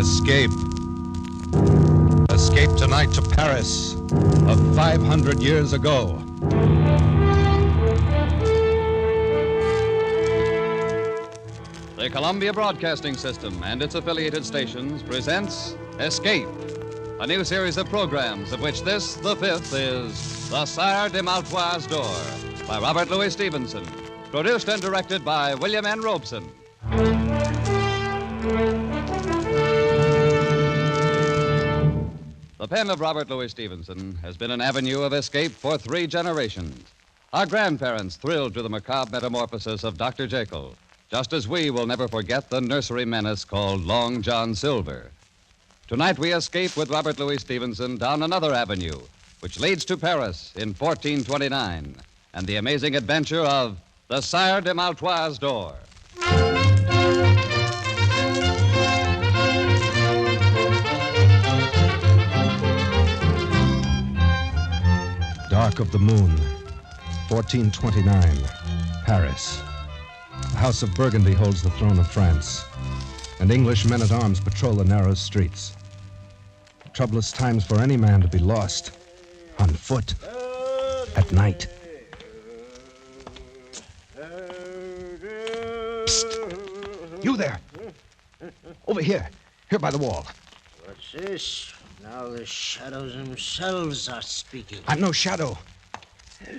Escape. Escape tonight to Paris of 500 years ago. The Columbia Broadcasting System and its affiliated stations presents Escape, a new series of programs of which this, the fifth, is The Sire de Maletroit's Door by Robert Louis Stevenson, produced and directed by William N. Robeson. The pen of Robert Louis Stevenson has been an avenue of escape for 3 generations. Our grandparents thrilled to the macabre metamorphosis of Dr. Jekyll, just as we will never forget the nursery menace called Long John Silver. Tonight we escape with Robert Louis Stevenson down another avenue, which leads to Paris in 1429, and the amazing adventure of the Sire de Maletroit's Door. Dark of the moon, 1429, Paris. The House of Burgundy holds the throne of France, and English men-at-arms patrol the narrow streets. Troublous times for any man to be lost, on foot, at night. Psst! You there! Over here by the wall. What's this? Now the shadows themselves are speaking. I'm no shadow. A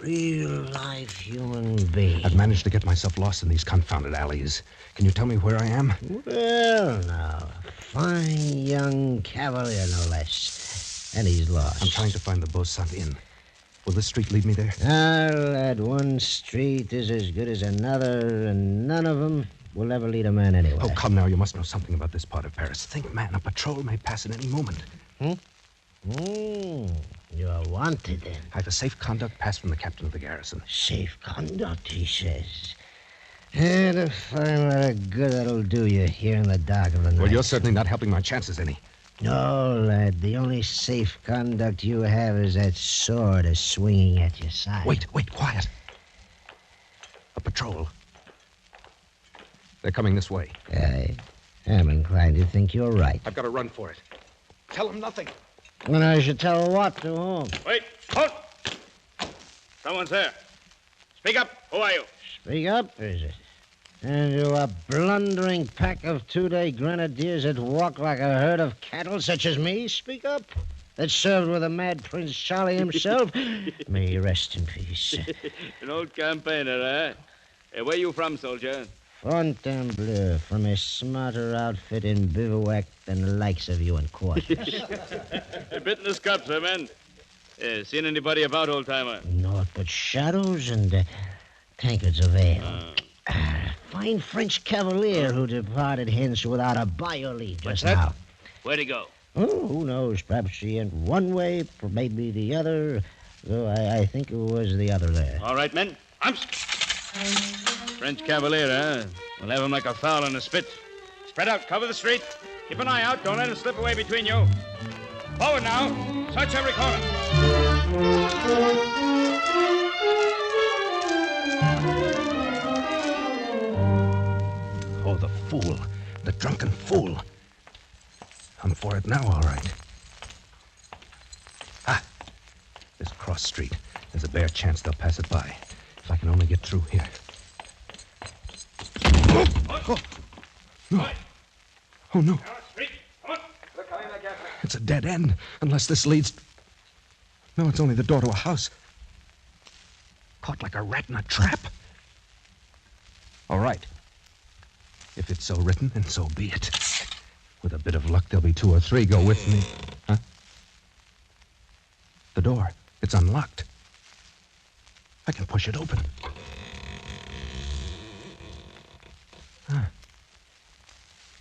real live human being. I've managed to get myself lost in these confounded alleys. Can you tell me where I am? Well, now, a fine young cavalier, no less. And he's lost. I'm trying to find the Beau-Saint Inn. Will this street lead me there? Lad, one street is as good as another, and none of them will ever lead a man anywhere. Oh, come now. You must know something about this part of Paris. Think, man, a patrol may pass at any moment. You're wanted, then. I have a safe conduct pass from the captain of the garrison. Safe conduct, he says. And to find what a good that'll do you here in the dark of the night. Well, you're certainly not helping my chances any. No, lad. The only safe conduct you have is that sword swinging at your side. Wait, quiet. A patrol. They're coming this way. I'm inclined to think you're right. I've got to run for it. Tell them nothing. And I should tell what to whom. Wait, halt! Someone's there. Speak up. Who are you? Speak up, is it? And you a blundering pack of 2-day grenadiers that walk like a herd of cattle, such as me? Speak up. That served with the mad Prince Charlie himself. May he rest in peace. An old campaigner, eh? Hey, where you from, soldier? Fontainebleau, from a smarter outfit in bivouac than the likes of you in quarters. A bit in the scups, eh, man? Seen anybody about, old-timer? Naught but shadows and tankards of ale. Fine French cavalier who departed hence without a bio leave just now. Where'd he go? Oh, who knows? Perhaps he went one way, maybe the other. Though I think it was the other there. All right, men. Arms. French cavalier, eh? We'll have him like a fowl in a spit. Spread out. Cover the street. Keep an eye out. Don't let him slip away between you. Forward now. Search every corner. Oh, the fool. The drunken fool. I'm for it now, all right. This cross street. There's a bare chance they'll pass it by. If I can only get through here. Oh, no. Oh, no. Street. Come on. It's a dead end, unless this leads... No, it's only the door to a house. Caught like a rat in a trap. All right. If it's so written, then so be it. With a bit of luck, there'll be 2 or 3 go with me. Huh? The door. It's unlocked. I can push it open.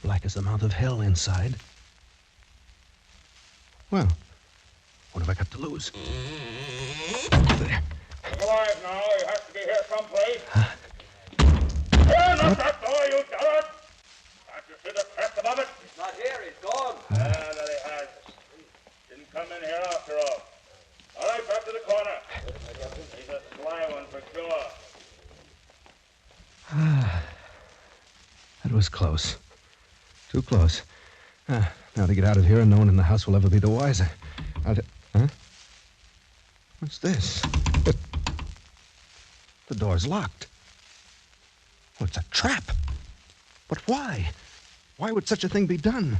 Black as the mouth of hell inside. Well, what have I got to lose? There. Look alive now. You have to be here someplace. Open up that door, you dog! Can't you see the crest above it? He's not here. He's gone. That he has. Didn't come in here after all. All right, back to the corner. He's a sly one for sure. That was close. Too close. Now to get out of here, and no one in the house will ever be the wiser. Huh? What's this? The door's locked. Well, it's a trap. But why? Why would such a thing be done?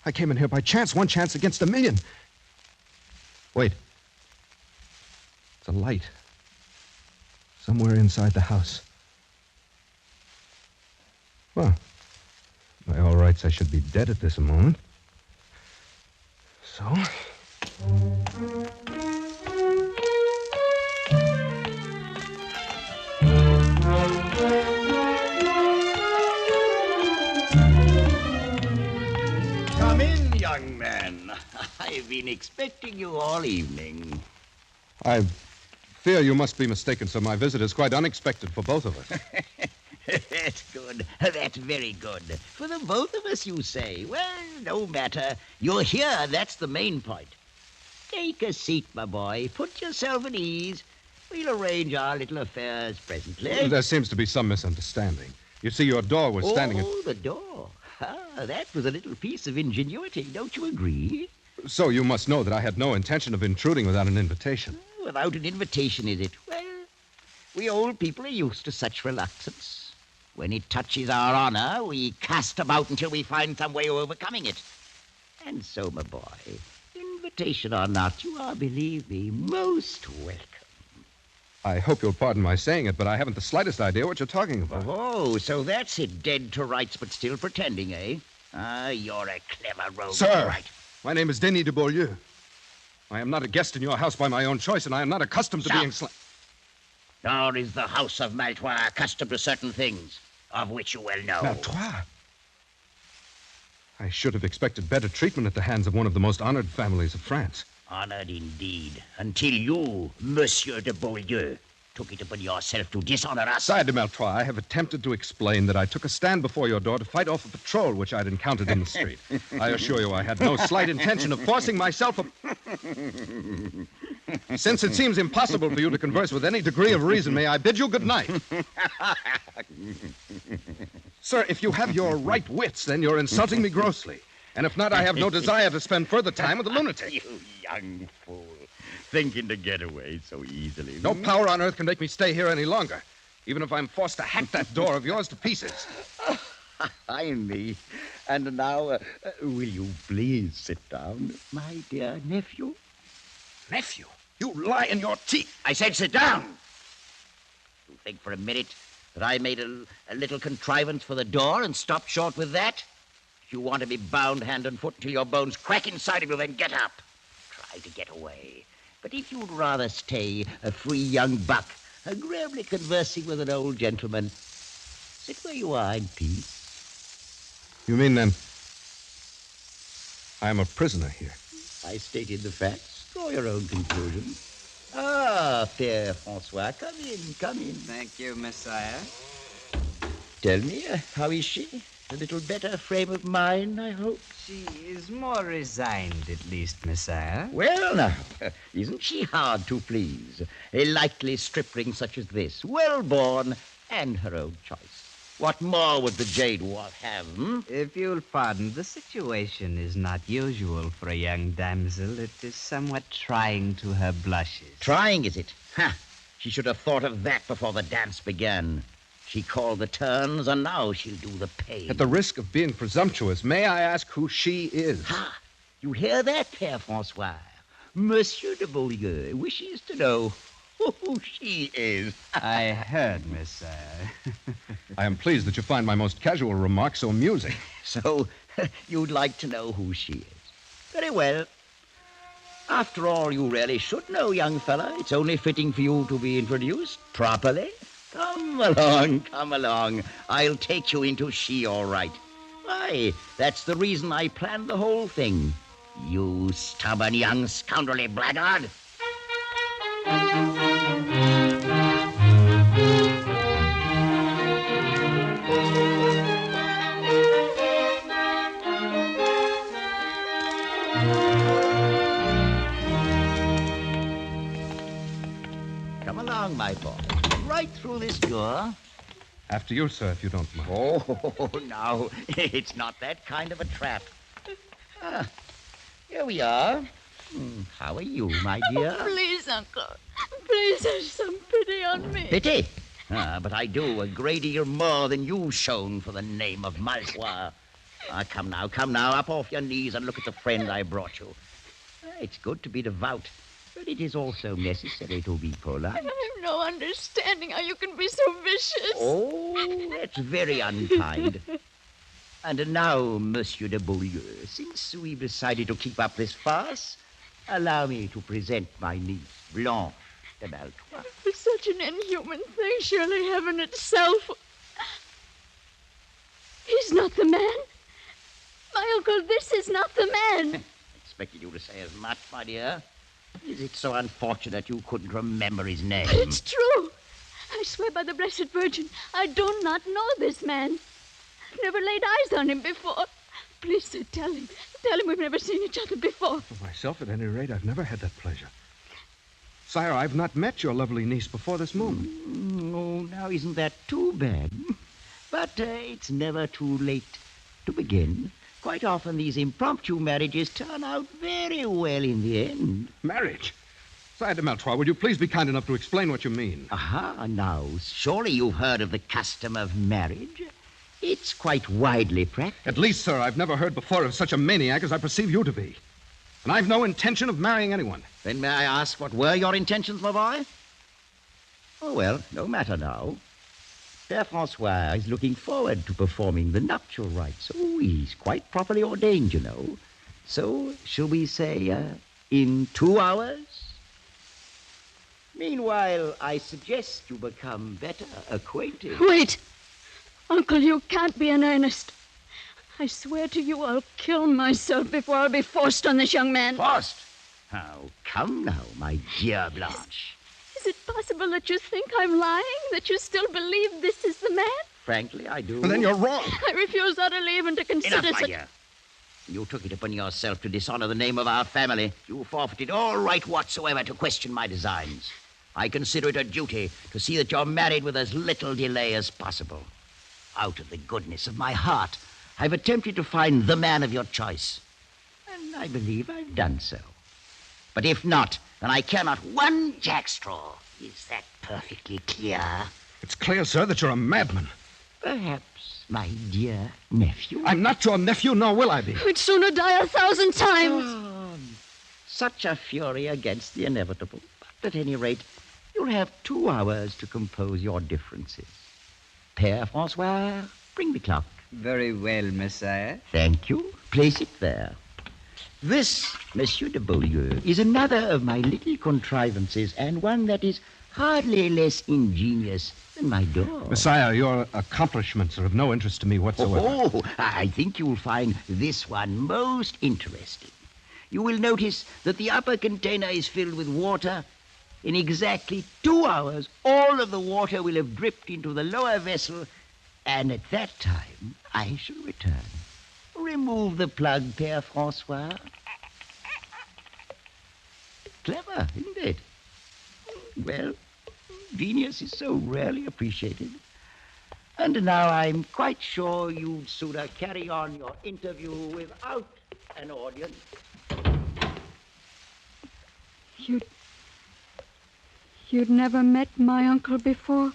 I came in here by chance, one chance against a million. Wait. It's a light. Somewhere inside the house. Well, by all rights, I should be dead at this moment. So... Come in, young man. I've been expecting you all evening. I fear you must be mistaken, sir. My visit is quite unexpected for both of us. That's good. That's very good. For the both of us, you say. Well, no matter. You're here. That's the main point. Take a seat, my boy. Put yourself at ease. We'll arrange our little affairs presently. There seems to be some misunderstanding. You see, your door was standing... Oh, the door. That was a little piece of ingenuity. Don't you agree? So you must know that I had no intention of intruding without an invitation. Without an invitation, is it? Well, we old people are used to such reluctance. When it touches our honor, we cast about until we find some way of overcoming it. And so, my boy, invitation or not, you are, believe me, most welcome. I hope you'll pardon my saying it, but I haven't the slightest idea what you're talking about. Oh, so that's it, dead to rights but still pretending, eh? You're a clever rogue. Sir, Right. My name is Denis de Beaulieu. I am not a guest in your house by my own choice, and I am not accustomed to being... Nor is the house of Maletroit accustomed to certain things, of which you well know. Maletroit? I should have expected better treatment at the hands of one of the most honored families of France. Honored indeed, until you, Monsieur de Beaulieu, took it upon yourself to dishonor us. Sire de Maletroit, I have attempted to explain that I took a stand before your door to fight off a patrol which I'd encountered in the street. I assure you I had no slight intention of forcing myself Since it seems impossible for you to converse with any degree of reason, may I bid you good night? Sir, if you have your right wits, then you're insulting me grossly. And if not, I have no desire to spend further time with a lunatic. You young fool. Thinking to get away so easily. No power on earth can make me stay here any longer, even if I'm forced to hack that door of yours to pieces. I me. And now, will you please sit down, my dear nephew? Nephew, you lie in your teeth. I said sit down. You think for a minute that I made a little contrivance for the door and stopped short with that? If you want to be bound hand and foot until your bones crack inside of you, then get up. Try to get away. But if you'd rather stay a free young buck, agreeably conversing with an old gentleman, sit where you are in peace. You mean, then, I am a prisoner here? I stated the facts. Draw your own conclusion. Ah, Père François, come in, come in. Thank you, Messiah. Tell me, how is she? A little better frame of mind, I hope? She is more resigned, at least, Messiah. Well, now, isn't she hard to please? A likely stripling such as this, well-born, and her own choice. What more would the jade wolf have, If you'll pardon, the situation is not usual for a young damsel. It is somewhat trying to her blushes. Trying, is it? Ha! She should have thought of that before the dance began. She called the turns, and now she'll do the pay. At the risk of being presumptuous, may I ask who she is? Ha! You hear that, Père François? Monsieur de Beaulieu wishes to know who she is. I heard, Messiah. I am pleased that you find my most casual remark so amusing. So, you'd like to know who she is. Very well. After all, you really should know, young fella. It's only fitting for you to be introduced properly. Come along, come along. I'll take you into she, all right. Why, that's the reason I planned the whole thing. You stubborn young scoundrelly blackguard. Come along, my boy. Right through this door. After you, sir, if you don't mind. Oh, no, it's not that kind of a trap. Here we are. How are you, my dear? Oh, please, Uncle. Please have some pity on me. Pity? But I do a great deal more than you've shown for the name of Maletroit. Come now, up off your knees and look at the friend I brought you. It's good to be devout, but it is also necessary to be polite. I have no understanding how you can be so vicious. Oh, that's very unkind. And now, Monsieur de Beaulieu, since we've decided to keep up this farce, allow me to present my niece, Blanche de Maletroit. For such an inhuman thing, surely heaven itself. He's not the man. My uncle, this is not the man. Expected you to say as much, my dear. Is it so unfortunate you couldn't remember his name? But it's true. I swear by the Blessed Virgin, I do not know this man. I've never laid eyes on him before. Please, sir, tell him. Tell him we've never seen each other before. For myself, at any rate, I've never had that pleasure. Sire, I've not met your lovely niece before this moment. Oh, now isn't that too bad? But it's never too late to begin. Quite often these impromptu marriages turn out very well in the end. Marriage? Sire de Maletroit, would you please be kind enough to explain what you mean? Aha, now, surely you've heard of the custom of marriage. It's quite widely practiced. At least, sir, I've never heard before of such a maniac as I perceive you to be. And I've no intention of marrying anyone. Then may I ask what were your intentions, my boy? Oh, well, no matter now. Père Francois is looking forward to performing the nuptial rites. Oh, he's quite properly ordained, you know. So, shall we say, in 2 hours? Meanwhile, I suggest you become better acquainted. Wait. Uncle, you can't be in earnest. I swear to you I'll kill myself before I'll be forced on this young man. Forced? Oh, come now, my dear Blanche. Is it possible that you think I'm lying? That you still believe this is the man? Frankly, I do. Well, then you're wrong. I refuse utterly even to consider Enough, my such... dear. You took it upon yourself to dishonor the name of our family. You forfeited all right whatsoever to question my designs. I consider it a duty to see that you're married with as little delay as possible. Out of the goodness of my heart, I've attempted to find the man of your choice. And I believe I've done so. But if not, then I care not one jackstraw. Is that perfectly clear? It's clear, sir, that you're a madman. Perhaps, my dear nephew. I'm not your nephew, nor will I be. I'd sooner die 1,000 times. Such a fury against the inevitable. But at any rate, you'll have 2 hours to compose your differences. Père Francois, bring the clock. Very well, Messiah. Thank you. Place it there. This, Monsieur de Beaulieu, is another of my little contrivances, and one that is hardly less ingenious than my door. Messiah, your accomplishments are of no interest to me whatsoever. Oh, I think you'll find this one most interesting. You will notice that the upper container is filled with water. In exactly 2 hours, all of the water will have dripped into the lower vessel, and at that time, I shall return. Remove the plug, Père Francois. Clever, isn't it? Well, genius is so rarely appreciated. And now I'm quite sure you'd sooner carry on your interview without an audience. You'd never met my uncle before?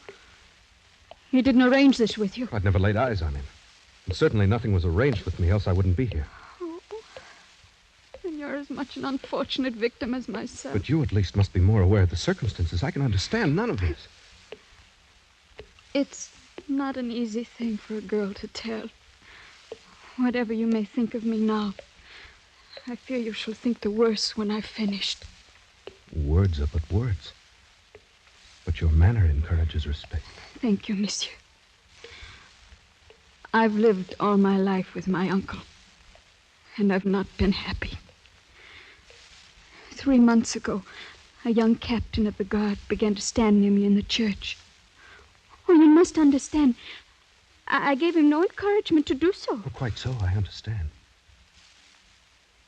He didn't arrange this with you? I'd never laid eyes on him. And certainly nothing was arranged with me, else I wouldn't be here. Oh, then you're as much an unfortunate victim as myself. But you at least must be more aware of the circumstances. I can understand none of this. It's not an easy thing for a girl to tell. Whatever you may think of me now, I fear you shall think the worse when I've finished. Words are but words. But your manner encourages respect. Thank you, monsieur. I've lived all my life with my uncle, and I've not been happy. 3 months ago, a young captain of the guard began to stand near me in the church. Oh, you must understand. I gave him no encouragement to do so. Oh, quite so, I understand.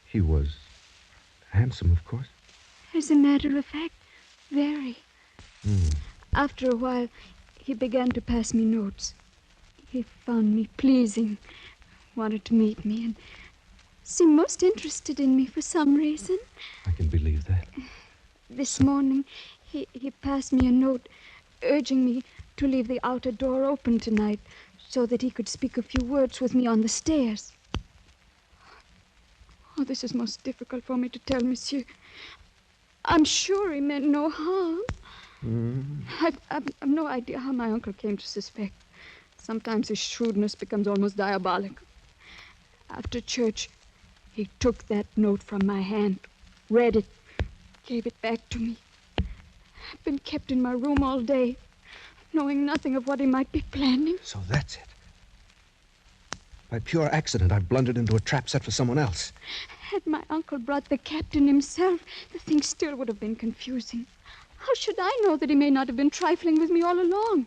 He was handsome, of course. As a matter of fact, very. After a while, he began to pass me notes. He found me pleasing, wanted to meet me, and seemed most interested in me for some reason. I can believe that. This morning, he passed me a note urging me to leave the outer door open tonight so that he could speak a few words with me on the stairs. Oh, this is most difficult for me to tell, monsieur. I'm sure he meant no harm. I've no idea how my uncle came to suspect. Sometimes his shrewdness becomes almost diabolic. After church, he took that note from my hand, read it, gave it back to me. I've been kept in my room all day, knowing nothing of what he might be planning. So that's it. By pure accident, I've blundered into a trap set for someone else. Had my uncle brought the captain himself, the thing still would have been confusing. How should I know that he may not have been trifling with me all along?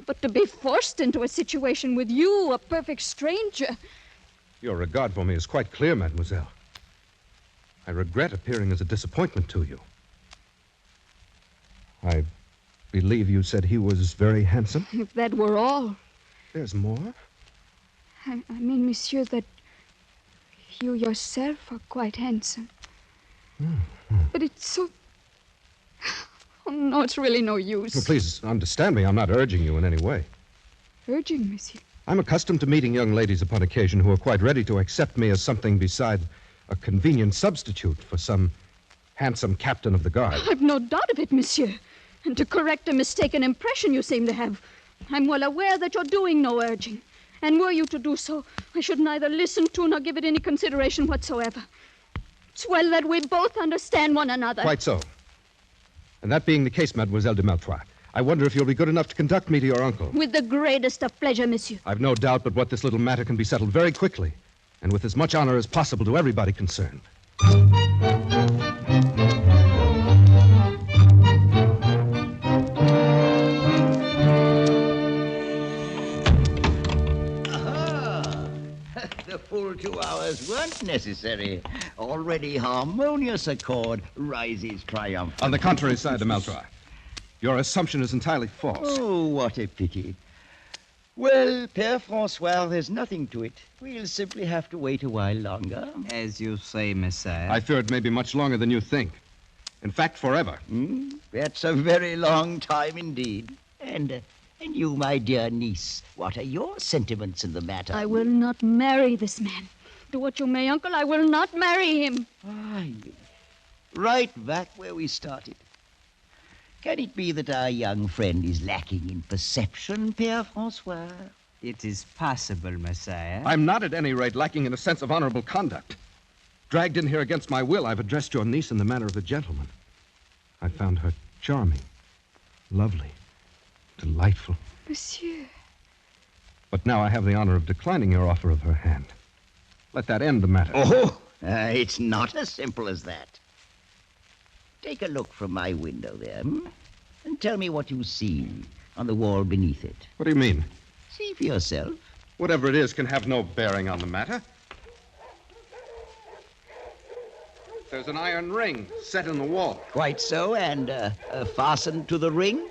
But to be forced into a situation with you, a perfect stranger... Your regard for me is quite clear, mademoiselle. I regret appearing as a disappointment to you. I believe you said he was very handsome? If that were all. There's more? I mean, monsieur, that you yourself are quite handsome. But it's so... Oh, no, it's really no use. Well, please understand me. I'm not urging you in any way. Urging, monsieur? I'm accustomed to meeting young ladies upon occasion who are quite ready to accept me as something beside a convenient substitute for some handsome captain of the guard. I've no doubt of it, monsieur. And to correct a mistaken impression you seem to have, I'm well aware that you're doing no urging. And were you to do so, I should neither listen to nor give it any consideration whatsoever. It's well that we both understand one another. Quite so. And that being the case, Mademoiselle de Maletroit, I wonder if you'll be good enough to conduct me to your uncle. With the greatest of pleasure, monsieur. I've no doubt but what this little matter can be settled very quickly, and with as much honor as possible to everybody concerned. The full 2 hours weren't necessary. Already harmonious accord rises triumphant. On the contrary, Sire de Maletroit, your assumption is entirely false. Oh, what a pity. Well, Père François, there's nothing to it. We'll simply have to wait a while longer. As you say, Messiah. I fear it may be much longer than you think. In fact, forever. That's a very long time indeed. And you, my dear niece, what are your sentiments in the matter? I will not marry this man. Do what you may, uncle, I will not marry him. Right back where we started. Can it be that our young friend is lacking in perception, Père François? It is possible, Messiah. I'm not at any rate lacking in a sense of honorable conduct. Dragged in here against my will, I've addressed your niece in the manner of a gentleman. I found her charming, lovely, delightful. Monsieur. But now I have the honor of declining your offer of her hand. Let that end the matter. It's not as simple as that. Take a look from my window there, and tell me what you see on the wall beneath it. What do you mean? See for yourself. Whatever it is can have no bearing on the matter. There's an iron ring set in the wall. Quite so, and fastened to the ring?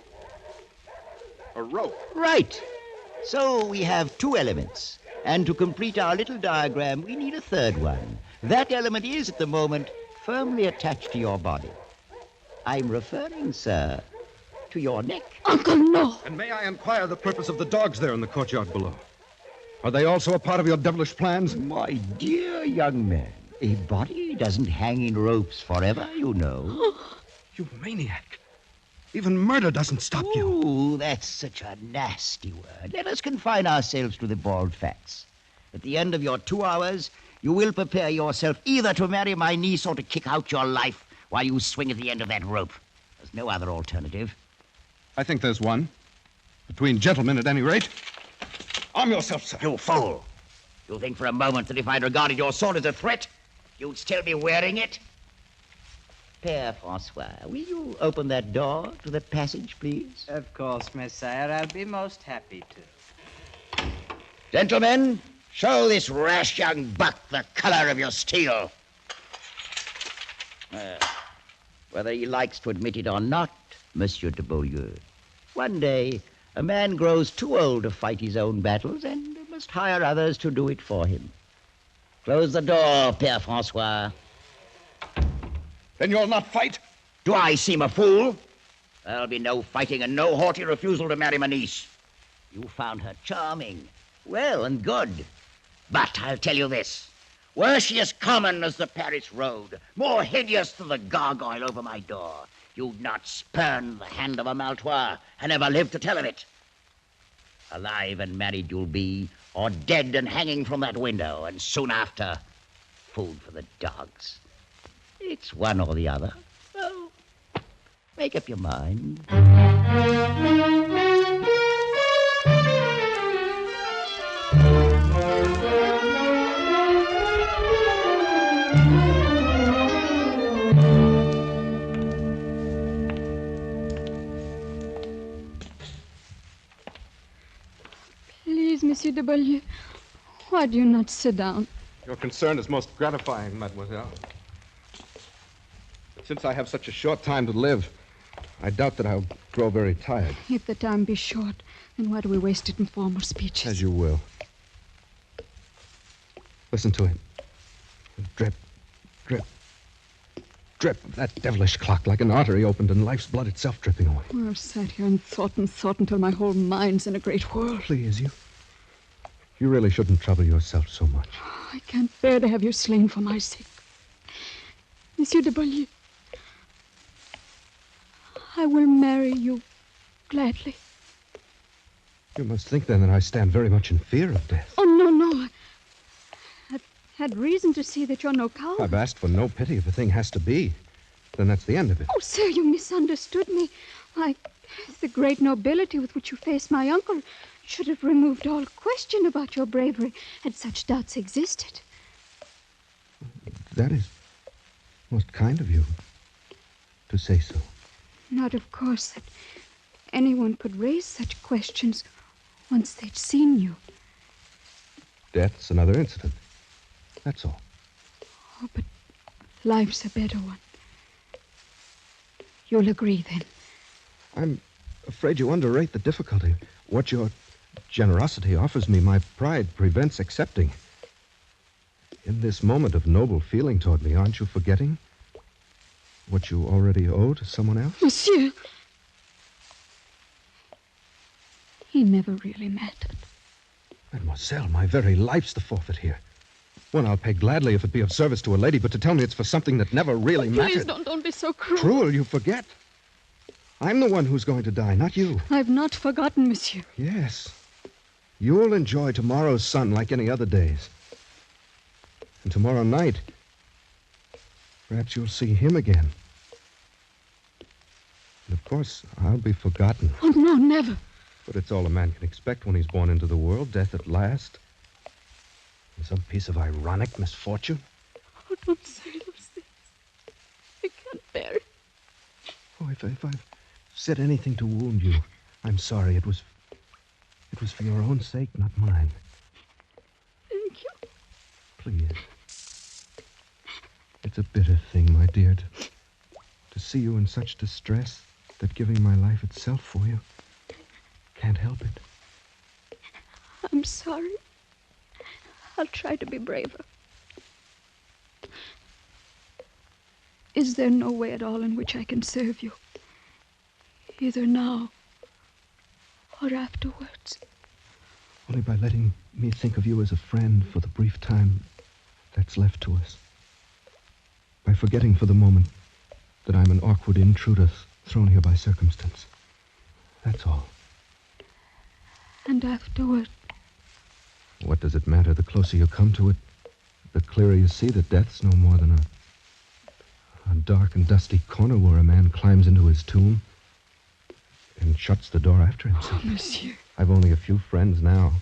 A rope. Right. So we have 2 elements. And to complete our little diagram, we need a third one. That element is, at the moment, firmly attached to your body. I'm referring, sir, to your neck. Uncle, no. And may I inquire the purpose of the dogs there in the courtyard below? Are they also a part of your devilish plans? My dear young man, a body doesn't hang in ropes forever, you know. You maniac. Even murder doesn't stop you. Ooh, that's such a nasty word. Let us confine ourselves to the bald facts. At the end of your 2 hours, you will prepare yourself either to marry my niece or to kick out your life while you swing at the end of that rope. There's no other alternative. I think there's one. Between gentlemen, at any rate. Arm yourself, sir. You fool. You think for a moment that if I'd regarded your sword as a threat, you'd still be wearing it? Père François, will you open that door to the passage, please? Of course, Messiah. I'll be most happy to. Gentlemen, show this rash young buck the color of your steel. Whether he likes to admit it or not, Monsieur de Beaulieu, one day A man grows too old to fight his own battles and must hire others to do it for him. Close the door, Père Francois. Then you'll not fight? Do I seem a fool? There'll be no fighting and no haughty refusal to marry my niece. You found her charming, well and good. But I'll tell you this. Were she as common as the Paris road, more hideous than the gargoyle over my door, you'd not spurn the hand of a Maletroit and never live to tell of it. Alive and married you'll be, or dead and hanging from that window, and soon after, food for the dogs. It's one or the other. So, make up your mind. Please, Monsieur de Beaulieu, why do you not sit down? Your concern is most gratifying, mademoiselle. But since I have such a short time to live, I doubt that I'll grow very tired. If the time be short, then why do we waste it in formal speeches? As you will. Listen to it. Drip, drip, drip of that devilish clock like an artery opened and life's blood itself dripping away. Well, I've sat here and thought until my whole mind's in a great whirl. Please, you really shouldn't trouble yourself so much. I can't bear to have you slain for my sake. Monsieur de Beaulieu, I will marry you gladly. You must think then that I stand very much in fear of death. Oh, no. I've had reason to see that you're no coward. I've asked for no pity. If a thing has to be, then that's the end of it. Oh, sir, you misunderstood me. Why, the great nobility with which you faced my uncle should have removed all question about your bravery had such doubts existed. That is most kind of you to say so. Not, of course, that anyone could raise such questions once they'd seen you. Death's another incident. That's all. Oh, but life's a better one. You'll agree, then? I'm afraid you underrate the difficulty. What your generosity offers me, my pride prevents accepting. In this moment of noble feeling toward me, aren't you forgetting what you already owe to someone else? Monsieur! He never really mattered. Mademoiselle, my very life's the forfeit here. One I'll pay gladly if it be of service to a lady, but to tell me it's for something that never really mattered. Please don't be so cruel. Cruel, you forget. I'm the one who's going to die, not you. I've not forgotten, monsieur. Yes. You'll enjoy tomorrow's sun like any other days. And tomorrow night, perhaps you'll see him again. And of course, I'll be forgotten. Oh, no, never. But it's all a man can expect when he's born into the world, death at last. And some piece of ironic misfortune. Oh, don't say those things. I can't bear it. Oh, if I've said anything to wound you, I'm sorry. It was for your own sake, not mine. Thank you. Please. It's a bitter thing, my dear, to see you in such distress that giving my life itself for you can't help it. I'm sorry. I'll try to be braver. Is there no way at all in which I can serve you? Either now or afterwards? Only by letting me think of you as a friend for the brief time that's left to us. By forgetting for the moment that I'm an awkward intruder thrown here by circumstance. That's all. And afterward? What does it matter? The closer you come to it, the clearer you see that death's no more than a dark and dusty corner where a man climbs into his tomb and shuts the door after himself. Oh, monsieur. I've only a few friends now.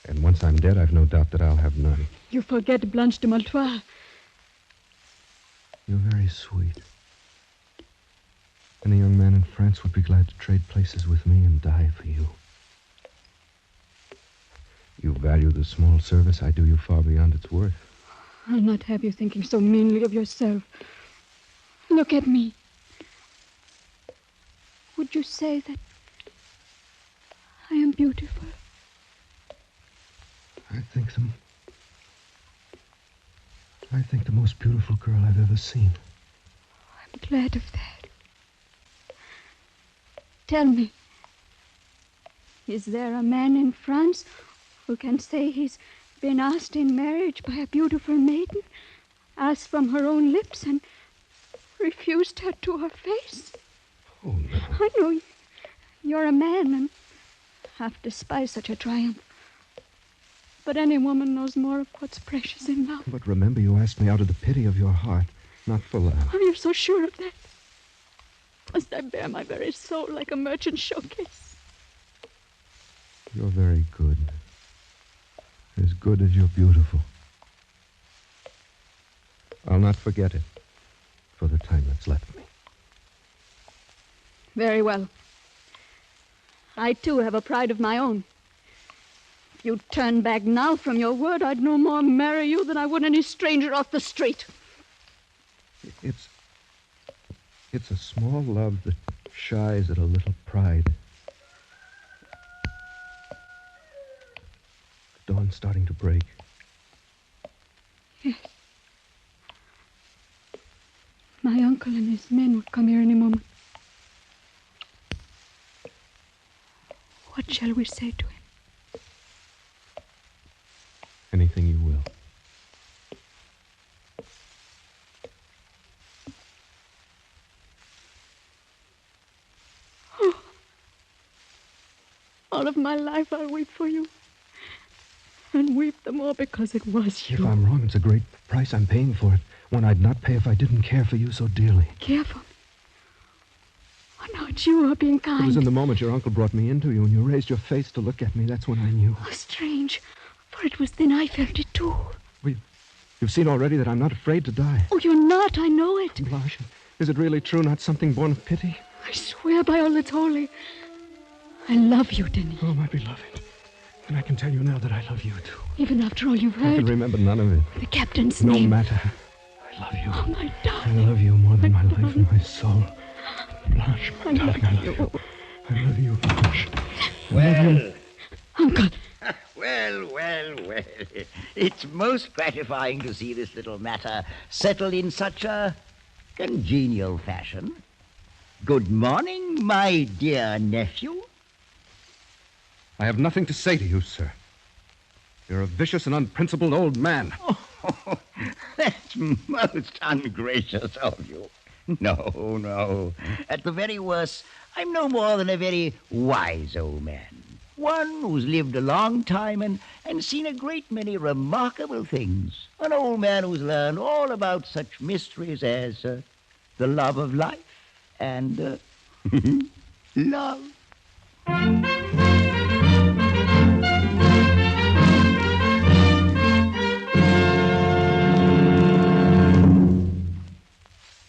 And once I'm dead, I've no doubt that I'll have none. You forget Blanche de Maletroit. You're very sweet. Any young man in France would be glad to trade places with me and die for you. You value the small service I do you far beyond its worth. I'll not have you thinking so meanly of yourself. Look at me. Would you say that beautiful? I think the most beautiful girl I've ever seen. I'm glad of that. Tell me, is there a man in France who can say he's been asked in marriage by a beautiful maiden, asked from her own lips, and refused her to her face? Oh, no. I know you're a man and half despise such a triumph. But any woman knows more of what's precious in love. But remember, you asked me out of the pity of your heart, not for love. Oh, you're so sure of that? Must I bear my very soul like a merchant showcase? You're very good. As good as you're beautiful. I'll not forget it for the time that's left me. Very well. I, too, have a pride of my own. If you'd turn back now from your word, I'd no more marry you than I would any stranger off the street. It's a small love that shies at a little pride. The dawn's starting to break. Yes. My uncle and his men would come here any moment. What shall we say to him? Anything you will. Oh. All of my life I'll weep for you. And weep the more because it was you. If I'm wrong, it's a great price I'm paying for it. One I'd not pay if I didn't care for you so dearly. Care for me? Oh, no, it's you who are being kind. It was in the moment your uncle brought me into you, and you raised your face to look at me. That's when I knew. Oh, strange. For it was then I felt it, too. Well, you've seen already that I'm not afraid to die. Oh, you're not. I know it. Blanche, is it really true, not something born of pity? I swear by all that's holy. I love you, Denis. Oh, my beloved. And I can tell you now that I love you, too. Even after all you've heard. I can remember none of it. The captain's No name. matter. I love you. Oh, my I darling. love you more than my life and my soul. Blanche, my I darling, love I love you. I love you, Blanche. Well, Uncle. well. It's most gratifying to see this little matter settle in such a congenial fashion. Good morning, my dear nephew. I have nothing to say to you, sir. You're a vicious and unprincipled old man. Oh, that's most ungracious of you. No. At the very worst, I'm no more than a very wise old man. One who's lived a long time and seen a great many remarkable things. An old man who's learned all about such mysteries as the love of life and love.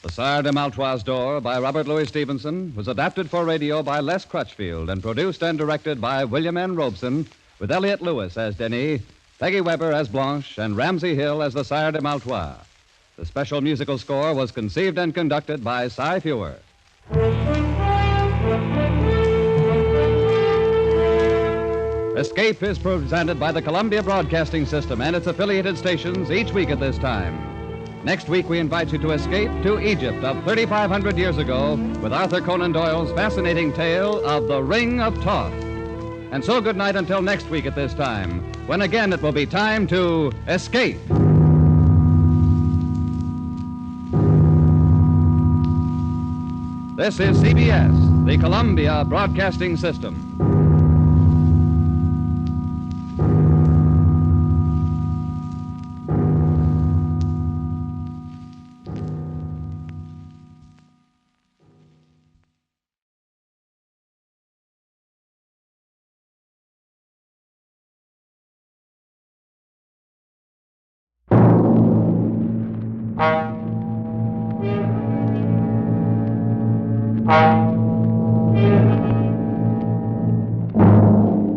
The Sire de Maletroit's Door by Robert Louis Stevenson was adapted for radio by Les Crutchfield and produced and directed by William N. Robeson, with Elliot Lewis as Denis, Peggy Weber as Blanche, and Ramsey Hill as the Sire de Maletroit. The special musical score was conceived and conducted by Cy Fewer. Escape is presented by the Columbia Broadcasting System and its affiliated stations each week at this time. Next week, we invite you to escape to Egypt of 3,500 years ago with Arthur Conan Doyle's fascinating tale of the Ring of Thoth. And so good night until next week at this time, when again it will be time to escape. This is CBS, the Columbia Broadcasting System.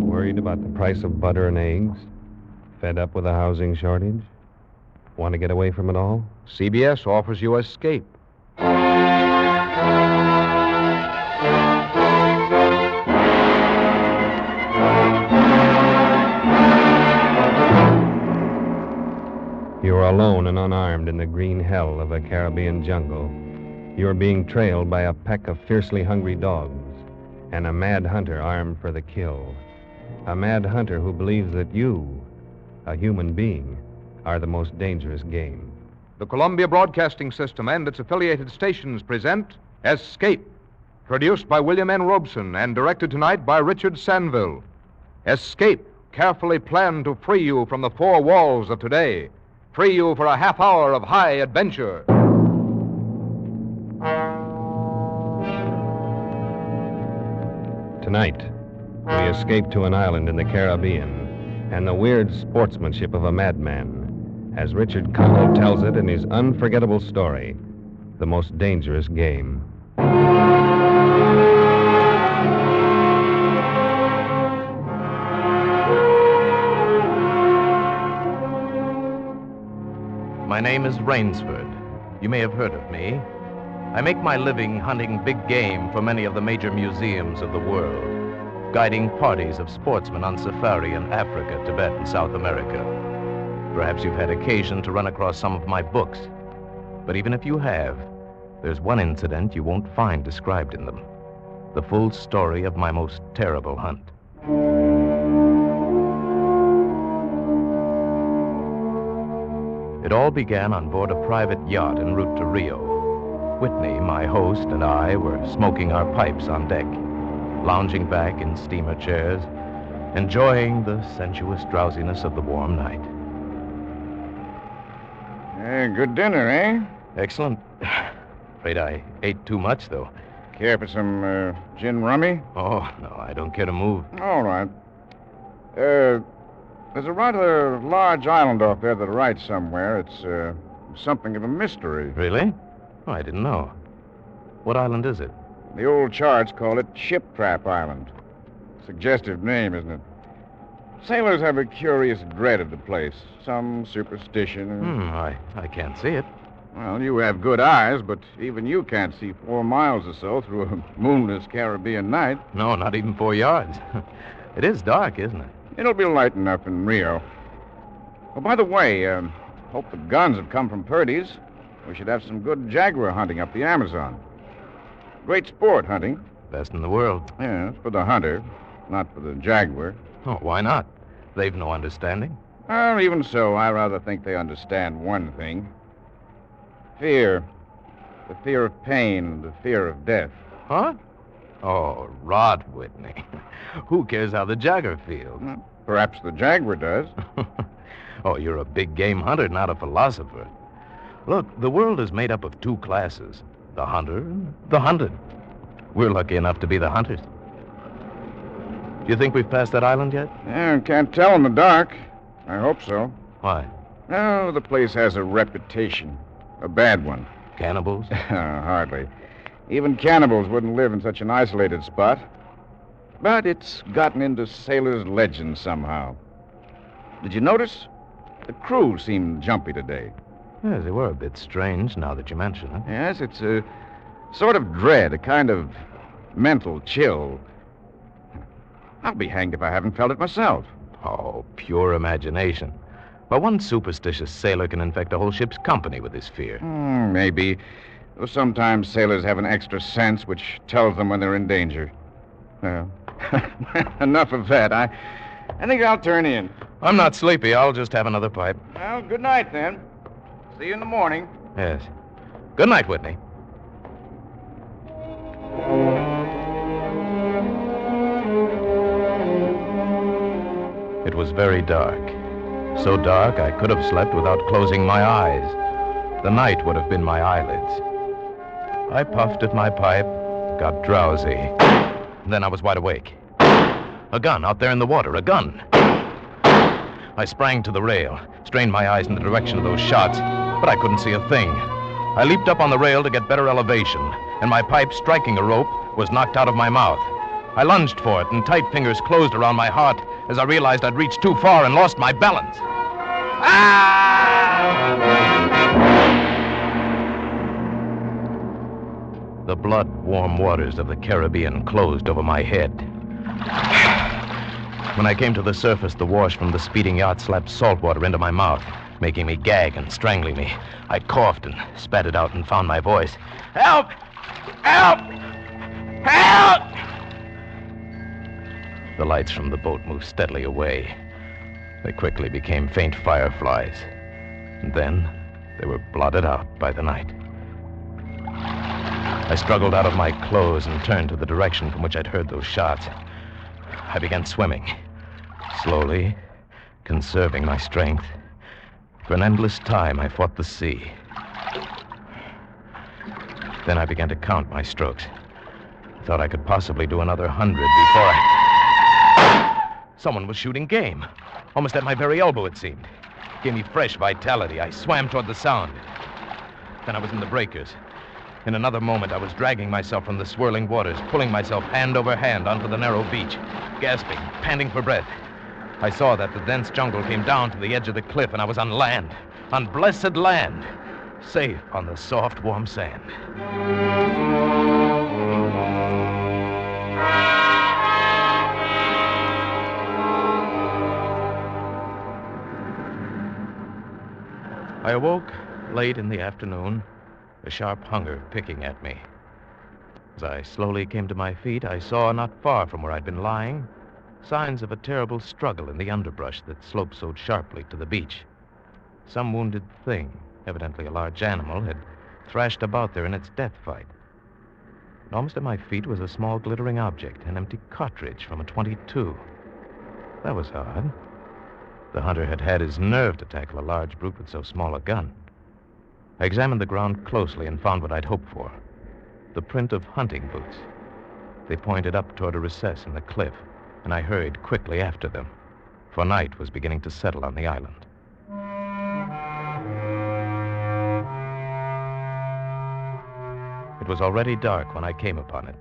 Worried about the price of butter and eggs? Fed up with a housing shortage? Want to get away from it all? CBS offers you Escape. You're alone and unarmed in the green hell of a Caribbean jungle. You're being trailed by a pack of fiercely hungry dogs and a mad hunter armed for the kill. A mad hunter who believes that you, a human being, are the most dangerous game. The Columbia Broadcasting System and its affiliated stations present Escape, produced by William N. Robeson and directed tonight by Richard Sanville. Escape, carefully planned to free you from the four walls of today, free you for a half hour of high adventure. Tonight, we escape to an island in the Caribbean and the weird sportsmanship of a madman, as Richard Connell tells it in his unforgettable story, The Most Dangerous Game. My name is Rainsford. You may have heard of me. I make my living hunting big game for many of the major museums of the world, guiding parties of sportsmen on safari in Africa, Tibet, and South America. Perhaps you've had occasion to run across some of my books. But even if you have, there's one incident you won't find described in them. The full story of my most terrible hunt. It all began on board a private yacht en route to Rio. Whitney, my host, and I were smoking our pipes on deck, lounging back in steamer chairs, enjoying the sensuous drowsiness of the warm night. Good dinner, eh? Excellent. Afraid I ate too much, though. Care for some gin rummy? Oh, no, I don't care to move. All right. There's a rather large island off there to the right somewhere. It's something of a mystery. Really? Oh, I didn't know. What island is it? The old charts call it Ship Trap Island. Suggestive name, isn't it? Sailors have a curious dread of the place. Some superstition. I can't see it. Well, you have good eyes, but even you can't see 4 miles or so through a moonless Caribbean night. No, not even 4 yards. It is dark, isn't it? It'll be light enough in Rio. Oh, by the way, hope the guns have come from Purdy's. We should have some good jaguar hunting up the Amazon. Great sport, hunting. Best in the world. Yes, for the hunter, not for the jaguar. Oh, why not? They've no understanding. Well, even so, I rather think they understand one thing. Fear. The fear of pain and the fear of death. Huh? Oh, rot, Whitney. Who cares how the jaguar feels? Well, perhaps the jaguar does. Oh, you're a big game hunter, not a philosopher. Look, the world is made up of 2 classes. The hunter and the hunted. We're lucky enough to be the hunters. Do you think we've passed that island yet? Yeah, can't tell in the dark. I hope so. Why? Oh, the place has a reputation. A bad one. Cannibals? Hardly. Even cannibals wouldn't live in such an isolated spot. But it's gotten into sailors' legends somehow. Did you notice? The crew seemed jumpy today. Yes, they were a bit strange now that you mention it. Yes, it's a sort of dread, a kind of mental chill. I'll be hanged if I haven't felt it myself. Oh, pure imagination. But one superstitious sailor can infect a whole ship's company with his fear. Maybe. Though sometimes sailors have an extra sense which tells them when they're in danger. Well, enough of that. I think I'll turn in. I'm not sleepy. I'll just have another pipe. Well, good night, then. See you in the morning. Yes. Good night, Whitney. It was very dark. So dark I could have slept without closing my eyes. The night would have been my eyelids. I puffed at my pipe, got drowsy. Then I was wide awake. A gun out there in the water, a gun. I sprang to the rail, strained my eyes in the direction of those shots, but I couldn't see a thing. I leaped up on the rail to get better elevation, and my pipe, striking a rope, was knocked out of my mouth. I lunged for it, and tight fingers closed around my heart as I realized I'd reached too far and lost my balance. The blood-warm waters of the Caribbean closed over my head. When I came to the surface, the wash from the speeding yacht slapped salt water into my mouth. making me gag and strangling me. I coughed and spat it out and found my voice. Help! Help! Help! The lights from the boat moved steadily away. They quickly became faint fireflies. And then they were blotted out by the night. I struggled out of my clothes and turned to the direction from which I'd heard those shots. I began swimming, slowly, conserving my strength. For an endless time, I fought the sea. Then I began to count my strokes. I thought I could possibly do another 100 before Someone was shooting game. Almost at my very elbow, it seemed. It gave me fresh vitality. I swam toward the sound. Then I was in the breakers. In another moment, I was dragging myself from the swirling waters, pulling myself hand over hand onto the narrow beach, gasping, panting for breath. I saw that the dense jungle came down to the edge of the cliff, and I was on land, on blessed land, safe on the soft, warm sand. I awoke late in the afternoon, a sharp hunger picking at me. As I slowly came to my feet, I saw, not far from where I'd been lying, signs of a terrible struggle in the underbrush that sloped so sharply to the beach. Some wounded thing, evidently a large animal, had thrashed about there in its death fight. And almost at my feet was a small glittering object, an empty cartridge from a .22. That was odd. The hunter had had his nerve to tackle a large brute with so small a gun. I examined the ground closely and found what I'd hoped for. The print of hunting boots. They pointed up toward a recess in the cliff, and I hurried quickly after them, for night was beginning to settle on the island. It was already dark when I came upon it.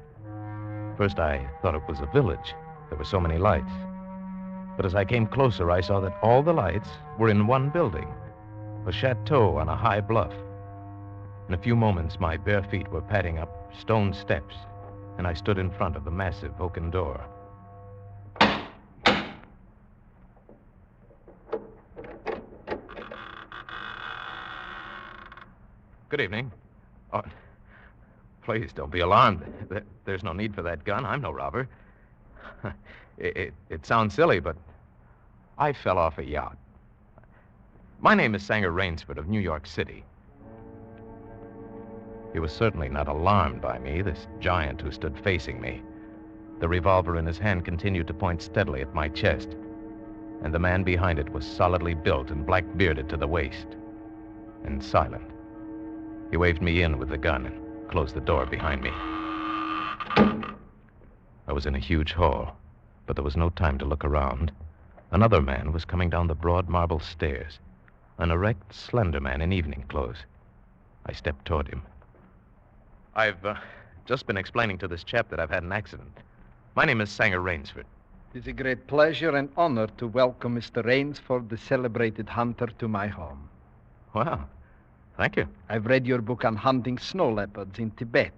First, I thought it was a village. There were so many lights. But as I came closer, I saw that all the lights were in one building, a chateau on a high bluff. In a few moments, my bare feet were padding up stone steps, and I stood in front of the massive oaken door. Good evening. Oh, please don't be alarmed. There's no need for that gun. I'm no robber. It sounds silly, but I fell off a yacht. My name is Sanger Rainsford of New York City. He was certainly not alarmed by me, this giant who stood facing me. The revolver in his hand continued to point steadily at my chest, and the man behind it was solidly built and black-bearded to the waist, and silent. He waved me in with the gun and closed the door behind me. I was in a huge hall, but there was no time to look around. Another man was coming down the broad marble stairs, an erect, slender man in evening clothes. I stepped toward him. I've just been explaining to this chap that I've had an accident. My name is Sanger Rainsford. It is a great pleasure and honor to welcome Mr. Rainsford, the celebrated hunter, to my home. Well, thank you. I've read your book on hunting snow leopards in Tibet.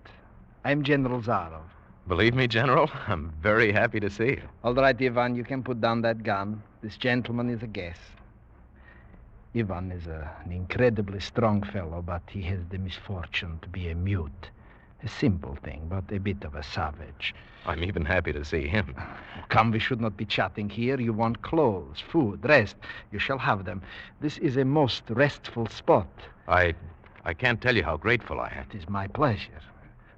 I'm General Zarov. Believe me, General, I'm very happy to see you. All right, Ivan, you can put down that gun. This gentleman is a guest. Ivan is an incredibly strong fellow, but he has the misfortune to be a mute. A simple thing, but a bit of a savage. I'm even happy to see him. Come, we should not be chatting here. You want clothes, food, rest. You shall have them. This is a most restful spot. I can't tell you how grateful I am. It is my pleasure.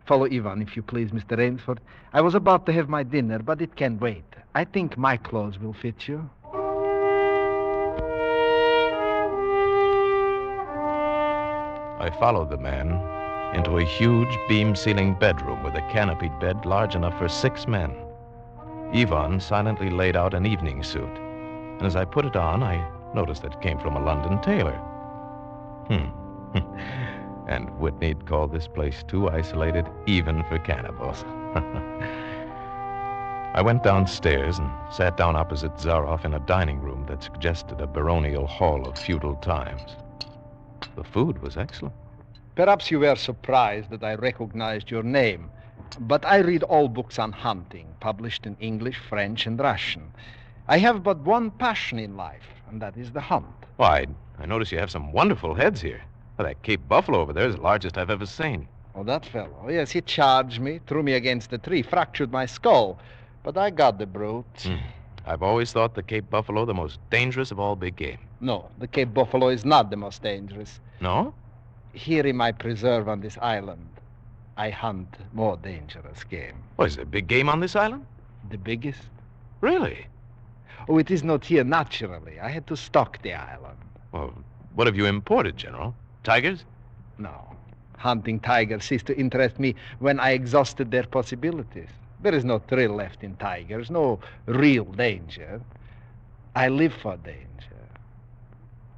Follow Ivan, if you please, Mr. Rainsford. I was about to have my dinner, but it can wait. I think my clothes will fit you. I followed the man into a huge beam-ceiling bedroom with a canopied bed large enough for 6 men. Ivan silently laid out an evening suit, and as I put it on, I noticed that it came from a London tailor. And Whitney'd call this place too isolated even for cannibals. I went downstairs and sat down opposite Zarov in a dining room that suggested a baronial hall of feudal times. The food was excellent. Perhaps you were surprised that I recognized your name, but I read all books on hunting, published in English, French, and Russian. I have but one passion in life, and that is the hunt. Well, I notice you have some wonderful heads here. Well, that Cape Buffalo over there is the largest I've ever seen. Oh, that fellow. Yes, he charged me, threw me against a tree, fractured my skull. But I got the brute. I've always thought the Cape Buffalo the most dangerous of all big game. No, the Cape Buffalo is not the most dangerous. No? Here in my preserve on this island, I hunt more dangerous game. Oh, is there big game on this island? The biggest? Really? Oh, it is not here naturally. I had to stock the island. Well, what have you imported, General? Tigers? No. Hunting tigers ceased to interest me when I exhausted their possibilities. There is no thrill left in tigers, no real danger. I live for danger.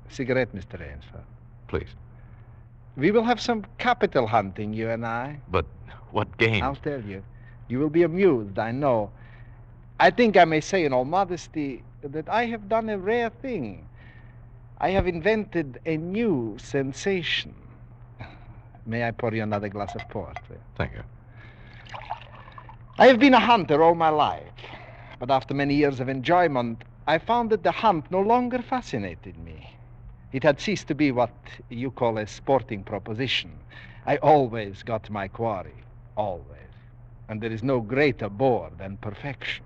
Cigarette, Mr. Rainsford. Please. We will have some capital hunting, you and I. But what game? I'll tell you. You will be amused, I know. I think I may say in all modesty that I have done a rare thing. I have invented a new sensation. May I pour you another glass of port? Thank you. I have been a hunter all my life, but after many years of enjoyment, I found that the hunt no longer fascinated me. It had ceased to be what you call a sporting proposition. I always got my quarry, always. And there is no greater bore than perfection.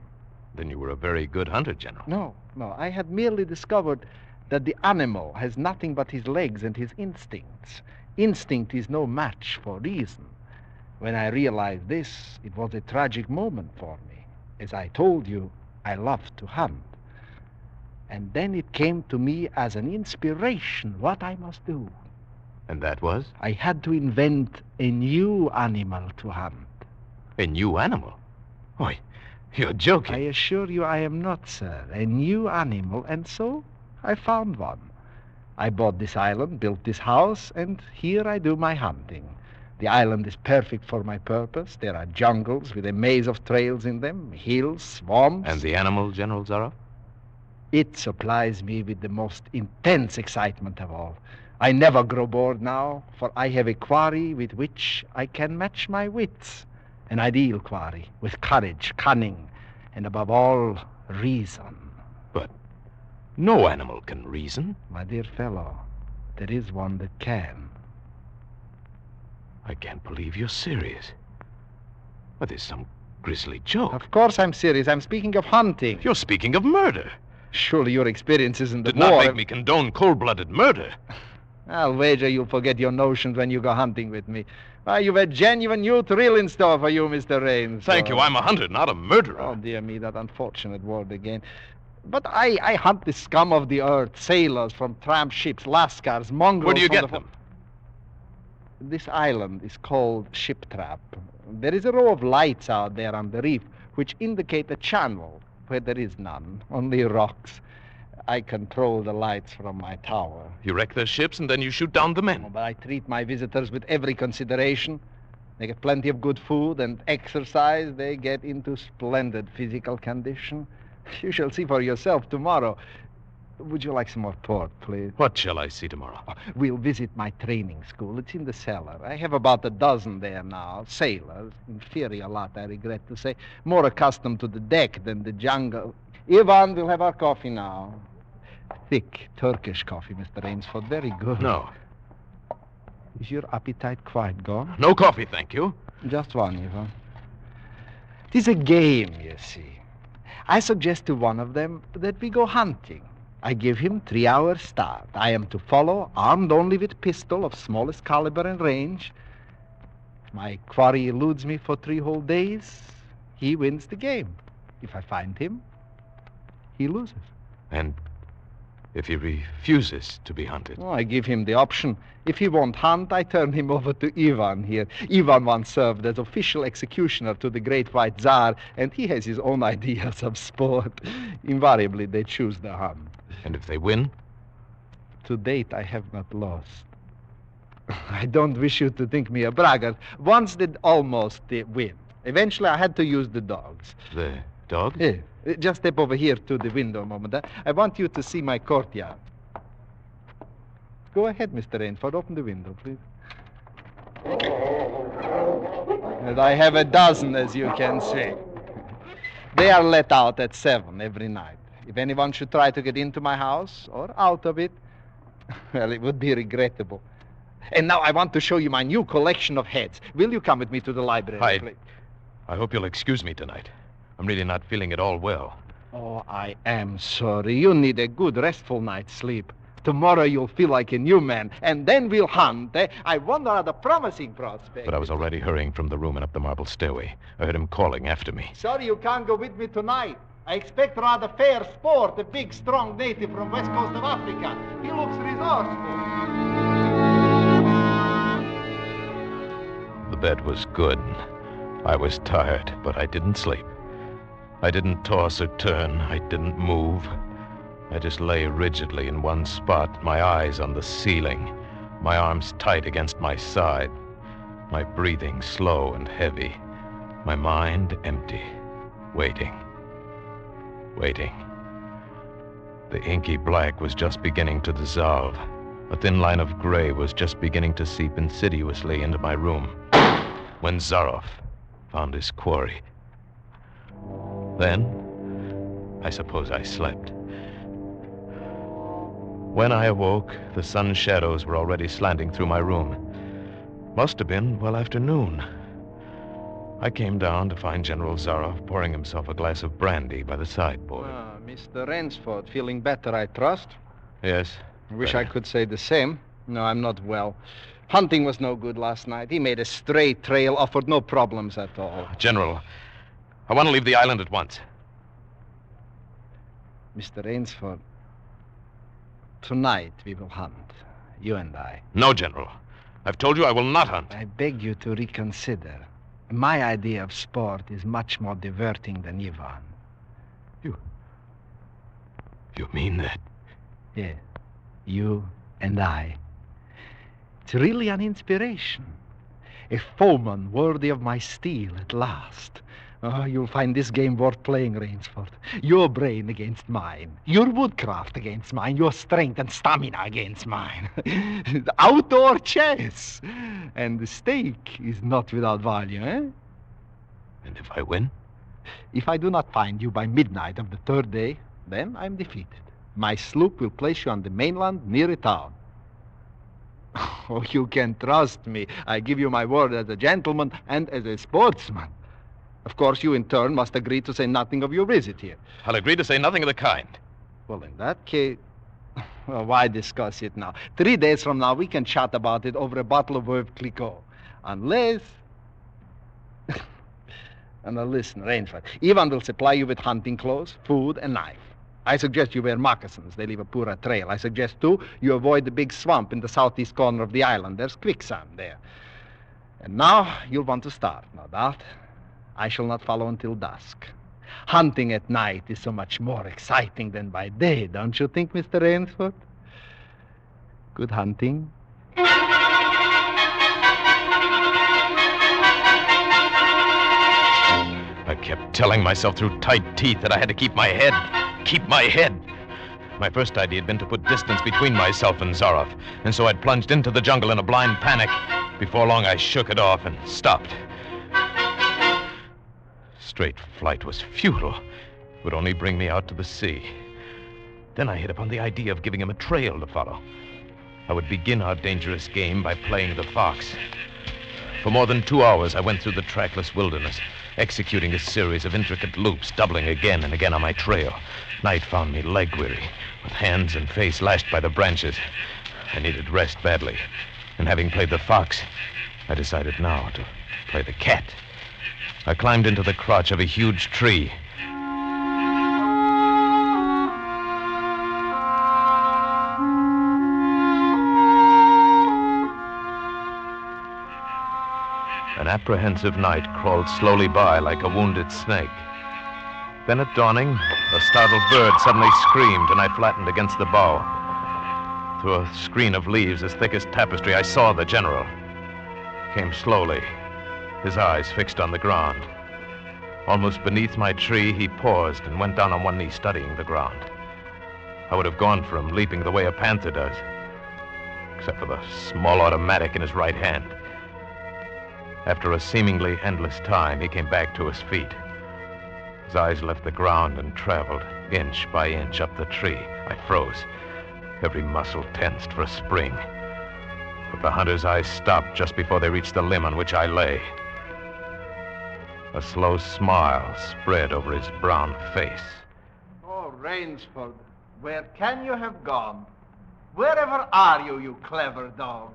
Then you were a very good hunter, General. No. I had merely discovered that the animal has nothing but his legs and his instincts. Instinct is no match for reason. When I realized this, it was a tragic moment for me. As I told you, I love to hunt. And then it came to me as an inspiration what I must do. And that was? I had to invent a new animal to hunt. A new animal? Why, you're joking. I assure you I am not, sir. A new animal, and so I found one. I bought this island, built this house, and here I do my hunting. The island is perfect for my purpose. There are jungles with a maze of trails in them, hills, swamps. And the animal, General Zaroff? It supplies me with the most intense excitement of all. I never grow bored now, for I have a quarry with which I can match my wits. An ideal quarry, with courage, cunning, and above all, reason. But no animal can reason. My dear fellow, there is one that can. I can't believe you're serious. Well, there's some grisly joke. Of course I'm serious. I'm speaking of hunting. You're speaking of murder. Surely your experiences in the Did war... not make me condone cold-blooded murder. I'll wager you'll forget your notions when you go hunting with me. Why, you've a genuine new thrill in store for you, Mr. Raines. Thank you. I'm a hunter, not a murderer. Oh, dear me, that unfortunate word again. But I hunt the scum of the earth, sailors from tramp ships, lascars, mongrels... Where do you get them? This island is called Ship Trap. There is a row of lights out there on the reef which indicate a channel where there is none, only rocks. I control the lights from my tower. You wreck their ships and then you shoot down the men. Oh, but I treat my visitors with every consideration. They get plenty of good food and exercise. They get into splendid physical condition. You shall see for yourself tomorrow. Would you like some more port, please? What shall I see tomorrow? We'll visit my training school. It's in the cellar. I have about a dozen there now. Sailors. Inferior lot, I regret to say. More accustomed to the deck than the jungle. Ivan, we'll have our coffee now. Thick Turkish coffee, Mr. Rainsford. Very good. No. Is your appetite quite gone? No coffee, thank you. Just one, Ivan. It is a game, you see. I suggest to one of them that we go hunting. I give him 3 hours start. I am to follow, armed only with pistol of smallest caliber and range. If my quarry eludes me for 3 whole days, he wins the game. If I find him, he loses. And if he refuses to be hunted? Oh, I give him the option. If he won't hunt, I turn him over to Ivan here. Ivan once served as official executioner to the great white Tsar, and he has his own ideas of sport. Invariably, they choose the hunt. And if they win? To date, I have not lost. I don't wish you to think me a braggart. Once did almost win. Eventually, I had to use the dogs. The dogs? Yeah. Just step over here to the window a moment. I want you to see my courtyard. Go ahead, Mr. Rainford. Open the window, please. And I have a dozen, as you can see. They are let out at 7 every night. If anyone should try to get into my house or out of it, Well, it would be regrettable. And now I want to show you my new collection of heads. Will you come with me to the library, please? I hope you'll excuse me tonight. I'm really not feeling at all well. Oh, I am sorry. You need a good, restful night's sleep. Tomorrow you'll feel like a new man, and then we'll hunt. I wonder at the promising prospect. But I was already hurrying from the room and up the marble stairway. I heard him calling after me. Sorry you can't go with me tonight. I expect rather fair sport, a big, strong native from west coast of Africa. He looks resourceful. The bed was good. I was tired, but I didn't sleep. I didn't toss or turn. I didn't move. I just lay rigidly in one spot, my eyes on the ceiling, my arms tight against my side, my breathing slow and heavy, my mind empty, waiting. The inky black was just beginning to dissolve. A thin line of gray was just beginning to seep insidiously into my room when Zaroff found his quarry. Then, I suppose I slept. When I awoke, the sun's shadows were already slanting through my room. Must have been well after noon. I came down to find General Zaroff pouring himself a glass of brandy by the sideboard. Mr. Rainsford, feeling better, I trust? Yes. I wish I could say the same. No, I'm not well. Hunting was no good last night. He made a straight trail, offered no problems at all. General, I want to leave the island at once. Mr. Rainsford, tonight we will hunt, you and I. No, General. I've told you I will not hunt. I beg you to reconsider. My idea of sport is much more diverting than Ivan. You mean that? Yes, you and I. It's really an inspiration. A foeman worthy of my steel at last. Oh, you'll find this game worth playing, Rainsford. Your brain against mine. Your woodcraft against mine. Your strength and stamina against mine. Outdoor chess. And the stake is not without value, eh? And if I win? If I do not find you by midnight of the third day, then I'm defeated. My sloop will place you on the mainland near a town. Oh, you can trust me. I give you my word as a gentleman and as a sportsman. Of course, you in turn must agree to say nothing of your visit here. I'll agree to say nothing of the kind. Well, in that case, well, why discuss it now? 3 days from now, we can chat about it over a bottle of Webb Clicquot. Unless... And now listen, Rainsford. Ivan will supply you with hunting clothes, food, and knife. I suggest you wear moccasins. They leave a poorer trail. I suggest, too, you avoid the big swamp in the southeast corner of the island. There's quicksand there. And now you'll want to start, no doubt. I shall not follow until dusk. Hunting at night is so much more exciting than by day, don't you think, Mr. Rainsford? Good hunting. I kept telling myself through tight teeth that I had to keep my head. Keep my head. My first idea had been to put distance between myself and Zaroff, and so I'd plunged into the jungle in a blind panic. Before long, I shook it off and stopped. Straight flight was futile. It would only bring me out to the sea. Then I hit upon the idea of giving him a trail to follow. I would begin our dangerous game by playing the fox. For more than 2 hours, I went through the trackless wilderness, executing a series of intricate loops, doubling again and again on my trail. Night found me leg-weary, with hands and face lashed by the branches. I needed rest badly, and having played the fox, I decided now to play the cat. I climbed into the crotch of a huge tree. An apprehensive night crawled slowly by like a wounded snake. Then at dawning, a startled bird suddenly screamed, and I flattened against the bough. Through a screen of leaves as thick as tapestry, I saw the general. He came slowly, his eyes fixed on the ground. Almost beneath my tree, he paused and went down on one knee, studying the ground. I would have gone for him, leaping the way a panther does, except for the small automatic in his right hand. After a seemingly endless time, he came back to his feet. His eyes left the ground and traveled inch by inch up the tree. I froze. every muscle tensed for a spring. But the hunter's eyes stopped just before they reached the limb on which I lay. A slow smile spread over his brown face. Oh, Rainsford, where can you have gone? Wherever are you, you clever dog?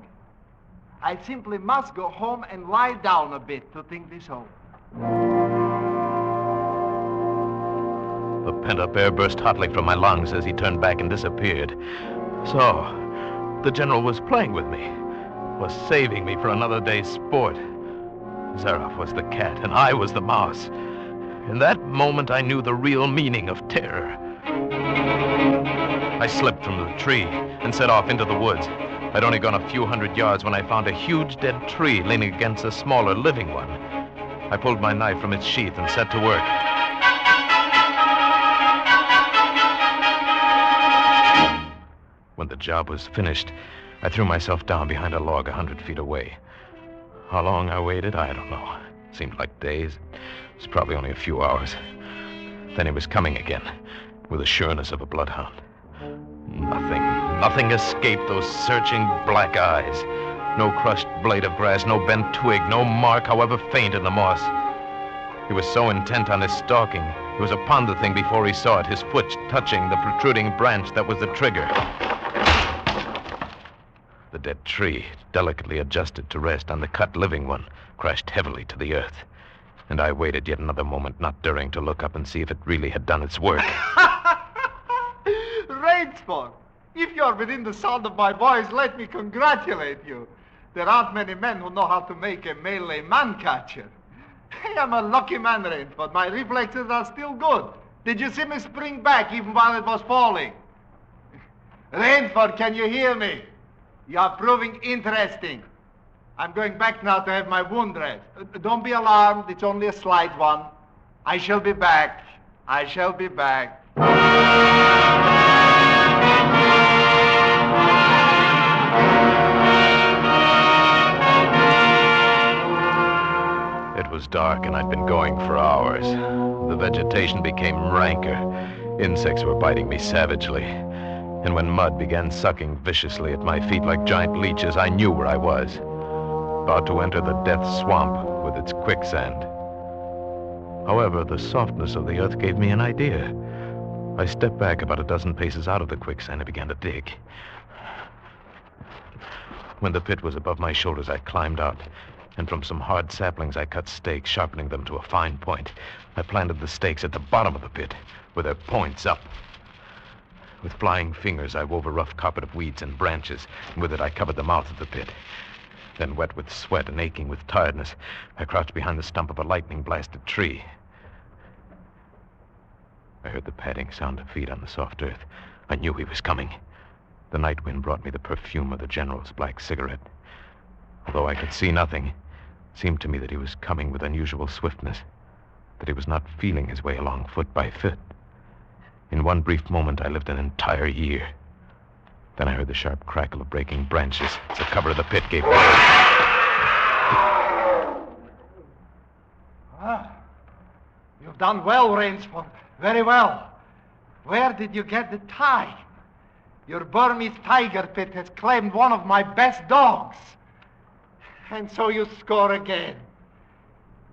I simply must go home and lie down a bit to think this over. The pent-up air burst hotly from my lungs as he turned back and disappeared. So, the general was playing with me, was saving me for another day's sport. Zaroff was the cat, and I was the mouse. In that moment, I knew the real meaning of terror. I slipped from the tree and set off into the woods. I'd only gone a few hundred yards when I found a huge dead tree leaning against a smaller living one. I pulled my knife from its sheath and set to work. When the job was finished, I threw myself down behind a log 100 feet away. How long I waited, I don't know. It seemed like days. It was probably only a few hours. Then he was coming again, with the sureness of a bloodhound. Nothing escaped those searching black eyes. No crushed blade of grass, no bent twig, no mark, however faint, in the moss. He was so intent on his stalking, he was upon the thing before he saw it, his foot touching the protruding branch that was the trigger. The dead tree, delicately adjusted to rest on the cut living one, crashed heavily to the earth. And I waited yet another moment, not daring to look up and see if it really had done its work. Rainsford, if you're within the sound of my voice, let me congratulate you. There aren't many men who know how to make a melee man-catcher. I am a lucky man, Rainsford. My reflexes are still good. Did you see me spring back even while it was falling? Rainsford, can you hear me? You are proving interesting. I'm going back now to have my wound dressed. Don't be alarmed. It's only a slight one. I shall be back. I shall be back. It was dark, and I'd been going for hours. The vegetation became ranker. Insects were biting me savagely. And when mud began sucking viciously at my feet like giant leeches, I knew where I was. About to enter the death swamp with its quicksand. However, the softness of the earth gave me an idea. I stepped back about a dozen paces out of the quicksand and began to dig. When the pit was above my shoulders, I climbed out, and from some hard saplings I cut stakes, sharpening them to a fine point. I planted the stakes at the bottom of the pit, with their points up. With flying fingers, I wove a rough carpet of weeds and branches, and with it I covered the mouth of the pit. Then, wet with sweat and aching with tiredness, I crouched behind the stump of a lightning-blasted tree. I heard the padding sound of feet on the soft earth. I knew he was coming. The night wind brought me the perfume of the general's black cigarette. Although I could see nothing, it seemed to me that he was coming with unusual swiftness, that he was not feeling his way along foot by foot. In one brief moment, I lived an entire year. Then I heard the sharp crackle of breaking branches as the cover of the pit gave way. You've done well, Rainsford. Very well. Where did you get the time? Your Burmese tiger pit has claimed one of my best dogs. And so you score again.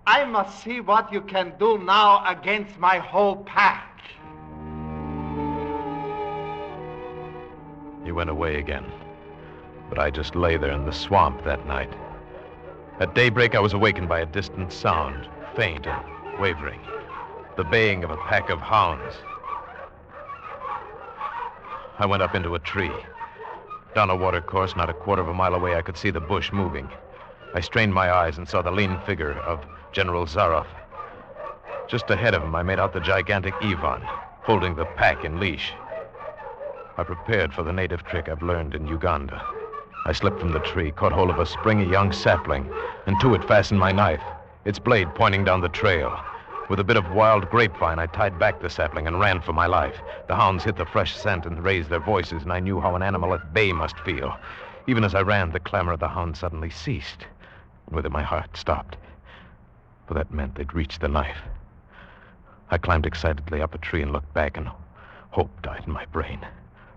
I must see what you can do now against my whole pack. He went away again, but I just lay there in the swamp that night. At daybreak, I was awakened by a distant sound, faint and wavering, the baying of a pack of hounds. I went up into a tree. Down a watercourse, not a quarter of a mile away, I could see the bush moving. I strained my eyes and saw the lean figure of General Zaroff. Just ahead of him, I made out the gigantic Ivan, holding the pack in leash. I prepared for the native trick I've learned in Uganda. I slipped from the tree, caught hold of a springy young sapling, and to it fastened my knife, its blade pointing down the trail. With a bit of wild grapevine, I tied back the sapling and ran for my life. The hounds hit the fresh scent and raised their voices, and I knew how an animal at bay must feel. Even as I ran, the clamor of the hounds suddenly ceased, and with it my heart stopped, for that meant they'd reached the knife. I climbed excitedly up a tree and looked back, and hope died in my brain.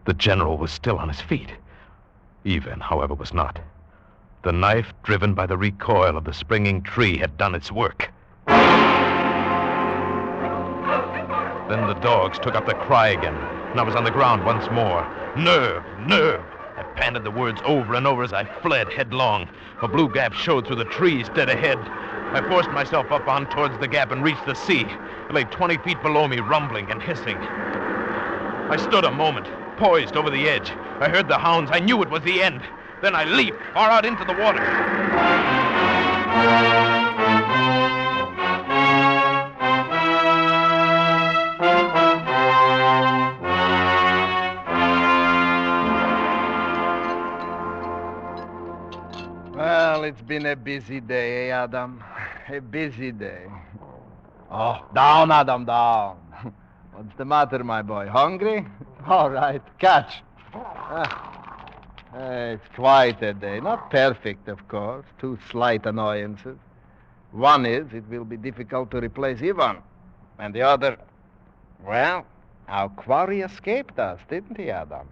The general was still on his feet. Even, however, was not. The knife, driven by the recoil of the springing tree, had done its work. Then the dogs took up the cry again, and I was on the ground once more. Nerve, nerve! I panted the words over and over as I fled headlong. A blue gap showed through the trees dead ahead. I forced myself up on towards the gap and reached the sea. It lay 20 feet below me, rumbling and hissing. I stood a moment, poised over the edge. I heard the hounds. I knew it was the end. Then I leaped far out into the water. Well, it's been a busy day, eh, Adam? A busy day. Oh, down, Adam, down. What's the matter, my boy? Hungry? All right, catch. It's quite a day. Not perfect, of course. 2 slight annoyances. One is it will be difficult to replace Ivan. And the other, well, our quarry escaped us, didn't he, Adam?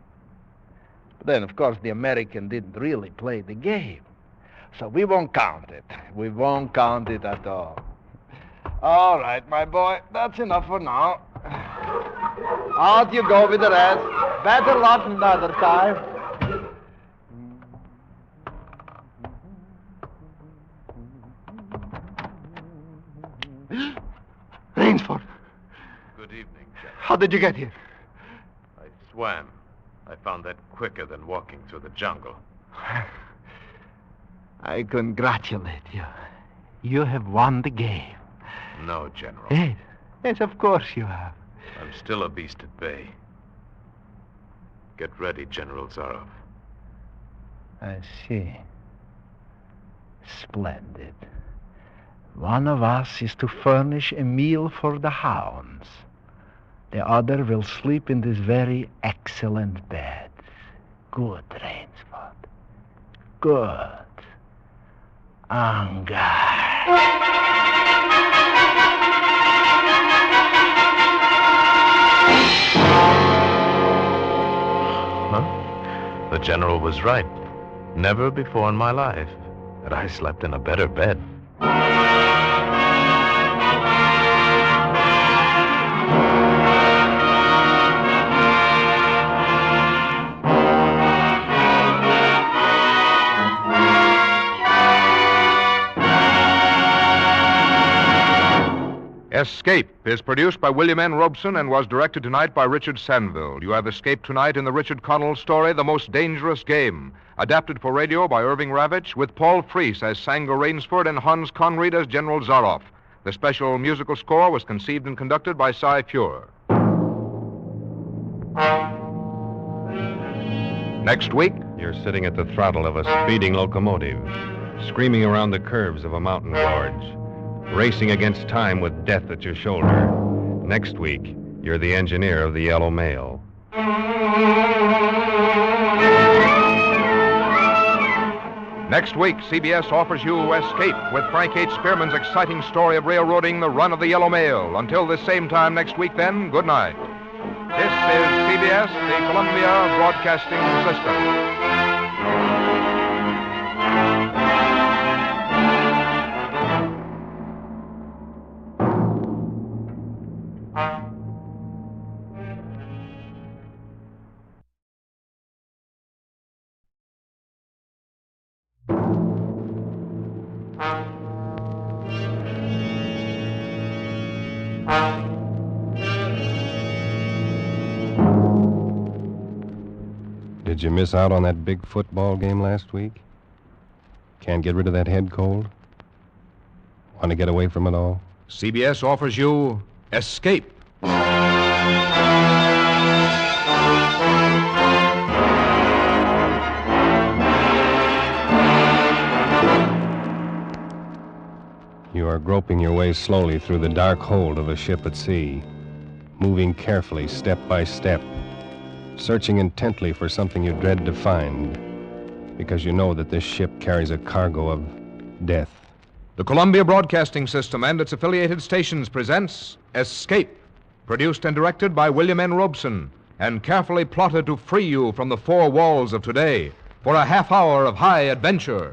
But then, of course, the American didn't really play the game. So we won't count it. We won't count it at all. All right, my boy. That's enough for now. Out you go with the rest. Better luck another time. Rainsford, Good evening, General. how did you get here? I swam. I found that quicker than walking through the jungle. I congratulate you. You have won the game. No, General. Yes, yes, of course you have. I'm still a beast at bay. Get ready, General Zaroff. I see. Splendid. One of us is to furnish a meal for the hounds. The other will sleep in this very excellent bed. Good, Rainsford. Good. Huh? The General was right. Never before in my life had I slept in a better bed. Escape is produced by William N. Robeson and was directed tonight by Richard Sanville. You have escaped tonight in the Richard Connell story, The Most Dangerous Game, adapted for radio by Irving Ravitch, with Paul Freese as Sango Rainsford and Hans Conrad as General Zaroff. The special musical score was conceived and conducted by Cy Feuer. Next week, you're sitting at the throttle of a speeding locomotive, screaming around the curves of a mountain gorge, racing against time with death at your shoulder. Next week, you're the engineer of the Yellow Mail. Next week, CBS offers you Escape with Frank H. Spearman's exciting story of railroading the run of the Yellow Mail. Until this same time next week, then, good night. This is CBS, the Columbia Broadcasting System. Did you miss out on that big football game last week? Can't get rid of that head cold? Want to get away from it all? CBS offers you Escape. You are groping your way slowly through the dark hold of a ship at sea, moving carefully step by step, searching intently for something you dread to find, because you know that this ship carries a cargo of death. The Columbia Broadcasting System and its affiliated stations presents Escape, produced and directed by William N. Robeson, and carefully plotted to free you from the four walls of today for a half hour of high adventure.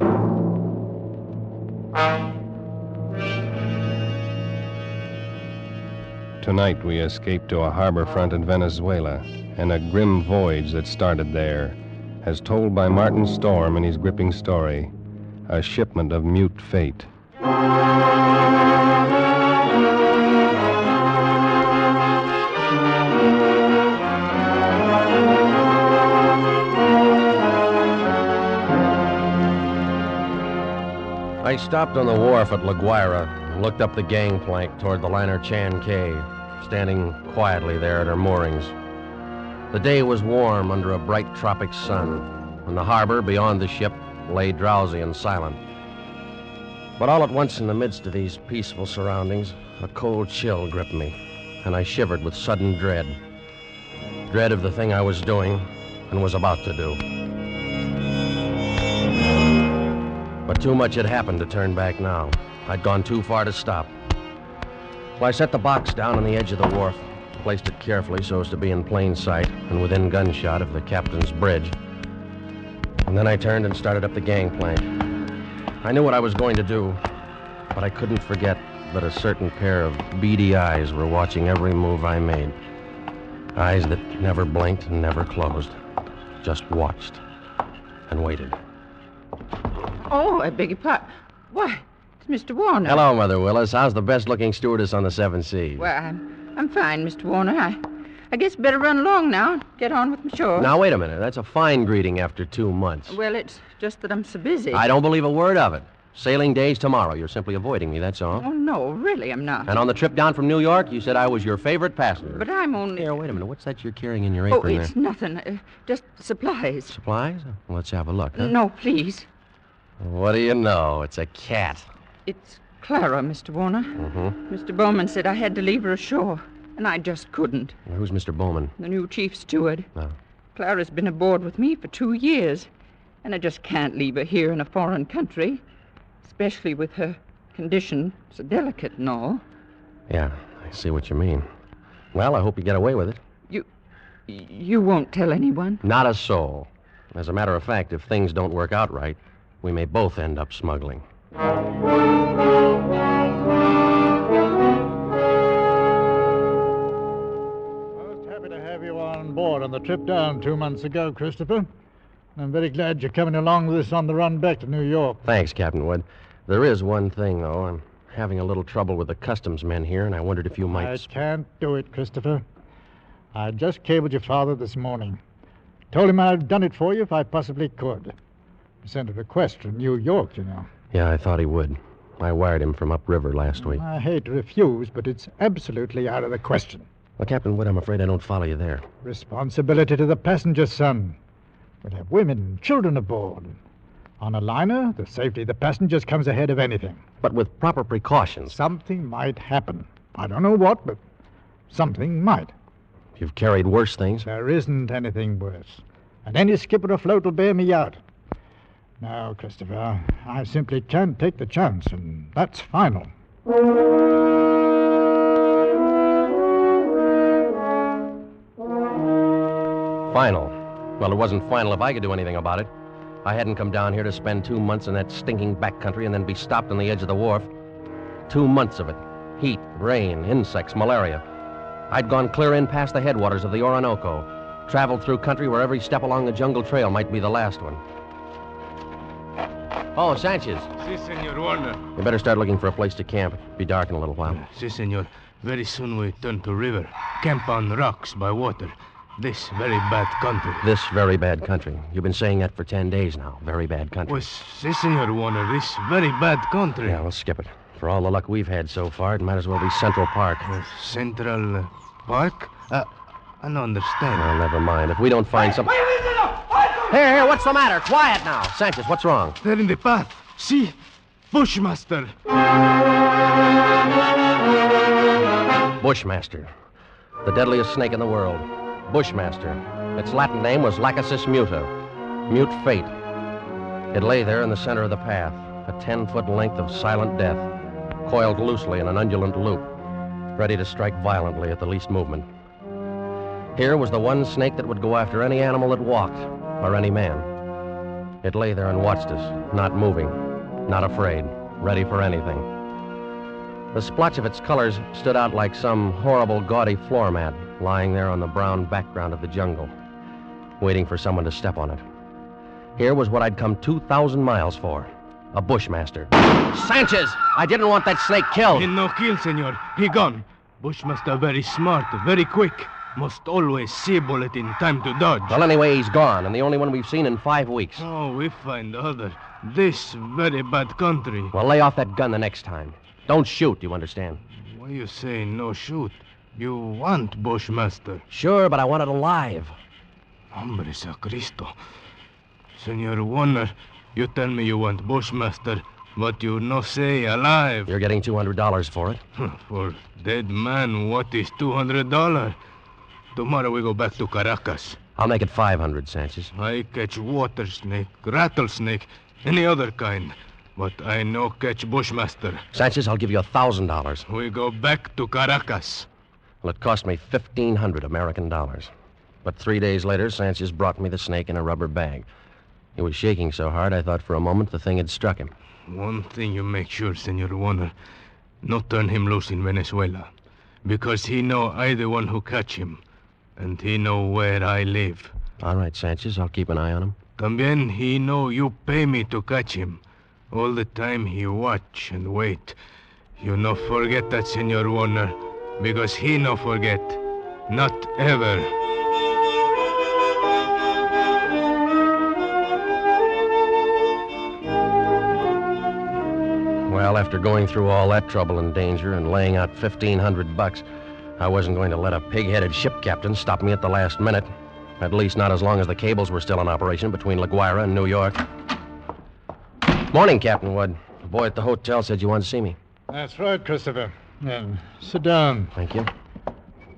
Tonight we escape to a harbor front in Venezuela, and a grim voyage that started there, as told by Martin Storm in his gripping story, A Shipment of Mute Fate. I stopped on the wharf at La Guaira and looked up the gangplank toward the liner Chan Kay, standing quietly there at her moorings. The day was warm under a bright tropic sun, and the harbor beyond the ship lay drowsy and silent. But all at once, in the midst of these peaceful surroundings, a cold chill gripped me, and I shivered with sudden dread. Dread of the thing I was doing and was about to do. But too much had happened to turn back now. I'd gone too far to stop. Well, I set the box down on the edge of the wharf, placed it carefully so as to be in plain sight and within gunshot of the captain's bridge. And then I turned and started up the gangplank. I knew what I was going to do, but I couldn't forget that a certain pair of beady eyes were watching every move I made. Eyes that never blinked and never closed, just watched and waited. Oh, I beg your pardon. Why, it's Mr. Warner. Hello, Mother Willis. How's the best-looking stewardess on the Seven Seas? Well, I'm fine, Mr. Warner. I guess better run along now and get on with my chore. Now, wait a minute. That's a fine greeting after 2 months. Well, it's just that I'm so busy. I don't believe a word of it. Sailing day's tomorrow. You're simply avoiding me, that's all. Oh, no, really, I'm not. And on the trip down from New York, you said I was your favorite passenger. But I'm only... Here, wait a minute. What's that you're carrying in your apron there? Oh, it's nothing. Just supplies. Supplies? Well, let's have a look, huh? No, please. What do you know? It's a cat. It's Clara, Mr. Warner. Mm-hmm. Mr. Bowman said I had to leave her ashore, and I just couldn't. Who's Mr. Bowman? The new chief steward. Oh. Clara's been aboard with me for 2 years, and I just can't leave her here in a foreign country, especially with her condition so delicate and all. Yeah, I see what you mean. Well, I hope you get away with it. You won't tell anyone? Not a soul. As a matter of fact, if things don't work out right, we may both end up smuggling. Most happy to have you on board on the trip down 2 months ago, Christopher. I'm very glad you're coming along with us on the run back to New York. Thanks, Captain Wood. There is one thing, though. I'm having a little trouble with the customs men here, and I wondered if you might... I can't do it, Christopher. I just cabled your father this morning. Told him I'd done it for you if I possibly could. Sent a request from New York, you know. Yeah, I thought he would. I wired him from upriver last week. I hate to refuse, but it's absolutely out of the question. Well, Captain Wood, I'm afraid I don't follow you there. Responsibility to the passenger, son. We'll have women and children aboard. On a liner, the safety of the passengers comes ahead of anything. But with proper precautions. Something might happen. I don't know what, but something might. You've carried worse things. There isn't anything worse. And any skipper afloat will bear me out. Now, Christopher, I simply can't take the chance, and that's final. Final? Well, it wasn't final if I could do anything about it. I hadn't come down here to spend 2 months in that stinking backcountry and then be stopped on the edge of the wharf. 2 months of it. Heat, rain, insects, malaria. I'd gone clear in past the headwaters of the Orinoco, traveled through country where every step along the jungle trail might be the last one. Oh, Sanchez. Si, Senor Warner. You better start looking for a place to camp. It'll be dark in a little while. Si, Senor. Very soon we turn to river. Camp on rocks by water. This very bad country. This very bad country. You've been saying that for 10 days now. Very bad country. Well, si, Senor Warner. This very bad country. Yeah, we'll skip it. For all the luck we've had so far, it might as well be Central Park. Central Park? I don't understand. Well, never mind. If we don't find something... Here, what's the matter? Quiet now. Sanchez, what's wrong? They're in the path. See? Bushmaster. Bushmaster. The deadliest snake in the world. Bushmaster. Its Latin name was Lachesis muta. Mute fate. It lay there in the center of the path, a 10-foot length of silent death, coiled loosely in an undulant loop, ready to strike violently at the least movement. Here was the one snake that would go after any animal that walked, or any man. It lay there and watched us, not moving, not afraid, ready for anything. The splotch of its colors stood out like some horrible, gaudy floor mat lying there on the brown background of the jungle, waiting for someone to step on it. Here was what I'd come 2,000 miles for, a bushmaster. Sanchez! I didn't want that snake killed. He no kill, senor. He gone. Bushmaster very smart, very quick. Must always see bullet in time to dodge. Well, anyway, he's gone, and the only one we've seen in 5 weeks. Oh, we find other. This very bad country. Well, lay off that gun the next time. Don't shoot, you understand? Why you say no shoot? You want Bushmaster? Sure, but I want it alive. Hombre sacristo. Senor Warner, you tell me you want Bushmaster, but you no say alive. You're getting $200 for it. For dead man, what is $200? Tomorrow we go back to Caracas. I'll make it 500, Sanchez. I catch water snake, rattlesnake, any other kind. But I no catch Bushmaster. Sanchez, I'll give you $1,000. We go back to Caracas. Well, it cost me 1,500 American dollars. But 3 days later, Sanchez brought me the snake in a rubber bag. He was shaking so hard, I thought for a moment the thing had struck him. One thing you make sure, Senor Warner. Not turn him loose in Venezuela. Because he know I the one who catch him. And he know where I live. All right, Sanchez, I'll keep an eye on him. También he know you pay me to catch him. All the time he watch and wait. You no forget that, Senor Warner. Because he no forget. Not ever. Well, after going through all that trouble and danger and laying out $1,500, I wasn't going to let a pig-headed ship captain stop me at the last minute. At least not as long as the cables were still in operation between La Guaira and New York. Morning, Captain Wood. The boy at the hotel said you wanted to see me. That's right, Christopher. Sit down. Thank you.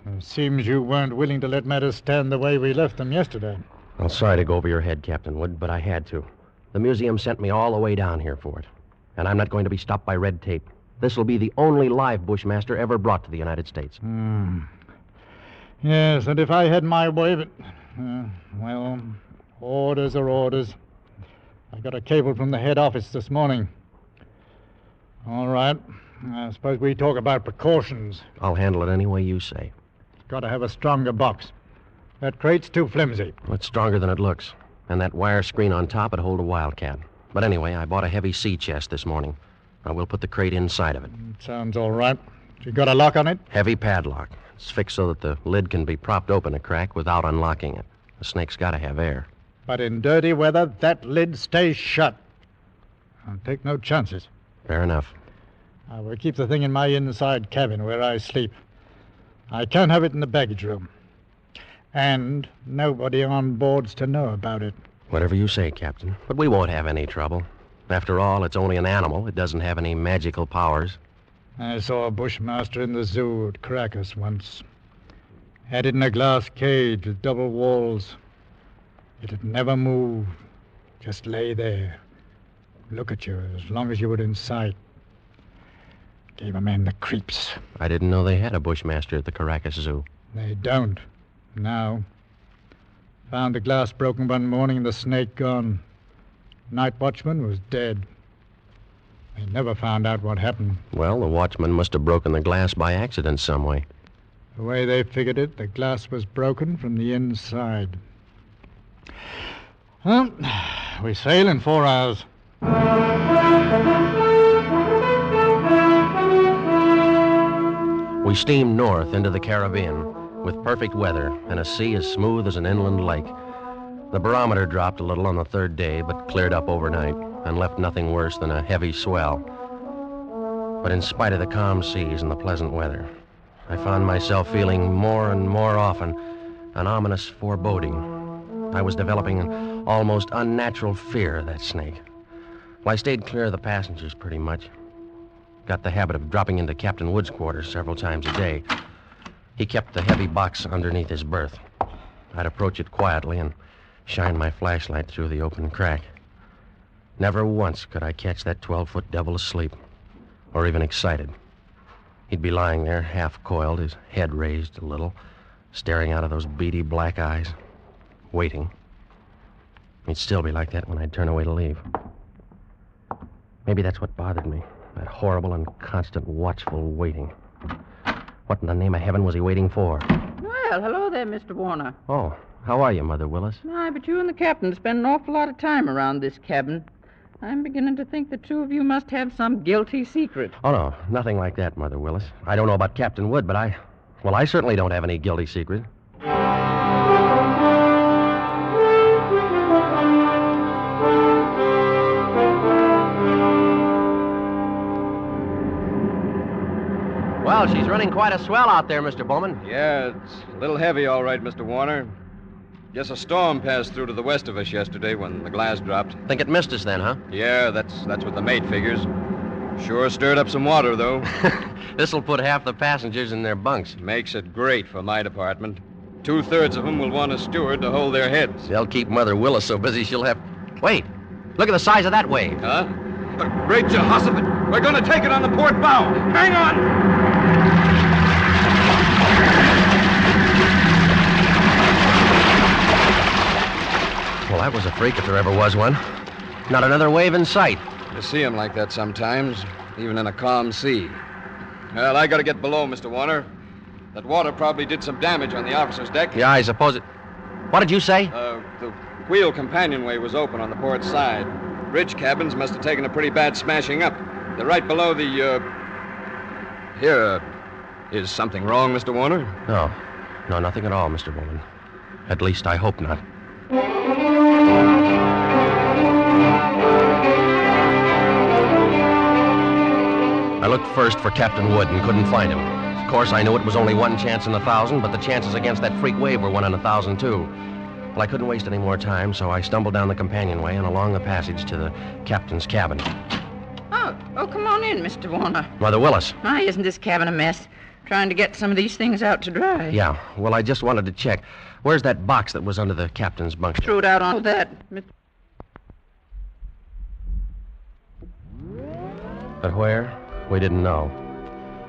It seems you weren't willing to let matters stand the way we left them yesterday. Well, sorry to go over your head, Captain Wood, but I had to. The museum sent me all the way down here for it. And I'm not going to be stopped by red tape. This will be the only live Bushmaster ever brought to the United States. Yes, and if I had my way, but... well, orders are orders. I got a cable from the head office this morning. All right. I suppose we talk about precautions. I'll handle it any way you say. Got to have a stronger box. That crate's too flimsy. Well, it's stronger than it looks. And that wire screen on top would hold a wildcat. But anyway, I bought a heavy sea chest this morning. I will put the crate inside of it. Sounds all right. You got a lock on it? Heavy padlock. It's fixed so that the lid can be propped open a crack without unlocking it. The snake's got to have air. But in dirty weather, that lid stays shut. I'll take no chances. Fair enough. I will keep the thing in my inside cabin where I sleep. I can't have it in the baggage room. And nobody on board's to know about it. Whatever you say, Captain. But we won't have any trouble. After all, it's only an animal. It doesn't have any magical powers. I saw a bushmaster in the zoo at Caracas once. Had it in a glass cage with double walls. It'd never move. Just lay there. Look at you as long as you were in sight. Gave a man the creeps. I didn't know they had a bushmaster at the Caracas Zoo. They don't. Now. Found the glass broken one morning and the snake gone. Night watchman was dead. They never found out what happened. Well, the watchman must have broken the glass by accident some way. The way they figured it, the glass was broken from the inside. Well, we sail in 4 hours. We steamed north into the Caribbean with perfect weather and a sea as smooth as an inland lake. The barometer dropped a little on the 3rd day, but cleared up overnight and left nothing worse than a heavy swell. But in spite of the calm seas and the pleasant weather, I found myself feeling more and more often an ominous foreboding. I was developing an almost unnatural fear of that snake. Well, I stayed clear of the passengers pretty much. Got the habit of dropping into Captain Wood's quarters several times a day. He kept the heavy box underneath his berth. I'd approach it quietly and shine my flashlight through the open crack. Never once could I catch that 12-foot devil asleep, or even excited. He'd be lying there, half coiled, his head raised a little, staring out of those beady black eyes, waiting. He'd still be like that when I'd turn away to leave. Maybe that's what bothered me, that horrible and constant watchful waiting. What in the name of heaven was he waiting for? Well, hello there, Mr. Warner. Oh, how are you, Mother Willis? Aye, but you and the captain spend an awful lot of time around this cabin. I'm beginning to think the two of you must have some guilty secret. Oh, no, nothing like that, Mother Willis. I don't know about Captain Wood, but I certainly don't have any guilty secret. Well, she's running quite a swell out there, Mr. Bowman. Yeah, it's a little heavy, all right, Mr. Warner. Guess a storm passed through to the west of us yesterday when the glass dropped. Think it missed us then, huh? Yeah, that's what the mate figures. Sure stirred up some water, though. This'll put half the passengers in their bunks. Makes it great for my department. 2/3 of them will want a steward to hold their heads. They'll keep Mother Willis so busy she'll have... Wait, look at the size of that wave. Huh? The great Jehoshaphat! We're going to take it on the port bow! Hang on! Well, that was a freak if there ever was one. Not another wave in sight. You see them like that sometimes, even in a calm sea. Well, I got to get below, Mr. Warner. That water probably did some damage on the officer's deck. Yeah, I suppose it... What did you say? The wheel companionway was open on the port side. Bridge cabins must have taken a pretty bad smashing up. They're right below the, Here, is something wrong, Mr. Warner? No, nothing at all, Mr. Bowman. At least I hope not. I looked first for Captain Wood and couldn't find him. Of course, I knew it was only one chance in 1,000, but the chances against that freak wave were 1 in 1,000, too. Well, I couldn't waste any more time, so I stumbled down the companionway and along the passage to the captain's cabin. Oh, come on in, Mr. Warner. Mother Willis. My, isn't this cabin a mess? Trying to get some of these things out to dry. Yeah, well, I just wanted to check. Where's that box that was under the captain's bunk? Threw it out on that. But where? We didn't know.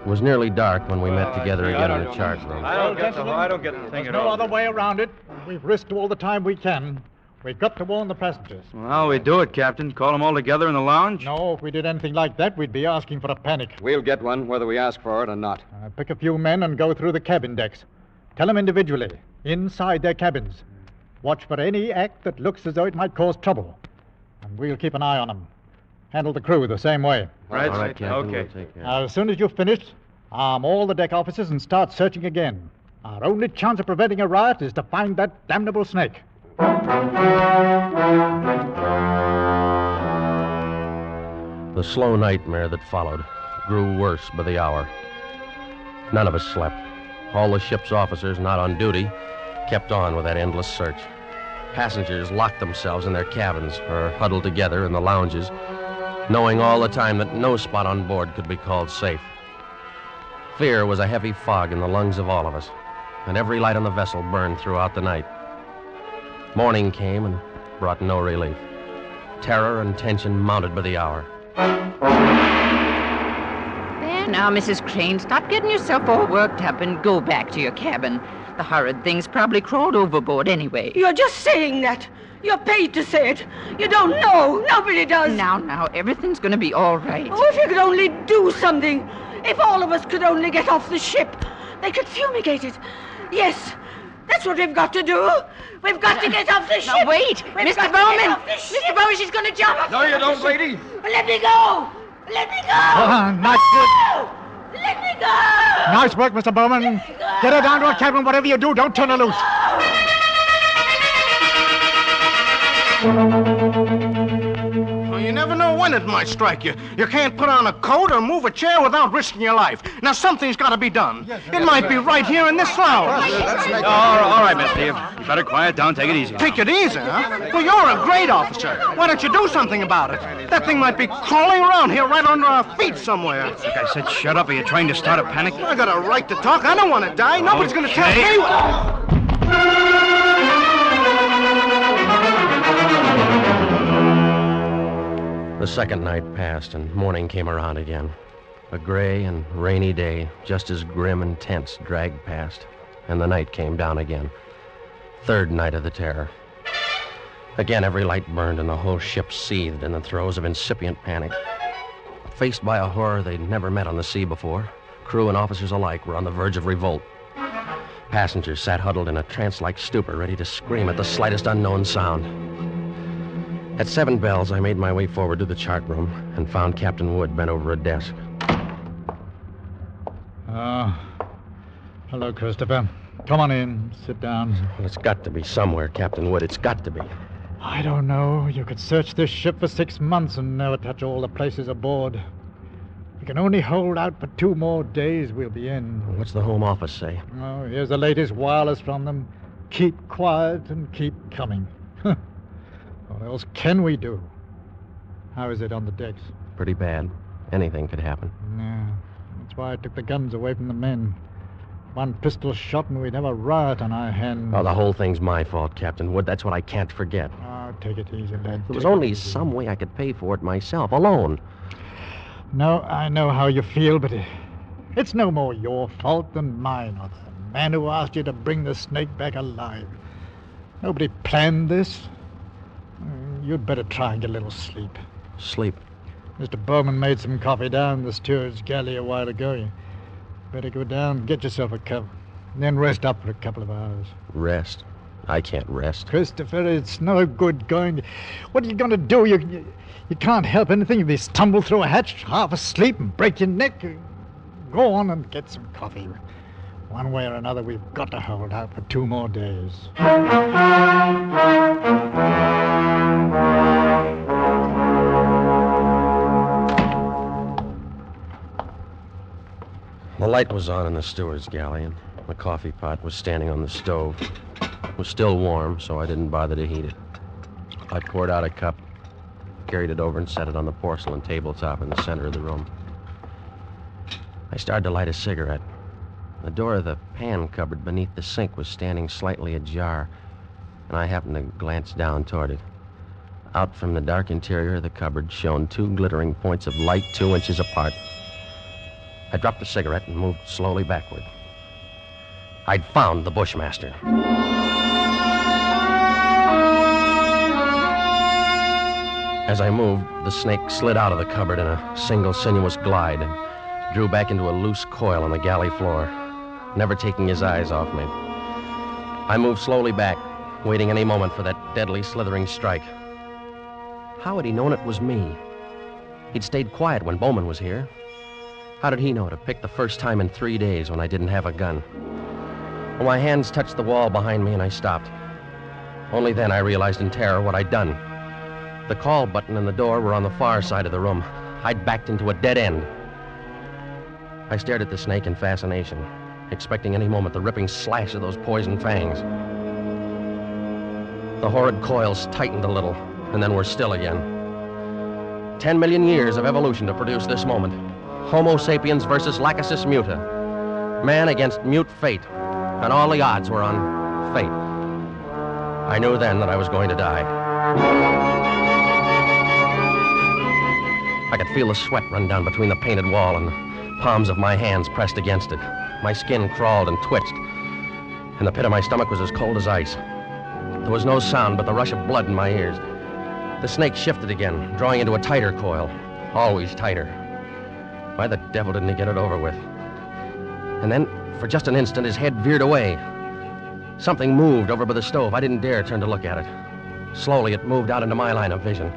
It was nearly dark when we met together again in the chart room. I don't get the thing at all. There's no other way around it. We've risked all the time we can. We've got to warn the passengers. Well, how we do it, Captain? Call them all together in the lounge? No, if we did anything like that, we'd be asking for a panic. We'll get one, whether we ask for it or not. Pick a few men and go through the cabin decks. Tell them individually, inside their cabins. Watch for any act that looks as though it might cause trouble. And we'll keep an eye on them. Handle the crew the same way. Right, Captain. Okay. We'll take care. As soon as you've finished, arm all the deck officers and start searching again. Our only chance of preventing a riot is to find that damnable snake. The slow nightmare that followed grew worse by the hour. None of us slept. All the ship's officers not on duty kept on with that endless search. Passengers locked themselves in their cabins or huddled together in the lounges, knowing all the time that no spot on board could be called safe. Fear was a heavy fog in the lungs of all of us, and every light on the vessel burned throughout the night. Morning came and brought no relief. Terror and tension mounted by the hour. There now, Mrs. Crane, stop getting yourself all worked up and go back to your cabin. The horrid thing's probably crawled overboard anyway. You're just saying that. You're paid to say it. You don't know. Nobody does. Now, everything's going to be all right. Oh, if you could only do something. If all of us could only get off the ship. They could fumigate it. Yes, that's what we've got to do. We've got to get off the ship. Now, wait. Mr. Bowman. Mr. Bowman, she's going to jump. No, you don't, lady. Let me go. Let me go. Nice work. Let me go. Nice work, Mr. Bowman. Get her down to her cabin. Whatever you do, don't turn her loose. Well, you never know when it might strike you. You can't put on a coat or move a chair without risking your life. Now, something's got to be done. It might be right here in this lounge. All right, Miss Steve. You better quiet down. Take it easy. Take it easy, huh? Well, you're a great officer. Why don't you do something about it? That thing might be crawling around here right under our feet somewhere. Like I said, shut up. Are you trying to start a panic? I got a right to talk. I don't want to die. Nobody's going to tell me. The second night passed and morning came around again. A gray and rainy day, just as grim and tense, dragged past. and the night came down again. Third night of the terror. Again, every light burned and the whole ship seethed in the throes of incipient panic. Faced by a horror they'd never met on the sea before, crew and officers alike were on the verge of revolt. Passengers sat huddled in a trance-like stupor, ready to scream at the slightest unknown sound. At 7 bells, I made my way forward to the chart room and found Captain Wood bent over a desk. Hello, Christopher. Come on in. Sit down. Well, it's got to be somewhere, Captain Wood. It's got to be. I don't know. You could search this ship for 6 months and never touch all the places aboard. We can only hold out for 2 more days. We'll be in. What's the Home Office say? Oh, here's the latest wireless from them. Keep quiet and keep coming. What else can we do? How is it on the decks? Pretty bad. Anything could happen. Yeah. That's why I took the guns away from the men. 1 pistol shot and we'd have a riot on our hands. Oh, the whole thing's my fault, Captain Wood. That's what I can't forget. Oh, take it easy, lad. There was only some way I could pay for it myself, alone. No, I know how you feel, but it's no more your fault than mine or the man who asked you to bring the snake back alive. Nobody planned this. You'd better try and get a little sleep. Sleep? Mr. Bowman made some coffee down the steward's galley a while ago. You better go down and get yourself a cup. And then rest up for a couple of hours. Rest? I can't rest. Christopher, it's no good going. What are you going to do? You can't help anything if you stumble through a hatch half asleep and break your neck. Go on and get some coffee. One way or another, we've got to hold out for 2 more days. The light was on in the steward's galley, and the coffee pot was standing on the stove. It was still warm, so I didn't bother to heat it. I poured out a cup, carried it over, and set it on the porcelain tabletop in the center of the room. I started to light a cigarette. The door of the pan cupboard beneath the sink was standing slightly ajar, and I happened to glance down toward it. Out from the dark interior of the cupboard shone 2 glittering points of light 2 inches apart. I dropped the cigarette and moved slowly backward. I'd found the Bushmaster. As I moved, the snake slid out of the cupboard in a single sinuous glide and drew back into a loose coil on the galley floor, never taking his eyes off me. I moved slowly back, waiting any moment for that deadly slithering strike. How had he known it was me? He'd stayed quiet when Bowman was here. How did he know to pick the first time in 3 days when I didn't have a gun? Well, my hands touched the wall behind me and I stopped. Only then I realized in terror what I'd done. The call button and the door were on the far side of the room. I'd backed into a dead end. I stared at the snake in fascination, expecting any moment the ripping slash of those poison fangs. The horrid coils tightened a little and then were still again. 10 million years of evolution to produce this moment. Homo sapiens versus Lachesis muta. Man against mute fate. And all the odds were on fate. I knew then that I was going to die. I could feel the sweat run down between the painted wall and the palms of my hands pressed against it. My skin crawled and twitched, and the pit of my stomach was as cold as ice. There was no sound but the rush of blood in my ears. The snake shifted again, drawing into a tighter coil. Always tighter. Why the devil didn't he get it over with? And then, for just an instant, his head veered away. Something moved over by the stove. I didn't dare turn to look at it. Slowly, it moved out into my line of vision.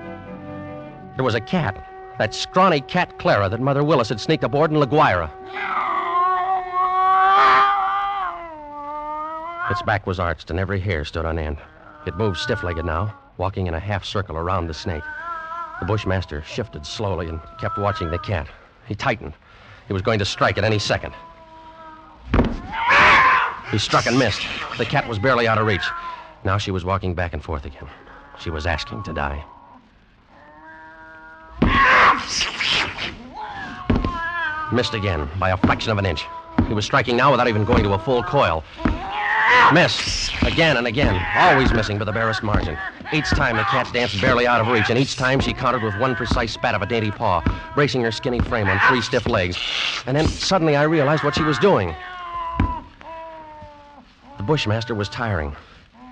There was a cat. That scrawny cat Clara that Mother Willis had sneaked aboard in La Guaira. Its back was arched and every hair stood on end. It moved stiff-legged now, walking in a half circle around the snake. The Bushmaster shifted slowly and kept watching the cat. He tightened. He was going to strike at any second. He struck and missed. The cat was barely out of reach. Now she was walking back and forth again. She was asking to die. Missed again, by a fraction of an inch. He was striking now without even going to a full coil. Missed. Again and again. Always missing by the barest margin. Each time the cat danced barely out of reach, and each time she countered with one precise spat of a dainty paw, bracing her skinny frame on 3 stiff legs. And then suddenly I realized what she was doing. The Bushmaster was tiring,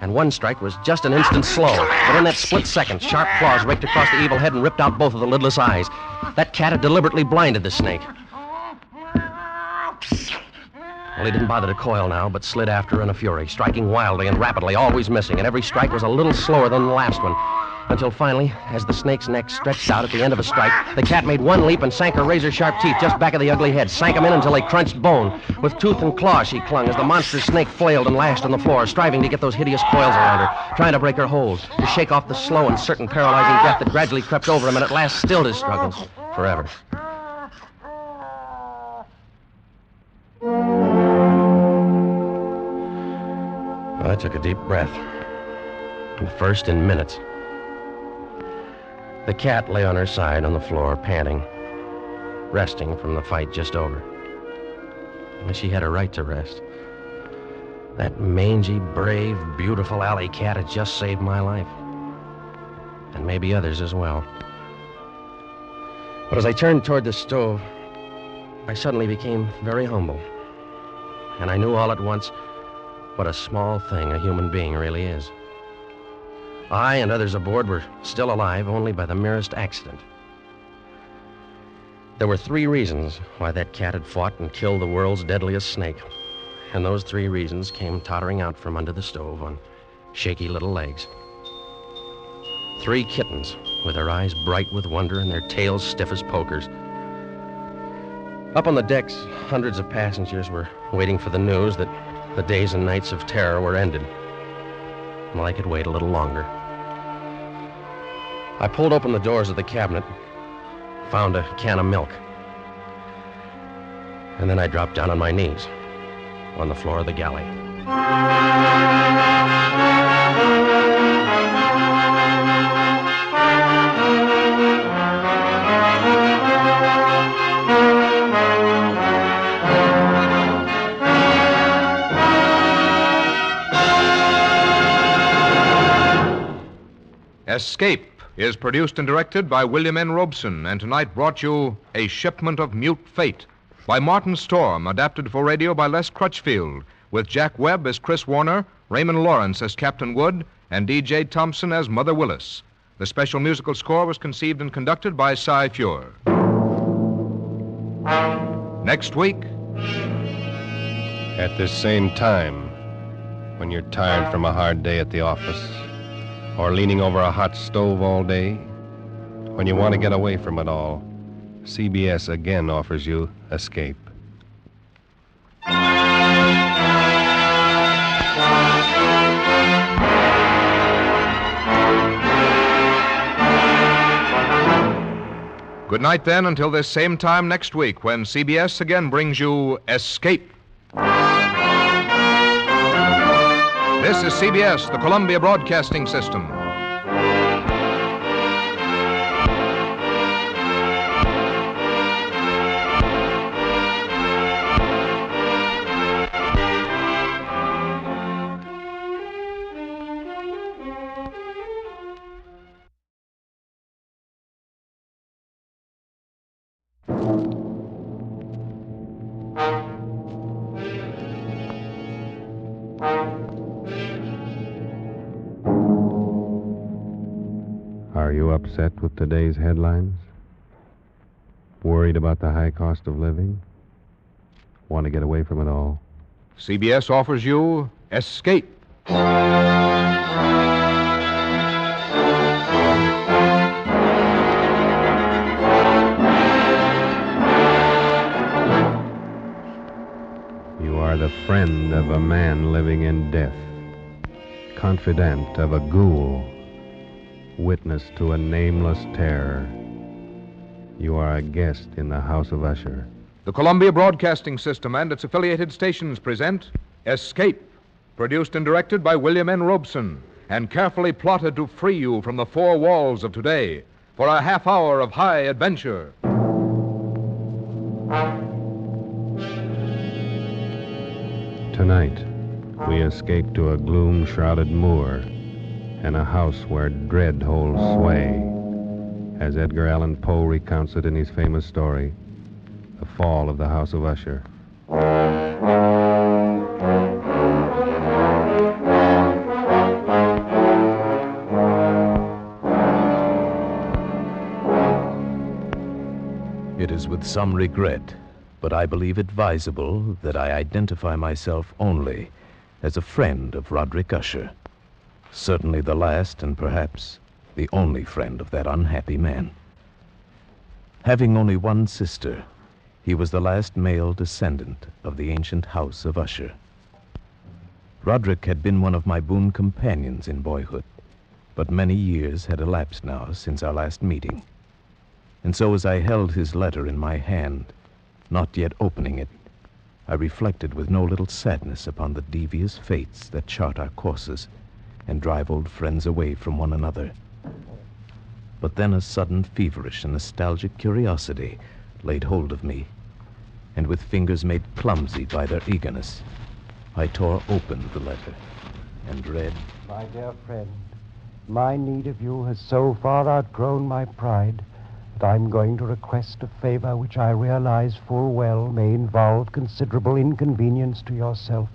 and one strike was just an instant slow. But in that split second, sharp claws raked across the evil head and ripped out both of the lidless eyes. That cat had deliberately blinded the snake. Well, he didn't bother to coil now, but slid after her in a fury, striking wildly and rapidly, always missing, and every strike was a little slower than the last one. Until finally, as the snake's neck stretched out at the end of a strike, the cat made one leap and sank her razor-sharp teeth just back of the ugly head, sank them in until they crunched bone. With tooth and claw she clung as the monstrous snake flailed and lashed on the floor, striving to get those hideous coils around her, trying to break her hold, to shake off the slow and certain paralyzing death that gradually crept over him and at last stilled his struggles forever. I took a deep breath. The first in minutes. The cat lay on her side on the floor, panting, resting from the fight just over. And she had a right to rest. That mangy, brave, beautiful alley cat had just saved my life. And maybe others as well. But as I turned toward the stove, I suddenly became very humble. And I knew all at once what a small thing a human being really is. I and others aboard were still alive only by the merest accident. There were 3 reasons why that cat had fought and killed the world's deadliest snake. And those 3 reasons came tottering out from under the stove on shaky little legs. 3 kittens with their eyes bright with wonder and their tails stiff as pokers. Up on the decks, hundreds of passengers were waiting for the news that the days and nights of terror were ended. Well, I could wait a little longer. I pulled open the doors of the cabinet, found a can of milk, and then I dropped down on my knees on the floor of the galley. Escape is produced and directed by William N. Robeson, and tonight brought you A Shipment of Mute Fate by Martin Storm, adapted for radio by Les Crutchfield, with Jack Webb as Chris Warner, Raymond Lawrence as Captain Wood, and D.J. Thompson as Mother Willis. The special musical score was conceived and conducted by Cy Fure. Next week, at this same time, when you're tired from a hard day at the office, or leaning over a hot stove all day, when you want to get away from it all, CBS again offers you Escape. good night then until this same time next week when CBS again brings you Escape. This is CBS, the Columbia Broadcasting System. Are you upset with today's headlines? Worried about the high cost of living? Want to get away from it all? CBS offers you Escape. You are the friend of a man living in death, confidant of a ghoul, witness to a nameless terror. You are a guest in the House of Usher. The Columbia Broadcasting System and its affiliated stations present Escape, produced and directed by William N. Robeson, and carefully plotted to free you from the 4 walls of today for a half hour of high adventure. Tonight, we escape to a gloom-shrouded moor and a house where dread holds sway, as Edgar Allan Poe recounts it in his famous story, The Fall of the House of Usher. It is with some regret, but I believe advisable that I identify myself only as a friend of Roderick Usher. Certainly the last and perhaps the only friend of that unhappy man. Having only one sister, he was the last male descendant of the ancient house of Usher. Roderick had been one of my boon companions in boyhood, but many years had elapsed now since our last meeting. And so as I held his letter in my hand, not yet opening it, I reflected with no little sadness upon the devious fates that chart our courses and drive old friends away from one another. But then a sudden feverish and nostalgic curiosity laid hold of me, and with fingers made clumsy by their eagerness, I tore open the letter and read, My dear friend, my need of you has so far outgrown my pride that I'm going to request a favor which I realize full well may involve considerable inconvenience to yourself.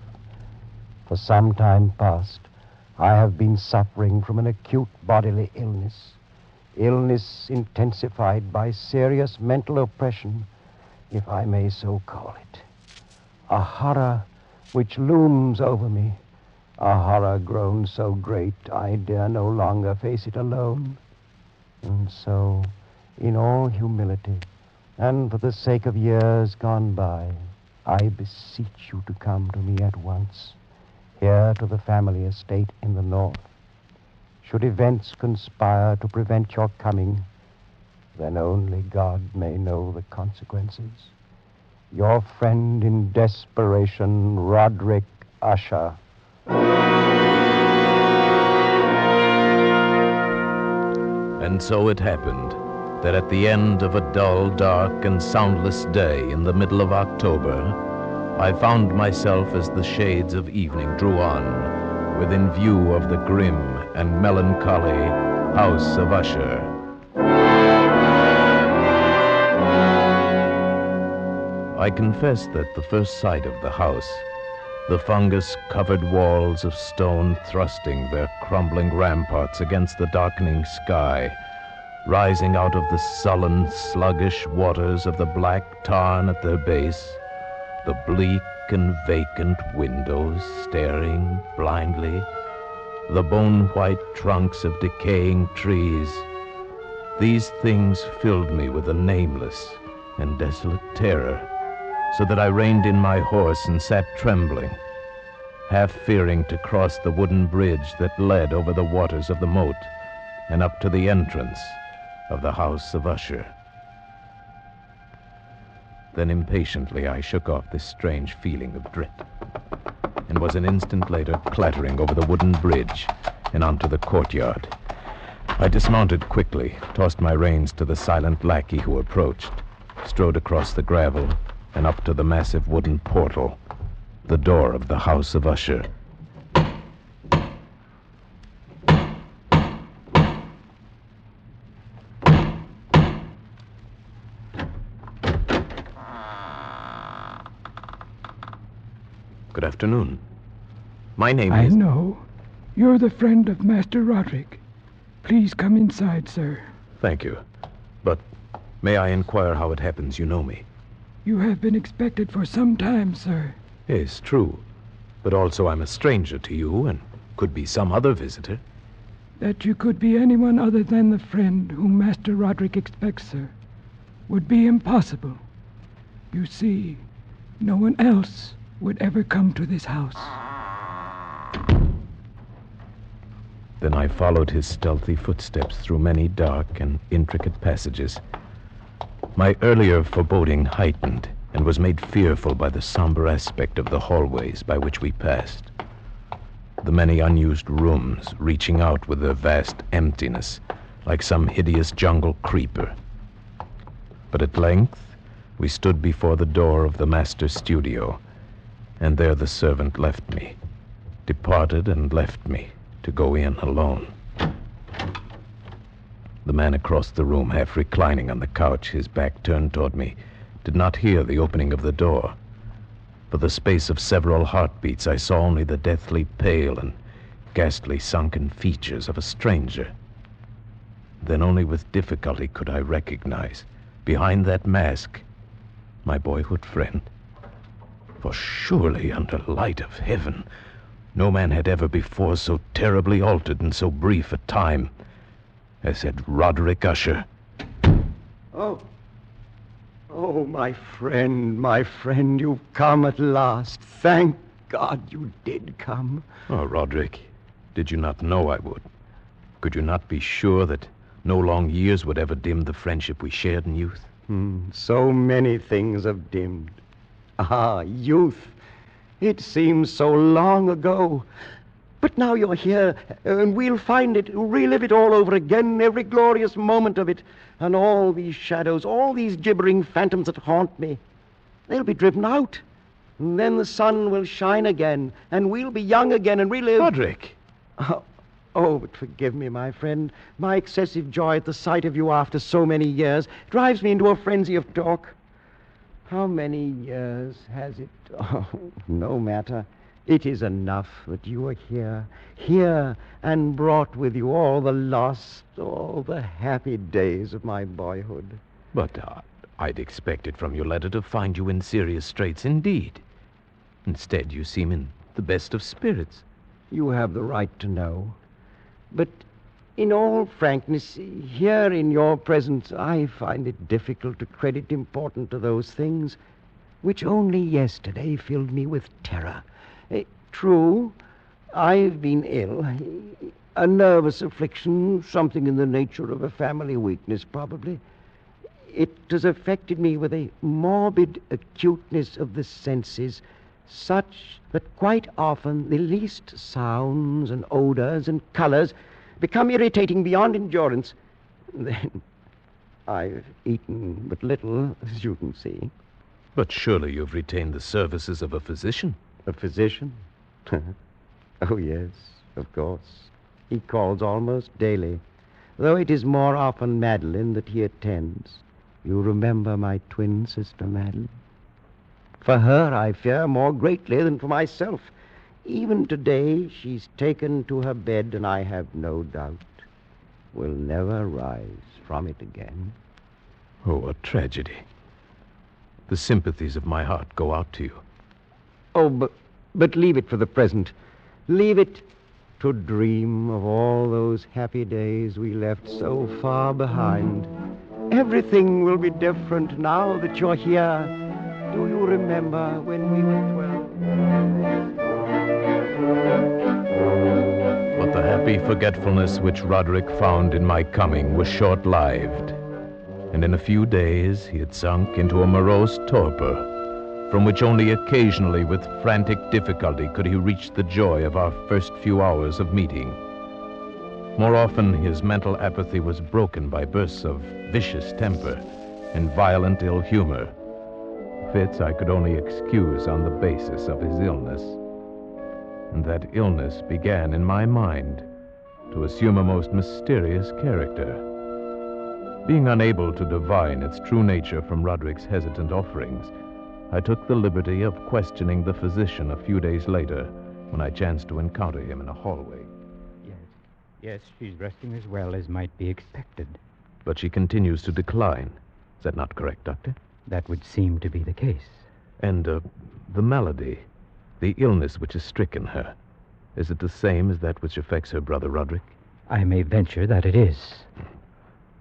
For some time past, I have been suffering from an acute bodily illness intensified by serious mental oppression, if I may so call it. A horror which looms over me, a horror grown so great I dare no longer face it alone. And so, in all humility, and for the sake of years gone by, I beseech you to come to me at once, here to the family estate in the north. Should events conspire to prevent your coming, then only God may know the consequences. Your friend in desperation, Roderick Usher. And so it happened that at the end of a dull, dark, and soundless day in the middle of October, I found myself as the shades of evening drew on, within view of the grim and melancholy house of Usher. I confess that the first sight of the house, the fungus-covered walls of stone thrusting their crumbling ramparts against the darkening sky, rising out of the sullen, sluggish waters of the black tarn at their base, the bleak and vacant windows staring blindly, the bone-white trunks of decaying trees, these things filled me with a nameless and desolate terror, so that I reined in my horse and sat trembling, half fearing to cross the wooden bridge that led over the waters of the moat and up to the entrance of the house of Usher. Then impatiently I shook off this strange feeling of dread, and was an instant later clattering over the wooden bridge and onto the courtyard. I dismounted quickly, tossed my reins to the silent lackey who approached, strode across the gravel and up to the massive wooden portal, the door of the house of Usher. Good afternoon. My name is... I know. You're the friend of Master Roderick. Please come inside, sir. Thank you. But may I inquire how it happens you know me? You have been expected for some time, sir. Yes, true. But also I'm a stranger to you and could be some other visitor. That you could be anyone other than the friend whom Master Roderick expects, sir, would be impossible. You see, no one else would ever come to this house. Then I followed his stealthy footsteps through many dark and intricate passages. My earlier foreboding heightened and was made fearful by the somber aspect of the hallways by which we passed. The many unused rooms reaching out with their vast emptiness like some hideous jungle creeper. But at length we stood before the door of the master's studio, and there the servant left me, departed and left me to go in alone. The man across the room, half reclining on the couch, his back turned toward me, did not hear the opening of the door. For the space of several heartbeats, I saw only the deathly pale and ghastly sunken features of a stranger. Then only with difficulty could I recognize behind that mask, my boyhood friend. For surely, under light of heaven, no man had ever before so terribly altered in so brief a time as had Roderick Usher. Oh. Oh, my friend, you've come at last. Thank God you did come. Oh, Roderick, did you not know I would? Could you not be sure that no long years would ever dim the friendship we shared in youth? So many things have dimmed. Ah, youth. It seems so long ago. But now you're here, and we'll find it, relive it all over again, every glorious moment of it. And all these shadows, all these gibbering phantoms that haunt me, they'll be driven out. And then the sun will shine again, and we'll be young again and relive... Roderick! Oh, but forgive me, my friend. My excessive joy at the sight of you after so many years drives me into a frenzy of talk. How many years has it? Oh, no matter. It is enough that you are here, and brought with you all the lost, all the happy days of my boyhood. But I'd expected from your letter to find you in serious straits indeed. Instead, you seem in the best of spirits. You have the right to know. But in all frankness, here in your presence, I find it difficult to credit importance to those things which only yesterday filled me with terror. True, I've been ill. A nervous affliction, something in the nature of a family weakness, probably. It has affected me with a morbid acuteness of the senses, such that quite often the least sounds and odors and colors become irritating beyond endurance. Then I've eaten but little, as you can see. But surely you've retained the services of a physician. A physician? Oh, yes, of course. He calls almost daily, though it is more often Madeline that he attends. You remember my twin sister, Madeline? For her I fear more greatly than for myself. Even today she's taken to her bed, and I have no doubt will never rise from it again. Oh, a tragedy. The sympathies of my heart go out to you. Oh, but leave it for the present. Leave it to dream of all those happy days we left so far behind. Everything will be different now that you're here. Do you remember when we were 12? But the happy forgetfulness which Roderick found in my coming was short-lived, and in a few days he had sunk into a morose torpor, from which only occasionally with frantic difficulty could he reach the joy of our first few hours of meeting. More often his mental apathy was broken by bursts of vicious temper and violent ill humor, fits I could only excuse on the basis of his illness. And that illness began in my mind to assume a most mysterious character. Being unable to divine its true nature from Roderick's hesitant offerings, I took the liberty of questioning the physician a few days later when I chanced to encounter him in a hallway. Yes, she's resting as well as might be expected. But she continues to decline. Is that not correct, Doctor? That would seem to be the case. And the malady, the illness which has stricken her, is it the same as that which affects her brother Roderick? I may venture that it is.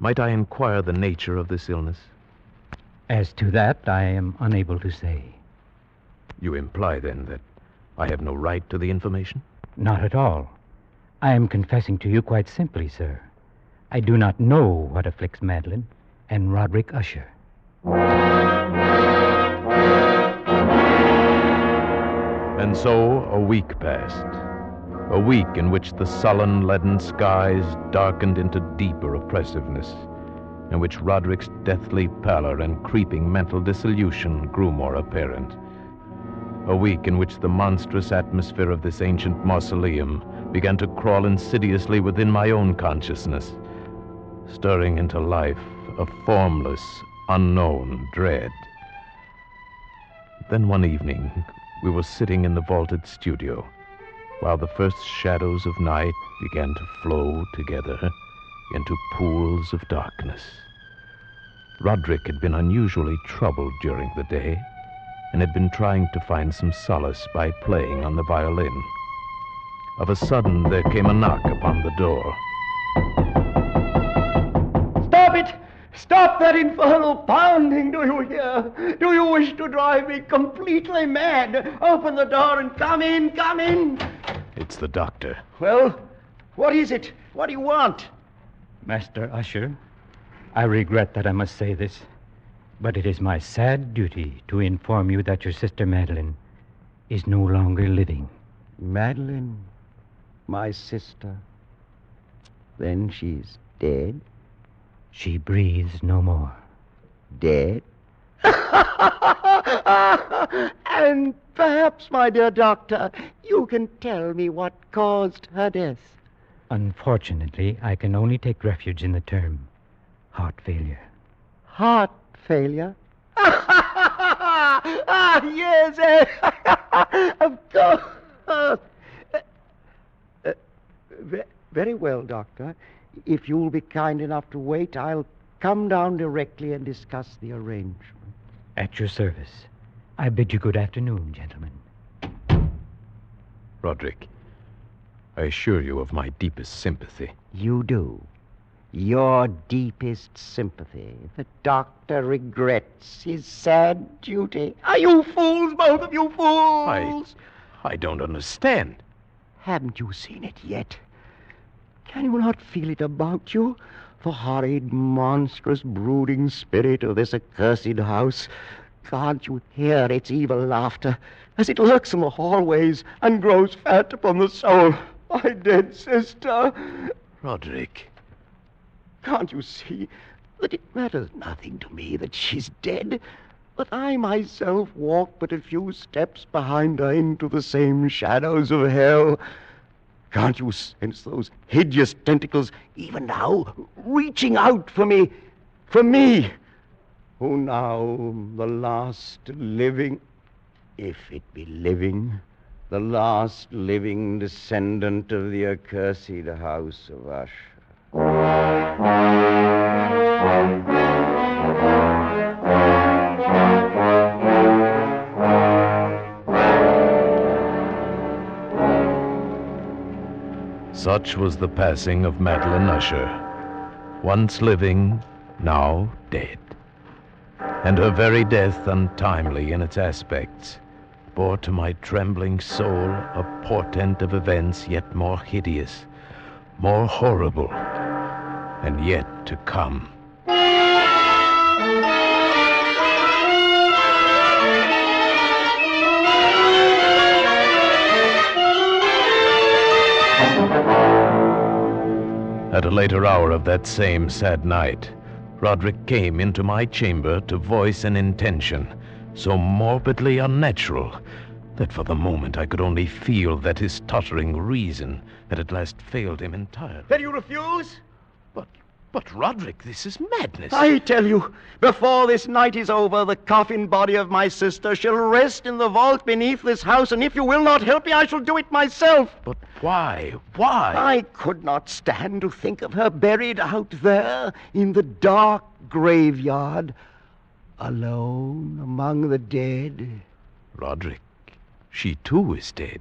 Might I inquire the nature of this illness? As to that, I am unable to say. You imply, then, that I have no right to the information? Not at all. I am confessing to you quite simply, sir. I do not know what afflicts Madeline and Roderick Usher. And so a week passed. A week in which the sullen, leaden skies darkened into deeper oppressiveness, in which Roderick's deathly pallor and creeping mental dissolution grew more apparent. A week in which the monstrous atmosphere of this ancient mausoleum began to crawl insidiously within my own consciousness, stirring into life a formless, unknown dread. Then one evening, we were sitting in the vaulted studio, while the first shadows of night began to flow together into pools of darkness. Roderick had been unusually troubled during the day and had been trying to find some solace by playing on the violin. Of a sudden, there came a knock upon the door. Stop it! Stop that infernal pounding, do you hear? Do you wish to drive me completely mad? Open the door and come in, come in! It's the doctor. Well, what is it? What do you want? Master Usher, I regret that I must say this, but it is my sad duty to inform you that your sister Madeline is no longer living. Madeline, my sister. Then she's dead? She breathes no more. Dead? And perhaps, my dear doctor, you can tell me what caused her death. Unfortunately, I can only take refuge in the term heart failure. Heart failure? Yes, of course. Very well, doctor. If you'll be kind enough to wait, I'll come down directly and discuss the arrangement. At your service. I bid you good afternoon, gentlemen. Roderick, I assure you of my deepest sympathy. You do. Your deepest sympathy. The doctor regrets his sad duty. Are you fools, both of you fools? I don't understand. Haven't you seen it yet? Can you not feel it about you? The horrid, monstrous, brooding spirit of this accursed house. Can't you hear its evil laughter as it lurks in the hallways and grows fat upon the soul? My dead sister. Roderick. Can't you see that it matters nothing to me that she's dead? That I myself walk but a few steps behind her into the same shadows of hell? Can't you sense those hideous tentacles, even now, reaching out for me, who now the last living, if it be living, the last living descendant of the accursed house of Usher. Such was the passing of Madeline Usher, once living, now dead. And her very death, untimely in its aspects, bore to my trembling soul a portent of events yet more hideous, more horrible, and yet to come. At a later hour of that same sad night, Roderick came into my chamber to voice an intention so morbidly unnatural that for the moment I could only feel that his tottering reason had at last failed him entirely. Then you refuse? But Roderick, this is madness. I tell you, before this night is over, the coffin body of my sister shall rest in the vault beneath this house, and if you will not help me, I shall do it myself. But why? Why? I could not stand to think of her buried out there in the dark graveyard, alone among the dead. Roderick, she too is dead.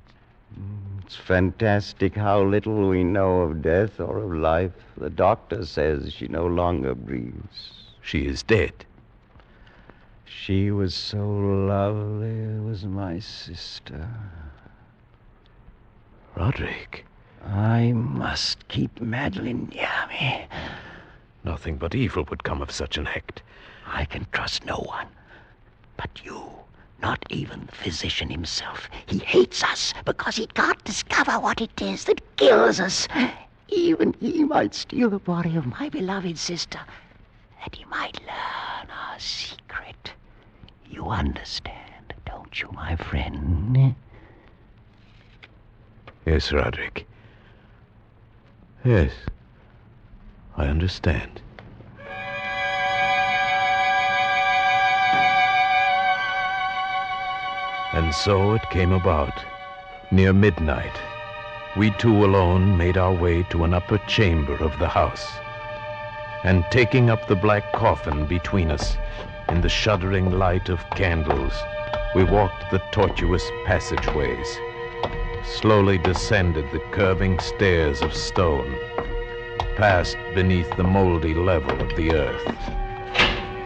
It's fantastic how little we know of death or of life. The doctor says she no longer breathes. She is dead. She was so lovely, was my sister. Roderick. I must keep Madeline near me. Nothing but evil would come of such an act. I can trust no one but you. Not even the physician himself. He hates us because he can't discover what it is that kills us. Even he might steal the body of my beloved sister, that he might learn our secret. You understand, don't you, my friend? Yes, Roderick. Yes, I understand. And so it came about. Near midnight, we two alone made our way to an upper chamber of the house. and taking up the black coffin between us, in the shuddering light of candles, we walked the tortuous passageways, slowly descended the curving stairs of stone, passed beneath the moldy level of the earth,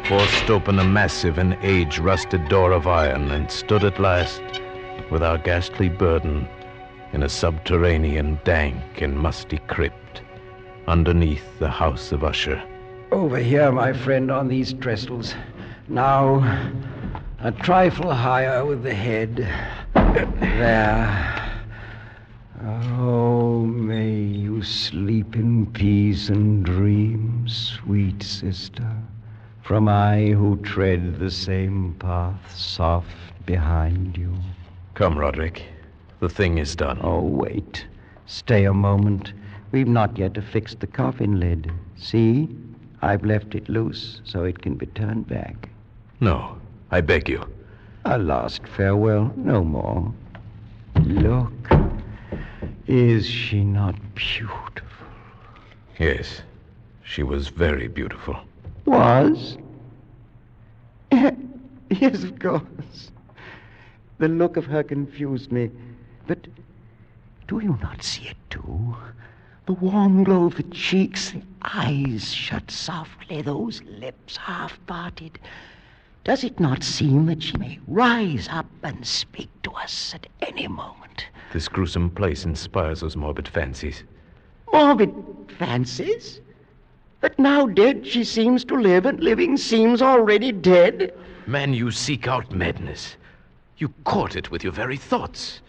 forced open a massive and age-rusted door of iron, and stood at last, with our ghastly burden, in a subterranean, dank and musty crypt, underneath the house of Usher. Over here, my friend, on these trestles. Now, a trifle higher with the head. There. Oh, may you sleep in peace and dream, sweet sister, from I who tread the same path soft behind you. Come, Roderick. The thing is done. Oh, wait. Stay a moment. We've not yet affixed the coffin lid. See? I've left it loose so it can be turned back. No, I beg you. A last farewell, no more. Look. Is she not beautiful? Yes, she was very beautiful. Was? Yes, of course. The look of her confused me. But do you not see it, too? The warm glow of the cheeks, the eyes shut softly, those lips half-parted. Does it not seem that she may rise up and speak to us at any moment? This gruesome place inspires those morbid fancies. Morbid fancies? That now dead she seems to live, and living seems already dead? Man, you seek out madness. You court it with your very thoughts.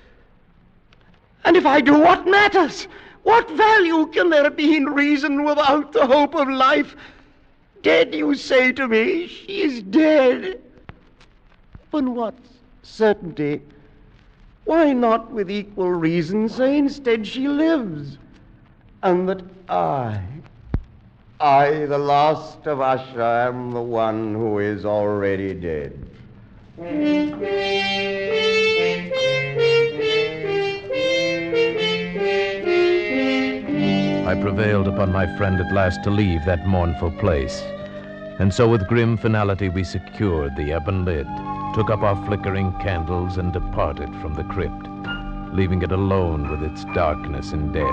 And if I do, what matters? What value can there be in reason without the hope of life? Dead, you say to me, she is dead. Upon what certainty? Why not with equal reason say instead she lives? And that I, the last of Usher, am the one who is already dead. I prevailed upon my friend at last to leave that mournful place. And so with grim finality we secured the ebon lid, took up our flickering candles, and departed from the crypt, leaving it alone with its darkness and death.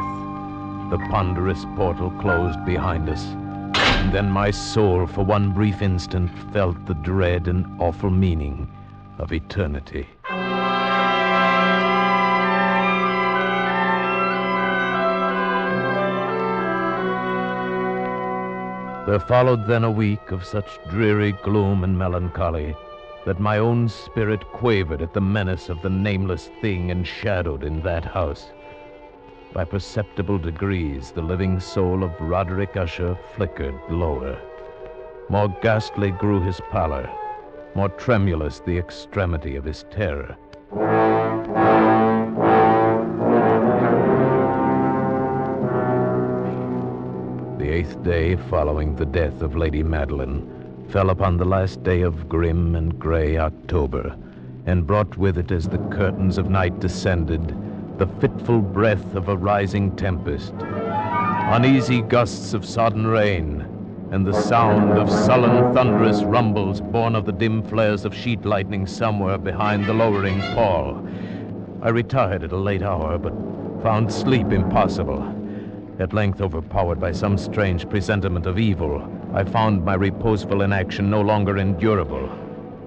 The ponderous portal closed behind us, and then my soul for one brief instant felt the dread and awful meaning of eternity. There followed then a week of such dreary gloom and melancholy that my own spirit quavered at the menace of the nameless thing enshadowed in that house. By perceptible degrees, the living soul of Roderick Usher flickered lower. More ghastly grew his pallor, more tremulous the extremity of his terror. The 8th day following the death of Lady Madeline fell upon the last day of grim and gray October, and brought with it, as the curtains of night descended, the fitful breath of a rising tempest, uneasy gusts of sodden rain, and the sound of sullen thunderous rumbles born of the dim flares of sheet lightning somewhere behind the lowering pall. I retired at a late hour, but found sleep impossible. At length, overpowered by some strange presentiment of evil, I found my reposeful inaction no longer endurable.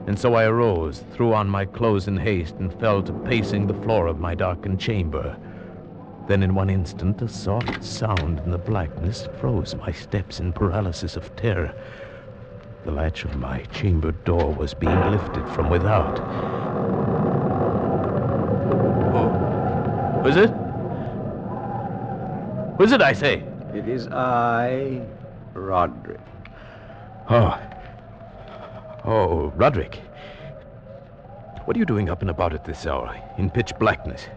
And so I arose, threw on my clothes in haste, and fell to pacing the floor of my darkened chamber. Then in one instant, a soft sound in the blackness froze my steps in paralysis of terror. The latch of my chamber door was being lifted from without. Oh, was it? Who is it, I say? It is I, Roderick. Oh, Roderick. What are you doing up and about at this hour, in pitch blackness?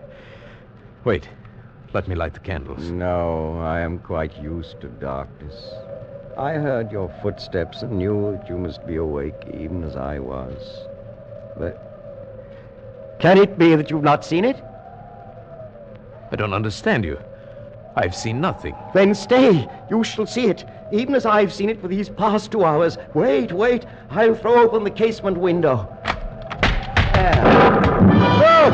Wait, let me light the candles. No, I am quite used to darkness. I heard your footsteps and knew that you must be awake, even as I was. But can it be that you've not seen it? I don't understand you. I've seen nothing. Then stay. You shall see it. even as I've seen it for these past 2 hours. Wait. I'll throw open the casement window. There. Look!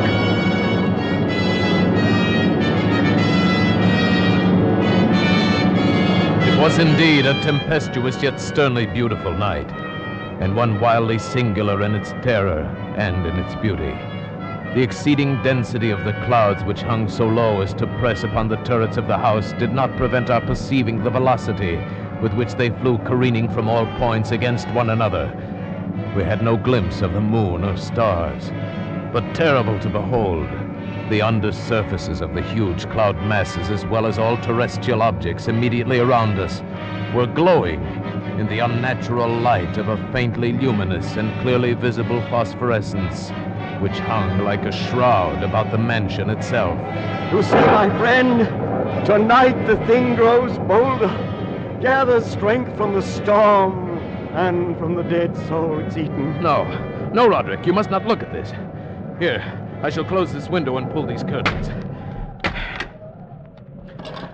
It was indeed a tempestuous yet sternly beautiful night, and one wildly singular in its terror and in its beauty. The exceeding density of the clouds which hung so low as to press upon the turrets of the house did not prevent our perceiving the velocity with which they flew careening from all points against one another. We had no glimpse of the moon or stars, but terrible to behold, the undersurfaces of the huge cloud masses, as well as all terrestrial objects immediately around us, were glowing in the unnatural light of a faintly luminous and clearly visible phosphorescence, which hung like a shroud about the mansion itself. You see, my friend, tonight the thing grows bolder, gathers strength from the storm and from the dead soul it's eaten. No, Roderick, you must not look at this. Here, I shall close this window and pull these curtains.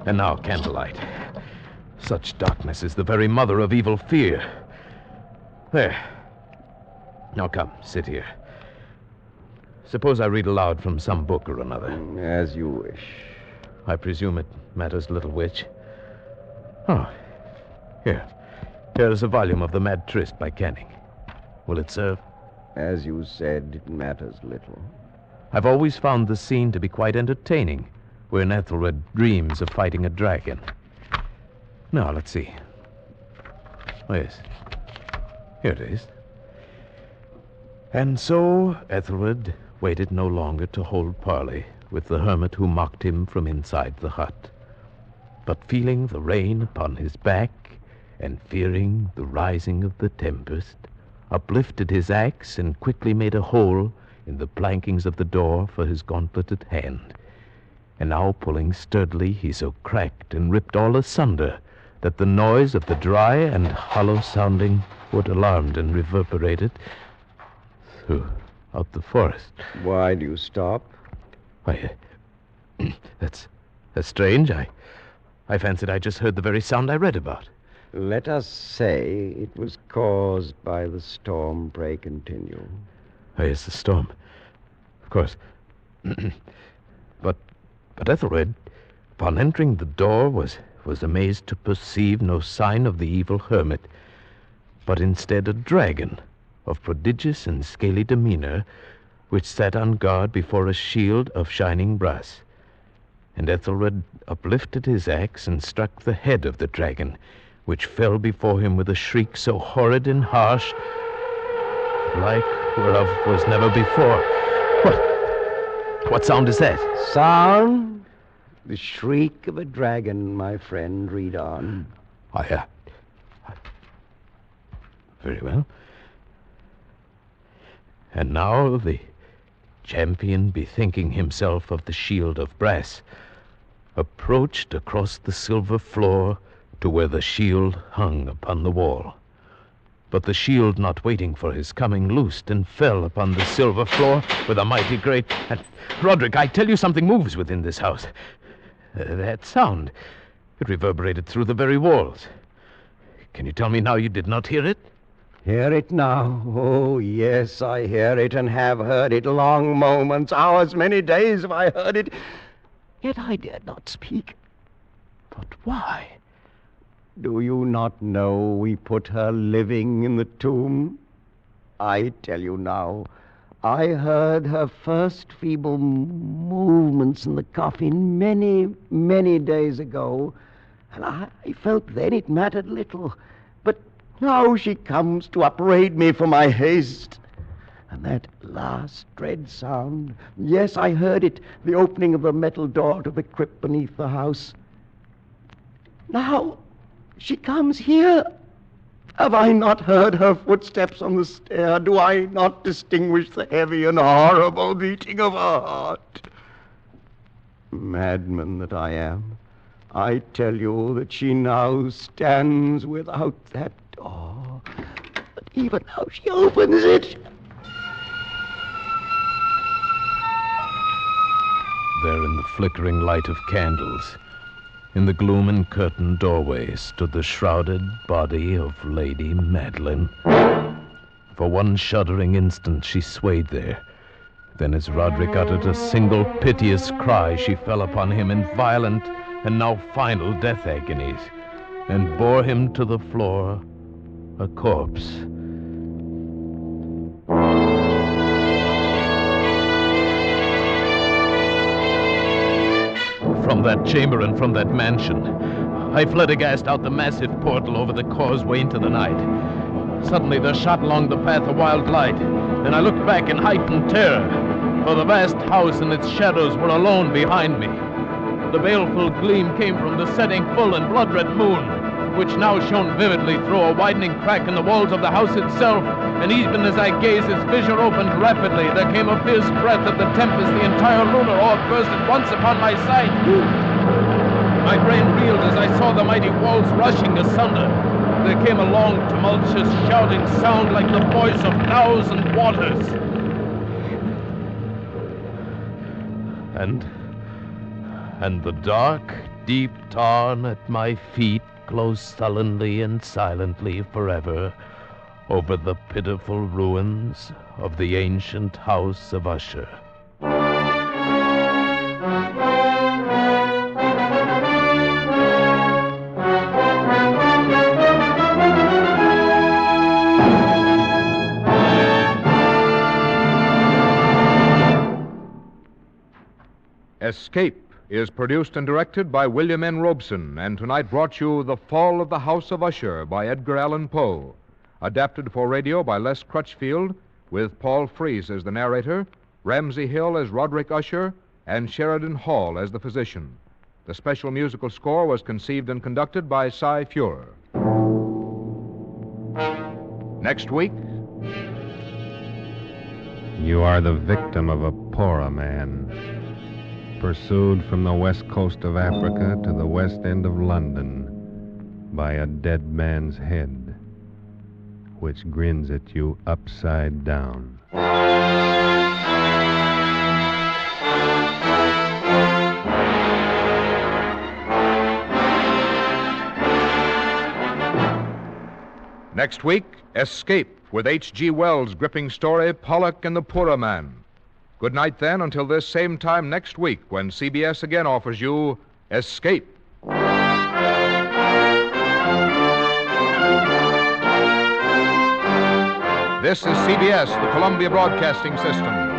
And now, candlelight. Such darkness is the very mother of evil fear. There. Now come, sit here. Suppose I read aloud from some book or another. As you wish. I presume it matters little which. Oh, here. Here is a volume of The Mad Tryst by Canning. Will it serve? As you said, it matters little. I've always found the scene to be quite entertaining, wherein Ethelred dreams of fighting a dragon. Now, let's see. Oh, yes. Here it is. And so Ethelred waited no longer to hold parley with the hermit who mocked him from inside the hut, but feeling the rain upon his back and fearing the rising of the tempest, uplifted his axe and quickly made a hole in the plankings of the door for his gauntleted hand. And now, pulling sturdily, he so cracked and ripped all asunder that the noise of the dry and hollow-sounding wood alarmed and reverberated throughout the forest. Why do you stop? Why, that's strange. I fancied I just heard the very sound I read about. Let us say it was caused by the storm. Pray continue. Oh, yes, the storm. Of course. But Ethelred, upon entering the door, was amazed to perceive no sign of the evil hermit, but instead a dragon of prodigious and scaly demeanor, which sat on guard before a shield of shining brass. And Ethelred uplifted his axe and struck the head of the dragon, which fell before him with a shriek so horrid and harsh, like whereof was never before. What sound is that? Sound? The shriek of a dragon, my friend. Read on. Very well. And now the champion, bethinking himself of the shield of brass, approached across the silver floor to where the shield hung upon the wall. But the shield, not waiting for his coming, loosed and fell upon the silver floor with a mighty great... And, Roderick, I tell you something moves within this house. That sound. It reverberated through the very walls. Can you tell me now you did not hear it? Hear it now? Oh, yes, I hear it and have heard it. Long moments, hours, many days have I heard it. Yet I dared not speak. But why? Do you not know we put her living in the tomb? I tell you now, I heard her first feeble movements in the coffin many, many days ago, and I felt then it mattered little. But now she comes to upbraid me for my haste. And that last dread sound, yes, I heard it, the opening of the metal door to the crypt beneath the house. Now she comes here. Have I not heard her footsteps on the stair? Do I not distinguish the heavy and horrible beating of her heart? Madman that I am, I tell you that she now stands without that door. But even now she opens it. There in the flickering light of candles, In the gloom and curtained doorway stood the shrouded body of Lady Madeline. For one shuddering instant she swayed there. Then as Roderick uttered a single piteous cry, she fell upon him in violent and now final death agonies, and bore him to the floor, a corpse. From that chamber and from that mansion, I fled aghast out the massive portal over the causeway into the night. Suddenly there shot along the path a wild light, and I looked back in heightened terror, for the vast house and its shadows were alone behind me. The baleful gleam came from the setting full and blood-red moon, which now shone vividly through a widening crack in the walls of the house itself, and even as I gazed, its vision opened rapidly. There came a fierce breath of the tempest. The entire lunar orb burst at once upon my sight. My brain reeled as I saw the mighty walls rushing asunder. There came a long, tumultuous, shouting sound like the voice of 1,000 waters. And the dark, deep tarn at my feet closed sullenly and silently forever over the pitiful ruins of the ancient house of Usher. Escape is produced and directed by William N. Robeson, and tonight brought you The Fall of the House of Usher by Edgar Allan Poe. Adapted for radio by Les Crutchfield, with Paul Frees as the narrator, Ramsey Hill as Roderick Usher, and Sheridan Hall as the physician. The special musical score was conceived and conducted by Cy Fuhrer. Next week... You are the victim of a Porroh man, pursued from the west coast of Africa to the west end of London by a dead man's head, which grins at you upside down. Next week, Escape, with H.G. Wells' gripping story, Pollack and the Porroh Man. Good night, then, until this same time next week, when CBS again offers you Escape. This is CBS, the Columbia Broadcasting System.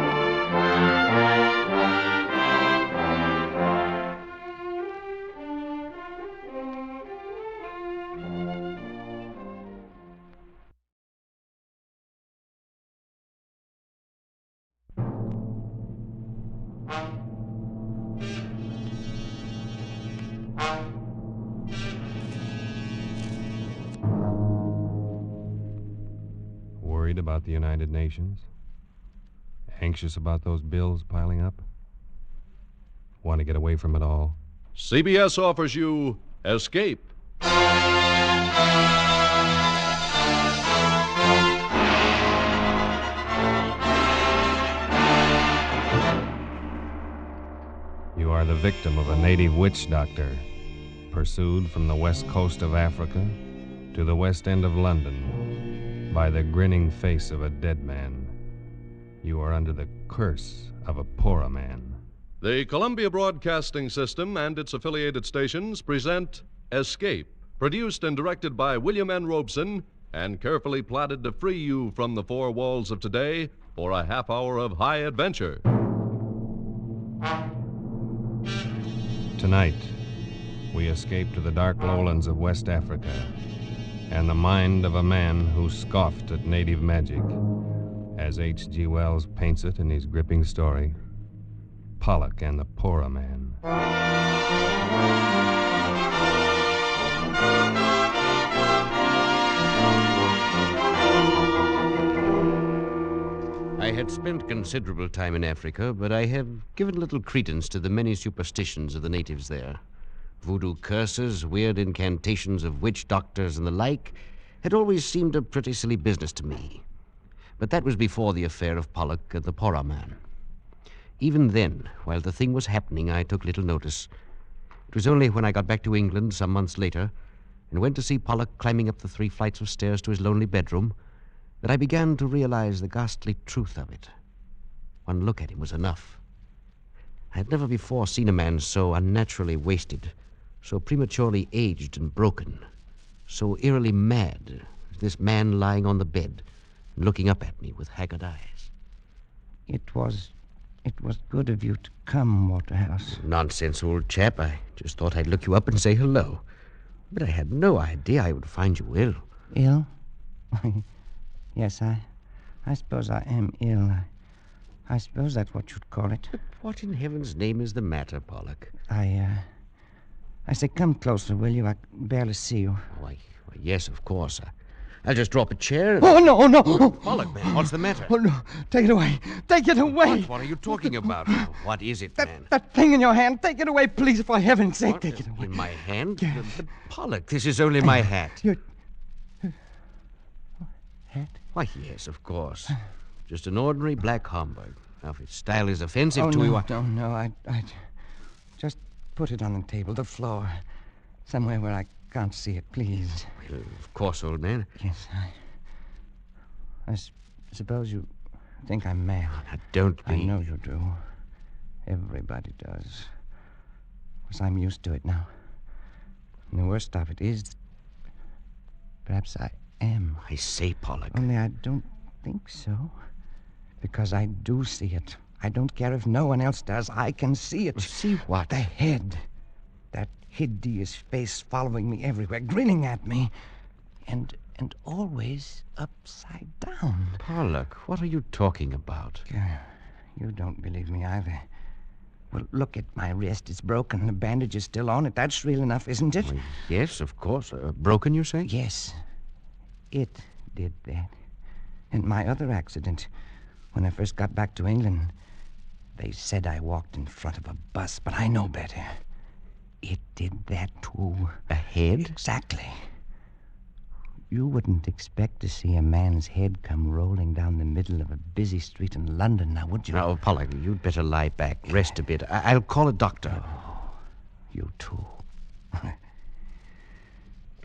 Worried about the United Nations? Anxious about those bills piling up? Want to get away from it all? CBS offers you Escape. You are the victim of a native witch doctor, pursued from the west coast of Africa to the west end of London by the grinning face of a dead man. You are under the curse of a Porroh man. The Columbia Broadcasting System and its affiliated stations present Escape, produced and directed by William N. Robeson and carefully plotted to free you from the four walls of today for a half hour of high adventure. Tonight, we escape to the dark lowlands of West Africa and the mind of a man who scoffed at native magic, as H.G. Wells paints it in his gripping story, Pollack and the Porroh Man. I had spent considerable time in Africa, but I have given little credence to the many superstitions of the natives there. Voodoo curses, weird incantations of witch doctors, and the like had always seemed a pretty silly business to me. But that was before the affair of Pollack and the Porroh Man. Even then, while the thing was happening, I took little notice. It was only when I got back to England some months later and went to see Pollack climbing up the 3 flights of stairs to his lonely bedroom that I began to realize the ghastly truth of it. One look at him was enough. I had never before seen a man so unnaturally wasted, so prematurely aged and broken, so eerily mad as this man lying on the bed and looking up at me with haggard eyes. It was good of you to come, Waterhouse. Nonsense, old chap. I just thought I'd look you up and say hello. But I had no idea I would find you ill. Ill? Yes, I suppose I am ill. I suppose that's what you'd call it. But what in heaven's name is the matter, Pollack? I say, come closer, will you? I can barely see you. Why, yes, of course. I'll just drop a chair. Oh, no. Pollack, man, what's the matter? Oh, no. Take it away. Take it away. What are you talking about? What is it, man? That thing in your hand. Take it away, please, for heaven's sake. What? Take it away. In my hand? But Pollack, this is only my hat. Your hat? Why, yes, of course. Just an ordinary black Homburg. Now, if its style is offensive to you... No, I just put it on the table, the floor. Somewhere where I can't see it, please. Well, of course, old man. Yes, I suppose you think I'm mad. Now, don't be. I know you do. Everybody does. Because I'm used to it now. And the worst of it is, perhaps I am. I say, Pollack. Only I don't think so. Because I do see it. I don't care if no one else does. I can see it. See what? The head. That hideous face following me everywhere, grinning at me. And always upside down. Pollack, what are you talking about? You don't believe me either. Well, look at my wrist. It's broken. The bandage is still on it. That's real enough, isn't it? Well, yes, of course. Broken, you say? Yes. It did that. And my other accident, when I first got back to England, they said I walked in front of a bus, but I know better. It did that, too. A head? Exactly. You wouldn't expect to see a man's head come rolling down the middle of a busy street in London, now, would you? Now, Pollack, you'd better lie back, rest a bit. I'll call a doctor. Oh, you too.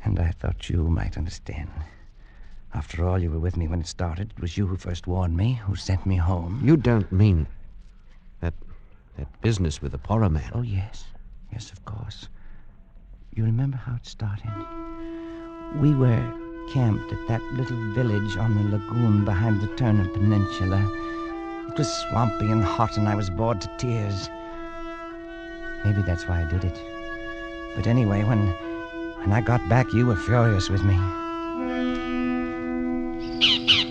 And I thought you might understand. After all, you were with me when it started. It was you who first warned me, who sent me home. You don't mean that business with the Porroh man? Oh, yes. Yes, of course. You remember how it started? We were camped at that little village on the lagoon behind the Turner Peninsula. It was swampy and hot, and I was bored to tears. Maybe that's why I did it. But anyway, when I got back, you were furious with me.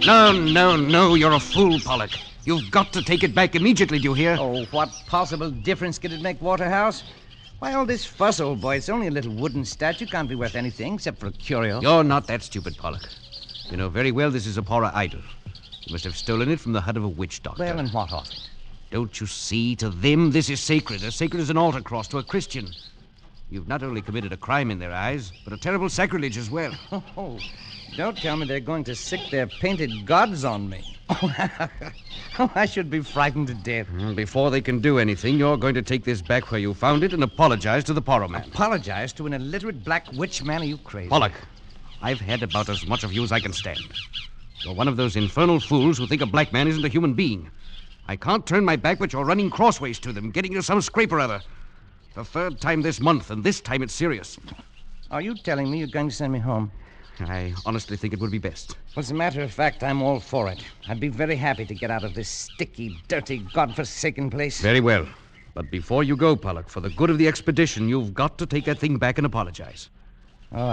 No, you're a fool, Pollack. You've got to take it back immediately, do you hear? Oh, what possible difference could it make, Waterhouse? Why all this fuss, old boy? It's only a little wooden statue. Can't be worth anything except for a curio. You're not that stupid, Pollack. You know very well this is a Porroh idol. You must have stolen it from the hut of a witch doctor. Well, and what of it? Don't you see? To them, this is sacred. As sacred as an altar cross to a Christian. You've not only committed a crime in their eyes, but a terrible sacrilege as well. Oh, don't tell me they're going to sick their painted gods on me. Oh, I should be frightened to death. Before they can do anything, you're going to take this back where you found it and apologize to the Porroh man. Apologize to an illiterate black witch man? Are you crazy? Pollack, I've had about as much of you as I can stand. You're one of those infernal fools who think a black man isn't a human being. I can't turn my back, but you're running crossways to them, getting you some scrape or other. The third time this month, and this time it's serious. Are you telling me you're going to send me home? I honestly think it would be best. Well, as a matter of fact, I'm all for it. I'd be very happy to get out of this sticky, dirty, godforsaken place. Very well. But before you go, Pollack, for the good of the expedition, you've got to take that thing back and apologize. Oh,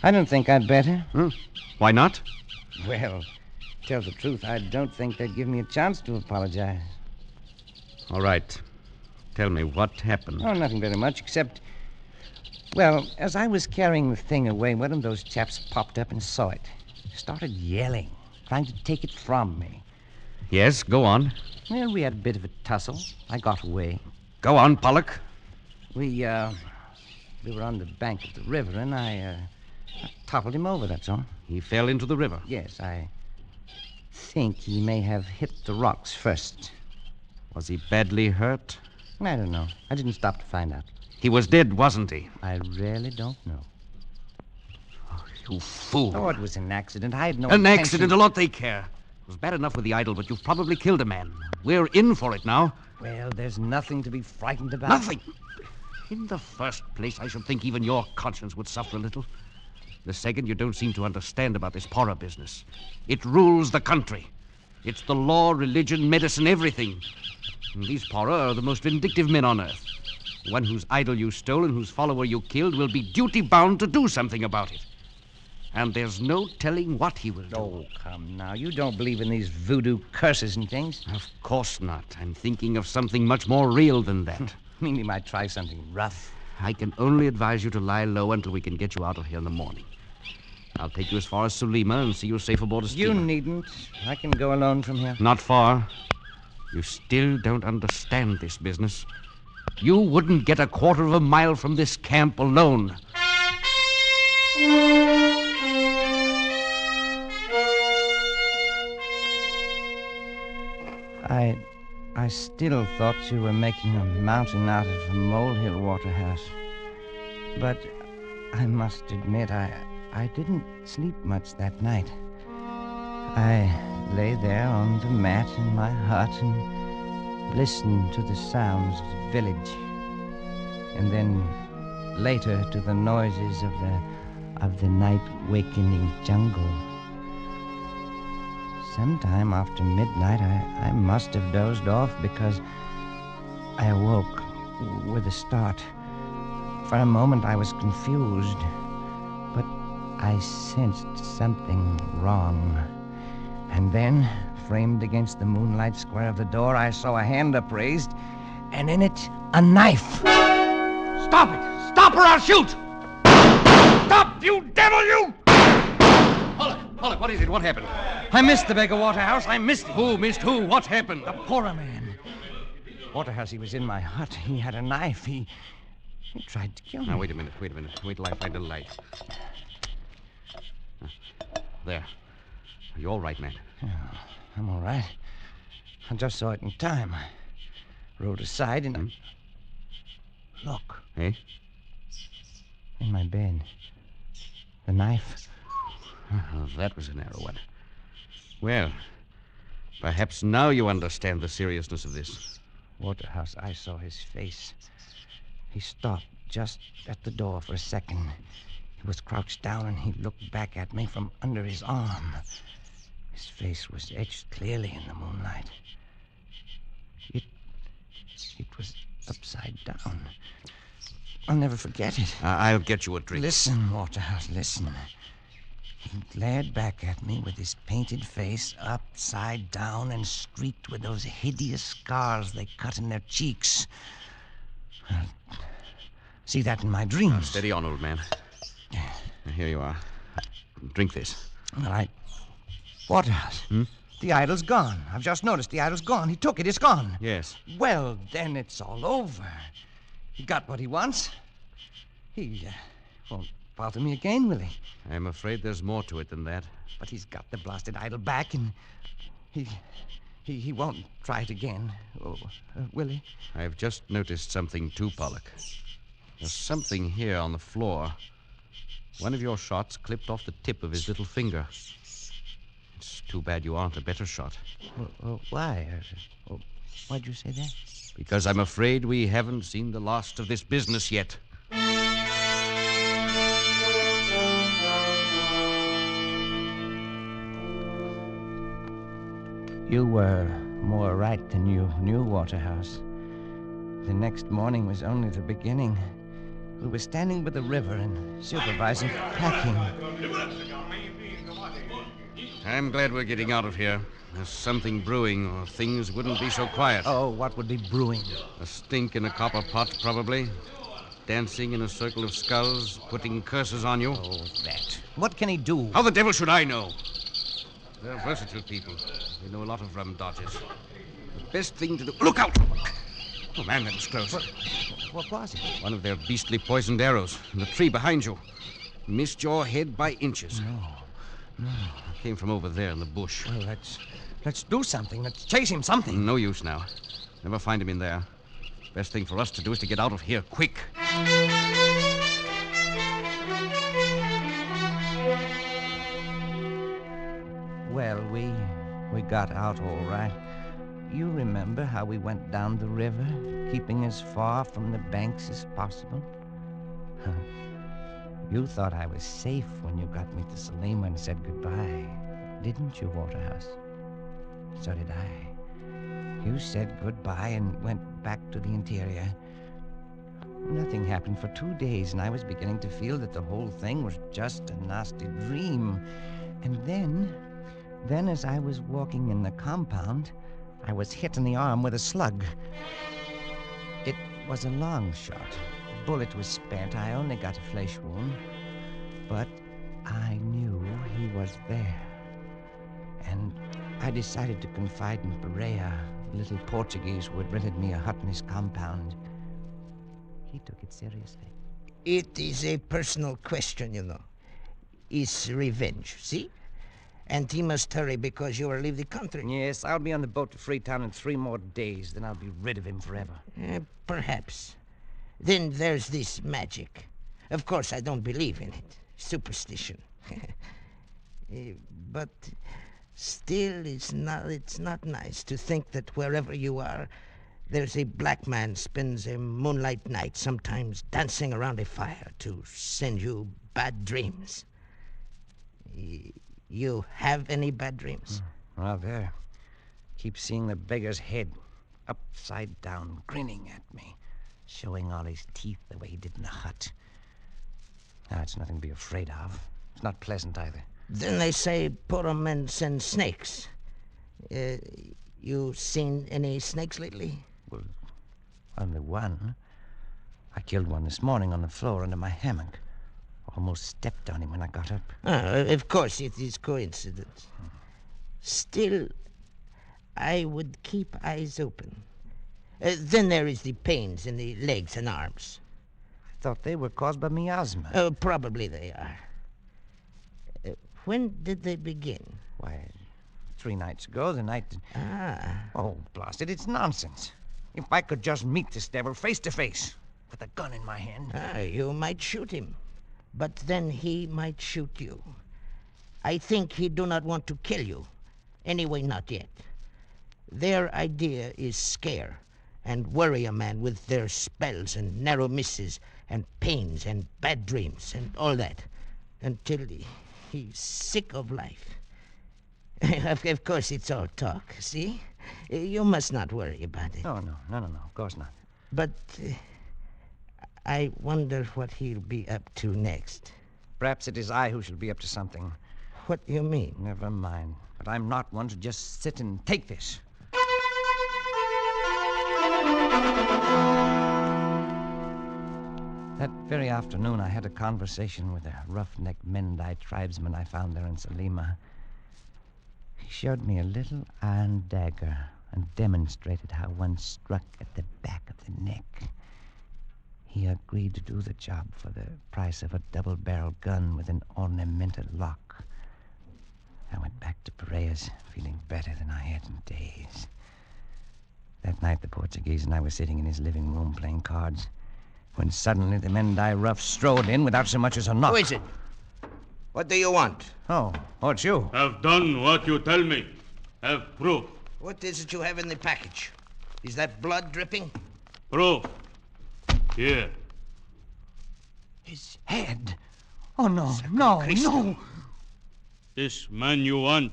I don't think I'd better. Why not? Well, tell the truth, I don't think they'd give me a chance to apologize. All right. Tell me, what happened? Oh, nothing very much, except... Well, as I was carrying the thing away, one of those chaps popped up and saw it. Started yelling, trying to take it from me. Yes, go on. Well, we had a bit of a tussle. I got away. Go on, Pollack. We were on the bank of the river, and I toppled him over, that's all. He fell into the river? Yes, I think he may have hit the rocks first. Was he badly hurt? I don't know. I didn't stop to find out. He was dead, wasn't he? I really don't know. Oh, you fool. Oh, it was an accident. I had no An intention. accident, a lot they care. It was bad enough with the idol, but you've probably killed a man. We're in for it now. Well, there's nothing to be frightened about. Nothing. In the first place, I should think even your conscience would suffer a little. The second, you don't seem to understand about this Porroh business. It rules the country. It's the law, religion, medicine, everything. And these Porroh are the most vindictive men on earth. The one whose idol you stole and whose follower you killed will be duty-bound to do something about it. And there's no telling what he will do. Oh, come now. You don't believe in these voodoo curses and things? Of course not. I'm thinking of something much more real than that. I mean, you might try something rough. I can only advise you to lie low until we can get you out of here in the morning. I'll take you as far as Sulima and see you safe aboard a steamer. You needn't. I can go alone from here. Not far. You still don't understand this business. You wouldn't get a quarter of a mile from this camp alone. I still thought you were making a mountain out of a molehill, Waterhouse. But I must admit, I didn't sleep much that night. I lay there on the mat in my hut and listened to the sounds of the village. And then later to the noises of the night-wakening jungle. Sometime after midnight, I must have dozed off because I awoke with a start. For a moment, I was confused, but I sensed something wrong. And then, framed against the moonlight square of the door, I saw a hand upraised, and in it, a knife. Stop it! Stop or I'll shoot! Stop, you devil, you! Pollack, what is it? What happened? I missed the beggar, Waterhouse. I missed him. Who missed who? What happened? The Porroh man. Waterhouse, he was in my hut. He had a knife. He tried to kill me. Now, wait a minute. Wait till I find a light. There. Are you all right, man? Oh, I'm all right. I just saw it in time. I rode aside and... Look. Eh? In my bed. The knife. Oh, that was a narrow one. Well, perhaps now you understand the seriousness of this. Waterhouse, I saw his face. He stopped just at the door for a second. He was crouched down and he looked back at me from under his arm. His face was etched clearly in the moonlight. It was upside down. I'll never forget it. I'll get you a drink. Listen, Waterhouse, listen. He glared back at me with his painted face upside down and streaked with those hideous scars they cut in their cheeks. I'll see that in my dreams. Steady on, old man. Here you are. Drink this. All right. Waterhouse. The idol's gone. I've just noticed the idol's gone. He took it. It's gone. Yes. Well, then it's all over. He got what he wants. He won't bother me again, will he? I'm afraid there's more to it than that. But he's got the blasted idol back, and he won't try it again, will he? I've just noticed something too, Pollack. There's something here on the floor. One of your shots clipped off the tip of his little finger. It's too bad you aren't a better shot. Why? Why'd you say that? Because I'm afraid we haven't seen the last of this business yet. You were more right than you knew, Waterhouse. The next morning was only the beginning. We were standing by the river and supervising packing. I'm glad we're getting out of here. There's something brewing, or things wouldn't be so quiet. Oh, what would be brewing? A stink in a copper pot, probably. Dancing in a circle of skulls, putting curses on you. Oh, that. What can he do? How the devil should I know? They're versatile people. They know a lot of rum dodges. The best thing to do... Look out! Oh, man, that was close. What was it? One of their beastly poisoned arrows in the tree behind you. Missed your head by inches. No. It came from over there in the bush. Well, let's do something. Let's chase him something. No use now. Never find him in there. Best thing for us to do is to get out of here quick. Well, we got out all right. You remember how we went down the river, keeping as far from the banks as possible? You thought I was safe when you got me to Salima and said goodbye, didn't you, Waterhouse? So did I. You said goodbye and went back to the interior. Nothing happened for 2 days, and I was beginning to feel that the whole thing was just a nasty dream. And then as I was walking in the compound, I was hit in the arm with a slug. It was a long shot. The bullet was spent. I only got a flesh wound. But I knew he was there. And I decided to confide in Porroh, the little Portuguese who had rented me a hut in his compound. He took it seriously. It is a personal question, you know. It's revenge, see? And he must hurry because you will leave the country. Yes, I'll be on the boat to Freetown in 3 more days. Then I'll be rid of him forever. Perhaps. Then there's this magic. Of course, I don't believe in it. Superstition. But still, it's not nice to think that wherever you are, there's a black man spends a moonlight night, sometimes dancing around a fire to send you bad dreams. You have any bad dreams? Well, there. Keep seeing the beggar's head upside down, grinning at me, showing all his teeth the way he did in the hut. Now, it's nothing to be afraid of. It's not pleasant either. Then they say Porroh men send snakes. You seen any snakes lately? Well, only one. I killed one this morning on the floor under my hammock. Almost stepped on him when I got up. Of course, it is coincidence. Still, I would keep eyes open. Then there is the pains in the legs and arms. I thought they were caused by miasma. Oh, probably they are. When did they begin? Why, 3 nights ago, the night... Oh, blast it, it's nonsense. If I could just meet this devil face to face, with a gun in my hand... You might shoot him. But then he might shoot you. I think he do not want to kill you. Anyway, not yet. Their idea is scare and worry a man with their spells and narrow misses and pains and bad dreams and all that until he's sick of life. Of course, it's all talk, see? You must not worry about it. No, of course not. But... I wonder what he'll be up to next. Perhaps it is I who shall be up to something. What do you mean? Never mind. But I'm not one to just sit and take this. That very afternoon, I had a conversation with a roughneck Mendai tribesman I found there in Salima. He showed me a little iron dagger and demonstrated how one struck at the back of the neck. He agreed to do the job for the price of a double-barrel gun with an ornamented lock. I went back to Porroh's, feeling better than I had in days. That night, the Portuguese and I were sitting in his living room playing cards, when suddenly the Mendai rough strode in without so much as a knock. Who is it? What do you want? Oh, it's you. Have done what you tell me. Have proof. What is it you have in the package? Is that blood dripping? Proof. Here. His head. Oh, no. This man you want.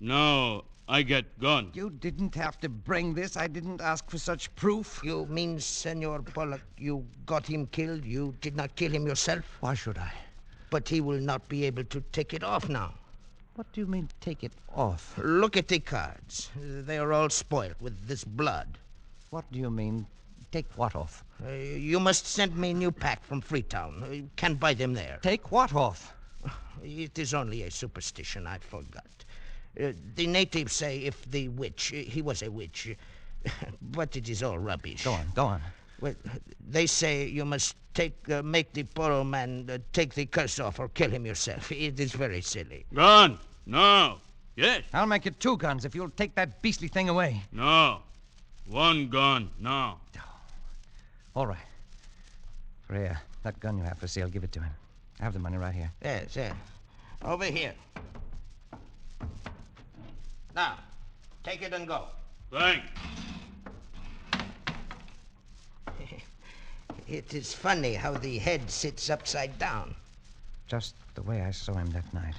Now I get gone. You didn't have to bring this. I didn't ask for such proof. You mean, Senor Pollack, you got him killed? You did not kill him yourself? Why should I? But he will not be able to take it off now. What do you mean, take it off? Look at the cards. They are all spoiled with this blood. What do you mean, take what off? You must send me a new pack from Freetown. You can buy them there. Take what off? It is only a superstition. I forgot. The natives say if the witch... he was a witch. But it is all rubbish. Go on. Well, they say you must make the Porroh man take the curse off or kill him yourself. It is very silly. Gun. No. Yes. I'll make it 2 guns if you'll take that beastly thing away. No. 1 gun. No. All right. Freya, that gun you have for sale, give it to him. I have the money right here. Yes, over here. Now, take it and go. Thanks. It is funny how the head sits upside down. Just the way I saw him that night.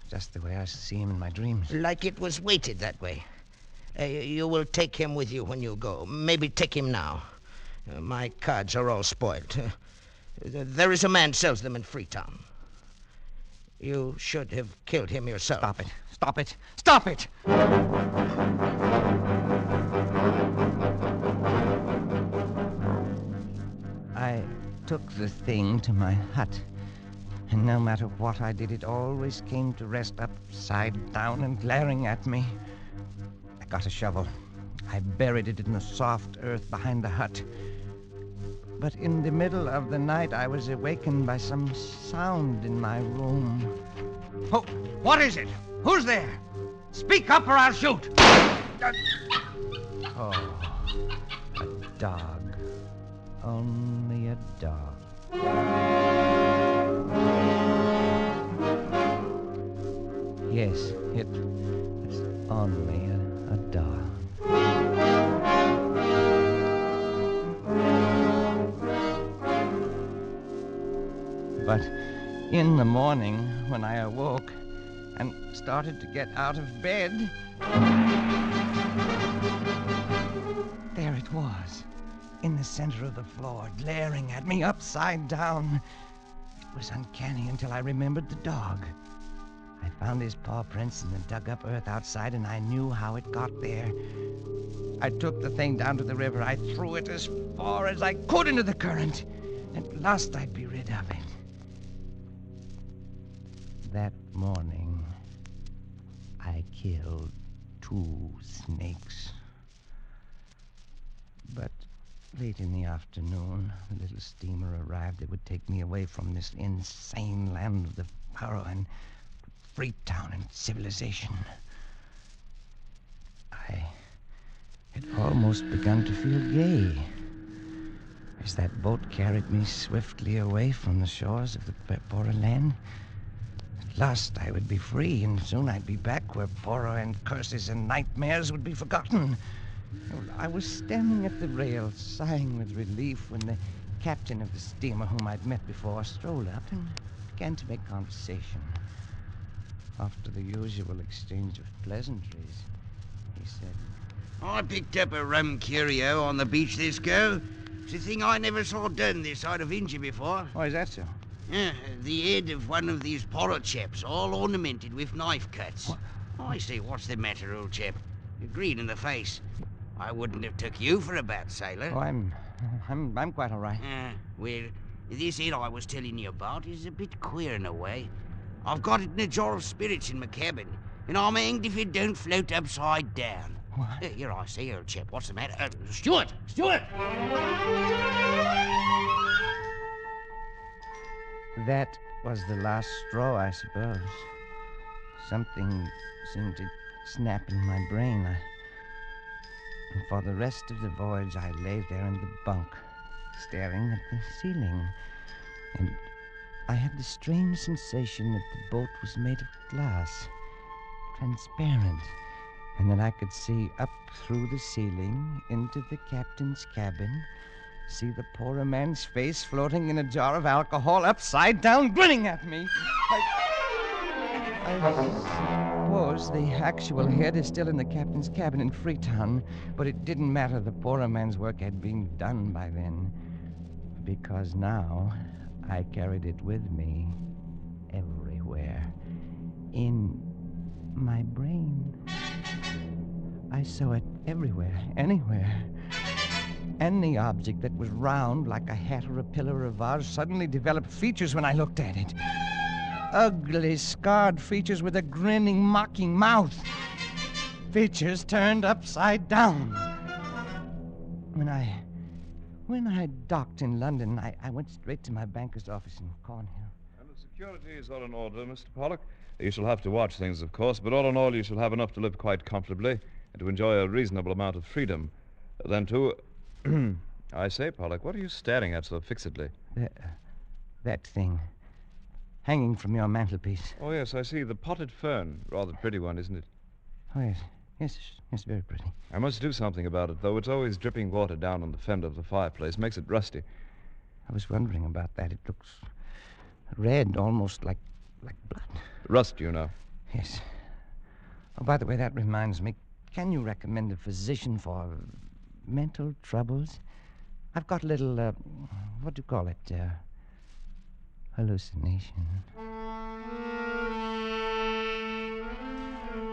Just the way I see him in my dreams. Like it was weighted that way. You will take him with you when you go. Maybe take him now. My cards are all spoiled. There is a man sells them in Freetown. You should have killed him yourself. Stop it. Stop it. Stop it! I took the thing to my hut, and no matter what I did, it always came to rest upside down and glaring at me. I got a shovel. I buried it in the soft earth behind the hut. But in the middle of the night, I was awakened by some sound in my room. Oh, what is it? Who's there? Speak up or I'll shoot. Oh, a dog. Only a dog. Yes, it's only a dog. But in the morning, when I awoke and started to get out of bed, there it was, in the center of the floor, glaring at me upside down. It was uncanny until I remembered the dog. I found his paw prints in the dug-up earth outside, and I knew how it got there. I took the thing down to the river. I threw it as far as I could into the current. At last I'd be rid of it. That morning, I killed 2 snakes. But late in the afternoon, the little steamer arrived that would take me away from this insane land of the Porroh and Freetown and civilization. I had almost begun to feel gay as that boat carried me swiftly away from the shores of the Porroh land. At last I would be free, and soon I'd be back where Porroh and curses and nightmares would be forgotten. I was standing at the rail, sighing with relief, when the captain of the steamer, whom I'd met before, strolled up and began to make conversation. After the usual exchange of pleasantries, he said, I picked up a rum curio on the beach this go. It's a thing I never saw done this side of India before. "Why is that so?" Yeah, the head of one of these Porroh chaps, all ornamented with knife cuts. What? I say, what's the matter, old chap? You're green in the face. I wouldn't have took you for a bad sailor. "Oh, I'm quite all right." Well, this head I was telling you about is a bit queer in a way. I've got it in a jar of spirits in my cabin, and I'm hanged if it don't float upside down. What? Here I say, old chap, what's the matter? Stuart! Stuart! That was the last straw, I suppose. Something seemed to snap in my brain. And for the rest of the voyage, I lay there in the bunk, staring at the ceiling. And I had the strange sensation that the boat was made of glass, transparent, and that I could see up through the ceiling into the captain's cabin, see the Porroh man's face floating in a jar of alcohol upside down, grinning at me. I suppose the actual head is still in the captain's cabin in Freetown, but it didn't matter. The Porroh man's work had been done by then, because now I carried it with me everywhere, in my brain. I saw it everywhere, anywhere. Any object that was round, like a hat or a pillar or a vase, suddenly developed features when I looked at it. Ugly, scarred features with a grinning, mocking mouth. Features turned upside down. When I docked in London, I went straight to my banker's office in Cornhill. And the security is all in order, Mr. Pollack. You shall have to watch things, of course, but all in all, you shall have enough to live quite comfortably and to enjoy a reasonable amount of freedom. Then, too, I say, Pollack, what are you staring at so fixedly? That thing. Hanging from your mantelpiece. Oh, yes, I see. The potted fern. Rather pretty one, isn't it? Oh, yes. Yes, very pretty. I must do something about it, though. It's always dripping water down on the fender of the fireplace. Makes it rusty. I was wondering about that. It looks red, almost like blood. Rust, you know. Yes. Oh, by the way, that reminds me. Can you recommend a physician for mental troubles? I've got a little, what do you call it? Hallucination.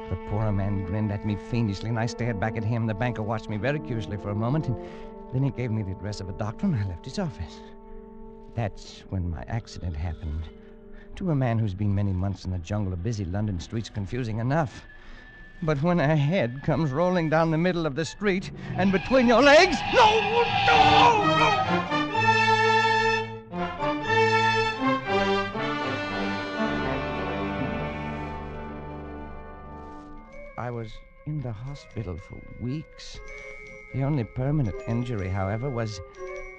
The Porroh man grinned at me fiendishly, and I stared back at him. The banker watched me very curiously for a moment, and then he gave me the address of a doctor, and I left his office. That's when my accident happened. To a man who's been many months in the jungle of busy London streets, confusing enough. But when a head comes rolling down the middle of the street, and between your legs... No! I was in the hospital for weeks. The only permanent injury, however, was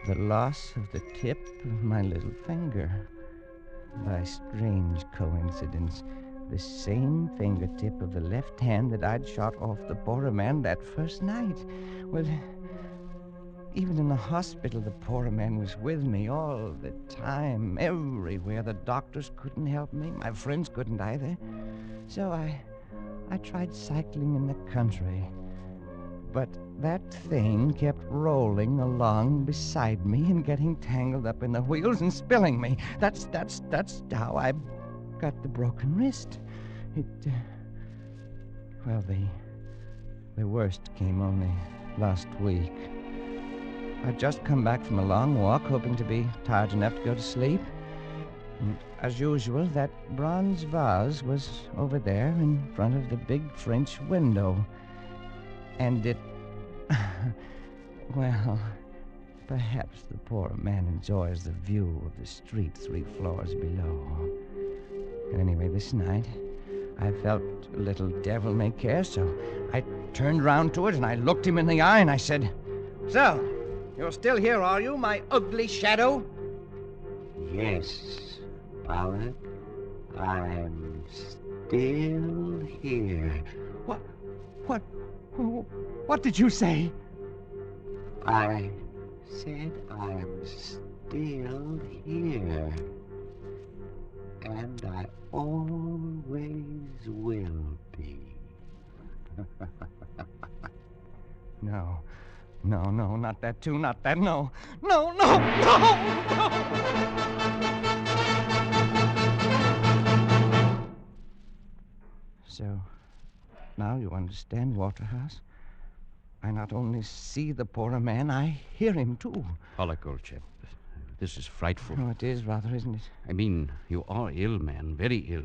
the loss of the tip of my little finger. By strange coincidence, the same fingertip of the left hand that I'd shot off the Porroh man that first night. Well, even in the hospital, the Porroh man was with me all the time, everywhere. The doctors couldn't help me. My friends couldn't either. So I tried cycling in the country. But that thing kept rolling along beside me and getting tangled up in the wheels and spilling me. That's how I got the broken wrist. Well, the worst came only last week. I'd just come back from a long walk, hoping to be tired enough to go to sleep. And as usual, that bronze vase was over there in front of the big French window. And it... well, perhaps the poor man enjoys the view of the street 3 floors below. Anyway, this night, I felt a little devil-may-care, so I turned round to it and I looked him in the eye and I said, "So, you're still here, are you, my ugly shadow?" Yes, Pollack. I'm still here. What did you say? I said I'm still here. And I always will be. No, not that too, not that, no. No! So, now you understand, Waterhouse? I not only see the Porroh man, I hear him, too. Pollack, old chap, this is frightful. Oh, it is rather, isn't it? I mean, you are ill, man, very ill.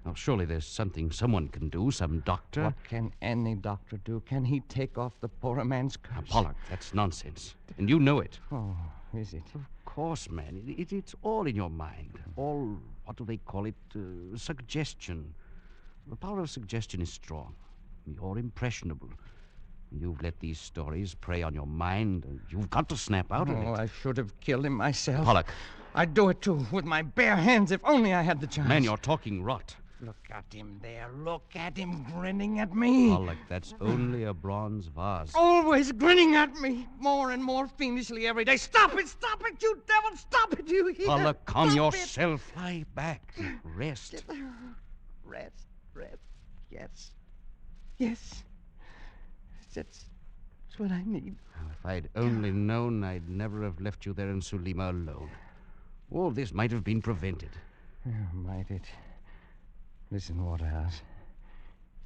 Now, surely there's something someone can do, some doctor. What can any doctor do? Can he take off the Porroh man's curse? Now, Pollack, that's nonsense. And you know it. Oh, is it? Of course, man. It's all in your mind. All, what do they call it? Suggestion. The power of suggestion is strong. You're impressionable. You've let these stories prey on your mind. You've got to snap out of it. Oh, I should have killed him myself. Pollack. I'd do it, too, with my bare hands, if only I had the chance. Man, you're talking rot. Look at him there. Look at him grinning at me. Pollack, that's only a bronze vase. Always grinning at me, more and more fiendishly every day. Stop it, you devil, stop it, you hear? Pollack, calm Stop yourself. Lie back. Rest. Rest, yes. That's what I need. Well, if I'd only known, I'd never have left you there in Sulima alone. All this might have been prevented. Might it? Listen, Waterhouse.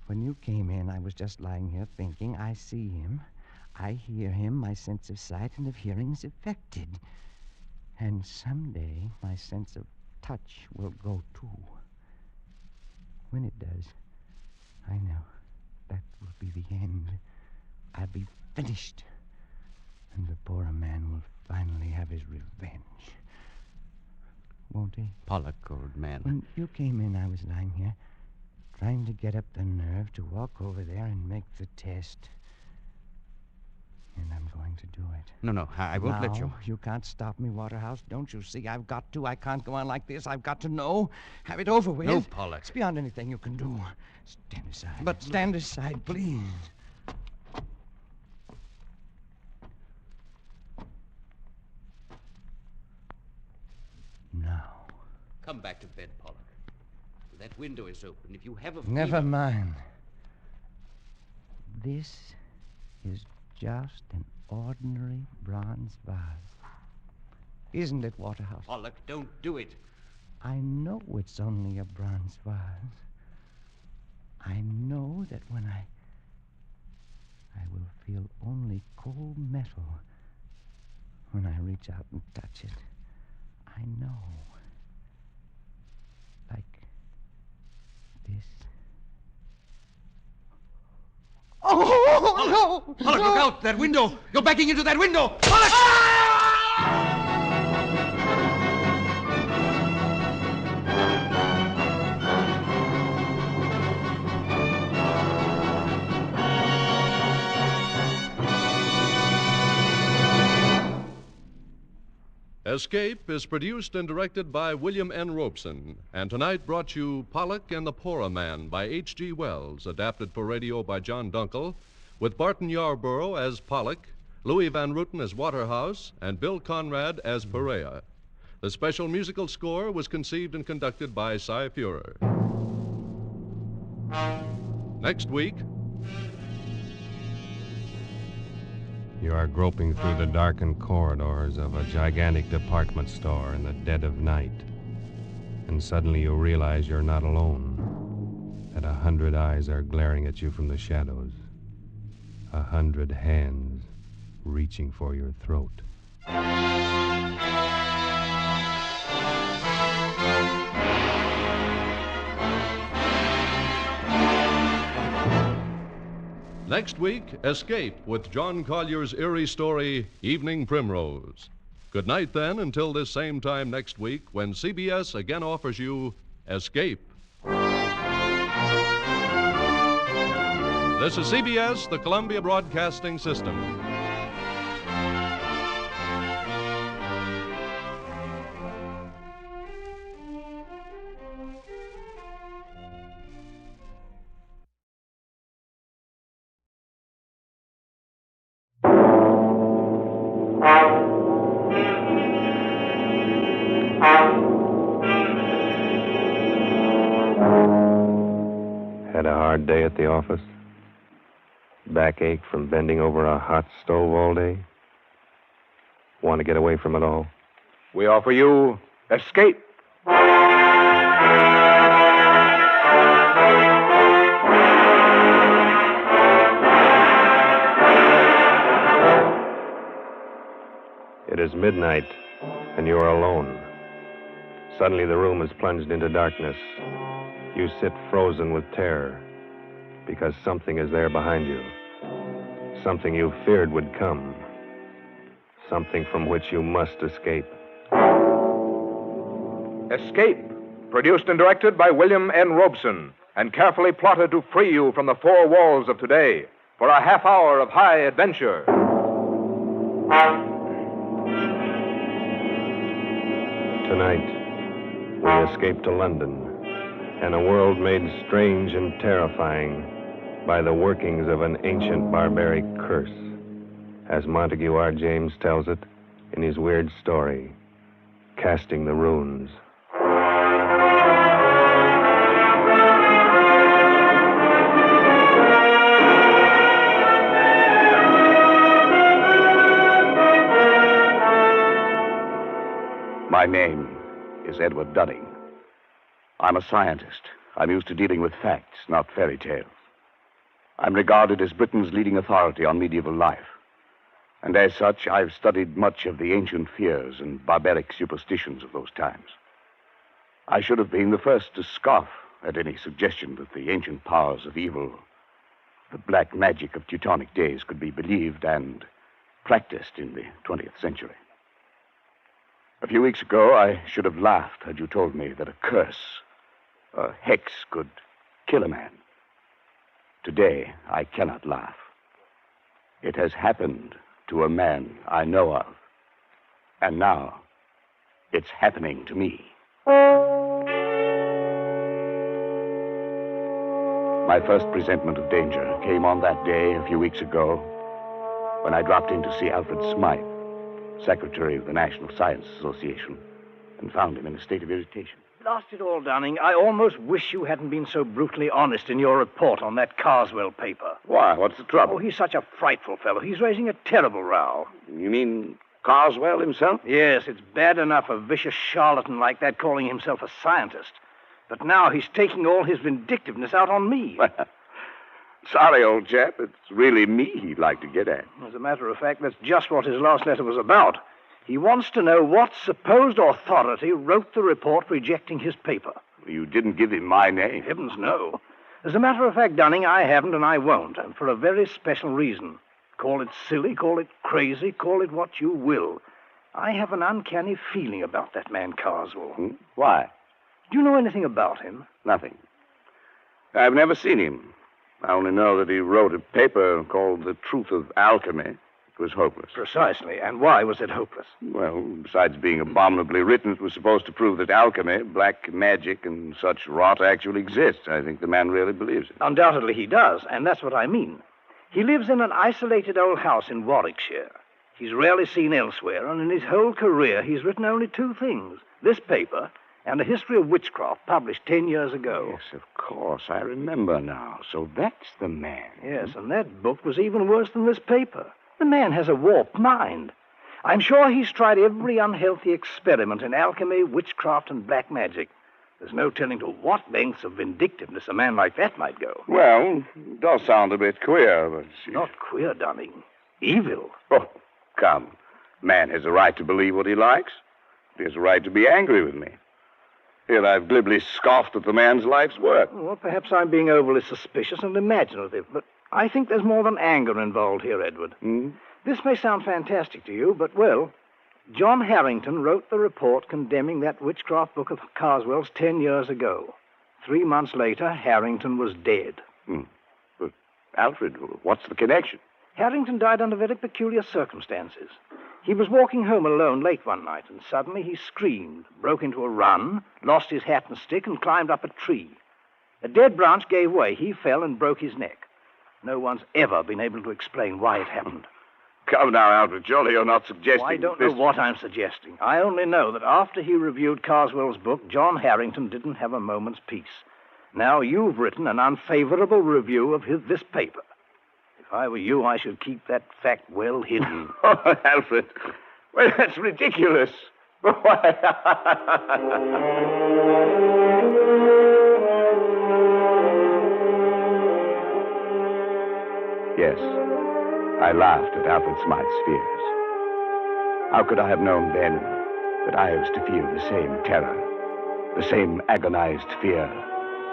When you came in, I was just lying here thinking, I see him, I hear him, my sense of sight and of hearing is affected. And someday, my sense of touch will go, too. When it does, I know that will be the end. I'll be finished. And the Porroh man will finally have his revenge. Won't he? Pollack, old man. When you came in, I was lying here, trying to get up the nerve to walk over there and make the test. And I'm going to do it. No, I won't let you. Now, you can't stop me, Waterhouse. Don't you see? I've got to. I can't go on like this. I've got to know. Have it over with. No, Pollack. It's beyond anything you can do. Stand aside. But stand aside, please. Now. Come back to bed, Pollack. That window is open. If you have a Never fever... mind. This is just an ordinary bronze vase. Isn't it, Waterhouse? Pollack, don't do it. I know it's only a bronze vase. I know that when I will feel only cold metal when I reach out and touch it. I know. Like this. Oh, no! Pollack, look out! That window! You're backing into that window! Pollack! Escape is produced and directed by William N. Robeson, and tonight brought you Pollack and the Porroh Man by H.G. Wells, adapted for radio by John Dunkel, with Barton Yarborough as Pollack, Louis Van Rooten as Waterhouse, and Bill Conrad as Porroh. The special musical score was conceived and conducted by Cy Fuhrer. Next week... You are groping through the darkened corridors of a gigantic department store in the dead of night. And suddenly you realize you're not alone. That 100 eyes are glaring at you from the shadows. 100 hands reaching for your throat. Next week, Escape with John Collier's eerie story, Evening Primrose. Good night, then, until this same time next week when CBS again offers you Escape. This is CBS, the Columbia Broadcasting System. Had a hard day at the office? Backache from bending over a hot stove all day? Want to get away from it all? We offer you Escape. It is midnight, and you are alone. Suddenly the room is plunged into darkness. You sit frozen with terror, because something is there behind you. Something you feared would come. Something from which you must escape. Escape, produced and directed by William N. Robeson, and carefully plotted to free you from the four walls of today for a half hour of high adventure. Tonight, we escape to London, and a world made strange and terrifying by the workings of an ancient barbaric curse, as Montague R. James tells it in his weird story, Casting the Runes. My name is Edward Dunning. I'm a scientist. I'm used to dealing with facts, not fairy tales. I'm regarded as Britain's leading authority on medieval life. And as such, I've studied much of the ancient fears and barbaric superstitions of those times. I should have been the first to scoff at any suggestion that the ancient powers of evil, the black magic of Teutonic days, could be believed and practiced in the 20th century. A few weeks ago, I should have laughed had you told me that a curse, a hex, could kill a man. Today, I cannot laugh. It has happened to a man I know of. And now, it's happening to me. My first presentiment of danger came on that day a few weeks ago when I dropped in to see Alfred Smythe, Secretary of the National Science Association, and found him in a state of irritation. Blast it all, Dunning. I almost wish you hadn't been so brutally honest in your report on that Carswell paper. Why? What's the trouble? Oh, he's such a frightful fellow. He's raising a terrible row. You mean Carswell himself? Yes, it's bad enough a vicious charlatan like that calling himself a scientist. But now he's taking all his vindictiveness out on me. Sorry, old chap. It's really me he'd like to get at. As a matter of fact, that's just what his last letter was about. He wants to know what supposed authority wrote the report rejecting his paper. You didn't give him my name. Heavens, no. As a matter of fact, Dunning, I haven't and I won't, and for a very special reason. Call it silly, call it crazy, call it what you will. I have an uncanny feeling about that man Carswell. Why? Do you know anything about him? Nothing. I've never seen him. I only know that he wrote a paper called The Truth of Alchemy. It was hopeless. Precisely. And why was it hopeless? Well, besides being abominably written, it was supposed to prove that alchemy, black magic, and such rot actually exists. I think the man really believes it. Undoubtedly he does, and that's what I mean. He lives in an isolated old house in Warwickshire. He's rarely seen elsewhere, and in his whole career he's written only two things. This paper and a history of witchcraft published 10 years ago. Yes, of course. I remember now. So that's the man. Yes, and that book was even worse than this paper. The man has a warped mind. I'm sure he's tried every unhealthy experiment in alchemy, witchcraft, and black magic. There's no telling to what lengths of vindictiveness a man like that might go. Well, it does sound a bit queer, but... Not queer, Dunning. Evil. Oh, come. Man has a right to believe what he likes. He has a right to be angry with me. Here I've glibly scoffed at the man's life's work. Well, perhaps I'm being overly suspicious and imaginative, but I think there's more than anger involved here, Edward. This may sound fantastic to you, but, well, John Harrington wrote the report condemning that witchcraft book of Carswell's 10 years ago. 3 months later, Harrington was dead. But, Alfred, what's the connection? Harrington died under very peculiar circumstances. He was walking home alone late one night, and suddenly he screamed, broke into a run, lost his hat and stick, and climbed up a tree. A dead branch gave way. He fell and broke his neck. No one's ever been able to explain why it happened. Come now, Alfred. Surely you're not suggesting... Well, I don't know what I'm suggesting. I only know that after he reviewed Carswell's book, John Harrington didn't have a moment's peace. Now you've written an unfavorable review of this paper. If I were you, I should keep that fact well hidden. Oh, Alfred. Well, that's ridiculous. Yes, I laughed at Alfred Smythe's fears. How could I have known then that I was to feel the same terror, the same agonized fear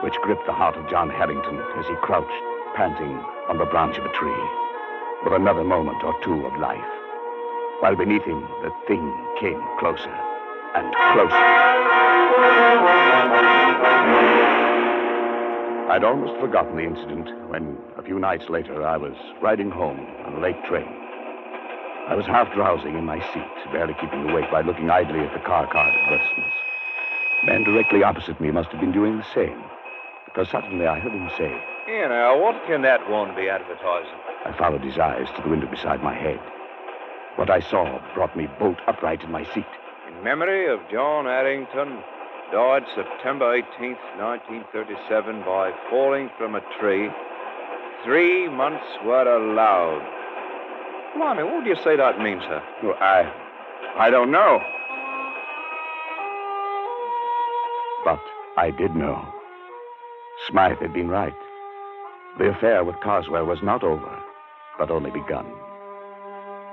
which gripped the heart of John Harrington as he crouched, panting, on the branch of a tree, with another moment or two of life, while beneath him the thing came closer and closer. I'd almost forgotten the incident when, a few nights later, I was riding home on a late train. I was half drowsing in my seat, barely keeping awake by looking idly at the car card advertisements. The man directly opposite me must have been doing the same, because suddenly I heard him say, "Here now, what can that one be advertising?" I followed his eyes to the window beside my head. What I saw brought me bolt upright in my seat. In memory of John Harrington, died September 18th, 1937, by falling from a tree. 3 months were allowed. Blimey, what do you say that means, sir? Well, I don't know. But I did know. Smythe had been right. The affair with Carswell was not over, but only begun.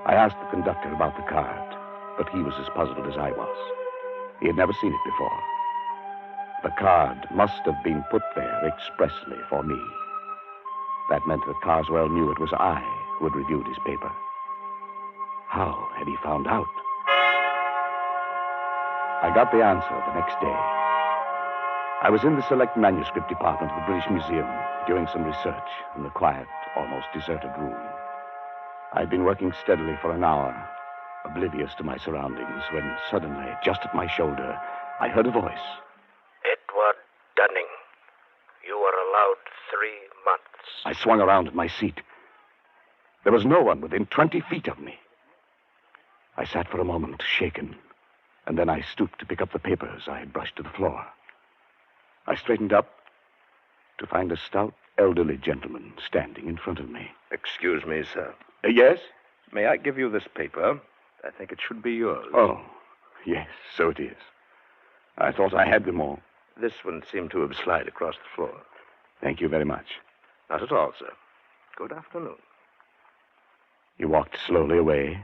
I asked the conductor about the card, but he was as puzzled as I was. He had never seen it before. The card must have been put there expressly for me. That meant that Carswell knew it was I who had reviewed his paper. How had he found out? I got the answer the next day. I was in the select manuscript department of the British Museum doing some research in the quiet, almost deserted room. I'd been working steadily for an hour, oblivious to my surroundings, when suddenly, just at my shoulder, I heard a voice. Edward Dunning, you are allowed 3 months. I swung around at my seat. There was no one within 20 feet of me. I sat for a moment, shaken, and then I stooped to pick up the papers I had brushed to the floor. I straightened up to find a stout, elderly gentleman standing in front of me. Excuse me, sir. Yes? May I give you this paper? I think it should be yours. Oh, yes, so it is. I thought I had them all. This one seemed to have slid across the floor. Thank you very much. Not at all, sir. Good afternoon. He walked slowly away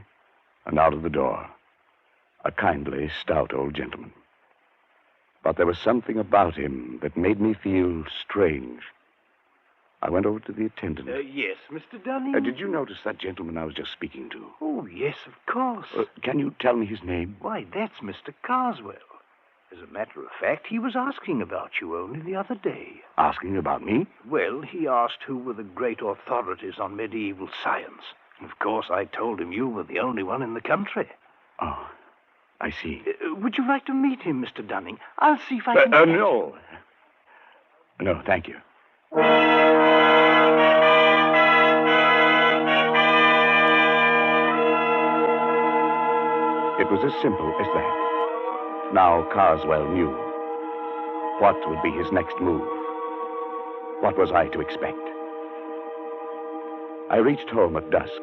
and out of the door. A kindly, stout old gentleman. But there was something about him that made me feel strange. I went over to the attendant. Yes, Mr. Dunning? Did you notice that gentleman I was just speaking to? Oh, yes, of course. Can you tell me his name? Why, that's Mr. Carswell. As a matter of fact, he was asking about you only the other day. Asking about me? Well, he asked who were the great authorities on medieval science. Of course, I told him you were the only one in the country. Oh, I see. Would you like to meet him, Mr. Dunning? I'll see if I can... No. No, thank you. It was as simple as that. Now Carswell knew. What would be his next move? What was I to expect? I reached home at dusk,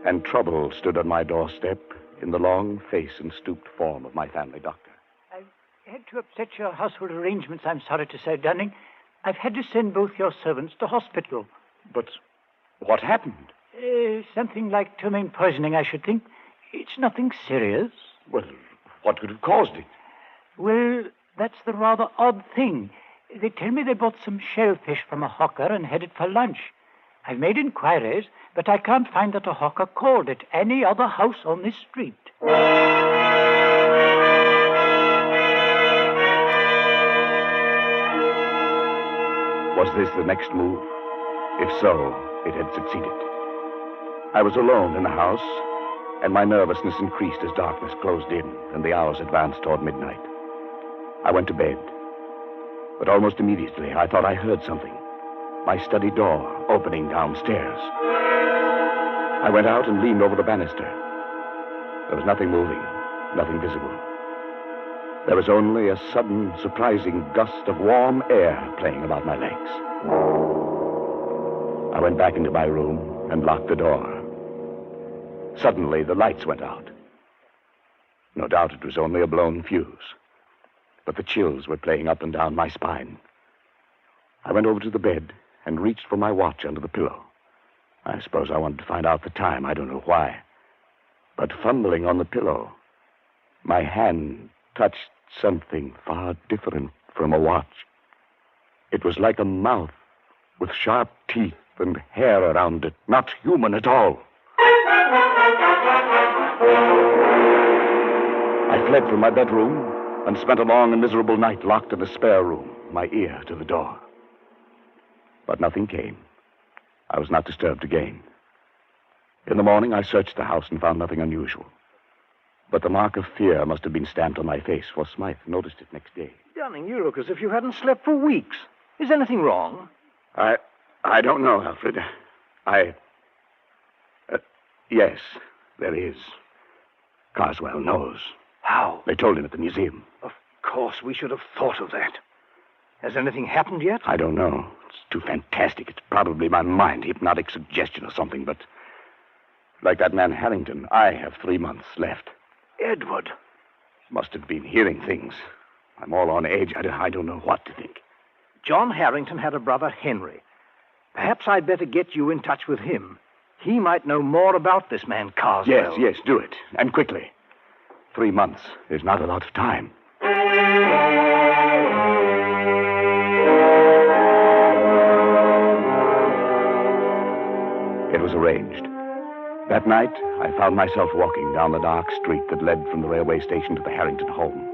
and trouble stood on my doorstep in the long face and stooped form of my family doctor. I've had to upset your household arrangements, I'm sorry to say, Dunning. I've had to send both your servants to hospital. But what happened? Something like ptomaine poisoning, I should think. It's nothing serious. Well, what could have caused it? Well, that's the rather odd thing. They tell me they bought some shellfish from a hawker and headed for lunch. I've made inquiries, but I can't find that a hawker called at any other house on this street. Was this the next move? If so, it had succeeded. I was alone in the house, and my nervousness increased as darkness closed in and the hours advanced toward midnight. I went to bed, but almost immediately I thought I heard something. My study door opening downstairs. I went out and leaned over the banister. There was nothing moving, nothing visible. There was only a sudden, surprising gust of warm air playing about my legs. I went back into my room and locked the door. Suddenly, the lights went out. No doubt it was only a blown fuse, but the chills were playing up and down my spine. I went over to the bed and reached for my watch under the pillow. I suppose I wanted to find out the time. I don't know why. But fumbling on the pillow, my hand touched something far different from a watch. It was like a mouth with sharp teeth and hair around it, not human at all. I fled from my bedroom and spent a long and miserable night locked in a spare room, my ear to the door. But nothing came. I was not disturbed again. In the morning, I searched the house and found nothing unusual. But the mark of fear must have been stamped on my face, for Smythe noticed it next day. Dunning, you look as if you hadn't slept for weeks. Is anything wrong? I don't know, Alfred. Yes, there is. Carswell knows. How? They told him at the museum. Of course, we should have thought of that. Has anything happened yet? I don't know. It's too fantastic. It's probably my mind, hypnotic suggestion or something, but like that man Harrington, I have 3 months left. Edward. Must have been hearing things. I'm all on edge. I don't know what to think. John Harrington had a brother, Henry. Perhaps I'd better get you in touch with him. He might know more about this man, Carswell. Yes, do it. And quickly. 3 months is not a lot of time. It was arranged. That night, I found myself walking down the dark street that led from the railway station to the Harrington home.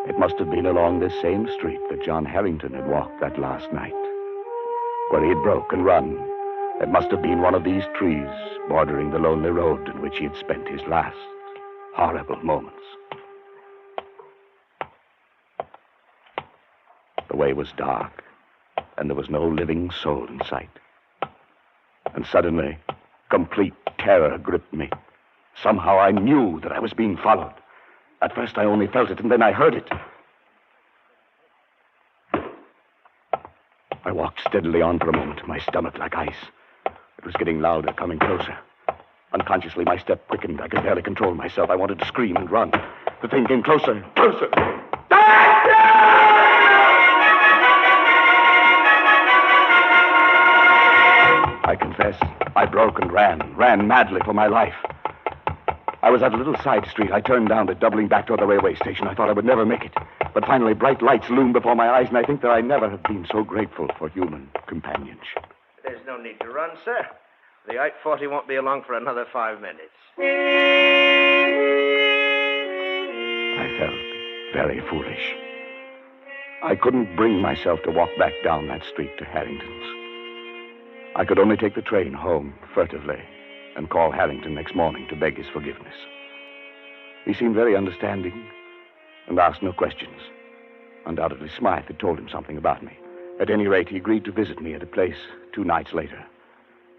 It must have been along this same street that John Harrington had walked that last night, where he had broke and run It must have been one of these trees bordering the lonely road in which he had spent his last horrible moments. The way was dark, and there was no living soul in sight. And suddenly, complete terror gripped me. Somehow I knew that I was being followed. At first I only felt it, and then I heard it. I walked steadily on for a moment, my stomach like ice. It was getting louder, coming closer. Unconsciously, my step quickened. I could barely control myself. I wanted to scream and run. The thing came closer, closer. I confess, I broke and ran madly for my life. I was at a little side street. I turned down it, doubling back toward the railway station. I thought I would never make it. But finally, bright lights loomed before my eyes, and I think that I never have been so grateful for human companionship. There's no need to run, sir. The 840 won't be along for another 5 minutes. I felt very foolish. I couldn't bring myself to walk back down that street to Harrington's. I could only take the train home furtively and call Harrington next morning to beg his forgiveness. He seemed very understanding and asked no questions. Undoubtedly, Smythe had told him something about me. At any rate, he agreed to visit me at a place 2 nights later.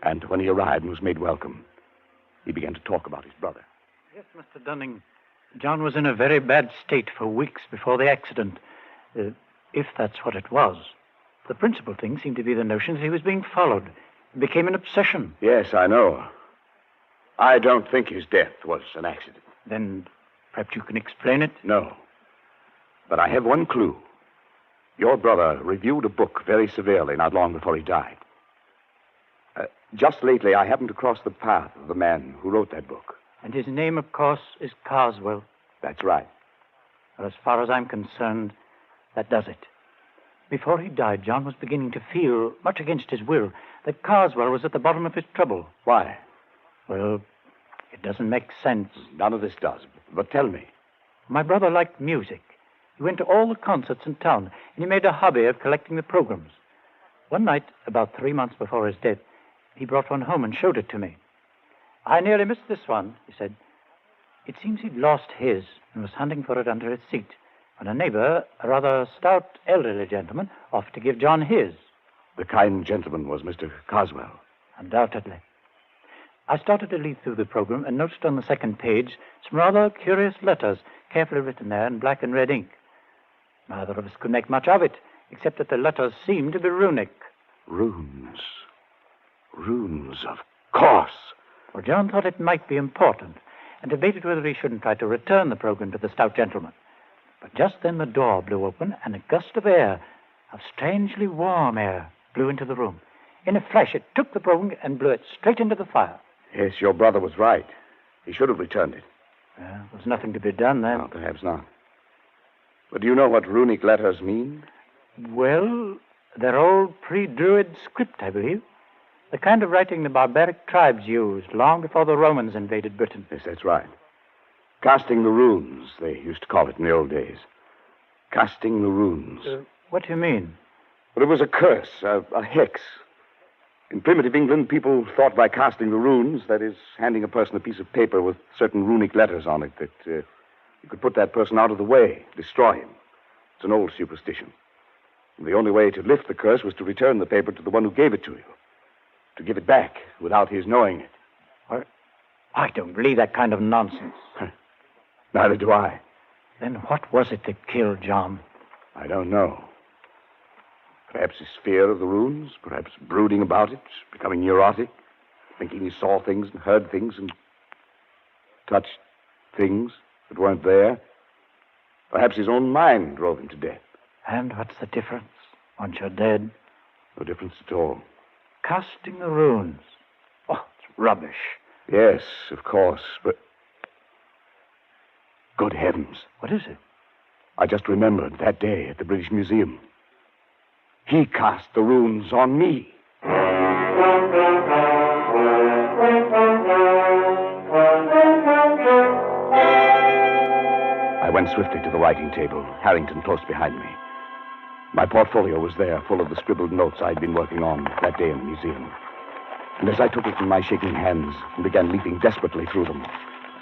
And when he arrived and was made welcome, he began to talk about his brother. Yes, Mr. Dunning. John was in a very bad state for weeks before the accident, if that's what it was. The principal thing seemed to be the notion that he was being followed. It became an obsession. Yes, I know. I don't think his death was an accident. Then perhaps you can explain it? No. But I have one clue. Your brother reviewed a book very severely not long before he died. Just lately, I happened to cross the path of the man who wrote that book. And his name, of course, is Carswell. That's right. Well, as far as I'm concerned, that does it. Before he died, John was beginning to feel, much against his will, that Carswell was at the bottom of his trouble. Why? Well, it doesn't make sense. None of this does. But tell me. My brother liked music. He went to all the concerts in town, and he made a hobby of collecting the programs. One night, about 3 months before his death, he brought one home and showed it to me. I nearly missed this one, he said. It seems he'd lost his and was hunting for it under his seat, when a neighbor, a rather stout elderly gentleman, offered to give John his. The kind gentleman was Mr. Carswell. Undoubtedly. I started to leaf through the program and noticed on the second page some rather curious letters, carefully written there in black and red ink. Neither of us could make much of it, except that the letters seemed to be runic. Runes. Runes, of course. Well, John thought it might be important, and debated whether he shouldn't try to return the program to the stout gentleman. But just then the door blew open, and a gust of air, of strangely warm air, blew into the room. In a flash, it took the program and blew it straight into the fire. Yes, your brother was right. He should have returned it. There was nothing to be done then. No, perhaps not. But do you know what runic letters mean? Well, they're old pre-Druid script, I believe. The kind of writing the barbaric tribes used long before the Romans invaded Britain. Yes, that's right. Casting the runes, they used to call it in the old days. Casting the runes. What do you mean? Well, it was a curse, a hex. In primitive England, people thought by casting the runes, that is, handing a person a piece of paper with certain runic letters on it, that you could put that person out of the way, destroy him. It's an old superstition. And the only way to lift the curse was to return the paper to the one who gave it to you. To give it back without his knowing it. What? I don't believe that kind of nonsense. Neither do I. Then what was it that killed John? I don't know. Perhaps his fear of the runes, perhaps brooding about it, becoming neurotic, thinking he saw things and heard things and touched things that weren't there. Perhaps his own mind drove him to death. And what's the difference once you're dead? No difference at all. Casting the runes. Oh, it's rubbish. Yes, of course, but... Good heavens. What is it? I just remembered that day at the British Museum. He cast the runes on me. I went swiftly to the writing table, Harrington close behind me. My portfolio was there, full of the scribbled notes I'd been working on that day in the museum. And as I took it in my shaking hands and began leaping desperately through them,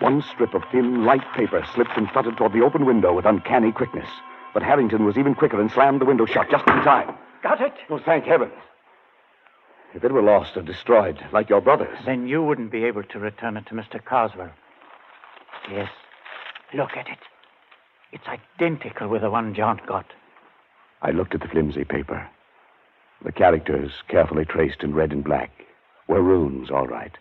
one strip of thin, light paper slipped and fluttered toward the open window with uncanny quickness. But Harrington was even quicker and slammed the window shut just in time. Got it? Oh, thank heaven. If it were lost or destroyed, like your brother's... Then you wouldn't be able to return it to Mr. Carswell. Yes. Look at it. It's identical with the one John got. I looked at the flimsy paper. The characters, carefully traced in red and black, were runes, all right.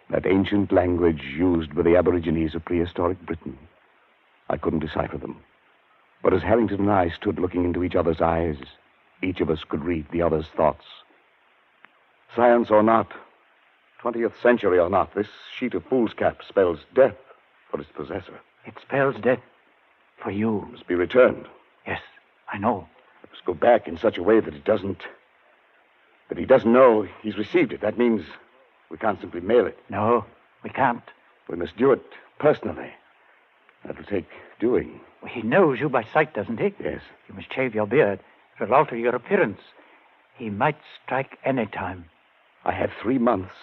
That ancient language used by the Aborigines of prehistoric Britain. I couldn't decipher them. But as Harrington and I stood looking into each other's eyes, each of us could read the other's thoughts. Science or not, 20th century or not, this sheet of foolscap spells death for its possessor. It spells death for you. It must be returned. Yes, I know. It must go back in such a way that he doesn't know he's received it. That means we can't simply mail it. No, we can't. We must do it personally. That'll take doing. Well, he knows you by sight, doesn't he? Yes. You must shave your beard. It'll alter your appearance. He might strike any time. I have 3 months,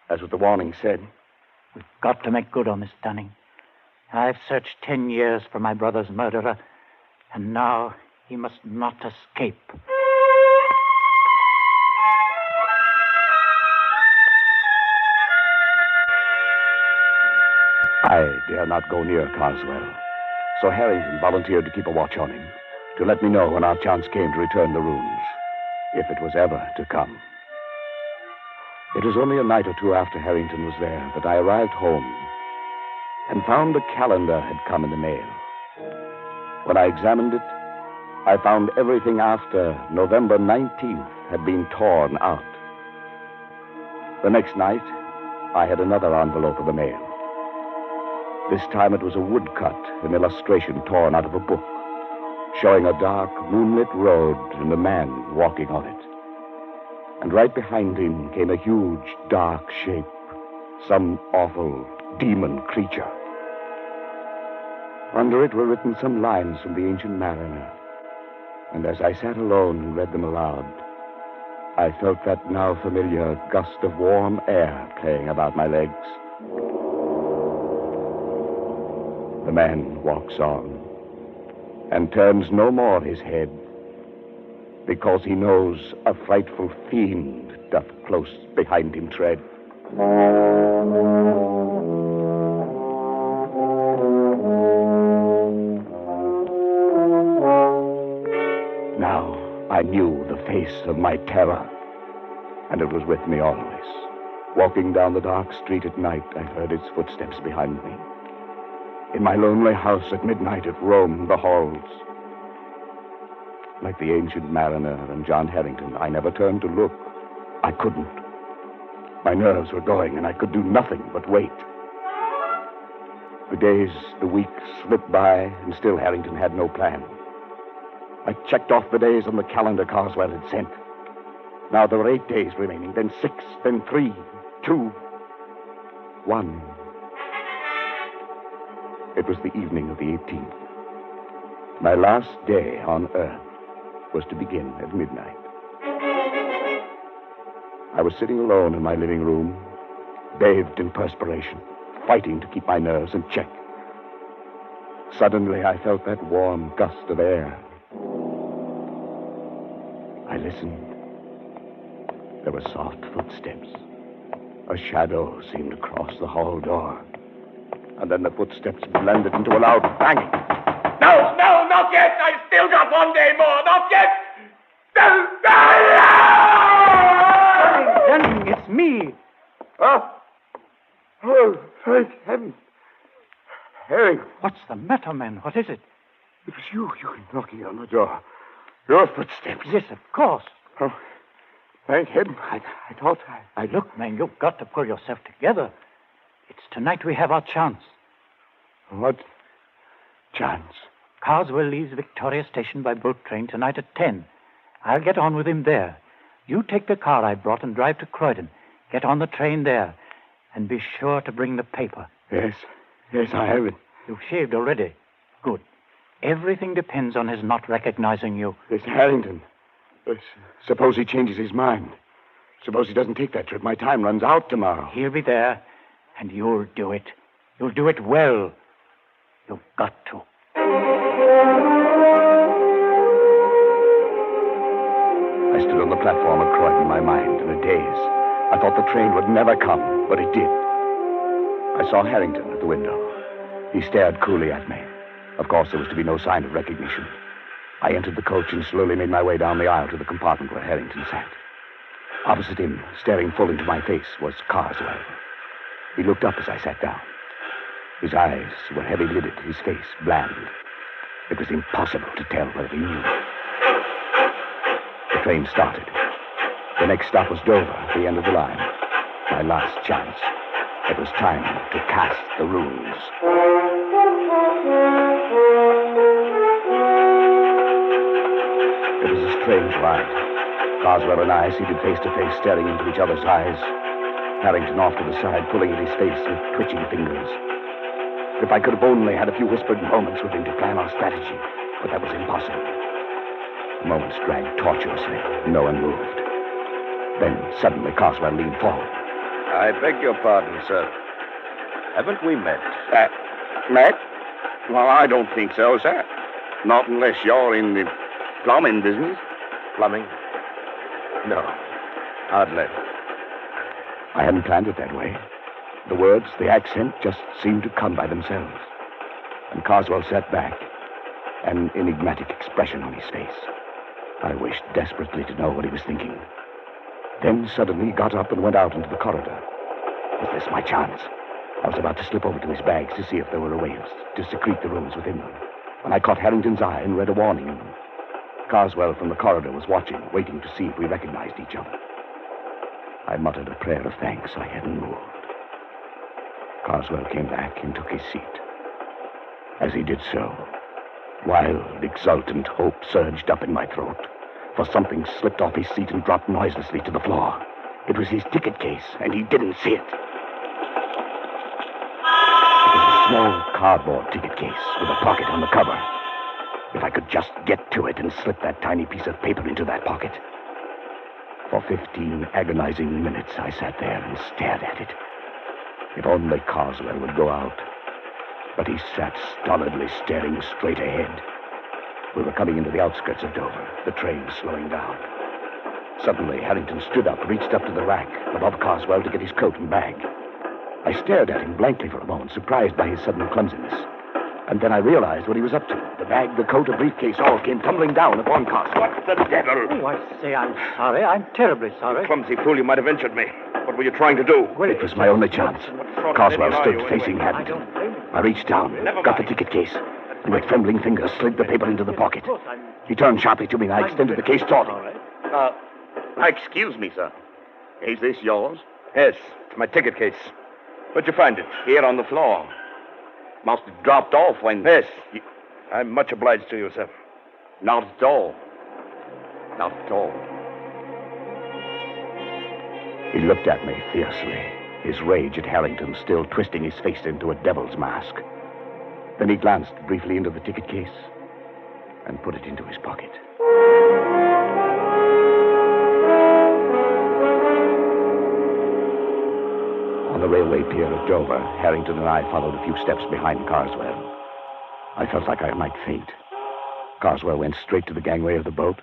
as what the warning said. We've got to make good on this Dunning. I've searched 10 years for my brother's murderer, and now he must not escape. I dare not go near Carswell, so Harrington volunteered to keep a watch on him, to let me know when our chance came to return the runes, if it was ever to come. It was only a night or two after Harrington was there that I arrived home and found the calendar had come in the mail. When I examined it, I found everything after November 19th had been torn out. The next night, I had another envelope of the mail. This time it was a woodcut, an illustration torn out of a book, showing a dark, moonlit road and a man walking on it. And right behind him came a huge, dark shape, some awful demon creature. Under it were written some lines from the Ancient Mariner, and as I sat alone and read them aloud, I felt that now familiar gust of warm air playing about my legs. The man walks on and turns no more his head, because he knows a frightful fiend doth close behind him tread. Now I knew the face of my terror, and it was with me always. Walking down the dark street at night, I heard its footsteps behind me. In my lonely house at midnight, it roamed the halls. Like the Ancient Mariner and John Harrington, I never turned to look. I couldn't. My nerves were going, and I could do nothing but wait. The days, the weeks slipped by, and still Harrington had no plan. I checked off the days on the calendar Carswell had sent. Now there were 8 days remaining, then 6, then 3, 2, 1. It was the evening of the 18th. My last day on Earth was to begin at midnight. I was sitting alone in my living room, bathed in perspiration, fighting to keep my nerves in check. Suddenly, I felt that warm gust of air. I listened. There were soft footsteps. A shadow seemed to cross the hall door. And then the footsteps blended into a loud banging. No, not yet! I've still got 1 day more! Not yet! Dunning, it's me! Oh, thank heaven. Harry. What's the matter, man? What is it? It was you knocking on the door. Your footsteps. Yes, of course. Oh, thank heaven. I thought I... Look, man, you've got to pull yourself together. It's tonight we have our chance. What chance? Carswell leaves Victoria Station by boat train tonight at 10. I'll get on with him there. You take the car I brought and drive to Croydon. Get on the train there. And be sure to bring the paper. Yes, I have it. You've shaved already. Good. Everything depends on his not recognizing you. It's Harrington. Suppose he changes his mind. Suppose he doesn't take that trip. My time runs out tomorrow. He'll be there, and you'll do it. You'll do it well. You've got to. I stood on the platform at Croydon, my mind in a daze. I thought the train would never come, but it did. I saw Harrington at the window. He stared coolly at me. Of course, there was to be no sign of recognition. I entered the coach and slowly made my way down the aisle to the compartment where Harrington sat. Opposite him, staring full into my face, was Carswell. He looked up as I sat down. His eyes were heavy-lidded, his face bland. It was impossible to tell whether he knew. The train started. The next stop was Dover, the end of the line. My last chance. It was time to cast the runes. It was a strange ride. Carswell and I seated face to face, staring into each other's eyes. Harrington off to the side, pulling at his face with twitching fingers. If I could have only had a few whispered moments with him to plan our strategy, but that was impossible. The moments dragged tortuously. No one moved. Then suddenly Carswell leaned forward. I beg your pardon, sir. Haven't we met? Met? Well, I don't think so, sir. Not unless you're in the plumbing business. Plumbing? No, hardly. I hadn't planned it that way. The words, the accent, just seemed to come by themselves. And Carswell sat back, an enigmatic expression on his face. I wished desperately to know what he was thinking. Then suddenly he got up and went out into the corridor. Was this my chance? I was about to slip over to his bags to see if there were ways to secrete the rooms within them, when I caught Harrington's eye and read a warning in them. Carswell from the corridor was watching, waiting to see if we recognized each other. I muttered a prayer of thanks I hadn't moved. Carswell came back and took his seat. As he did so, wild, exultant hope surged up in my throat, for something slipped off his seat and dropped noiselessly to the floor. It was his ticket case, and he didn't see it. It was a small cardboard ticket case with a pocket on the cover. If I could just get to it and slip that tiny piece of paper into that pocket. For 15 agonizing minutes, I sat there and stared at it. If only Carswell would go out. But he sat stolidly staring straight ahead. We were coming into the outskirts of Dover, the train slowing down. Suddenly, Harrington stood up, reached up to the rack above Carswell to get his coat and bag. I stared at him blankly for a moment, surprised by his sudden clumsiness. And then I realized what he was up to. The bag, the coat, a briefcase, all came tumbling down upon Carswell. What the devil? Oh, I say, I'm sorry. I'm terribly sorry. Clumsy fool, you might have injured me. What were you trying to do? Well, it was my only chance. Carswell stood facing Harrington. I reached down, got the ticket case, and with trembling fingers slid the paper into the pocket. He turned sharply to me, and I extended the case toward him. Excuse me, sir. Is this yours? Yes, it's my ticket case. Where'd you find it? Here on the floor. Must have dropped off when... Yes. I'm much obliged to you, sir. Not at all. Not at all. He looked at me fiercely, his rage at Harrington still twisting his face into a devil's mask. Then he glanced briefly into the ticket case and put it into his pocket. On the railway pier at Dover, Harrington and I followed a few steps behind Carswell. I felt like I might faint. Carswell went straight to the gangway of the boat,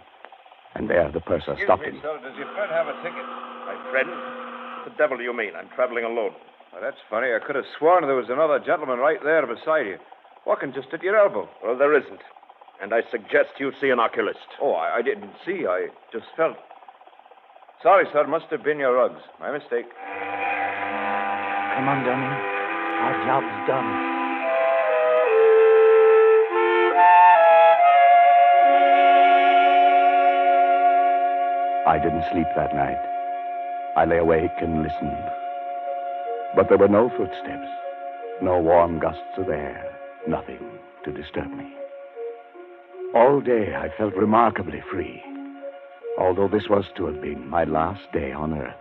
and there the purser stopped him. Sir, does your friend have a ticket? My friend? What the devil do you mean? I'm traveling alone. Well, that's funny. I could have sworn there was another gentleman right there beside you, walking just at your elbow. Well, there isn't. And I suggest you see an oculist. Oh, I didn't see. I just felt. Sorry, sir. Must have been your rugs. My mistake. Come on, Dunning. Our job's done. I didn't sleep that night. I lay awake and listened. But there were no footsteps, no warm gusts of air, nothing to disturb me. All day I felt remarkably free, although this was to have been my last day on Earth.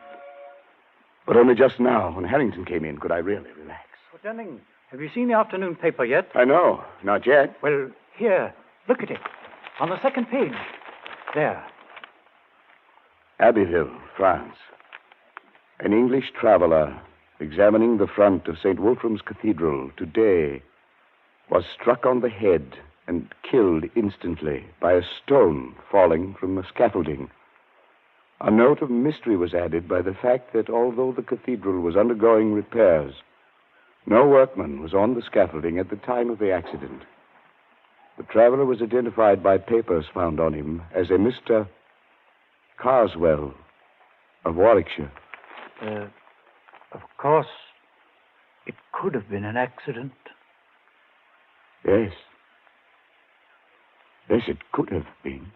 But only just now, when Harrington came in, could I really relax. Well, Dunning, have you seen the afternoon paper yet? I know, not yet. Well, here, look at it. On the second page. There. Abbeville, France. An English traveler examining the front of St. Wolfram's Cathedral today was struck on the head and killed instantly by a stone falling from the scaffolding. A note of mystery was added by the fact that although the cathedral was undergoing repairs, no workman was on the scaffolding at the time of the accident. The traveler was identified by papers found on him as a Mr. Carswell of Warwickshire. Of course, it could have been an accident. Yes. Yes, it could have been.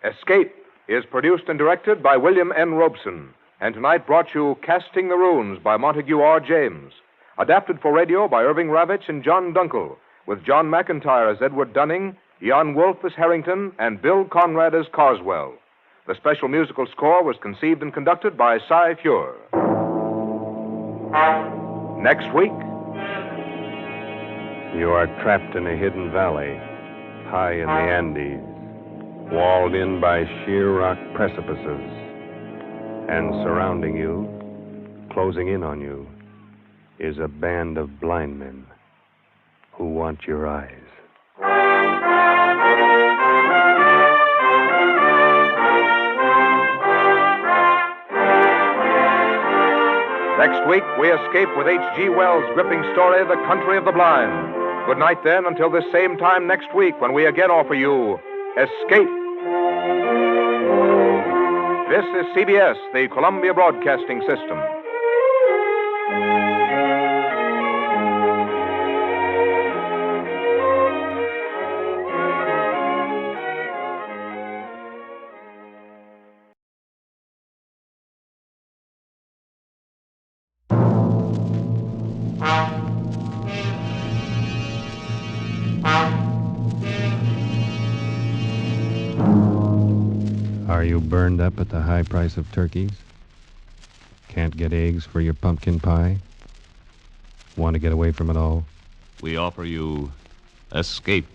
Escape is produced and directed by William N. Robeson, and tonight brought you Casting the Runes by Montague R. James, adapted for radio by Irving Ravitch and John Dunkel, with John McIntyre as Edward Dunning, Jan Wolfe as Harrington, and Bill Conrad as Carswell. The special musical score was conceived and conducted by Cy Fure. Next week, you are trapped in a hidden valley, high in the Andes, walled in by sheer rock precipices, and surrounding you, closing in on you, is a band of blind men who want your eyes. Next week, we escape with H.G. Wells' gripping story, The Country of the Blind. Good night, then, until this same time next week, when we again offer you Escape. This is CBS, the Columbia Broadcasting System. Are you burned up at the high price of turkeys? Can't get eggs for your pumpkin pie? Want to get away from it all? We offer you Escape.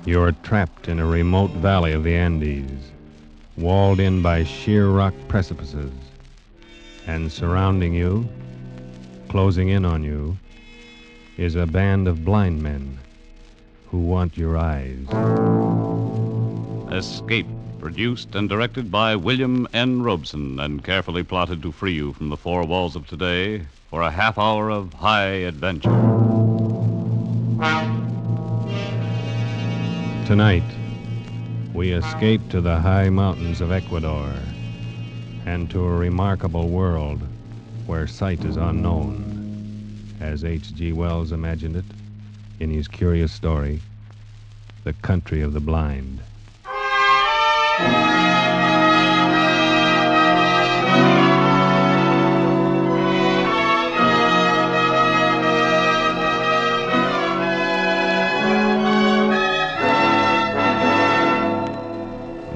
You're trapped in a remote valley of the Andes, walled in by sheer rock precipices, and surrounding you, closing in on you, is a band of blind men who want your eyes. Escape, produced and directed by William N. Robeson, and carefully plotted to free you from the four walls of today for a half hour of high adventure. Tonight, we escape to the high mountains of Ecuador and to a remarkable world where sight is unknown, as H.G. Wells imagined it in his curious story, The Country of the Blind.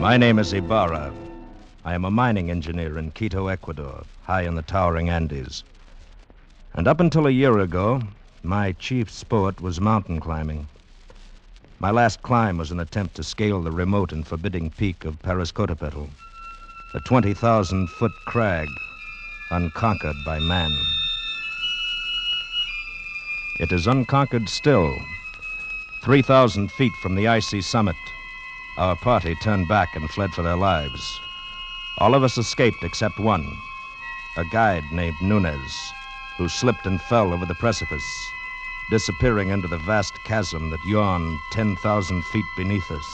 My name is Ibarra. I am a mining engineer in Quito, Ecuador, high in the towering Andes. And up until a year ago, my chief sport was mountain climbing. My last climb was an attempt to scale the remote and forbidding peak of Parascotopetl, a 20,000-foot crag unconquered by man. It is unconquered still. 3,000 feet from the icy summit, our party turned back and fled for their lives. All of us escaped except one, a guide named Nunez, who slipped and fell over the precipice, disappearing into the vast chasm that yawned 10,000 feet beneath us.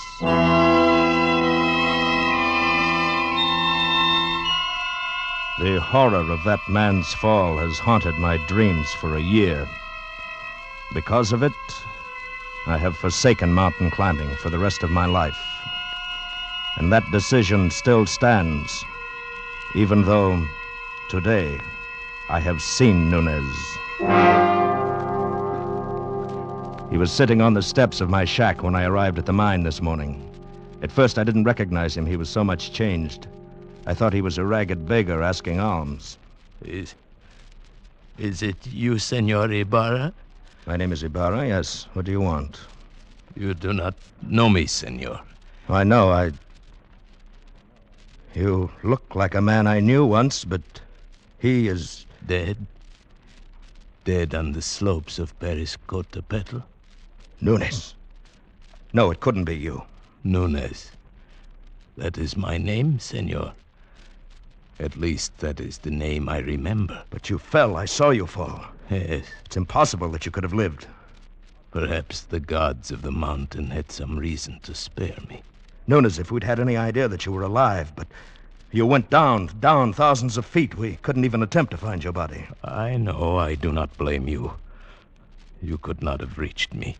The horror of that man's fall has haunted my dreams for a year. Because of it, I have forsaken mountain climbing for the rest of my life. And that decision still stands, even though today I have seen Nunez. He was sitting on the steps of my shack when I arrived at the mine this morning. At first, I didn't recognize him. He was so much changed. I thought he was a ragged beggar asking alms. Is it you, Senor Ibarra? My name is Ibarra, yes. What do you want? You do not know me, senor. I know, You look like a man I knew once, but he is... Dead? Dead on the slopes of Periscotapetl? Nunes. No, it couldn't be you. Nunes. That is my name, senor. At least that is the name I remember. But you fell. I saw you fall. Yes. It's impossible that you could have lived. Perhaps the gods of the mountain had some reason to spare me. Nunes, if we'd had any idea that you were alive, but you went down thousands of feet. We couldn't even attempt to find your body. I know. I do not blame you. You could not have reached me.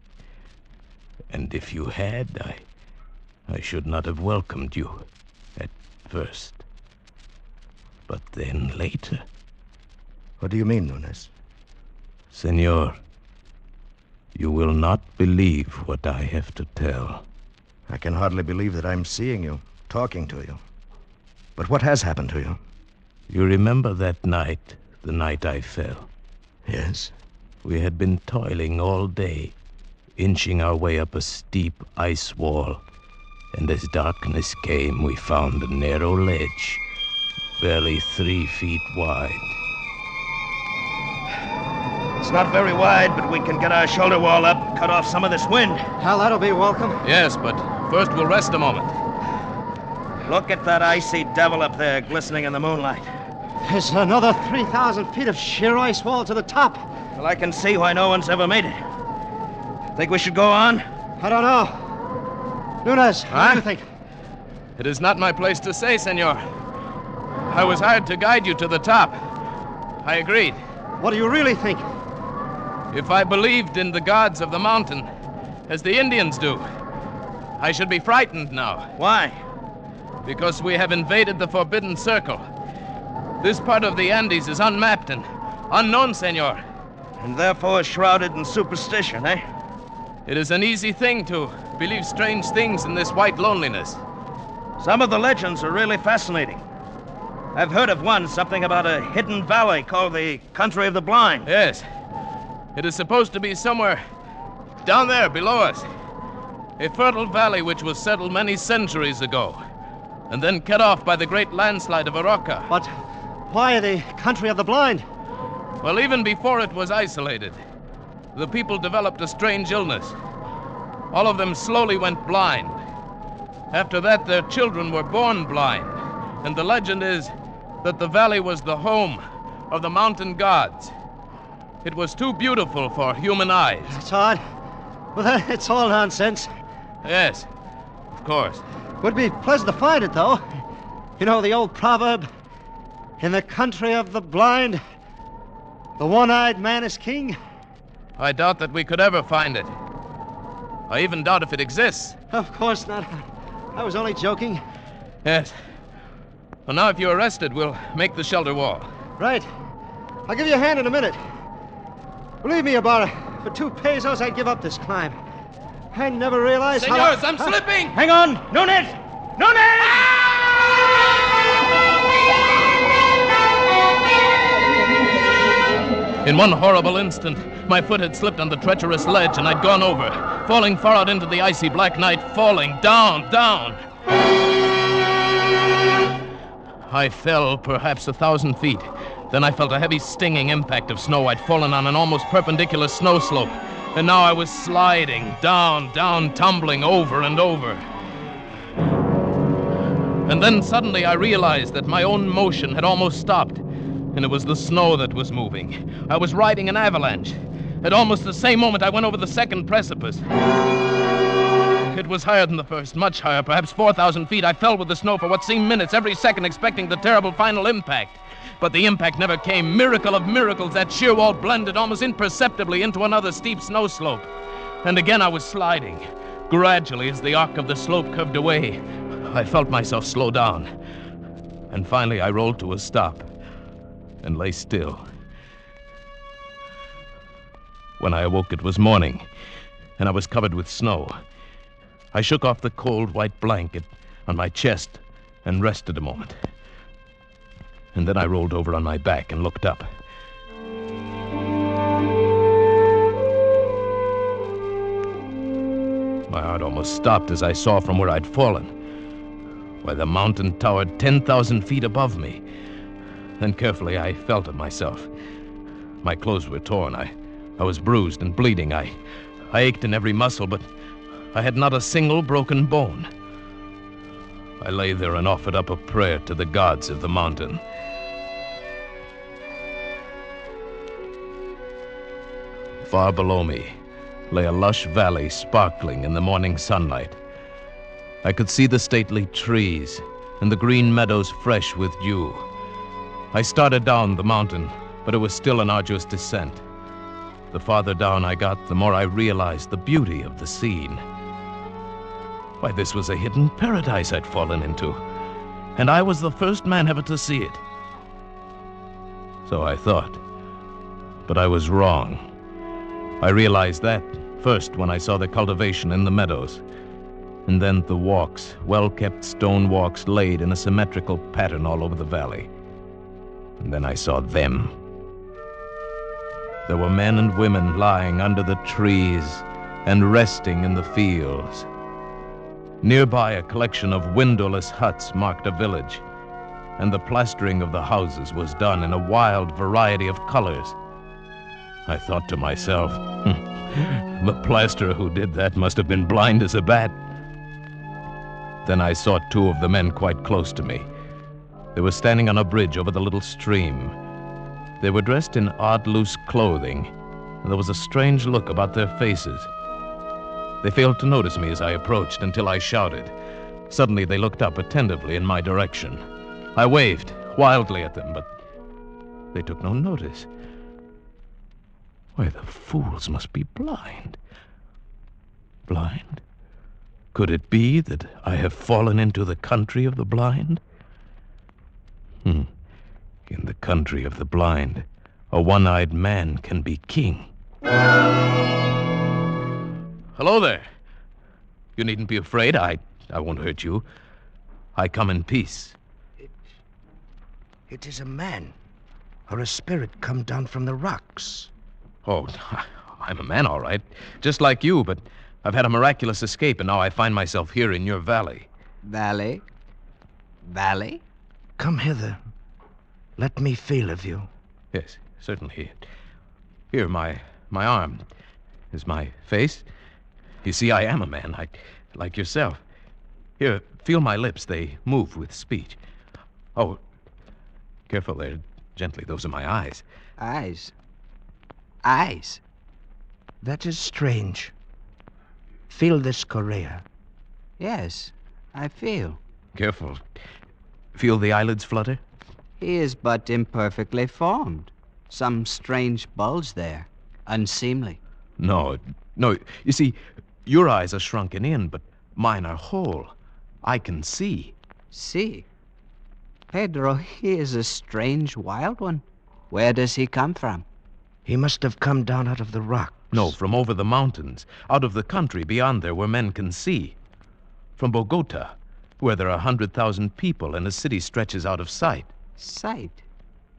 And if you had, I should not have welcomed you at first. But then later... What do you mean, Nunes? Senor, you will not believe what I have to tell. I can hardly believe that I'm seeing you, talking to you. But what has happened to you? You remember that night, the night I fell? Yes. We had been toiling all day, inching our way up a steep ice wall. And as darkness came, we found a narrow ledge, barely 3 feet wide. It's not very wide, but we can get our shoulder wall up, cut off some of this wind. Hal, that'll be welcome. Yes, but first we'll rest a moment. Look at that icy devil up there, glistening in the moonlight. There's another 3,000 feet of sheer ice wall to the top. Well, I can see why no one's ever made it. Think we should go on? I don't know. Nunes, what do you think? It is not my place to say, senor. I was hired to guide you to the top. I agreed. What do you really think? If I believed in the gods of the mountain, as the Indians do, I should be frightened now. Why? Because we have invaded the Forbidden Circle. This part of the Andes is unmapped and unknown, senor. And therefore shrouded in superstition, eh? It is an easy thing to believe strange things in this white loneliness. Some of the legends are really fascinating. I've heard of one, something about a hidden valley called the Country of the Blind. Yes. It is supposed to be somewhere down there below us. A fertile valley which was settled many centuries ago, and then cut off by the great landslide of Arauca. But why the Country of the Blind? Well, even before it was isolated, the people developed a strange illness. All of them slowly went blind. After that, their children were born blind. And the legend is that the valley was the home of the mountain gods. It was too beautiful for human eyes. That's odd. Well, it's all nonsense. Yes, of course. Would be pleasant to find it, though. You know the old proverb, in the country of the blind, the one-eyed man is king? I doubt that we could ever find it. I even doubt if it exists. Of course not. I was only joking. Yes. Well, now if you're arrested, we'll make the shelter wall. Right. I'll give you a hand in a minute. Believe me, Ibarra, for 2 pesos, I'd give up this climb. I never realized Senors, I'm slipping! Hang on! Nunes! Nunes! In one horrible instant, my foot had slipped on the treacherous ledge and I'd gone over, falling far out into the icy black night, falling down. I fell perhaps 1,000 feet. Then I felt a heavy stinging impact of snow. I'd fallen on an almost perpendicular snow slope. And now I was sliding down, tumbling over and over. And then suddenly I realized that my own motion had almost stopped. And it was the snow that was moving. I was riding an avalanche. At almost the same moment, I went over the second precipice. It was higher than the first, much higher, perhaps 4,000 feet. I fell with the snow for what seemed minutes, every second expecting the terrible final impact. But the impact never came. Miracle of miracles, that sheer wall blended almost imperceptibly into another steep snow slope. And again I was sliding. Gradually, as the arc of the slope curved away, I felt myself slow down. And finally I rolled to a stop and lay still. When I awoke, it was morning. and I was covered with snow. I shook off the cold white blanket on my chest and rested a moment. And then I rolled over on my back and looked up. My heart almost stopped as I saw from where I'd fallen. Why, the mountain towered 10,000 feet above me. Then carefully I felt of myself. My clothes were torn. I was bruised and bleeding. I ached in every muscle, but I had not a single broken bone. I lay there and offered up a prayer to the gods of the mountain. Far below me lay a lush valley sparkling in the morning sunlight. I could see the stately trees and the green meadows fresh with dew. I started down the mountain, but it was still an arduous descent. The farther down I got, the more I realized the beauty of the scene. Why, this was a hidden paradise I'd fallen into, and I was the first man ever to see it. So I thought, but I was wrong. I realized that first when I saw the cultivation in the meadows, and then the walks, well-kept stone walks laid in a symmetrical pattern all over the valley. And then I saw them. There were men and women lying under the trees and resting in the fields. Nearby, a collection of windowless huts marked a village, and the plastering of the houses was done in a wild variety of colors. I thought to myself, the plasterer who did that must have been blind as a bat. Then I saw two of the men quite close to me. They were standing on a bridge over the little stream. They were dressed in odd, loose clothing, and there was a strange look about their faces. They failed to notice me as I approached until I shouted. Suddenly they looked up attentively in my direction. I waved wildly at them, but they took no notice. Why, the fools must be blind. Blind? Could it be that I have fallen into the country of the blind? In the country of the blind, a one-eyed man can be king. Hello there. You needn't be afraid. I won't hurt you. I come in peace. It is a man, or a spirit come down from the rocks. Oh, I'm a man, all right. Just like you, but I've had a miraculous escape, and now I find myself here in your valley. Valley? Valley? Come hither. Let me feel of you. Yes, certainly. Here, my arm. Is my face? You see, I am a man, like yourself. Here, feel my lips. They move with speech. Oh, careful there. Gently, those are my eyes. Eyes? Eyes? That is strange. Feel this correa. Yes, I feel. Careful. Feel the eyelids flutter? He is but imperfectly formed. Some strange bulge there. Unseemly. No. You see, your eyes are shrunken in, but mine are whole. I can see. See? Pedro, he is a strange wild one. Where does he come from? He must have come down out of the rocks. No, from over the mountains, out of the country beyond there where men can see. From Bogota, where there are 100,000 people and a city stretches out of sight. Sight?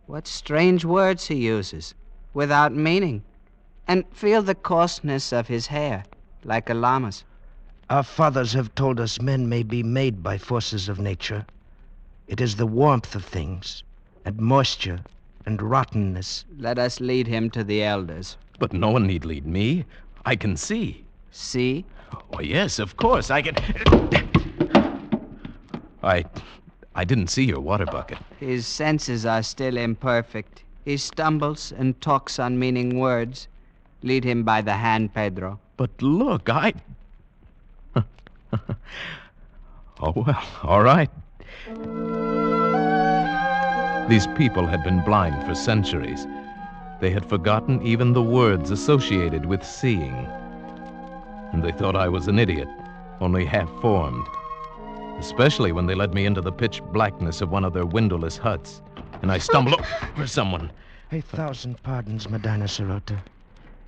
What strange words he uses, without meaning. And feel the coarseness of his hair, like a llama's. Our fathers have told us men may be made by forces of nature. It is the warmth of things, and moisture, and rottenness. Let us lead him to the elders. But no one need lead me. I can see. See? Oh, yes, of course, I can... I didn't see your water bucket. His senses are still imperfect. He stumbles and talks unmeaning words. Lead him by the hand, Pedro. But look, Oh, well, all right. These people had been blind for centuries. They had forgotten even the words associated with seeing. And they thought I was an idiot, only half-formed. Especially when they led me into the pitch blackness of one of their windowless huts, and I stumbled over someone. 1,000 pardons, Madonna Sirota.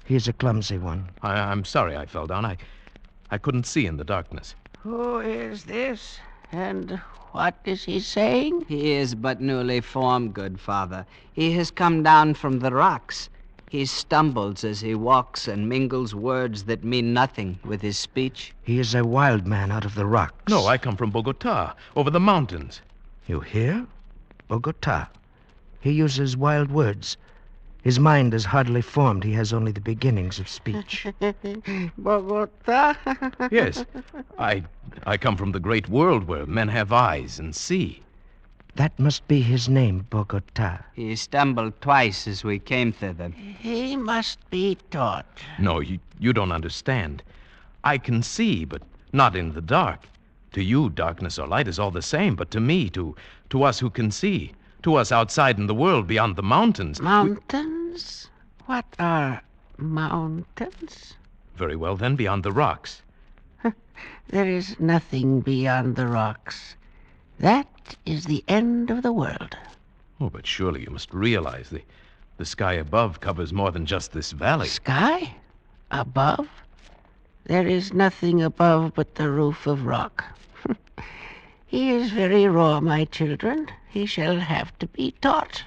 He is a clumsy one. I'm sorry I fell down. I couldn't see in the darkness. Who is this? And what is he saying? He is but newly formed, good father. He has come down from the rocks. He stumbles as he walks and mingles words that mean nothing with his speech. He is a wild man out of the rocks. No, I come from Bogota, over the mountains. You hear? Bogota. He uses wild words. His mind is hardly formed. He has only the beginnings of speech. Bogota? Yes. I come from the great world where men have eyes and see. That must be his name, Bogota. He stumbled twice as we came thither. He must be taught. No, you don't understand. I can see, but not in the dark. To you, darkness or light is all the same, but to me, to us who can see, to us outside in the world beyond the mountains... Mountains? What are mountains? Very well, then, beyond the rocks. There is nothing beyond the rocks. That is the end of the world. Oh, but surely you must realize the sky above covers more than just this valley. Sky? Above? There is nothing above but the roof of rock. He is very raw, my children. He shall have to be taught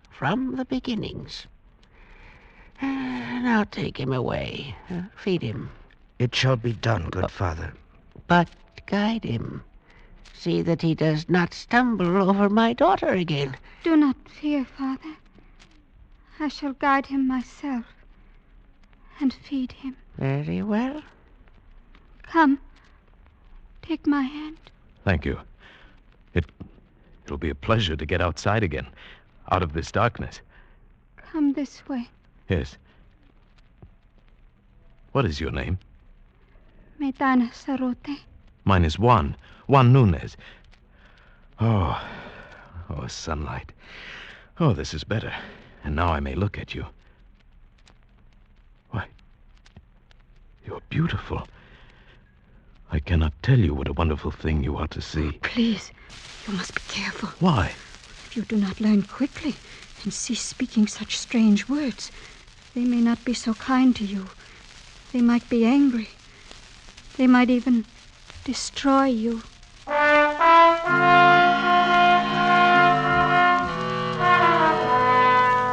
from the beginnings. Now take him away. Feed him. It shall be done, good father. But guide him. See that he does not stumble over my daughter again. Do not fear, Father. I shall guide him myself and feed him. Very well. Come. Take my hand. Thank you. It'll be a pleasure to get outside again, out of this darkness. Come this way. Yes. What is your name? Medana Sarote. Mine is Juan Nunez. Oh, sunlight. Oh, this is better. And now I may look at you. Why, you're beautiful. I cannot tell you what a wonderful thing you are to see. Please, you must be careful. Why? If you do not learn quickly and cease speaking such strange words, they may not be so kind to you. They might be angry. They might even destroy you.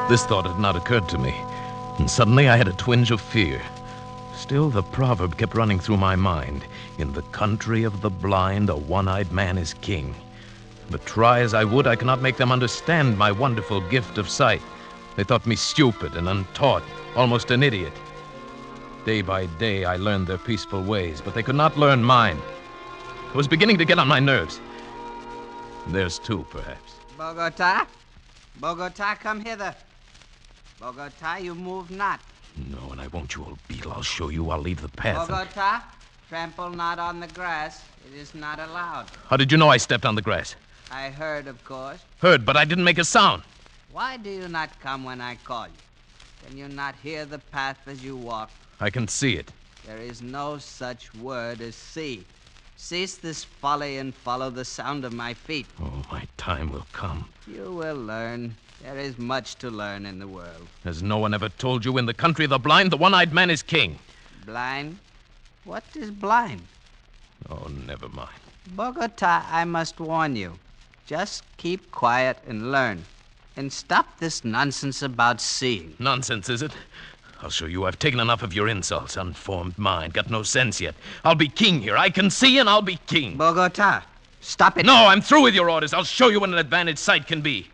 This thought had not occurred to me, and suddenly I had a twinge of fear. Still, the proverb kept running through my mind. In the country of the blind, a one-eyed man is king. But try as I would, I could not make them understand my wonderful gift of sight. They thought me stupid and untaught, almost an idiot. Day by day, I learned their peaceful ways, but they could not learn mine. It was beginning to get on my nerves. Theirs too, perhaps. Bogota? Bogota, come hither. Bogota, you move not. No, and I won't, you old beetle. I'll show you. I'll leave the path. Bogota, trample not on the grass. It is not allowed. How did you know I stepped on the grass? I heard, of course. Heard, but I didn't make a sound. Why do you not come when I call you? Can you not hear the path as you walk? I can see it. There is no such word as see. Cease this folly and follow the sound of my feet. Oh, my time will come. You will learn. There is much to learn in the world. Has no one ever told you in the country of the blind, the one-eyed man is king? Blind? What is blind? Oh, never mind. Bogota, I must warn you. Just keep quiet and learn. And stop this nonsense about seeing. Nonsense, is it? I'll show you I've taken enough of your insults. Unformed mind, got no sense yet. I'll be king here. I can see and I'll be king. Bogota, stop it. No, I'm through with your orders. I'll show you what an advantage sight can be.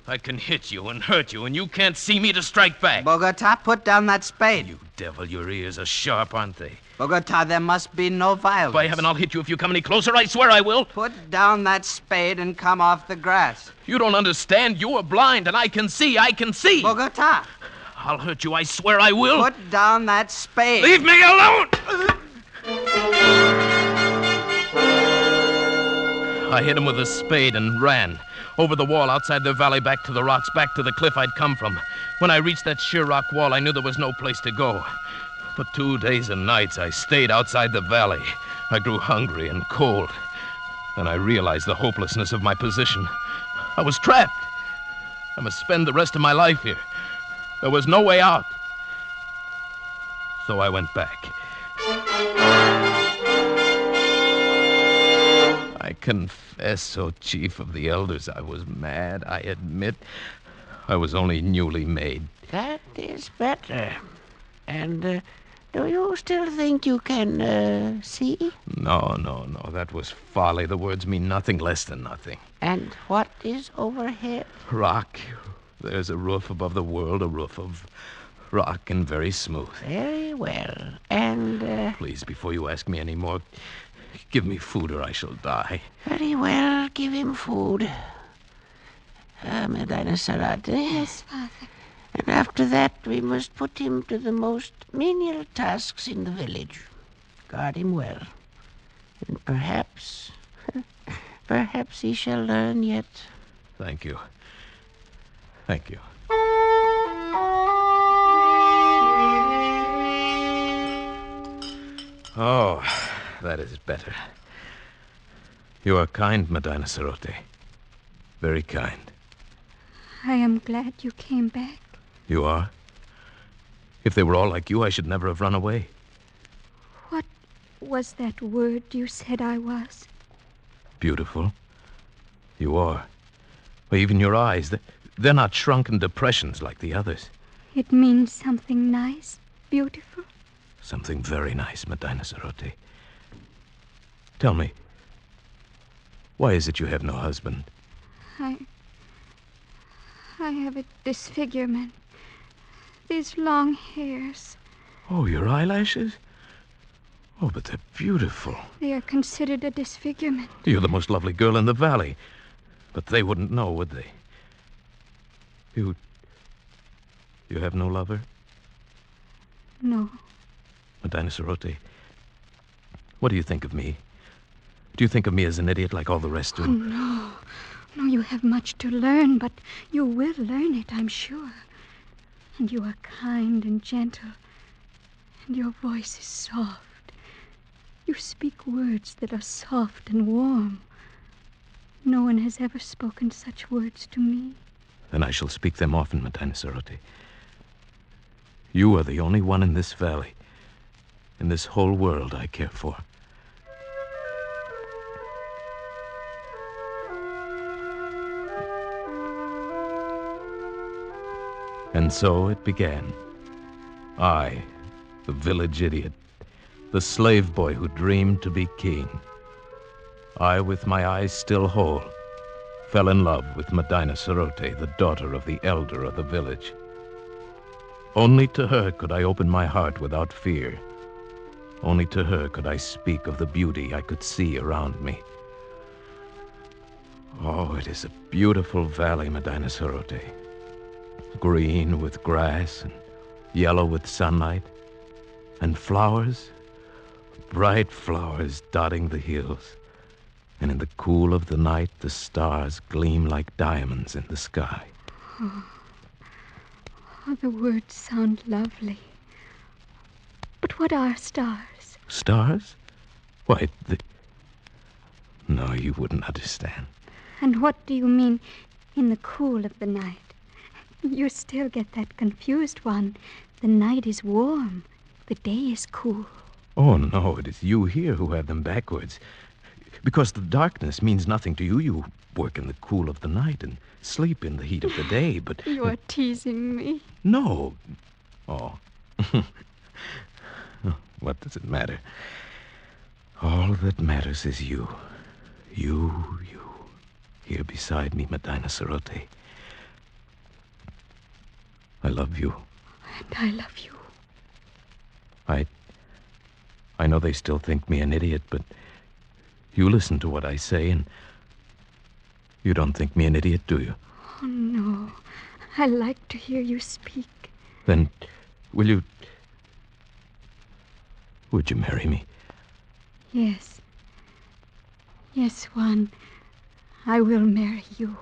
I can hit you and hurt you, and you can't see me to strike back. Bogota, put down that spade. You devil, your ears are sharp, aren't they? Bogota, there must be no violence. By heaven, I'll hit you if you come any closer. I swear I will. Put down that spade and come off the grass. You don't understand. You are blind, and I can see. I can see. Bogota. I'll hurt you. I swear I will. Put down that spade. Leave me alone! I hit him with a spade and ran. Over the wall, outside the valley, back to the rocks, back to the cliff I'd come from. When I reached that sheer rock wall, I knew there was no place to go. For 2 days and nights, I stayed outside the valley. I grew hungry and cold. Then I realized the hopelessness of my position. I was trapped. I must spend the rest of my life here. There was no way out. so I went back. I confess, O Chief of the Elders, I was mad. I admit I was only newly made. That is better. And do you still think you can see? No. That was folly. The words mean nothing less than nothing. And what is overhead? Rock. There's a roof above the world, a roof of rock and very smooth. Very well. And... Please, before you ask me any more, give me food or I shall die. Very well, give him food. Medina Salate. Yes, Father. And after that, we must put him to the most menial tasks in the village. Guard him well. And perhaps he shall learn yet. Thank you. Oh, that is better. You are kind, Medina Sarote. Very kind. I am glad you came back. You are? If they were all like you, I should never have run away. What was that word you said I was? Beautiful. You are. Well, even your eyes, they're not shrunken depressions like the others. It means something nice, beautiful? Something very nice, Medina Sarote. Tell me, why is it you have no husband? I have a disfigurement. These long hairs. Oh, your eyelashes? Oh, but they're beautiful. They are considered a disfigurement. You're the most lovely girl in the valley. But they wouldn't know, would they? You have no lover? No. Medina Sarote, what do you think of me? Do you think of me as an idiot like all the rest do? Oh, no. No, you have much to learn, but you will learn it, I'm sure. And you are kind and gentle, and your voice is soft. You speak words that are soft and warm. No one has ever spoken such words to me. Then I shall speak them often, Medina Sarote. You are the only one in this valley, in this whole world I care for. And so it began. I, the village idiot, the slave boy who dreamed to be king. I, with my eyes still whole, fell in love with Medina Sarote, the daughter of the elder of the village. Only to her could I open my heart without fear. Only to her could I speak of the beauty I could see around me. Oh, it is a beautiful valley, Medina Sarote. Green with grass and yellow with sunlight, and flowers, bright flowers dotting the hills. And in the cool of the night, the stars gleam like diamonds in the sky. Oh, the words sound lovely. But what are stars? Stars? Why, No, you wouldn't understand. And what do you mean, in the cool of the night? You still get that confused one. The night is warm. The day is cool. Oh, no, it is you here who have them backwards. Because the darkness means nothing to you. You work in the cool of the night and sleep in the heat of the day, but... You are teasing me. No. Oh. What does it matter? All that matters is you. You. Here beside me, Medina Sarote. I love you. And I love you. I know they still think me an idiot, but you listen to what I say, and you don't think me an idiot, do you? Oh, no. I like to hear you speak. Then, would you marry me? Yes. Yes, Juan. I will marry you.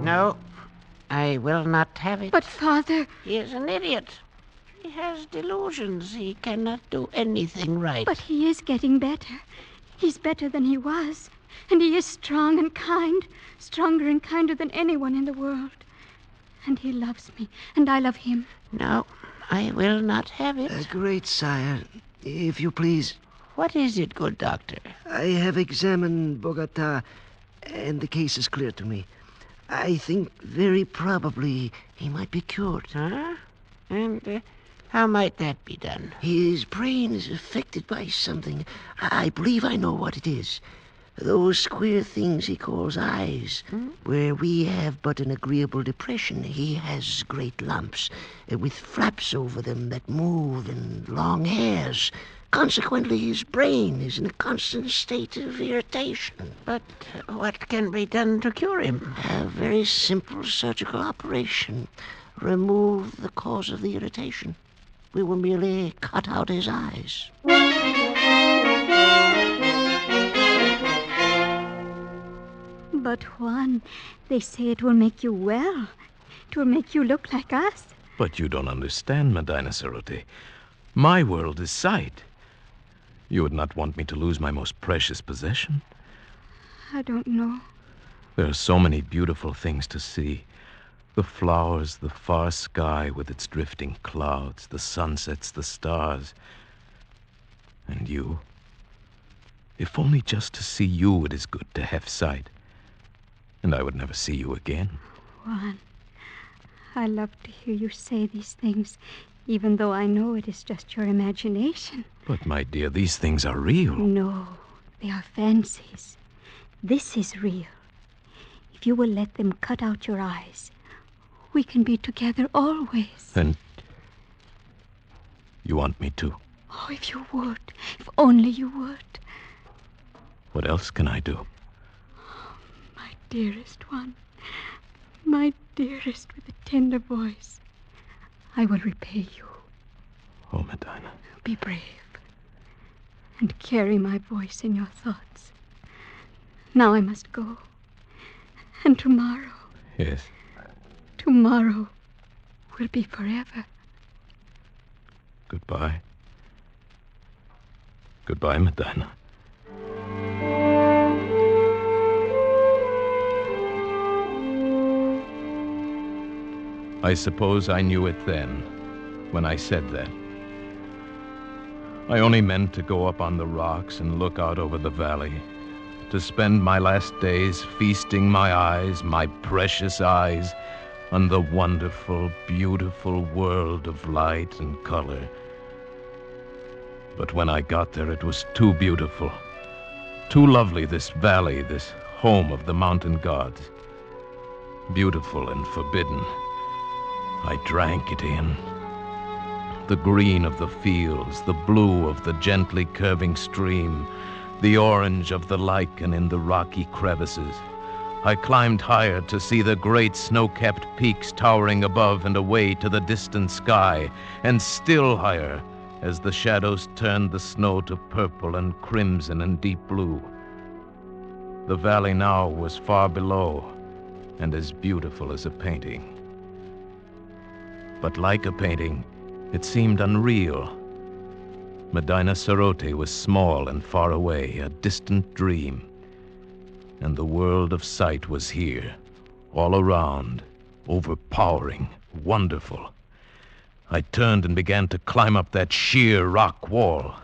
No, I will not have it. But, Father... He is an idiot. He has delusions. He cannot do anything right. But he is getting better. He's better than he was. And he is strong and kind. Stronger and kinder than anyone in the world. And he loves me, and I love him. No, I will not have it. Great sire, if you please. What is it, good doctor? I have examined Bogota, and the case is clear to me. I think very probably he might be cured. Huh? And how might that be done? His brain is affected by something. I believe I know what it is. Those queer things he calls eyes. Where we have but an agreeable depression, he has great lumps with flaps over them that move and long hairs. Consequently, his brain is in a constant state of irritation. But what can be done to cure him? A very simple surgical operation. Remove the cause of the irritation. We will merely cut out his eyes. But Juan, they say it will make you well. It will make you look like us. But you don't understand, Medina Cerote. My world is sight. You would not want me to lose my most precious possession? I don't know. There are so many beautiful things to see. The flowers, the far sky with its drifting clouds, the sunsets, the stars. And you? If only just to see you it is good to have sight. And I would never see you again. Juan, I love to hear you say these things, even though I know it is just your imagination. But, my dear, these things are real. No, they are fancies. This is real. If you will let them cut out your eyes, we can be together always. Then you want me to? Oh, if you would. If only you would. What else can I do? My dearest one. My dearest with a tender voice. I will repay you. Oh, Medina. Be brave. And carry my voice in your thoughts. Now I must go. And tomorrow. Yes. Tomorrow will be forever. Goodbye. Goodbye, Medina. I suppose I knew it then, when I said that. I only meant to go up on the rocks and look out over the valley, to spend my last days feasting my eyes, my precious eyes, on the wonderful, beautiful world of light and color. But when I got there, it was too beautiful, too lovely, this valley, this home of the mountain gods. Beautiful and forbidden. I drank it in. The green of the fields, the blue of the gently curving stream, the orange of the lichen in the rocky crevices. I climbed higher to see the great snow-capped peaks towering above and away to the distant sky, and still higher as the shadows turned the snow to purple and crimson and deep blue. The valley now was far below and as beautiful as a painting. But like a painting, it seemed unreal. Medina Cerote was small and far away, a distant dream. And the world of sight was here, all around, overpowering, wonderful. I turned and began to climb up that sheer rock wall.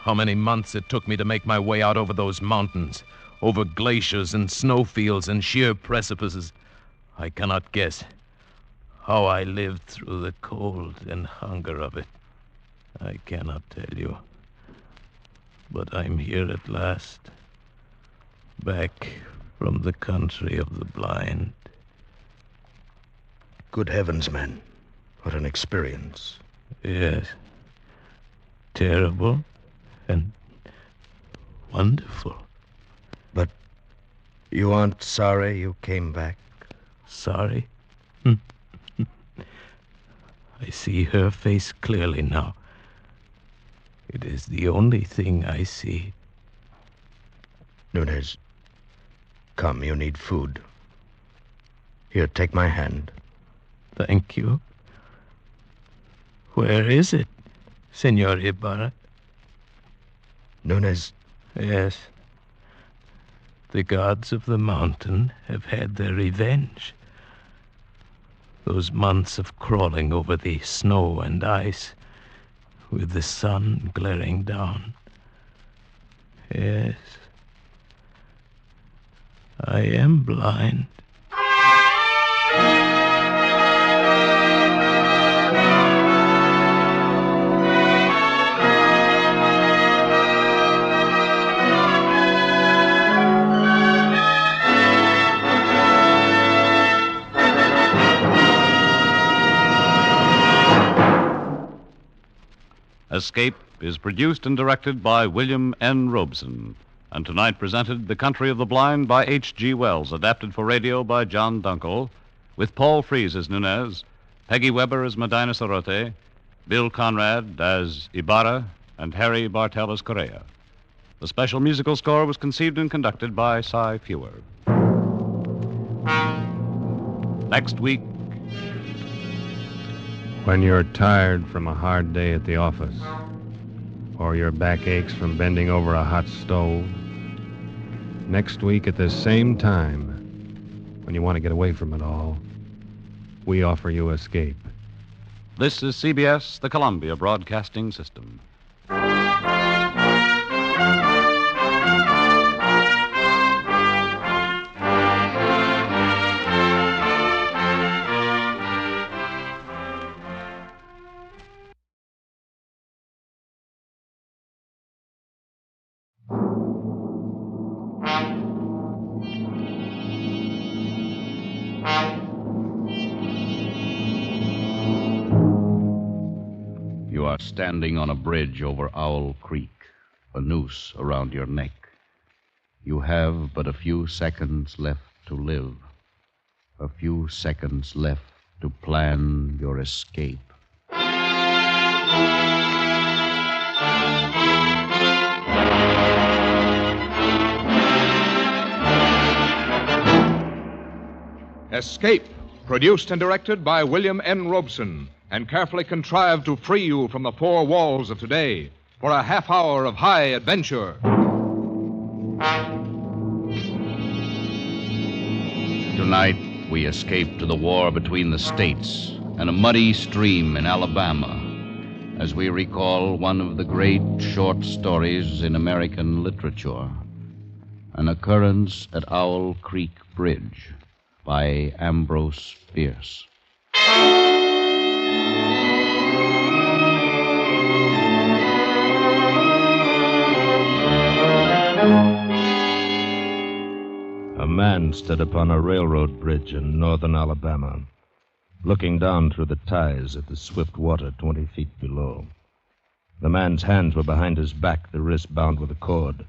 How many months it took me to make my way out over those mountains, over glaciers and snowfields and sheer precipices, I cannot guess. How I lived through the cold and hunger of it, I cannot tell you. But I'm here at last, back from the country of the blind. Good heavens, man. What an experience. Yes. Terrible and wonderful. But you aren't sorry you came back? Sorry? I see her face clearly now. It is the only thing I see. Nunez, come, you need food. Here, take my hand. Thank you. Where is it, Senor Ibarra? Nunez? Yes. The gods of the mountain have had their revenge. Those months of crawling over the snow and ice, with the sun glaring down. Yes. I am blind. Escape is produced and directed by William N. Robeson, and tonight presented The Country of the Blind by H.G. Wells, adapted for radio by John Dunkel, with Paul Frees as Nunez, Peggy Weber as Medina Sarote, Bill Conrad as Ibarra, and Harry Bartell as Correa. The special musical score was conceived and conducted by Cy Fewer. Next week, when you're tired from a hard day at the office, or your back aches from bending over a hot stove, next week at the same time, when you want to get away from it all, we offer you Escape. This is CBS, the Columbia Broadcasting System. You are standing on a bridge over Owl Creek, a noose around your neck. You have but a few seconds left to live, a few seconds left to plan your escape. Escape, produced and directed by William N. Robeson, and carefully contrived to free you from the four walls of today for a half hour of high adventure. Tonight, we escape to the war between the states and a muddy stream in Alabama as we recall one of the great short stories in American literature, An Occurrence at Owl Creek Bridge by Ambrose Bierce. A man stood upon a railroad bridge in northern Alabama, looking down through the ties at the swift water 20 feet below. The man's hands were behind his back, the wrist bound with a cord.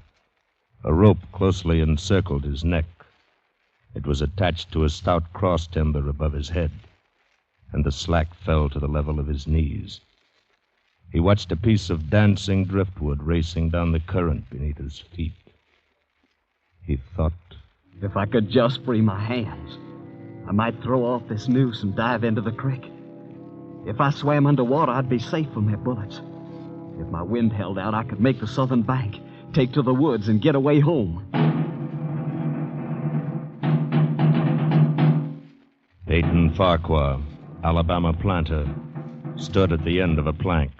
A rope closely encircled his neck. It was attached to a stout cross timber above his head, and the slack fell to the level of his knees. He watched a piece of dancing driftwood racing down the current beneath his feet. He thought, if I could just free my hands, I might throw off this noose and dive into the creek. If I swam underwater, I'd be safe from their bullets. If my wind held out, I could make the southern bank, take to the woods, and get away home. Peyton Farquhar, Alabama planter, stood at the end of a plank.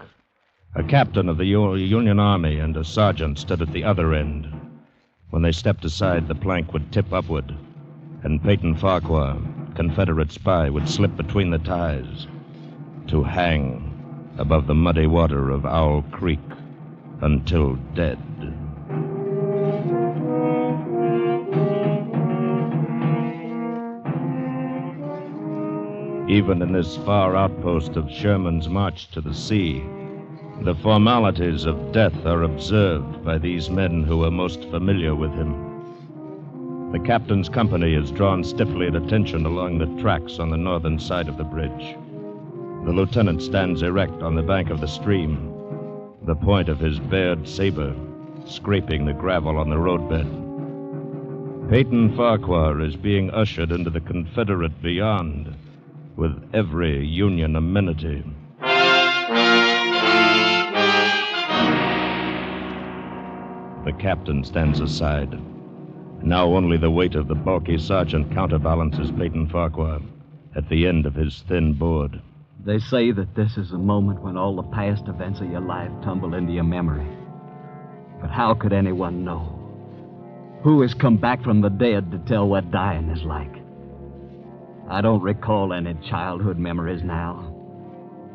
A captain of the Union Army and a sergeant stood at the other end. When they stepped aside, the plank would tip upward, and Peyton Farquhar, Confederate spy, would slip between the ties to hang above the muddy water of Owl Creek until dead. Even in this far outpost of Sherman's march to the sea, the formalities of death are observed by these men who are most familiar with him. The captain's company is drawn stiffly at attention along the tracks on the northern side of the bridge. The lieutenant stands erect on the bank of the stream, the point of his bared saber scraping the gravel on the roadbed. Peyton Farquhar is being ushered into the Confederate beyond with every Union amenity. The captain stands aside. Now only the weight of the bulky sergeant counterbalances Peyton Farquhar at the end of his thin board. They say that this is a moment when all the past events of your life tumble into your memory. But how could anyone know? Who has come back from the dead to tell what dying is like? I don't recall any childhood memories now.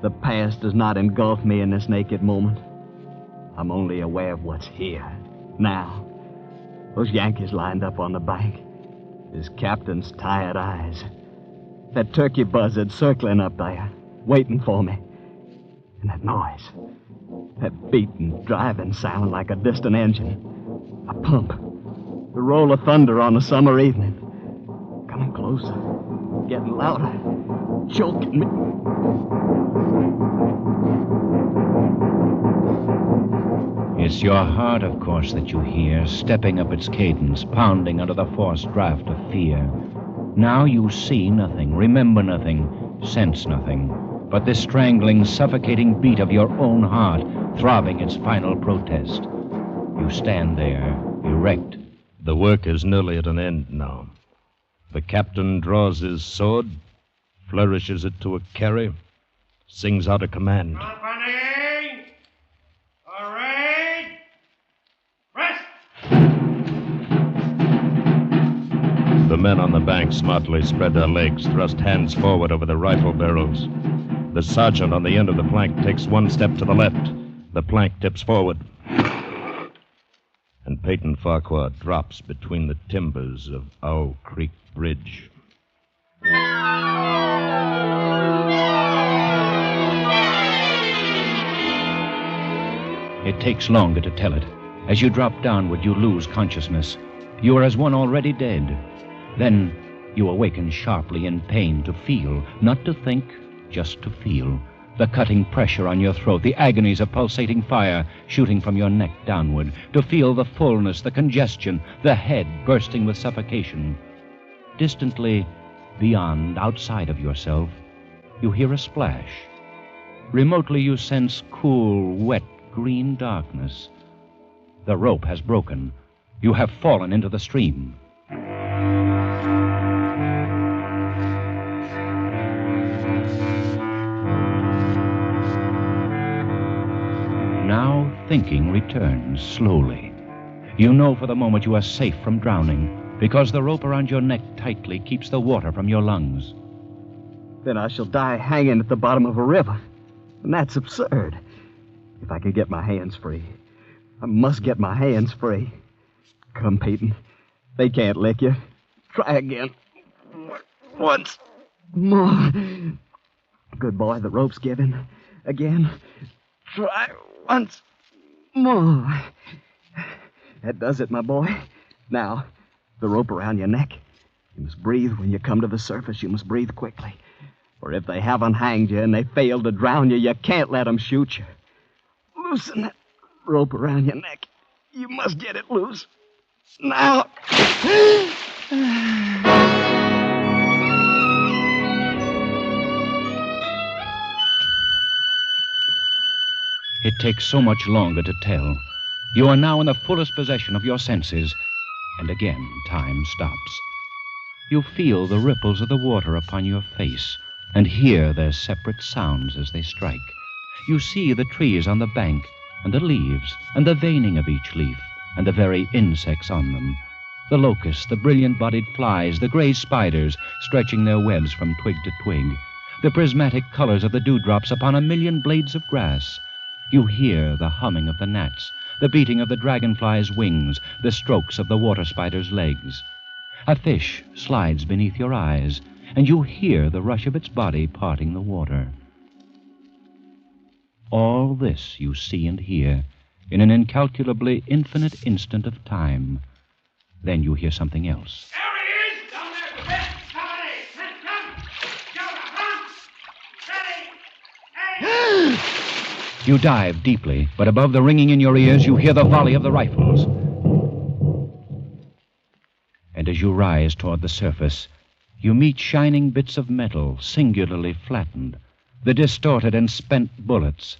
The past does not engulf me in this naked moment. I'm only aware of what's here, now. Those Yankees lined up on the bank. His captain's tired eyes. That turkey buzzard circling up there, waiting for me. And that noise. That beating, driving sound like a distant engine. A pump. The roll of thunder on a summer evening. Coming closer. Getting louder. Choking me. It's your heart, of course, that you hear, stepping up its cadence, pounding under the forced draft of fear. Now you see nothing, remember nothing, sense nothing, but the strangling, suffocating beat of your own heart, throbbing its final protest. You stand there, erect. The work is nearly at an end now. The captain draws his sword, flourishes it to a carry, sings out a command. Company! Parade! Rest! The men on the bank smartly spread their legs, thrust hands forward over the rifle barrels. The sergeant on the end of the plank takes one step to the left. The plank tips forward. And Peyton Farquhar drops between the timbers of Owl Creek Bridge. It takes longer to tell it. As you drop downward, you lose consciousness. You are as one already dead. Then you awaken sharply in pain to feel, not to think, just to feel. The cutting pressure on your throat, the agonies of pulsating fire shooting from your neck downward. To feel the fullness, the congestion, the head bursting with suffocation. Distantly, beyond, outside of yourself, you hear a splash. Remotely you sense cool, wet, green darkness. The rope has broken. You have fallen into the stream. Now thinking returns slowly. You know for the moment you are safe from drowning because the rope around your neck tightly keeps the water from your lungs. Then I shall die hanging at the bottom of a river. And that's absurd. If I can get my hands free. I must get my hands free. Come, Peyton. They can't lick you. Try again. Once more. Good boy, the rope's given. Again. Try once more. That does it, my boy. Now, the rope around your neck. You must breathe when you come to the surface. You must breathe quickly. For if they haven't hanged you and they fail to drown you, you can't let them shoot you. Loosen that rope around your neck. You must get it loose. Now. It takes so much longer to tell. You are now in the fullest possession of your senses, and again time stops. You feel the ripples of the water upon your face, and hear their separate sounds as they strike. You see the trees on the bank, and the leaves, and the veining of each leaf, and the very insects on them. The locusts, the brilliant-bodied flies, the gray spiders stretching their webs from twig to twig, the prismatic colors of the dewdrops upon a million blades of grass. You hear the humming of the gnats, the beating of the dragonfly's wings, the strokes of the water spider's legs. A fish slides beneath your eyes, and you hear the rush of its body parting the water. All this you see and hear in an incalculably infinite instant of time. Then you hear something else. You dive deeply, but above the ringing in your ears, you hear the volley of the rifles. And As you rise toward the surface, you meet shining bits of metal, singularly flattened, the distorted and spent bullets,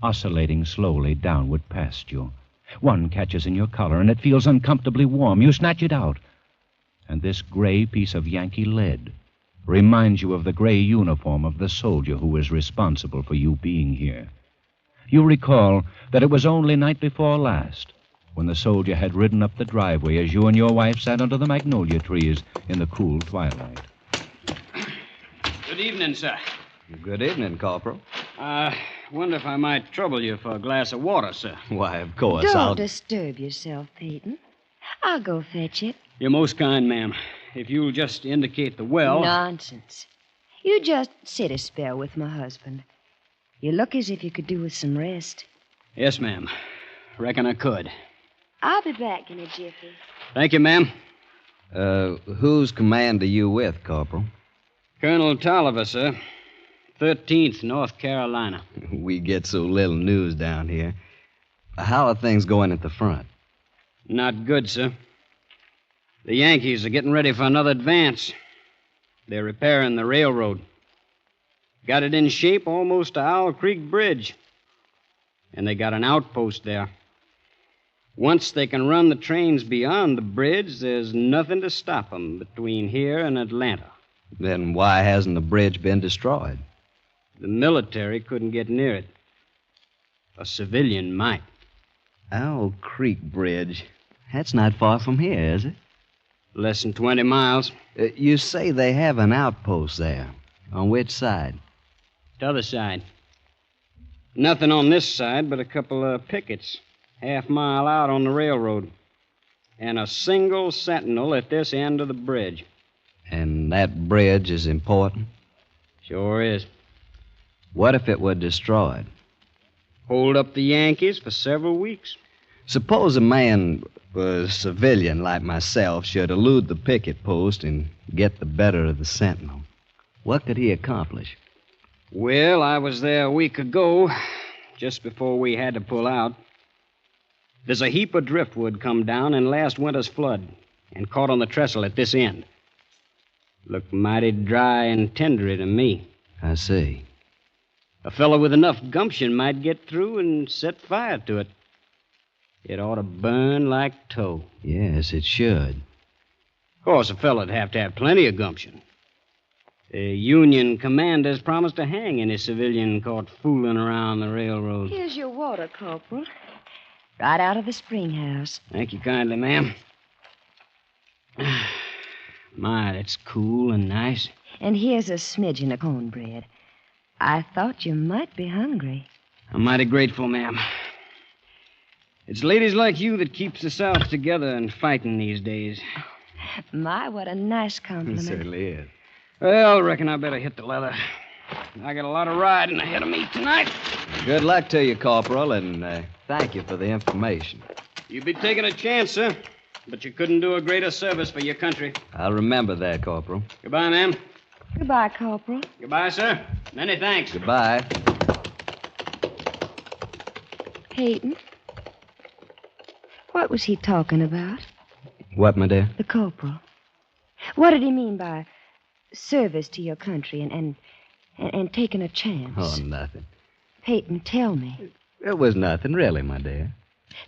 oscillating slowly downward past you. One catches in your collar, and it feels uncomfortably warm. You snatch it out, and this gray piece of Yankee lead reminds you of the gray uniform of the soldier who was responsible for you being here. You recall that it was only night before last when the soldier had ridden up the driveway as you and your wife sat under the magnolia trees in the cool twilight. Good evening, sir. Good evening, Corporal. Wonder if I might trouble you for a glass of water, sir. Why, of course, Don't disturb yourself, Peyton. I'll go fetch it. You're most kind, ma'am. If you'll just indicate the well... Nonsense. You just sit a spell with my husband. You look as if you could do with some rest. Yes, ma'am. Reckon I could. I'll be back in a jiffy. Thank you, ma'am. Whose command are you with, Corporal? Colonel Tolliver, sir. 13th, North Carolina. We get so little news down here. How are things going at the front? Not good, sir. The Yankees are getting ready for another advance. They're repairing the railroad. Got it in shape almost to Owl Creek Bridge. And they got an outpost there. Once they can run the trains beyond the bridge, there's nothing to stop them between here and Atlanta. Then why hasn't the bridge been destroyed? The military couldn't get near it. A civilian might. Owl Creek Bridge. That's not far from here, is it? Less than 20 miles. You say they have an outpost there. On which side? The other side. Nothing on this side but a couple of pickets, half-mile out on the railroad. And a single sentinel at this end of the bridge. And that bridge is important? Sure is. What if it were destroyed? Hold up the Yankees for several weeks. Suppose a man, a civilian like myself, should elude the picket post and get the better of the sentinel. What could he accomplish? Well, I was there a week ago, just before we had to pull out. There's a heap of driftwood come down in last winter's flood and caught on the trestle at this end. Looked mighty dry and tendery to me. I see. A fellow with enough gumption might get through and set fire to it. It ought to burn like tow. Yes, it should. Of course, a fellow'd have to have plenty of gumption. The Union commander's promised to hang any civilian caught fooling around the railroad. Here's your water, Corporal. Right out of the spring house. Thank you kindly, ma'am. My, that's cool and nice. And here's a smidgen of cornbread. I thought you might be hungry. I'm mighty grateful, ma'am. It's ladies like you that keeps the South together and fighting these days. My, what a nice It compliment. certainly is. Well, reckon I better hit the leather. I got a lot of riding ahead of me tonight. Good luck to you, Corporal, and thank you for the information. You'd be taking a chance, sir. But you couldn't do a greater service for your country. I'll remember that, Corporal. Goodbye, ma'am. Goodbye, Corporal. Goodbye, sir. Many thanks. Goodbye. Peyton, what was he talking about? What, my dear? The corporal. What did he mean by service to your country and taking a chance? Oh, nothing. Peyton, tell me. It was nothing, really, my dear.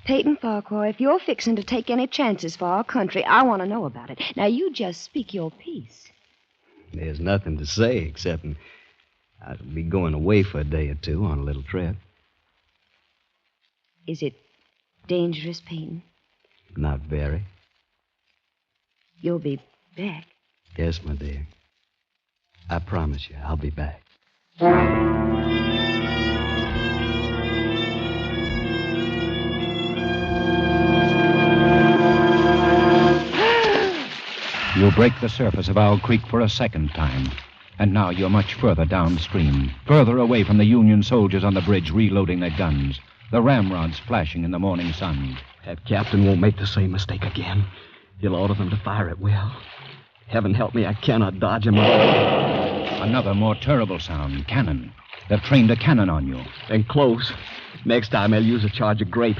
Peyton Farquhar, if you're fixing to take any chances for our country, I want to know about it. Now, you just speak your piece. There's nothing to say except I'll be going away for a day or two on a little trip. Is it dangerous, Peyton? Not very. You'll be back. Yes, my dear. I promise you, I'll be back. You break the surface of Owl Creek for a second time, and now you're much further downstream, further away from the Union soldiers on the bridge reloading their guns, the ramrods flashing in the morning sun. That captain won't make the same mistake again. He'll order them to fire at will. Heaven help me, I cannot dodge him. Another more terrible sound, cannon. They've trained a cannon on you. And close. Next time they'll use a charge of grape.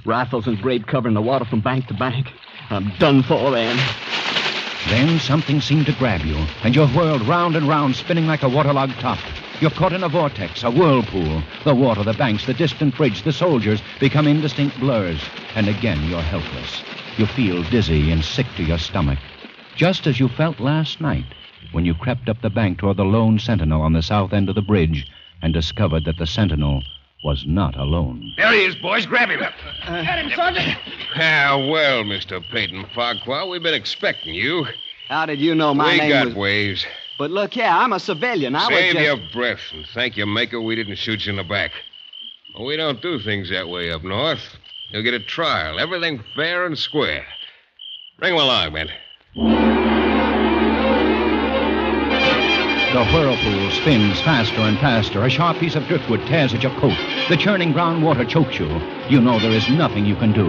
Rifles and grape covering the water from bank to bank. I'm done for then. Then something seemed to grab you, and you're whirled round and round, spinning like a waterlogged top. You're caught in a vortex, a whirlpool. The water, the banks, the distant bridge, the soldiers become indistinct blurs. And again, you're helpless. You feel dizzy and sick to your stomach, just as you felt last night when you crept up the bank toward the lone sentinel on the south end of the bridge and discovered that the sentinel was not alone. There he is, boys. Grab him. Got him, Sergeant. Well, Mr. Peyton Farquhar, we've been expecting you. How did you know my name We got was... ways. But look here, I'm a civilian. I Save was just... your breath and thank your maker we didn't shoot you in the back. Well, we don't do things that way up north. You'll get a trial. Everything fair and square. Bring him along, men. The whirlpool spins faster and faster. A sharp piece of driftwood tears at your coat. The churning brown water chokes you. You know there is nothing you can do.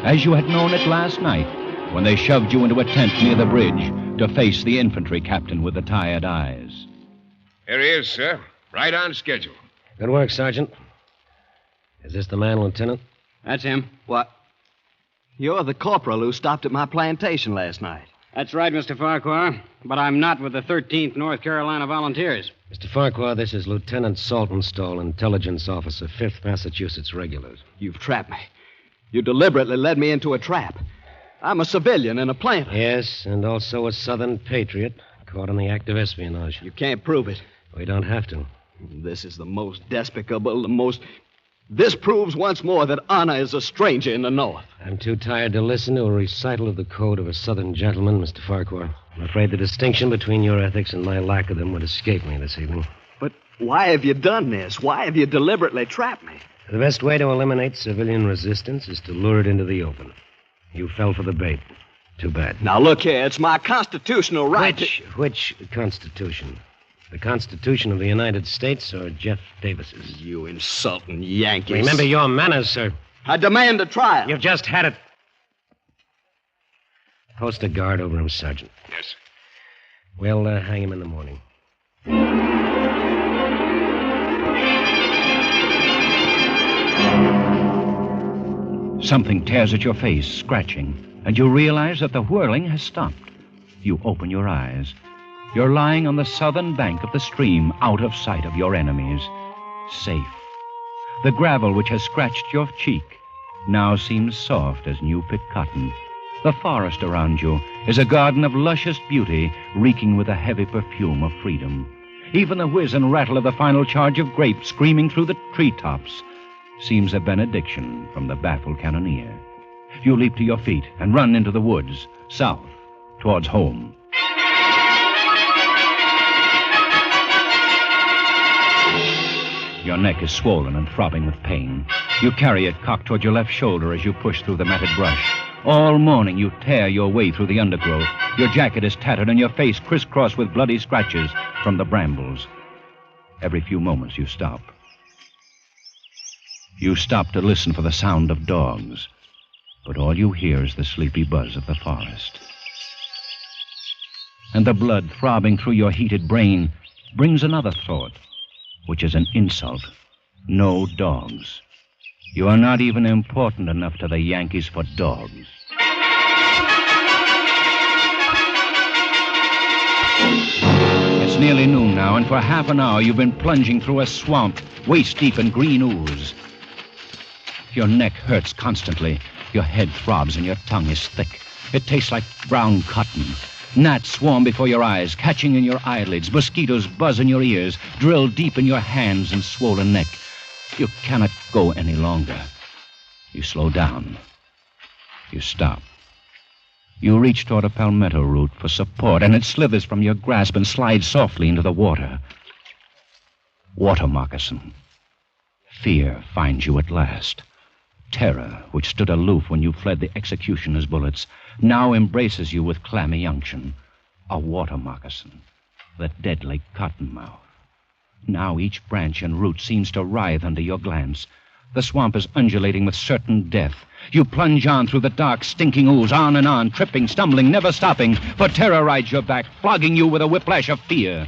As you had known it last night, when they shoved you into a tent near the bridge to face the infantry captain with the tired eyes. Here he is, sir. Right on schedule. Good work, Sergeant. Is this the man, Lieutenant? That's him. What? You're the corporal who stopped at my plantation last night. That's right, Mr. Farquhar. But I'm not with the 13th North Carolina Volunteers. Mr. Farquhar, this is Lieutenant Saltonstall, Intelligence Officer, 5th Massachusetts Regulars. You've trapped me. You deliberately led me into a trap. I'm a civilian and a planter. Yes, and also a Southern patriot, caught in the act of espionage. You can't prove it. We don't have to. This is the most despicable, the most... This proves once more that honor is a stranger in the North. I'm too tired to listen to a recital of the code of a Southern gentleman, Mr. Farquhar. I'm afraid the distinction between your ethics and my lack of them would escape me this evening. But why have you done this? Why have you deliberately trapped me? The best way to eliminate civilian resistance is to lure it into the open. You fell for the bait. Too bad. Now, look here. It's my constitutional right Which Constitution? The Constitution of the United States or Jeff Davis's? You insulting Yankees. Remember your manners, sir. I demand a trial. You've just had it. Post a guard over him, Sergeant. Yes. We'll hang him in the morning. Something tears at your face, scratching, and you realize that the whirling has stopped. You open your eyes. You're lying on the southern bank of the stream, out of sight of your enemies. Safe. The gravel which has scratched your cheek now seems soft as new-picked cotton. The forest around you is a garden of luscious beauty, reeking with the heavy perfume of freedom. Even the whiz and rattle of the final charge of grape screaming through the treetops seems a benediction from the baffled cannoneer. You leap to your feet and run into the woods, south, towards home. Your neck is swollen and throbbing with pain. You carry it cocked toward your left shoulder as you push through the matted brush. All morning you tear your way through the undergrowth. Your jacket is tattered and your face crisscrossed with bloody scratches from the brambles. Every few moments you stop. You stop to listen for the sound of dogs, but all you hear is the sleepy buzz of the forest. And the blood throbbing through your heated brain brings another thought, which is an insult. No dogs. You are not even important enough to the Yankees for dogs. It's nearly noon now, and for half an hour you've been plunging through a swamp, waist-deep in green ooze. Your neck hurts constantly. Your head throbs and your tongue is thick. It tastes like brown cotton. Gnats swarm before your eyes, catching in your eyelids. Mosquitoes buzz in your ears, drill deep in your hands and swollen neck. You cannot go any longer. You slow down. You stop. You reach toward a palmetto root for support, and it slithers from your grasp and slides softly into the water. Water moccasin. Fear finds you at last. Terror, which stood aloof when you fled the executioner's bullets, now embraces you with clammy unction. A water moccasin, the deadly cottonmouth. Now each branch and root seems to writhe under your glance. The swamp is undulating with certain death. You plunge on through the dark, stinking ooze, on and on, tripping, stumbling, never stopping, for terror rides your back, flogging you with a whiplash of fear.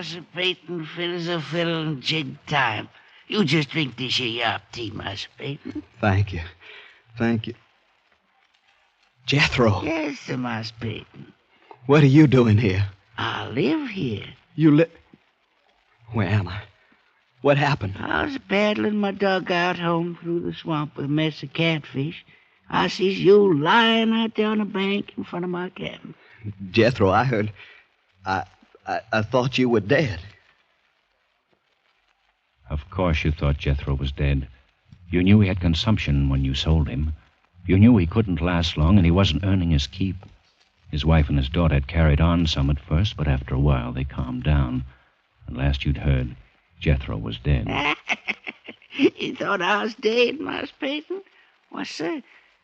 Master Peyton, fiddle's a fiddle and jig time. You just drink this here yop tea, Master Peyton. Thank you. Thank you. Jethro. Yes, sir, Master Peyton. What are you doing here? I live here. You live... Where am I? What happened? I was paddling my dugout home through the swamp with a mess of catfish. I sees you lying out there on the bank in front of my cabin. Jethro, I heard... I thought you were dead. Of course you thought Jethro was dead. You knew he had consumption when you sold him. You knew he couldn't last long, and he wasn't earning his keep. His wife and his daughter had carried on some at first, but after a while they calmed down. And last you'd heard, Jethro was dead. You thought I was dead, Master Peyton? Why, sir,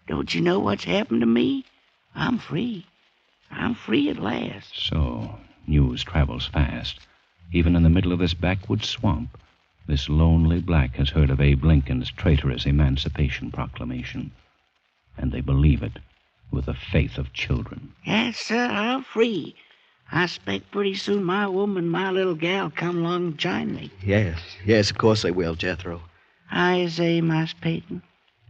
don't you know what's happened to me? I'm free. I'm free at last. So, news travels fast. Even in the middle of this backwoods swamp, this lonely black has heard of Abe Lincoln's traitorous Emancipation Proclamation. And they believe it with the faith of children. Yes, sir, I'm free. I expect pretty soon my woman, my little gal, come along and join me. Yes, of course they will, Jethro. How is they, Master Peyton?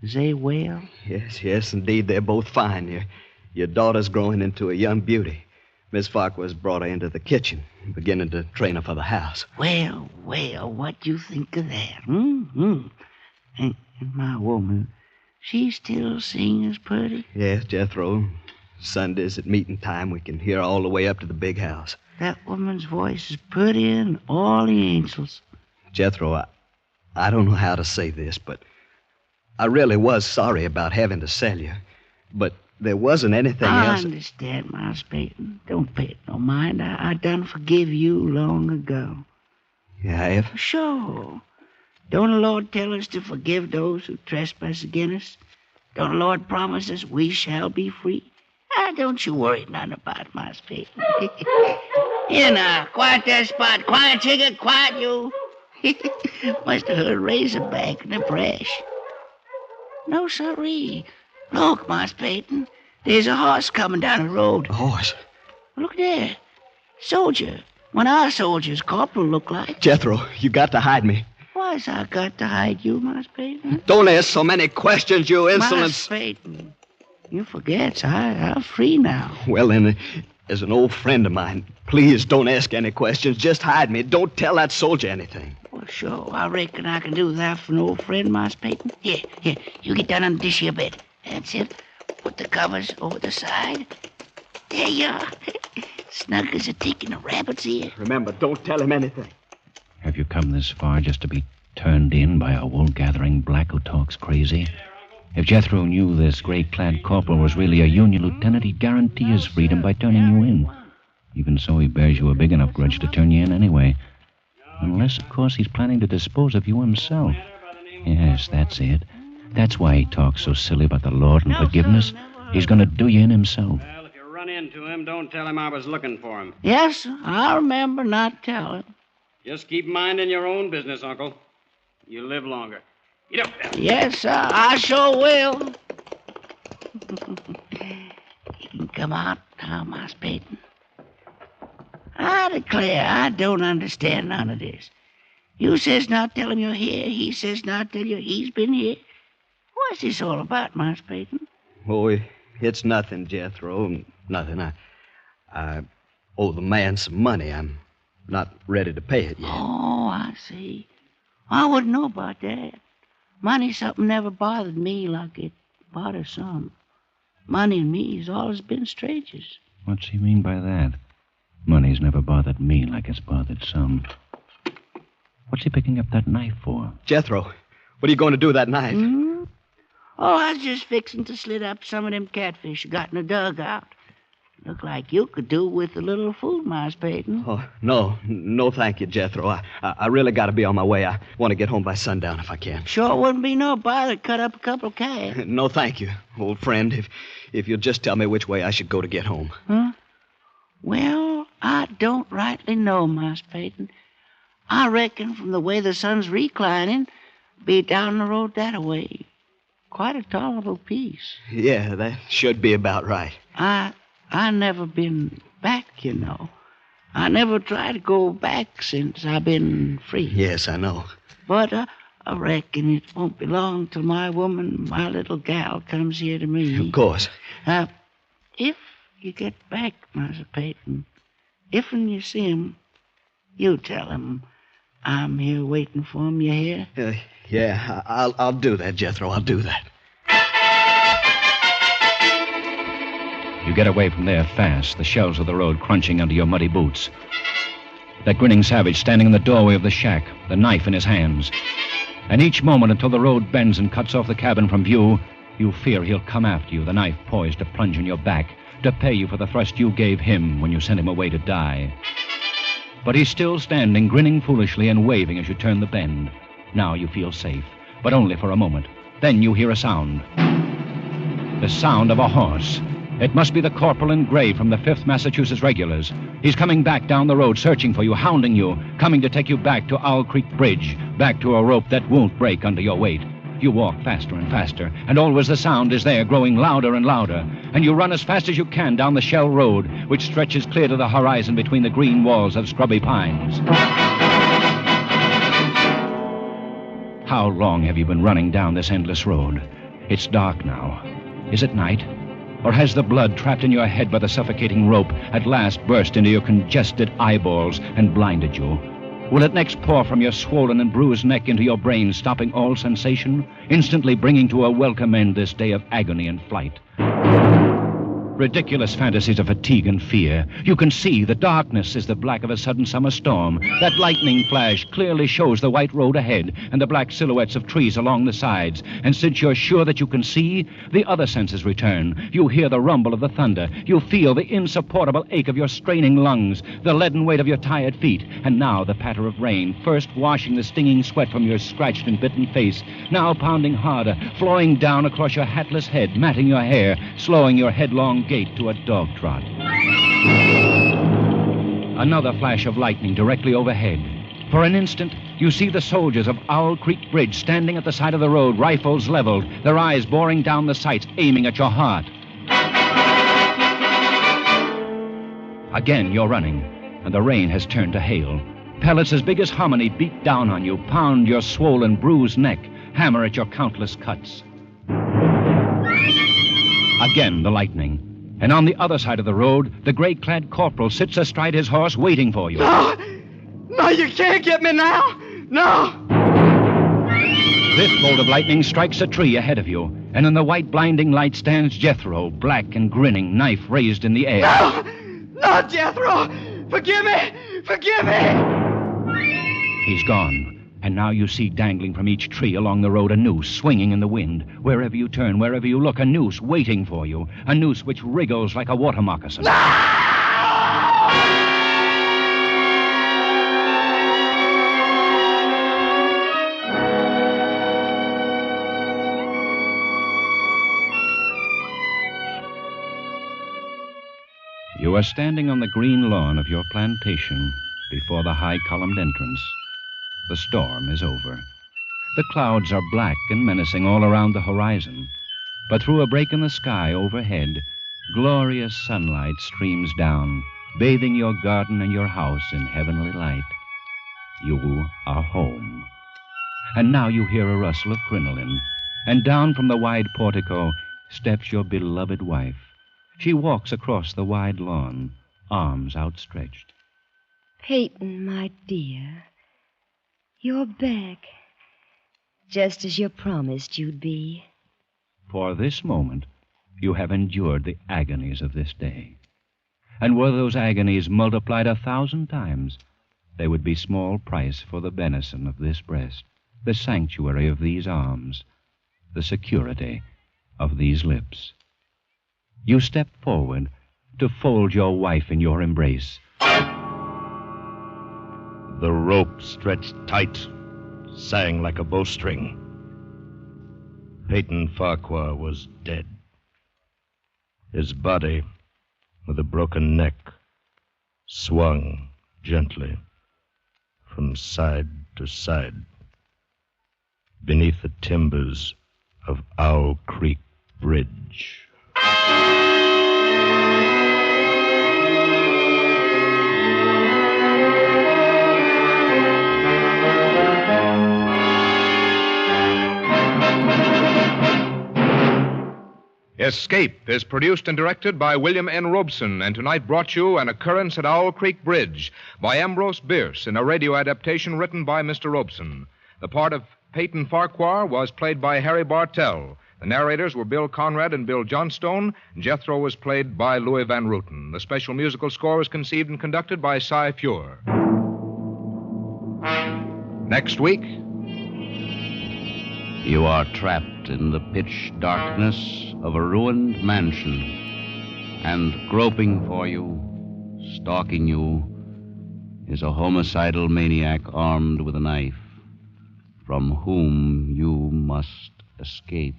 Is they well? Yes, indeed, they're both fine. Your daughter's growing into a young beauty. Miss Farquhar's brought her into the kitchen, beginning to train her for the house. Well, what do you think of that? And my woman, she still sings pretty? Yes, Jethro. Sundays at meeting time, we can hear all the way up to the big house. That woman's voice is prettier than all the angels. Jethro, I don't know how to say this, but I really was sorry about having to sell you. But there wasn't anything else. I understand, Master Peyton. Don't pay it no mind. I done forgive you long ago. You have? Sure. Don't the Lord tell us to forgive those who trespass against us? Don't the Lord promise us we shall be free? Don't you worry none about it, Master Peyton. Here now, quiet that spot. Quiet, chicken, quiet you. Must have heard a razorback in the brush. No, sirree. Look, Master Peyton. There's a horse coming down the road. A horse? Look there. Soldier. One of our soldiers, Corporal, look like. Jethro, you got to hide me. Why's I got to hide you, Master Peyton? Don't ask so many questions, you insolence. Master Peyton, you forget, I'm free now. Well, then, as an old friend of mine, please don't ask any questions. Just hide me. Don't tell that soldier anything. Well, sure. I reckon I can do that for an old friend, Master Peyton. Here. You get down under this here bed. That's it. Put the covers over the side. There you are. Snug as a tick in a rabbit's ear. Remember, don't tell him anything. Have you come this far just to be turned in by a wool-gathering black who talks crazy? If Jethro knew this gray-clad corporal was really a Union lieutenant, he'd guarantee his freedom by turning you in. Even so, he bears you a big enough grudge to turn you in anyway. Unless, of course, he's planning to dispose of you himself. Yes, that's it. That's why he talks so silly about the Lord and forgiveness. He's going to do you in himself. Well, if you run into him, don't tell him I was looking for him. Yes, I'll remember not telling. Just keep minding your own business, Uncle. You live longer. Get up there. Yes, sir, I sure will. You can come out now, Master Peyton. I declare, I don't understand none of this. You says not tell him you're here. He says not tell you he's been here. What's this all about, Master Peyton? Oh, it's nothing, Jethro. Nothing. I owe the man some money. I'm not ready to pay it yet. Oh, I see. I wouldn't know about that. Money's something never bothered me like it bothers some. Money and me has always been strangers. What's he mean by that? Money's never bothered me like it's bothered some. What's he picking up that knife for? Jethro, what are you going to do with that knife? Oh, I was just fixing to slit up some of them catfish you got in the dugout. Look like you could do with a little food, Master Peyton. Oh, no, thank you, Jethro. I really got to be on my way. I want to get home by sundown if I can. Sure wouldn't be no bother to cut up a couple of calves. No, thank you, old friend. If you'll just tell me which way I should go to get home. Huh? Well, I don't rightly know, Master Peyton. I reckon from the way the sun's reclining, be down the road that way. Quite a tolerable piece. Yeah, that should be about right. I never been back, you know. I never try to go back since I've been free. Yes, I know. But I reckon it won't be long till my woman, my little gal, comes here to me. Of course. If you get back, Master Peyton, if when you see him, you tell him I'm here waiting for him, you hear? Yeah, I'll do that, Jethro. I'll do that. You get away from there fast, the shells of the road crunching under your muddy boots. That grinning savage standing in the doorway of the shack, the knife in his hands. And each moment until the road bends and cuts off the cabin from view, you fear he'll come after you, the knife poised to plunge in your back, to pay you for the thrust you gave him when you sent him away to die. But he's still standing, grinning foolishly and waving as you turn the bend. Now you feel safe, but only for a moment. Then you hear a sound. The sound of a horse. It must be the corporal in gray from the 5th Massachusetts Regulars. He's coming back down the road, searching for you, hounding you, coming to take you back to Owl Creek Bridge, back to a rope that won't break under your weight. You walk faster and faster, and always the sound is there, growing louder and louder. And you run as fast as you can down the shell road, which stretches clear to the horizon between the green walls of scrubby pines. How long have you been running down this endless road? It's dark now. Is it night? Or has the blood trapped in your head by the suffocating rope at last burst into your congested eyeballs and blinded you? Will it next pour from your swollen and bruised neck into your brain, stopping all sensation, instantly bringing to a welcome end this day of agony and flight? Ridiculous fantasies of fatigue and fear. You can see the darkness is the black of a sudden summer storm. That lightning flash clearly shows the white road ahead and the black silhouettes of trees along the sides. And since you're sure that you can see, the other senses return. You hear the rumble of the thunder. You feel the insupportable ache of your straining lungs, the leaden weight of your tired feet. And now the patter of rain, first washing the stinging sweat from your scratched and bitten face, now pounding harder, flowing down across your hatless head, matting your hair, slowing your headlong gait to a dog trot. Another flash of lightning directly overhead. For an instant, you see the soldiers of Owl Creek Bridge standing at the side of the road, rifles leveled, their eyes boring down the sights, aiming at your heart. Again, you're running, and the rain has turned to hail. Pellets as big as hominy beat down on you, pound your swollen, bruised neck, hammer at your countless cuts. Again, the lightning. And on the other side of the road, the gray-clad corporal sits astride his horse waiting for you. No! No, you can't get me now! No! This bolt of lightning strikes a tree ahead of you, and in the white blinding light stands Jethro, black and grinning, knife raised in the air. No! No, Jethro! Forgive me! Forgive me! He's gone. And now you see dangling from each tree along the road a noose swinging in the wind. Wherever you turn, wherever you look, a noose waiting for you. A noose which wriggles like a water moccasin. You are standing on the green lawn of your plantation before the high-columned entrance. The storm is over. The clouds are black and menacing all around the horizon. But through a break in the sky overhead, glorious sunlight streams down, bathing your garden and your house in heavenly light. You are home. And now you hear a rustle of crinoline, and down from the wide portico steps your beloved wife. She walks across the wide lawn, arms outstretched. Peyton, my dear, you're back, just as you promised you'd be. For this moment, you have endured the agonies of this day. And were those agonies multiplied 1,000 times, they would be small price for the benison of this breast, the sanctuary of these arms, the security of these lips. You step forward to fold your wife in your embrace. The rope stretched tight, sang like a bowstring. Peyton Farquhar was dead. His body, with a broken neck, swung gently from side to side beneath the timbers of Owl Creek Bridge. Escape is produced and directed by William N. Robeson, and tonight brought you An Occurrence at Owl Creek Bridge by Ambrose Bierce in a radio adaptation written by Mr. Robeson. The part of Peyton Farquhar was played by Harry Bartell. The narrators were Bill Conrad and Bill Johnstone. Jethro was played by Louis Van Rooten. The special musical score was conceived and conducted by Cy Feuer. Next week... You are trapped in the pitch darkness of a ruined mansion, and groping for you, stalking you, is a homicidal maniac armed with a knife, from whom you must escape.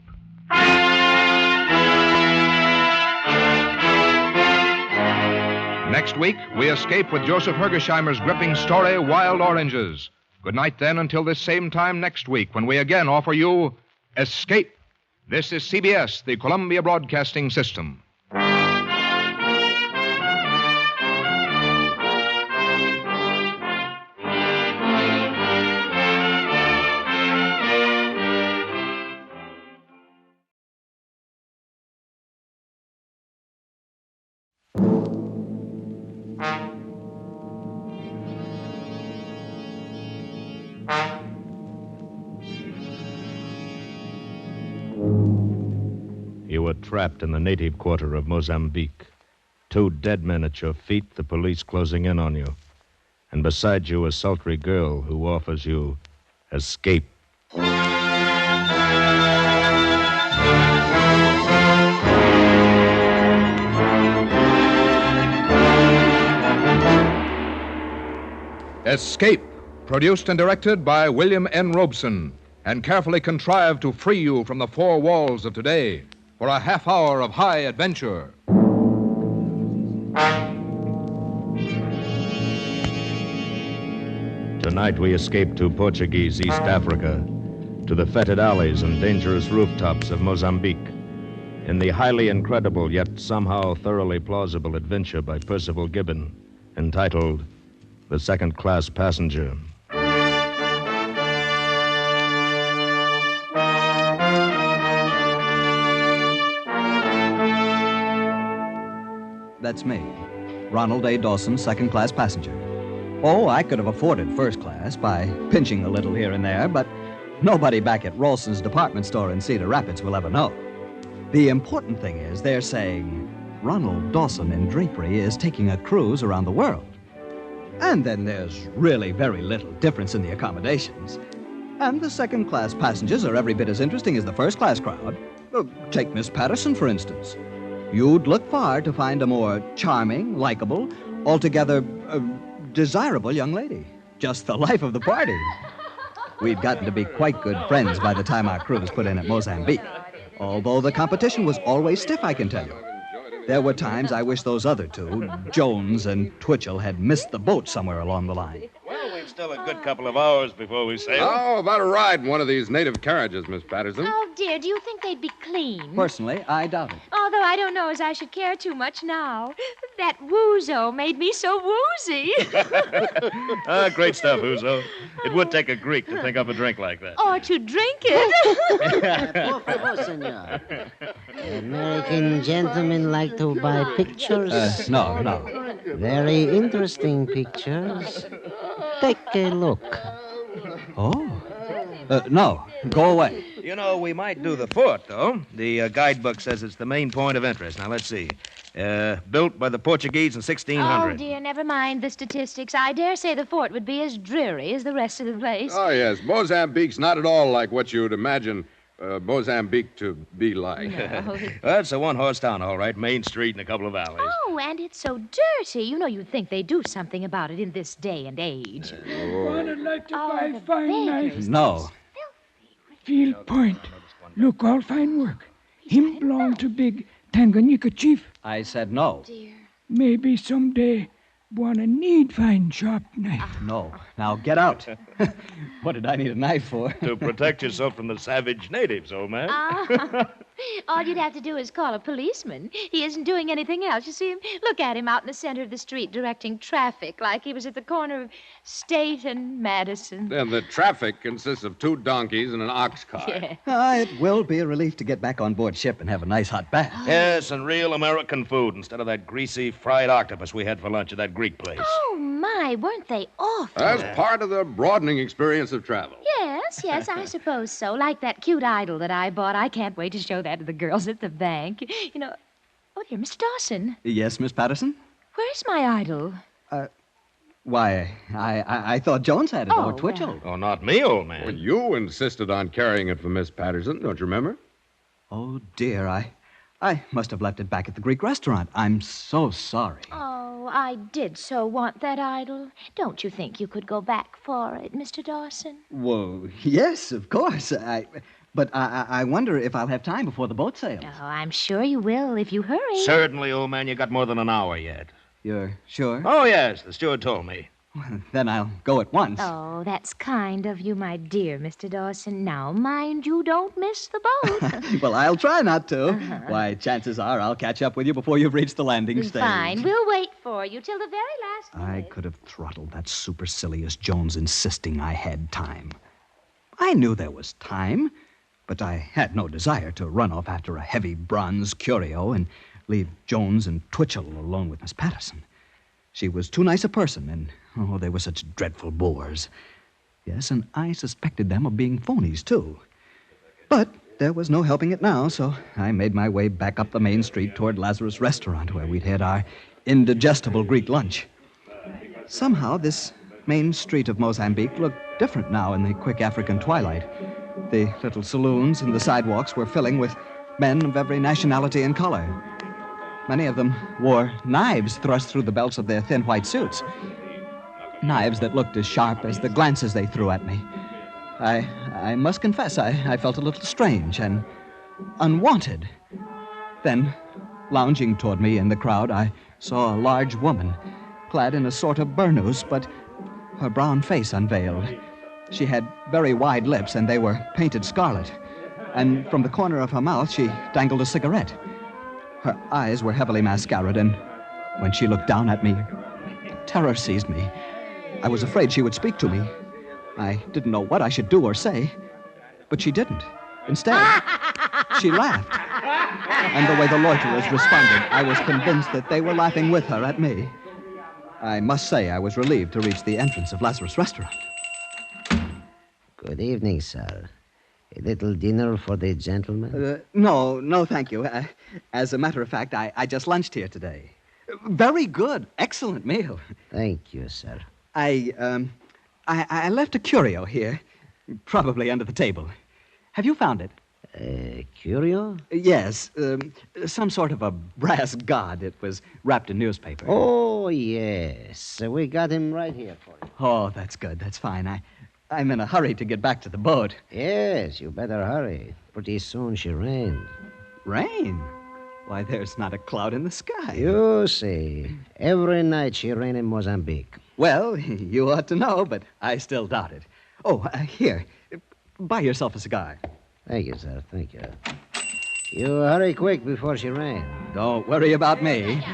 Next week, we escape with Joseph Hergesheimer's gripping story, Wild Oranges. Good night, then, until this same time next week, when we again offer you Escape. This is CBS, the Columbia Broadcasting System. You were trapped in the native quarter of Mozambique. 2 dead men at your feet, the police closing in on you. And beside you, a sultry girl who offers you escape. Escape, produced and directed by William N. Robeson, and carefully contrived to free you from the 4 walls of today for a half hour of high adventure. Tonight we escape to Portuguese East Africa, to the fetid alleys and dangerous rooftops of Mozambique, in the highly incredible yet somehow thoroughly plausible adventure by Percival Gibbon, entitled The Second Class Passenger. That's me, Ronald A. Dawson, second-class passenger. Oh, I could have afforded first class by pinching a little here and there, but nobody back at Ralston's department store in Cedar Rapids will ever know. The important thing is they're saying Ronald Dawson in drapery is taking a cruise around the world. And then there's really very little difference in the accommodations. And the second-class passengers are every bit as interesting as the first-class crowd. Take Miss Patterson, for instance. You'd look far to find a more charming, likable, altogether desirable young lady. Just the life of the party. We'd gotten to be quite good friends by the time our cruise put in at Mozambique. Although the competition was always stiff, I can tell you. There were times I wish those other 2, Jones and Twitchell, had missed the boat somewhere along the line. Well, we've still a good couple of hours before we sail. How about a ride in one of these native carriages, Miss Patterson? Oh, dear, do you think they'd be clean? Personally, I doubt it. Although I don't know as I should care too much now. That woozo made me so woozy. Great stuff, Uzo. It would take a Greek to think up a drink like that. Or to drink it. Por favor, senor. American gentlemen like to buy pictures? No. Very interesting pictures. Take a look. Oh? No. Go away. You know, we might do the fort, though. The guidebook says it's the main point of interest. Now, let's see. Built by the Portuguese in 1600. Oh, dear, never mind the statistics. I dare say the fort would be as dreary as the rest of the place. Oh, yes. Mozambique's not at all like what you'd imagine Mozambique to be like. No. Well, it's a 1-horse town, all right. Main street and a couple of alleys. Oh, and it's so dirty. You know, you'd think they'd do something about it in this day and age. I'd like to buy fine knife. No. Field Point. Look, all fine work. Him belong to big Tanganyika chief. I said no. Dear. Maybe someday wanna need fine sharp knife. No. Now get out. What did I need a knife for? To protect yourself from the savage natives, old man. All you'd have to do is call a policeman. He isn't doing anything else. You see him? Look at him out in the center of the street directing traffic like he was at the corner of State and Madison. Then the traffic consists of 2 donkeys and an ox cart. Yeah. It will be a relief to get back on board ship and have a nice hot bath. Yes, and real American food instead of that greasy fried octopus we had for lunch at that Greek place. Oh, my, weren't they awful? That's part of the broadening experience of travel. Yes, I suppose so. Like that cute idol that I bought. I can't wait to show that to the girls at the bank. You know, oh, dear, Mr. Dawson, Yes, Miss Patterson? where's my idol? Why, I thought Jones had it, or Twitchell. Oh, not me, old man. Well, you insisted on carrying it for Miss Patterson, don't you remember? Oh, dear, I must have left it back at the Greek restaurant. I'm so sorry. Oh, I did so want that idol. Don't you think you could go back for it, Mr. Dawson? Well, yes, of course. But I wonder if I'll have time before the boat sails. Oh, I'm sure you will if you hurry. Certainly, old man. You got more than an hour yet. You're sure? Oh, yes. The steward told me. Well, then I'll go at once. Oh, that's kind of you, my dear Mr. Dawson. Now, mind you don't miss the boat. Well, I'll try not to. Why, chances are I'll catch up with you before you've reached the landing stage. Fine. We'll wait for you till the very last minute. I could have throttled that supercilious Jones insisting I had time. I knew there was time, but I had no desire to run off after a heavy bronze curio and leave Jones and Twitchell alone with Miss Patterson. She was too nice a person, and, they were such dreadful bores. Yes, and I suspected them of being phonies, too. But there was no helping it now, so I made my way back up the main street toward Lazarus' restaurant, where we'd had our indigestible Greek lunch. Somehow, this main street of Mozambique looked different now in the quick African twilight. The little saloons and the sidewalks were filling with men of every nationality and color. Many of them wore knives thrust through the belts of their thin white suits. Knives that looked as sharp as the glances they threw at me. I must confess, I felt a little strange and unwanted. Then, lounging toward me in the crowd, I saw a large woman, clad in a sort of burnous, but her brown face unveiled. She had very wide lips, and they were painted scarlet. And from the corner of her mouth, she dangled a cigarette. Her eyes were heavily mascaraed, and when she looked down at me, terror seized me. I was afraid she would speak to me. I didn't know what I should do or say, but she didn't. Instead, she laughed. And the way the loiterers responded, I was convinced that they were laughing with her at me. I must say I was relieved to reach the entrance of Lazarus' restaurant. Good evening, sir. A little dinner for the gentlemen? No, thank you. As a matter of fact, I just lunched here today. Very good. Excellent meal. Thank you, sir. I left a curio here, probably under the table. Have you found it? A curio? Yes, some sort of a brass god. It was wrapped in newspaper. Oh, yes. We got him right here for you. Oh, that's good. That's fine. I'm in a hurry to get back to the boat. Yes, you better hurry. Pretty soon she rains. Rain? Why, there's not a cloud in the sky. You see, every night she rains in Mozambique. Well, you ought to know, but I still doubt it. Oh, here. Buy yourself a cigar. Thank you, sir. Thank you. You hurry quick before she rains. Don't worry about me.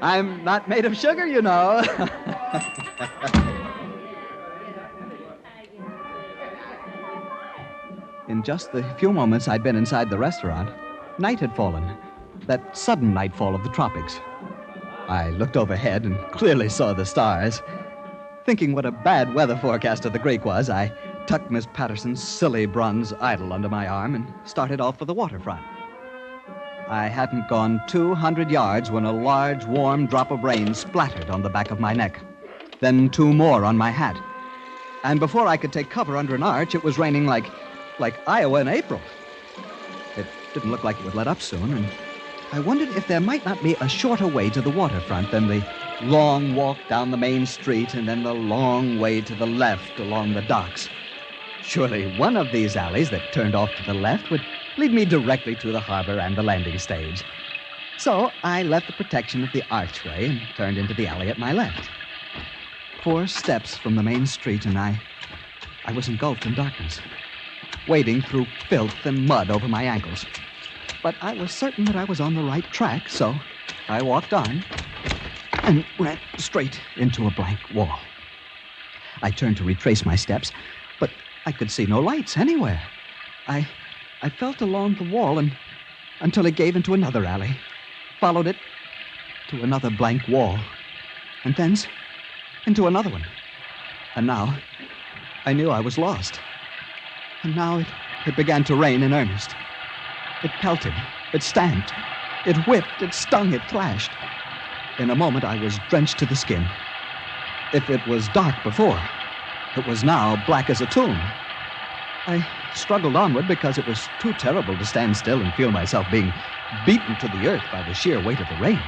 I'm not made of sugar, you know. In just the few moments I'd been inside the restaurant, night had fallen. That sudden nightfall of the tropics. I looked overhead and clearly saw the stars. Thinking what a bad weather forecaster the Greek was, I tucked Miss Patterson's silly bronze idol under my arm and started off for the waterfront. I hadn't gone 200 yards when a large, warm drop of rain splattered on the back of my neck. Then 2 more on my hat. And before I could take cover under an arch, it was raining like Iowa in April. It didn't look like it would let up soon, and I wondered if there might not be a shorter way to the waterfront than the long walk down the main street and then the long way to the left along the docks. Surely one of these alleys that turned off to the left would lead me directly to the harbor and the landing stage. So I left the protection of the archway and turned into the alley at my left. 4 steps from the main street, and I was engulfed in darkness, wading through filth and mud over my ankles. But I was certain that I was on the right track, so I walked on and ran straight into a blank wall. I turned to retrace my steps, but I could see no lights anywhere. I felt along the wall until it gave into another alley, followed it to another blank wall, and thence into another one. And now I knew I was lost. And now it began to rain in earnest. It pelted, it stamped, it whipped, it stung, it clashed. In a moment, I was drenched to the skin. If it was dark before, it was now black as a tomb. I struggled onward because it was too terrible to stand still and feel myself being beaten to the earth by the sheer weight of the rain.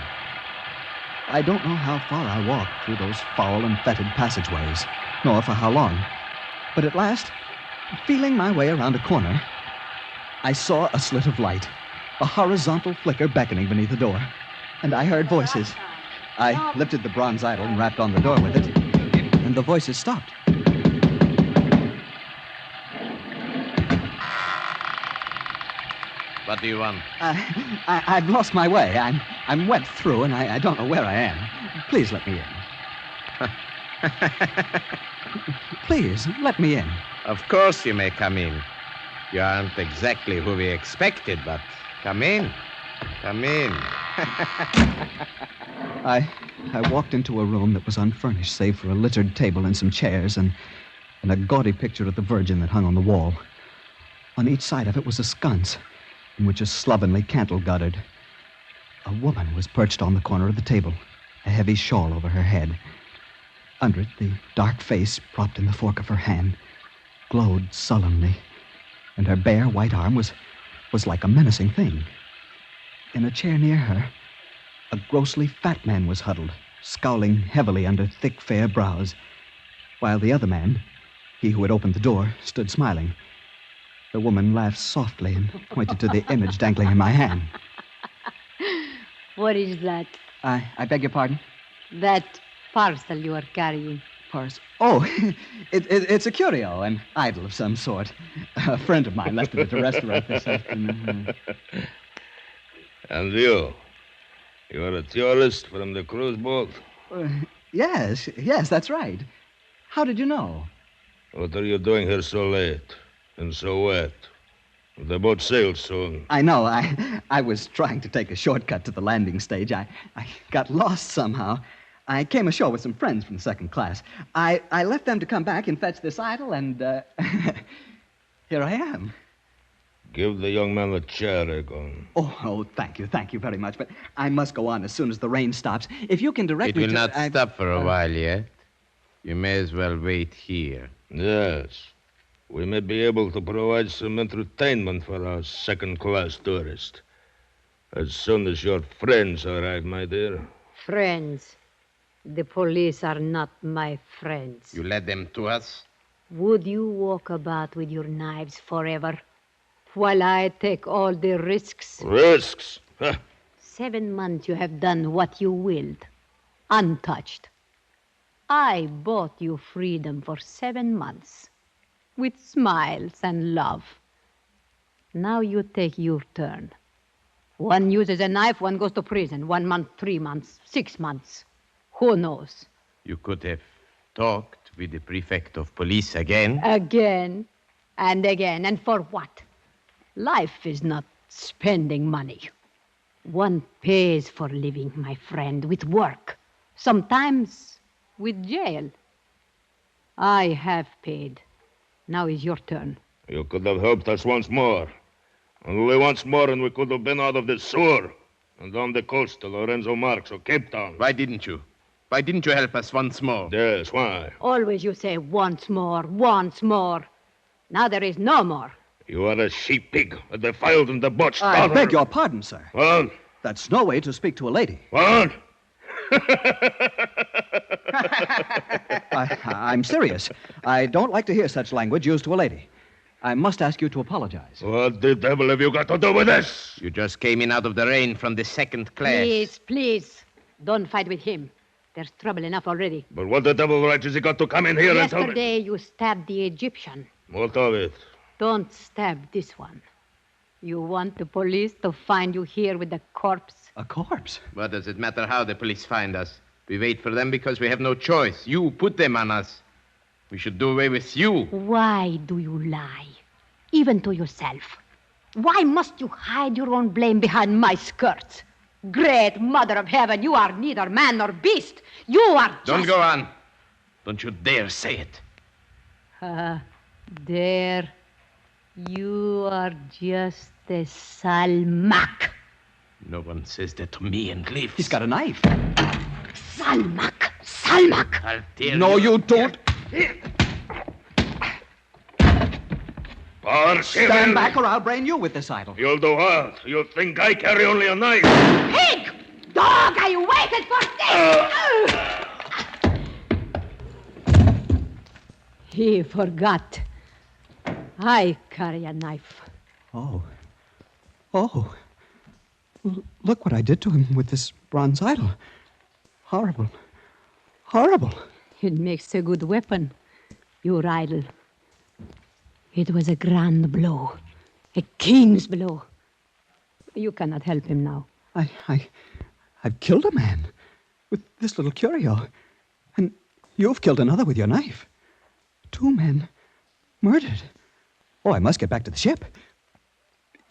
I don't know how far I walked through those foul and fetid passageways, nor for how long. But at last, feeling my way around a corner, I saw a slit of light, a horizontal flicker beckoning beneath the door, and I heard voices. I lifted the bronze idol and rapped on the door with it, and the voices stopped. What do you want? I've lost my way. I'm wet through, and I don't know where I am. Please let me in. Please, let me in. Of course you may come in. You aren't exactly who we expected, but come in. Come in. I walked into a room that was unfurnished, save for a littered table and some chairs, and a gaudy picture of the Virgin that hung on the wall. On each side of it was a sconce, in which a slovenly candle guttered. A woman was perched on the corner of the table, a heavy shawl over her head. Under it, the dark face, propped in the fork of her hand, glowed sullenly, and her bare white arm was like a menacing thing. In a chair near her, a grossly fat man was huddled, scowling heavily under thick, fair brows, while the other man, he who had opened the door, stood smiling. The woman laughed softly and pointed to the image dangling in my hand. What is that? I beg your pardon? That parcel you are carrying. Parcel? Oh, it's a curio, an idol of some sort. A friend of mine left it at the restaurant this afternoon. And you? You're a tourist from the cruise boat? Yes, that's right. How did you know? What are you doing here so late and so wet? The boat sails soon. I know. I was trying to take a shortcut to the landing stage. I got lost somehow. I came ashore with some friends from the second class. I left them to come back and fetch this idol, and here I am. Give the young man a chair, Egon. Oh, thank you very much. But I must go on as soon as the rain stops. If you can direct me to... It will not stop for a while yet. You may as well wait here. Yes. We may be able to provide some entertainment for our second-class tourist. As soon as your friends arrive, my dear. Friends. The police are not my friends. You led them to us? Would you walk about with your knives forever while I take all the risks? Risks? Huh. 7 months you have done what you willed, untouched. I bought you freedom for 7 months, with smiles and love. Now you take your turn. One uses a knife, one goes to prison. 1 month, 3 months, 6 months. Who knows? You could have talked with the prefect of police again. Again and again. And for what? Life is not spending money. One pays for living, my friend, with work. Sometimes with jail. I have paid. Now is your turn. You could have helped us once more. Only once more, and we could have been out of this sewer and down the coast to Lorenzo Marx or Cape Town. Why didn't you? Why didn't you help us once more? Yes, why? Always you say once more, once more. Now there is no more. You are a sheep-pig, a defiled and debauched I daughter. beg your pardon, sir. What? That's no way to speak to a lady. What? I'm serious. I don't like to hear such language used to a lady. I must ask you to apologize. What the devil have you got to do with this? You just came in out of the rain from the second class. Please. Don't fight with him. There's trouble enough already. But what the devil right has he got to come in here and tell me? Yesterday you stabbed the Egyptian. What of it? Don't stab this one. You want the police to find you here with a corpse? A corpse? What does it matter how the police find us? We wait for them because we have no choice. You put them on us. We should do away with you. Why do you lie? Even to yourself. Why must you hide your own blame behind my skirts? Great Mother of Heaven, you are neither man nor beast. You are just... Don't go on. Don't you dare say it. There. You are just a Salmak. No one says that to me and Cliff. He's got a knife. Salmak! Salmak! I'll tell No, you don't. Stand back or I'll brain you with this idol. You'll do what? You think I carry only a knife? Pig! Dog, I waited for this! He forgot. I carry a knife. Oh. Look what I did to him with this bronze idol. Horrible. It makes a good weapon, your idol. It was a grand blow, a king's blow. You cannot help him now. I've killed a man with this little curio. And you've killed another with your knife. 2 men murdered. Oh, I must get back to the ship.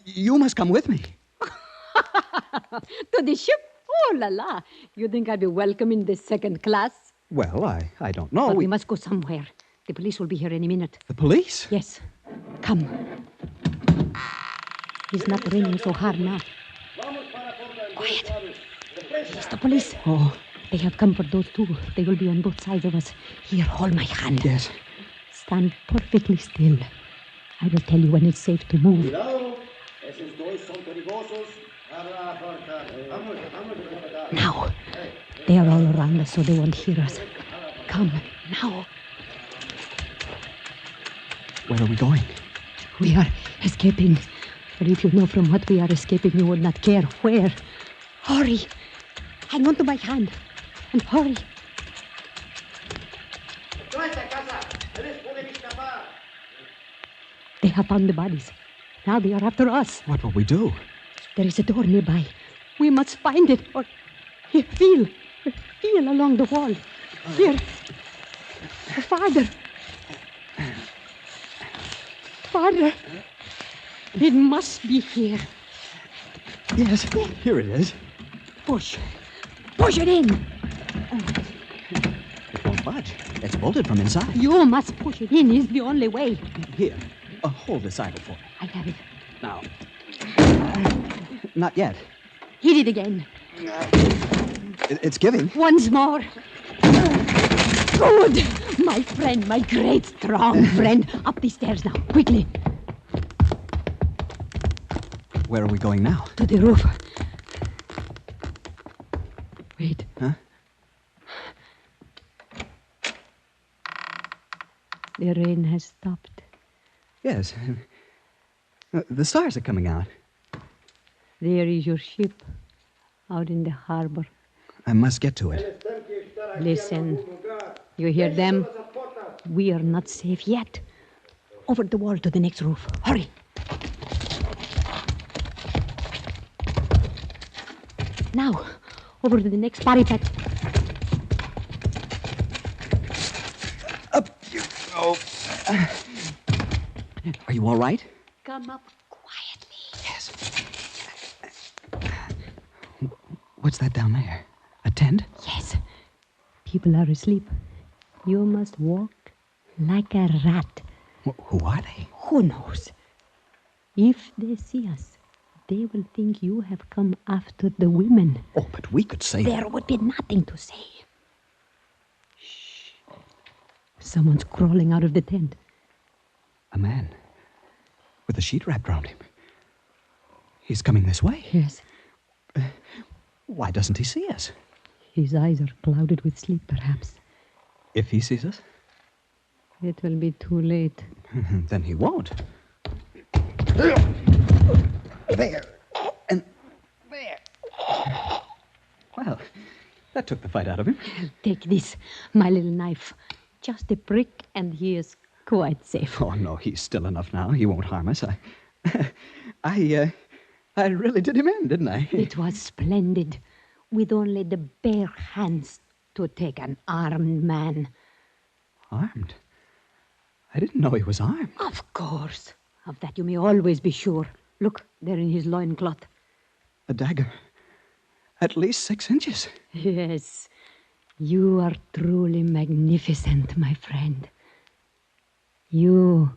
You must come with me. To the ship? Oh, la la. You think I'll be welcome in the second class? Well, I don't know. But we must go somewhere. The police will be here any minute. The police? Yes. Come. He's not raining so hard now. Quiet. It's the police. Oh. They have come for those 2. They will be on both sides of us. Here, hold my hand. Yes. Stand perfectly still. I will tell you when it's safe to move. Now. They are all around us, so they won't hear us. Come, now. Where are we going? We are escaping. But if you know from what we are escaping, you would not care where. Hurry. Hang on to my hand. And hurry. They have found the bodies. Now they are after us. What will we do? There is a door nearby. We must find it. Or here, feel along the wall. Here. Farther. It must be here. Yes, here it is. Push it in. It won't budge. It's bolted from inside. You must push it in. It's the only way. Here, hold this idol for me. I have it. Now. Not yet. Hit it again. It's giving. Once more. Good. My friend, my great, strong friend. Up the stairs now, quickly. Where are we going now? To the roof. Wait. Huh? The rain has stopped. Yes. The stars are coming out. There is your ship out in the harbor. I must get to it. Listen. You hear them? We are not safe yet. Over the wall to the next roof. Hurry. Now, over to the next parapet. Up you go. Are you all right? Come up quietly. Yes. What's that down there? A tent? Yes. People are asleep. You must walk like a rat. Who are they? Who knows? If they see us, they will think you have come after the women. Oh, but we could say... There would be nothing to say. Shh. Someone's crawling out of the tent. A man with a sheet wrapped around him. He's coming this way. Yes. Why doesn't he see us? His eyes are clouded with sleep, perhaps. If he sees us? It will be too late. Then he won't. There. And there. Well, that took the fight out of him. Take this, my little knife. Just a prick, and he is quite safe. Oh, no, he's still enough now. He won't harm us. I really did him in, didn't I? It was splendid, with only the bare hands to take an armed man. Armed? I didn't know he was armed. Of course. Of that you may always be sure. Look, there in his loincloth. A dagger. At least 6 inches. Yes. You are truly magnificent, my friend. You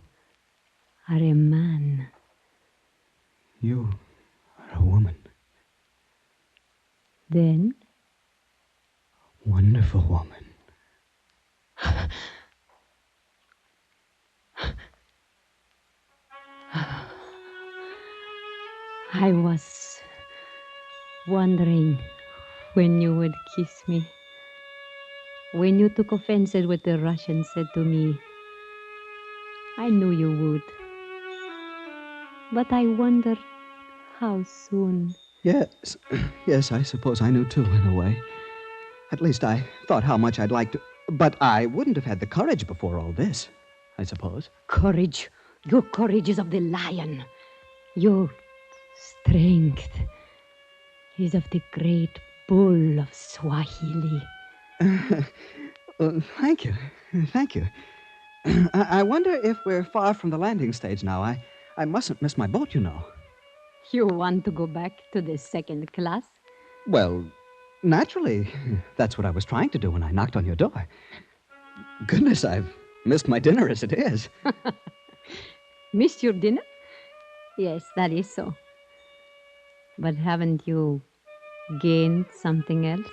are a man. You are a woman. Then? Wonderful woman. I was wondering when you would kiss me. When you took offense at what the Russian said to me, I knew you would. But I wondered how soon. Yes. Yes, I suppose I knew too, in a way. At least I thought how much I'd like to. But I wouldn't have had the courage before all this, I suppose. Courage. Your courage is of the lion. Your strength is of the great bull of Swahili. Thank you. Thank you. I wonder if we're far from the landing stage now. I mustn't miss my boat, you know. You want to go back to the second class? Well, naturally. That's what I was trying to do when I knocked on your door. Goodness, I've missed my dinner as it is. Missed your dinner? Yes, that is so. But haven't you gained something else?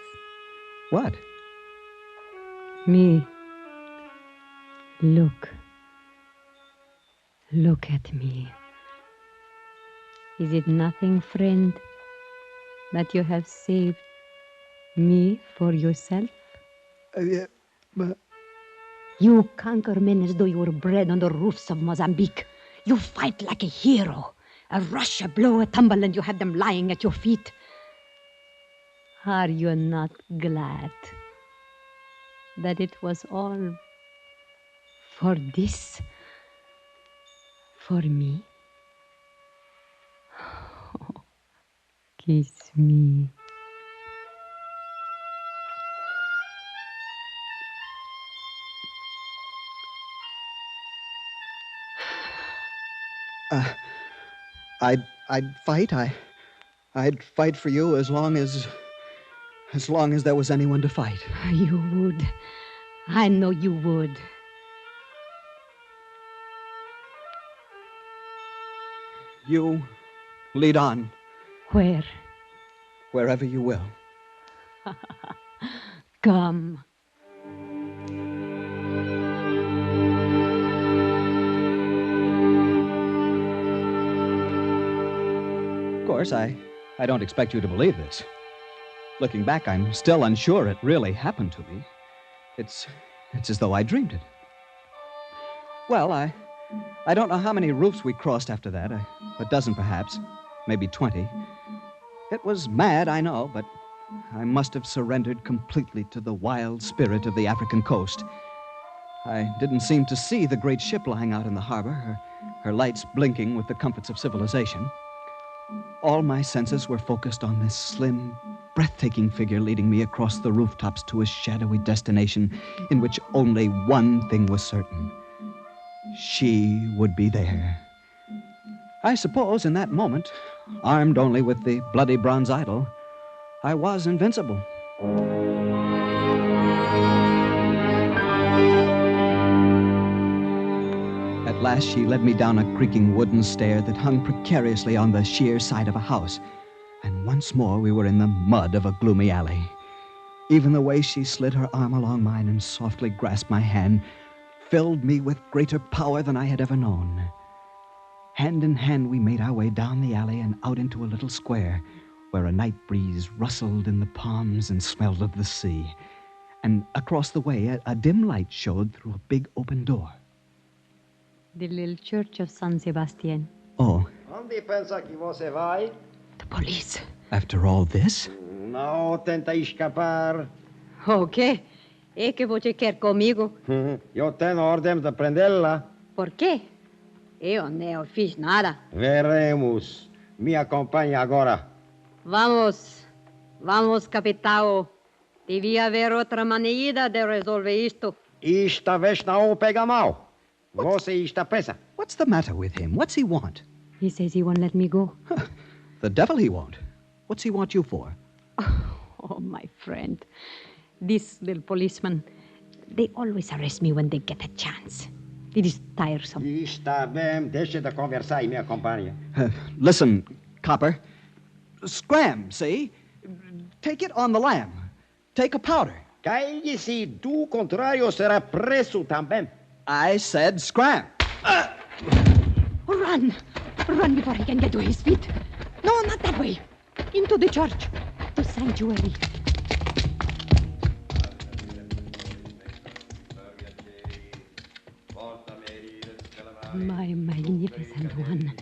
What? Me. Look. Look at me. Is it nothing, friend, that you have saved me for yourself? Yeah, but... You conquer men as though you were bred on the roofs of Mozambique. You fight like a hero. A rush, a blow, a tumble, and you have them lying at your feet. Are you not glad that it was all for this? For me? Oh, kiss me. I'd fight. I'd fight for you as long as there was anyone to fight. You would. I know you would. You lead on. Where? Wherever you will. Come. Of course, I don't expect you to believe this. Looking back, I'm still unsure it really happened to me. It's as though I dreamed it. Well, I don't know how many roofs we crossed after that. A dozen, perhaps. Maybe 20. It was mad, I know, but I must have surrendered completely to the wild spirit of the African coast. I didn't seem to see the great ship lying out in the harbor, her lights blinking with the comforts of civilization. All my senses were focused on this slim, breathtaking figure leading me across the rooftops to a shadowy destination in which only one thing was certain. She would be there. I suppose in that moment, armed only with the bloody bronze idol, I was invincible. At last, she led me down a creaking wooden stair that hung precariously on the sheer side of a house, and once more we were in the mud of a gloomy alley. Even the way she slid her arm along mine and softly grasped my hand filled me with greater power than I had ever known. Hand in hand, we made our way down the alley and out into a little square where a night breeze rustled in the palms and smelled of the sea. And across the way, a dim light showed through a big open door. The little church of San Sebastian. Oh, Onde pensa que você vai? The police. After all this? Não tenta escapar. O quê? É que você quer comigo? Eu tenho ordem de prendê-la. Por quê? Eu não fiz nada. Veremos. Me acompanhe agora. Vamos. Vamos, capitão. Devia haver outra maneira de resolver isto. Esta vez não pega mal. Você está presa. What's the matter with him? What's he want? He says he won't let me go. The devil he won't. What's he want you for? Oh, my friend. This little policeman, they always arrest me when they get a chance. It is tiresome. Está bem. Deixe de conversar e me acompanhe. Listen, copper. Scram, see? Take it on the lamb. Take a powder. Calle-se. Do contrário, será preso também. I said scram. Run! Run before he can get to his feet. No, not that way. Into the church. The sanctuary. My magnificent one.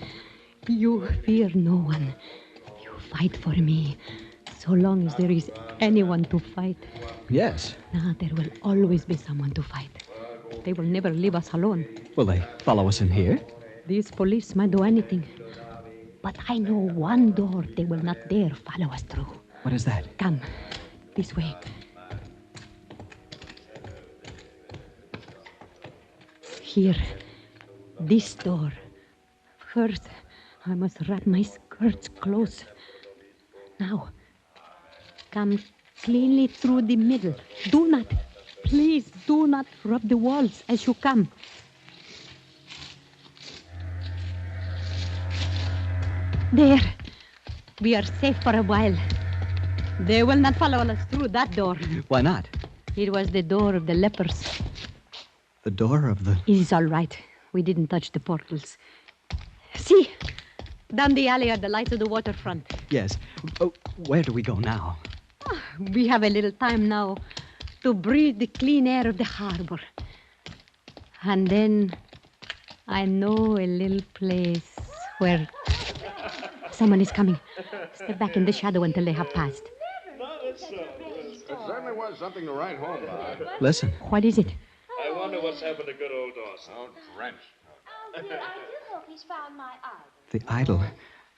You fear no one. You fight for me. So long as there is anyone to fight. Yes. Now there will always be someone to fight. They will never leave us alone. Will they follow us in here? These police might do anything. But I know one door they will not dare follow us through. What is that? Come, this way. Here, this door. First, I must wrap my skirts close. Now, come cleanly through the middle. Please do not rub the walls as you come. There. We are safe for a while. They will not follow us through that door. Why not? It was the door of the lepers. The door of the... It is all right. We didn't touch the portals. See, down the alley are the lights of the waterfront. Yes. Oh, where do we go now? We have a little time now to breathe the clean air of the harbor. And then I know a little place where someone is coming. Step back in the shadow until they have passed. It certainly was something to write home about. Listen. What is it? I wonder what's happened to good old Dawson. Oh, drenched. Oh, dear, I do hope he's found my idol. The idol.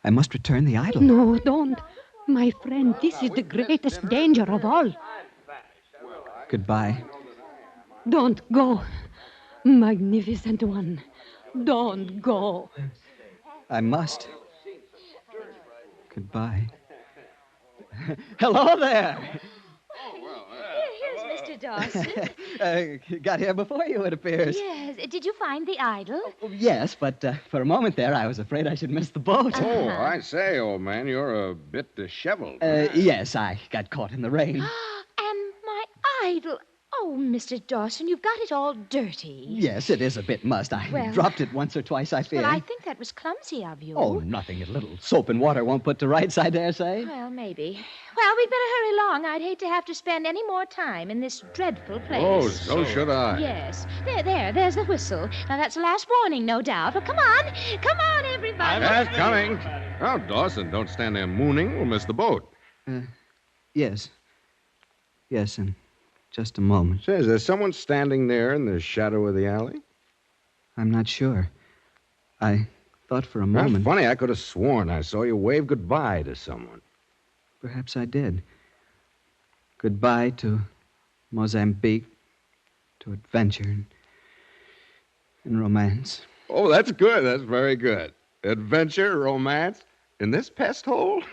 I must return the idol. No, don't. My friend, this is the greatest danger of all. Goodbye. Don't go. Magnificent one. Don't go. I must. Goodbye. Hello there. Here's Mr. Dawson. Got here before you, it appears. Yes. Did you find the idol? Yes, but for a moment there, I was afraid I should miss the boat. Oh, I say, old man, you're a bit disheveled. Yes, I got caught in the rain. And my idol. Oh, Mr. Dawson, you've got it all dirty. Yes, it is a bit mussed. I Well- dropped it once or twice, I fear. Well, I think that was clumsy of you. Oh, nothing. A little soap and water won't put to rights, I dare say. Well, maybe. Well, we'd better hurry along. I'd hate to have to spend any more time in this dreadful place. Oh, so should I. Yes. There's the whistle. Now, that's the last warning, no doubt. Well, come on, everybody. That's coming. Oh, Dawson, don't stand there mooning. We'll miss the boat. Yes. Yes, in just a moment. Say, is there someone standing there in the shadow of the alley? I'm not sure. I thought for a That's moment... funny. I could have sworn I saw you wave goodbye to someone. Perhaps I did. Goodbye to Mozambique, to adventure and romance. Oh, that's good. That's very good. Adventure, romance, in this pest hole?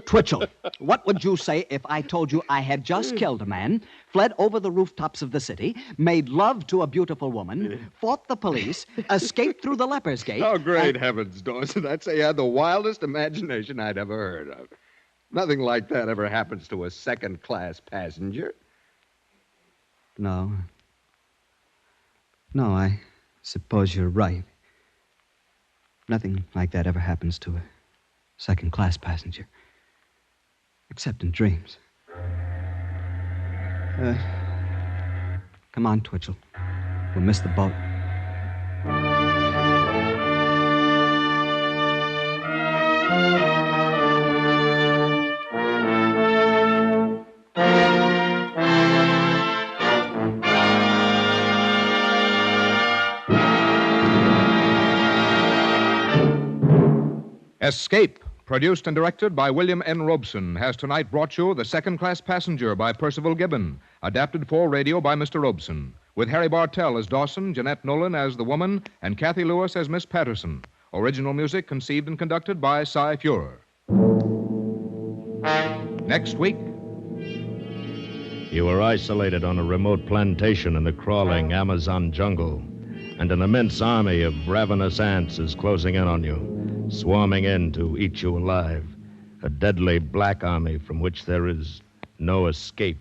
Twitchell, what would you say if I told you I had just killed a man, fled over the rooftops of the city, made love to a beautiful woman, fought the police, escaped through the leper's gate... Oh, great heavens, Dawson. I'd say you had the wildest imagination I'd ever heard of. Nothing like that ever happens to a second-class passenger. No. No, I suppose you're right. Nothing like that ever happens to a second-class passenger. Except in dreams. Come on, Twitchell. We'll miss the boat. Escape, produced and directed by William N. Robeson, has tonight brought you The Second-Class Passenger by Percival Gibbon, adapted for radio by Mr. Robeson, with Harry Bartell as Dawson, Jeanette Nolan as the woman, and Kathy Lewis as Miss Patterson. Original music conceived and conducted by Cy Fuhrer. Next week. You are isolated on a remote plantation in the crawling Amazon jungle, and an immense army of ravenous ants is closing in on you, swarming in to eat you alive. A deadly black army from which there is no escape.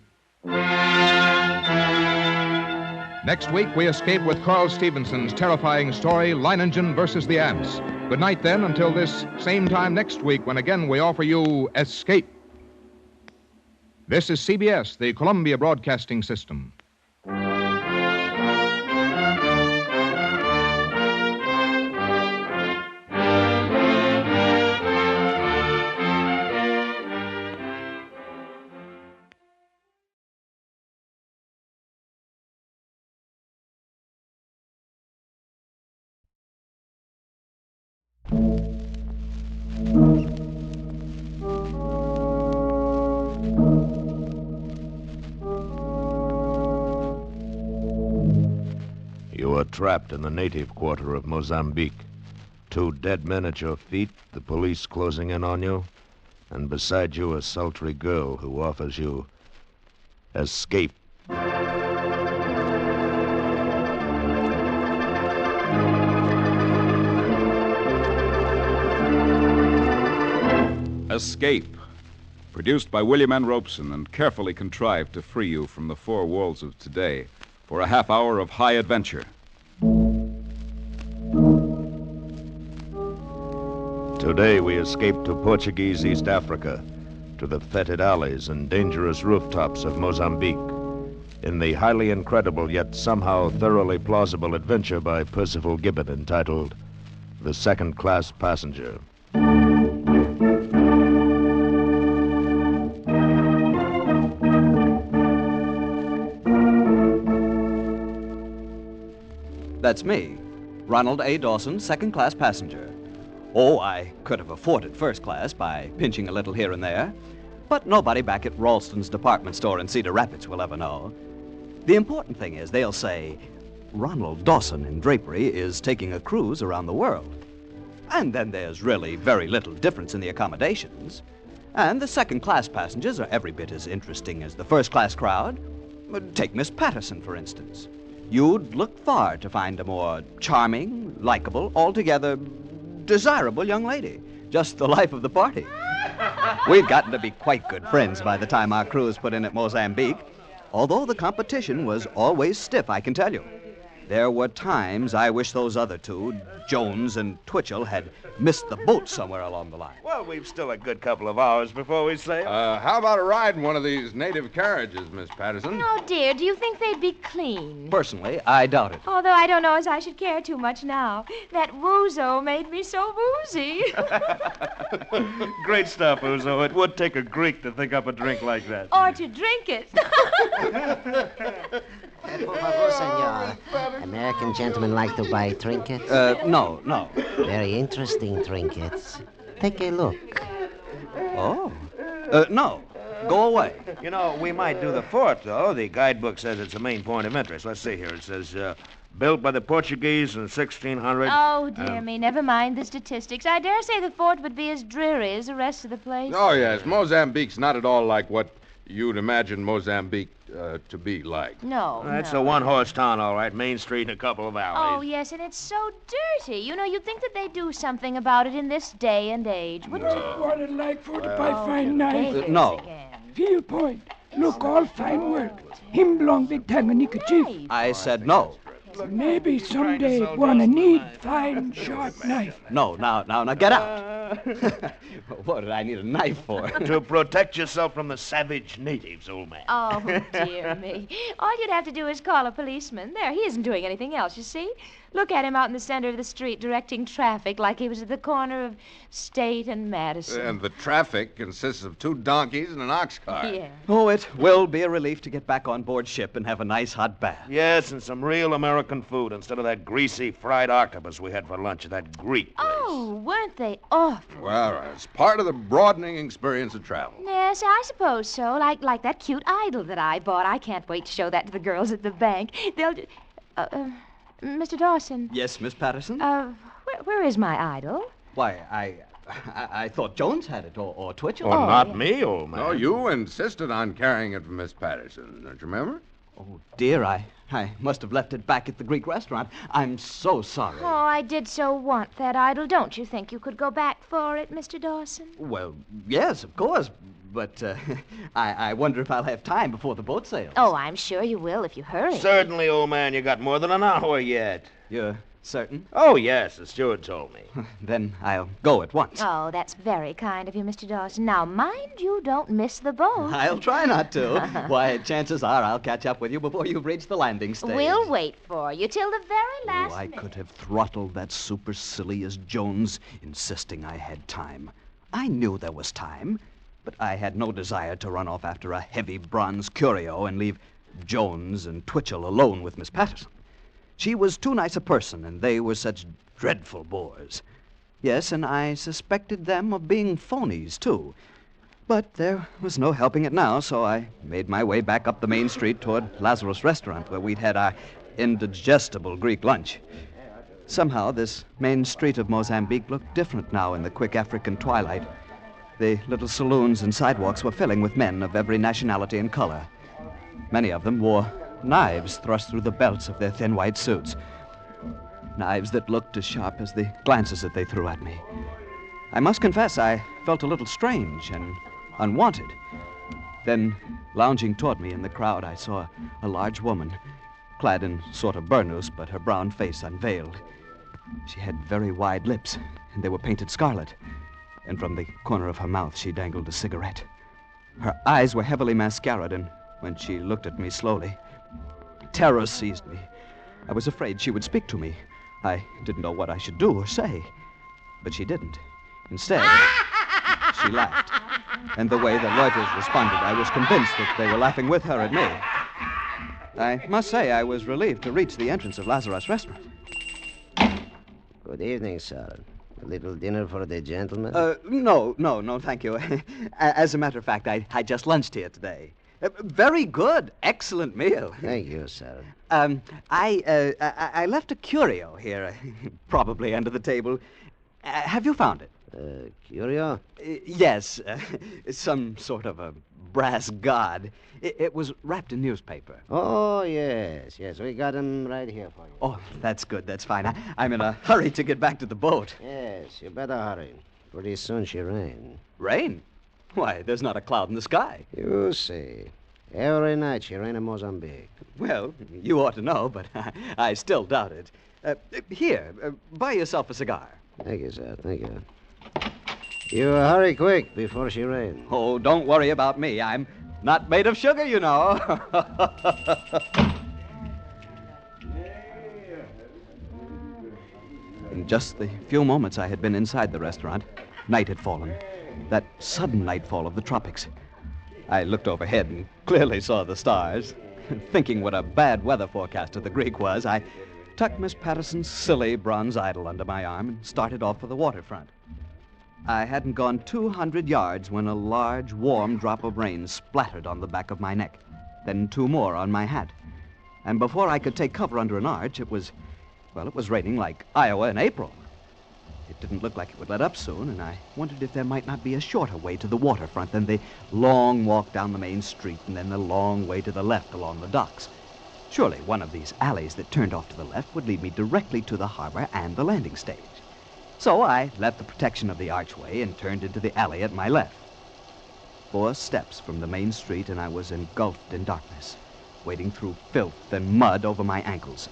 Next week, we escape with Carl Stevenson's terrifying story, Line Engine versus the Ants. Good night, then, until this same time next week, when again we offer you Escape. This is CBS, the Columbia Broadcasting System. You are trapped in the native quarter of Mozambique. 2 dead men at your feet, the police closing in on you, and beside you a sultry girl who offers you escape. Escape, produced by William N. Robeson and carefully contrived to free you from the 4 walls of today for a half hour of high adventure. Today we escape to Portuguese East Africa, to the fetid alleys and dangerous rooftops of Mozambique, in the highly incredible yet somehow thoroughly plausible adventure by Percival Gibbon entitled The Second-Class Passenger. That's me, Ronald A. Dawson, second-class passenger. Oh, I could have afforded first class by pinching a little here and there, but nobody back at Ralston's department store in Cedar Rapids will ever know. The important thing is they'll say, Ronald Dawson in drapery is taking a cruise around the world. And then there's really very little difference in the accommodations. And the second-class passengers are every bit as interesting as the first-class crowd. Take Miss Patterson, for instance. You'd look far to find a more charming, likable, altogether desirable young lady. Just the life of the party. We'd gotten to be quite good friends by the time our cruise put in at Mozambique, although the competition was always stiff, I can tell you. There were times I wish those other 2, Jones and Twitchell, had missed the boat somewhere along the line. Well, we've still a good couple of hours before we sail. How about a ride in one of these native carriages, Miss Patterson? Oh, dear, do you think they'd be clean? Personally, I doubt it. Although I don't know as I should care too much now. That Wuzo made me so woozy. Great stuff, Uzo. It would take a Greek to think up a drink like that. Or to drink it. Por favor, senor. American gentlemen like to buy trinkets? No. Very interesting trinkets. Take a look. Oh. No. Go away. You know, we might do the fort, though. The guidebook says it's a main point of interest. Let's see here. It says, built by the Portuguese in 1600. Oh, dear me. Never mind the statistics. I dare say the fort would be as dreary as the rest of the place. Oh, yes. Mozambique's not at all like what you'd imagine Mozambique to be like. No, That's no. a one-horse town, all right. Main street and a couple of Oh, alleys. yes, and it's so dirty. You know, you'd think that they'd do something about it in this day and age, wouldn't you? What it like for to buy fine knife? No. Field point. Look, all fine work. Him belong big Tanganyika chief. I said no. Maybe someday wanna need fine sharp knife. No, now, get out. What did I need a knife for? To protect yourself from the savage natives, old man. Oh, dear me. All you'd have to do is call a policeman. There, he isn't doing anything else, you see. Look at him out in the center of the street directing traffic like he was at the corner of State and Madison. And the traffic consists of 2 donkeys and an ox cart. Yeah. Oh, it will be a relief to get back on board ship and have a nice hot bath. Yes, and some real American food instead of that greasy fried octopus we had for lunch at that Greek place. Oh, weren't they awful? Well, it's part of the broadening experience of travel. Yes, I suppose so. Like that cute idol that I bought. I can't wait to show that to the girls at the bank. They'll just... Mr. Dawson. Yes, Miss Patterson? Where is my idol? Why, I thought Jones had it, or Twitchell. Oh, not me, old man. No, you insisted on carrying it for Miss Patterson. Don't you remember? Oh, dear, I must have left it back at the Greek restaurant. I'm so sorry. Oh, I did so want that idol. Don't you think you could go back for it, Mr. Dawson? Well, yes, of course. But I wonder if I'll have time before the boat sails. Oh, I'm sure you will if you hurry. Certainly, old man. You got more than an hour yet. You're certain? Oh, yes. The steward told me. Then I'll go at once. Oh, that's very kind of you, Mr. Dawson. Now, mind you don't miss the boat. I'll try not to. Why, chances are I'll catch up with you before you've reached the landing stage. We'll wait for you till the very last I could have throttled that supercilious Jones, insisting I had time. I knew there was time. But I had no desire to run off after a heavy bronze curio and leave Jones and Twitchell alone with Miss Patterson. She was too nice a person, and they were such dreadful bores. Yes, and I suspected them of being phonies, too. But there was no helping it now, so I made my way back up the main street toward Lazarus' restaurant, where we'd had our indigestible Greek lunch. Somehow, this main street of Mozambique looked different now in the quick African twilight. The little saloons and sidewalks were filling with men of every nationality and color. Many of them wore knives thrust through the belts of their thin white suits. Knives that looked as sharp as the glances that they threw at me. I must confess I felt a little strange and unwanted. Then, lounging toward me in the crowd, I saw a large woman, clad in sort of burnous, but her brown face unveiled. She had very wide lips, and they were painted scarlet. And from the corner of her mouth she dangled a cigarette. Her eyes were heavily mascaraed, and when she looked at me slowly, terror seized me. I was afraid she would speak to me. I didn't know what I should do or say. But she didn't. Instead, she laughed. And the way the loiterers responded, I was convinced that they were laughing with her at me. I must say I was relieved to reach the entrance of Lazarus' restaurant. Good evening, sir. A little dinner for the gentlemen? No, thank you. As a matter of fact, I just lunched here today. Very good. Excellent meal. Thank you, sir. I left a curio here, probably under the table. Have you found it? Curio? Yes. Some sort of a brass god. It was wrapped in newspaper. Oh, yes. We got him right here for you. Oh, that's good. That's fine. I'm in a hurry to get back to the boat. Yes, you better hurry. Pretty soon she rain. Rain? Why, there's not a cloud in the sky. You see. Every night she rain in Mozambique. Well, you ought to know, but I still doubt it. Here, buy yourself a cigar. Thank you, sir. Thank you. You hurry quick before she rain. Oh, don't worry about me. I'm not made of sugar, you know. In just the few moments I had been inside the restaurant, night had fallen. That sudden nightfall of the tropics. I looked overhead and clearly saw the stars. Thinking what a bad weather forecaster the Greek was, I tucked Miss Patterson's silly bronze idol under my arm and started off for the waterfront. I hadn't gone 200 yards when a large, warm drop of rain splattered on the back of my neck, then 2 more on my hat. And before I could take cover under an arch, it was raining like Iowa in April. It didn't look like it would let up soon, and I wondered if there might not be a shorter way to the waterfront than the long walk down the main street and then the long way to the left along the docks. Surely one of these alleys that turned off to the left would lead me directly to the harbor and the landing stage. So I left the protection of the archway and turned into the alley at my left. 4 steps from the main street, and I was engulfed in darkness, wading through filth and mud over my ankles.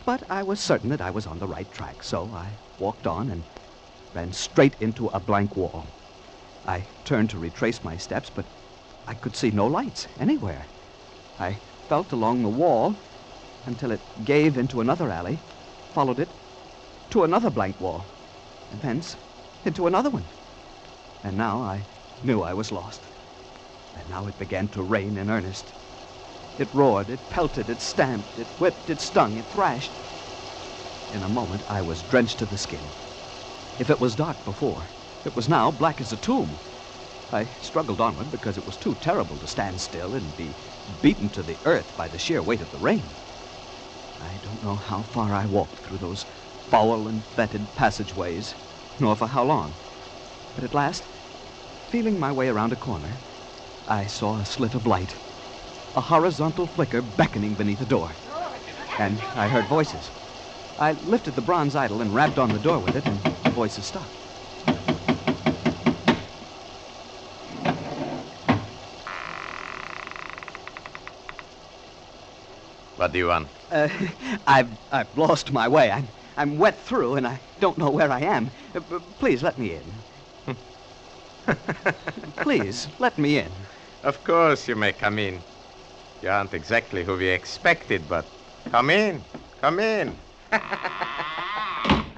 But I was certain that I was on the right track, so I walked on and ran straight into a blank wall. I turned to retrace my steps, but I could see no lights anywhere. I felt along the wall until it gave into another alley, followed it to another blank wall, and thence into another one. And now I knew I was lost. And now it began to rain in earnest. It roared, it pelted, it stamped, it whipped, it stung, it thrashed. In a moment, I was drenched to the skin. If it was dark before, it was now black as a tomb. I struggled onward because it was too terrible to stand still and be beaten to the earth by the sheer weight of the rain. I don't know how far I walked through those foul and fetid passageways, nor for how long. But at last, feeling my way around a corner, I saw a slit of light, a horizontal flicker beckoning beneath a door. And I heard voices. I lifted the bronze idol and rapped on the door with it, and the voices stopped. What do you want? I've lost my way. I'm wet through, and I don't know where I am. Please let me in. Please let me in. Of course you may come in. You aren't exactly who we expected, but come in. Come in.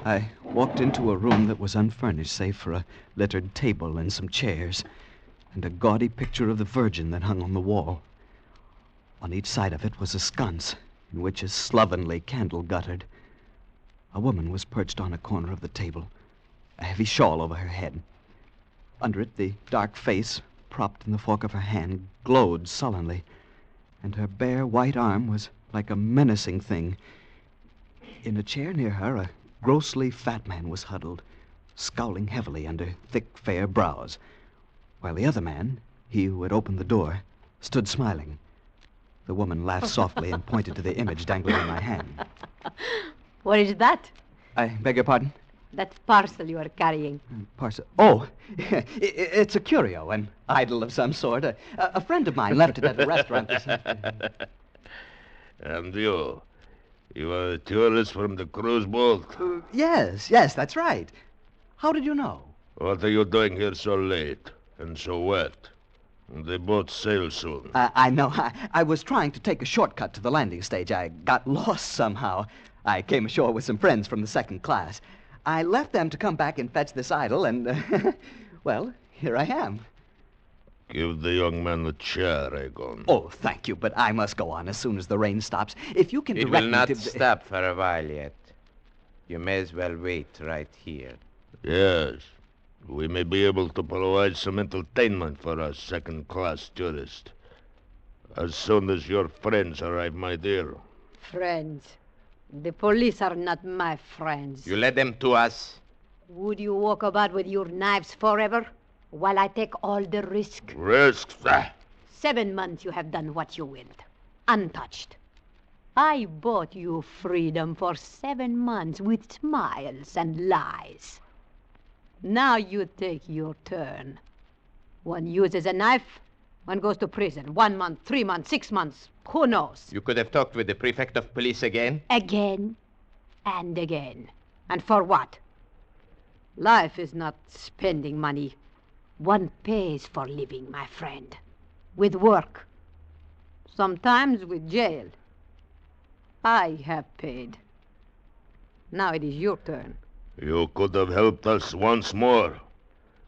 I walked into a room that was unfurnished, save for a littered table and some chairs, and a gaudy picture of the Virgin that hung on the wall. On each side of it was a sconce, in which a slovenly candle guttered. A woman was perched on a corner of the table, a heavy shawl over her head. Under it, the dark face, propped in the fork of her hand, glowed sullenly, and her bare white arm was like a menacing thing. In a chair near her, a grossly fat man was huddled, scowling heavily under thick, fair brows, while the other man, he who had opened the door, stood smiling. The woman laughed softly and pointed to the image dangling in my hand. What is that? I beg your pardon? That parcel you are carrying. Parcel. Oh, it's a curio, an idol of some sort. A friend of mine left it at a restaurant this afternoon. And you? You are a tourist from the cruise boat? Yes, that's right. How did you know? What are you doing here so late and so wet? The boat sails soon. I know. I was trying to take a shortcut to the landing stage. I got lost somehow. I came ashore with some friends from the second class. I left them to come back and fetch this idol, and, well, here I am. Give the young man a chair, Egon. Oh, thank you, but I must go on as soon as the rain stops. If you can It direct will me not to... stop for a while yet. You may as well wait right here. Yes. We may be able to provide some entertainment for our second-class tourist. As soon as your friends arrive, my dear. Friends. The police are not my friends. You led them to us. Would you walk about with your knives forever while I take all the risk? Risks? 7 months you have done what you willed, untouched. I bought you freedom for 7 months with smiles and lies. Now you take your turn. One uses a knife, one goes to prison. 1 month, 3 months, 6 months. Who knows? You could have talked with the prefect of police again. Again and again. And for what? Life is not spending money. One pays for living, my friend. With work. Sometimes with jail. I have paid. Now it is your turn. You could have helped us once more.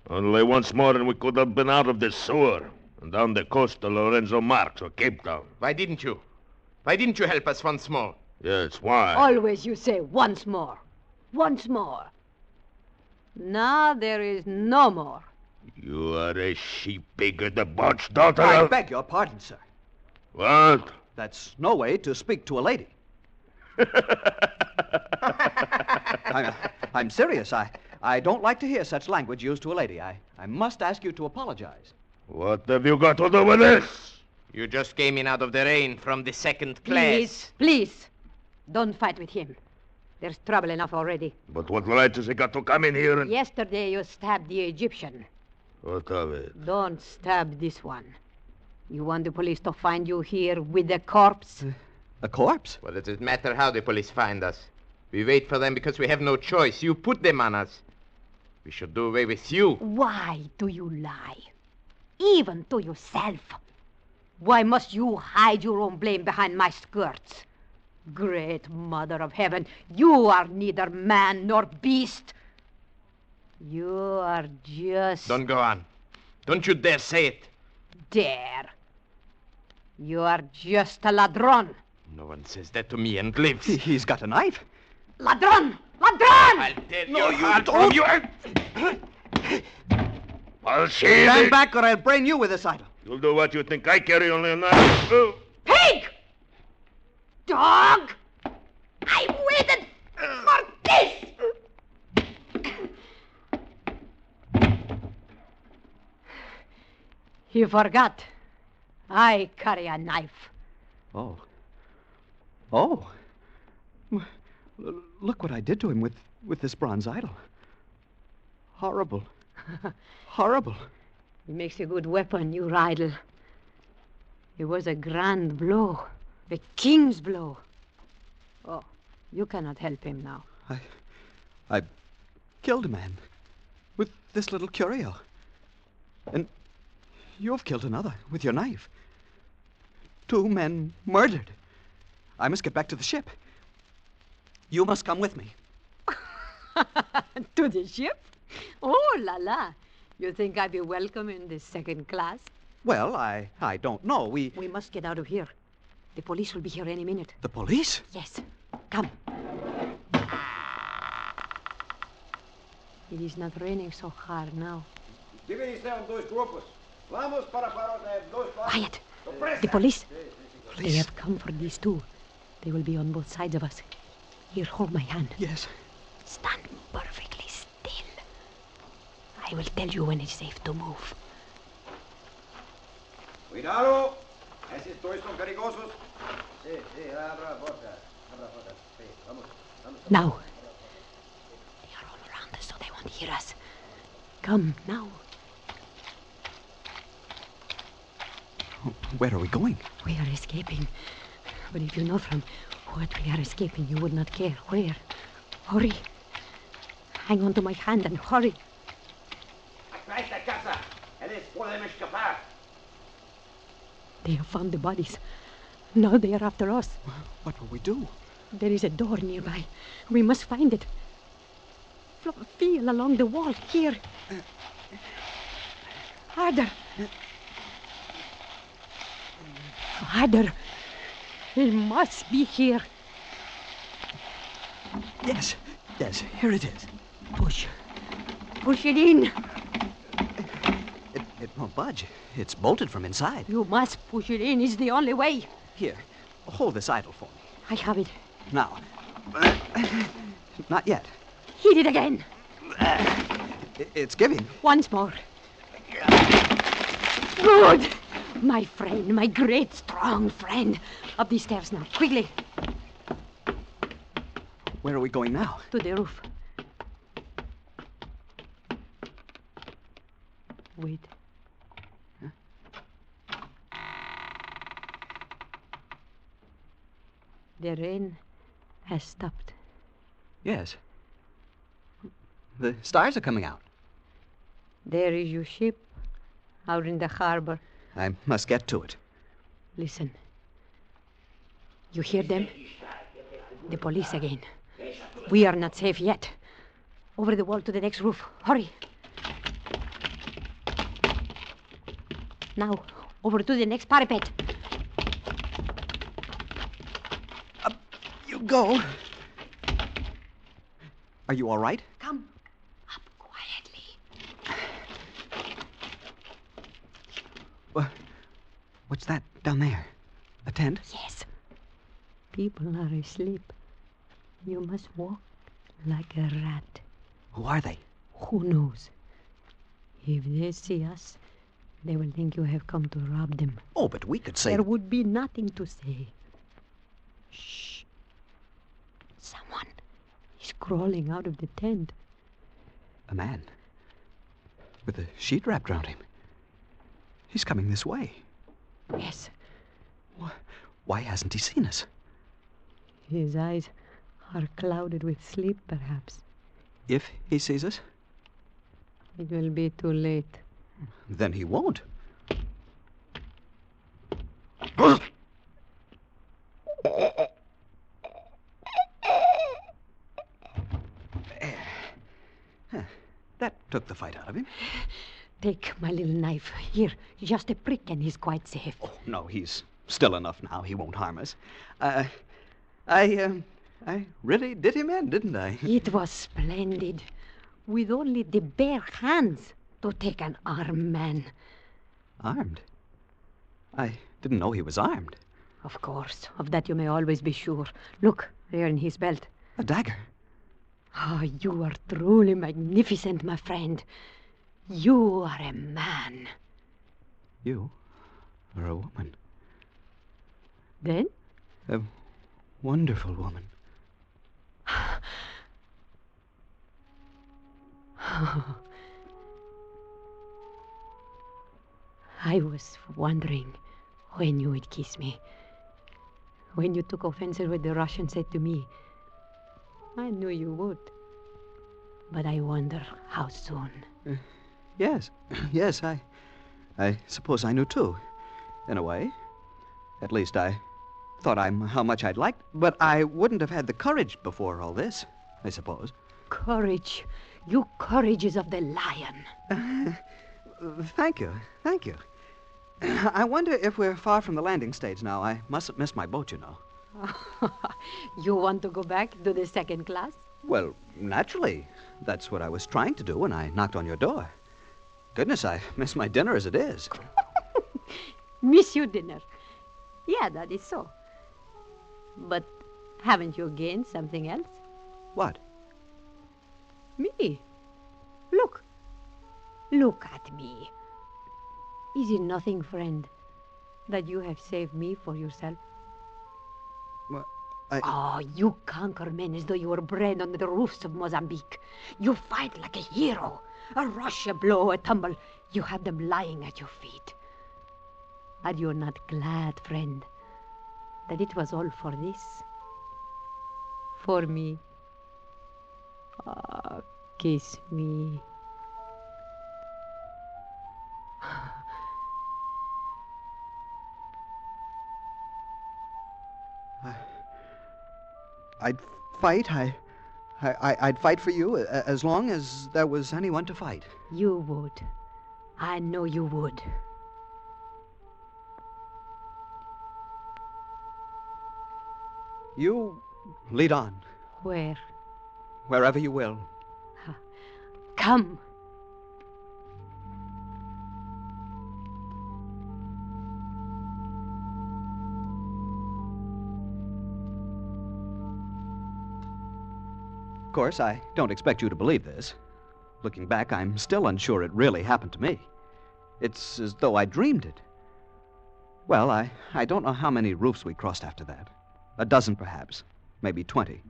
Only once more and we could have been out of this sewer and down the coast to Lorenzo Marx or Cape Town. Why didn't you? Why didn't you help us once more? Yes, why? Always you say once more. Once more. Now there is no more. You are a sheep-pig, debauched daughter I of... beg your pardon, sir. What? That's no way to speak to a lady. I'm serious. I don't like to hear such language used to a lady. I must ask you to apologize. What have you got to do with this? You just came in out of the rain from the second class. Please. Don't fight with him. There's trouble enough already. But what right has he got to come in here and... Yesterday you stabbed the Egyptian. What of it? Don't stab this one. You want the police to find you here with a corpse? A corpse? Well, does it matter how the police find us? We wait for them because we have no choice. You put them on us. We should do away with you. Why do you lie? Even to yourself. Why must you hide your own blame behind my skirts? Great Mother of Heaven, you are neither man nor beast. You are just... Don't go on. Don't you dare say it. Dare. You are just a ladron. No one says that to me and lives. He's got a knife. Ladron! Ladron! I'll tell No, you. you I'll don't. You. I'll see Stand back or I'll brain you with this idol. You'll do what you think. I carry only a knife. Oh. Pig! Dog! I waited for this! You forgot. I carry a knife. Oh. Oh. Look what I did to him with this bronze idol. Horrible. Horrible. It makes a good weapon, your idol. It was a grand blow. The king's blow. Oh, you cannot help him now. I killed a man with this little curio. And you've killed another with your knife. 2 men murdered. I must get back to the ship. You must come with me. To the ship? Oh, la la. You think I'd be welcome in the second class? Well, I don't know. We must get out of here. The police will be here any minute. The police? Yes. Come. It is not raining so hard now. Quiet. The police. They have come for these 2. They will be on both sides of us. Here, hold my hand. Yes. Stand perfectly still. I will tell you when it's safe to move. Cuidado. Estos son carigosos. Sí, abra porta. Sí, vamos. Now. They are all around us, so they won't hear us. Come, now. Where are we going? We are escaping. But if you know from what we are escaping, you would not care. Where? Hurry. Hang on to my hand and hurry. They have found the bodies. Now they are after us. What will we do? There is a door nearby. We must find it. Feel along the wall. Here. Harder. Harder. He must be here. Yes, here it is. Push. Push it in. It won't budge. It's bolted from inside. You must push it in. It's the only way. Here, hold this idol for me. I have it. Now. Not yet. Hit it again. It's giving. Once more. Good. My friend, my great, strong friend. Up these stairs now, quickly. Where are we going now? To the roof. Wait. Huh? The rain has stopped. Yes. The stars are coming out. There is your ship out in the harbor. I must get to it. Listen. You hear them? The police again. We are not safe yet. Over the wall to the next roof. Hurry. Now, over to the next parapet. Up you go. Are you all right? Come. Up quietly. What's that down there? A tent? Yes. People are asleep. You must walk like a rat. Who are they? Who knows? If they see us, they will think you have come to rob them. Oh, but we could say... There would be nothing to say. Shh. Someone is crawling out of the tent. A man. With a sheet wrapped around him. He's coming this way. Yes. Why hasn't he seen us? His eyes are clouded with sleep, perhaps. If he sees us? It will be too late. Then he won't. That took the fight out of him. Take my little knife. Here, just a prick and he's quite safe. Oh, no, he's still enough now. He won't harm us. I really did him in, didn't I? It was splendid. With only the bare hands to take an armed man. Armed? I didn't know he was armed. Of course. Of that you may always be sure. Look, there in his belt. A dagger? Ah, you are truly magnificent, my friend. You are a man. You are a woman. Then? A wonderful woman. I was wondering when you would kiss me. When you took offense at what the Russian said to me. I knew you would. But I wonder how soon. Yes. Yes, I suppose I knew too. In a way. At least I thought how much I'd liked, but I wouldn't have had the courage before all this, I suppose. Courage. You courage is of the lion. Thank you. Thank you. I wonder if we're far from the landing stage now. I mustn't miss my boat, you know. You want to go back to the second class? Well, naturally. That's what I was trying to do when I knocked on your door. Goodness, I miss my dinner as it is. Miss your dinner? Yeah, that is so. But haven't you gained something else? What? Me. Look. Look at me. Is it nothing, friend, that you have saved me for yourself? Well, Oh, you conquer men as though you were bred under the roofs of Mozambique. You fight like a hero. A rush, a blow, a tumble. You have them lying at your feet. Are you not glad, friend, that it was all for this? For me. Ah, kiss me. I'd fight. I'd fight for you as long as there was anyone to fight. You would. I know you would. You lead on. Where? Wherever you will. Come. Of course, I don't expect you to believe this. Looking back, I'm still unsure it really happened to me. It's as though I dreamed it. Well, I don't know how many roofs we crossed after that. A dozen, perhaps. Maybe 20.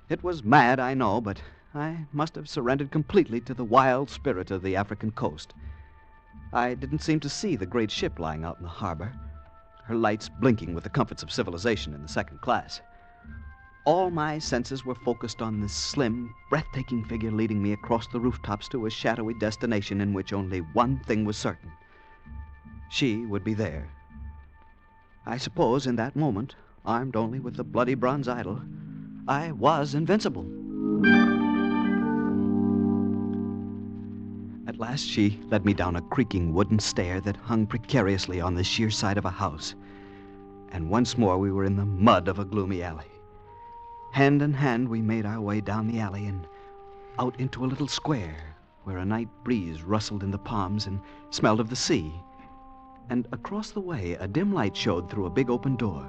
It was mad, I know, but I must have surrendered completely to the wild spirit of the African coast. I didn't seem to see the great ship lying out in the harbor, her lights blinking with the comforts of civilization in the second class. All my senses were focused on this slim, breathtaking figure leading me across the rooftops to a shadowy destination in which only one thing was certain. She would be there. I suppose in that moment, armed only with the bloody bronze idol, I was invincible. At last she led me down a creaking wooden stair that hung precariously on the sheer side of a house. And once more we were in the mud of a gloomy alley. Hand in hand, we made our way down the alley and out into a little square where a night breeze rustled in the palms and smelled of the sea. And across the way, a dim light showed through a big open door.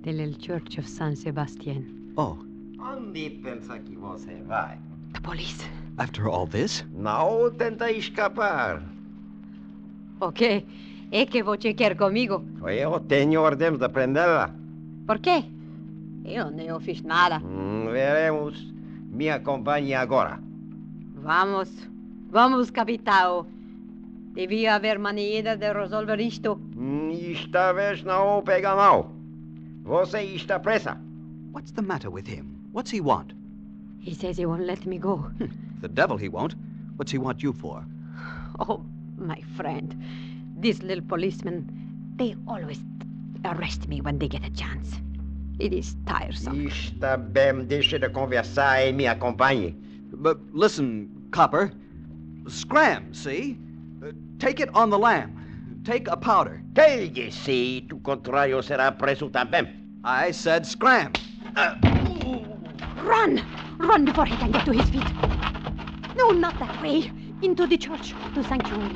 The little church of San Sebastian. Oh. Onde pensa que você vai? The police. After all this? Não tenta escapar. Ok. É que você quer comigo? Eu tenho ordens de prendê-la. Por quê? Eu não fiz nada. Veremos. Me acompanhe agora. Vamos. Vamos, capitão. Devia haver maneira de resolver isto. Esta vez não pega mal. Você está presa. What's the matter with him? What's he want? He says he won't let me go. The devil he won't. What's he want you for? Oh, my friend. This little policeman, They always arrest me when they get a chance. It is tiresome. Está bem, deixa de conversar e me acompanhe. But listen, Copper. Scram, see? Take it on the lamb. Take a powder. Telgue, se tu contrário será preso também. I said scram. Run! Run before he can get to his feet. No, not that way. Into the church, to sanctuary.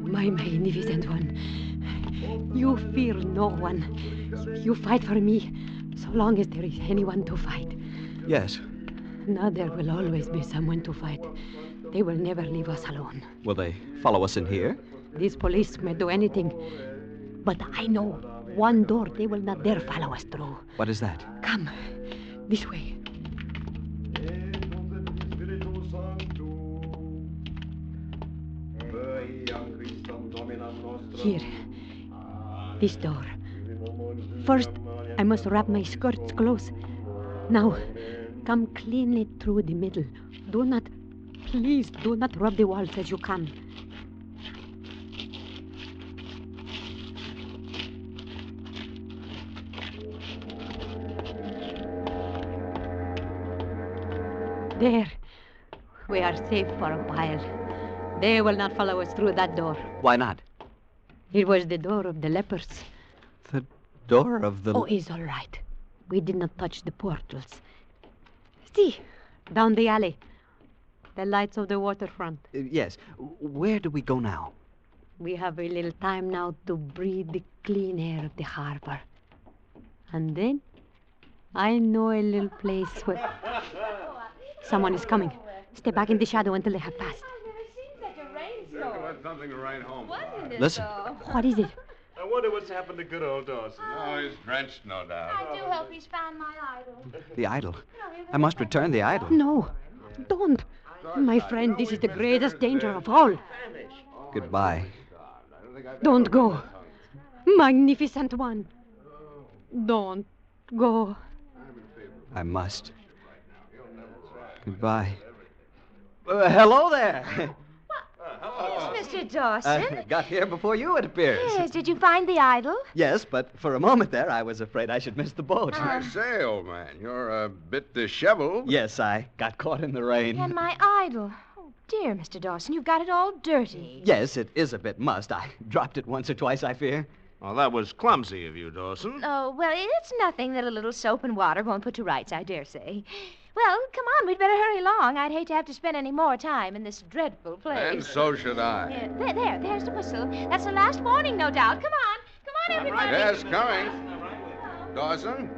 My magnificent one, you fear no one. You fight for me, so long as there is anyone to fight. Yes. Now there will always be someone to fight. They will never leave us alone. Will they follow us in here? These police may do anything, but I know one door they will not dare follow us through. What is that? Come, this way. Here, this door. First, I must wrap my skirts close. Now, come cleanly through the middle. Please do not rub the walls as you come. There. We are safe for a while. They will not follow us through that door. Why not? It was the door of the lepers. The door of the... Oh, it's all right. We did not touch the portals. See, down the alley. The lights of the waterfront. Yes. Where do we go now? We have a little time now to breathe the clean air of the harbor. And then, I know a little place where... Someone is coming. Stay back in the shadow until they have passed. Something to write home. Listen. What is it? I wonder what's happened to good old Dawson. Oh, he's drenched, no doubt. I do hope he's found my idol. The idol. I must return the idol. No, don't. My friend, this is the greatest danger of all. Goodbye. Don't go. Magnificent one. Don't go. I must. Goodbye. Hello there. Yes, Mr. Dawson. Got here before you, it appears. Yes, did you find the idol? Yes, but for a moment there, I was afraid I should miss the boat. I say, old man, you're a bit disheveled. Yes, I got caught in the rain. And my idol. Oh, dear, Mr. Dawson, you've got it all dirty. Yes, it is a bit mussed. I dropped it once or twice, I fear. Well, that was clumsy of you, Dawson. Oh, well, it's nothing that a little soap and water won't put to rights, I dare say. Well, come on, we'd better hurry along. I'd hate to have to spend any more time in this dreadful place. And so should I. Yeah, there's the whistle. That's the last warning, no doubt. Come on, everybody. Yes, coming. Dawson,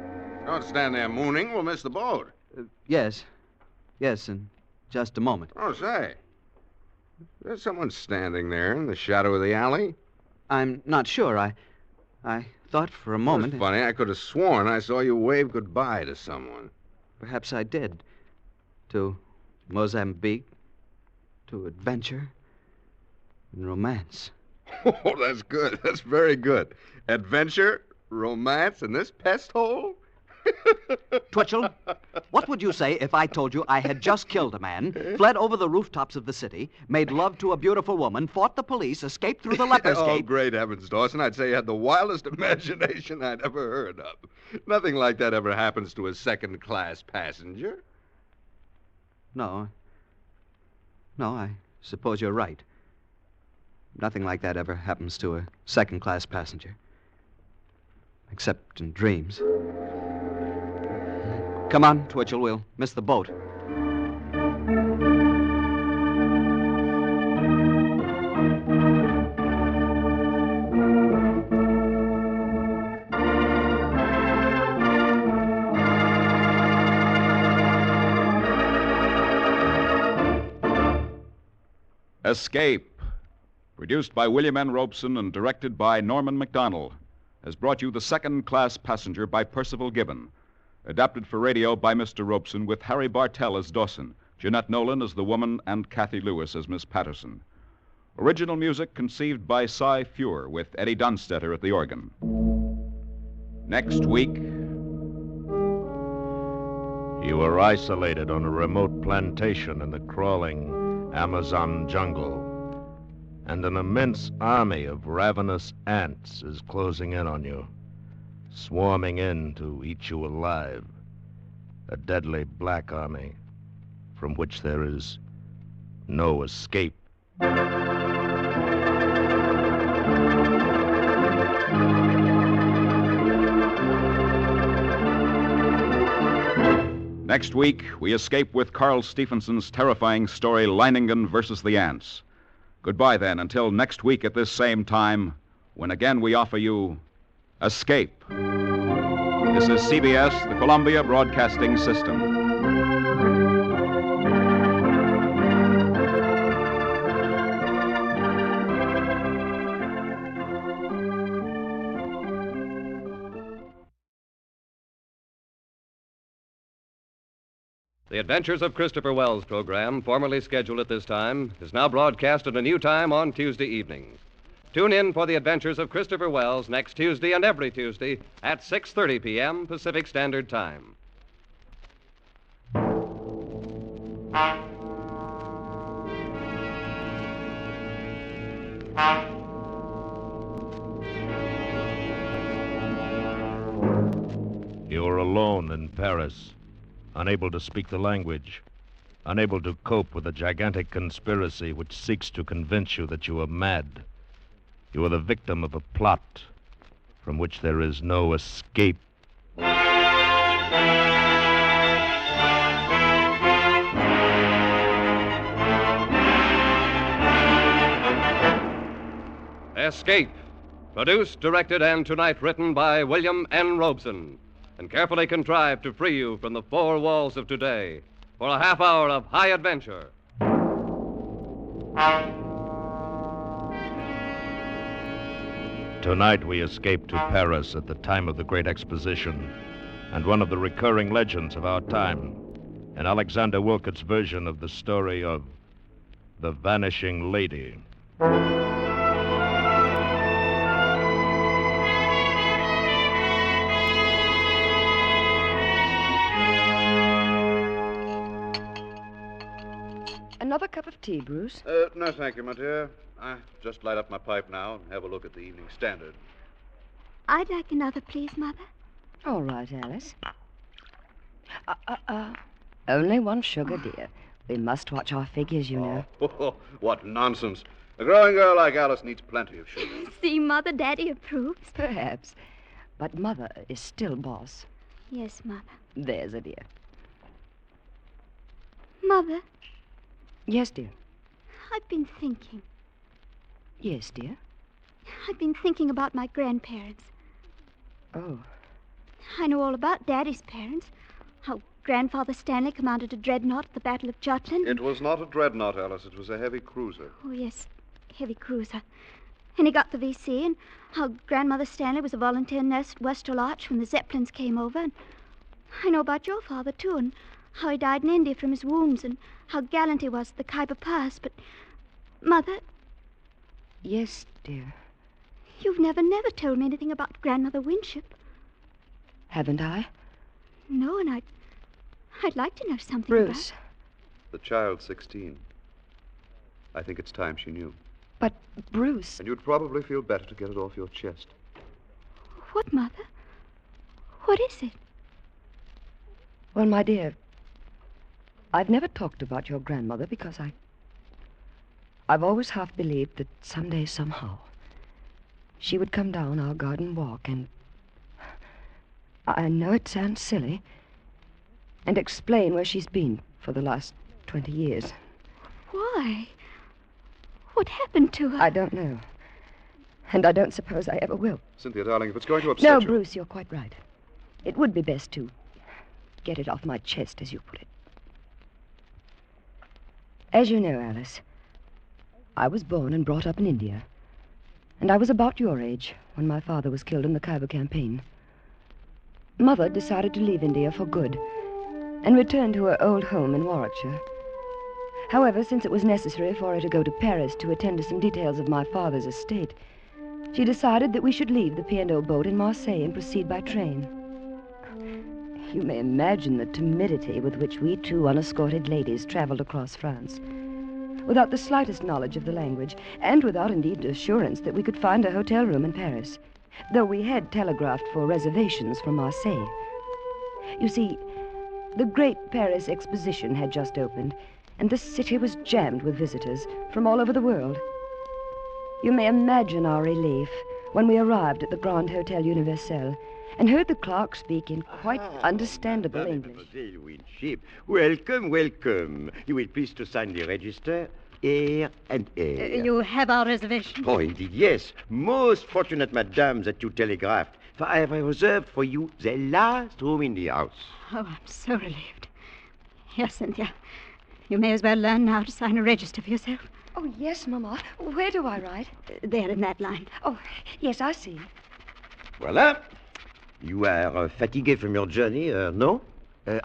don't stand there mooning. We'll miss the boat. Yes, in just a moment. Oh, say, there's someone standing there in the shadow of the alley. I'm not sure. I thought for a moment... It's funny. I could have sworn I saw you wave goodbye to someone. Perhaps I did. To Mozambique, to adventure, and romance. Oh, that's good. That's very good. Adventure, romance, and this pest hole? Twitchell, what would you say if I told you I had just killed a man, fled over the rooftops of the city, made love to a beautiful woman, fought the police, escaped through the leper's Oh, gate... great heavens, Dawson. I'd say you had the wildest imagination I'd ever heard of. Nothing like that ever happens to a second-class passenger. No, I suppose you're right. Nothing like that ever happens to a second-class passenger. Except in dreams. Come on, Twitchell, we'll miss the boat. Escape, produced by William N. Robeson and directed by Norman MacDonald, has brought you The Second Class Passenger by Percival Gibbon. Adapted for radio by Mr. Robeson with Harry Bartell as Dawson, Jeanette Nolan as the woman, and Kathy Lewis as Miss Patterson. Original music conceived by Cy Feuer with Eddie Dunstetter at the organ. Next week... You were isolated on a remote plantation in the crawling Amazon jungle. And an immense army of ravenous ants is closing in on you, swarming in to eat you alive. A deadly black army from which there is no escape. Next week, we escape with Carl Stephenson's terrifying story, Leiningen versus the Ants. Goodbye, then, until next week at this same time, when again we offer you Escape. This is CBS, the Columbia Broadcasting System. The Adventures of Christopher Wells program, formerly scheduled at this time, is now broadcast at a new time on Tuesday evenings. Tune in for The Adventures of Christopher Wells next Tuesday and every Tuesday at 6:30 p.m. Pacific Standard Time. You're alone in Paris, unable to speak the language, unable to cope with a gigantic conspiracy which seeks to convince you that you are mad. You are the victim of a plot from which there is no escape. Escape. Produced, directed, and tonight written by William N. Robeson, and carefully contrived to free you from the four walls of today for a half hour of high adventure. Tonight we escape to Paris at the time of the Great Exposition, and one of the recurring legends of our time, in Alexander Wilcott's version of the story of The Vanishing Lady. Another cup of tea, Bruce? No, thank you, my dear. I just light up my pipe now and have a look at the Evening Standard. I'd like another, please, Mother. All right, Alice. Only one sugar, dear. We must watch our figures, you know. Oh, what nonsense. A growing girl like Alice needs plenty of sugar. See, Mother, Daddy approves. Perhaps. But Mother is still boss. Yes, Mother. There's a dear. Mother, Yes, dear. I've been thinking. Yes, dear. I've been thinking about my grandparents. Oh. I know all about Daddy's parents. How Grandfather Stanley commanded a dreadnought at the Battle of Jutland. It was not a dreadnought, Alice. It was a heavy cruiser. Oh, yes, heavy cruiser. And he got the VC, and how Grandmother Stanley was a volunteer nurse at Westerl Arch when the Zeppelins came over. And I know about your father, too, and how he died in India from his wounds, and how gallant he was at the Khyber Pass. But, Mother... Yes, dear. You've never told me anything about Grandmother Winship. Haven't I? No, and I'd like to know something Bruce. about... The child's 16. I think it's time she knew. But, Bruce... And you'd probably feel better to get it off your chest. What, Mother? What is it? Well, my dear, I've never talked about your grandmother because I've always half believed that someday, somehow, she would come down our garden walk and... I know it sounds silly, and explain where she's been for the last 20 years. Why? What happened to her? I don't know. And I don't suppose I ever will. Cynthia, darling, if it's going to upset you... No, Bruce, you're quite right. It would be best to get it off my chest, as you put it. As you know, Alice, I was born and brought up in India. And I was about your age when my father was killed in the Khyber campaign. Mother decided to leave India for good and return to her old home in Warwickshire. However, since it was necessary for her to go to Paris to attend to some details of my father's estate, she decided that we should leave the P&O boat in Marseille and proceed by train. You may imagine the timidity with which we two unescorted ladies traveled across France, without the slightest knowledge of the language, and without indeed assurance that we could find a hotel room in Paris, though we had telegraphed for reservations from Marseille. You see, the great Paris Exposition had just opened, and the city was jammed with visitors from all over the world. You may imagine our relief when we arrived at the Grand Hotel Universel and heard the clerk speak in quite understandable English. Mademoiselle Winship, welcome, welcome. You will please to sign the register, air and air. You have our reservation? Oh, indeed, yes. Most fortunate, madame, that you telegraphed. For I have reserved for you the last room in the house. Oh, I'm so relieved. Here, Cynthia. You may as well learn now to sign a register for yourself. Oh, yes, Mama. Where do I write? There in that line. Oh, yes, I see. Voila. You are fatigué from your journey, no?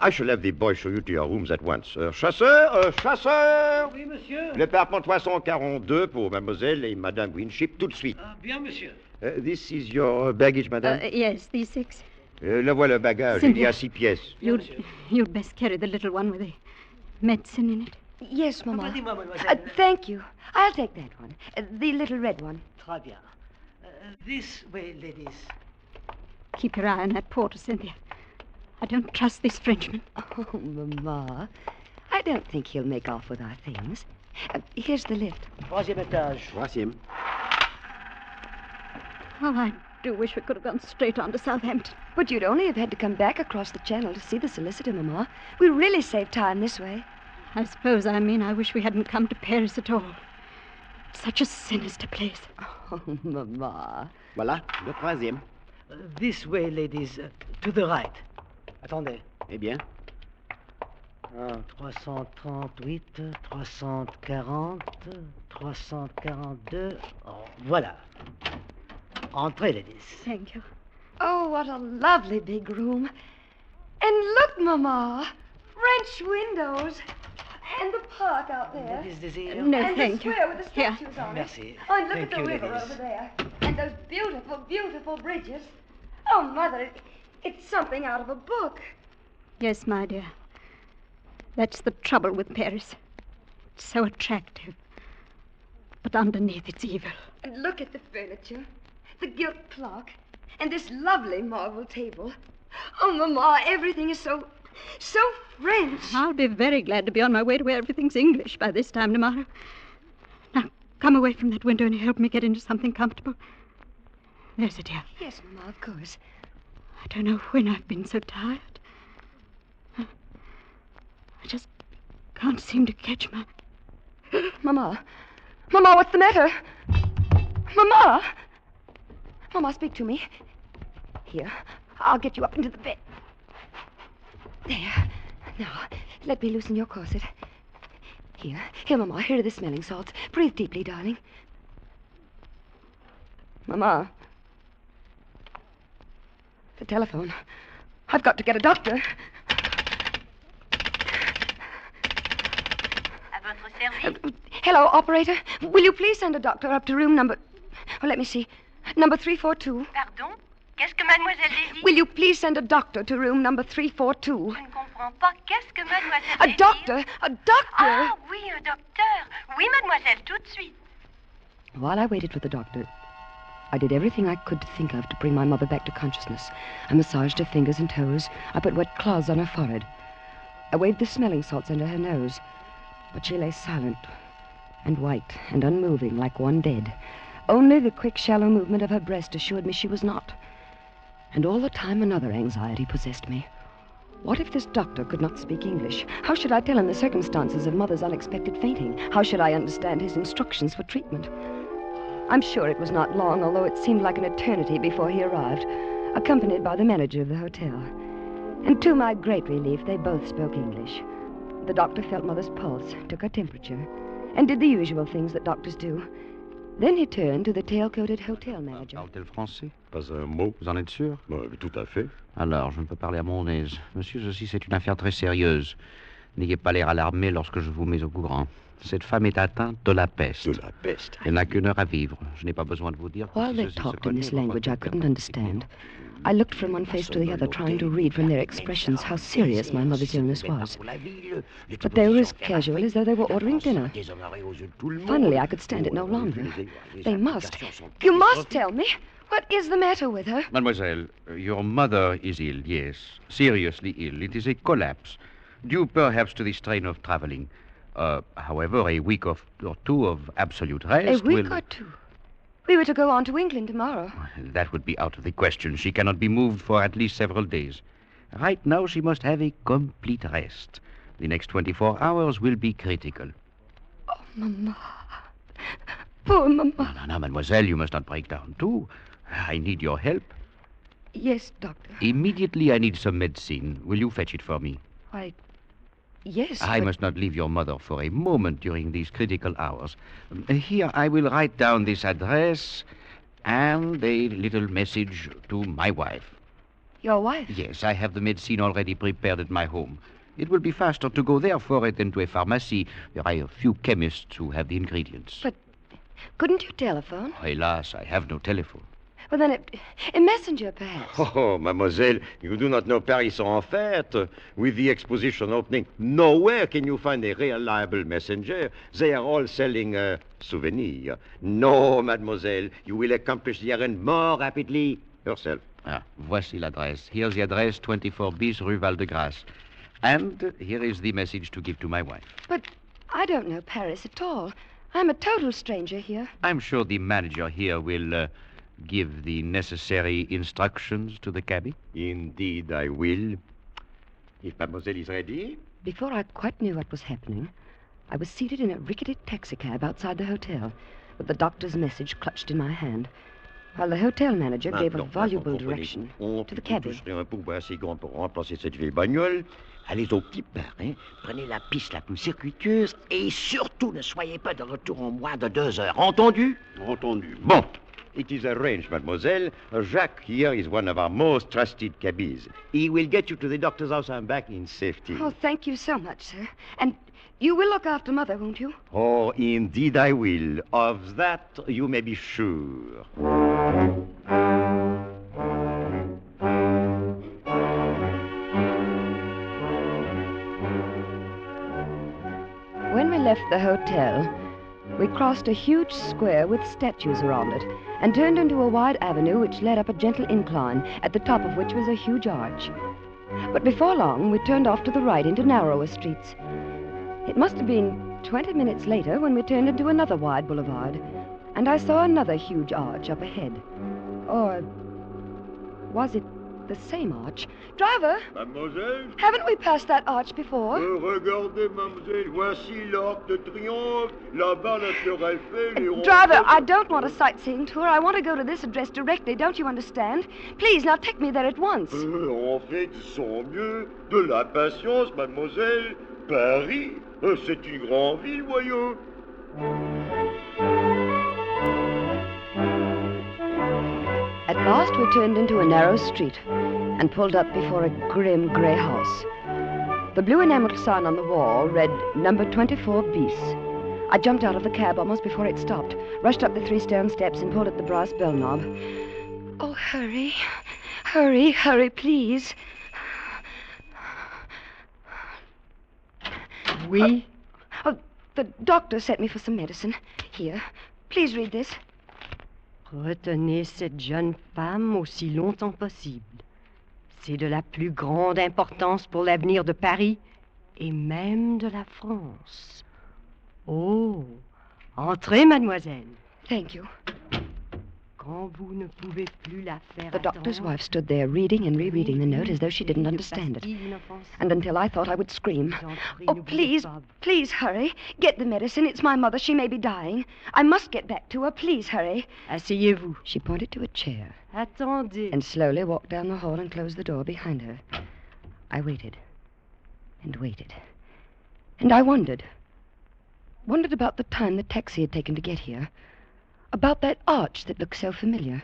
I shall have the boy show you to your rooms at once. Chasseur, chasseur! Oui, monsieur. Le parement 342 pour mademoiselle et madame Winship, tout de suite. Bien, monsieur. This is your baggage, madame? Yes, these 6. Le voilà le bagage. Cynthia, il y a 6 pièces. You'd best carry the little one with the medicine in it. Yes, Mama. Dis-moi, mademoiselle. Thank you. I'll take that one. The little red one. Très bien. This way, ladies. Keep your eye on that porter, Cynthia. I don't trust this Frenchman. Oh, Mama. I don't think he'll make off with our things. Here's the lift. Troisième étage. Troisième. Oh, I do wish we could have gone straight on to Southampton. But you'd only have had to come back across the channel to see the solicitor, Mama. We really save time this way. I suppose I mean I wish we hadn't come to Paris at all. It's such a sinister place. Oh, Mama. Voilà, le troisième. This way, ladies. To the right. Attendez. Eh bien? 338, 340, 342. Oh, voilà. Entrez, ladies. Thank you. Oh, what a lovely big room. And look, Mama. French windows. And the park out there. No, and thank the you. square with the Here. statues on Merci. it. Oh, and look Thank at the you, river ladies. over there. And those beautiful, beautiful bridges. Oh, Mother, it's something out of a book. Yes, my dear. That's the trouble with Paris. It's so attractive. But underneath it's evil. And look at the furniture. The gilt clock. And this lovely marble table. Oh, Mama, everything is so French. I'll be very glad to be on my way to where everything's English by this time tomorrow. Now, come away from that window and help me get into something comfortable. There's a dear. Yes, Mama, of course. I don't know when I've been so tired. I just can't seem to catch my... Mama. Mama, what's the matter? Mama. Mama, speak to me. Here, I'll get you up into the bed. There. Now, let me loosen your corset. Here, Mama, here are the smelling salts. Breathe deeply, darling. Mama. The telephone. I've got to get a doctor. Hello, operator. Will you please send a doctor up to room number... Oh, let me see. Number 342. Pardon? Qu'est-ce que mademoiselle désire? Will you please send a doctor to room number 342? Je ne comprends pas. Qu'est-ce que mademoiselle A désire? doctor? A doctor? Ah, oui, un docteur. Oui, mademoiselle, tout de suite. While I waited for the doctor, I did everything I could to think of to bring my mother back to consciousness. I massaged her fingers and toes. I put wet cloths on her forehead. I waved the smelling salts under her nose. But she lay silent and white and unmoving like one dead. Only the quick, shallow movement of her breast assured me she was not. And all the time another anxiety possessed me. What if this doctor could not speak English? How should I tell him the circumstances of Mother's unexpected fainting? How should I understand his instructions for treatment? I'm sure it was not long, although it seemed like an eternity before he arrived, accompanied by the manager of the hotel. And to my great relief, they both spoke English. The doctor felt Mother's pulse, took her temperature, and did the usual things that doctors do. Then he turned to the tail-coated hotel manager. Parle-t-elle français? Pas un mot. Vous en êtes sûr? Tout à fait. Alors, je ne peux parler à mon aise. Monsieur, ceci, c'est une affaire très sérieuse. N'ayez pas l'air alarmé lorsque je vous mets au courant. Cette femme est atteinte de la peste. De la peste? Elle n'a qu'une heure à vivre. Je n'ai pas besoin de vous dire que While they ceci se talked in connaît this language I couldn't understand, I looked from one face to the other, trying to read from their expressions how serious my mother's illness was. But they were as casual as though they were ordering dinner. Finally, I could stand it no longer. They must. You must tell me. What is the matter with her? Mademoiselle, your mother is ill, yes. Seriously ill. It is a collapse, due perhaps to the strain of traveling. However, a week or two of absolute rest A week or two? We were to go on to England tomorrow. That would be out of the question. She cannot be moved for at least several days. Right now, she must have a complete rest. The next 24 hours will be critical. Oh, Mama. Poor Mama. No, mademoiselle, you must not break down, too. I need your help. Yes, Doctor. Immediately, I need some medicine. Will you fetch it for me? Why, yes. I must not leave your mother for a moment during these critical hours. Here, I will write down this address and a little message to my wife. Your wife? Yes, I have the medicine already prepared at my home. It will be faster to go there for it than to a pharmacy. There are a few chemists who have the ingredients. But couldn't you telephone? Hélas, I have no telephone. Well, then a messenger, perhaps. Oh, mademoiselle, you do not know Paris en fête. With the exposition opening, nowhere can you find a reliable messenger. They are all selling souvenirs. No, mademoiselle, you will accomplish the errand more rapidly yourself. Voici l'adresse. Here's the address, 24 bis Rue Val-de-Grâce. And here is the message to give to my wife. But I don't know Paris at all. I'm a total stranger here. I'm sure the manager here will give the necessary instructions to the cabby. Indeed, I will. If mademoiselle is ready. Before I quite knew what was happening, I was seated in a rickety taxicab outside the hotel, with the doctor's message clutched in my hand, while the hotel manager gave a voluble direction to the cabby. Un pourboire assez grand pour remplacer cette vieille bagnole. Allez au petit pain, hein? Prenez la piste la plus circuiteuse et surtout ne soyez pas de retour en moins de 2 heures. Entendu? Entendu. Bon. It is arranged, mademoiselle. Jacques here is one of our most trusted cabbies. He will get you to the doctor's house and back in safety. Oh, thank you so much, sir. And you will look after Mother, won't you? Oh, indeed I will. Of that you may be sure. When we left the hotel, we crossed a huge square with statues around it and turned into a wide avenue which led up a gentle incline, at the top of which was a huge arch. But before long, we turned off to the right into narrower streets. It must have been 20 minutes later when we turned into another wide boulevard, and I saw another huge arch up ahead. Or was it the same arch? Driver! Mademoiselle? Haven't we passed that arch before? Regardez, mademoiselle, voici l'Arc de Triomphe, là-bas la Tour Eiffel et... Driver, I don't want a sightseeing tour. I want to go to this address directly, don't you understand? Please, now take me there at once. En fait, sans mieux, de la patience, mademoiselle. Paris, c'est une grande ville, voyons. At last we turned into a narrow street and pulled up before a grim grey house. The blue enamel sign on the wall read number 24 bis. I jumped out of the cab almost before it stopped, rushed up the 3 stone steps and pulled at the brass bell knob. Oh, hurry. Hurry, hurry, please. Oui? The doctor sent me for some medicine. Here, please read this. Retenez cette jeune femme aussi longtemps possible. C'est de la plus grande importance pour l'avenir de Paris et même de la France. Oh, entrez, mademoiselle. Thank you. Quand vous ne pouvez plus la faire The doctor's wife stood there reading and rereading the note as though she didn't understand it. And until I thought I would scream. Oh, please, please hurry. Get the medicine. It's my mother. She may be dying. I must get back to her. Please hurry. Asseyez-vous. She pointed to a chair. Attendez. And slowly walked down the hall and closed the door behind her. I waited. And waited. And I wondered. Wondered about the time the taxi had taken to get here. About that arch that looked so familiar.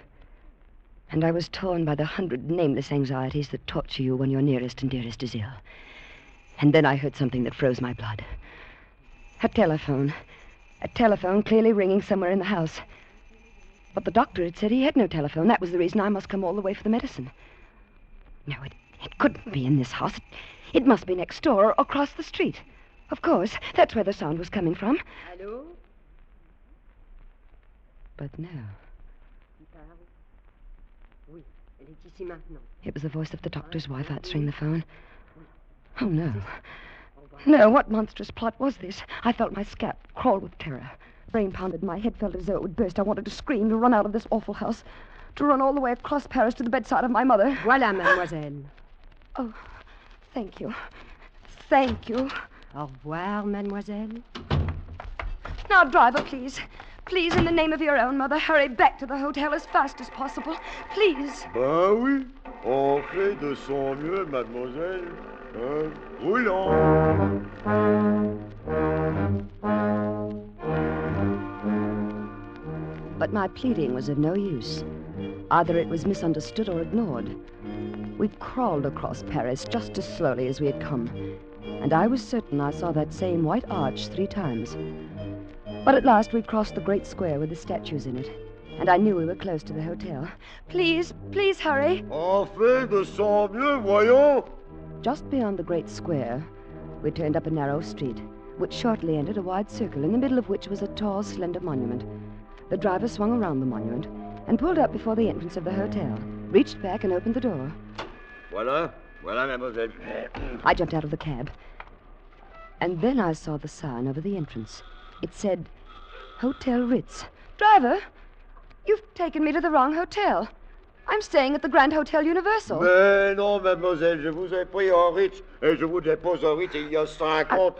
And I was torn by the 100 nameless anxieties that torture you when your nearest and dearest is ill. And then I heard something that froze my blood. A telephone. A telephone clearly ringing somewhere in the house. But the doctor had said he had no telephone. That was the reason I must come all the way for the medicine. No, it couldn't be in this house. It must be next door or across the street. Of course, that's where the sound was coming from. Allô? But no. Oui, elle est ici maintenant. It was the voice of the doctor's wife answering the phone. Oh, no. No, what monstrous plot was this? I felt my scalp crawl with terror. Brain pounded, my head felt as though it would burst. I wanted to scream, to run out of this awful house, to run all the way across Paris to the bedside of my mother. Voilà, mademoiselle. Oh, thank you. Thank you. Au revoir, mademoiselle. Now, driver, please. Please, in the name of your own mother, hurry back to the hotel as fast as possible. Please. Ben oui, on fait de son mieux, mademoiselle. Roulant. But my pleading was of no use. Either it was misunderstood or ignored. We crawled across Paris just as slowly as we had come, and I was certain I saw that same white arch 3 times. But at last we crossed the great square with the statues in it, and I knew we were close to the hotel. Please, please hurry. On fait de son mieux, voyons. Just beyond the great square, we turned up a narrow street, which shortly entered a wide circle, in the middle of which was a tall, slender monument. The driver swung around the monument and pulled up before the entrance of the hotel, reached back and opened the door. Voilà, mademoiselle. I jumped out of the cab. And then I saw the sign over the entrance. It said, Hotel Ritz. Driver, you've taken me to the wrong hotel. I'm staying at the Grand Hotel Universal. Mais non, mademoiselle, je vous ai pris en Ritz, et je vous dépose en Ritz il y a 50 au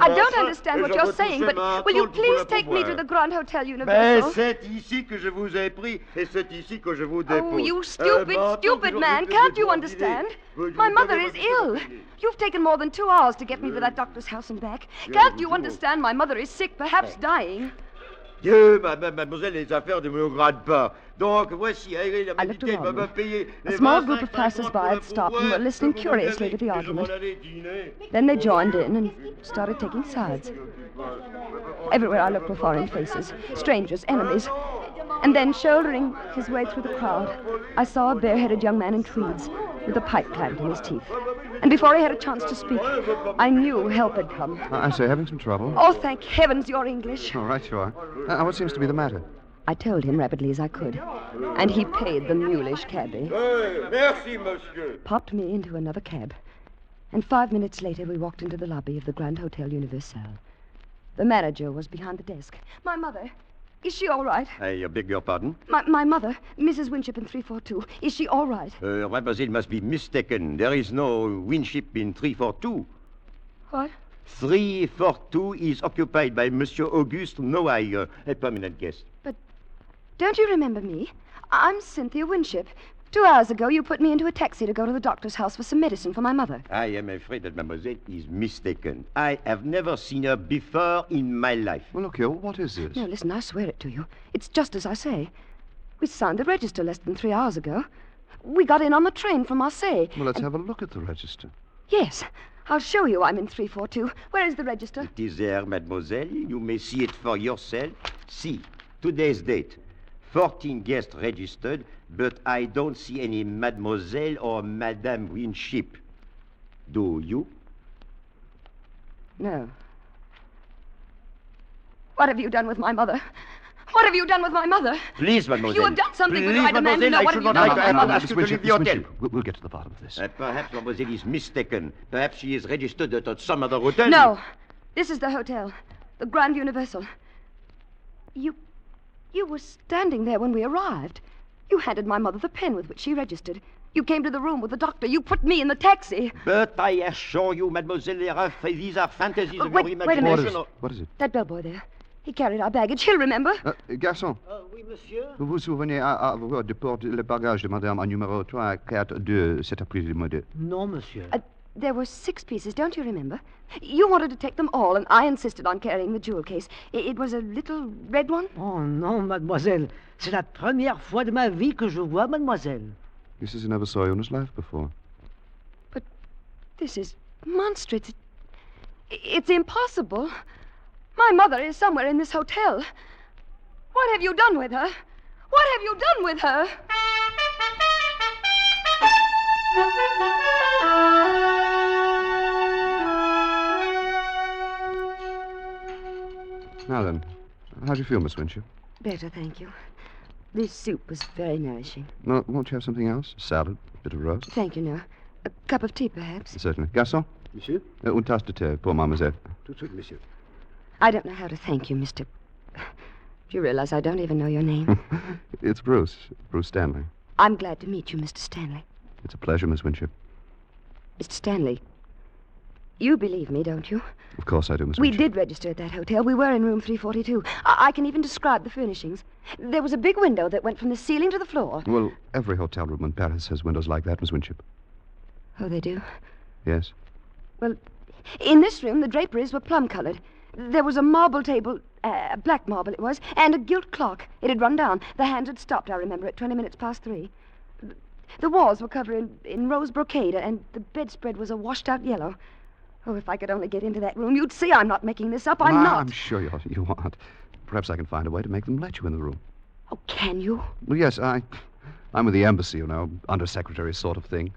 I don't understand what you're saying, but will you please take me to the Grand Hotel Universal? Mais c'est ici que je vous ai pris, et c'est ici que je vous dépose. Oh, you stupid man, can't you understand? My mother is ill. You've taken more than 2 hours to get me to that doctor's house and back. Can't you understand my mother is sick, perhaps dying? Dieu, mademoiselle, les affaires ne me regardent pas. Donc, voici, la médité va me payer. A small group of passers-by had stopped and were listening curiously to the argument. Then they joined in and started taking sides. Everywhere I looked were foreign faces, strangers, enemies. And then, shouldering his way through the crowd, I saw a bare-headed young man in tweeds with a pipe clamped in his teeth. And before he had a chance to speak, I knew help had come. I say, having some trouble? Oh, thank heavens you're English. All right, you are. What seems to be the matter? I told him rapidly as I could, and he paid the mulish cabby. Merci, monsieur. Popped me into another cab. And 5 minutes later, we walked into the lobby of the Grand Hotel Universal. The manager was behind the desk. My mother. Is she all right? I beg your pardon? My mother, Mrs. Winship in 342. Is she all right? Mademoiselle must be mistaken. There is no Winship in 342. What? 342 is occupied by Monsieur Auguste Noailles, a permanent guest. But don't you remember me? I'm Cynthia Winship. 2 hours ago, you put me into a taxi to go to the doctor's house for some medicine for my mother. I am afraid that mademoiselle is mistaken. I have never seen her before in my life. Well, look here, what is this? No, listen, I swear it to you. It's just as I say. We signed the register less than 3 hours ago. We got in on the train from Marseille. Well, let's have a look at the register. Yes, I'll show you I'm in 342. Where is the register? It is there, mademoiselle. You may see it for yourself. See, today's date. 14 guests registered, but I don't see any mademoiselle or Madame Winship. Do you? No. What have you done with my mother? What have you done with my mother? Please, mademoiselle. You have done something with Please, I demand to know. What have you done with my mother? Ask you to leave the hotel. We'll get to the bottom of this. Perhaps mademoiselle is mistaken. Perhaps she is registered at some other hotel. No. This is the hotel. The Grand Universal. You were standing there when we arrived. You handed my mother the pen with which she registered. You came to the room with the doctor. You put me in the taxi. But I assure you, mademoiselle, these are fantasies of your wait a imagination. minute. What is it? That bellboy there. He carried our baggage. He'll remember. Garçon. Oui, monsieur. Vous vous souvenez avoir déporté le bagage de madame en numéro 3, 4, 2, cet après-midi? Non, monsieur. There were 6 pieces, don't you remember? You wanted to take them all, and I insisted on carrying the jewel case. It was a little red one? Oh non, mademoiselle. C'est la première fois de ma vie que je vois mademoiselle. He says he never saw you in his life before. But this is monstrous. It's impossible. My mother is somewhere in this hotel. What have you done with her? What have you done with her? Now then, how do you feel, Miss Winship? Better, thank you. This soup was very nourishing. No, won't you have something else? Salad, bit of roast? Thank you, no. A cup of tea, perhaps? Certainly. Garçon? Monsieur? Une tasse de thé pour mademoiselle. Tout de suite, monsieur. I don't know how to thank you, Mr. Do you realize I don't even know your name? It's Bruce. Bruce Stanley. I'm glad to meet you, Mr. Stanley. It's a pleasure, Miss Winship. Mr. Stanley, you believe me, don't you? Of course I do, Miss We Winship. did register at that hotel. We were in room 342. I can even describe the furnishings. There was a big window that went from the ceiling to the floor. Well, every hotel room in Paris has windows like that, Miss Winship. Oh, they do? Yes. Well, in this room, the draperies were plum-colored. There was a marble table, black marble it was, and a gilt clock. It had run down. The hands had stopped, I remember, at 20 minutes past 3. The walls were covered in rose brocade, and the bedspread was a washed-out yellow. Oh, if I could only get into that room, you'd see I'm not making this up. I'm not. I'm sure you aren't. Perhaps I can find a way to make them let you in the room. Oh, can you? Well, yes, I'm with the embassy, undersecretary sort of thing.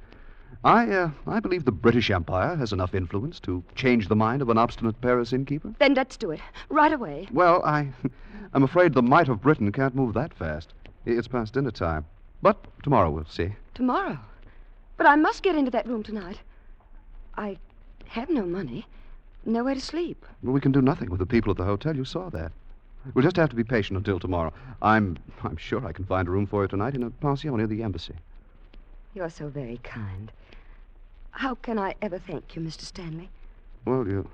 I believe the British Empire has enough influence to change the mind of an obstinate Paris innkeeper. Then let's do it. Right away. Well, I'm afraid the might of Britain can't move that fast. It's past dinner time. But tomorrow we'll see. Tomorrow? But I must get into that room tonight. I have no money. Nowhere to sleep. Well, we can do nothing with the people at the hotel. You saw that. We'll just have to be patient until tomorrow. I'm sure I can find a room for you tonight in a pension near the embassy. You're so very kind. How can I ever thank you, Mr. Stanley? Well, you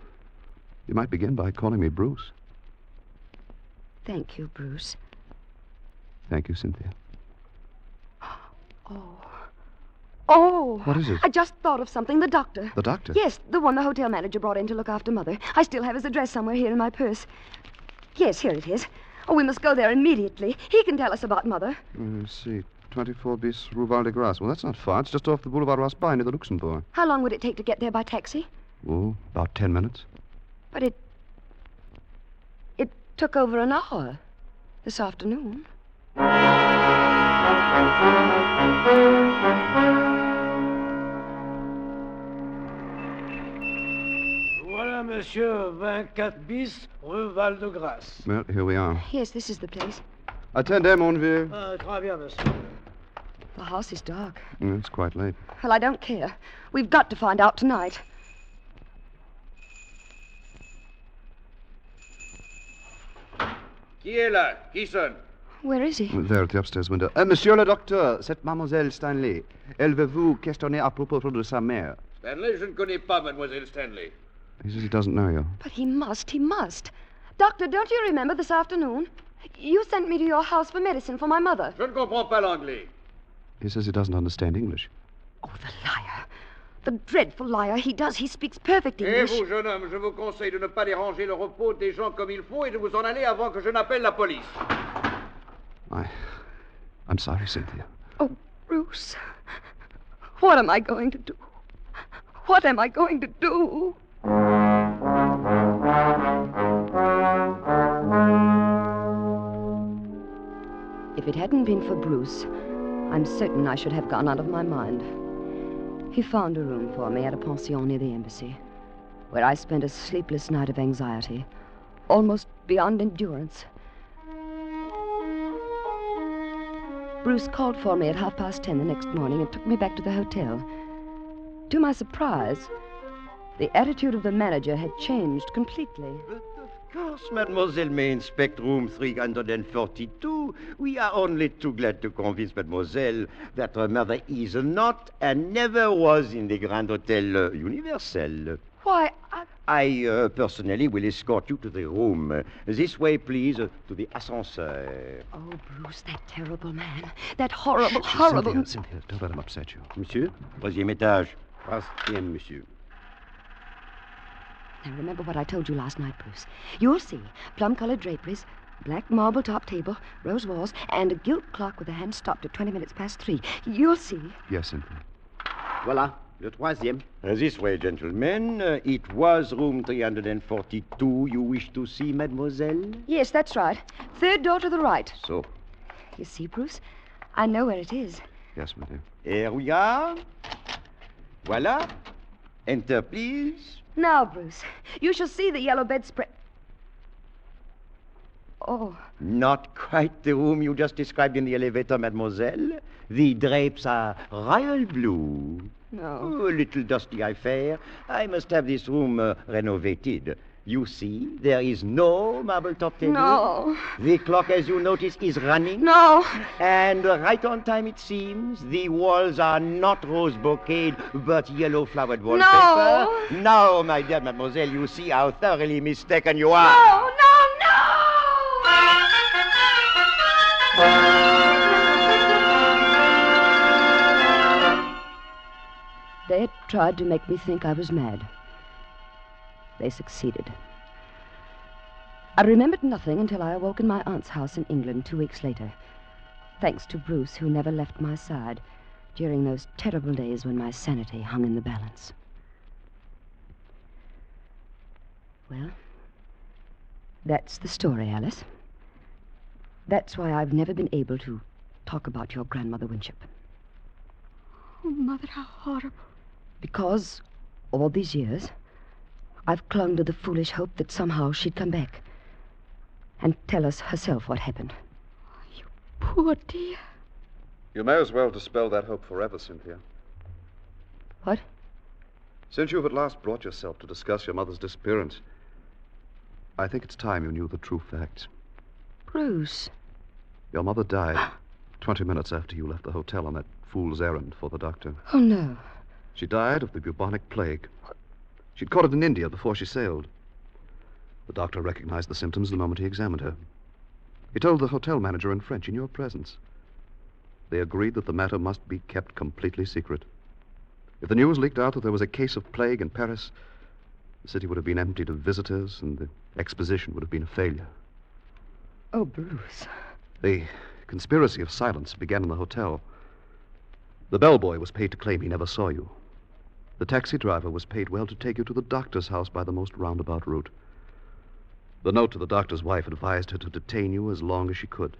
might begin by calling me Bruce. Thank you, Bruce. Thank you, Cynthia. Oh. What is it? I just thought of something. The doctor. The doctor? Yes, the one the hotel manager brought in to look after Mother. I still have his address somewhere here in my purse. Yes, here it is. Oh, we must go there immediately. He can tell us about Mother. Let's see. 24 bis Rue Val de Grace. Well, that's not far. It's just off the Boulevard Raspail near the Luxembourg. How long would it take to get there by taxi? Oh, about 10 minutes. But it took over an hour this afternoon. Voilà, monsieur, 24 bis, Rue Val de Grace. Well, here we are. Yes, this is the place. Attendez, mon vieux. Très bien, monsieur. The house is dark. It's quite late. Well, I don't care. We've got to find out tonight. Qui est là? Qui sonne? Where is he? There at the upstairs window. Monsieur le docteur, c'est mademoiselle Stanley. Elle veut vous questionner à propos de sa mère. Stanley, je ne connais pas mademoiselle Stanley. He says he doesn't know you. But he must. Doctor, don't you remember this afternoon? You sent me to your house for medicine for my mother. Je ne comprends pas l'anglais. He says he doesn't understand English. Oh, the liar. The dreadful liar. He does. He speaks perfect Et English. vous, jeune homme, je vous conseille de ne pas déranger le repos des gens comme il faut et de vous en aller avant que je n'appelle la police. I'm sorry, Cynthia. Oh, Bruce. What am I going to do? What am I going to do? If it hadn't been for Bruce, I'm certain I should have gone out of my mind. He found a room for me at a pension near the embassy, where I spent a sleepless night of anxiety, almost beyond endurance. Bruce called for me at 10:30 the next morning and took me back to the hotel. To my surprise, the attitude of the manager had changed completely. Of course, mademoiselle may inspect room 342. We are only too glad to convince mademoiselle that her mother is not and never was in the Grand Hotel Universel. Why, I personally will escort you to the room. This way, please, to the ascenseur. Oh, Bruce, that terrible man. That horrible... Cynthia, don't let him upset you. Monsieur, 3e étage. 3e, monsieur. Now, remember what I told you last night, Bruce. You'll see plum-colored draperies, black marble top table, rose walls, and a gilt clock with the hand stopped at 20 minutes past 3. You'll see. Yes, Cynthia. Voilà, le 3e. This way, gentlemen. It was room 342. You wish to see mademoiselle? Yes, that's right. Third door to the right. So. You see, Bruce? I know where it is. Yes, my dear. Here we are. Voila. Enter, please. Now, Bruce, you shall see the yellow bedspread. Oh. Not quite the room you just described in the elevator, mademoiselle. The drapes are royal blue. No. Oh, a little dusty affair. I must have this room renovated. You see, there is no marble top table. No. The clock, as you notice, is running. No. And right on time, it seems. The walls are not rose bouquet, but yellow flowered wallpaper. No. Now, my dear mademoiselle, you see how thoroughly mistaken you are. No, no, They had tried to make me think I was mad. They succeeded. I remembered nothing until I awoke in my aunt's house in England 2 weeks later, thanks to Bruce, who never left my side during those terrible days when my sanity hung in the balance. Well, that's the story, Alice. That's why I've never been able to talk about your grandmother Winship. Oh, Mother, how horrible. Because all these years, I've clung to the foolish hope that somehow she'd come back and tell us herself what happened. You poor dear. You may as well dispel that hope forever, Cynthia. What? Since you've at last brought yourself to discuss your mother's disappearance, I think it's time you knew the true facts. Bruce. Your mother died 20 minutes after you left the hotel on that fool's errand for the doctor. Oh, no. She died of the bubonic plague. She'd caught it in India before she sailed. The doctor recognized the symptoms the moment he examined her. He told the hotel manager in French in your presence. They agreed that the matter must be kept completely secret. If the news leaked out that there was a case of plague in Paris, the city would have been emptied of visitors and the exposition would have been a failure. Oh, Bruce. The conspiracy of silence began in the hotel. The bellboy was paid to claim he never saw you. The taxi driver was paid well to take you to the doctor's house by the most roundabout route. The note to the doctor's wife advised her to detain you as long as she could.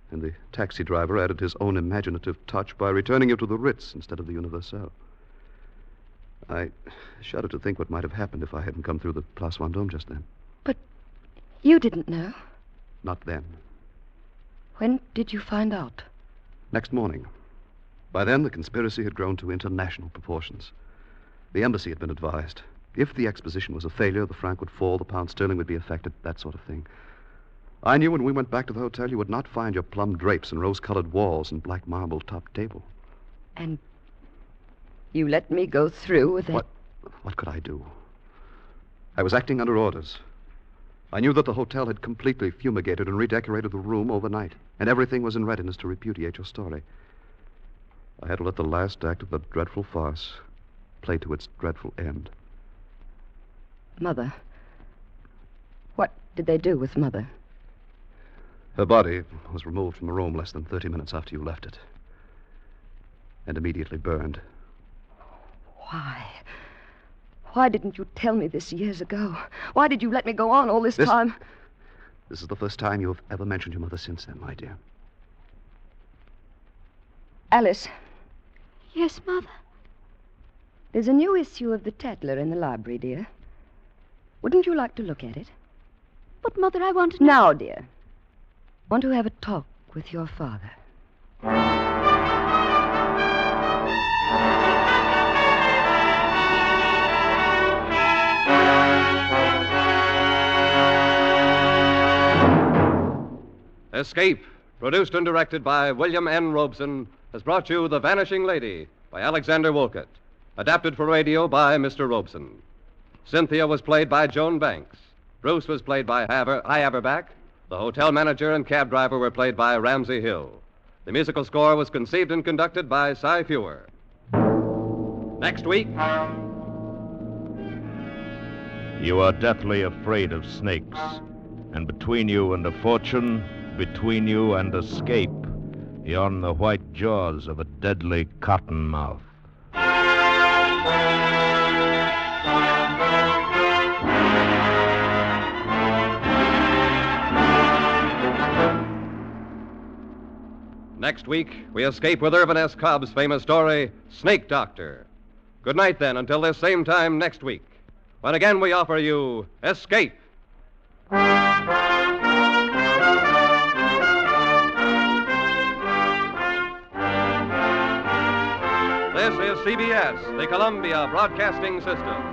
And the taxi driver added his own imaginative touch by returning you to the Ritz instead of the Universal. I shudder to think what might have happened if I hadn't come through the Place Vendôme just then. But you didn't know. Not then. When did you find out? Next morning. By then, the conspiracy had grown to international proportions. The embassy had been advised. If the exposition was a failure, the franc would fall, the pound sterling would be affected, that sort of thing. I knew when we went back to the hotel you would not find your plum drapes and rose-colored walls and black marble top table. And you let me go through with it? What could I do? I was acting under orders. I knew that the hotel had completely fumigated and redecorated the room overnight, and everything was in readiness to repudiate your story. I had to let the last act of the dreadful farce play to its dreadful end. Mother. What did they do with Mother? Her body was removed from the room less than 30 minutes after you left it, and immediately burned. Why? Why didn't you tell me this years ago? Why did you let me go on all this time? This is the first time you have ever mentioned your mother since then, my dear. Alice. Yes, Mother? There's a new issue of the Tatler in the library, dear. Wouldn't you like to look at it? But, Mother, I want to... Now, dear. Want to have a talk with your father. Escape, produced and directed by William N. Robeson, has brought you The Vanishing Lady by Alexander Wolcott, adapted for radio by Mr. Robeson. Cynthia was played by Joan Banks. Bruce was played by Hy Averback. The hotel manager and cab driver were played by Ramsey Hill. The musical score was conceived and conducted by Cy Feuer. Next week... You are deathly afraid of snakes, and between you and a fortune, between you and escape, yawn the white jaws of a deadly cottonmouth. Next week, we escape with Irvin S. Cobb's famous story, Snake Doctor. Good night, then, until this same time next week, when again we offer you Escape. This is CBS, the Columbia Broadcasting System.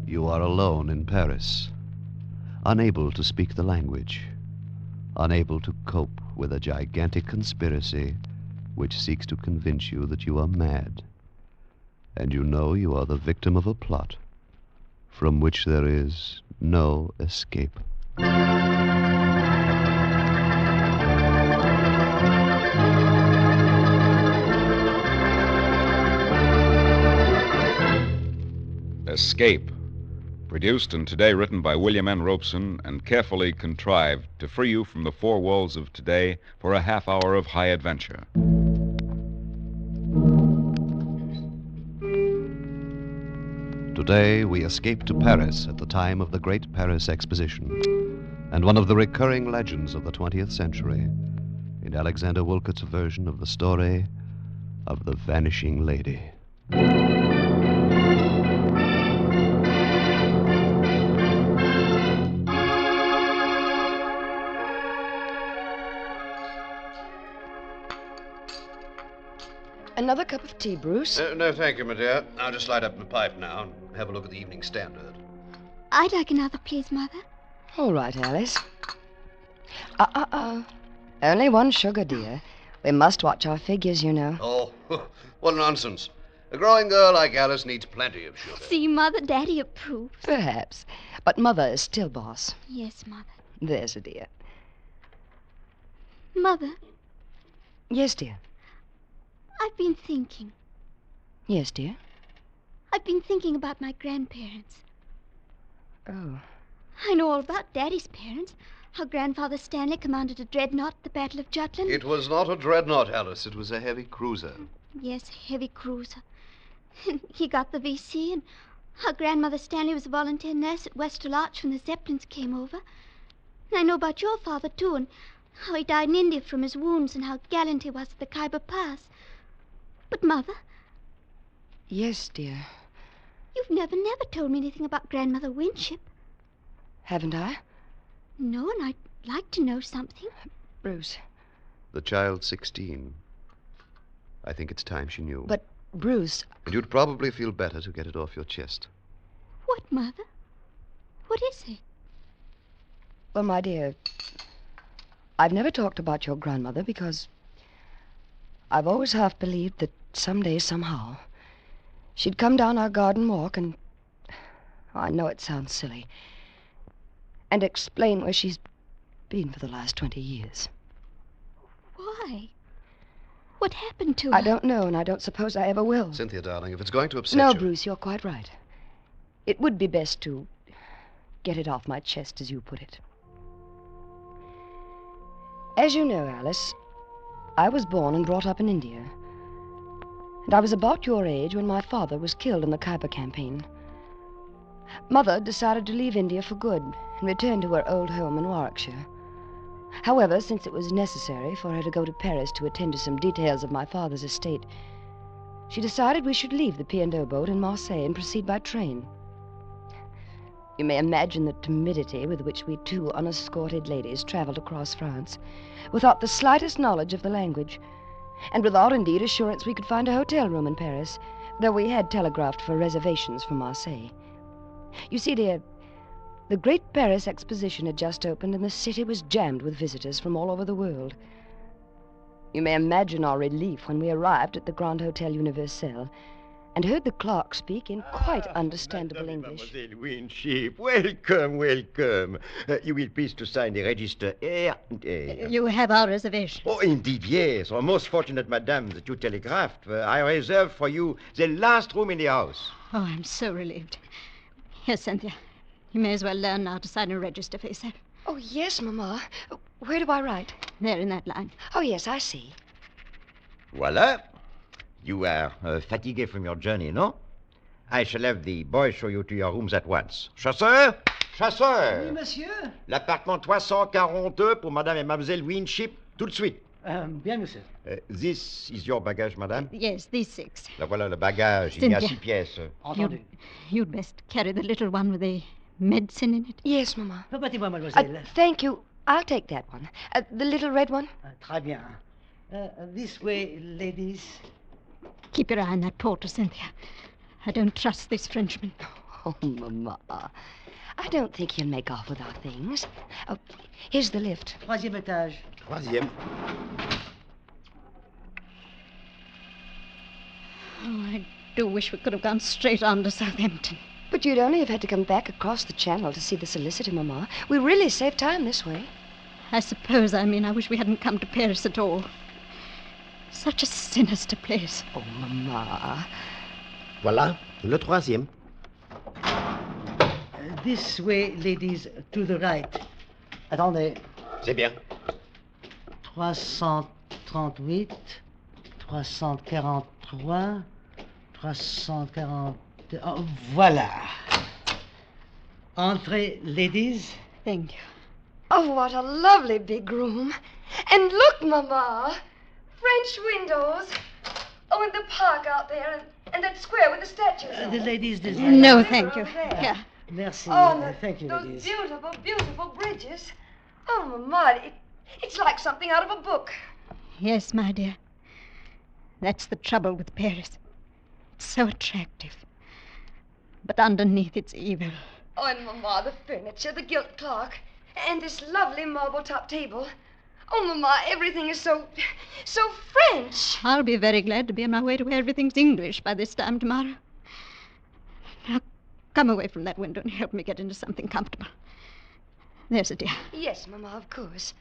You are alone in Paris, unable to speak the language, unable to cope with a gigantic conspiracy which seeks to convince you that you are mad. And you know you are the victim of a plot from which there is no escape. Escape. Produced and today written by William N. Robeson and carefully contrived to free you from the four walls of today for a half hour of high adventure. Today we escape to Paris at the time of the Great Paris Exposition, and one of the recurring legends of the 20th century, in Alexander Wolcott's version of the story of the Vanishing Lady. Another cup of tea, Bruce? No, thank you, my dear. I'll just light up my pipe now and have a look at the Evening Standard. I'd like another, please, Mother. All right, Alice. Only one sugar, dear. We must watch our figures, you know. Oh, what nonsense. A growing girl like Alice needs plenty of sugar. See, Mother, Daddy approves. Perhaps. But Mother is still boss. Yes, Mother. There's a dear. Mother, Yes, dear. I've been thinking. Yes, dear. I've been thinking about my grandparents. Oh. I know all about Daddy's parents. How Grandfather Stanley commanded a dreadnought at the Battle of Jutland. It was not a dreadnought, Alice. It was a heavy cruiser. Yes, heavy cruiser. He got the VC, and how Grandmother Stanley was a volunteer nurse at Westerloch when the Zeppelins came over. And I know about your father, too, and how he died in India from his wounds and how gallant he was at the Khyber Pass. But, Mother... Yes, dear. You've never told me anything about Grandmother Winship. Haven't I? No, and I'd like to know something. Bruce. The child's 16. I think it's time she knew. But, Bruce... And you'd probably feel better to get it off your chest. What, Mother? What is it? Well, my dear, I've never talked about your grandmother because I've always half believed that someday, somehow, she'd come down our garden walk and... I know it sounds silly... and explain where she's been for the last 20 years. Why? What happened to her? I don't know, and I don't suppose I ever will. Cynthia, darling, if it's going to upset No, you... Bruce, you're quite right. It would be best to get it off my chest, as you put it. As you know, Alice, I was born and brought up in India. And I was about your age when my father was killed in the Khyber campaign. Mother decided to leave India for good and return to her old home in Warwickshire. However, since it was necessary for her to go to Paris to attend to some details of my father's estate, she decided we should leave the P&O boat in Marseille and proceed by train. You may imagine the timidity with which we two unescorted ladies traveled across France, without the slightest knowledge of the language, and without, indeed, assurance we could find a hotel room in Paris, though we had telegraphed for reservations from Marseille. You see, dear, the Great Paris Exposition had just opened, and the city was jammed with visitors from all over the world. You may imagine our relief when we arrived at the Grand Hotel Universel, and heard the clerk speak in quite understandable English. Mademoiselle Winship, welcome, welcome. You will please to sign the register here and here. You have our reservation. Oh, indeed, yes. Oh, most fortunate, madame, that you telegraphed. I reserved for you the last room in the house. Oh, I'm so relieved. Here, Cynthia. You may as well learn now to sign a register for yourself. Oh, yes, Mamma. Where do I write? There, in that line. Oh, yes, I see. Voila. You are fatigué from your journey, no? I shall have the boy show you to your rooms at once. Chasseur! Chasseur! Oui, monsieur. L'appartement 342 pour madame et mademoiselle Winship, tout de suite. Bien, monsieur. This is your baggage, madame? Yes, these 6. Là voilà le bagage. Il y a Cynthia. 6 pièces. Entendu. You'd best carry the little one with the medicine in it. Yes, Mamma. Permettez-moi, mademoiselle. Thank you. I'll take that one. The little red one? Très bien. This way, ladies. Keep your eye on that porter, Cynthia. I don't trust this Frenchman. Oh, Mamma. I don't think he'll make off with our things. Oh, here's the lift. Troisième étage. Troisième. Oh, I do wish we could have gone straight on to Southampton. But you'd only have had to come back across the channel to see the solicitor, Mamma. We really save time this way. I suppose I wish we hadn't come to Paris at all. Such a sinister place. Oh, Mamma. Voilà, le troisième. This way, ladies, to the right. Attendez. C'est bien. 338, 343, 340... Oh, voilà. Entrez, ladies. Thank you. Oh, what a lovely big room. And look, Mamma. French windows. Oh, and the park out there, and that square with the statues. The ladies desire. No, thank you. Here. Merci. Oh, and thank you, those ladies. beautiful, beautiful bridges. Oh, Mamma, it's like something out of a book. Yes, my dear. That's the trouble with Paris. It's so attractive. But underneath it's evil. Oh, and Mamma, the furniture, the gilt clock, and this lovely marble-top table. Oh, Mamma, everything is so French. I'll be very glad to be on my way to where everything's English by this time tomorrow. Now, come away from that window and help me get into something comfortable. There's a dear. Yes, Mamma, of course.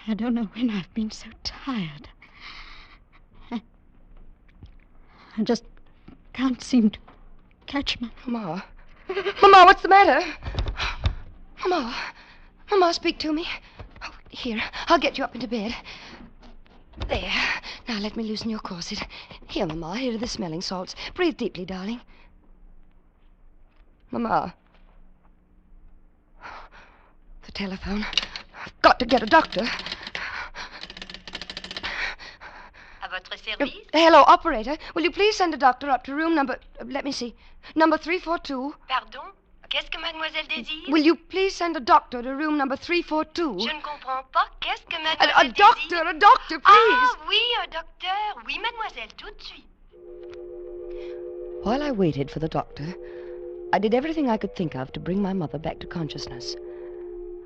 I don't know when I've been so tired. I just can't seem to catch my... Mamma. Mamma, what's the matter? Mamma. Mamma, speak to me. Oh, here, I'll get you up into bed. There. Now let me loosen your corset. Here, Mamma, here are the smelling salts. Breathe deeply, darling. Mamma. The telephone. I've got to get a doctor. À votre service? Hello, operator. Will you please send a doctor up to room number... let me see. Number 342. Pardon? Qu'est-ce que mademoiselle désire? Will you please send a doctor to room number 342? Je ne comprends pas. Qu'est-ce que mademoiselle A doctor, please. Ah, oui, un docteur. Oui, mademoiselle, tout de suite. While I waited for the doctor, I did everything I could think of to bring my mother back to consciousness.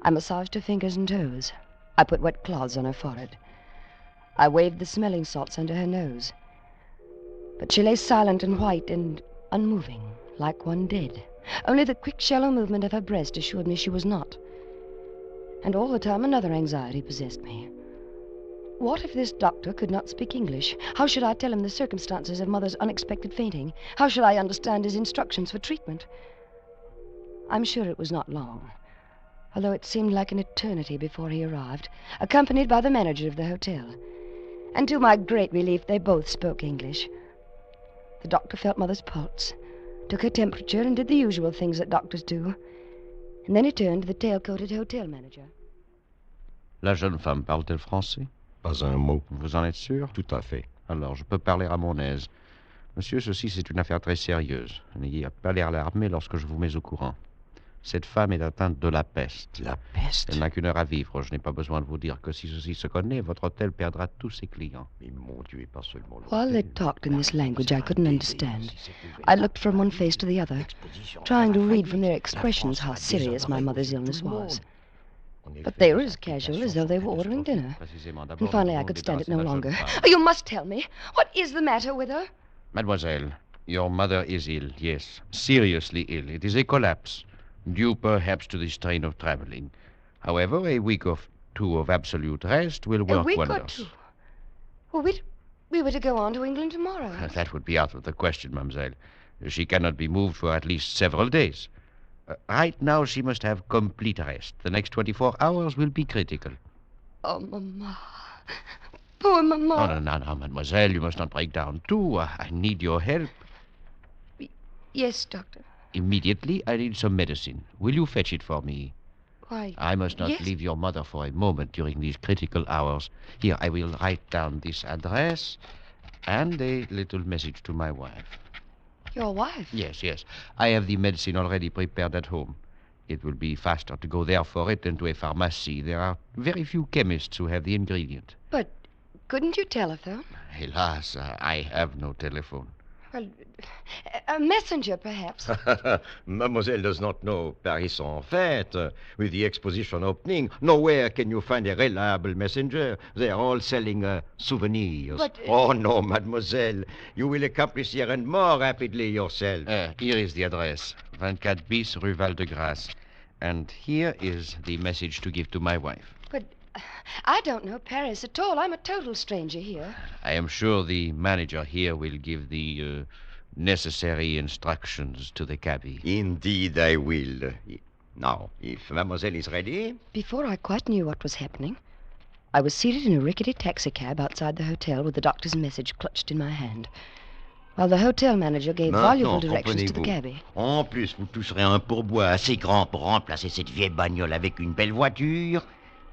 I massaged her fingers and toes. I put wet cloths on her forehead. I waved the smelling salts under her nose. But she lay silent and white and unmoving, like one dead. Only the quick, shallow movement of her breast assured me she was not. And all the time another anxiety possessed me. What if this doctor could not speak English? How should I tell him the circumstances of Mother's unexpected fainting? How should I understand his instructions for treatment? I'm sure it was not long, although it seemed like an eternity before he arrived, accompanied by the manager of the hotel. And to my great relief, they both spoke English. The doctor felt Mother's pulse, took her temperature, and did the usual things that doctors do. And then he turned to the tail-coated hotel manager. La jeune femme parle-t-elle français? Pas un mot. Vous en êtes sûr? Tout à fait. Alors, je peux parler à mon aise. Monsieur, ceci, c'est une affaire très sérieuse. N'ayez pas l'air alarmé lorsque je vous mets au courant. Cette femme est atteinte de la peste. La peste? Elle n'a qu'une heure à vivre. Je n'ai pas besoin de vous dire que si ceci se connaît, votre hôtel perdra tous ses clients. Mais mon Dieu, pas seulement l'hôtel. While they talked in this language I couldn't understand, I looked from one face to the other, trying to read from their expressions how serious my mother's illness was. But they were as casual as though they were ordering dinner. And finally I could stand it no longer. Oh, you must tell me. What is the matter with her? Mademoiselle, your mother is ill, yes. Seriously ill. It is a collapse, due perhaps to the strain of traveling. However, a week or two of absolute rest will work A week wonders. or two? Well, we were to go on to England tomorrow. That would be out of the question, mademoiselle. She cannot be moved for at least several days. Right now, she must have complete rest. The next 24 hours will be critical. Oh, Mama. Poor Mama. No, mademoiselle, you must not break down, too. I need your help. Yes, Doctor. Immediately, I need some medicine. Will you fetch it for me? Why, I must not yes. leave your mother for a moment during these critical hours. Here, I will write down this address and a little message to my wife. Your wife? Yes. I have the medicine already prepared at home. It will be faster to go there for it than to a pharmacy. There are very few chemists who have the ingredient. But couldn't you telephone? Hélas, I have no telephone. Well, a messenger, perhaps. Mademoiselle does not know Paris en fête. With the exposition opening, nowhere can you find a reliable messenger. They are all selling souvenirs. But, Oh, no, mademoiselle. You will accomplish the errand more rapidly yourself. Here is the address. 24 bis Rue Val-de-Grâce. And here is the message to give to my wife. But I don't know Paris at all. I'm a total stranger here. I am sure the manager here will give the necessary instructions to the cabby. Indeed, I will. Now, if mademoiselle is ready... Before I quite knew what was happening, I was seated in a rickety taxicab outside the hotel with the doctor's message clutched in my hand, while the hotel manager gave voluble directions to the cabby. En plus, vous toucherez un pourboire assez grand pour remplacer cette vieille bagnole avec une belle voiture.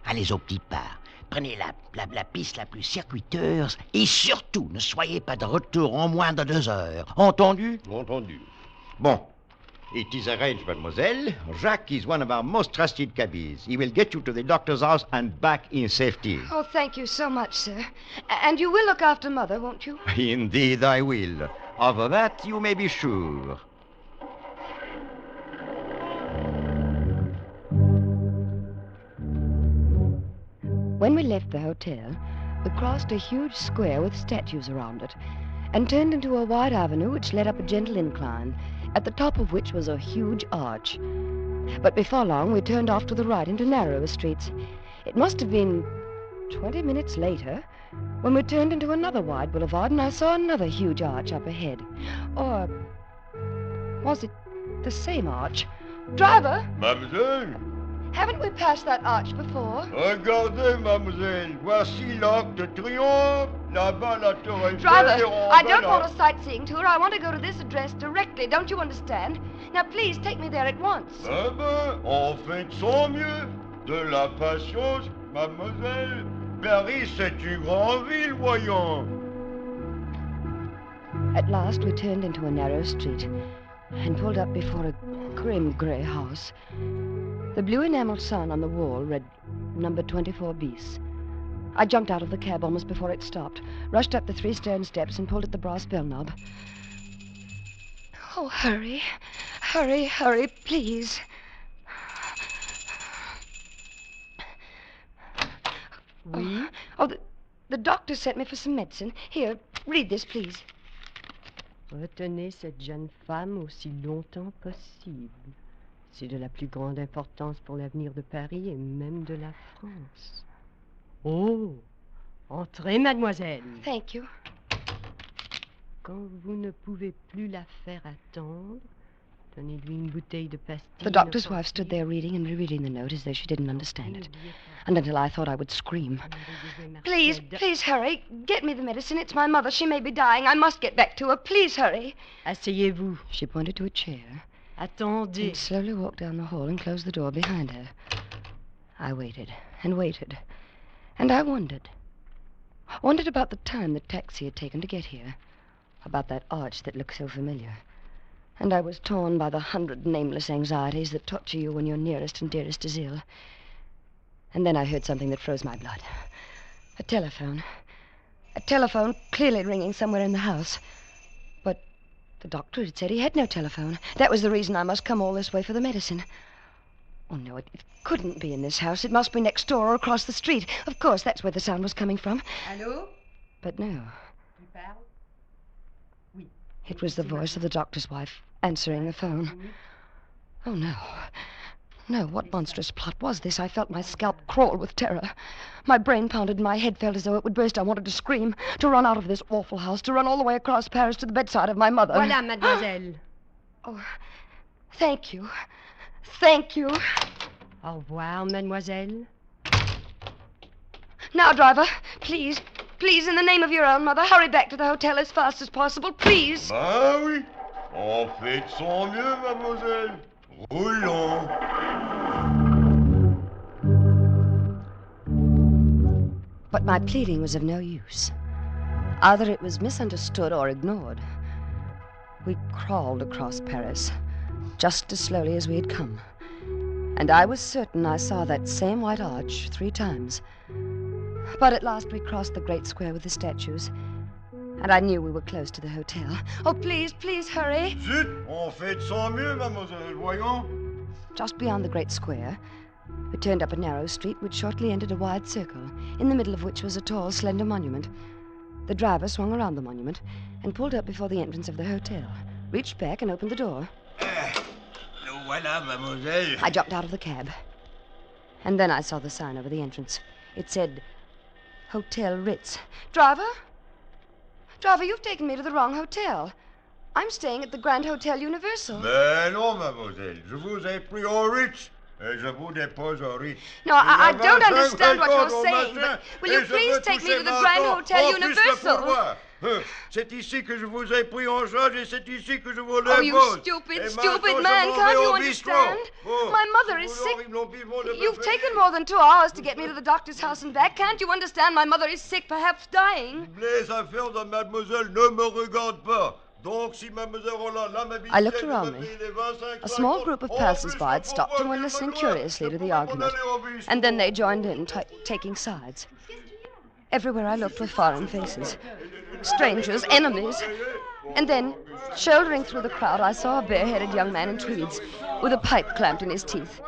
Allez au petit pas. Prenez la piste la plus circuiteuse et surtout, ne soyez pas de retour en moins de 2 heures. Entendu? Entendu. Bon. It is arranged, mademoiselle. Jacques is one of our most trusted cabbies. He will get you to the doctor's house and back in safety. Oh, thank you so much, sir. And you will look after Mother, won't you? Indeed, I will. Of that, you may be sure. When we left the hotel, we crossed a huge square with statues around it and turned into a wide avenue which led up a gentle incline, at the top of which was a huge arch. But before long, we turned off to the right into narrower streets. It must have been 20 minutes later when we turned into another wide boulevard and I saw another huge arch up ahead. Or was it the same arch? Driver! Mademoiselle! Haven't we passed that arch before? Regardez, mademoiselle. Voici l'Arc de Triomphe. Là-bas, la Tour Eiffel. Driver, I don't want a sightseeing tour. I want to go to this address directly. Don't you understand? Now, please take me there at once. Eh ben, on fait de son mieux. De la patience, mademoiselle. Paris, c'est une grande ville, voyons. At last, we turned into a narrow street and pulled up before a grim grey house. The blue enamel sign on the wall read number 24 bis. I jumped out of the cab almost before it stopped, rushed up the 3 stone steps and pulled at the brass bell knob. Oh, hurry, please. Oui? Oh, the doctor sent me for some medicine. Here, read this, please. Retenez cette jeune femme aussi longtemps possible. C'est de la plus grande importance pour l'avenir de Paris et même de la France. Oh! Entrez, mademoiselle. Thank you. Quand vous ne pouvez plus la faire attendre, donnez-lui une bouteille de pastilles. The doctor's wife stood there reading and rereading the note as though she didn't understand it. And until I thought I would scream. Please hurry. Get me the medicine. It's my mother. She may be dying. I must get back to her. Please hurry. Asseyez-vous. She pointed to a chair. Attendez. And slowly walked down the hall and closed the door behind her. I waited and waited. And I wondered. Wondered about the time the taxi had taken to get here. About that arch that looked so familiar. And I was torn by the 100 nameless anxieties that torture you when your nearest and dearest is ill. And then I heard something that froze my blood. A telephone. A telephone clearly ringing somewhere in the house. But the doctor had said he had no telephone. That was the reason I must come all this way for the medicine. Oh, no, it couldn't be in this house. It must be next door or across the street. Of course, that's where the sound was coming from. Allô? But no. Qui parle? Oui. It was the voice of the doctor's wife answering the phone. Oh, no. No, what monstrous plot was this? I felt my scalp crawl with terror. My brain pounded and my head felt as though it would burst. I wanted to scream, to run out of this awful house, to run all the way across Paris to the bedside of my mother. Voilà, mademoiselle. Oh, thank you. Thank you. Au revoir, mademoiselle. Now, driver, please, please, in the name of your own mother, hurry back to the hotel as fast as possible, please. Ah oui. On fait de son mieux, mademoiselle. Roulons. But my pleading was of no use. Either it was misunderstood or ignored. We crawled across Paris, just as slowly as we had come. And I was certain I saw that same white arch 3 times. But at last we crossed the great square with the statues, and I knew we were close to the hotel. Oh, please, please, hurry. Zut, on fait de son mieux, mademoiselle. Voyons. Just beyond the great square, we turned up a narrow street which shortly entered a wide circle, in the middle of which was a tall, slender monument. The driver swung around the monument and pulled up before the entrance of the hotel, reached back and opened the door. Nous voilà, mademoiselle. I jumped out of the cab. And then I saw the sign over the entrance. It said, Hotel Ritz. Driver? Driver, you've taken me to the wrong hotel. I'm staying at the Grand Hotel Universal. Mais non, mademoiselle. Je vous ai pris au Ritz. Et je vous dépose au Ritz. No, I don't understand what you're saying, but will you please take me to the Grand Hotel Universal? C'est ici que je vous ai pris en charge et c'est ici que je vous dépose. Oh, you stupid man, can't you understand? My mother is sick. You've taken more than 2 hours to get me to the doctor's house and back. Can't you understand? My mother is sick, perhaps dying. Les affaires de mademoiselle ne me regardent pas. Donc, si mademoiselle Roland l'amabilité... I looked around me. A small group of passers-by had stopped and were listening curiously to the argument. And then they joined in, taking sides. Everywhere I looked were foreign faces. Strangers, enemies. And then, shouldering through the crowd, I saw a bare-headed young man in tweeds, with a pipe clamped in his teeth.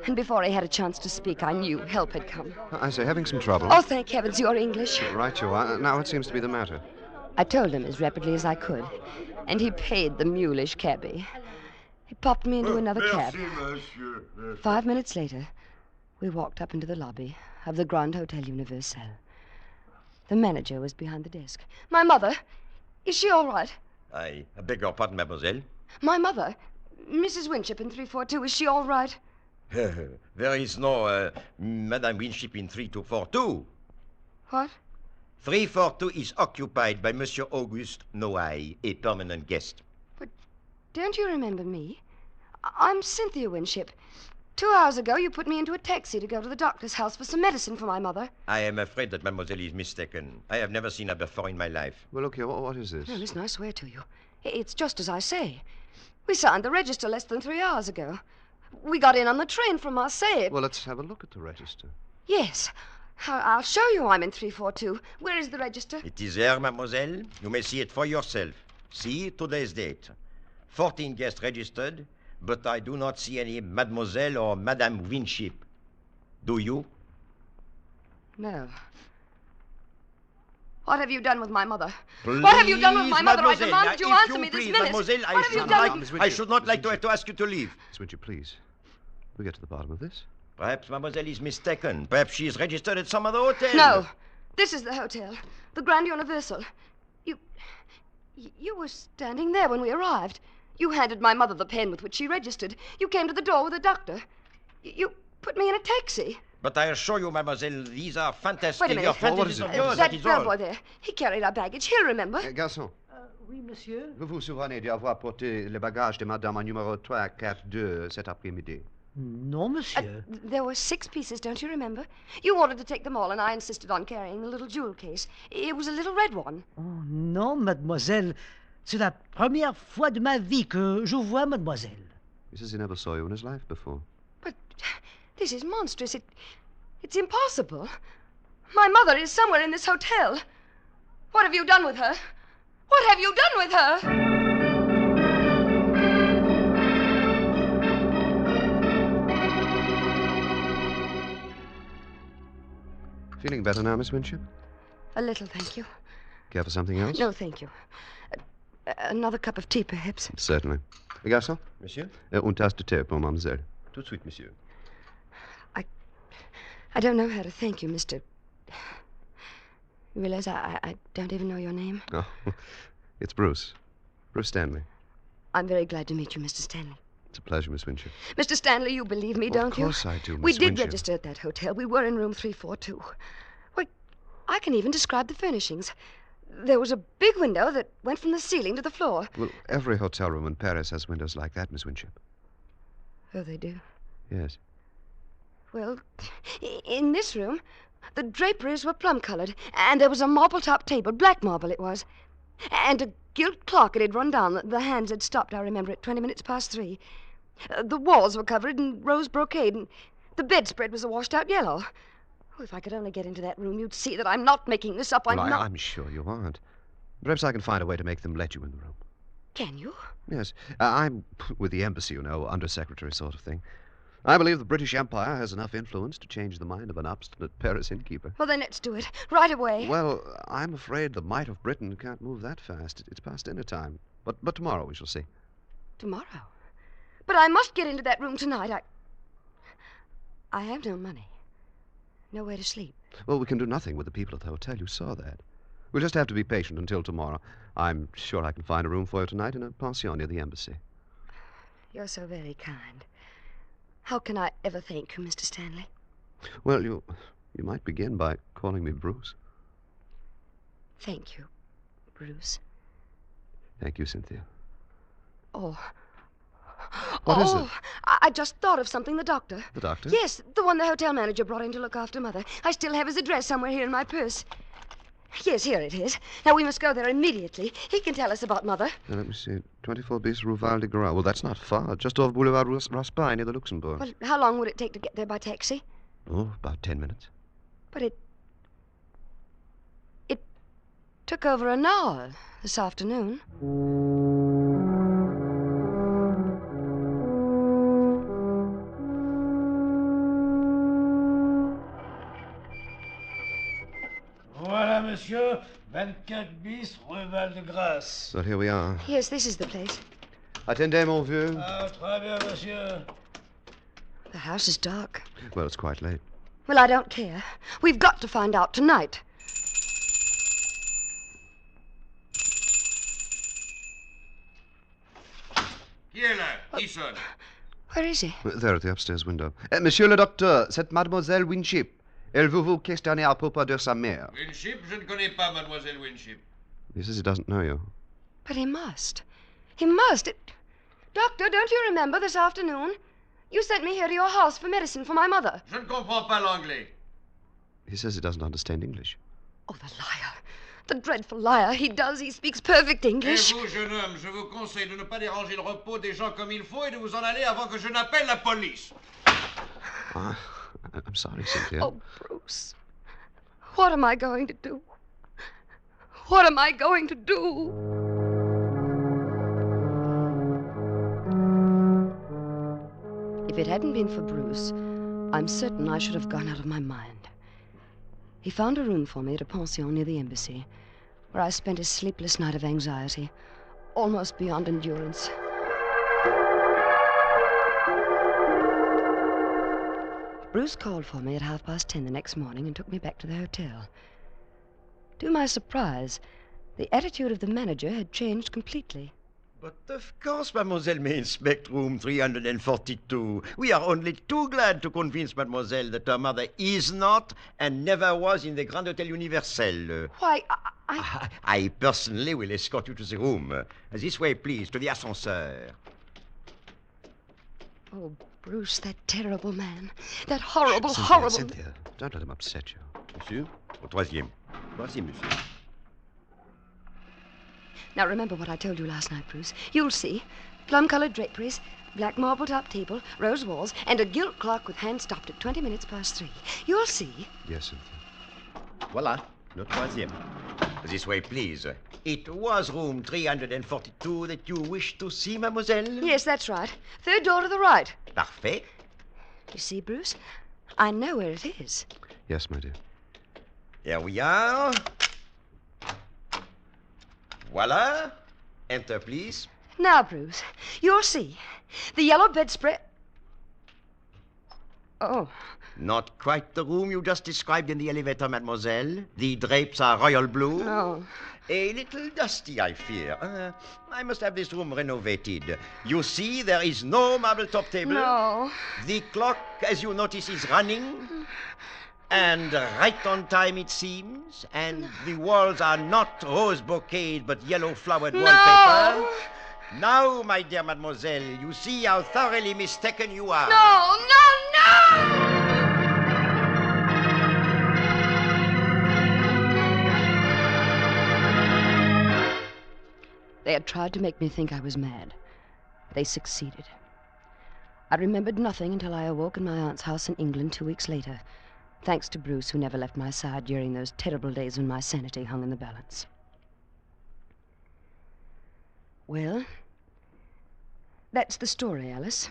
And before he had a chance to speak, I knew help had come. I say, having some trouble. Oh, thank heavens, you're English. Right you are. Now, what seems to be the matter? I told him as rapidly as I could, and he paid the mulish cabbie. He popped me into another cab. 5 minutes later, we walked up into the lobby of the Grand Hotel Universal. The manager was behind the desk. My mother, is she all right? I beg your pardon, mademoiselle. My mother, Mrs. Winship in 342, is she all right? There is no Madame Winship in 3242. What? 342 is occupied by Monsieur Auguste Noailles, a permanent guest. But don't you remember me? I'm Cynthia Winship. 2 hours ago, you put me into a taxi to go to the doctor's house for some medicine for my mother. I am afraid that mademoiselle is mistaken. I have never seen her before in my life. Well, look here, what is this? No, listen, I swear to you. It's just as I say. We signed the register less than 3 hours ago. We got in on the train from Marseille. Well, let's have a look at the register. Yes. I'll show you I'm in 342. Where is the register? It is there, mademoiselle. You may see it for yourself. See today's date. 14 guests registered, but I do not see any mademoiselle or Madame Winship. Do you? No. What have you done with my mother? Please, what have you done with my mother? I mademoiselle, demand you answer me this please, minute. Mademoiselle, What have you done? I should not like to ask you to leave. Miss Winship, please. We'll get to the bottom of this. Perhaps mademoiselle is mistaken. Perhaps she is registered at some other hotel. No. This is the hotel. The Grand Universal. You were standing there when we arrived. You handed my mother the pen with which she registered. You came to the door with a doctor. You put me in a taxi. But I assure you, mademoiselle, these are fantastic. Wait a minute. What is it? That bellboy there. He carried our baggage. He'll remember. Garçon. Oui, monsieur. Vous vous souvenez d'avoir porté le bagage de madame en numéro 342 cet après-midi? Non, monsieur. There were 6 pieces, don't you remember? You wanted to take them all, and I insisted on carrying the little jewel case. It was a little red one. Oh, non, mademoiselle. C'est la première fois de ma vie que je vois mademoiselle. He says he never saw you in his life before. But this is monstrous. It's impossible. My mother is somewhere in this hotel. What have you done with her? What have you done with her? Feeling better now, Miss Winship? A little, thank you. Care for something else? No, thank you. Another cup of tea, perhaps. Certainly. Garçon? Monsieur? Une tasse de thé pour mademoiselle. Tout de suite, monsieur. I don't know how to thank you, Mr. You realize I don't even know your name? Oh, it's Bruce. Bruce Stanley. I'm very glad to meet you, Mr. Stanley. It's a pleasure, Miss Winship. Mr. Stanley, you believe me, don't you? Of course I do, Miss We did Winship. register at that hotel. We were in room 342. Why, I can even describe the furnishings. There was a big window that went from the ceiling to the floor. Well, every hotel room in Paris has windows like that, Miss Winship. Oh, they do? Yes. Well, in this room, the draperies were plum-colored, and there was a marble-top table, black marble it was, and a gilt clock it had run down. The hands had stopped, I remember, at 20 minutes past 3. The walls were covered in rose brocade, and the bedspread was a washed-out yellow. Oh, if I could only get into that room, you'd see that I'm not making this up. I'm sure you aren't. Perhaps I can find a way to make them let you in the room. Can you? Yes. I'm with the embassy, you know, undersecretary sort of thing. I believe the British Empire has enough influence to change the mind of an obstinate Paris innkeeper. Well, then let's do it. Right away. Well, I'm afraid the might of Britain can't move that fast. It's past dinner time. But tomorrow we shall see. Tomorrow? But I must get into that room tonight. I have no money. Nowhere to sleep. Well, we can do nothing with the people at the hotel. You saw that. We'll just have to be patient until tomorrow. I'm sure I can find a room for you tonight in a pension near the embassy. You're so very kind. How can I ever thank you, Mr. Stanley? Well, you might begin by calling me Bruce. Thank you, Bruce. Thank you, Cynthia. Oh. What is it? I just thought of something. The doctor. The doctor? Yes, the one the hotel manager brought in to look after Mother. I still have his address somewhere here in my purse. Yes, here it is. Now, we must go there immediately. He can tell us about Mother. Now, let me see. 24 bis Rue Val de Gras. Well, that's not far. Just off Boulevard Raspail near the Luxembourg. Well, how long would it take to get there by taxi? Oh, about 10 minutes. But it took over an hour this afternoon. Voilà, monsieur. 24 bis, Rue Val de Grâce. Well, here we are. Yes, this is the place. Attendez, mon vieux. Ah, très bien, monsieur. The house is dark. Well, it's quite late. Well, I don't care. We've got to find out tonight. Here, lad. He sonne. Where is he? There at the upstairs window. Monsieur le docteur, c'est mademoiselle Winship. Elle veut vous questionner à propos de sa mère. Winship? Je ne connais pas mademoiselle Winship. He says he doesn't know you. But he must. He must. Doctor, don't you remember this afternoon? You sent me here to your house for medicine for my mother. Je ne comprends pas l'anglais. He says he doesn't understand English. Oh, the liar. The dreadful liar. He does. He speaks perfect English. Et vous, jeune homme, je vous conseille de ne pas déranger le repos des gens comme il faut et de vous en aller avant que je n'appelle la police. I'm sorry, Cynthia. Oh, Bruce. What am I going to do? What am I going to do? If it hadn't been for Bruce, I'm certain I should have gone out of my mind. He found a room for me at a pension near the embassy, where I spent a sleepless night of anxiety, almost beyond endurance. Bruce called for me at 10:30 the next morning and took me back to the hotel. To my surprise, the attitude of the manager had changed completely. But of course, mademoiselle may inspect room 342. We are only too glad to convince mademoiselle that her mother is not and never was in the Grand Hotel Universel. Why, I personally will escort you to the room. This way, please, to the ascenseur. Oh, Bruce, that terrible man. That horrible, Cynthia, horrible... Cynthia, don't let him upset you. Monsieur, au troisième. Troisième, monsieur. Now, remember what I told you last night, Bruce. You'll see. Plum-colored draperies, black marble-top table, rose walls, and a gilt clock with hands stopped at 20 minutes past 3. You'll see. Yes, Cynthia. Voilà, le troisième. This way, please. It was room 342 that you wished to see, mademoiselle? Yes, that's right. Third door to the right. Parfait. You see, Bruce? I know where it is. Yes, my dear. Here we are. Voilà. Enter, please. Now, Bruce, you'll see. The yellow bedspread. Oh. Not quite the room you just described in the elevator, mademoiselle. The drapes are royal blue. No. A little dusty, I fear. I must have this room renovated. You see, there is no marble top table. No. The clock, as you notice, is running. And right on time, it seems. And the walls are not rose bouquet, but yellow-flowered wallpaper. Now, my dear mademoiselle, you see how thoroughly mistaken you are. No, no, no! They had tried to make me think I was mad. They succeeded. I remembered nothing until I awoke in my aunt's house in England 2 weeks later, thanks to Bruce, who never left my side during those terrible days when my sanity hung in the balance. Well, that's the story, Alice.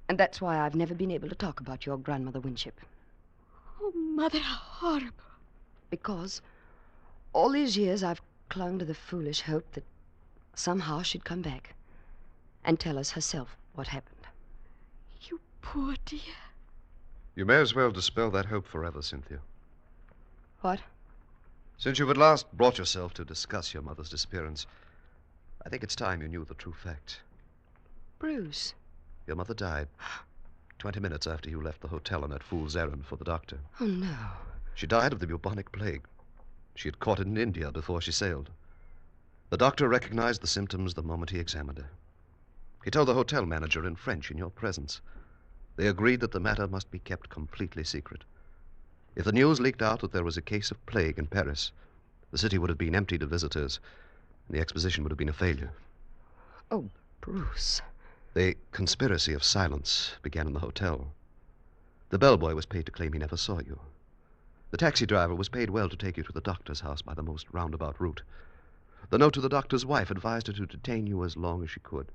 And that's why I've never been able to talk about your grandmother Winship. Oh, Mother, how horrible. Because all these years I've clung to the foolish hope that somehow she'd come back and tell us herself what happened. You poor dear. You may as well dispel that hope forever, Cynthia. What? Since you've at last brought yourself to discuss your mother's disappearance, I think it's time you knew the true fact. Bruce. Your mother died 20 minutes after you left the hotel on that fool's errand for the doctor. Oh, no. She died of the bubonic plague. She had caught it in India before she sailed. The doctor recognized the symptoms the moment he examined her. He told the hotel manager in French in your presence. They agreed that the matter must be kept completely secret. If the news leaked out that there was a case of plague in Paris, the city would have been emptied of visitors, and the exposition would have been a failure. Oh, Bruce. The conspiracy of silence began in the hotel. The bellboy was paid to claim he never saw you. The taxi driver was paid well to take you to the doctor's house by the most roundabout route. The note to the doctor's wife advised her to detain you as long as she could.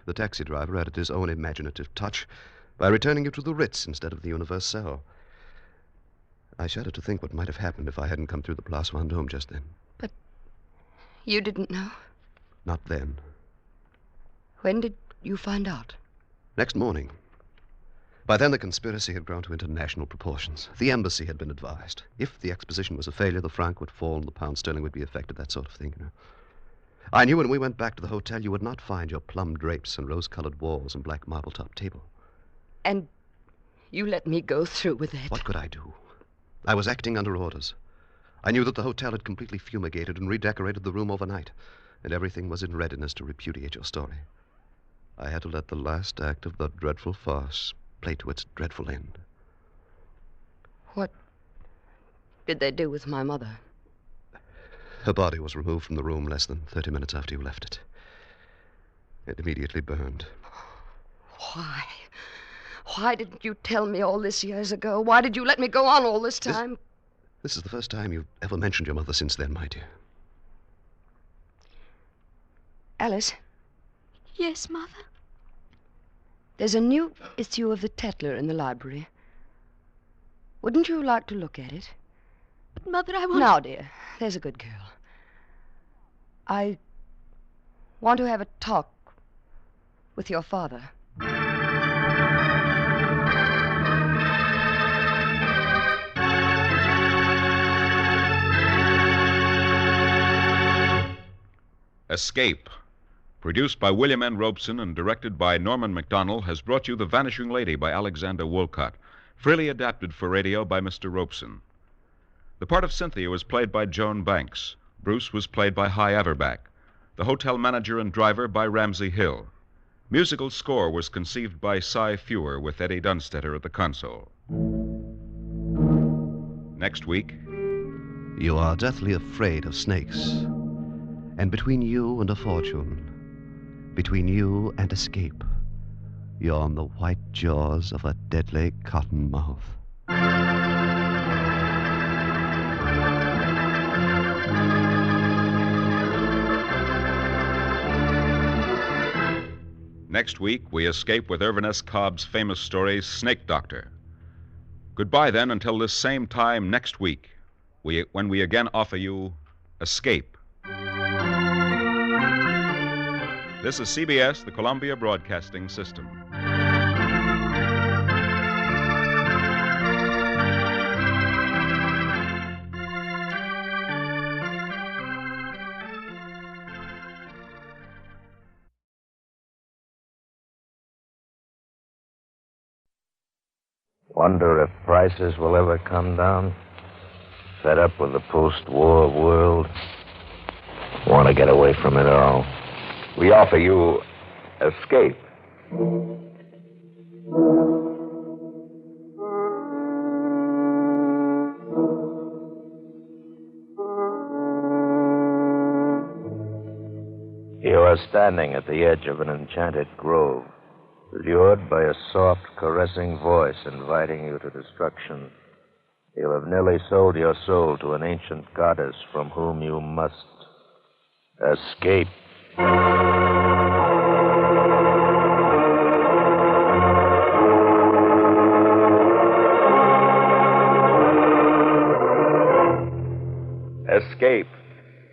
The taxi driver added his own imaginative touch by returning you to the Ritz instead of the Universelle. I shudder to think what might have happened if I hadn't come through the Place Vendôme just then. But you didn't know? Not then. When did you find out? Next morning. By then, the conspiracy had grown to international proportions. The embassy had been advised. If the exposition was a failure, the franc would fall and the pound sterling would be affected, that sort of thing, you know. I knew when we went back to the hotel you would not find your plum drapes and rose-colored walls and black marble-top table. And you let me go through with that? What could I do? I was acting under orders. I knew that the hotel had completely fumigated and redecorated the room overnight, and everything was in readiness to repudiate your story. I had to let the last act of the dreadful farce play to its dreadful end. What did they do with my mother? Her body was removed from the room less than 30 minutes after you left it. It immediately burned. Why? Why didn't you tell me all this years ago? Why did you let me go on all this time? This is the first time you've ever mentioned your mother since then, my dear. Alice? Yes, Mother? There's a new issue of the Tatler in the library. Wouldn't you like to look at it? But, Mother, I want... Now, dear, there's a good girl. I want to have a talk with your father. Escape, produced by William N. Robeson and directed by Norman MacDonald, has brought you The Vanishing Lady by Alexander Woollcott, freely adapted for radio by Mr. Robeson. The part of Cynthia was played by Joan Banks. Bruce was played by Hy Averback. The hotel manager and driver by Ramsey Hill. Musical score was conceived by Cy Fewer with Eddie Dunstetter at the console. Next week... You are deathly afraid of snakes. And between you and a fortune, between you and escape, you're on the white jaws of a deadly cottonmouth. Next week, we escape with Irvin S. Cobb's famous story, Snake Doctor. Goodbye, then, until this same time next week, when we again offer you Escape. This is CBS, the Columbia Broadcasting System. Wonder if prices will ever come down. Fed up with the post-war world. Want to get away from it all. We offer you escape. You are standing at the edge of an enchanted grove, lured by a soft, caressing voice inviting you to destruction. You have nearly sold your soul to an ancient goddess from whom you must escape. Escape,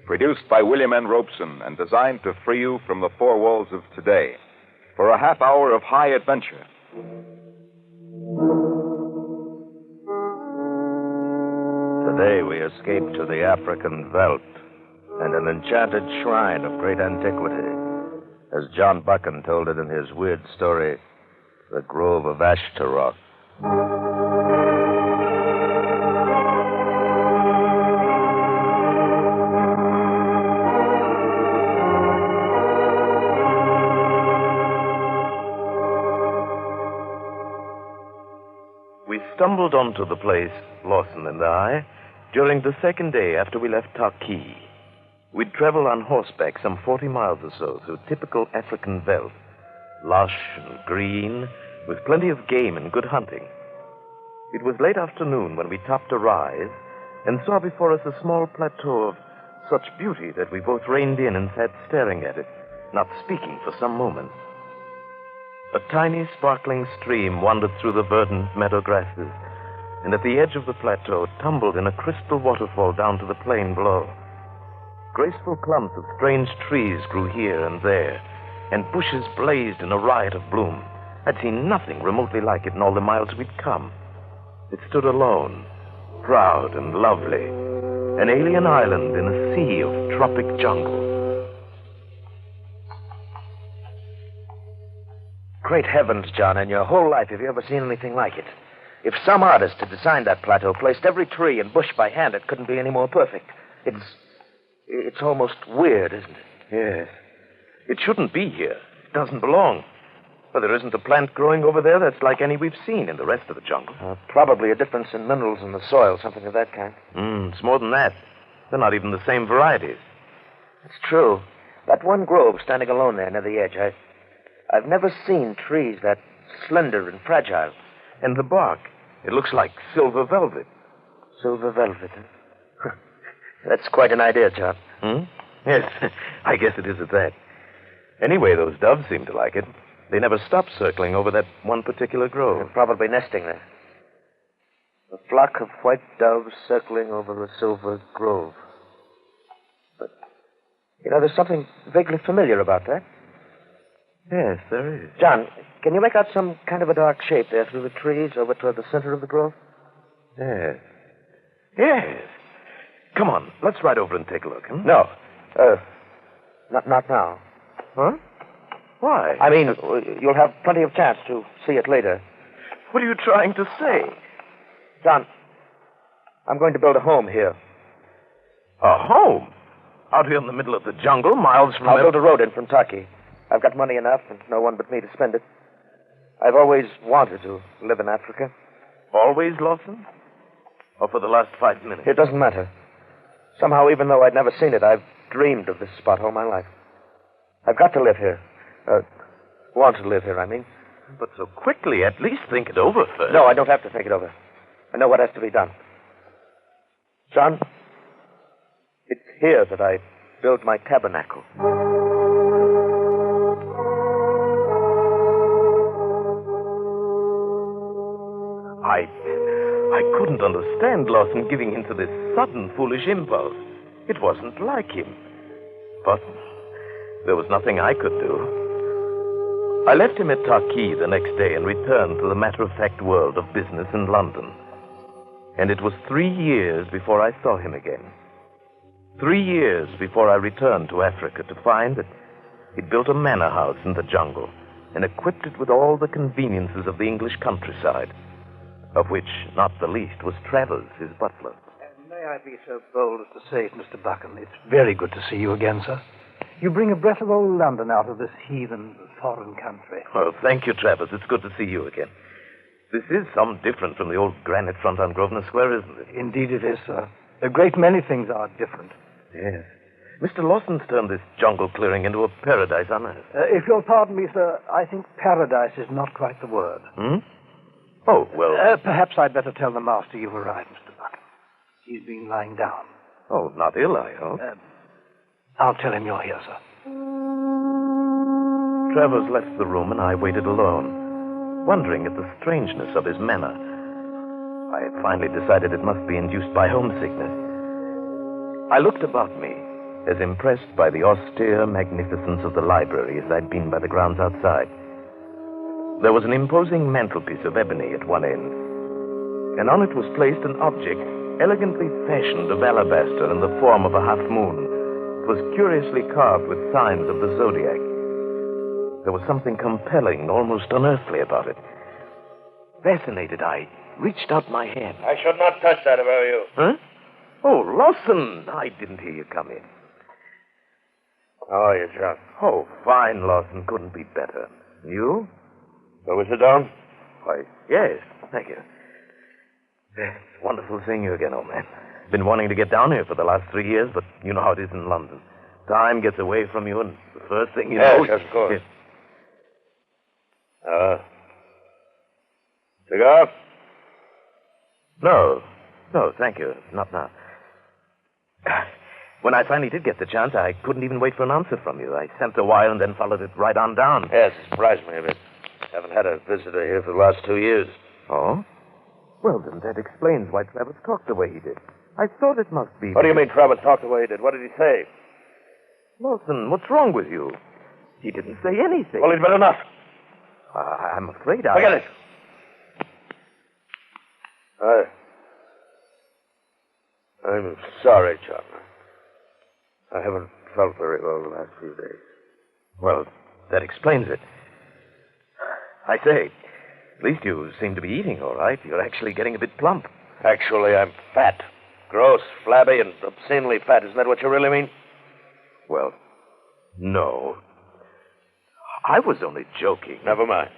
produced by William N. Robeson and designed to free you from the four walls of today for a half hour of high adventure. Today we escape to the African veldt and an enchanted shrine of great antiquity, as John Buchan told it in his weird story, The Grove of Ashtaroth. We stumbled onto the place, Lawson and I, during the second day after we left Taki. We'd travel on horseback some 40 miles or so through typical African veldt, lush and green, with plenty of game and good hunting. It was late afternoon when we topped a rise and saw before us a small plateau of such beauty that we both reined in and sat staring at it, not speaking for some moments. A tiny, sparkling stream wandered through the verdant meadow grasses, and at the edge of the plateau tumbled in a crystal waterfall down to the plain below. Graceful clumps of strange trees grew here and there, and bushes blazed in a riot of bloom. I'd seen nothing remotely like it in all the miles we'd come. It stood alone, proud and lovely, an alien island in a sea of tropic jungle. Great heavens, John, in your whole life, have you ever seen anything like it? If some artist had designed that plateau, placed every tree and bush by hand, it couldn't be any more perfect. It's almost weird, isn't it? Yes. It shouldn't be here. It doesn't belong. Well, there isn't a plant growing over there that's like any we've seen in the rest of the jungle. Probably a difference in minerals in the soil, something of that kind. It's more than that. They're not even the same varieties. It's true. That one grove standing alone there near the edge, I've never seen trees that slender and fragile. And the bark, it looks like silver velvet. Silver velvet, huh? That's quite an idea, John. Yes, I guess it is at that. Anyway, those doves seem to like it. They never stop circling over that one particular grove. They're probably nesting there. A flock of white doves circling over a silver grove. But, there's something vaguely familiar about that. Yes, there is. John, can you make out some kind of a dark shape there through the trees over toward the center of the grove? Yes. Yes. Come on, let's ride over and take a look, huh? No. Not now. Huh? Why? I mean, you'll have plenty of chance to see it later. What are you trying to say? John, I'm going to build a home here. A home? Out here in the middle of the jungle, miles from... I'll build a road in from Taki. I've got money enough and no one but me to spend it. I've always wanted to live in Africa. Always, Lawson? Or for the last 5 minutes? It doesn't matter. Somehow, even though I'd never seen it, I've dreamed of this spot all my life. I've got to live here. Want to live here, I mean. But so quickly, at least think it over first. No, I don't have to think it over. I know what has to be done. John, it's here that I build my tabernacle. I couldn't understand Lawson giving in to this sudden, foolish impulse. It wasn't like him. But There was nothing I could do. I left him at Torquay the next day and returned to the matter-of-fact world of business in London. And it was 3 years before I saw him again. 3 years before I returned to Africa to find that he'd built a manor house in the jungle and equipped it with all the conveniences of the English countryside, of which not the least was Travers, his butler. May I be so bold as to say it, Mr. Buchan? It's very good to see you again, sir. You bring a breath of old London out of this heathen foreign country. Well, thank you, Travers. It's good to see you again. This is some different from the old granite front on Grosvenor Square, isn't it? Indeed it is, sir. A great many things are different. Yes. Mr. Lawson's turned this jungle clearing into a paradise on earth. If you'll pardon me, sir, I think paradise is not quite the word. Hmm? Oh, well... perhaps I'd better tell the master you've arrived, Mr. Buchan. He's been lying down. Oh, not ill, I hope. I'll tell him you're here, sir. Travers left the room and I waited alone, wondering at the strangeness of his manner. I had finally decided it must be induced by homesickness. I looked about me, as impressed by the austere magnificence of the library as I'd been by the grounds outside. There was an imposing mantelpiece of ebony at one end, and on it was placed an object elegantly fashioned of alabaster in the form of a half moon. It was curiously carved with signs of the zodiac. There was something compelling, almost unearthly about it. Fascinated, I reached out my hand. I should not touch that if I were you. Huh? Oh, Lawson! I didn't hear you come in. How are you, John? Oh, fine, Lawson. Couldn't be better. You? Shall we sit down? Why, yes. Thank you. It's wonderful seeing you again, old man. Been wanting to get down here for the last 3 years, but you know how it is in London. Time gets away from you, and the first thing you know... Yes, of course. Cigar? No, thank you. Not now. When I finally did get the chance, I couldn't even wait for an answer from you. I sent a wire and then followed it right on down. Yes, it surprised me a bit. Haven't had a visitor here for the last 2 years. Oh? Well, then that explains why Travers talked the way he did. I thought it must be... What do you mean Travers talked the way he did? What did he say? Lawson, what's wrong with you? He didn't say anything. Well, he'd better not. I'm afraid Forget it. I'm sorry, John. I haven't felt very well the last few days. Well, that explains it. I say, at least you seem to be eating all right. You're actually getting a bit plump. Actually, I'm fat. Gross, flabby, and obscenely fat. Isn't that what you really mean? Well, no. I was only joking. Never mind.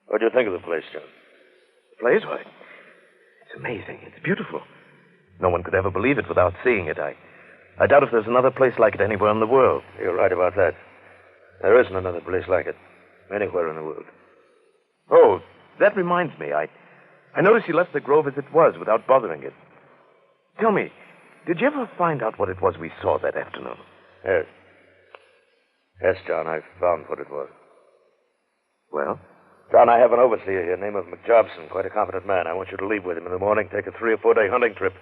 What do you think of the place, John? The place? Why, it's amazing. It's beautiful. No one could ever believe it without seeing it. I doubt if there's another place like it anywhere in the world. You're right about that. There isn't another place like it anywhere in the world. Oh, that reminds me. I noticed you left the grove as it was without bothering it. Tell me, did you ever find out what it was we saw that afternoon? Yes. Yes, John, I found what it was. Well? John, I have an overseer here named McJobson, quite a competent man. I want you to leave with him in the morning, take a 3 or 4 day hunting trip.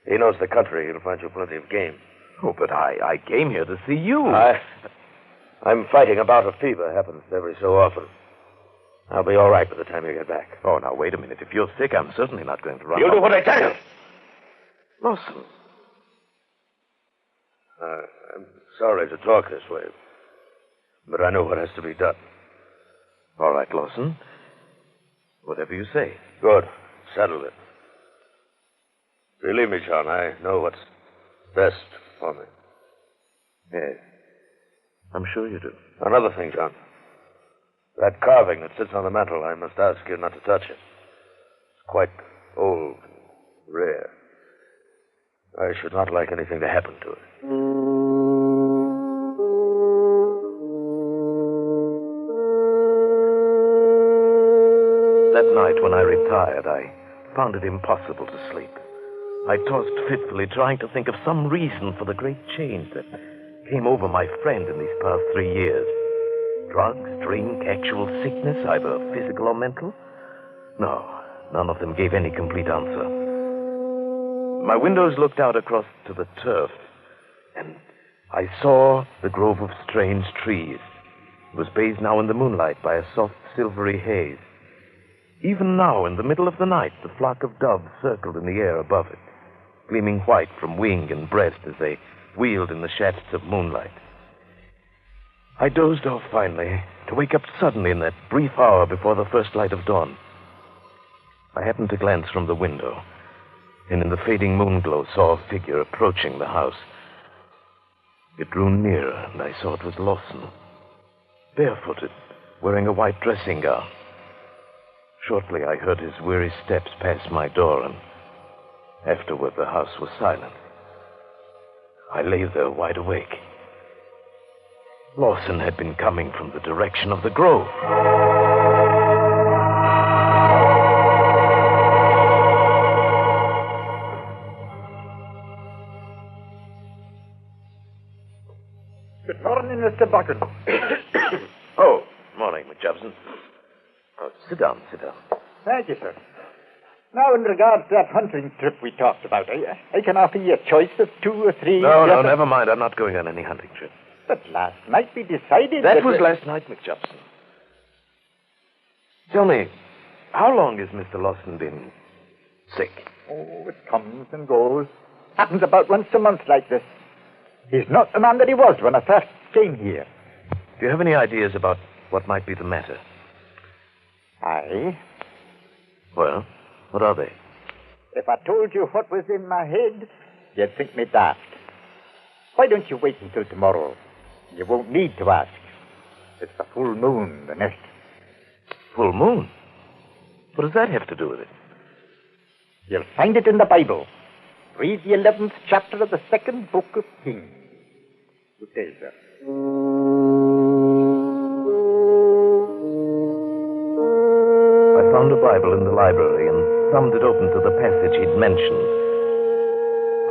He knows the country. He'll find you plenty of game. Oh, but I came here to see you. I'm fighting a bout of fever. Happens every so often. I'll be all right by the time you get back. Oh, now, wait a minute. If you're sick, I'm certainly not going to run. You'll do what I tell you. Lawson. I'm sorry to talk this way, but I know what has to be done. All right, Lawson. Whatever you say. Good. Settle it. Believe me, John, I know what's best for me. Yes. I'm sure you do. Another thing, John. That carving that sits on the mantel, I must ask you not to touch it. It's quite old, rare. I should not like anything to happen to it. That night when I retired, I found it impossible to sleep. I tossed fitfully, trying to think of some reason for the great change that came over my friend in these past 3 years. Drugs, drink, actual sickness, either physical or mental? No, none of them gave any complete answer. My windows looked out across to the turf, and I saw the grove of strange trees. It was bathed now in the moonlight by a soft, silvery haze. Even now, in the middle of the night, the flock of doves circled in the air above it, gleaming white from wing and breast as they wheeled in the shafts of moonlight. I dozed off finally, to wake up suddenly in that brief hour before the first light of dawn. I happened to glance from the window, and in the fading moonglow saw a figure approaching the house. It drew nearer, and I saw it was Lawson, barefooted, wearing a white dressing gown. Shortly, I heard his weary steps pass my door, and afterward the house was silent. I lay there wide awake. Lawson had been coming from the direction of the grove. Good morning, Mr. Buchan. Oh, morning, McJobson. Oh, sit down. Thank you, sir. Now, in regards to that hunting trip we talked about, I can offer you a choice of 2 or 3... No, never mind. I'm not going on any hunting trip. But last night we decided That was last night, McJobson. Tell me, how long has Mr. Lawson been sick? Oh, it comes and goes. Happens about once a month like this. He's not the man that he was when I first came here. Do you have any ideas about what might be the matter? Aye. Well, what are they? If I told you what was in my head, you'd think me daft. Why don't you wait until tomorrow? You won't need to ask. It's the full moon, the next. Full moon? What does that have to do with it? You'll find it in the Bible. Read the 11th chapter of the 2nd book of Kings. Good day, sir. I found a Bible in the library and thumbed it open to the passage he'd mentioned.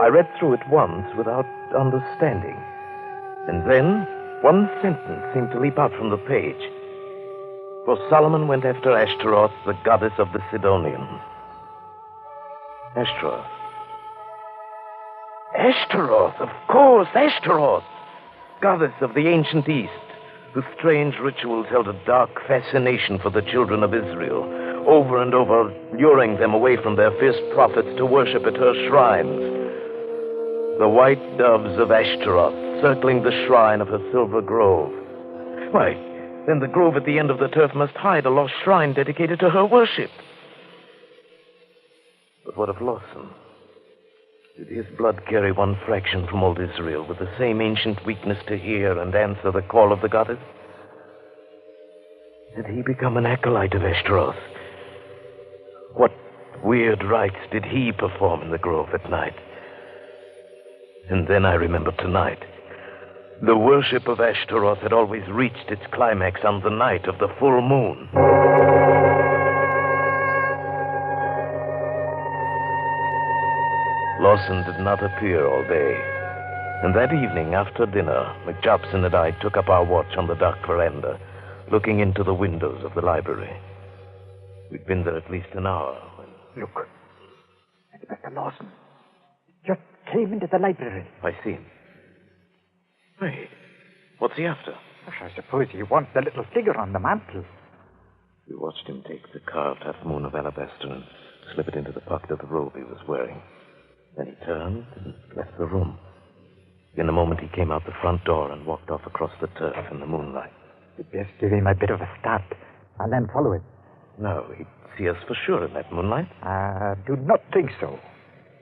I read through it once without understanding. And then one sentence seemed to leap out from the page. For Solomon went after Ashtaroth, the goddess of the Sidonians. Ashtaroth. Ashtaroth, of course, Ashtaroth. Goddess of the ancient East, whose strange rituals held a dark fascination for the children of Israel, over and over luring them away from their fierce prophets to worship at her shrines. The white doves of Ashtaroth circling the shrine of her silver grove. Why, then the grove at the end of the turf must hide a lost shrine dedicated to her worship. But what of Lawson? Did his blood carry one fraction from old Israel with the same ancient weakness to hear and answer the call of the goddess? Did he become an acolyte of Ashtaroth? What weird rites did he perform in the grove at night? And then I remembered tonight. The worship of Ashtaroth had always reached its climax on the night of the full moon. Lawson did not appear all day. And that evening, after dinner, McJobson and I took up our watch on the dark veranda, looking into the windows of the library. We'd been there at least an hour when... Look. It's Mr. Lawson. Just came into the library. I see him. Wait. What's he after? I suppose he wants the little figure on the mantel. We watched him take the carved half-moon of alabaster and slip it into the pocket of the robe he was wearing. Then he turned and left the room. In a moment, he came out the front door and walked off across the turf in the moonlight. You'd best give him a bit of a start and then follow him. No, he'd see us for sure in that moonlight. I do not think so.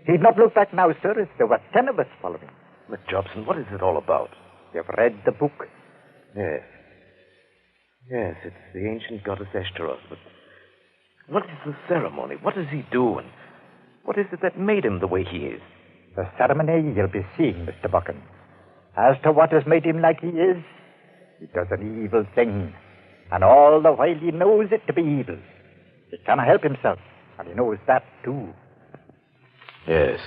He'd not look back now, sir, if there were 10 of us following. McJobson, what is it all about? You've read the book? Yes. Yes, it's the ancient goddess Ashtaroth, but what is the ceremony? What does he do, and what is it that made him the way he is? The ceremony you'll be seeing, Mr. Buchan. As to what has made him like he is, he does an evil thing, and all the while he knows it to be evil. He cannot help himself, and he knows that, too. Yes.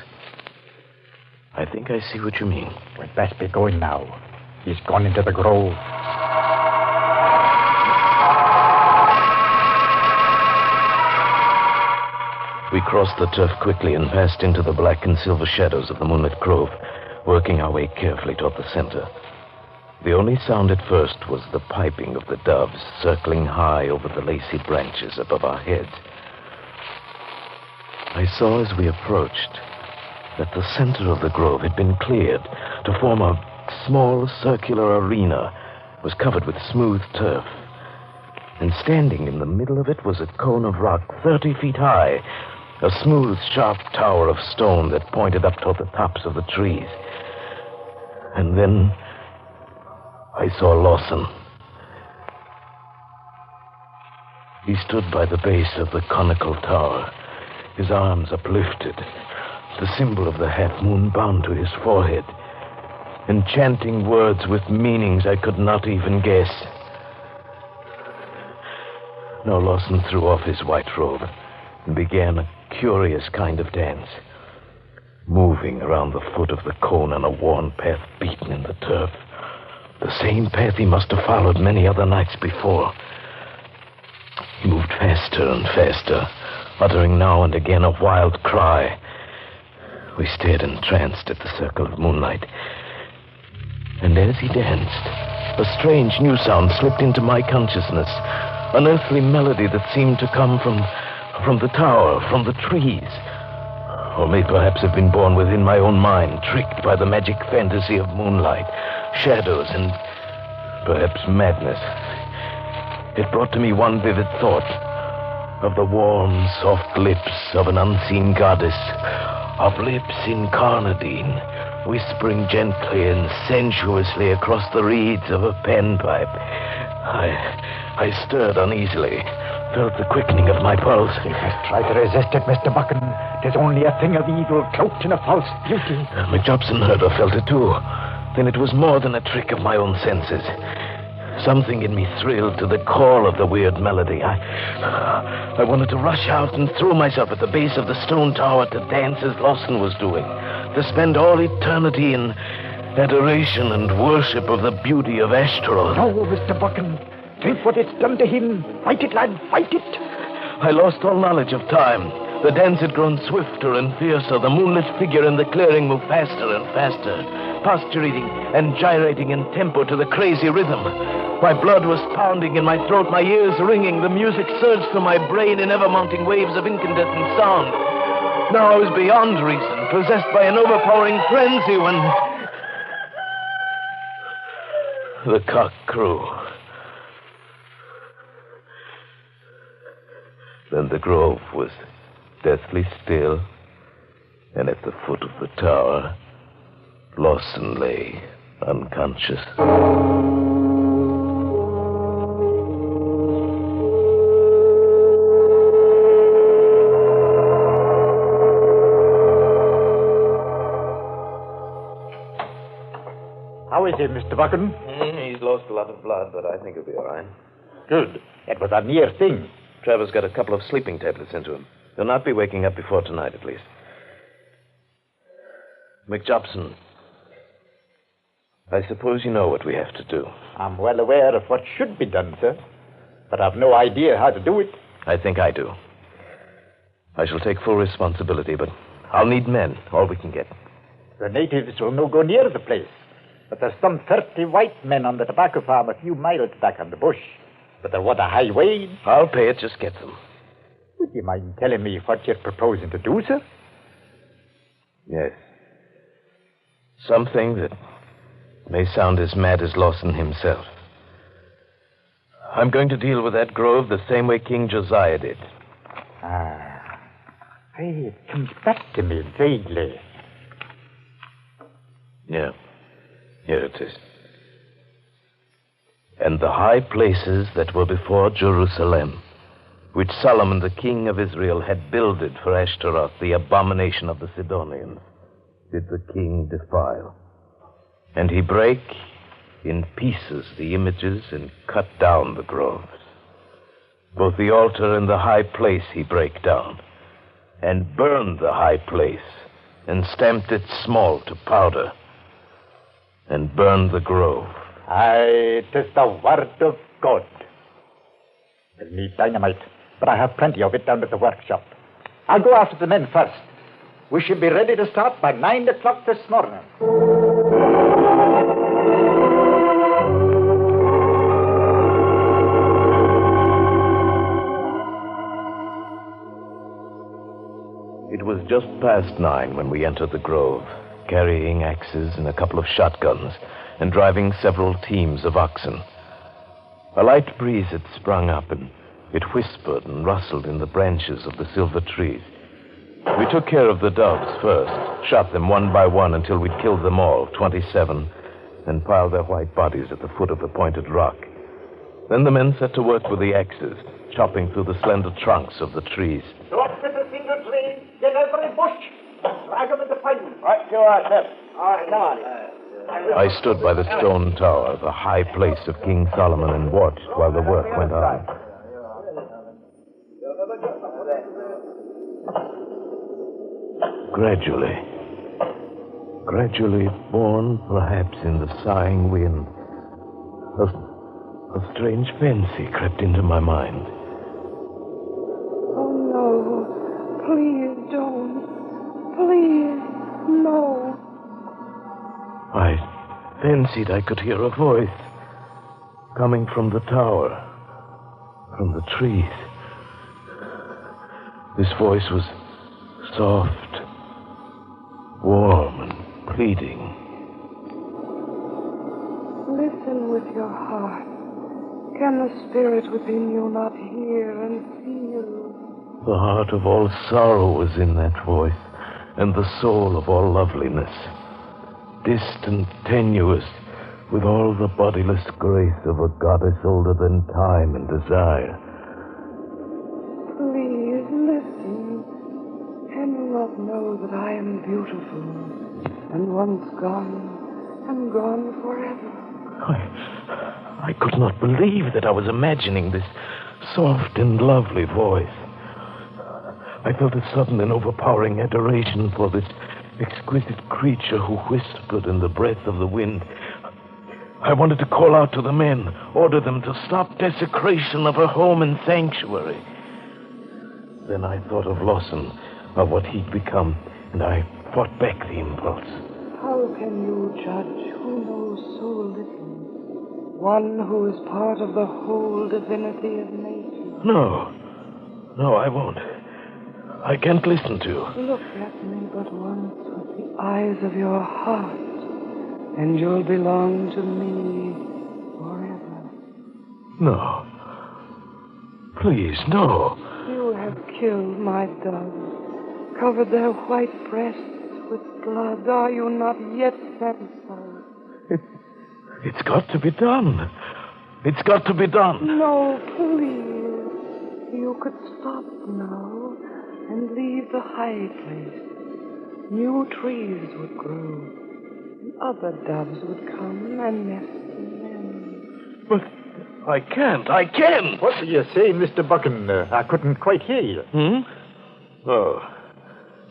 I think I see what you mean. We'd best be going now. He's gone into the grove. We crossed the turf quickly and passed into the black and silver shadows of the moonlit grove, working our way carefully toward the center. The only sound at first was the piping of the doves circling high over the lacy branches above our heads. I saw as we approached that the center of the grove had been cleared to form a small circular arena. It was covered with smooth turf. And standing in the middle of it was a cone of rock 30 feet high, a smooth, sharp tower of stone that pointed up toward the tops of the trees. And then I saw Lawson. He stood by the base of the conical tower, his arms uplifted, the symbol of the half-moon bound to his forehead, and chanting words with meanings I could not even guess. Now Lawson threw off his white robe and began a curious kind of dance, moving around the foot of the cone on a worn path beaten in the turf, the same path he must have followed many other nights before. He moved faster and faster, uttering now and again a wild cry. We stared entranced at the circle of moonlight. And as he danced, a strange new sound slipped into my consciousness, an earthly melody that seemed to come from the tower, from the trees, or may perhaps have been born within my own mind, tricked by the magic fantasy of moonlight, shadows, and perhaps madness. It brought to me one vivid thought of the warm, soft lips of an unseen goddess, of lips incarnadine, whispering gently and sensuously across the reeds of a panpipe. I stirred uneasily, felt the quickening of my pulse. You must try to resist it, Mr. Buchan. It is only a thing of evil cloaked in a false beauty. McJobson heard or felt it too. Then it was more than a trick of my own senses. Something in me thrilled to the core of the weird melody. I wanted to rush out and throw myself at the base of the stone tower to dance as Lawson was doing, to spend all eternity in adoration and worship of the beauty of Ashtaroth. No, Mr. Buchan. Think what it's done to him. Fight it, lad, fight it. I lost all knowledge of time. The dance had grown swifter and fiercer. The moonlit figure in the clearing moved faster and faster, postulating and gyrating in tempo to the crazy rhythm. My blood was pounding in my throat, my ears ringing. The music surged through my brain in ever-mounting waves of incandescent sound. Now I was beyond reason, possessed by an overpowering frenzy when the cock crew. Then the grove was deathly still, and at the foot of the tower, Lawson lay unconscious. How is he, Mr. Buchan? He's lost a lot of blood, but I think he'll be all right. Good. It was a near thing. Trevor's got a couple of sleeping tablets into him. He'll not be waking up before tonight, at least. McJobson, I suppose you know what we have to do. I'm well aware of what should be done, sir, but I've no idea how to do it. I think I do. I shall take full responsibility, but I'll need men, all we can get. The natives will no go near the place, but there's some 30 white men on the tobacco farm a few miles back on the bush. But they're what a high wage. I'll pay it, just get them. Would you mind telling me what you're proposing to do, sir? Yes. Something that may sound as mad as Lawson himself. I'm going to deal with that grove the same way King Josiah did. Ah. Hey, it comes back to me vaguely. Yeah. Here it is. And the high places that were before Jerusalem, which Solomon, the king of Israel, had builded for Ashtaroth, the abomination of the Sidonians, did the king defile. And he brake in pieces the images and cut down the groves. Both the altar and the high place he brake down, and burned the high place, and stamped it small to powder, and burned the grove. Aye, 'tis the word of God. We'll need dynamite, but I have plenty of it down at the workshop. I'll go after the men first. We should be ready to start by 9 o'clock this morning. It was just past 9 when we entered the grove, carrying axes and a couple of shotguns, and driving several teams of oxen. A light breeze had sprung up, and it whispered and rustled in the branches of the silver trees. We took care of the doves first, shot them one by one until we'd killed them all, 27, and piled their white bodies at the foot of the pointed rock. Then the men set to work with the axes, chopping through the slender trunks of the trees. Don't miss a single tree. Get every bush. Drag them into fire. Right, to our left. All right, come on. I stood by the stone tower, the high place of King Solomon, and watched while the work went on. Gradually born perhaps in the sighing wind, a strange fancy crept into my mind. Oh, no. Please don't. Please, no. I fancied I could hear a voice coming from the tower, from the trees. This voice was soft, warm, and pleading. Listen with your heart. Can the spirit within you not hear and feel? The heart of all sorrow was in that voice, and the soul of all loveliness. Distant, tenuous, with all the bodiless grace of a goddess older than time and desire. Please, listen. Can you not know that I am beautiful, and once gone, and gone forever? I could not believe that I was imagining this soft and lovely voice. I felt a sudden and overpowering adoration for this exquisite creature who whispered in the breath of the wind. I wanted to call out to the men, order them to stop desecration of her home and sanctuary. Then I thought of Lawson, of what he'd become, and I fought back the impulse. How can you judge who knows so little? One who is part of the whole divinity of nature. No, I won't. I can't listen to you. Look at me but once with the eyes of your heart, and you'll belong to me forever. No. Please, no. You have killed my doves, covered their white breasts with blood. Are you not yet satisfied? It's got to be done. It's got to be done. No, please. You could stop now and leave the high place. New trees would grow, and other doves would come and nest in them. But I can't. What are you saying, Mr. Buchan? I couldn't quite hear you. Oh,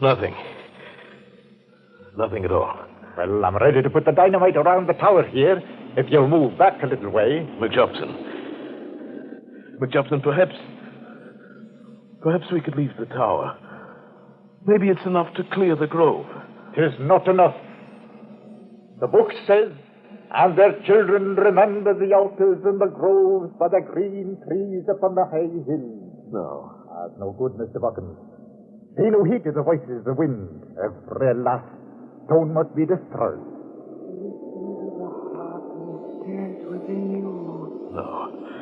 nothing. Nothing at all. Well, I'm ready to put the dynamite around the tower here, if you'll move back a little way. McJobson, perhaps we could leave the tower. Maybe it's enough to clear the grove. 'Tis not enough. The book says, and their children remember the altars and the groves by the green trees upon the high hills. No. That's no good, Mr. Buchan. Pay no heed to the voices of the wind. Every last stone must be destroyed. Listen to the heart and spirit within you. No.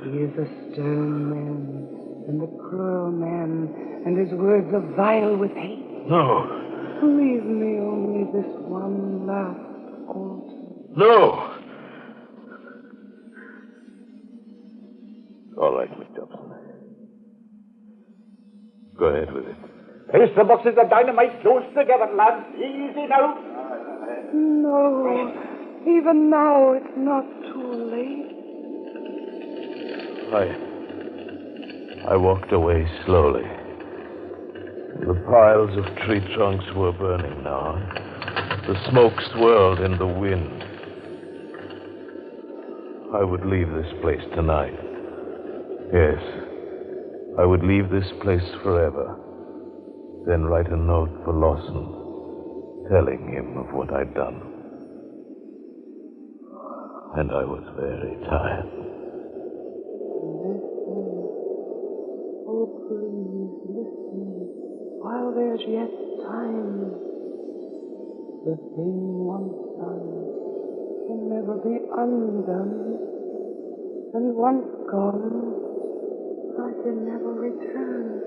He is a stern man, and a cruel man, and his words are vile with hate. No. Leave me only this one last altar. No. All right, McJobson. Go ahead with it. Place the boxes of dynamite close together, lads. Easy now. No. Even now, it's not too late. I walked away slowly. The piles of tree trunks were burning now. The smoke swirled in the wind. I would leave this place tonight. Yes, I would leave this place forever. Then write a note for Lawson, telling him of what I'd done. And I was very tired. Oh, please, listen, while there's yet time. The thing once done can never be undone, and once gone, I can never return.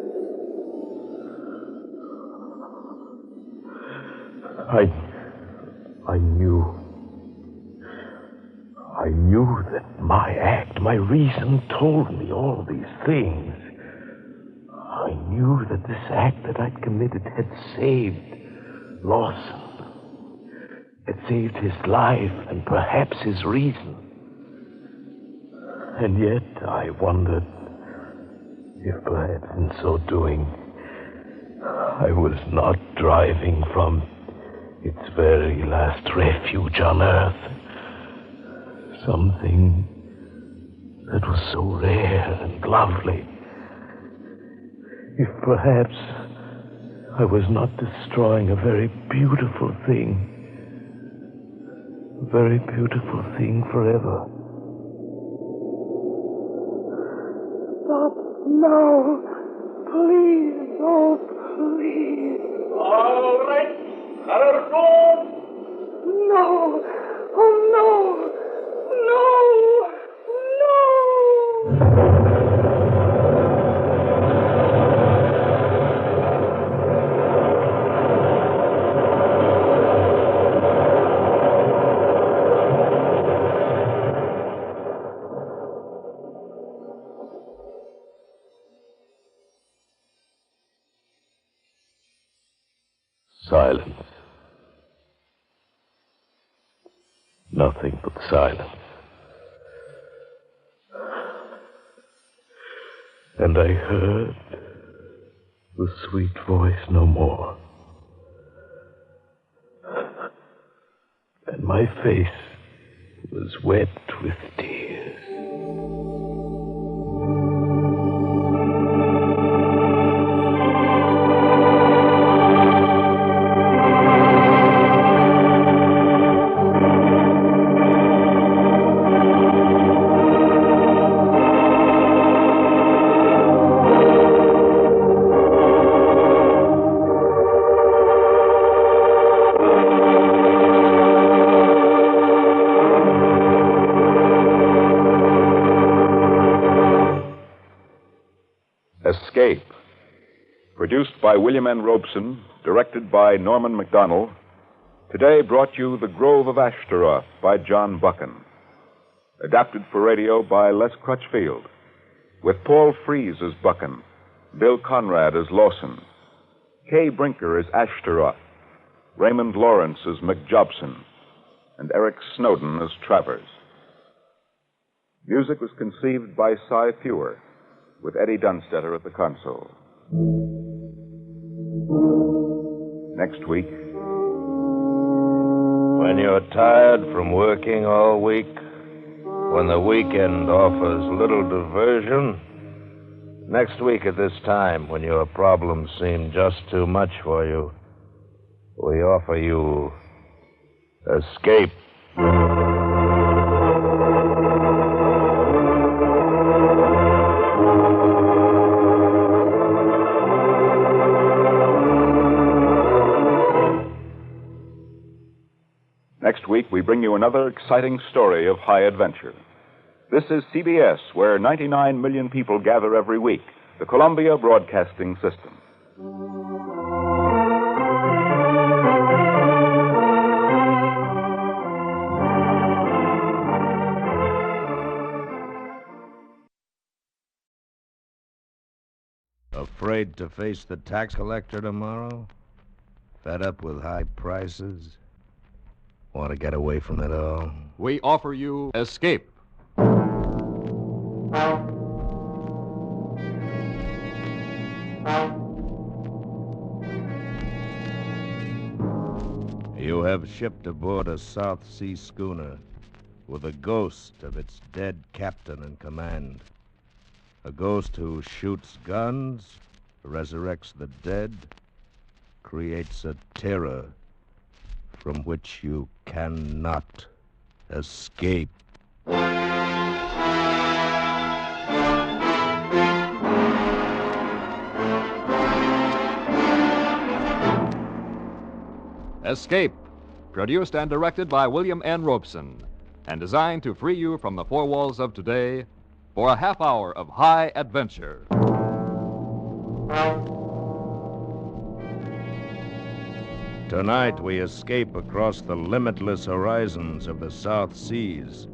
I knew that my act, my reason told me all these things. I knew that this act that I'd committed had saved Lawson, had saved his life and perhaps his reason. And yet I wondered if perhaps in so doing I was not driving from its very last refuge on earth something that was so rare and lovely. If perhaps I was not destroying a very beautiful thing forever. Stop now, please, oh, please. All right, color go. No, oh, no, no, no. Silence. Nothing but silence. And I heard the sweet voice no more. And my face was wet with tears. Escape. Produced by William N. Robeson, directed by Norman MacDonald, today brought you The Grove of Ashtaroth by John Buchan. Adapted for radio by Les Crutchfield, with Paul Frees as Buchan, Bill Conrad as Lawson, Kay Brinker as Ashtaroth, Raymond Lawrence as McJobson, and Eric Snowden as Travers. Music was conceived by Cy Fewer, with Eddie Dunstetter at the console. Next week. When you're tired from working all week, when the weekend offers little diversion, next week at this time, when your problems seem just too much for you, we offer you Escape. Next week, we bring you another exciting story of high adventure. This is CBS, where 99 million people gather every week, the Columbia Broadcasting System. Afraid to face the tax collector tomorrow? Fed up with high prices? Want to get away from it all? We offer you Escape. You have shipped aboard a South Sea schooner with a ghost of its dead captain in command. A ghost who shoots guns, resurrects the dead, creates a terror from which you cannot escape. Escape, produced and directed by William N. Robeson, and designed to free you from the four walls of today for a half hour of high adventure. Tonight we escape across the limitless horizons of the South Seas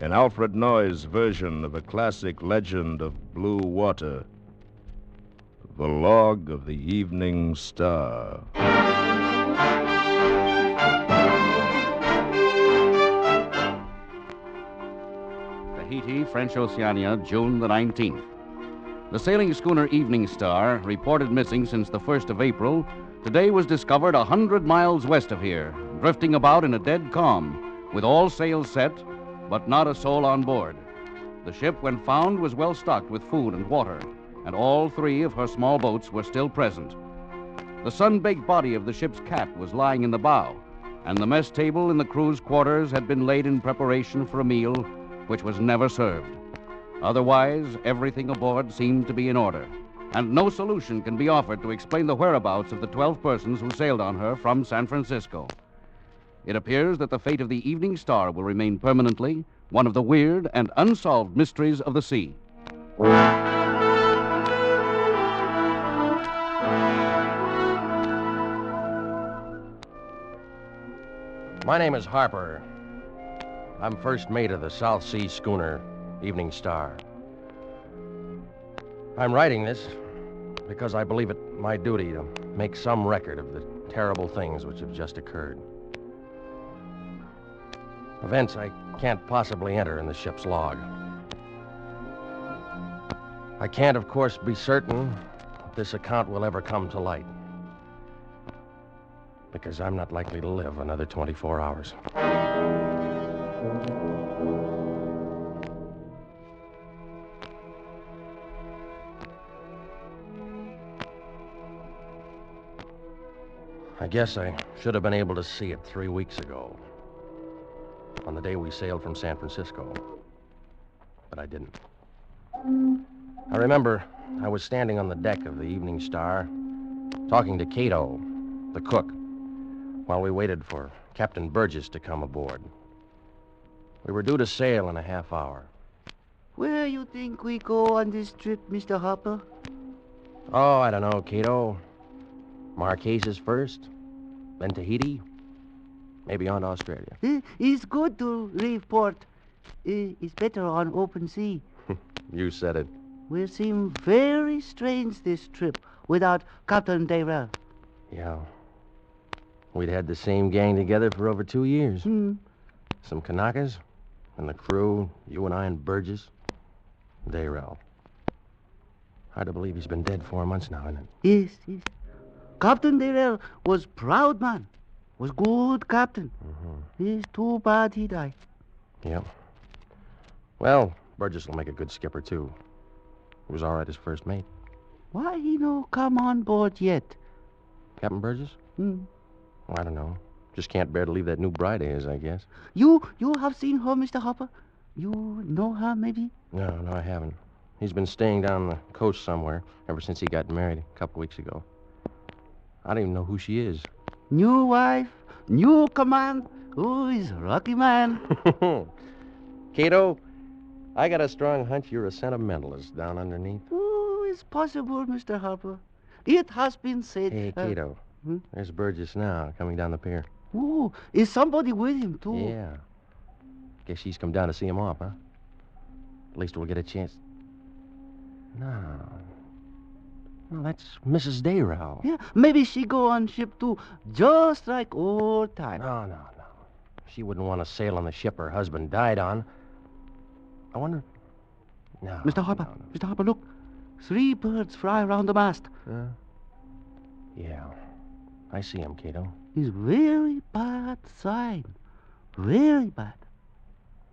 in Alfred Noy's version of a classic legend of blue water, The Log of the Evening Star. Tahiti, French Oceania, June the 19th. The sailing schooner Evening Star, reported missing since the 1st of April, today was discovered 100 miles west of here, drifting about in a dead calm, with all sails set, but not a soul on board. The ship, when found, was well stocked with food and water, and all three of her small boats were still present. The sun-baked body of the ship's cat was lying in the bow, and the mess table in the crew's quarters had been laid in preparation for a meal which was never served. Otherwise, everything aboard seemed to be in order, and no solution can be offered to explain the whereabouts of the 12 persons who sailed on her from San Francisco. It appears that the fate of the Evening Star will remain permanently one of the weird and unsolved mysteries of the sea. My name is Harper. I'm first mate of the South Sea schooner Evening Star. I'm writing this because I believe it my duty to make some record of the terrible things which have just occurred. Events I can't possibly enter in the ship's log. I can't, of course, be certain that this account will ever come to light, because I'm not likely to live another 24 hours. I guess I should have been able to see it 3 weeks ago, on the day we sailed from San Francisco, but I didn't. I remember I was standing on the deck of the Evening Star, talking to Cato, the cook, while we waited for Captain Burgess to come aboard. We were due to sail in a half hour. Where you think we go on this trip, Mr. Harper? Oh, I don't know, Cato. Marquesas first, then Tahiti, maybe on to Australia. It's good to leave port. It's better on open sea. You said it. Will seem very strange this trip without Captain Dayrell. Yeah. We'd had the same gang together for over 2 years. Some Kanakas, and the crew, you and I and Burgess. Dayrell. Hard to believe he's been dead 4 months now, isn't it? Yes. Captain Dayrell was proud man. Was good captain. It's too bad he died. Yep. Well, Burgess will make a good skipper, too. He was all right as first mate. Why he no come on board yet? Captain Burgess? Well, I don't know. Just can't bear to leave that new bride of his, I guess. You have seen her, Mr. Harper? You know her, maybe? No, I haven't. He's been staying down the coast somewhere ever since he got married a couple weeks ago. I don't even know who she is. New wife, new command. Oh, he's a lucky man. Cato, I got a strong hunch you're a sentimentalist down underneath. Oh, it's possible, Mr. Harper. It has been said... Hey, Cato, there's Burgess now, coming down the pier. Oh, is somebody with him, too? Yeah. Guess she's come down to see him off, huh? At least we'll get a chance. No, that's Mrs. Dayrell. Yeah, maybe she go on ship, too, just like old time. No. She wouldn't want to sail on the ship her husband died on. I wonder... No. Mr. Harper, Mr. Harper, look. 3 birds fly around the mast. Yeah. I see him, Cato. It's very bad sign. Very bad.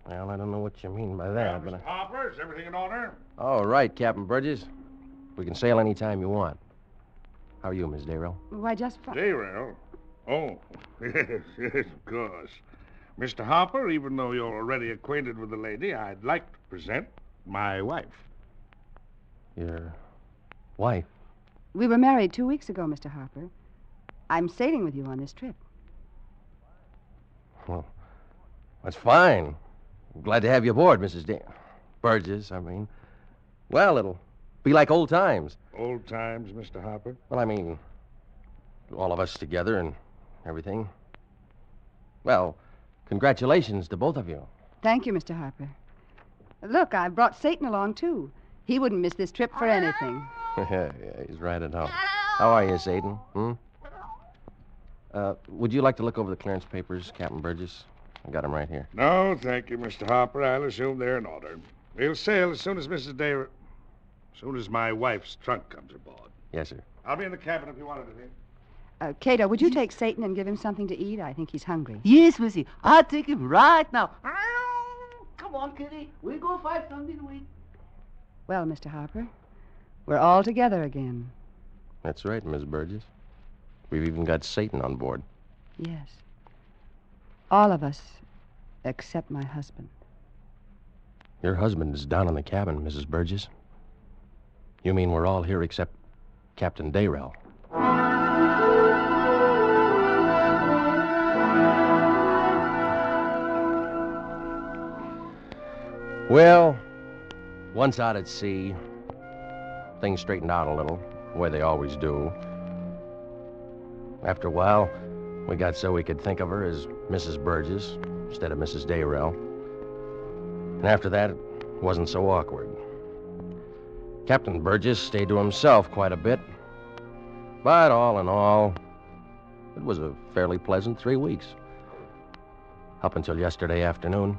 Well, I don't know what you mean by that, but... Mr. Harper, is everything in order? Oh, right, Captain Burgess. We can sail any time you want. How are you, Miss Dayrell? Why, just fine. Dayrell? Oh, yes, of course. Mr. Harper, even though you're already acquainted with the lady, I'd like to present my wife. Your wife? We were married 2 weeks ago, Mr. Harper. I'm sailing with you on this trip. Well, that's fine. I'm glad to have you aboard, Mrs. Burgess, I mean. Well, it'll be like old times. Old times, Mr. Harper? Well, I mean, all of us together and everything. Well, congratulations to both of you. Thank you, Mr. Harper. Look, I've brought Satan along, too. He wouldn't miss this trip for anything. Yeah, he's right at home. How are you, Satan? Would you like to look over the clearance papers, Captain Burgess? I got them right here. No, thank you, Mr. Harper. I'll assume they're in order. We'll sail as soon as as soon as my wife's trunk comes aboard. Yes, sir. I'll be in the cabin if you want anything. Cato, would you take Satan and give him something to eat? I think he's hungry. Yes, Missy. I'll take him right now. Come on, Kitty. We'll go find something to eat. Well, Mr. Harper, we're all together again. That's right, Miss Burgess. We've even got Satan on board. Yes. All of us, except my husband. Your husband is down in the cabin, Mrs. Burgess. You mean we're all here except Captain Dayrell? Well, once out at sea, things straightened out a little, the way they always do. After a while, we got so we could think of her as Mrs. Burgess instead of Mrs. Dayrell. And after that, it wasn't so awkward. Captain Burgess stayed to himself quite a bit. But all in all, it was a fairly pleasant 3 weeks. Up until yesterday afternoon.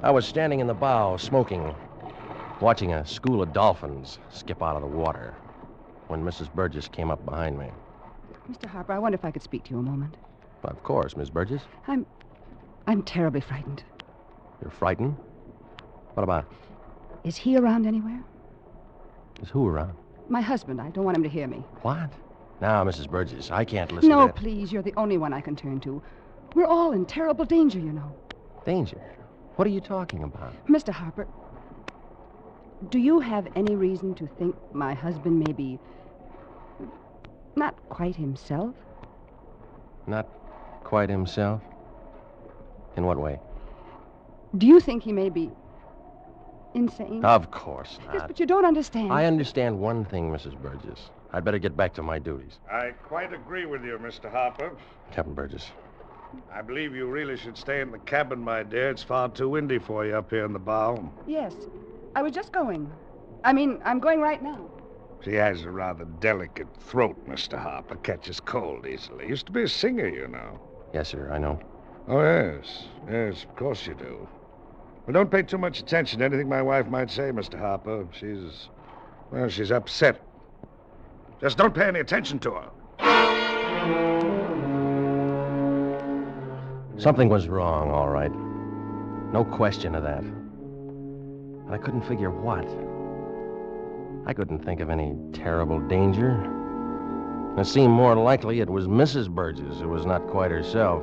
I was standing in the bow, smoking, watching a school of dolphins skip out of the water, when Mrs. Burgess came up behind me. Mr. Harper, I wonder if I could speak to you a moment. Of course, Miss Burgess. I'm terribly frightened. You're frightened? What about? Is he around anywhere? Is who around? My husband. I don't want him to hear me. What? Now, Mrs. Burgess, I can't listen to No, that. please. You're the only one I can turn to. We're all in terrible danger, you know. Danger? What are you talking about? Mr. Harper, do you have any reason to think my husband may be not quite himself? Not quite himself? In what way? Do you think he may be insane? Of course not. Yes, but you don't understand. I understand one thing, Mrs. Burgess. I'd better get back to my duties. I quite agree with you, Mr. Harper. Captain Burgess. I believe you really should stay in the cabin, my dear. It's far too windy for you up here in the bow. Yes. I was just going. I'm going right now. She has a rather delicate throat, Mr. Harper. Catches cold easily. Used to be a singer, you know. Yes, sir, I know. Oh, yes. Yes, of course you do. Well, don't pay too much attention to anything my wife might say, Mr. Harper. She's upset. Just don't pay any attention to her. Something was wrong, all right. No question of that. But I couldn't figure what. I couldn't think of any terrible danger. It seemed more likely it was Mrs. Burgess who was not quite herself.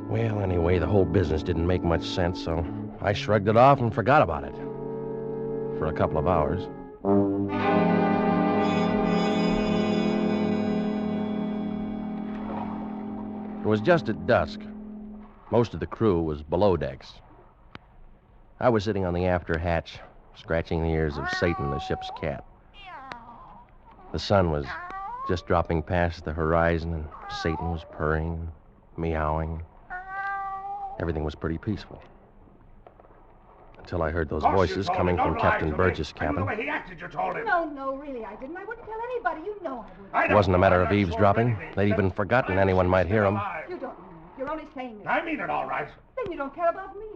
Well, anyway, the whole business didn't make much sense, so I shrugged it off and forgot about it. For a couple of hours. It was just at dusk. Most of the crew was below decks. I was sitting on the after hatch, scratching the ears of Satan, the ship's cat. The sun was just dropping past the horizon, and Satan was purring, meowing. Everything was pretty peaceful. Until I heard those voices coming from Captain Burgess' cabin. He acted, you told him. No, really, I didn't. I wouldn't tell anybody. You know I wouldn't. It wasn't a matter of eavesdropping. They'd even forgotten anyone might hear them. You don't know. You're only saying it. I mean it all right. Then you don't care about me.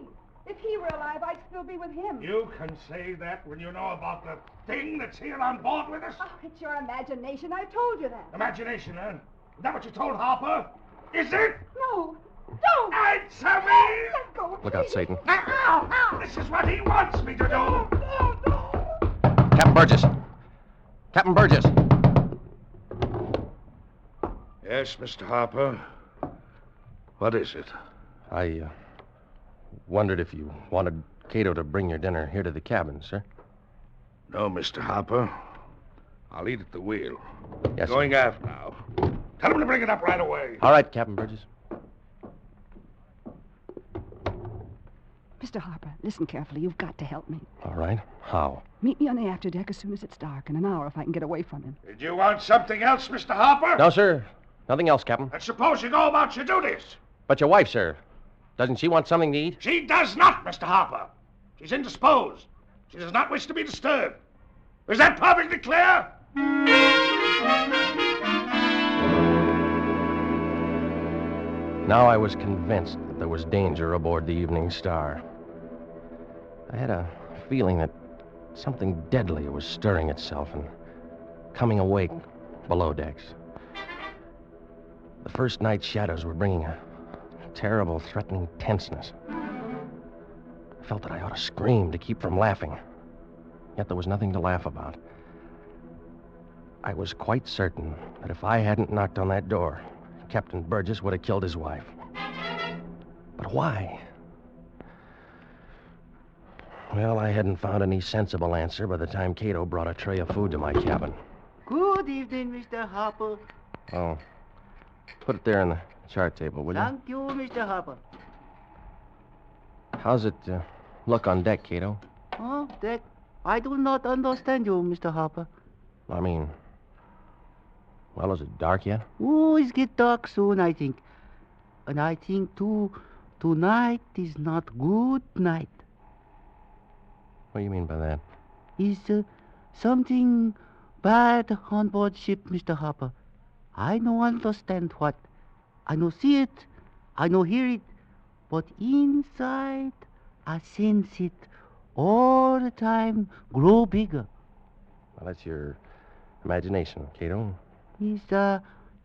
If he were alive, I'd still be with him. You can say that when you know about the thing that's here on board with us? Oh, it's your imagination. I told you that. Imagination, eh? Is that what you told Harper? Is it? No. Don't! Answer me! Let go, Look out, Satan. Ow! This is what he wants me to do. Captain Burgess! Captain Burgess! Yes, Mr. Harper. What is it? I wondered if you wanted Cato to bring your dinner here to the cabin, sir. No, Mr. Harper. I'll eat at the wheel. Yes, Going sir. aft now. Tell him to bring it up right away. All right, Captain Burgess. Mr. Harper, listen carefully. You've got to help me. All right. How? Meet me on the afterdeck as soon as it's dark, in an hour if I can get away from him. Did you want something else, Mr. Harper? No, sir. Nothing else, Captain. And suppose you go about your duties. But your wife, sir. Doesn't she want something to eat? She does not, Mr. Harper. She's indisposed. She does not wish to be disturbed. Is that perfectly clear? Now I was convinced that there was danger aboard the Evening Star. I had a feeling that something deadly was stirring itself and coming awake below decks. The first night shadows were bringing a terrible, threatening tenseness. I felt that I ought to scream to keep from laughing, yet there was nothing to laugh about. I was quite certain that if I hadn't knocked on that door, Captain Burgess would have killed his wife. But why? Well, I hadn't found any sensible answer by the time Cato brought a tray of food to my cabin. Good evening, Mr. Harper. Oh, put it there on the chart table, will you? Thank you, Mr. Harper. How's it look on deck, Cato? Oh, that... I do not understand you, Mr. Harper. I mean, well, is it dark yet? Oh, it's get dark soon, I think. And I think, too, tonight is not good night. What do you mean by that? Is something bad on board ship, Mr. Harper. I no understand what. I no see it, I no hear it, but inside I sense it all the time grow bigger. Well, that's your imagination, Cato. Is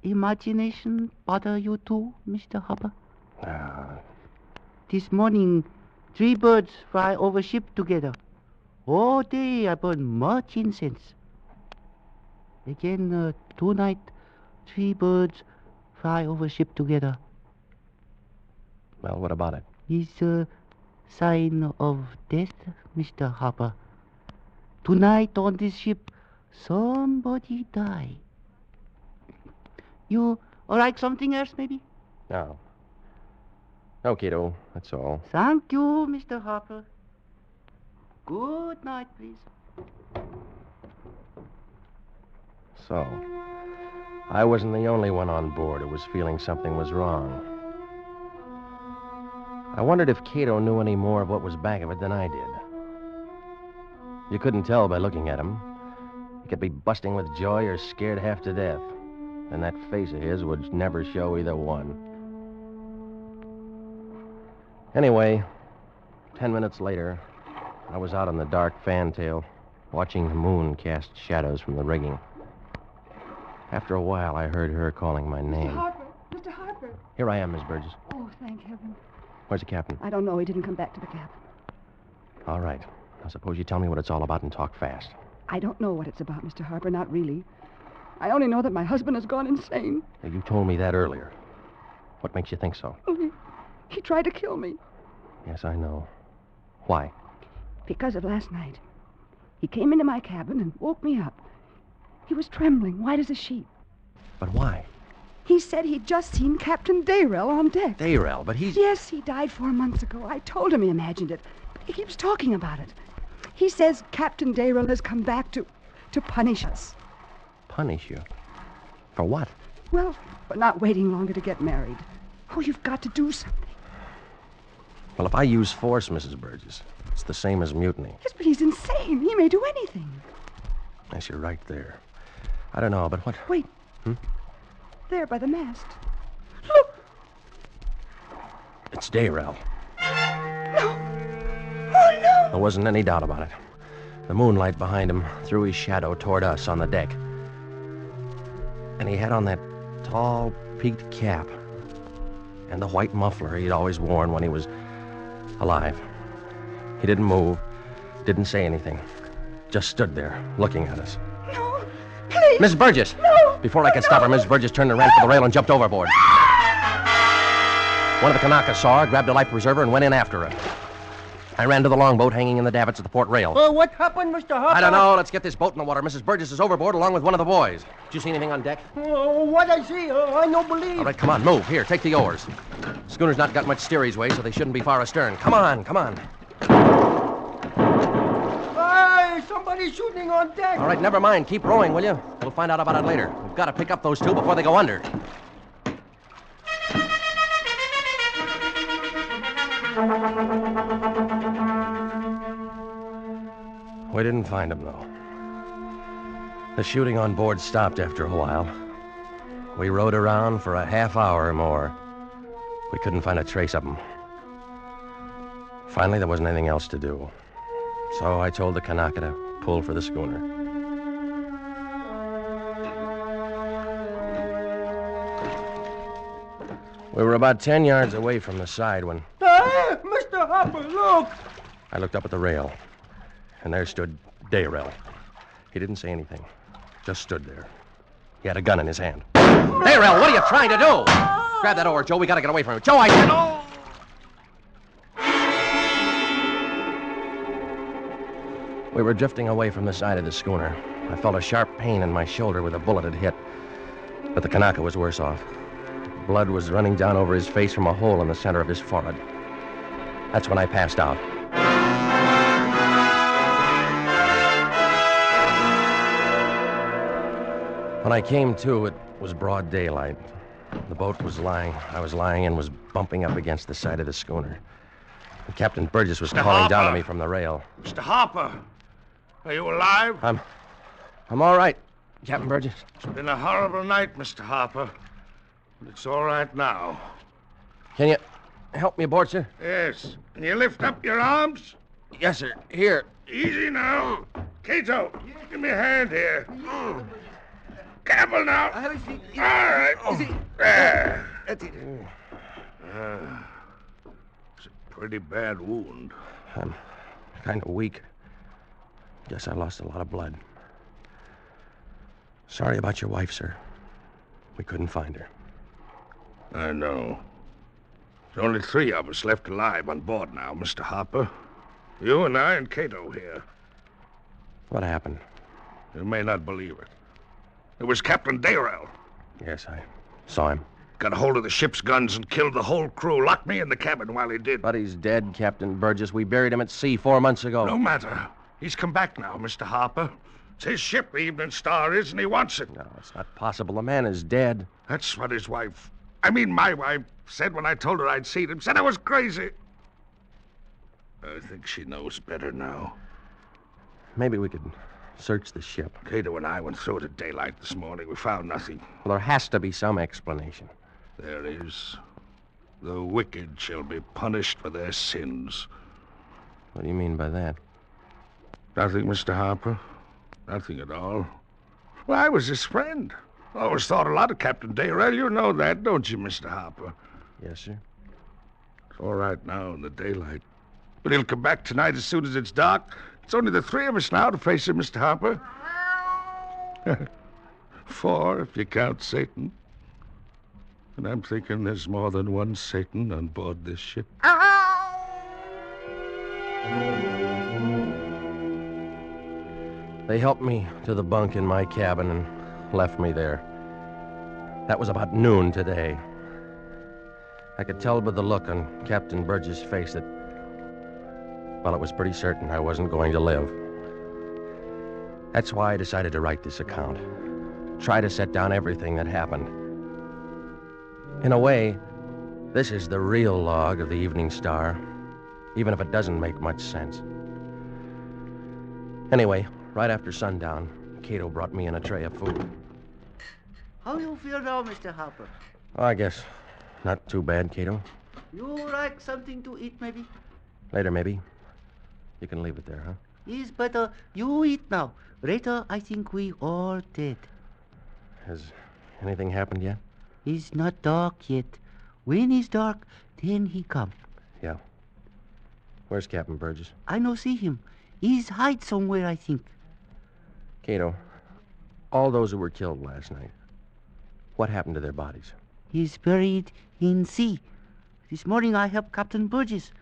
imagination bother you too, Mr. Harper? This morning, 3 birds fly over ship together. All day I burn much incense. Again, tonight, 3 birds fly over ship together. Well, what about it? Is a sign of death, Mr. Harper. Tonight on this ship, somebody die. You like something else, maybe? No. No, Cato, that's all. Thank you, Mr. Harper. Good night, please. So, I wasn't the only one on board who was feeling something was wrong. I wondered if Cato knew any more of what was back of it than I did. You couldn't tell by looking at him. He could be busting with joy or scared half to death. And that face of his would never show either one. Anyway, 10 minutes later, I was out on the dark fantail, watching the moon cast shadows from the rigging. After a while, I heard her calling my name. Mr. Harper. Here I am, Miss Burgess. Oh, thank heaven. Where's the captain? I don't know. He didn't come back to the cabin. All right. Now, suppose you tell me what it's all about and talk fast. I don't know what it's about, Mr. Harper. Not really. I only know that my husband has gone insane. Now, you told me that earlier. What makes you think so? Oh, he tried to kill me. Yes, I know. Why? Because of last night. He came into my cabin and woke me up. He was trembling, white as a sheet. But why? He said he'd just seen Captain Dayrell on deck. Dayrell, but he's... Yes, he died 4 months ago. I told him he imagined it. But he keeps talking about it. He says Captain Dayrell has come back to punish us. Punish you? For what? Well, for not waiting longer to get married. Oh, you've got to do something. Well, if I use force, Mrs. Burgess, it's the same as mutiny. Yes, but he's insane. He may do anything. Yes, you're right there. I don't know, but what... Wait. Hmm? There by the mast. It's Dayrell. No. Oh, no. There wasn't any doubt about it. The moonlight behind him threw his shadow toward us on the deck. And he had on that tall, peaked cap and the white muffler he'd always worn when he was alive. He didn't move, didn't say anything. Just stood there, looking at us. No, please. Miss Burgess! No! Before I could stop her, Miss Burgess turned and ran for the rail and jumped overboard. One of the Kanakas saw her, grabbed a life preserver, and went in after her. I ran to the longboat hanging in the davits at the port rail. What happened, Mr. Harper? I don't know. Let's get this boat in the water. Mrs. Burgess is overboard along with one of the boys. Did you see anything on deck? What I see, I don't believe. All right, come on, move. Here, take the oars. Schooner's not got much steerage way, so they shouldn't be far astern. Come on, come on. Hey, somebody's shooting on deck. All right, never mind. Keep rowing, will you? We'll find out about it later. We've got to pick up those two before they go under. We didn't find them, though. The shooting on board stopped after a while. We rowed around for a half hour or more. We couldn't find a trace of them. Finally, there wasn't anything else to do. So I told the Kanaka to pull for the schooner. We were about 10 yards away from the side when Hey, Mr. Harper, look. I looked up at the rail, and there stood Dayrell. He didn't say anything, just stood there. He had a gun in his hand. Dayrell, what are you trying to do? Grab that oar, Joe. We gotta get away from him. Joe, I said... We were drifting away from the side of the schooner. I felt a sharp pain in my shoulder where the bullet had hit. But the Kanaka was worse off. Blood was running down over his face from a hole in the center of his forehead. That's when I passed out. When I came to, it was broad daylight. The boat I was lying in was bumping up against the side of the schooner. And Captain Burgess was calling down to me from the rail. Mr. Harper, are you alive? I'm all right, Captain Burgess. It's been a horrible night, Mr. Harper. But it's all right now. Can you help me aboard, sir? Yes. Can you lift up your arms? Yes, sir. Here. Easy now. Cato, give me a hand here. Careful now. All right. There. It's a pretty bad wound. I'm kind of weak. Guess I lost a lot of blood. Sorry about your wife, sir. We couldn't find her. I know. There's only 3 of us left alive on board now, Mr. Harper. You and I and Cato here. What happened? You may not believe it. It was Captain Dayrell. Yes, I saw him. Got a hold of the ship's guns and killed the whole crew. Locked me in the cabin while he did. But he's dead, Captain Burgess. We buried him at sea 4 months ago. No matter. He's come back now, Mr. Harper. It's his ship, the Evening Star is, and he wants it. No, it's not possible. The man is dead. That's what his wife... my wife said when I told her I'd seen him. Said I was crazy. I think she knows better now. Maybe we could search the ship. Cato and I went through it at daylight this morning. We found nothing. Well, there has to be some explanation. There is. The wicked shall be punished for their sins. What do you mean by that? Nothing, Mr. Harper. Nothing at all. Well, I was his friend. Always thought a lot of Captain Dayrell. You know that, don't you, Mr. Harper? Yes, sir. It's all right now in the daylight. But he'll come back tonight as soon as it's dark. It's only the 3 of us now to face him, Mr. Harper. 4, if you count Satan. And I'm thinking there's more than one Satan on board this ship. They helped me to the bunk in my cabin and left me there. That was about noon today. I could tell by the look on Captain Burgess' face that, well, it was pretty certain I wasn't going to live. That's why I decided to write this account. Try to set down everything that happened. In a way, this is the real log of the Evening Star, even if it doesn't make much sense. Anyway, right after sundown, Cato brought me in a tray of food. How you feel now, Mr. Harper? Oh, I guess not too bad, Cato. You like something to eat, maybe? Later, maybe. You can leave it there, huh? Yes, but you eat now. Later, I think we all dead. Has anything happened yet? It's not dark yet. When it's dark, then he come. Yeah. Where's Captain Burgess? I no see him. He's hide somewhere, I think. Cato, all those who were killed last night, what happened to their bodies? He's buried in sea. This morning I helped Captain Burgess.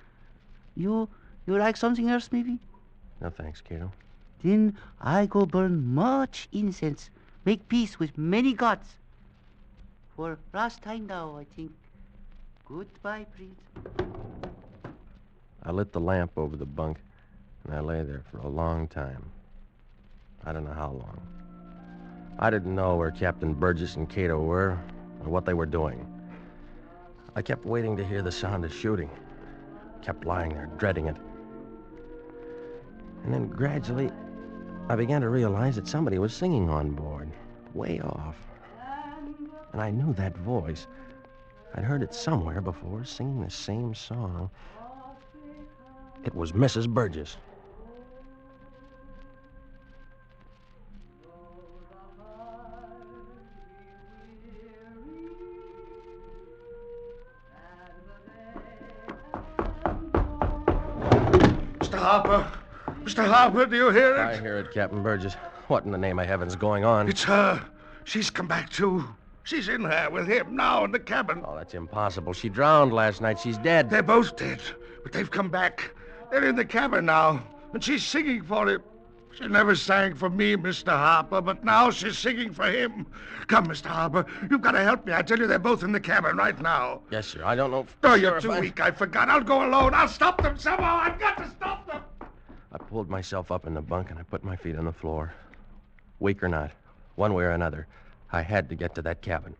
You like something else, maybe? No thanks, Cato. Then I go burn much incense, make peace with many gods. For last time now, I think. Goodbye, Prince. I lit the lamp over the bunk, and I lay there for a long time. I don't know how long. I didn't know where Captain Burgess and Cato were, or what they were doing. I kept waiting to hear the sound of shooting. Kept lying there, dreading it. And then gradually, I began to realize that somebody was singing on board, way off. And I knew that voice. I'd heard it somewhere before, singing the same song. It was Mrs. Burgess. Mr. Harper! Mr. Harper, do you hear it? I hear it, Captain Burgess. What in the name of heaven's going on? It's her. She's come back, too. She's in there with him now in the cabin. Oh, that's impossible. She drowned last night. She's dead. They're both dead, but they've come back. They're in the cabin now, and she's singing for him. She never sang for me, Mr. Harper, but now she's singing for him. Come, Mr. Harper, you've got to help me. I tell you, they're both in the cabin right now. Yes, sir. I don't know. Oh, you're too weak. I forgot. I'll go alone. I'll stop them somehow. I've got to stop them. I pulled myself up in the bunk and I put my feet on the floor. Weak or not, one way or another, I had to get to that cabin.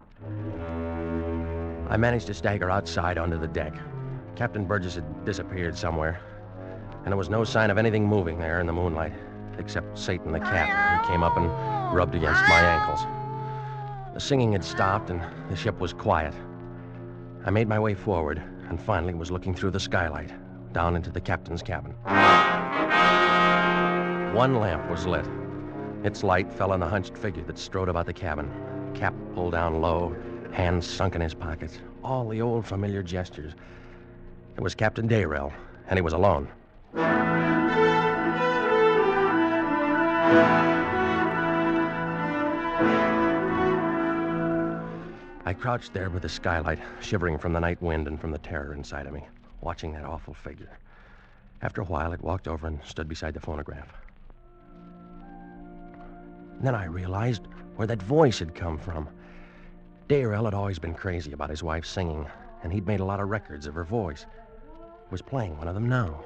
I managed to stagger outside onto the deck. Captain Burgess had disappeared somewhere, and there was no sign of anything moving there in the moonlight, except Satan the cat, who came up and rubbed against my ankles. The singing had stopped and the ship was quiet. I made my way forward and finally was looking through the skylight down into the captain's cabin. One lamp was lit. Its light fell on the hunched figure that strode about the cabin, cap pulled down low, hands sunk in his pockets, all the old familiar gestures. It was Captain Dayrell, and he was alone. I crouched there by the skylight, shivering from the night wind and from the terror inside of me, watching that awful figure. After a while, it walked over and stood beside the phonograph. And then I realized where that voice had come from. Dayrell had always been crazy about his wife singing, and he'd made a lot of records of her voice. He was playing one of them now.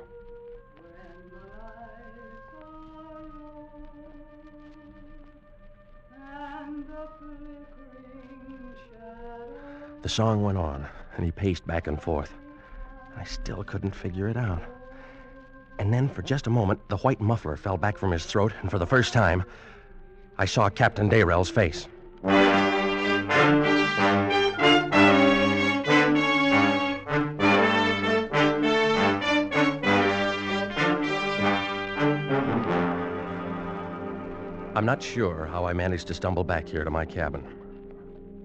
The song went on, and he paced back and forth. I still couldn't figure it out. And then, for just a moment, the white muffler fell back from his throat, and for the first time, I saw Captain Dayrell's face. I'm not sure how I managed to stumble back here to my cabin.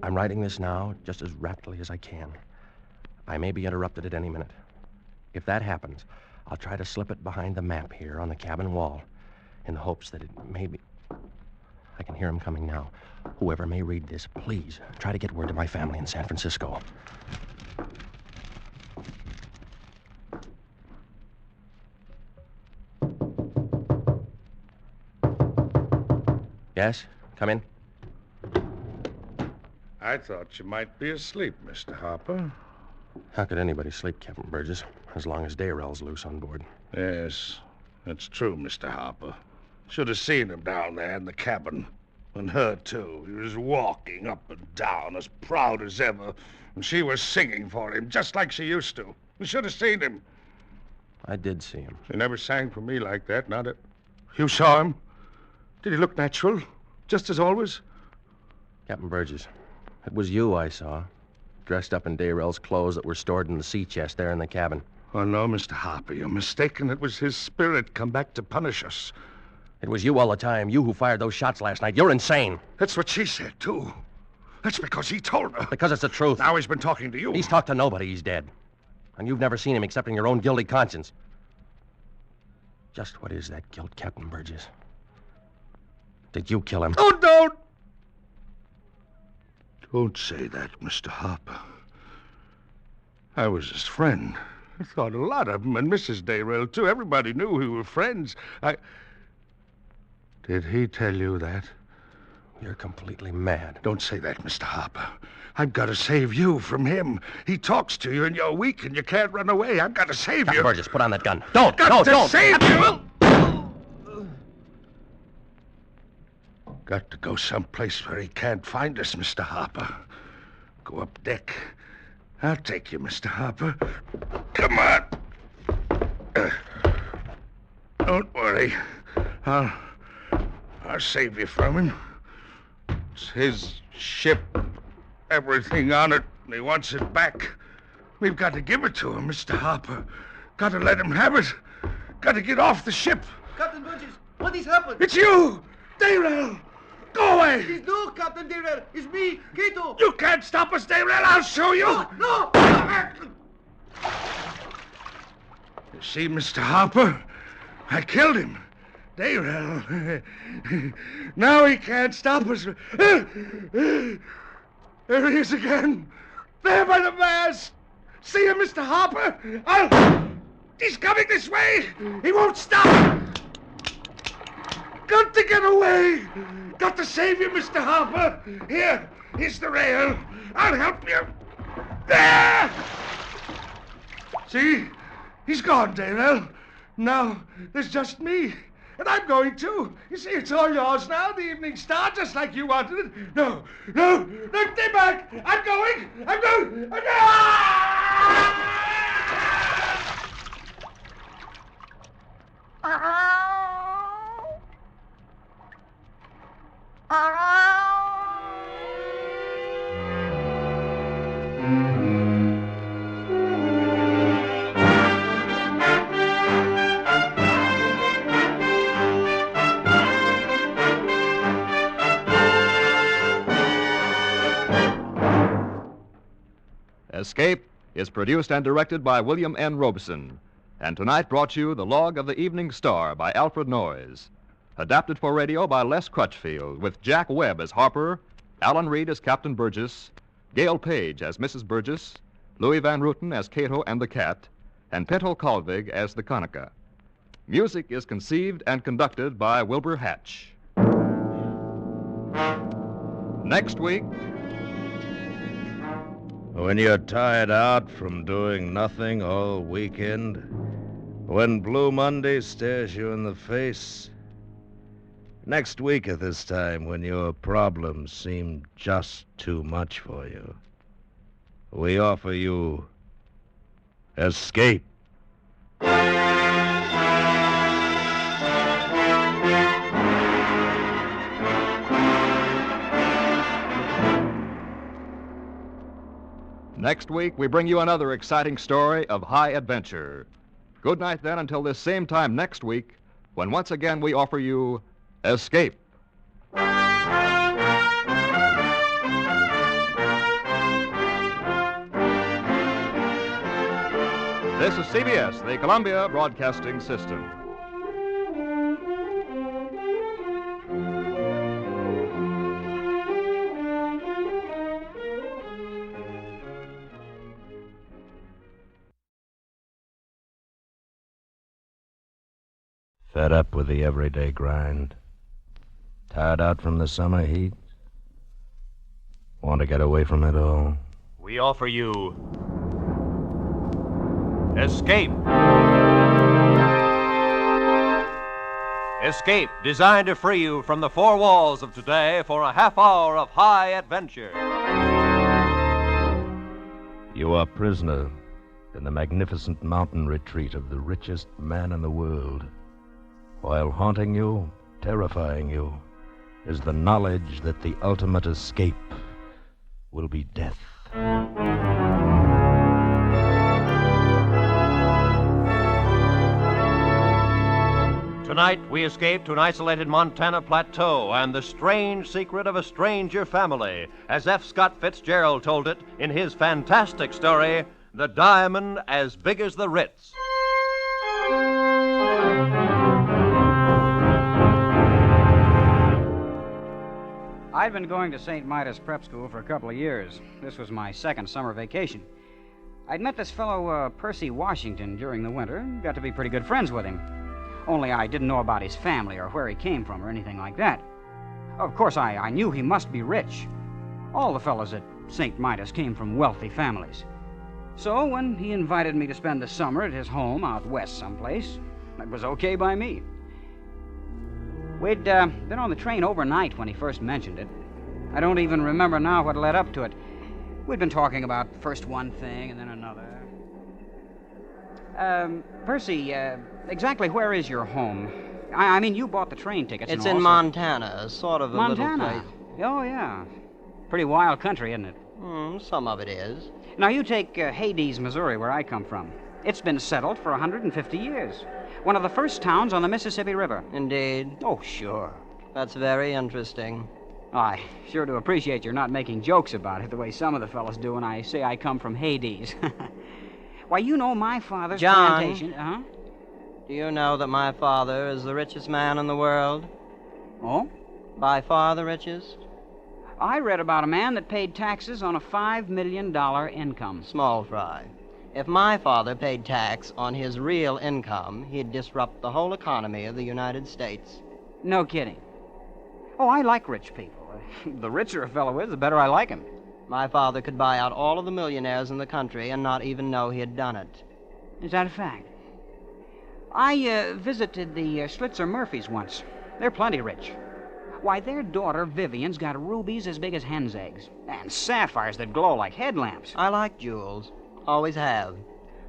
I'm writing this now just as rapidly as I can. I may be interrupted at any minute. If that happens, I'll try to slip it behind the map here on the cabin wall in the hopes that it may be... I can hear him coming now. Whoever may read this, please try to get word to my family in San Francisco. Yes? Come in. I thought you might be asleep, Mr. Harper. How could anybody sleep, Captain Burgess, as long as Dayrell's loose on board? Yes, that's true, Mr. Harper. Should have seen him down there in the cabin. And her, too. He was walking up and down as proud as ever. And she was singing for him, just like she used to. You should have seen him. I did see him. She never sang for me like that, not it. You saw him? Did he look natural? Just as always? Captain Burgess, it was you I saw, dressed up in Dayrell's clothes that were stored in the sea chest there in the cabin. Oh, no, Mr. Harper, you're mistaken. It was his spirit come back to punish us. It was you all the time, you who fired those shots last night. You're insane. That's what she said, too. That's because he told her. Because it's the truth. Now he's been talking to you. He's talked to nobody. He's dead. And you've never seen him except in your own guilty conscience. Just what is that guilt, Captain Burgess? Did you kill him? Oh, don't! Don't say that, Mr. Harper. I was his friend. I thought a lot of him, and Mrs. Dayrell, too. Everybody knew we were friends. Did he tell you that? You're completely mad. Don't say that, Mr. Harper. I've got to save you from him. He talks to you, and you're weak, and you can't run away. I've got to save Captain you. Burgess, put on that gun. Don't! Got to don't! save you! Got to go someplace where he can't find us, Mr. Harper. Go up deck. I'll take you, Mr. Harper. Come on. Don't worry. I'll save you from him. It's his ship, everything on it, and he wants it back. We've got to give it to him, Mr. Harper. Got to let him have it. Got to get off the ship. Captain Burgess, what has happened? It's you! Dayrell! Go away! It's no Captain Dayrell. It's me, Cato. You can't stop us, Dayrell. I'll show you. No! You see, Mr. Harper? I killed him. Dayrell. Now he can't stop us. There he is again. There by the mast. See him, Mr. Harper? He's coming this way. He won't stop. Got to get away. Got to save you, Mr. Harper. Here's the rail. I'll help you. There! See? He's gone, Dayrell. Now, there's just me. And I'm going too. You see, it's all yours now, the Evening Star, just like you wanted it. No, stay back. I'm going. Escape is produced and directed by William N. Robeson, and tonight brought you The Log of the Evening Star by Alfred Noyes. Adapted for radio by Les Crutchfield, with Jack Webb as Harper, Alan Reed as Captain Burgess, Gail Page as Mrs. Burgess, Louis Van Rooten as Cato and the Cat, and Pinto Colvig as the Conica. Music is conceived and conducted by Wilbur Hatch. Next week... When you're tired out from doing nothing all weekend, when Blue Monday stares you in the face, next week at this time when your problems seem just too much for you, we offer you Escape. Next week, we bring you another exciting story of high adventure. Good night, then, until this same time next week, when once again we offer you Escape. This is CBS, the Columbia Broadcasting System. Fed up with the everyday grind? Tired out from the summer heat? Want to get away from it all? We offer you Escape. Escape, designed to free you from the four walls of today for a half hour of high adventure. You are prisoner in the magnificent mountain retreat of the richest man in the world. While haunting you, terrifying you, is the knowledge that the ultimate escape will be death. Tonight, we escape to an isolated Montana plateau and the strange secret of a stranger family, as F. Scott Fitzgerald told it in his fantastic story, The Diamond as Big as the Ritz. I'd been going to St. Midas Prep School for a couple of years. This was my second summer vacation. I'd met this fellow, Percy Washington, during the winter. Got to be pretty good friends with him. Only I didn't know about his family or where he came from or anything like that. Of course, I knew he must be rich. All the fellows at St. Midas came from wealthy families. So when he invited me to spend the summer at his home out west someplace, it was okay by me. We'd been on the train overnight when he first mentioned it. I don't even remember now what led up to it. We'd been talking about first one thing and then another. Percy, exactly where is your home? I mean, you bought the train tickets. It's and all, in so- Montana, sort of a little Montana? place. Oh, yeah. Pretty wild country, isn't it? Some of it is. Now, you take Hades, Missouri, where I come from. It's been settled for 150 years. One of the first towns on the Mississippi River. Indeed. Oh, sure. That's very interesting. I sure do appreciate you're not making jokes about it the way some of the fellas do when I say I come from Hades. Why, you know my father's John, plantation... do you know that my father is the richest man in the world? Oh? By far the richest? I read about a man that paid taxes on a $5 million income. Small fry. If my father paid tax on his real income, he'd disrupt the whole economy of the United States. No kidding. Oh, I like rich people. The richer a fellow is, the better I like him. My father could buy out all of the millionaires in the country and not even know he had done it. Is that a fact? I visited the Schlitzer Murphys once. They're plenty rich. Why, their daughter Vivian's got rubies as big as hen's eggs, and sapphires that glow like headlamps. I like jewels. Always have.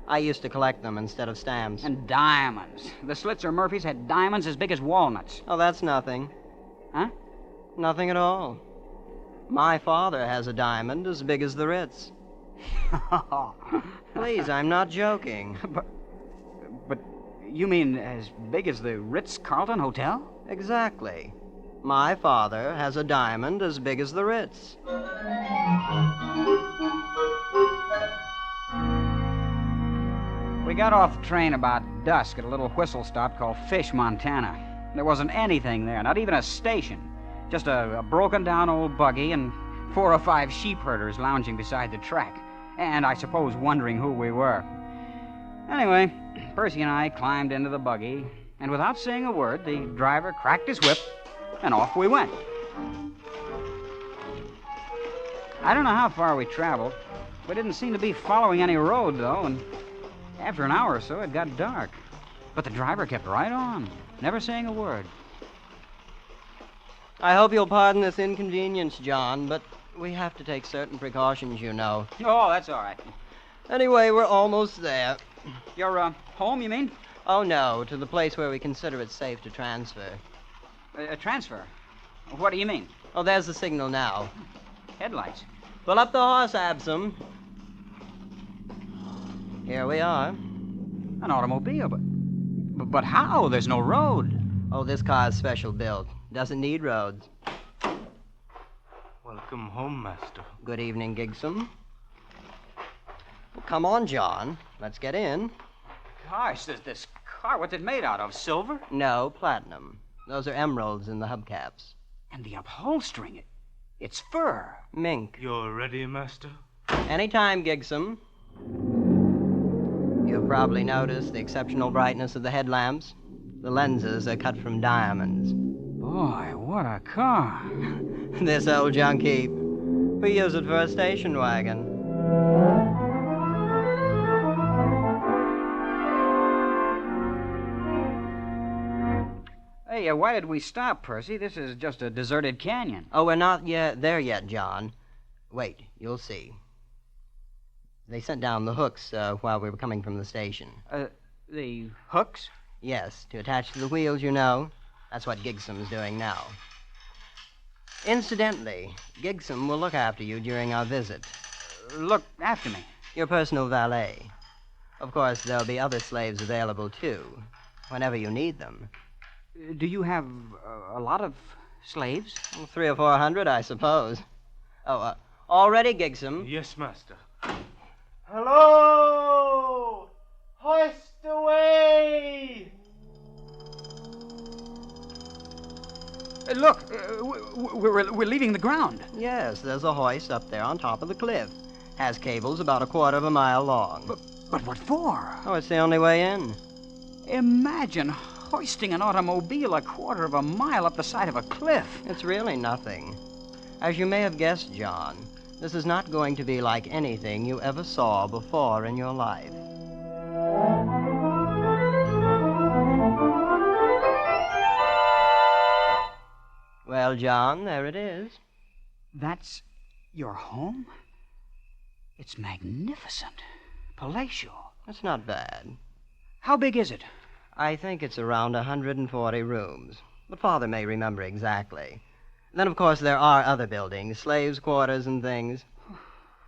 I used to collect them instead of stamps. And diamonds. The Schlitzer Murphys had diamonds as big as walnuts. Oh, that's nothing. Huh? Nothing at all. My father has a diamond as big as the Ritz. Please, I'm not joking. But you mean as big as the Ritz-Carlton Hotel? Exactly. My father has a diamond as big as the Ritz. We got off the train about dusk at a little whistle stop called Fish, Montana. There wasn't anything there, not even a station. Just a broken-down old buggy and 4 or 5 sheep herders lounging beside the track. And I suppose wondering who we were. Anyway, Percy and I climbed into the buggy, and without saying a word, the driver cracked his whip, and off we went. I don't know how far we traveled. We didn't seem to be following any road, though, and after an hour or so, it got dark. But the driver kept right on, never saying a word. I hope you'll pardon this inconvenience, John, but we have to take certain precautions, you know. Oh, that's all right. Anyway, we're almost there. You're, home, you mean? Oh, no, to the place where we consider it safe to transfer. A transfer? What do you mean? Oh, there's the signal now. Headlights. Pull up the horse, Absam. Here we are. An automobile, but how? There's no road. Oh, this car's special built. Doesn't need roads. Welcome home, Master. Good evening, Gigsum. Well, come on, John. Let's get in. Gosh, this car, what's it made out of? Silver? No, platinum. Those are emeralds in the hubcaps. And the upholstering, it's fur. Mink. You're ready, Master? Anytime, Gigsum. You've probably noticed the exceptional brightness of the headlamps. The lenses are cut from diamonds. Boy, what a car. This old junk heap. We use it for a station wagon. Hey, why did we stop, Percy? This is just a deserted canyon. Oh, we're not there yet, John. Wait, you'll see. They sent down the hooks while we were coming from the station. The hooks? Yes, to attach to the wheels, you know. That's what Gigsum's doing now. Incidentally, Gigsum will look after you during our visit. Look after me? Your personal valet. Of course, there'll be other slaves available, too, whenever you need them. Do you have a lot of slaves? 300 or 400, I suppose. Oh, all ready, Gigsum? Yes, Master. Hello! Hoist away! Look, we're leaving the ground. Yes, there's a hoist up there on top of the cliff. Has cables about a quarter of a mile long. But what for? Oh, it's the only way in. Imagine hoisting an automobile a quarter of a mile up the side of a cliff. It's really nothing. As you may have guessed, John, this is not going to be like anything you ever saw before in your life. Well, John, there it is. That's your home? It's magnificent. Palatial. It's not bad. How big is it? I think it's around 140 rooms, but Father may remember exactly. Then, of course, there are other buildings, slaves' quarters and things.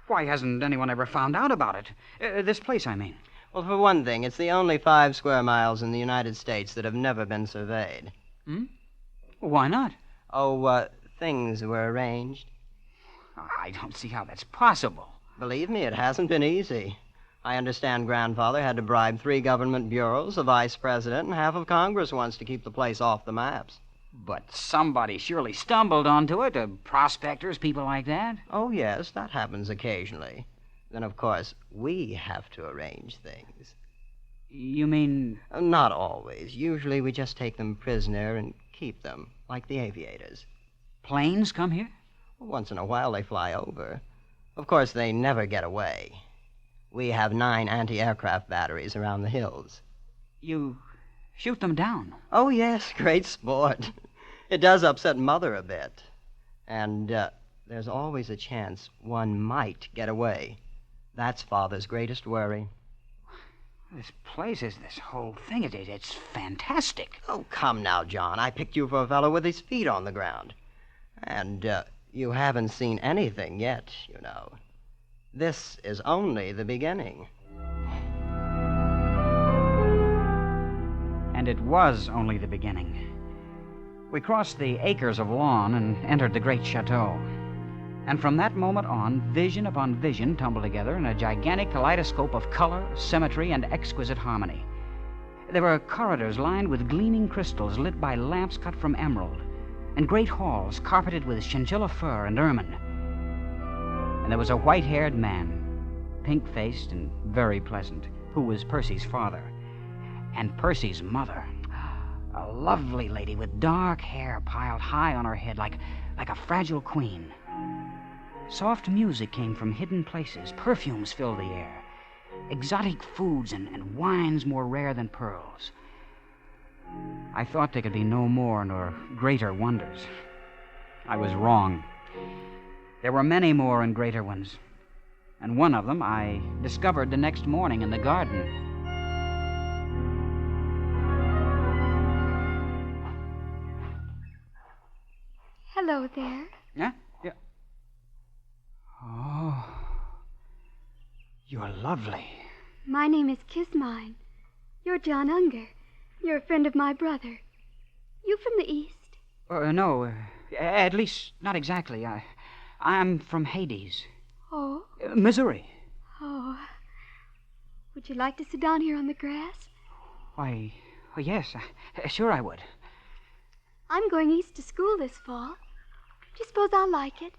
Why hasn't anyone ever found out about it? This place, I mean. Well, for one thing, it's the only 5 square miles in the United States that have never been surveyed. Hmm? Why not? Oh, things were arranged. I don't see how that's possible. Believe me, it hasn't been easy. I understand Grandfather had to bribe 3 government bureaus, a vice president, and half of Congress once to keep the place off the maps. But somebody surely stumbled onto it, prospectors, people like that. Oh, yes, that happens occasionally. Then, of course, we have to arrange things. You mean... Not always. Usually we just take them prisoner and keep them, like the aviators. Planes come here? Once in a while they fly over. Of course, they never get away. We have 9 anti-aircraft batteries around the hills. You shoot them down? Oh, yes, great sport. It does upset Mother a bit. And there's always a chance one might get away. That's Father's greatest worry. This place is this whole thing. It's fantastic. Oh, come now, John. I picked you for a fellow with his feet on the ground. And you haven't seen anything yet, you know. This is only the beginning. And it was only the beginning. We crossed the acres of lawn and entered the great chateau. And from that moment on, vision upon vision tumbled together in a gigantic kaleidoscope of color, symmetry, and exquisite harmony. There were corridors lined with gleaming crystals lit by lamps cut from emerald, and great halls carpeted with chinchilla fur and ermine. And there was a white-haired man, pink-faced and very pleasant, who was Percy's father. And Percy's mother, a lovely lady with dark hair piled high on her head like a fragile queen. Soft music came from hidden places. Perfumes filled the air. Exotic foods and wines more rare than pearls. I thought there could be no more nor greater wonders. I was wrong. There were many more and greater ones. And one of them I discovered the next morning in the garden. Hello there. Yeah? Oh, you're lovely. My name is Kismine. You're John Unger. You're a friend of my brother. You from the East? No, at least not exactly. I'm from Hades. Oh? Missouri. Oh. Would you like to sit down here on the grass? Why, yes, sure I would. I'm going east to school this fall. Do you suppose I'll like it?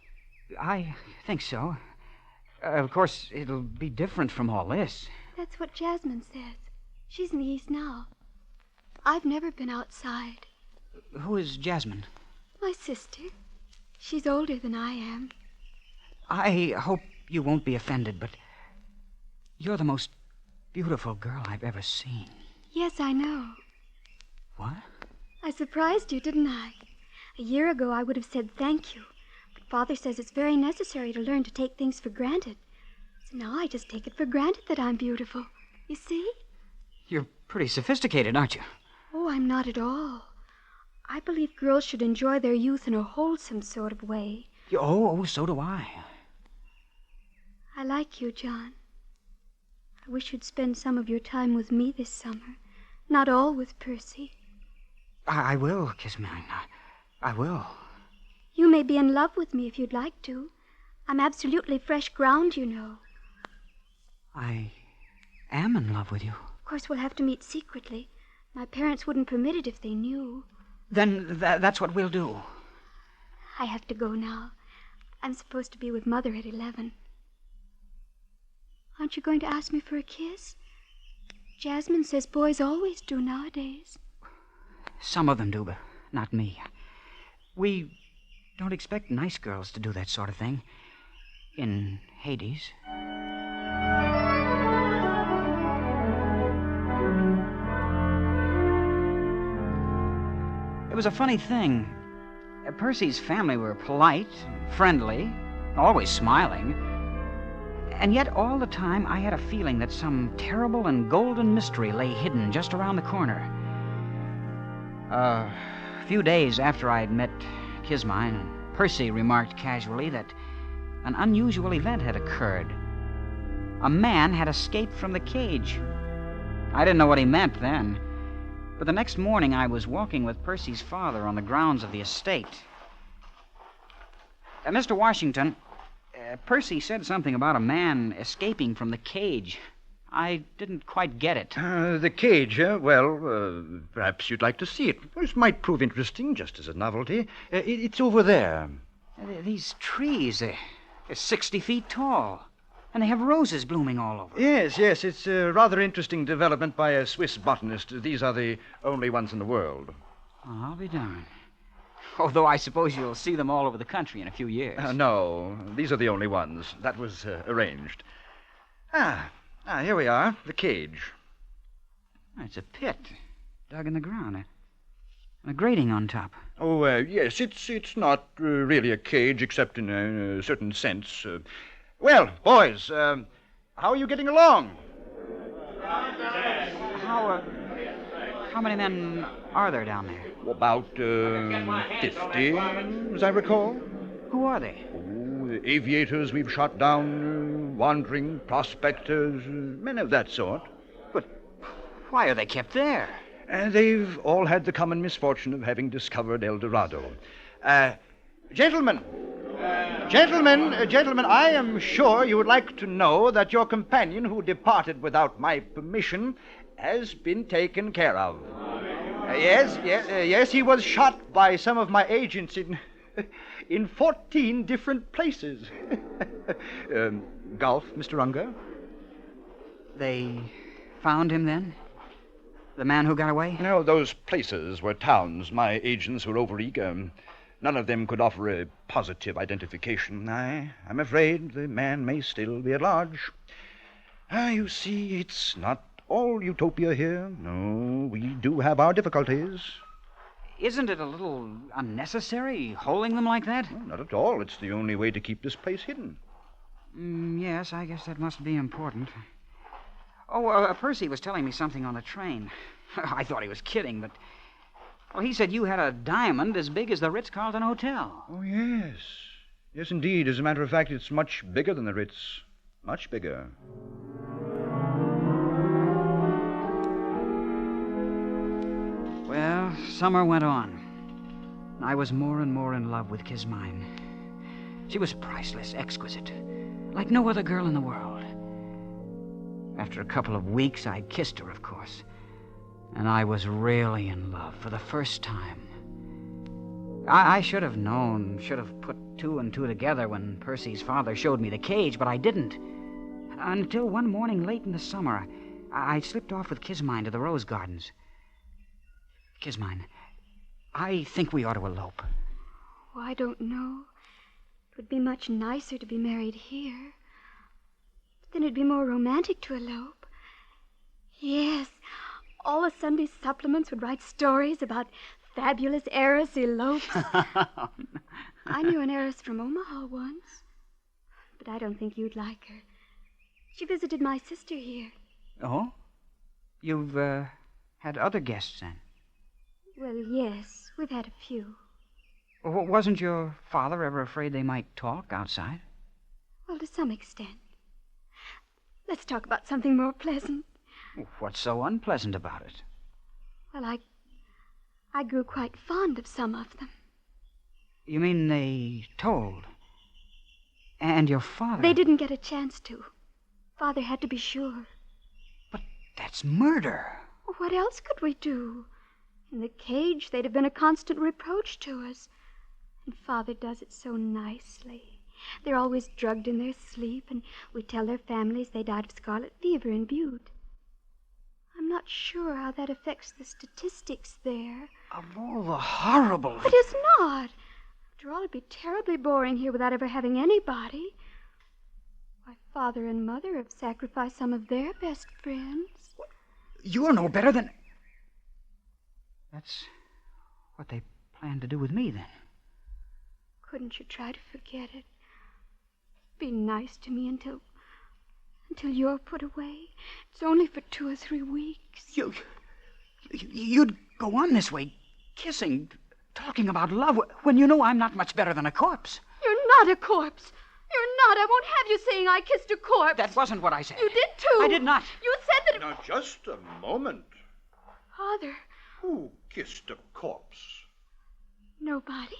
I think so. Of course, it'll be different from all this. That's what Jasmine says. She's in the East now. I've never been outside. Who is Jasmine? My sister. She's older than I am. I hope you won't be offended, but you're the most beautiful girl I've ever seen. Yes, I know. What? I surprised you, didn't I? A year ago, I would have said thank you. But Father says it's very necessary to learn to take things for granted. So now I just take it for granted that I'm beautiful. You see? You're pretty sophisticated, aren't you? Oh, I'm not at all. I believe girls should enjoy their youth in a wholesome sort of way. Oh, so do I. I like you, John. I wish you'd spend some of your time with me this summer. Not all with Percy. I will, Kismine. I will. You may be in love with me if you'd like to. I'm absolutely fresh ground, you know. I am in love with you. Of course, we'll have to meet secretly. My parents wouldn't permit it if they knew. Then that's what we'll do. I have to go now. I'm supposed to be with Mother at 11. Aren't you going to ask me for a kiss? Jasmine says boys always do nowadays. Some of them do, but not me. We don't expect nice girls to do that sort of thing. In Hades. It was a funny thing. Percy's family were polite, friendly, always smiling. And yet all the time I had a feeling that some terrible and golden mystery lay hidden just around the corner. A few days after I'd met Kismine, Percy remarked casually that an unusual event had occurred. A man had escaped from the cage. I didn't know what he meant then. But the next morning I was walking with Percy's father on the grounds of the estate. Mr. Washington, Percy said something about a man escaping from the cage. I didn't quite get it. The cage, well, perhaps you'd like to see it. This might prove interesting, just as a novelty. It's over there. These trees, they're 60 feet tall. And they have roses blooming all over. Yes, it's a rather interesting development by a Swiss botanist. These are the only ones in the world. Oh, I'll be darned. Although I suppose you'll see them all over the country in a few years. No, these are the only ones. That was arranged. Here we are, the cage. It's a pit dug in the ground. And a grating on top. Oh, yes, it's not really a cage, except in a certain sense. Well, boys, how are you getting along? How many men are there down there? About 50, as I recall. Who are they? Oh, the aviators we've shot down, wandering prospectors, men of that sort. But why are they kept there? They've all had the common misfortune of having discovered El Dorado. Gentlemen, I am sure you would like to know that your companion who departed without my permission has been taken care of. Yes, he was shot by some of my agents in 14 different places. Golf, Mr. Unger? They found him then? The man who got away? No, those places were towns. My agents were overeager. None of them could offer a positive identification. I'm afraid the man may still be at large. You see, it's not all utopia here. No, we do have our difficulties. Isn't it a little unnecessary, holding them like that? No, not at all. It's the only way to keep this place hidden. Yes, I guess that must be important. Percy was telling me something on the train. I thought he was kidding, but... Well, he said you had a diamond as big as the Ritz-Carlton Hotel. Oh, yes. Yes, indeed. As a matter of fact, it's much bigger than the Ritz. Much bigger. Well, summer went on. I was more and more in love with Kismine. She was priceless, exquisite, like no other girl in the world. After a couple of weeks, I kissed her, of course. And I was really in love for the first time. I should have known, should have put two and two together when Percy's father showed me the cage, but I didn't. Until one morning late in the summer, I slipped off with Kismine to the rose gardens. Kismine, I think we ought to elope. Oh, I don't know. It would be much nicer to be married here. But then it'd be more romantic to elope. Yes. All the Sunday supplements would write stories about fabulous heiress elopes. I knew an heiress from Omaha once, but I don't think you'd like her. She visited my sister here. Oh? You've had other guests, then? Well, yes, we've had a few. Wasn't your father ever afraid they might talk outside? Well, to some extent. Let's talk about something more pleasant. What's so unpleasant about it? Well, I grew quite fond of some of them. You mean they told? And your father... They didn't get a chance to. Father had to be sure. But that's murder. What else could we do? In the cage, they'd have been a constant reproach to us. And Father does it so nicely. They're always drugged in their sleep, and we tell their families they died of scarlet fever in Butte. I'm not sure how that affects the statistics there. Of all the horrible... It is not. After all, it'd be terribly boring here without ever having anybody. Why, Father and Mother have sacrificed some of their best friends. You're no better than... That's what they plan to do with me, then. Couldn't you try to forget it? Be nice to me until you're put away. It's only for 2 or 3 weeks. You'd go on this way, kissing, talking about love, when you know I'm not much better than a corpse. You're not a corpse. You're not. I won't have you saying I kissed a corpse. That wasn't what I said. You did, too. I did not. You said that... Now, just a moment. Father. Who kissed a corpse? Nobody.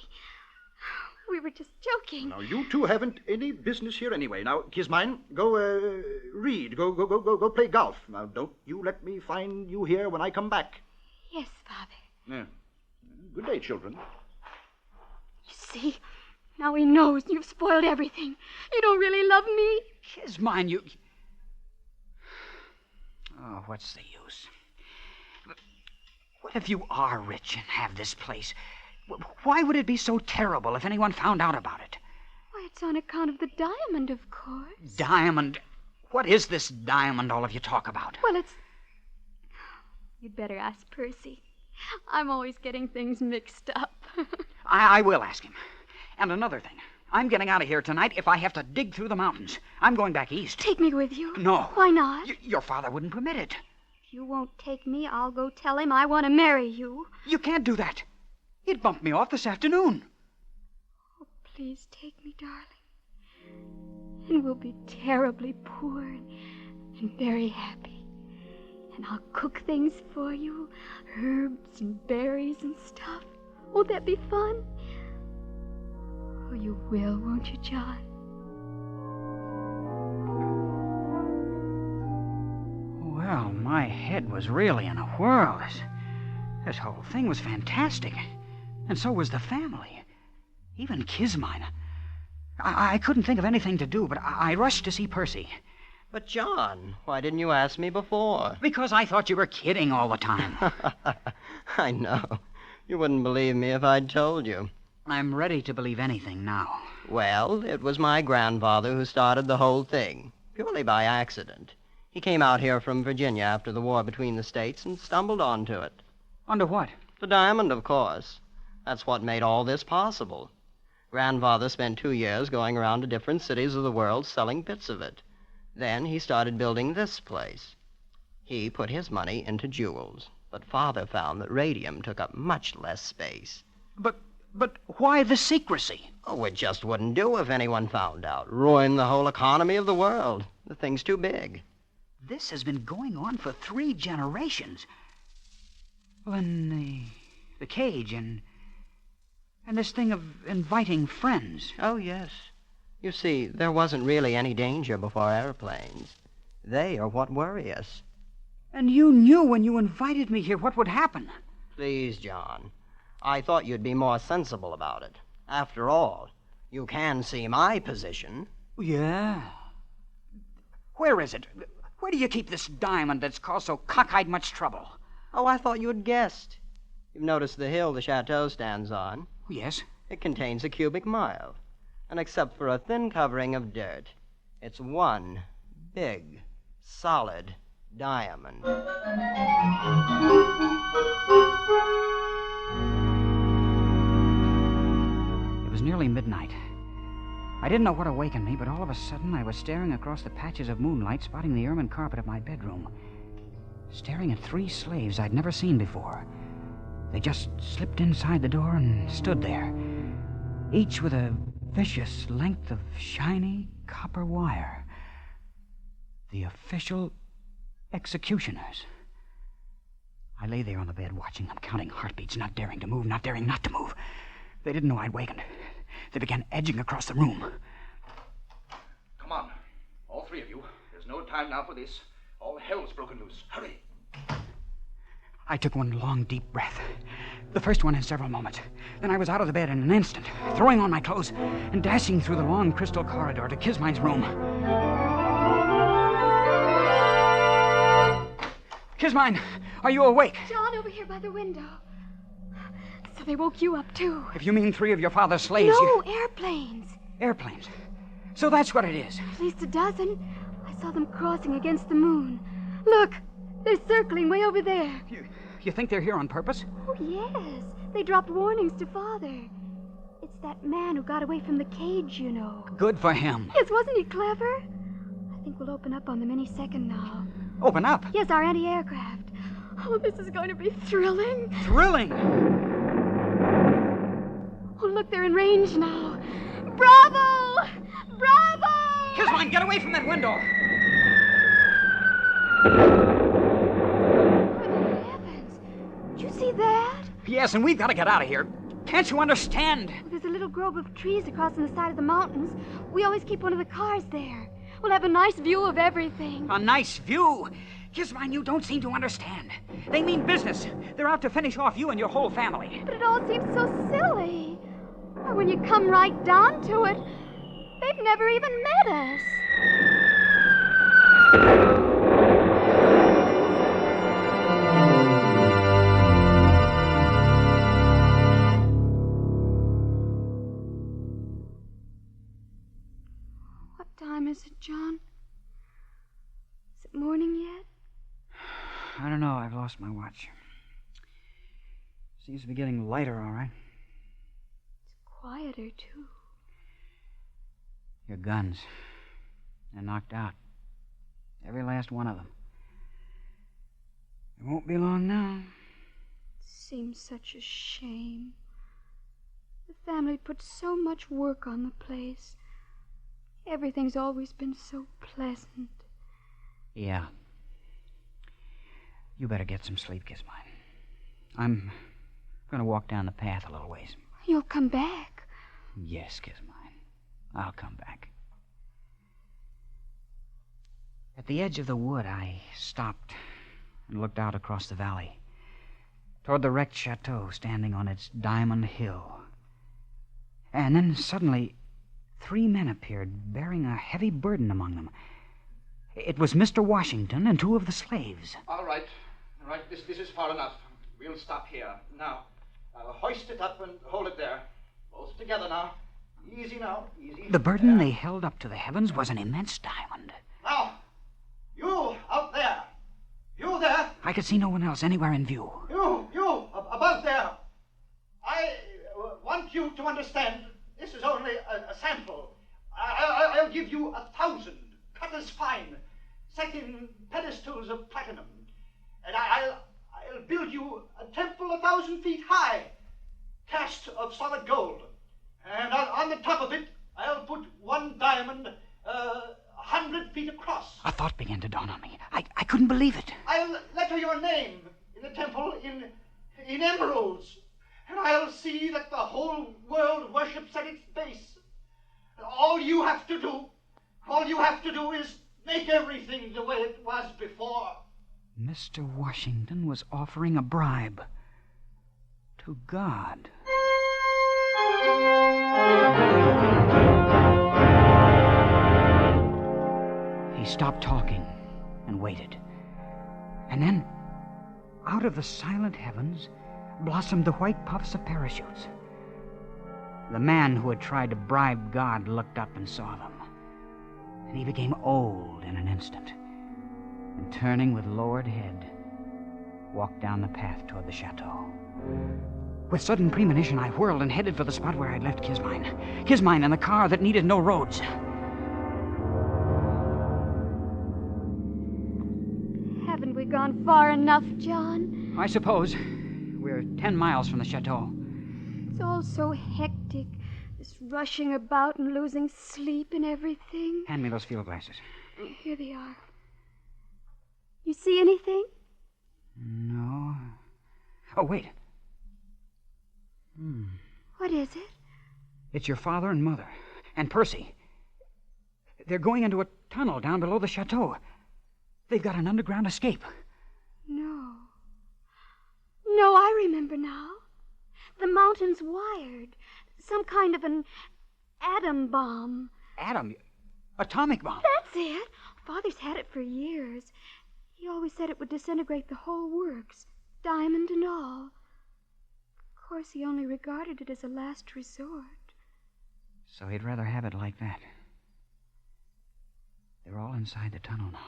We were just joking. Now, you two haven't any business here anyway. Now, kiss mine. Go, read. Go play golf. Now, don't you let me find you here when I come back. Yes, Father. Yeah. Good day, children. You see, now he knows you've spoiled everything. You don't really love me. Kiss mine, you... Oh, what's the use? What if you are rich and have this place? Why would it be so terrible if anyone found out about it? Why, it's on account of the diamond, of course. Diamond? What is this diamond all of you talk about? Well, it's... You'd better ask Percy. I'm always getting things mixed up. I will ask him. And another thing. I'm getting out of here tonight if I have to dig through the mountains. I'm going back east. Take me with you. No. Why not? Your father wouldn't permit it. If you won't take me, I'll go tell him I want to marry you. You can't do that. He'd bumped me off this afternoon. Oh, please take me, darling. And we'll be terribly poor and very happy. And I'll cook things for you, herbs and berries and stuff. Won't that be fun? Oh, you will, won't you, John? Well, my head was really in a whirl. This whole thing was fantastic. And so was the family. Even Kismine. I couldn't think of anything to do, but I rushed to see Percy. But, John, why didn't you ask me before? Because I thought you were kidding all the time. I know. You wouldn't believe me if I'd told you. I'm ready to believe anything now. Well, it was my grandfather who started the whole thing, purely by accident. He came out here from Virginia after the war between the states and stumbled onto it. Onto what? The diamond, of course. That's what made all this possible. Grandfather spent 2 years going around to different cities of the world selling bits of it. Then he started building this place. He put his money into jewels, but Father found that radium took up much less space. But why the secrecy? Oh, it just wouldn't do if anyone found out. Ruin the whole economy of the world. The thing's too big. This has been going on for 3 generations. Well, and the cage and this thing of inviting friends. Oh, yes. You see, there wasn't really any danger before airplanes. They are what worry us. And you knew when you invited me here what would happen. Please, John. I thought you'd be more sensible about it. After all, you can see my position. Yeah. Where is it? Where do you keep this diamond that's caused so cockeyed much trouble? Oh, I thought you'd guessed. You've noticed the hill the chateau stands on? Yes. It contains a cubic mile. And except for a thin covering of dirt, it's one big, solid diamond. It was nearly midnight. I didn't know what awakened me, but all of a sudden I was staring across the patches of moonlight, spotting the ermine carpet of my bedroom. Staring at 3 slaves I'd never seen before. They just slipped inside the door and stood there, each with a vicious length of shiny copper wire. The official executioners. I lay there on the bed watching them, counting heartbeats, not daring to move, not daring not to move. They didn't know I'd wakened. They began edging across the room. Come on, all 3 of you. There's no time now for this. All hell's broken loose. Hurry. I took one long, deep breath. The first one in several moments. Then I was out of the bed in an instant, throwing on my clothes and dashing through the long crystal corridor to Kismine's room. Kismine, are you awake? John, over here by the window. So they woke you up, too. If you mean 3 of your father's slaves... No, airplanes. Airplanes. So that's what it is. At least a dozen. I saw them crossing against the moon. Look, they're circling way over there. You think they're here on purpose? Oh, yes. They dropped warnings to Father. It's that man who got away from the cage, you know. Good for him. Yes, wasn't he clever? I think we'll open up on them any second now. Open up? Yes, our anti-aircraft. Oh, this is going to be thrilling. Thrilling? Oh, look, they're in range now. Bravo! Bravo! Kismine, get away from that window! Did you see that? Yes, and we've got to get out of here. Can't you understand? There's a little grove of trees across on the side of the mountains. We always keep one of the cars there. We'll have a nice view of everything. A nice view? Kismine, you don't seem to understand. They mean business. They're out to finish off you and your whole family. But it all seems so silly. Why, when you come right down to it, they've never even met us. What time is it, John? Is it morning yet? I don't know. I've lost my watch. Seems to be getting lighter, all right. It's quieter, too. Your guns. They're knocked out. Every last one of them. It won't be long now. It seems such a shame. The family put so much work on the place. Everything's always been so pleasant. Yeah. You better get some sleep, Kismine. I'm going to walk down the path a little ways. You'll come back. Yes, Kismine. I'll come back. At the edge of the wood, I stopped and looked out across the valley toward the wrecked chateau standing on its diamond hill. And then suddenly, 3 men appeared bearing a heavy burden among them. It was Mr. Washington and 2 of the slaves. All right. This is far enough. We'll stop here. Now, hoist it up and hold it there. Both together now. Easy now. Easy. The burden they held up to the heavens was an immense diamond. Now, you out there. You there. I could see no one else anywhere in view. You above there. I want you to understand this is only a sample. I'll give you 1,000, cut as fine, set in pedestals of platinum. And I'll build you a temple 1,000 feet high, cast of solid gold. And on the top of it, I'll put one diamond 100 feet across. A thought began to dawn on me. I couldn't believe it. I'll letter your name in the temple in emeralds. And I'll see that the whole world worships at its base. All you have to do is make everything the way it was before. Mr. Washington was offering a bribe to God. He stopped talking and waited. And then, out of the silent heavens, blossomed the white puffs of parachutes. The man who had tried to bribe God looked up and saw them. And he became old in an instant. And turning with lowered head, walked down the path toward the chateau. With sudden premonition, I whirled and headed for the spot where I'd left Kismine. Kismine and the car that needed no roads. Haven't we gone far enough, John? I suppose. We're 10 miles from the chateau. It's all so hectic. This rushing about and losing sleep and everything. Hand me those field glasses. Here they are. You see anything? No. Oh, wait. What is it? It's your father and mother. And Percy. They're going into a tunnel down below the chateau. They've got an underground escape. No, I remember now. The mountain's wired. Some kind of an atom bomb. Atom? Atomic bomb? That's it. Father's had it for years. He always said it would disintegrate the whole works, diamond and all. Of course, he only regarded it as a last resort. So he'd rather have it like that. They're all inside the tunnel now.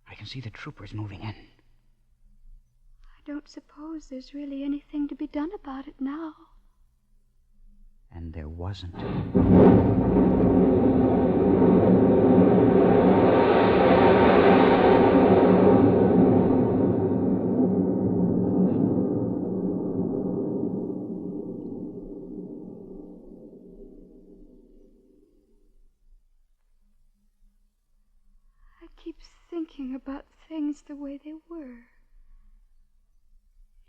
I can see the troopers moving in. I don't suppose there's really anything to be done about it now. And there wasn't. I keep thinking about things the way they were.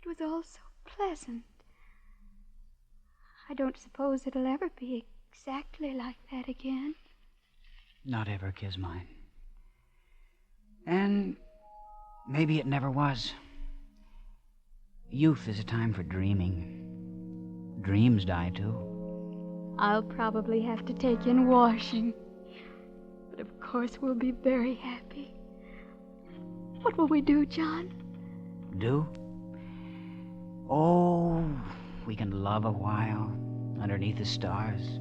It was all so pleasant. I don't suppose it'll ever be exactly like that again. Not ever, Kismine. And maybe it never was. Youth is a time for dreaming. Dreams die, too. I'll probably have to take in washing. But of course we'll be very happy. What will we do, John? Do? Oh, we can love a while underneath the stars.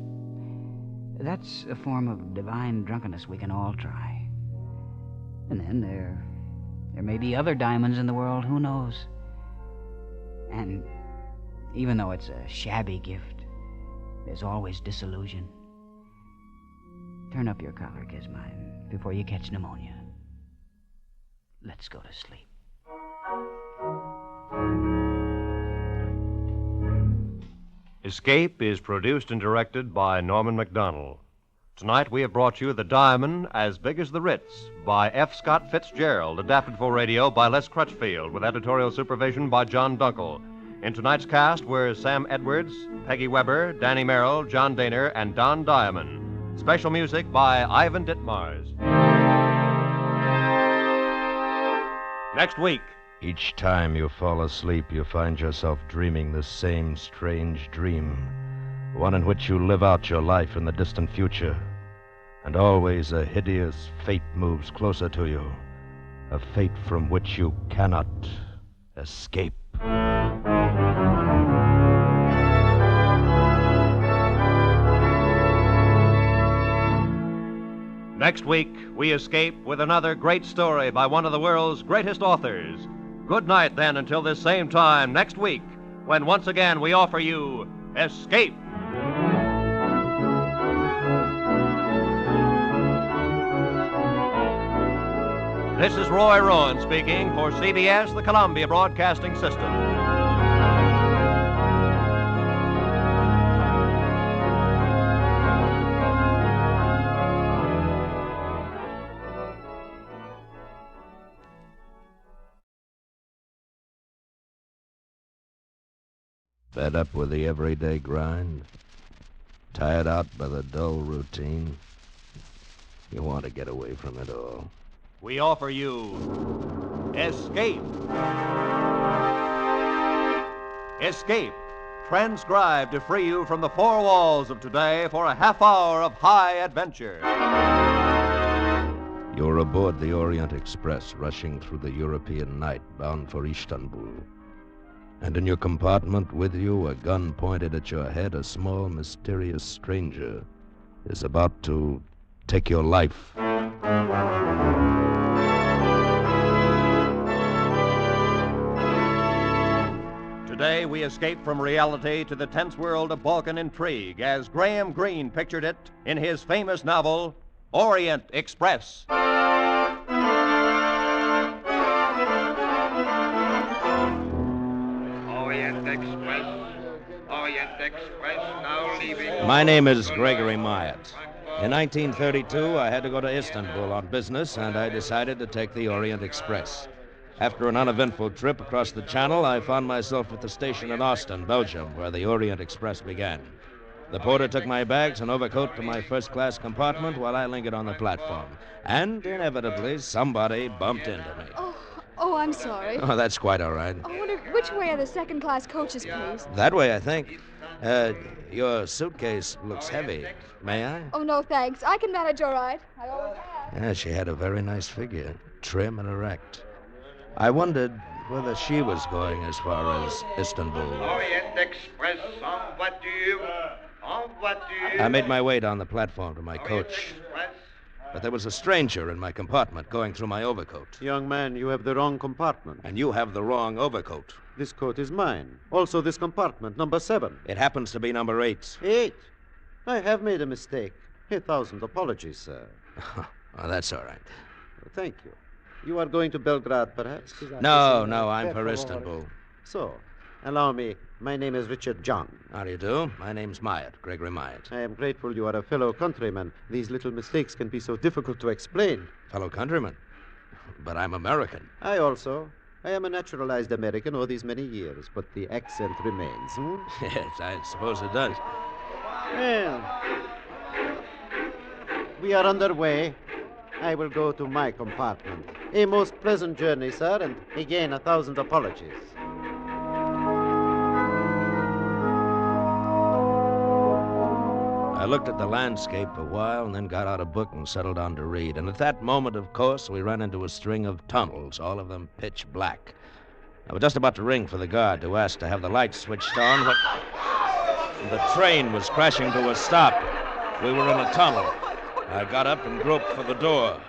That's a form of divine drunkenness we can all try. And then there may be other diamonds in the world, who knows? And even though it's a shabby gift, there's always disillusion. Turn up your collar, Kismine, before you catch pneumonia. Let's go to sleep. Escape is produced and directed by Norman Macdonnell. Tonight we have brought you The Diamond as Big as the Ritz by F. Scott Fitzgerald, adapted for radio by Les Crutchfield, with editorial supervision by John Dunkel. In tonight's cast were Sam Edwards, Peggy Weber, Danny Merrill, John Daner, and Don Diamond. Special music by Ivan Ditmars. Next week. Each time you fall asleep, you find yourself dreaming the same strange dream, one in which you live out your life in the distant future, and always a hideous fate moves closer to you, a fate from which you cannot escape. Next week, we escape with another great story by one of the world's greatest authors. Good night, then, until this same time next week, when once again we offer you Escape. This is Roy Rowan speaking for CBS, the Columbia Broadcasting System. Fed up with the everyday grind? Tired out by the dull routine? You want to get away from it all. We offer you Escape. Escape, transcribed to free you from the four walls of today for a half hour of high adventure. You're aboard the Orient Express, rushing through the European night, bound for Istanbul. And in your compartment with you, a gun pointed at your head, a small, mysterious stranger is about to take your life. Today, we escape from reality to the tense world of Balkan intrigue as Graham Greene pictured it in his famous novel, Orient Express. Orient Express now leaving. My name is Gregory Myatt. In 1932, I had to go to Istanbul on business, and I decided to take the Orient Express. After an uneventful trip across the Channel, I found myself at the station in Ostend, Belgium, where the Orient Express began. The porter took my bags and overcoat to my first-class compartment while I lingered on the platform. And, inevitably, somebody bumped into me. Oh, Oh, I'm sorry. Oh, that's quite all right. I wonder which way are the second-class coaches, please? That way, I think. Your suitcase looks heavy. May I? Oh, no, thanks. I can manage all right. I always have. Yeah, she had a very nice figure, trim and erect. I wondered whether she was going as far as Istanbul. Orient Express en voiture. En voiture. I made my way down the platform to my coach. But there was a stranger in my compartment going through my overcoat. Young man, you have the wrong compartment. And you have the wrong overcoat. This coat is mine. Also, this compartment, number 7. It happens to be number 8. 8? I have made a mistake. 1,000 apologies, sir. Oh, that's all right. Thank you. You are going to Belgrade, perhaps? No, I'm for Istanbul. So, allow me. My name is Richard John. How do you do? My name's Myatt, Gregory Myatt. I am grateful you are a fellow countryman. These little mistakes can be so difficult to explain. Fellow countryman? But I'm American. I also. I am a naturalized American all these many years, but the accent remains. Yes, I suppose it does. Well, we are underway. I will go to my compartment. A most pleasant journey, sir, and again 1,000 apologies. I looked at the landscape a while and then got out a book and settled down to read. And at that moment, of course, we ran into a string of tunnels, all of them pitch black. I was just about to ring for the guard to ask to have the lights switched on when the train was crashing to a stop. We were in a tunnel. I got up and groped for the door.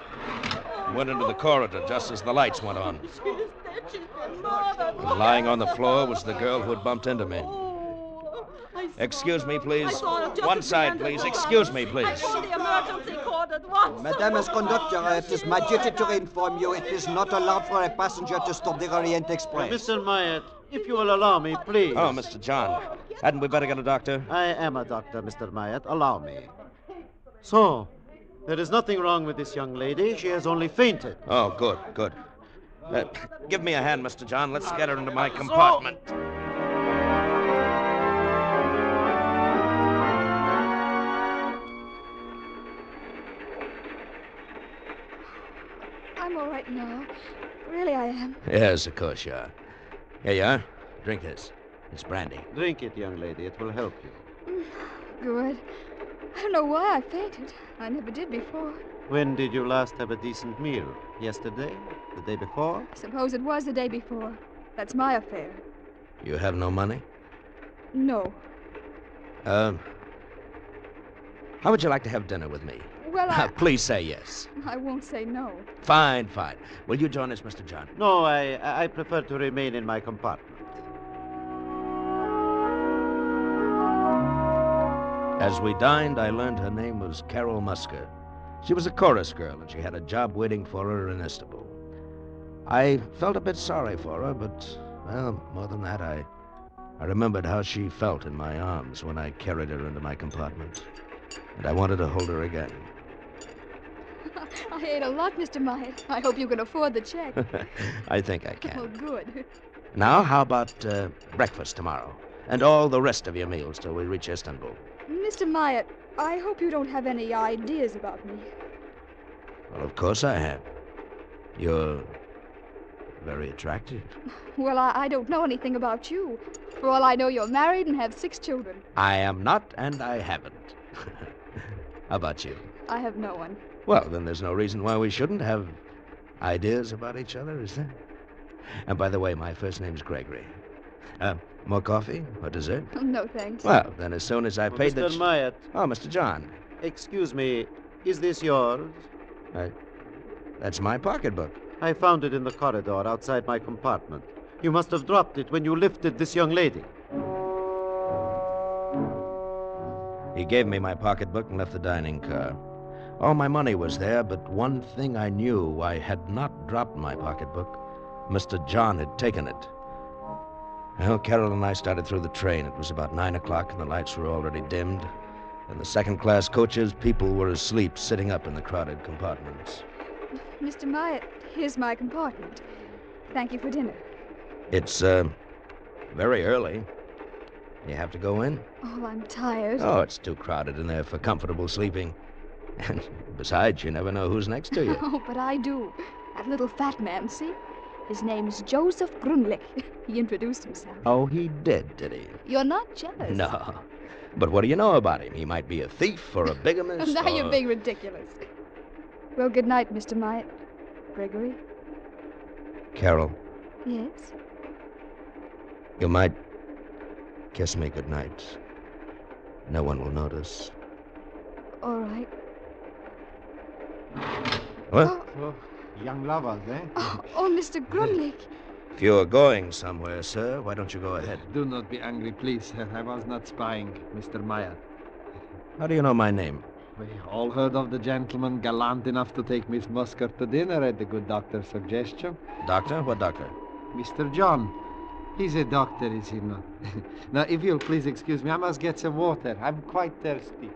Went into the corridor just as the lights went on. And lying on the floor was the girl who had bumped into me. Excuse me, please. One side, please. Excuse me, please. Madame as conductor, it is my duty to inform you it is not allowed for a passenger to stop the Orient Express. Mr. Myatt, if you will allow me, please. Oh, Mr. John. Hadn't we better get a doctor? I am a doctor, Mr. Myatt. Allow me. So, there is nothing wrong with this young lady. She has only fainted. Oh, good. Give me a hand, Mr. John. Let's get her into my compartment. I'm all right now. Really, I am. Yes, of course you are. Here you are. Drink this. It's brandy. Drink it, young lady. It will help you. Good. I don't know why I fainted. I never did before. When did you last have a decent meal? Yesterday? The day before? I suppose it was the day before. That's my affair. You have no money? No. How would you like to have dinner with me? Well, Please say yes. I won't say no. Fine. Will you join us, Mr. John? No, I prefer to remain in my compartment. As we dined, I learned her name was Carol Musker. She was a chorus girl, and she had a job waiting for her in Istanbul. I felt a bit sorry for her, but, well, more than that, I remembered how she felt in my arms when I carried her into my compartment. And I wanted to hold her again. I ate a lot, Mr. Myatt. I hope you can afford the check. I think I can. Oh, good. Now, how about breakfast tomorrow? And all the rest of your meals till we reach Istanbul. Mr. Myatt, I hope you don't have any ideas about me. Well, of course I have. You're very attractive. Well, I don't know anything about you. For all I know, you're married and have 6 children. I am not, and I haven't. How about you? I have no one. Well, then there's no reason why we shouldn't have ideas about each other, is there? And by the way, my first name's Gregory. More coffee or dessert? No, thanks. Well, then as soon as I paid the... Mr. Myatt. Oh, Mr. John. Excuse me, is this yours? That's my pocketbook. I found it in the corridor outside my compartment. You must have dropped it when you lifted this young lady. He gave me my pocketbook and left the dining car. All my money was there, but one thing I knew, I had not dropped my pocketbook. Mr. John had taken it. Well, Carol and I started through the train. It was about 9 o'clock, and the lights were already dimmed. In the second-class coaches, people were asleep, sitting up in the crowded compartments. Mr. Myatt, here's my compartment. Thank you for dinner. It's, very early. You have to go in? Oh, I'm tired. Oh, it's too crowded in there for comfortable sleeping. And besides, you never know who's next to you. Oh, but I do. That little fat man, see? His name's Joseph Grunlich. He introduced himself. Oh, he did he? You're not jealous. No. But what do you know about him? He might be a thief or a bigamist. Now you're being ridiculous. Well, good night, Mr. Myatt. Gregory? Carol, Yes? you might kiss me goodnight. No one will notice. All right. What? Oh, young lovers, eh? Oh, Mr. Grunlich. If you're going somewhere, sir, why don't you go ahead? Do not be angry, please. I was not spying, Mr. Meyer. How do you know my name? We all heard of the gentleman gallant enough to take Miss Musker to dinner at the good doctor's suggestion. Doctor? What doctor? Mr. John. He's a doctor, is he not? Now, if you'll please excuse me, I must get some water. I'm quite thirsty.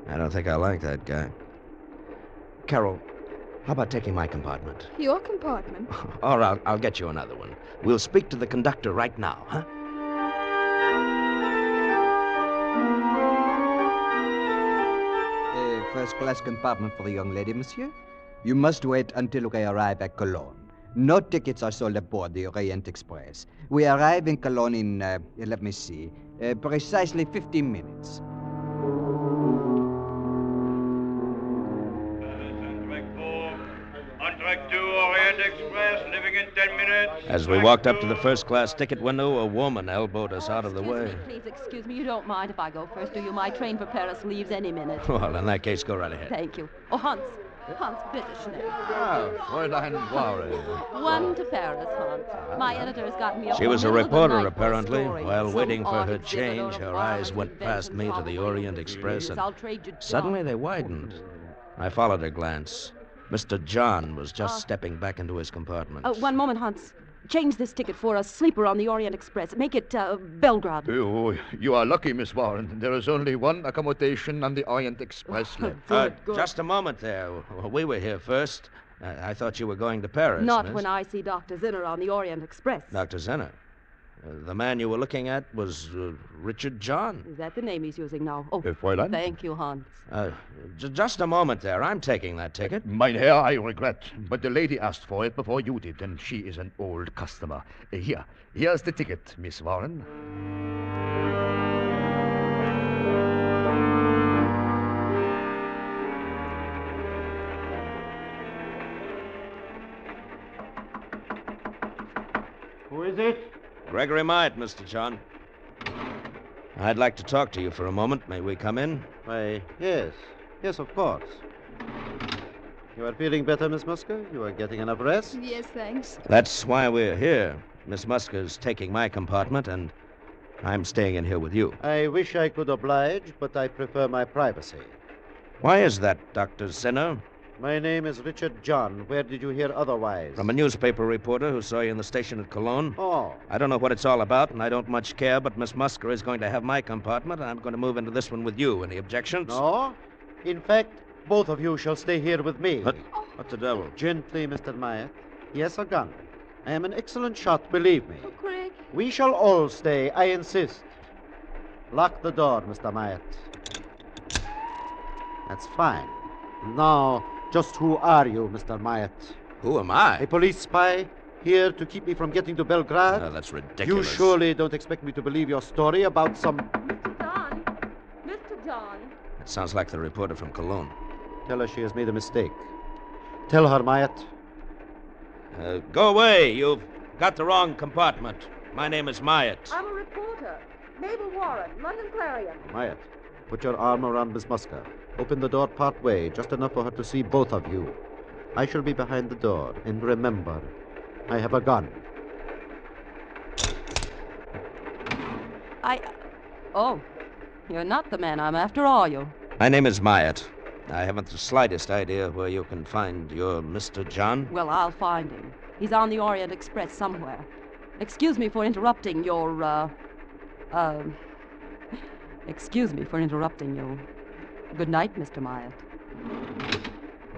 I don't think I like that guy. Carol, how about taking my compartment? Your compartment? Or I'll get you another one. We'll speak to the conductor right now, huh? First-class compartment for the young lady, monsieur. You must wait until we arrive at Cologne. No tickets are sold aboard the Orient Express. We arrive in Cologne in, let me see, precisely 15 minutes. On track 2, Orient Express, leaving in 10 minutes. As we walked up to the first-class ticket window, a woman elbowed us out of the way. Please excuse me. You don't mind if I go first, do you? My train for Paris leaves any minute. Well, in that case, go right ahead. Thank you. Oh, Hans, bitte schnell. Ah, Fräulein Ware. One to Paris, Hans. My editor's got me up. She was a in the middle of the reporter, night for a apparently. story. While Some waiting for art her exhibit change, or her a eyes foreign went past me to the Orient Express, and I'll trade you suddenly they widened. I followed her glance. Mr. John was just stepping back into his compartment. One moment, Hans. Change this ticket for a sleeper on the Orient Express. Make it Belgrade. Oh, you are lucky, Miss Warren. There is only one accommodation on the Orient Express left. Just a moment there. We were here first. I thought you were going to Paris, Not miss. when I see Dr. Zinner on the Orient Express. Dr. Zinner. The man you were looking at was Richard John. Is that the name he's using now? Oh, Fräulein? thank you, Hans. Just a moment there. I'm taking that ticket. Mein Herr, I regret, but the lady asked for it before you did, and she is an old customer. Here's the ticket, Miss Warren. Who is it? Gregory Myatt, Mr. John. I'd like to talk to you for a moment. May we come in? Why, yes. Yes, of course. You are feeling better, Miss Musker? You are getting enough rest? Yes, thanks. That's why we're here. Miss Musker's taking my compartment, and I'm staying in here with you. I wish I could oblige, but I prefer my privacy. Why is that, Dr. Zinner? My name is Richard John. Where did you hear otherwise? From a newspaper reporter who saw you in the station at Cologne. Oh. I don't know what it's all about, and I don't much care, but Miss Musker is going to have my compartment, and I'm going to move into this one with you. Any objections? No. In fact, both of you shall stay here with me. What the devil? Gently, Mr. Myatt. He has a gun. I am an excellent shot, believe me. Oh, Greg. We shall all stay, I insist. Lock the door, Mr. Myatt. That's fine. Now, just who are you, Mr. Myatt? Who am I? A police spy? Here to keep me from getting to Belgrade? Oh, that's You ridiculous. surely don't expect me to believe your story about some... Mr. John. That sounds like the reporter from Cologne. Tell her she has made a mistake. Tell her, Myatt. Go away. You've got the wrong compartment. My name is Myatt. I'm a reporter. Mabel Warren, London Clarion. Myatt, put your arm around Miss Musker. Open the door part way, just enough for her to see both of you. I shall be behind the door. And remember, I have a gun. Oh, you're not the man I'm after, are you? My name is Myatt. I haven't the slightest idea where you can find your Mr. John. Well, I'll find him. He's on the Orient Express somewhere. Excuse me for interrupting your, Excuse me for interrupting you. Good night, Mr. Myatt.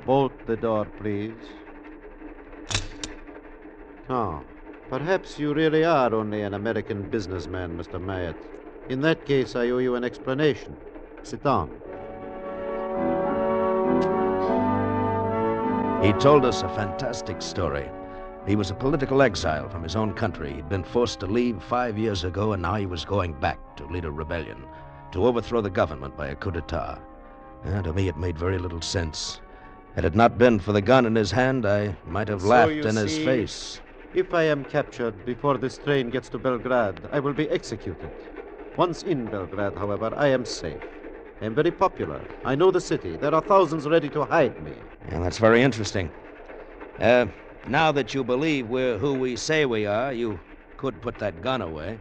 Bolt the door, please. Oh, perhaps you really are only an American businessman, Mr. Myatt. In that case, I owe you an explanation. Sit down. He told us a fantastic story. He was a political exile from his own country. He'd been forced to leave 5 years ago, and now he was going back to lead a rebellion, to overthrow the government by a coup d'etat. And to me, it made very little sense. Had it not been for the gun in his hand, I might have laughed in his face. If I am captured before this train gets to Belgrade, I will be executed. Once in Belgrade, however, I am safe. I am very popular. I know the city. There are thousands ready to hide me. And that's very interesting. Now that you believe we're who we say we are, you could put that gun away.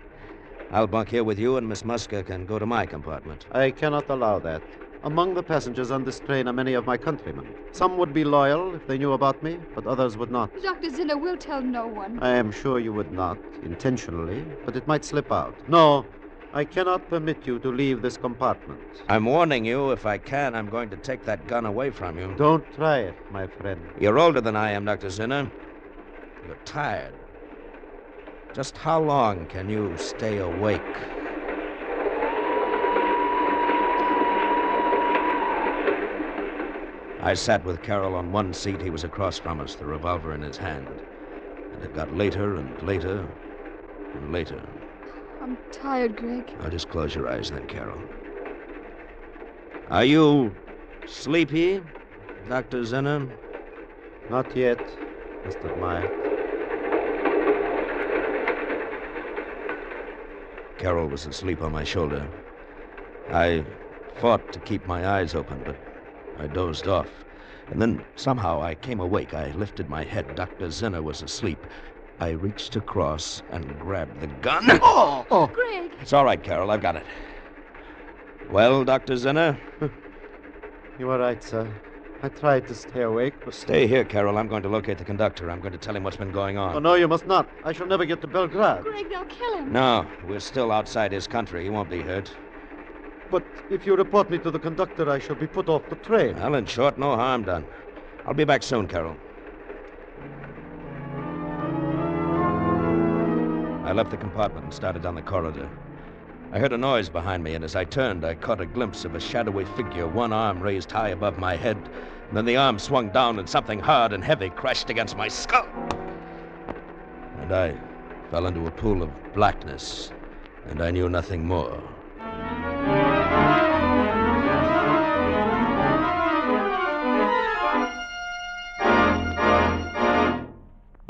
I'll bunk here with you, and Miss Musker can go to my compartment. I cannot allow that. Among the passengers on this train are many of my countrymen. Some would be loyal if they knew about me, but others would not. Dr. Zinner will tell no one. I am sure you would not, intentionally, but it might slip out. No, I cannot permit you to leave this compartment. I'm warning you, if I can, I'm going to take that gun away from you. Don't try it, my friend. You're older than I am, Dr. Zinner. You're tired. Just how long can you stay awake? I sat with Carroll on one seat. He was across from us, the revolver in his hand. And it got later and later and later. I'm tired, Greg. Now just close your eyes then, Carroll. Are you sleepy, Dr. Zinner? Not yet, Mr. Meyer. Carroll was asleep on my shoulder. I fought to keep my eyes open, but I dozed off. And then somehow I came awake. I lifted my head. Dr. Zinner was asleep. I reached across and grabbed the gun. Oh! Greg! It's all right, Carroll. I've got it. Well, Dr. Zinner? You are right, sir. I tried to stay awake, but... Stay here, Carroll. I'm going to locate the conductor. I'm going to tell him what's been going on. Oh, no, you must not. I shall never get to Belgrade. Greg, they'll kill him. No, we're still outside his country. He won't be hurt. But if you report me to the conductor, I shall be put off the train. Well, in short, no harm done. I'll be back soon, Carroll. I left the compartment and started down the corridor. I heard a noise behind me, and as I turned, I caught a glimpse of a shadowy figure, one arm raised high above my head. And then the arm swung down, and something hard and heavy crashed against my skull. And I fell into a pool of blackness, and I knew nothing more.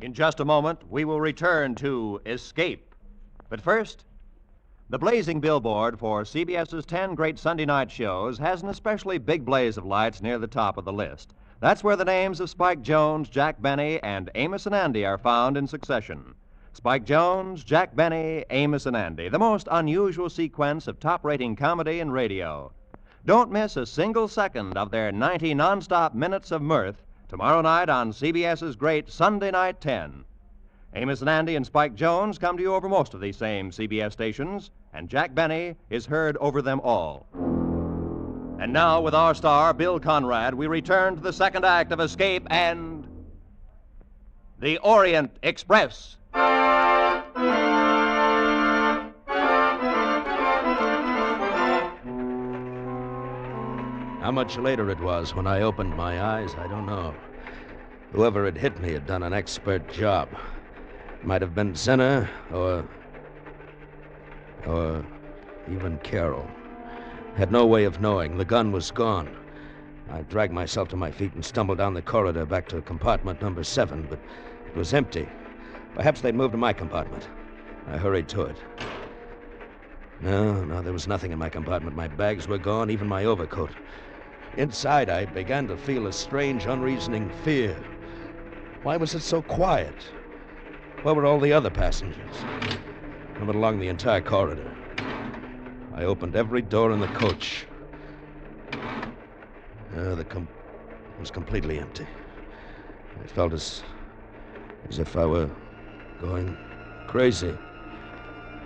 In just a moment, we will return to Escape. But first, the blazing billboard for CBS's 10 great Sunday night shows has an especially big blaze of lights near the top of the list. That's where the names of Spike Jones, Jack Benny, and Amos and Andy are found in succession. Spike Jones, Jack Benny, Amos and Andy, the most unusual sequence of top-rating comedy and radio. Don't miss a single second of their 90 nonstop minutes of mirth tomorrow night on CBS's great Sunday Night 10. Amos and Andy and Spike Jones come to you over most of these same CBS stations, and Jack Benny is heard over them all. And now, with our star, Bill Conrad, we return to the second act of Escape and the Orient Express. How much later it was when I opened my eyes, I don't know. Whoever had hit me had done an expert job. Might have been Zinner or even Carroll. Had no way of knowing. The gun was gone. I dragged myself to my feet and stumbled down the corridor back to compartment number 7, but it was empty. Perhaps they'd moved to my compartment. I hurried to it. No, there was nothing in my compartment. My bags were gone, even my overcoat. Inside, I began to feel a strange, unreasoning fear. Why was it so quiet? Where were all the other passengers? I went along the entire corridor. I opened every door in the coach. It was completely empty. I felt as if I were going crazy.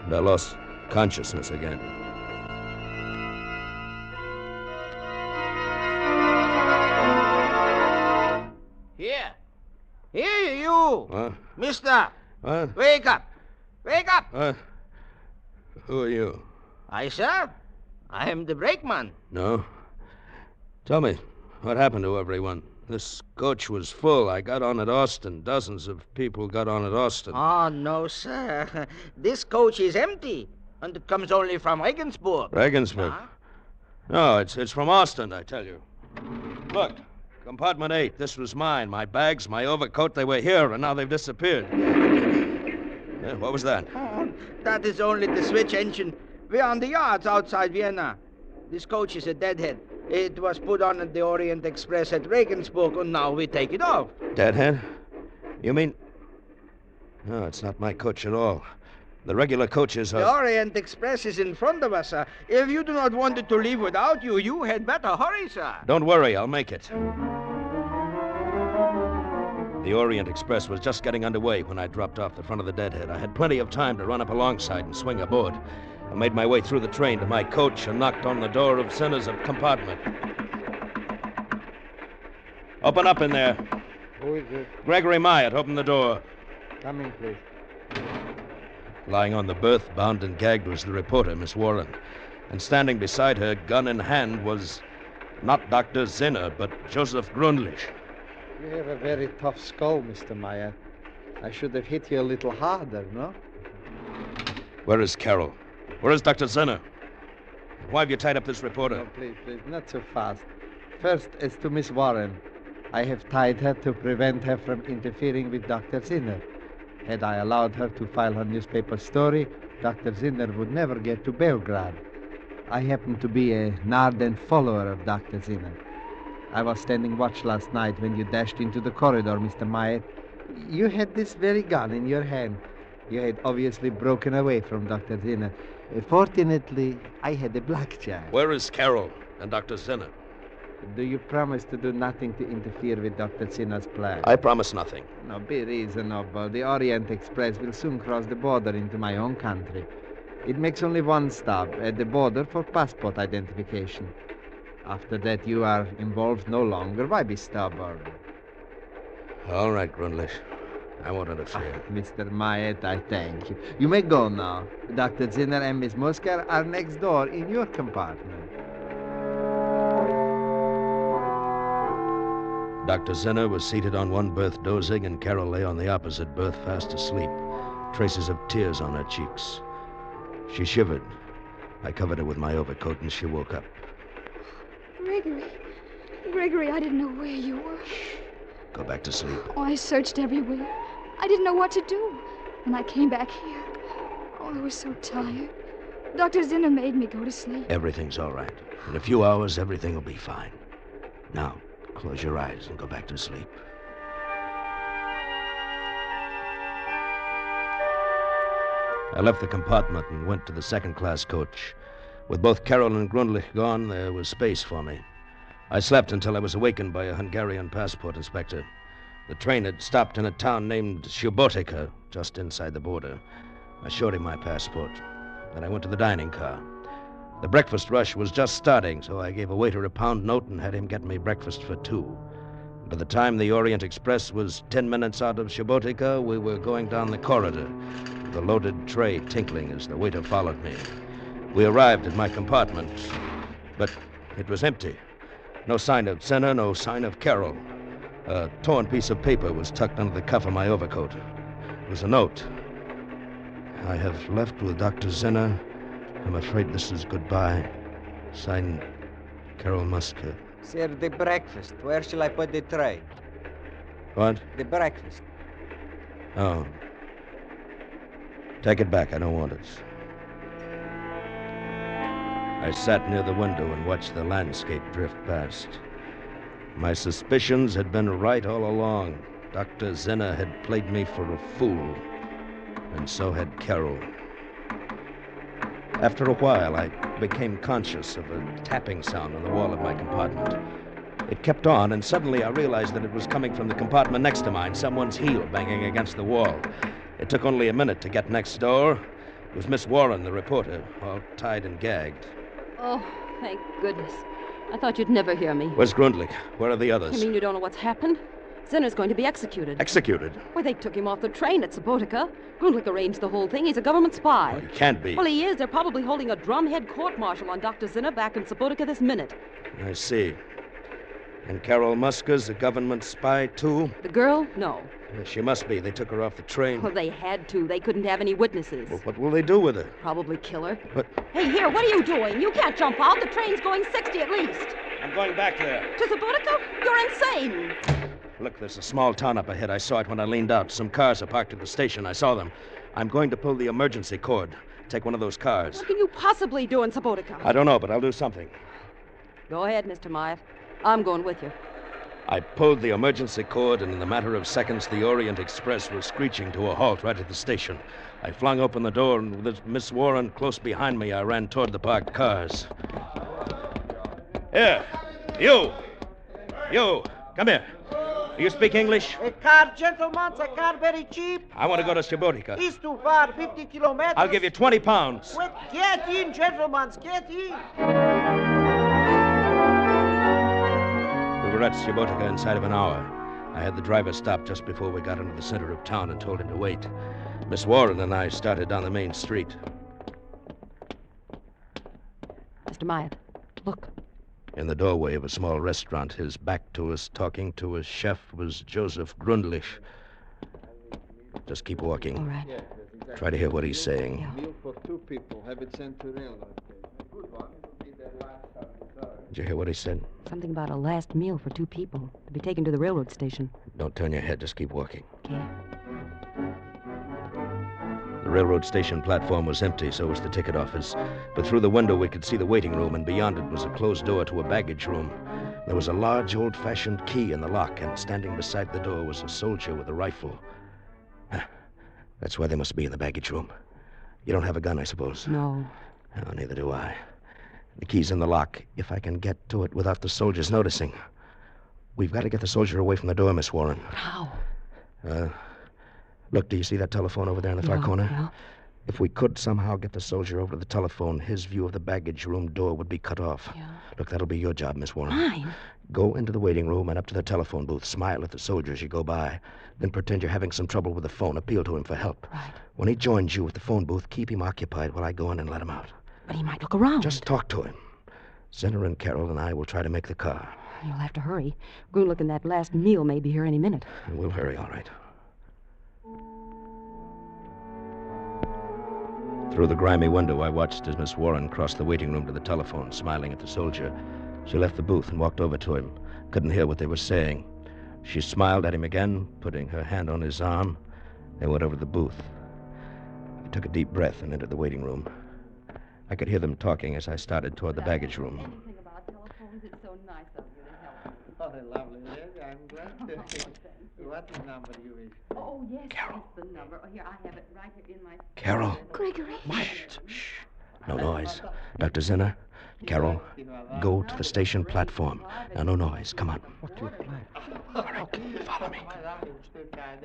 And I lost consciousness again. Here, you! What? Mister! What? Wake up! Wake up! What? Who are you? I, sir? I am the brakeman. No. Tell me, what happened to everyone? This coach was full. I got on at Austin. Dozens of people got on at Austin. Oh, no, sir. This coach is empty, and it comes only from Regensburg. Regensburg? No, it's from Austin, I tell you. Look, compartment 8. This was mine. My bags, my overcoat, they were here, and now they've disappeared. What was that? Oh, that is only the switch engine. We're on the yards outside Vienna. This coach is a deadhead. It was put on at the Orient Express at Regensburg, and now we take it off. Deadhead? You mean... No, it's not my coach at all. The regular coaches are... The Orient Express is in front of us, sir. If you do not want it to leave without you, you had better hurry, sir. Don't worry, I'll make it. The Orient Express was just getting underway when I dropped off the front of the Deadhead. I had plenty of time to run up alongside and swing aboard. I made my way through the train to my coach and knocked on the door of Sinner's compartment. Open up in there. Who is it? Gregory Myatt, open the door. Come in, please. Lying on the berth, bound and gagged, was the reporter, Miss Warren. And standing beside her, gun in hand, was not Dr. Zinner, but Joseph Grundlich. You have a very tough skull, Mr. Myatt. I should have hit you a little harder, no? Where is Carol? Where is Dr. Zinner? Why have you tied up this reporter? No, please, not so fast. First, as to Miss Warren. I have tied her to prevent her from interfering with Dr. Zinner. Had I allowed her to file her newspaper story, Dr. Zinner would never get to Belgrade. I happen to be an ardent follower of Dr. Zinner. I was standing watch last night when you dashed into the corridor, Mr. Myatt. You had this very gun in your hand. You had obviously broken away from Dr. Zinner. Fortunately, I had a blackjack. Where is Carol and Dr. Zinner? Do you promise to do nothing to interfere with Dr. Zinner's plan? I promise nothing. No, be reasonable. The Orient Express will soon cross the border into my own country. It makes only one stop at the border for passport identification. After that, you are involved no longer. Why be stubborn? All right, Grundlich. I won't interfere. Mr. Myatt, I thank you. You may go now. Dr. Zinner and Miss Musker are next door in your compartment. Dr. Zinner was seated on one berth dozing, and Carol lay on the opposite berth fast asleep, traces of tears on her cheeks. She shivered. I covered her with my overcoat, and she woke up. Gregory, I didn't know where you were. Go back to sleep. Oh, I searched everywhere. I didn't know what to do. And I came back here. Oh, I was so tired. Dr. Zinner made me go to sleep. Everything's all right. In a few hours, everything will be fine. Now, close your eyes and go back to sleep. I left the compartment and went to the second-class coach. With both Carol and Grundlich gone, there was space for me. I slept until I was awakened by a Hungarian passport inspector. The train had stopped in a town named Subotica, just inside the border. I showed him my passport. Then I went to the dining car. The breakfast rush was just starting, so I gave a waiter a pound note and had him get me breakfast for two. By the time the Orient Express was 10 minutes out of Subotica, we were going down the corridor, the loaded tray tinkling as the waiter followed me. We arrived at my compartment, but it was empty. No sign of Zinner, no sign of Carol. A torn piece of paper was tucked under the cuff of my overcoat. It was a note. I have left with Dr. Zinner. I'm afraid this is goodbye. Signed, Carol Musker. Sir, the breakfast. Where shall I put the tray? What? The breakfast. Oh. Take it back. I don't want it. I sat near the window and watched the landscape drift past. My suspicions had been right all along. Dr. Zinner had played me for a fool, and so had Carol. After a while, I became conscious of a tapping sound on the wall of my compartment. It kept on, and suddenly I realized that it was coming from the compartment next to mine, someone's heel banging against the wall. It took only a minute to get next door. It was Miss Warren, the reporter, all tied and gagged. Oh, thank goodness. I thought you'd never hear me. Where's Grundlich? Where are the others? You mean you don't know what's happened? Zinner's going to be executed. Executed? Well, they took him off the train at Subotica. Grundlich arranged the whole thing. He's a government spy. Well, he can't be. Well, he is. They're probably holding a drumhead court-martial on Dr. Zinner back in Subotica this minute. I see. And Carol Musker's a government spy, too? The girl? No. Yes, she must be. They took her off the train. Well, they had to. They couldn't have any witnesses. Well, what will they do with her? Probably kill her. But Hey, here, what are you doing? You can't jump out. The train's going 60 at least. I'm going back there. To Subotica? You're insane. Look, there's a small town up ahead. I saw it when I leaned out. Some cars are parked at the station. I saw them. I'm going to pull the emergency cord. Take one of those cars. What can you possibly do in Subotica? I don't know, but I'll do something. Go ahead, Mr. Myatt. I'm going with you. I pulled the emergency cord, and in a matter of seconds, the Orient Express was screeching to a halt right at the station. I flung open the door, and with Miss Warren close behind me, I ran toward the parked cars. Here, you! You, come here. Do you speak English? A car, gentlemen, a car very cheap. I want to go to Subotica. It's too far, 50 kilometers. I'll give you 20 pounds. Well, get in, gentlemen, get in. We were at Subotica inside of an hour. I had the driver stop just before we got into the center of town and told him to wait. Miss Warren and I started down the main street. Mr. Myatt, look. In the doorway of a small restaurant, his back to us, talking to a chef, was Joseph Grundlich. Just keep walking. All right. Try to hear what he's saying. Meal for 2 people. Have it sent to railroad. Did you hear what he said? Something about a last meal for 2 people to be taken to the railroad station. Don't turn your head. Just keep walking. Okay. The railroad station platform was empty, so was the ticket office. But through the window, we could see the waiting room, and beyond it was a closed door to a baggage room. There was a large, old-fashioned key in the lock, and standing beside the door was a soldier with a rifle. That's why they must be in the baggage room. You don't have a gun, I suppose? No. Oh, neither do I. The key's in the lock, if I can get to it without the soldiers noticing. We've got to get the soldier away from the door, Miss Warren. How? Look, do you see that telephone over there in the far corner? Yeah. If we could somehow get the soldier over to the telephone, his view of the baggage room door would be cut off. Yeah. Look, that'll be your job, Miss Warren. Mine? Go into the waiting room and up to the telephone booth. Smile at the soldier as you go by. Then pretend you're having some trouble with the phone. Appeal to him for help. Right. When he joins you at the phone booth, keep him occupied while I go in and let him out. But he might look around. Just talk to him. Zinner and Carol and I will try to make the car. You'll have to hurry. Grundlich and that last meal may be here any minute. We'll hurry, all right. Through the grimy window, I watched as Miss Warren crossed the waiting room to the telephone, smiling at the soldier. She left the booth and walked over to him. Couldn't hear what they were saying. She smiled at him again, putting her hand on his arm. They went over to the booth. I took a deep breath and entered the waiting room. I could hear them talking as I started toward the baggage room. Anything about telephones, it's so nice of you to help. Oh, lovely. Yes, I'm glad to. What number you wish? Oh, yes, Carol. that's the number. Oh, here, I have it right here in my... Carol. Gregory. Shh. No noise. Dr. Zinner, Carol, go to the station platform. Now, no noise. Come on. What do you plan? All right, follow me.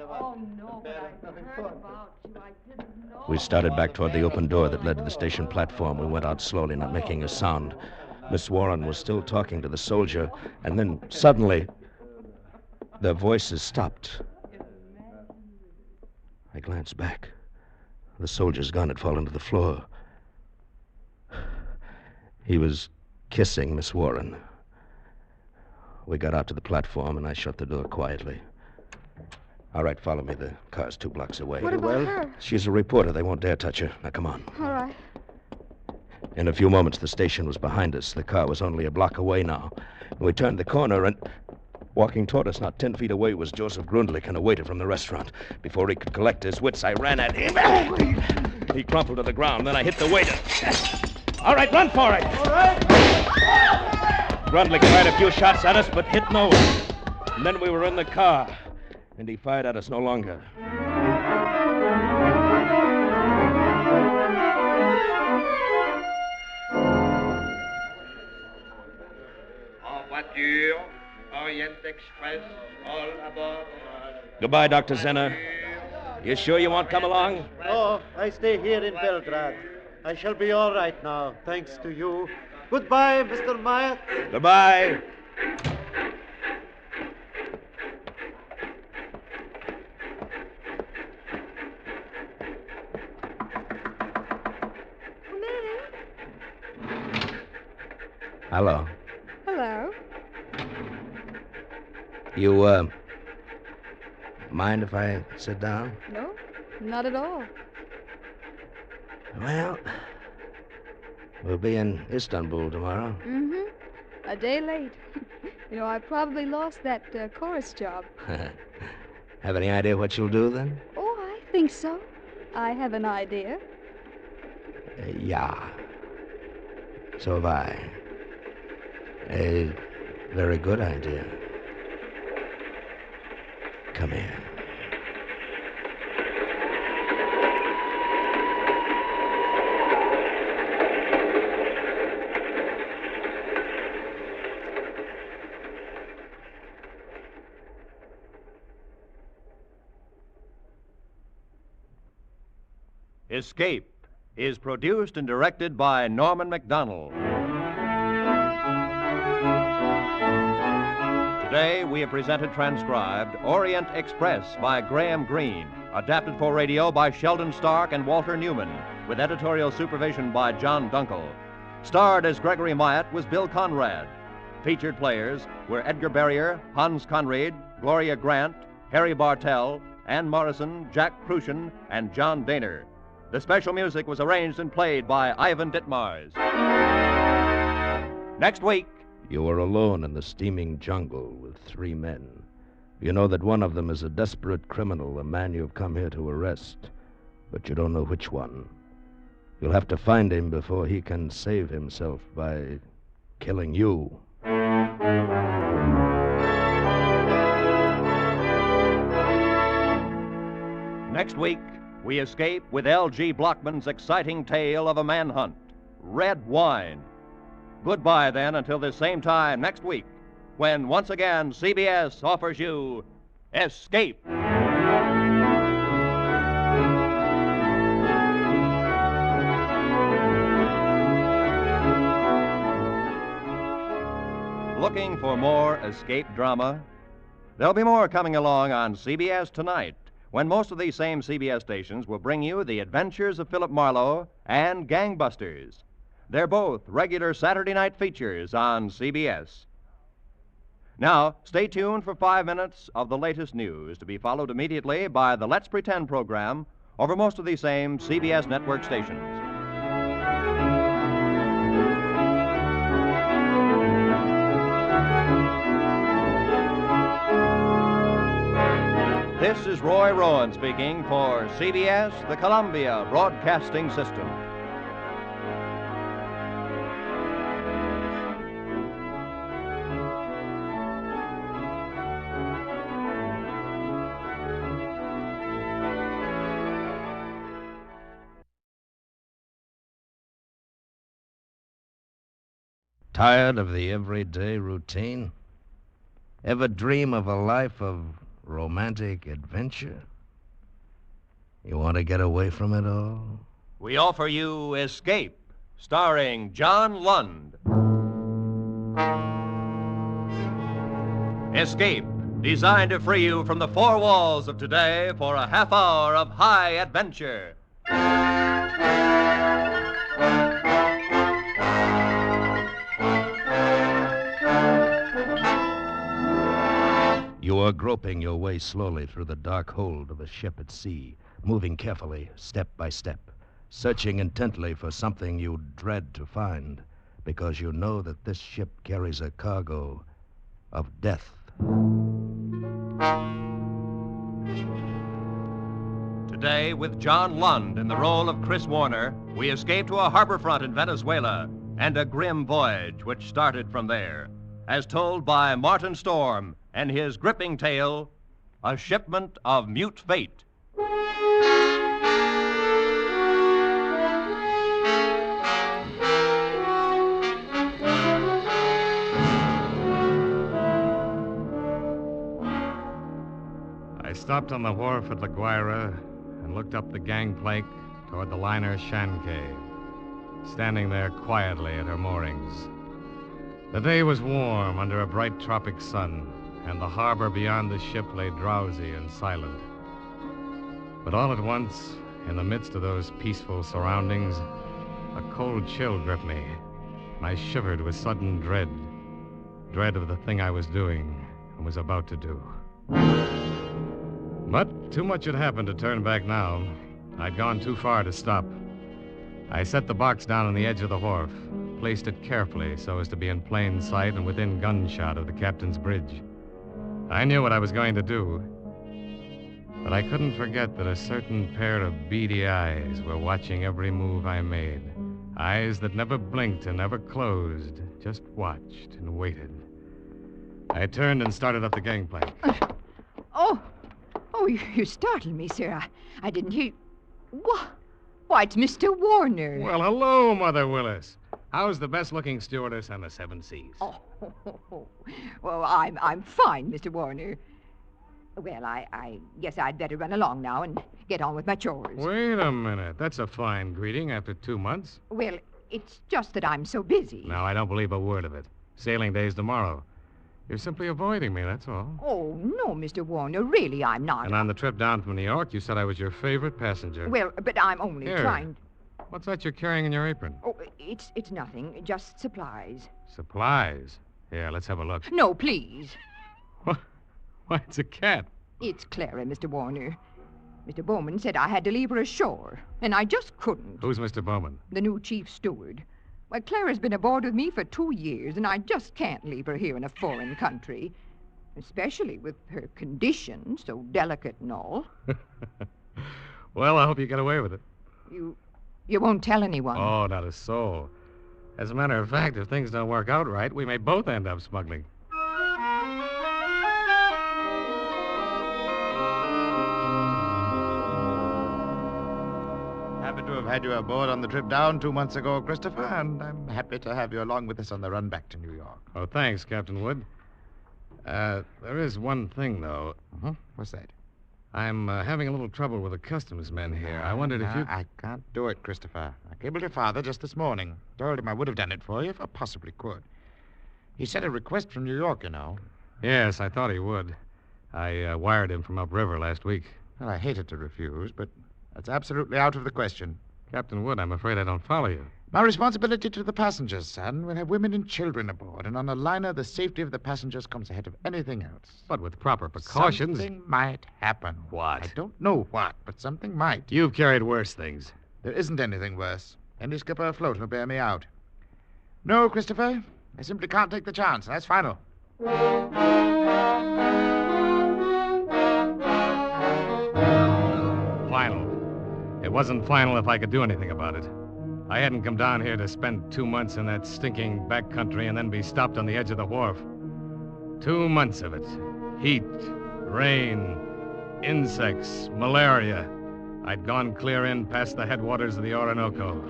Oh, no, but I heard about you. I didn't know. We started back toward the open door that led to the station platform. We went out slowly, not making a sound. Miss Warren was still talking to the soldier, and then suddenly their voices stopped. I glanced back. The soldier's gun had fallen to the floor. He was kissing Miss Warren. We got out to the platform, and I shut the door quietly. All right, follow me. The car's 2 blocks away. What about her? She's a reporter. They won't dare touch her. Now, come on. All right. In a few moments, the station was behind us. The car was only a block away now. We turned the corner, and walking toward us, not 10 feet away, was Joseph Grundlich and a waiter from the restaurant. Before he could collect his wits, I ran at him. He crumpled to the ground. Then I hit the waiter. All right, run for it. All right. Grundlich fired a few shots at us, but hit no one. And then we were in the car, and he fired at us no longer. En voiture, Orient Express, all aboard. Goodbye, Dr. Zinner. You sure you won't come along? No, I stay here in Belgrade. I shall be all right now, thanks to you. Goodbye, Mr. Myatt. Goodbye. Hello. Hello. You, mind if I sit down? No, not at all. Well, we'll be in Istanbul tomorrow. Mm-hmm. A day late. I probably lost that chorus job. Have any idea what you'll do then? Oh, I think so. I have an idea. Yeah. So have I. A very good idea. Come here. Escape is produced and directed by Norman MacDonald. Today we have presented transcribed Orient Express by Graham Greene, adapted for radio by Sheldon Stark and Walter Newman, with editorial supervision by John Dunkel. Starred as Gregory Myatt was Bill Conrad. Featured players were Edgar Barrier, Hans Conried, Gloria Grant, Harry Bartell, Ann Morrison, Jack Crucian, and John Daner. The special music was arranged and played by Ivan Ditmars. Next week. You are alone in the steaming jungle with 3 men. You know that one of them is a desperate criminal, a man you've come here to arrest, but you don't know which one. You'll have to find him before he can save himself by killing you. Next week, we escape with L.G. Blockman's exciting tale of a manhunt, Red Wine. Goodbye, then, until this same time next week, when once again CBS offers you Escape. Looking for more escape drama? There'll be more coming along on CBS tonight, when most of these same CBS stations will bring you The Adventures of Philip Marlowe and Gangbusters. They're both regular Saturday night features on CBS. Now, stay tuned for 5 minutes of the latest news, to be followed immediately by the Let's Pretend program over most of these same CBS network stations. This is Roy Rowan speaking for CBS, the Columbia Broadcasting System. Tired of the everyday routine? Ever dream of a life of romantic adventure? You want to get away from it all? We offer you Escape, starring John Lund. Escape, designed to free you from the 4 walls of today for a half hour of high adventure. You are groping your way slowly through the dark hold of a ship at sea, moving carefully, step by step, searching intently for something you dread to find, because you know that this ship carries a cargo of death. Today, with John Lund in the role of Chris Warner, we escape to a harbor front in Venezuela and a grim voyage which started from there, as told by Martin Storm and his gripping tale, A Shipment of Mute Fate. I stopped on the wharf at La Guaira and looked up the gangplank toward the liner Shanghai, standing there quietly at her moorings. The day was warm under a bright tropic sun, and the harbor beyond the ship lay drowsy and silent. But all at once, in the midst of those peaceful surroundings, a cold chill gripped me, and I shivered with sudden dread of the thing I was doing, and was about to do. But too much had happened to turn back now. I'd gone too far to stop. I set the box down on the edge of the wharf, placed it carefully so as to be in plain sight and within gunshot of the captain's bridge. I knew what I was going to do, but I couldn't forget that a certain pair of beady eyes were watching every move I made. Eyes that never blinked and never closed, just watched and waited. I turned and started up the gangplank. Oh, you startled me, sir. I didn't hear... Why, it's Mr. Warner. Well, hello, Mother Willis. How's the best-looking stewardess on the 7 Seas? Oh, well, I'm fine, Mr. Warner. Well, I guess I'd better run along now and get on with my chores. Wait a minute. That's a fine greeting after 2 months. Well, it's just that I'm so busy. No, I don't believe a word of it. Sailing day's tomorrow. You're simply avoiding me, that's all. Oh, no, Mr. Warner, really, I'm not. And on the trip down from New York, you said I was your favorite passenger. Well, but I'm only Here. trying... What's that you're carrying in your apron? Oh, it's nothing, just supplies. Supplies? Here, let's have a look. No, please. What? Why, it's a cat. It's Clara, Mr. Warner. Mr. Bowman said I had to leave her ashore, and I just couldn't. Who's Mr. Bowman? The new chief steward. Well, Clara's been aboard with me for 2 years, and I just can't leave her here in a foreign country, especially with her condition, so delicate and all. Well, I hope you get away with it. You won't tell anyone? Oh, not a soul. As a matter of fact, if things don't work out right, we may both end up smuggling. Happy to have had you aboard on the trip down 2 months ago, Christopher, and I'm happy to have you along with us on the run back to New York. Oh, thanks, Captain Wood. There is one thing, though. What's that? I'm having a little trouble with the customs men here. I wondered if you... I can't do it, Christopher. I cabled your father just this morning. Told him I would have done it for you if I possibly could. He sent a request from New York, you know. Yes, I thought he would. I wired him from upriver last week. Well, I hated to refuse, but that's absolutely out of the question. Captain Wood, I'm afraid I don't follow you. My responsibility to the passengers, son. We'll have women and children aboard, and on a liner, the safety of the passengers comes ahead of anything else. But with proper precautions... Something might happen. What? I don't know what, but something might. You've carried worse things. There isn't anything worse. Any skipper afloat will bear me out. No, Christopher, I simply can't take the chance. That's final. Final. It wasn't final if I could do anything about it. I hadn't come down here to spend 2 months in that stinking back country and then be stopped on the edge of the wharf. 2 months of it. Heat, rain, insects, malaria. I'd gone clear in past the headwaters of the Orinoco.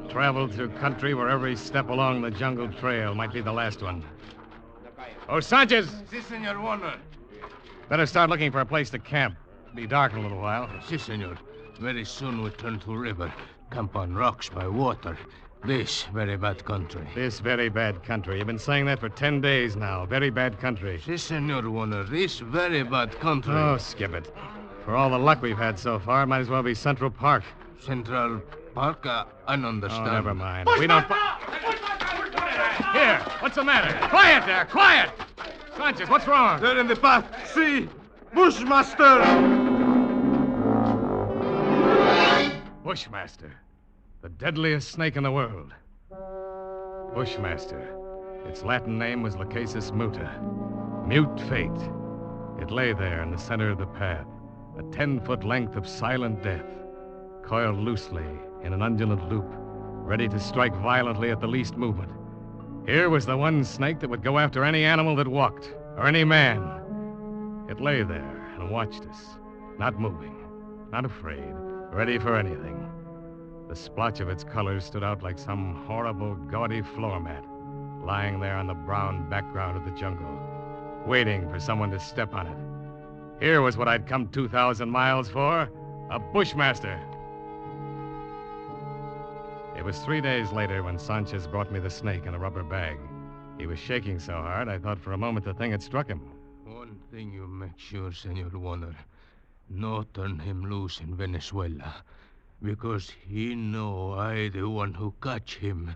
Traveled through country where every step along the jungle trail might be the last one. Oh, Sanchez! Si, Senor Warner. Better start looking for a place to camp. Be dark in a little while. Si, Senor. Very soon we turn to river. Camp on rocks by water. This very bad country. This very bad country. You've been saying that for 10 days now. Very bad country. Si, Senor Warner. This very bad country. Oh, skip it. For all the luck we've had so far, it might as well be Central Park. Central Park? I don't understand. Oh, never mind. We don't... Here, what's the matter? Quiet there, quiet! Sanchez, what's wrong? They're in the path. See! Bushmaster! Bushmaster. The deadliest snake in the world. Bushmaster. Its Latin name was Lachesis muta. Mute fate. It lay there in the center of the path, a 10-foot length of silent death, coiled loosely in an undulant loop, ready to strike violently at the least movement. Here was the one snake that would go after any animal that walked, or any man. It lay there and watched us, not moving, not afraid, ready for anything. The splotch of its colors stood out like some horrible, gaudy floor mat, lying there on the brown background of the jungle, waiting for someone to step on it. Here was what I'd come 2,000 miles for, a bushmaster. It was 3 days later when Sanchez brought me the snake in a rubber bag. He was shaking so hard, I thought for a moment the thing had struck him. One thing you make sure, Senor Warner. No turn him loose in Venezuela. Because he know I the one who catch him.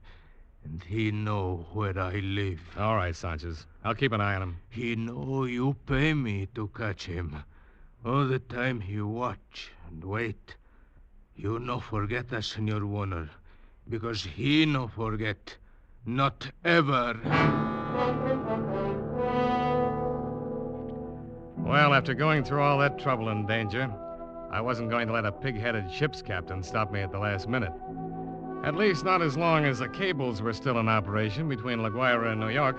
And he know where I live. All right, Sanchez. I'll keep an eye on him. He know you pay me to catch him. All the time he watch and wait. You no forget us, Senor Warner. Because he no forget. Not ever. Well, after going through all that trouble and danger, I wasn't going to let a pig-headed ship's captain stop me at the last minute. At least not as long as the cables were still in operation between La Guaira and New York.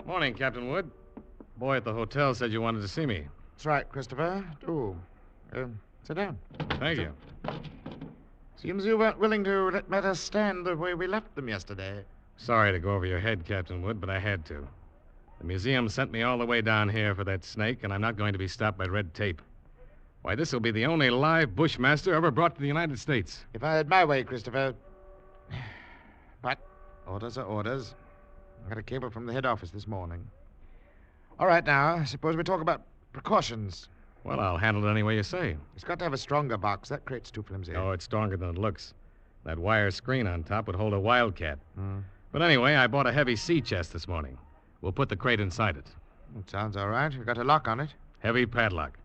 Morning, Captain Wood. Boy at the hotel said you wanted to see me. That's right, Christopher. Do. Sit down. Thank you. Seems you weren't willing to let matters stand the way we left them yesterday. Sorry to go over your head, Captain Wood, but I had to. The museum sent me all the way down here for that snake, and I'm not going to be stopped by red tape. Why, this will be the only live bushmaster ever brought to the United States. If I had my way, Christopher. But orders are orders. I got a cable from the head office this morning. All right, now, suppose we talk about precautions. Well, I'll handle it any way you say. It's got to have a stronger box. That crate's too flimsy. Oh, it's stronger than it looks. That wire screen on top would hold a wildcat. But anyway, I bought a heavy sea chest this morning. We'll put the crate inside it. It sounds all right. We've got a lock on it. Heavy padlock.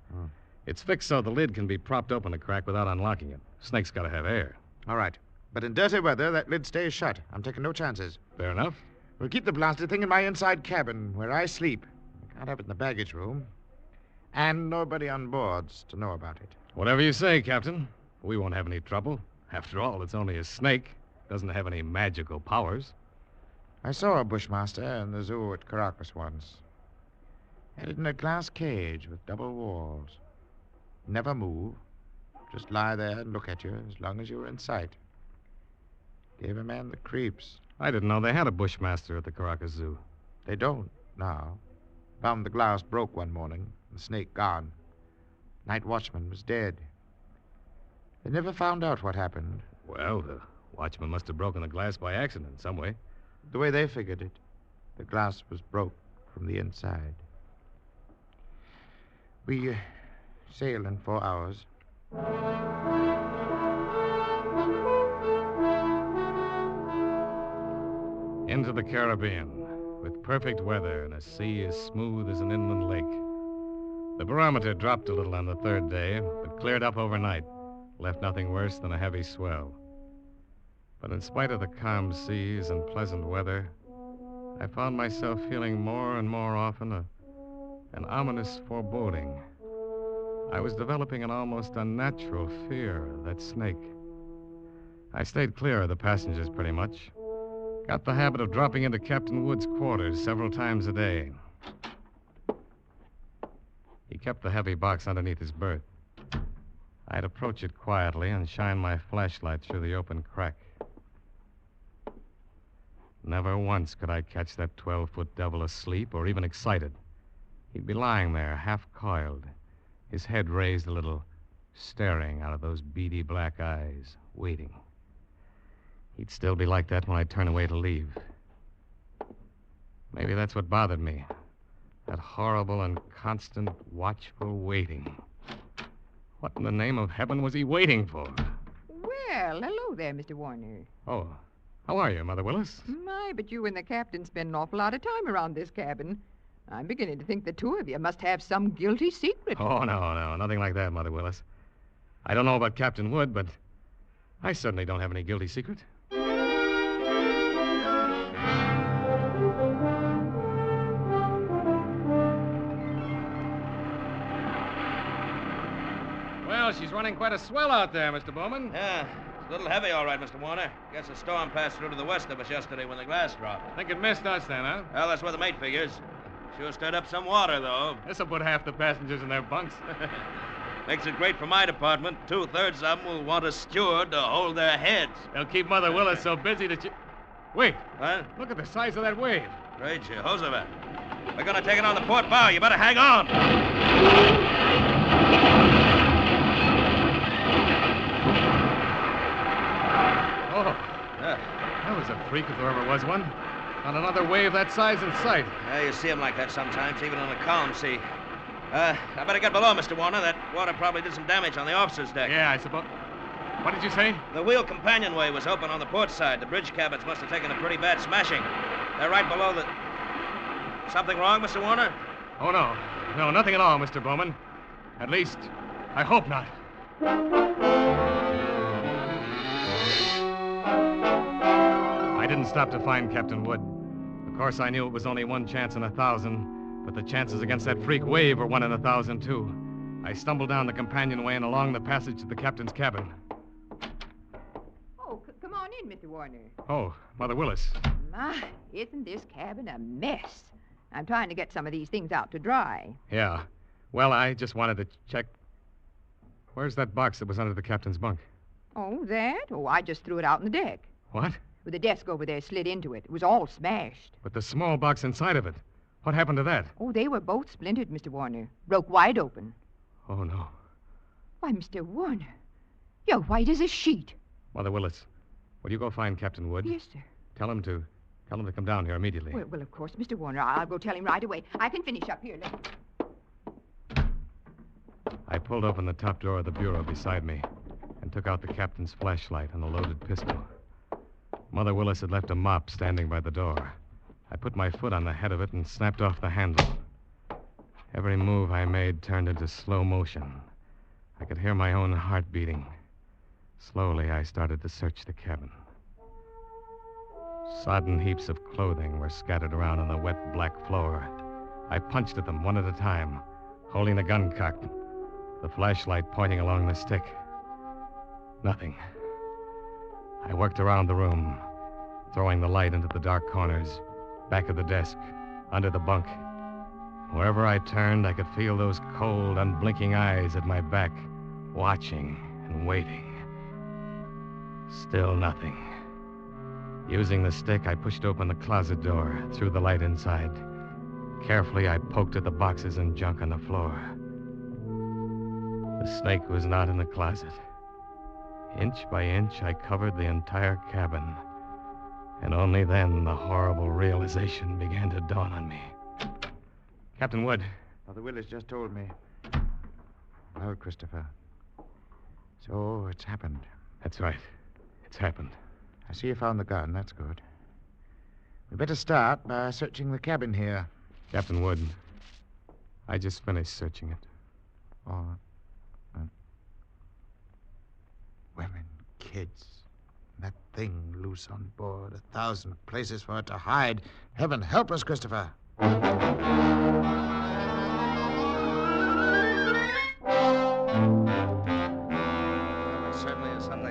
It's fixed so the lid can be propped open a crack without unlocking it. Snake's got to have air. All right. But in dirty weather, that lid stays shut. I'm taking no chances. Fair enough. We'll keep the blasted thing in my inside cabin, where I sleep. I can't have it in the baggage room. And nobody on board's to know about it. Whatever you say, Captain. We won't have any trouble. After all, it's only a snake. Doesn't have any magical powers. I saw a bushmaster in the zoo at Caracas once. Had it in a glass cage with double walls. Never move. Just lie there and look at you as long as you were in sight. Gave a man the creeps. I didn't know they had a bushmaster at the Caracas Zoo. They don't now. Found the glass broke one morning, the snake gone. Night watchman was dead. They never found out what happened. Well, the watchman must have broken the glass by accident in some way. The way they figured it, the glass was broke from the inside. We sail in 4 hours. Into the Caribbean, with perfect weather and a sea as smooth as an inland lake. The barometer dropped a little on the third day, but cleared up overnight, left nothing worse than a heavy swell. But in spite of the calm seas and pleasant weather, I found myself feeling more and more often an ominous foreboding. I was developing an almost unnatural fear of that snake. I stayed clear of the passengers pretty much. Got the habit of dropping into Captain Wood's quarters several times a day. He kept the heavy box underneath his berth. I'd approach it quietly and shine my flashlight through the open crack. Never once could I catch that 12-foot devil asleep or even excited. He'd be lying there, half coiled, his head raised a little, staring out of those beady black eyes, waiting. He'd still be like that when I turn away to leave. Maybe that's what bothered me. That horrible and constant watchful waiting. What in the name of heaven was he waiting for? Well, hello there, Mr. Warner. Oh, how are you, Mother Willis? My, but you and the captain spend an awful lot of time around this cabin. I'm beginning to think the two of you must have some guilty secret. Oh, no, nothing like that, Mother Willis. I don't know about Captain Wood, but I certainly don't have any guilty secret. Well, she's running quite a swell out there, Mr. Bowman. Yeah, it's a little heavy, all right, Mr. Warner. Guess the storm passed through to the west of us yesterday when the glass dropped. Think it missed us then, huh? Well, that's where the mate figures. Sure stirred up some water, though. This'll put half the passengers in their bunks. Makes it great for my department. 2/3 of them will want a steward to hold their heads. They'll keep Mother Willis so busy that you... Wait. What? Look at the size of that wave. Great Jehoshaphat. We're going to take it on the port bow. You better hang on. Oh. That was a freak if there ever was one. On another wave that size in sight. Yeah, you see them like that sometimes, even on a calm sea. I better get below, Mr. Warner. That water probably did some damage on the officer's deck. Yeah, I suppose. What did you say? The wheel companionway was open on the port side. The bridge cabins must have taken a pretty bad smashing. They're right below the... Something wrong, Mr. Warner? Oh, no. No, nothing at all, Mr. Bowman. At least, I hope not. I didn't stop to find Captain Wood. Of course, I knew it was only one chance in 1,000, but the chances against that freak wave were 1 in 1,000, too. I stumbled down the companionway and along the passage to the captain's cabin. Oh, come on in, Mr. Warner. Oh, Mother Willis. My, isn't this cabin a mess? I'm trying to get some of these things out to dry. Yeah. Well, I just wanted to check. Where's that box that was under the captain's bunk? Oh, that? Oh, I just threw it out on the deck. What? With the desk over there slid into it. It was all smashed. But the small box inside of it. What happened to that? Oh, they were both splintered, Mr. Warner. Broke wide open. Oh, no. Why, Mr. Warner, you're white as a sheet. Mother Willis, will you go find Captain Wood? Yes, sir. Tell him to come down here immediately. Well, of course, Mr. Warner. I'll go tell him right away. I can finish up here. I pulled open the top drawer of the bureau beside me and took out the captain's flashlight and a loaded pistol. Mother Willis had left a mop standing by the door. I put my foot on the head of it and snapped off the handle. Every move I made turned into slow motion. I could hear my own heart beating. Slowly, I started to search the cabin. Sodden heaps of clothing were scattered around on the wet black floor. I punched at them one at a time, holding the gun cocked, the flashlight pointing along the stick. Nothing. I worked around the room, throwing the light into the dark corners, back of the desk, under the bunk. Wherever I turned, I could feel those cold, unblinking eyes at my back, watching and waiting. Still nothing. Using the stick, I pushed open the closet door, threw the light inside. Carefully, I poked at the boxes and junk on the floor. The snake was not in the closet. Inch by inch, I covered the entire cabin. And only then the horrible realization began to dawn on me. Captain Wood. Mother Willis just told me. Well, Christopher. So it's happened. That's right. It's happened. I see you found the gun. That's good. We better start by searching the cabin here. Captain Wood, I just finished searching it. Oh. Women, kids. That thing loose on board. 1,000 places for it to hide. Heaven help us, Christopher.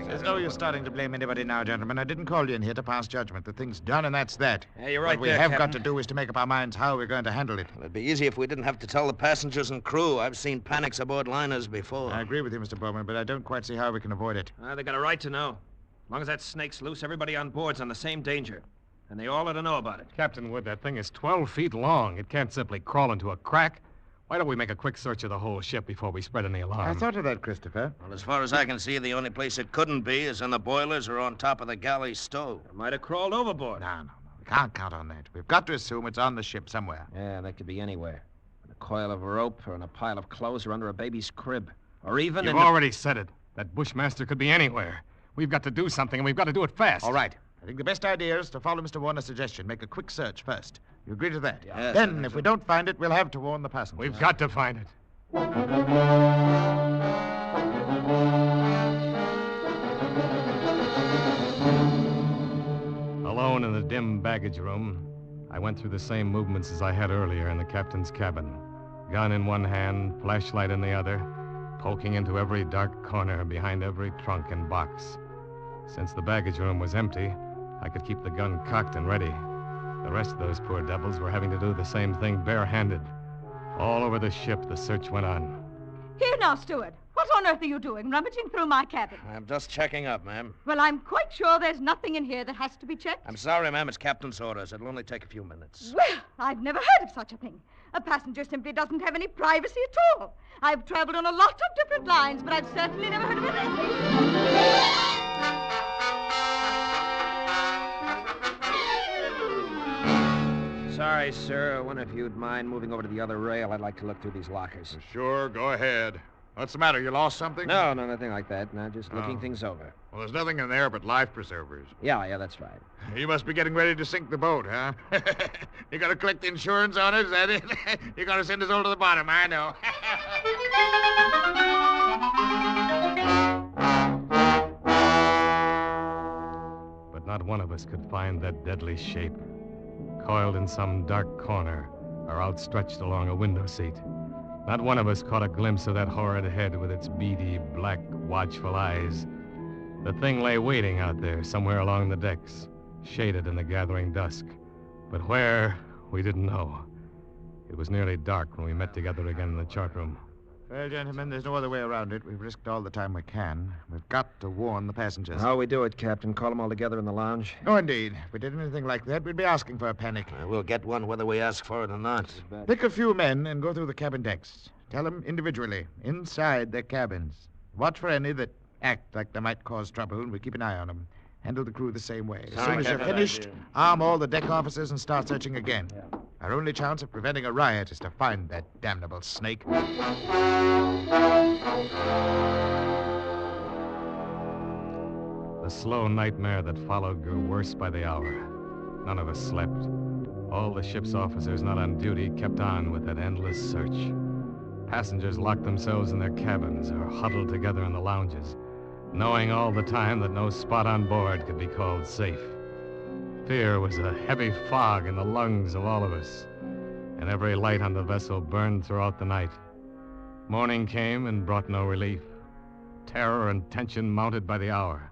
There's no use starting to blame anybody now, gentlemen. I didn't call you in here to pass judgment. The thing's done, and that's that. Yeah, you're right What we there, have Captain. got to do is to make up our minds how we're going to handle it. Well, it'd be easy if we didn't have to tell the passengers and crew. I've seen panics aboard liners before. I agree with you, Mr. Bowman, but I don't quite see how we can avoid it. They got a right to know. As long as that snake's loose, everybody on board's on the same danger. And they all ought to know about it. Captain Wood, that thing is 12 feet long. It can't simply crawl into a crack. Why don't we make a quick search of the whole ship before we spread any alarm? I thought of that, Christopher. Well, as far as I can see, the only place it couldn't be is in the boilers or on top of the galley stove. It might have crawled overboard. No. We can't count on that. We've got to assume it's on the ship somewhere. Yeah, that could be anywhere. In a coil of rope or in a pile of clothes or under a baby's crib. Or even You've already said it. That Bushmaster could be anywhere. We've got to do something, and we've got to do it fast. All right. I think the best idea is to follow Mr. Warner's suggestion. Make a quick search first. You agree to that? Yes, Then, if we don't find it, we'll have to warn the passengers. We've got to find it. Alone in the dim baggage room, I went through the same movements as I had earlier in the captain's cabin. Gun in one hand, flashlight in the other, poking into every dark corner behind every trunk and box. Since the baggage room was empty, I could keep the gun cocked and ready. The rest of those poor devils were having to do the same thing barehanded. All over the ship, the search went on. Here now, steward. What on earth are you doing, rummaging through my cabin? I'm just checking up, ma'am. Well, I'm quite sure there's nothing in here that has to be checked. I'm sorry, ma'am. It's captain's orders. It'll only take a few minutes. Well, I've never heard of such a thing. A passenger simply doesn't have any privacy at all. I've traveled on a lot of different lines, but I've certainly never heard of anything. Sorry, sir. I wonder if you'd mind moving over to the other rail. I'd like to look through these lockers. Sure, go ahead. What's the matter? You lost something? No, nothing like that. No, just looking things over. Well, there's nothing in there but life preservers. Yeah, that's right. You must be getting ready to sink the boat, huh? You gotta collect insurance on it, is that it? You're gonna send us all to the bottom, I know. But not one of us could find that deadly shape, coiled in some dark corner or outstretched along a window seat. Not one of us caught a glimpse of that horrid head with its beady, black, watchful eyes. The thing lay waiting out there, somewhere along the decks, shaded in the gathering dusk. But where, we didn't know. It was nearly dark when we met together again in the chart room. Well, gentlemen, there's no other way around it. We've risked all the time we can. We've got to warn the passengers. How we do it, Captain? Call them all together in the lounge? Oh, indeed. If we did anything like that, we'd be asking for a panic. We'll get one whether we ask for it or not. Pick a few men and go through the cabin decks. Tell them individually, inside their cabins. Watch for any that act like they might cause trouble, and we keep an eye on them. Handle the crew the same way. As soon as you're finished, arm all the deck officers and start searching again. Our only chance of preventing a riot is to find that damnable snake. The slow nightmare that followed grew worse by the hour. None of us slept. All the ship's officers not on duty kept on with that endless search. Passengers locked themselves in their cabins or huddled together in the lounges, knowing all the time that no spot on board could be called safe. Fear was a heavy fog in the lungs of all of us, and every light on the vessel burned throughout the night. Morning came and brought no relief. Terror and tension mounted by the hour.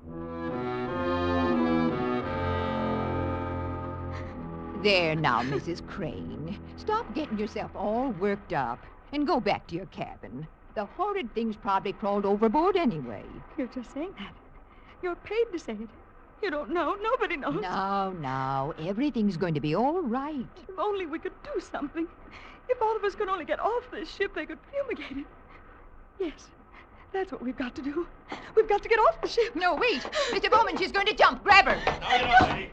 There now, Mrs. Crane. Stop getting yourself all worked up and go back to your cabin. The horrid thing's probably crawled overboard anyway. You're just saying that. You're paid to say it. You don't know. Nobody knows. No. Everything's going to be all right. If only we could do something. If all of us could only get off this ship, they could fumigate it. Yes, that's what we've got to do. We've got to get off the ship. No, wait. Mr. Bowman, she's going to jump. Grab her. No, you don't, lady.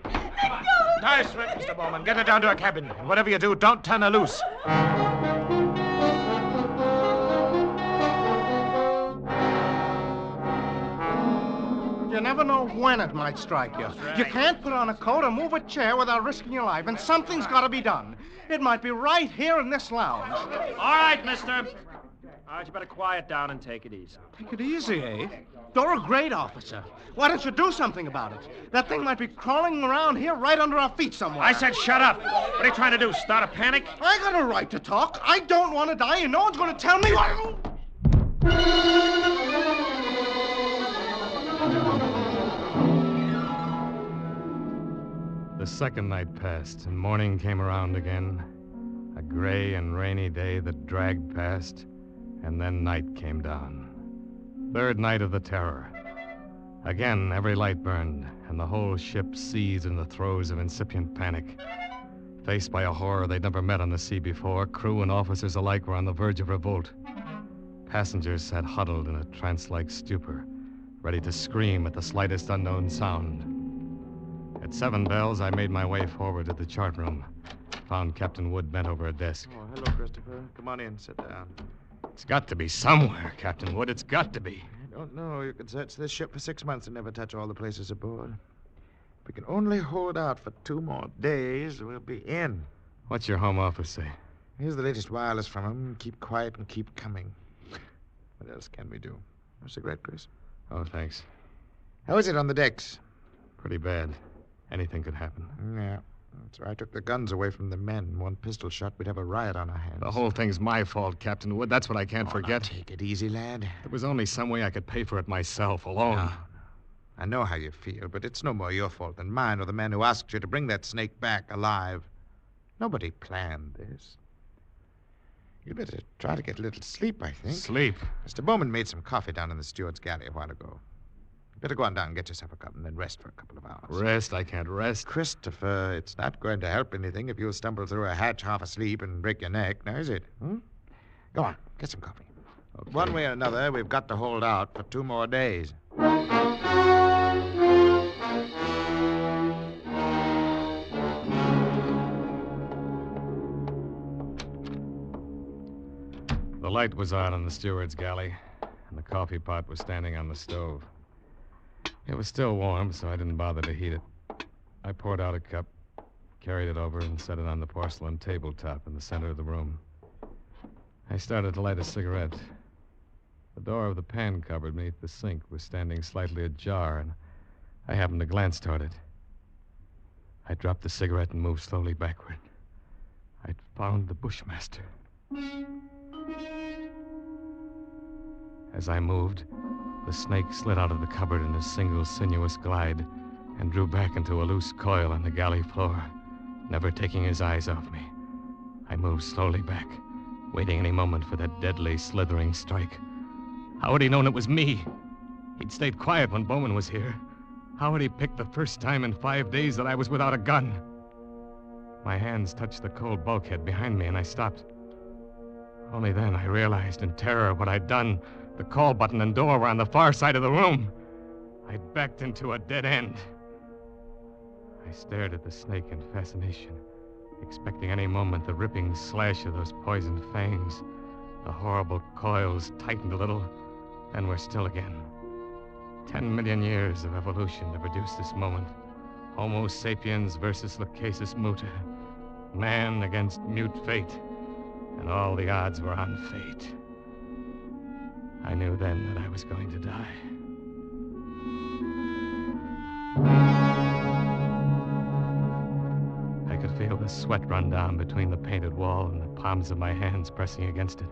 Nice work, Mr. Bowman. Get her down to her cabin. And whatever you do, don't turn her loose. You never know when it might strike you. Right. You can't put on a coat or move a chair without risking your life, and something's got to be done. It might be right here in this lounge. All right, mister. All right, you better quiet down and take it easy. Take it easy, eh? You're a great officer. Why don't you do something about it? That thing might be crawling around here right under our feet somewhere. I said shut up. What are you trying to do, start a panic? I got a right to talk. I don't want to die, and no one's going to tell me what... The second night passed, and morning came around again. A gray and rainy day that dragged past, and then night came down. Third night of the terror. Again, every light burned, and the whole ship seized in the throes of incipient panic. Faced by a horror they'd never met on the sea before, crew and officers alike were on the verge of revolt. Passengers sat huddled in a trance-like stupor, ready to scream at the slightest unknown sound. At 7 bells, I made my way forward to the chart room. Found Captain Wood bent over a desk. Oh, hello, Christopher. Come on in, sit down. It's got to be somewhere, Captain Wood. It's got to be. I don't know. You could search this ship for 6 months and never touch all the places aboard. If we can only hold out for 2 more days, we'll be in. What's your home office say? Here's the latest wireless from him. Keep quiet and keep coming. What else can we do? A cigarette, Chris? Oh, thanks. How is it on the decks? Pretty bad. Anything could happen. Yeah. So I took the guns away from the men. One pistol shot, we'd have a riot on our hands. The whole thing's my fault, Captain Wood. That's what I can't forget. Now take it easy, lad. There was only some way I could pay for it myself, alone. No. I know how you feel, but it's no more your fault than mine or the man who asked you to bring that snake back alive. Nobody planned this. You'd better try to get a little sleep, I think. Sleep? Mr. Bowman made some coffee down in the steward's galley a while ago. Better go on down and get yourself a cup and then rest for a couple of hours. Rest? I can't rest. Christopher, it's not going to help anything if you stumble through a hatch half asleep and break your neck, now is it? Go on, get some coffee. Okay. One way or another, we've got to hold out for 2 more days. light was on the steward's galley, and the coffee pot was standing on the stove. It was still warm, so I didn't bother to heat it. I poured out a cup, carried it over, and set it on the porcelain tabletop in the center of the room. I started to light a cigarette. The door of the pan cupboard beneath the sink was standing slightly ajar, and I happened to glance toward it. I dropped the cigarette and moved slowly backward. I'd found the Bushmaster. As I moved, the snake slid out of the cupboard in a single sinuous glide and drew back into a loose coil on the galley floor, never taking his eyes off me. I moved slowly back, waiting any moment for that deadly, slithering strike. How had he known it was me? He'd stayed quiet when Bowman was here. How had he picked the first time in 5 days that I was without a gun? My hands touched the cold bulkhead behind me, and I stopped. Only then I realized in terror what I'd done. The call button and door were on the far side of the room. I backed into a dead end. I stared at the snake in fascination, expecting any moment the ripping slash of those poisoned fangs. The horrible coils tightened a little, then were still again. 10 million years of evolution to produce this moment. Homo sapiens versus Lachesis muta. Man against mute fate. And all the odds were on fate. I knew then that I was going to die. I could feel the sweat run down between the painted wall and the palms of my hands pressing against it.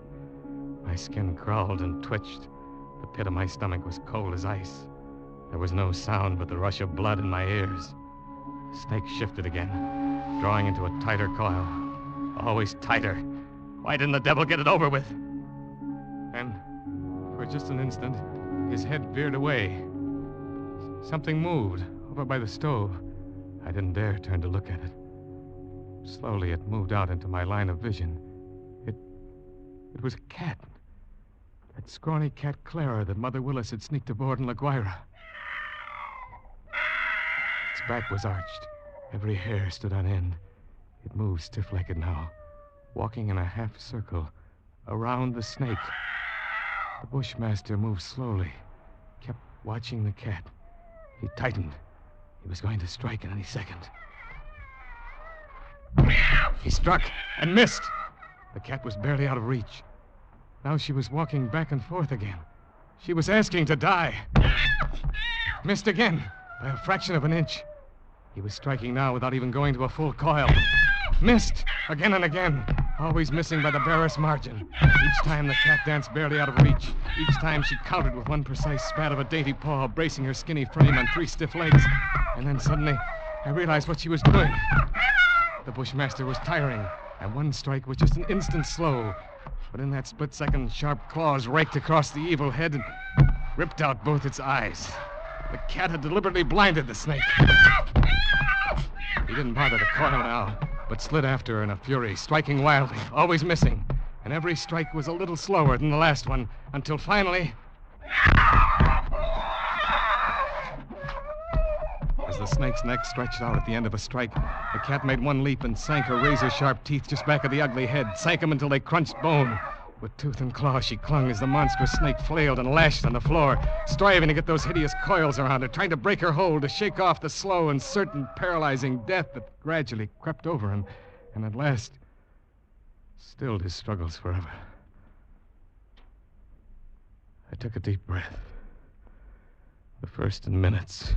My skin crawled and twitched. The pit of my stomach was cold as ice. There was no sound but the rush of blood in my ears. The snake shifted again, drawing into a tighter coil. Always tighter. Why didn't the devil get it over with? And for just an instant, his head veered away. Something moved over by the stove. I didn't dare turn to look at it. Slowly, it moved out into my line of vision. It was a cat. That scrawny cat Clara that Mother Willis had sneaked aboard in La Guaira. Its back was arched. Every hair stood on end. It moved stiff-legged now, walking in a half circle around the snake. The Bushmaster moved slowly, kept watching the cat. He tightened. He was going to strike in any second. He struck and missed. The cat was barely out of reach. Now she was walking back and forth again. She was asking to die. Missed again by a fraction of an inch. He was striking now without even going to a full coil. Missed again and again, always missing by the barest margin. Each time the cat danced barely out of reach. Each time she countered with one precise spat of a dainty paw, bracing her skinny frame on 3 stiff legs. And then suddenly, I realized what she was doing. The Bushmaster was tiring, and one strike was just an instant slow. But in that split second, sharp claws raked across the evil head and ripped out both its eyes. The cat had deliberately blinded the snake. He didn't bother to coil now, but slid after her in a fury, striking wildly, always missing. And every strike was a little slower than the last one, until finally... As the snake's neck stretched out at the end of a strike, the cat made one leap and sank her razor-sharp teeth just back of the ugly head, sank them until they crunched bone. With tooth and claw, she clung as the monstrous snake flailed and lashed on the floor, striving to get those hideous coils around her, trying to break her hold, to shake off the slow and certain paralyzing death that gradually crept over him, and at last stilled his struggles forever. I took a deep breath. The first in minutes.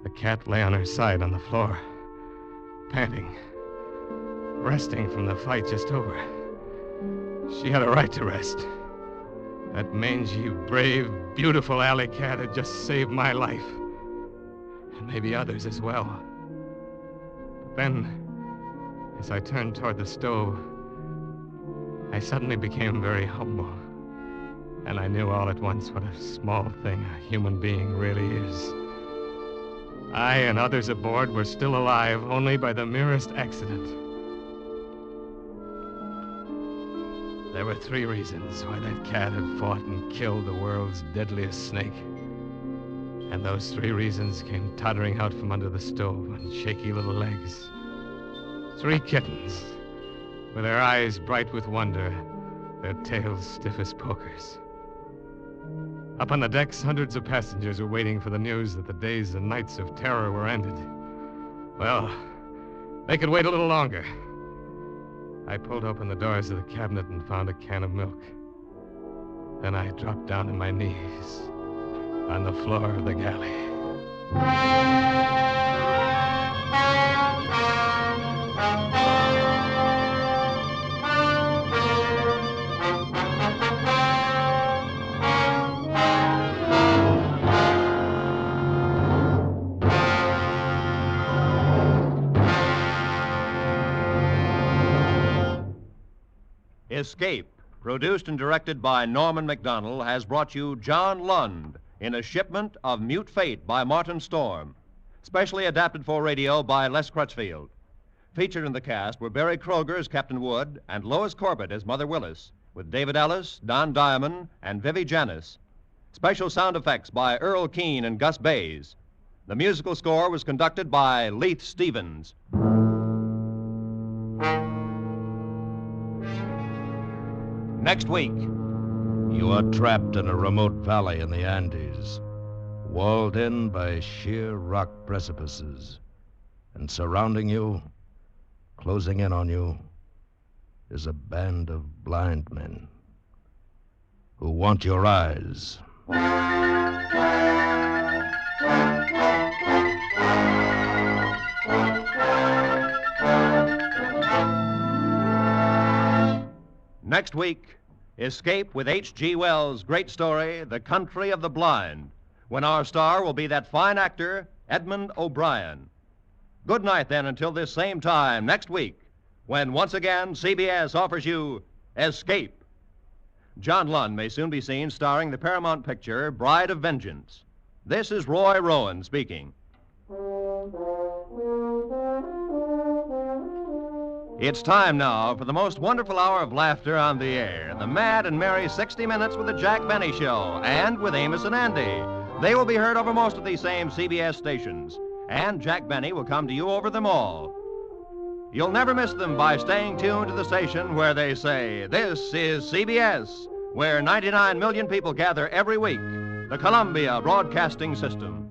The cat lay on her side on the floor, panting, resting from the fight just over. She had a right to rest. That mangy, brave, beautiful alley cat had just saved my life. And maybe others as well. But then, as I turned toward the stove, I suddenly became very humble. And I knew all at once what a small thing a human being really is. I and others aboard were still alive only by the merest accident. There were 3 reasons why that cat had fought and killed the world's deadliest snake. And those 3 reasons came tottering out from under the stove on shaky little legs. 3 kittens, with their eyes bright with wonder, their tails stiff as pokers. Up on the decks, hundreds of passengers were waiting for the news that the days and nights of terror were ended. Well, they could wait a little longer. I pulled open the doors of the cabinet and found a can of milk. Then I dropped down on my knees on the floor of the galley. Escape, produced and directed by Norman Macdonnell, has brought you John Lund in A Shipment of Mute Fate by Martin Storm, specially adapted for radio by Les Crutchfield. Featured in the cast were Barry Kroger as Captain Wood and Lois Corbett as Mother Willis, with David Ellis, Don Diamond, and Vivi Janis. Special sound effects by Earl Keane and Gus Bays. The musical score was conducted by Leith Stevens. Next week. You are trapped in a remote valley in the Andes, walled in by sheer rock precipices, and surrounding you, closing in on you, is a band of blind men who want your eyes. Next week, Escape with H.G. Wells' great story, The Country of the Blind, when our star will be that fine actor, Edmond O'Brien. Good night, then, until this same time next week, when once again CBS offers you Escape. John Lund may soon be seen starring the Paramount picture Bride of Vengeance. This is Roy Rowan speaking. It's time now for the most wonderful hour of laughter on the air, the mad and merry 60 Minutes with the Jack Benny Show, and with Amos and Andy. They will be heard over most of these same CBS stations, and Jack Benny will come to you over them all. You'll never miss them by staying tuned to the station where they say, "This is CBS," where 99 million people gather every week, the Columbia Broadcasting System.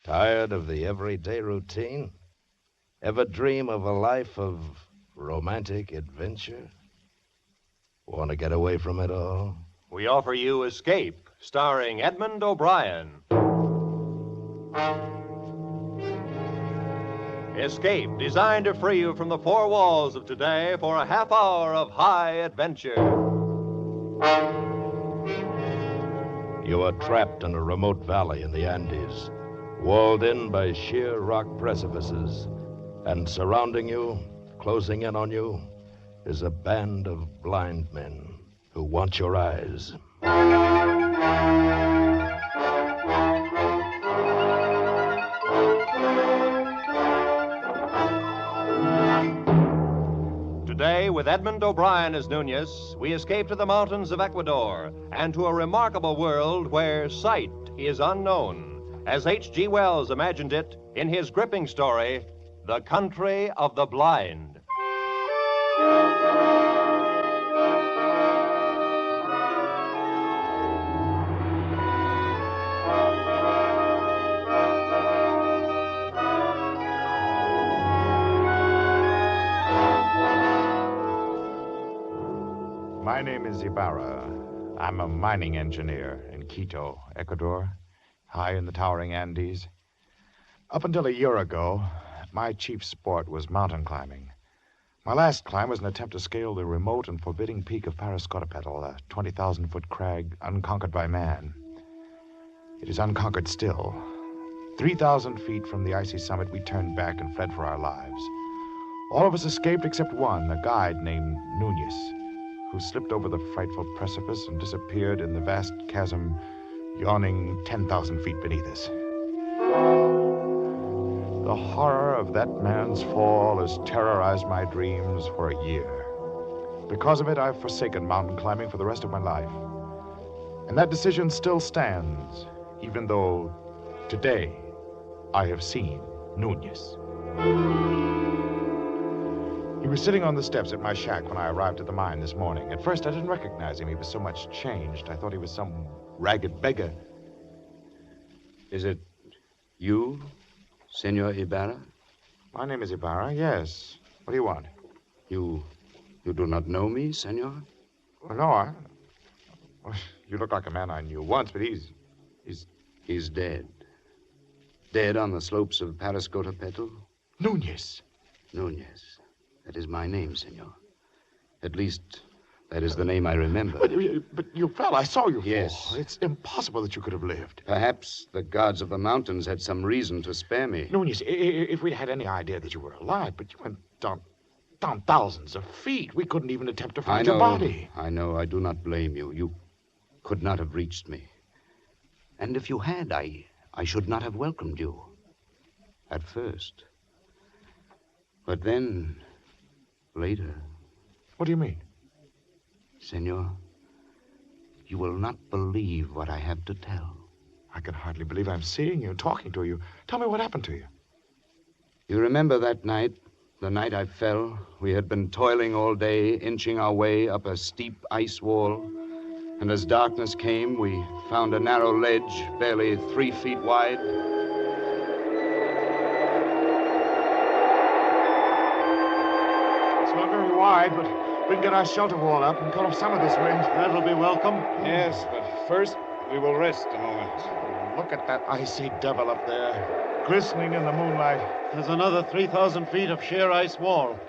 Tired of the everyday routine? Ever dream of a life of romantic adventure? Want to get away from it all? We offer you Escape, starring Edmond O'Brien. Escape, designed to free you from the four walls of today for a half hour of high adventure. You are trapped in a remote valley in the Andes, walled in by sheer rock precipices, and surrounding you, closing in on you, is a band of blind men who want your eyes. Today, with Edmond O'Brien as Nunez, we escape to the mountains of Ecuador and to a remarkable world where sight is unknown, as H.G. Wells imagined it in his gripping story, The Country of the Blind. My name is Ibarra. I'm a mining engineer in Quito, Ecuador, high in the towering Andes. Up until a year ago, my chief sport was mountain climbing. My last climb was an attempt to scale the remote and forbidding peak of Parascotopetl, a 20,000-foot crag unconquered by man. It is unconquered still. 3,000 feet from the icy summit, we turned back and fled for our lives. All of us escaped except one, a guide named Nunez, who slipped over the frightful precipice and disappeared in the vast chasm yawning 10,000 feet beneath us. The horror of that man's fall has terrorized my dreams for a year. Because of it, I've forsaken mountain climbing for the rest of my life. And that decision still stands, even though today I have seen Nunez. He was sitting on the steps at my shack when I arrived at the mine this morning. At first, I didn't recognize him. He was so much changed. I thought he was some ragged beggar. Is it you, Senor Ibarra? My name is Ibarra, yes. What do you want? You do not know me, senor? Well, no, well, you look like a man I knew once, but He's dead. Dead on the slopes of Parascotapetal? Nunez. Nunez. That is my name, senor. At least, that is the name I remember. But you fell. I saw you fall. Yes. It's impossible that you could have lived. Perhaps the gods of the mountains had some reason to spare me. Nunez, if we'd had any idea that you were alive, but you went down thousands of feet. We couldn't even attempt to find your body. I know. I do not blame you. You could not have reached me. And if you had, I should not have welcomed you. At first. But then, later. What do you mean? Senor, you will not believe what I have to tell. I can hardly believe I'm seeing you and talking to you. Tell me what happened to you. You remember that night? The night I fell? We had been toiling all day, inching our way up a steep ice wall. And as darkness came, we found a narrow ledge, barely 3 feet wide. It's not very wide, but we can get our shelter wall up and cut off some of this wind. That'll be welcome. Yes, but first we will rest a moment. Look at that icy devil up there, glistening in the moonlight. There's another 3,000 feet of sheer ice wall.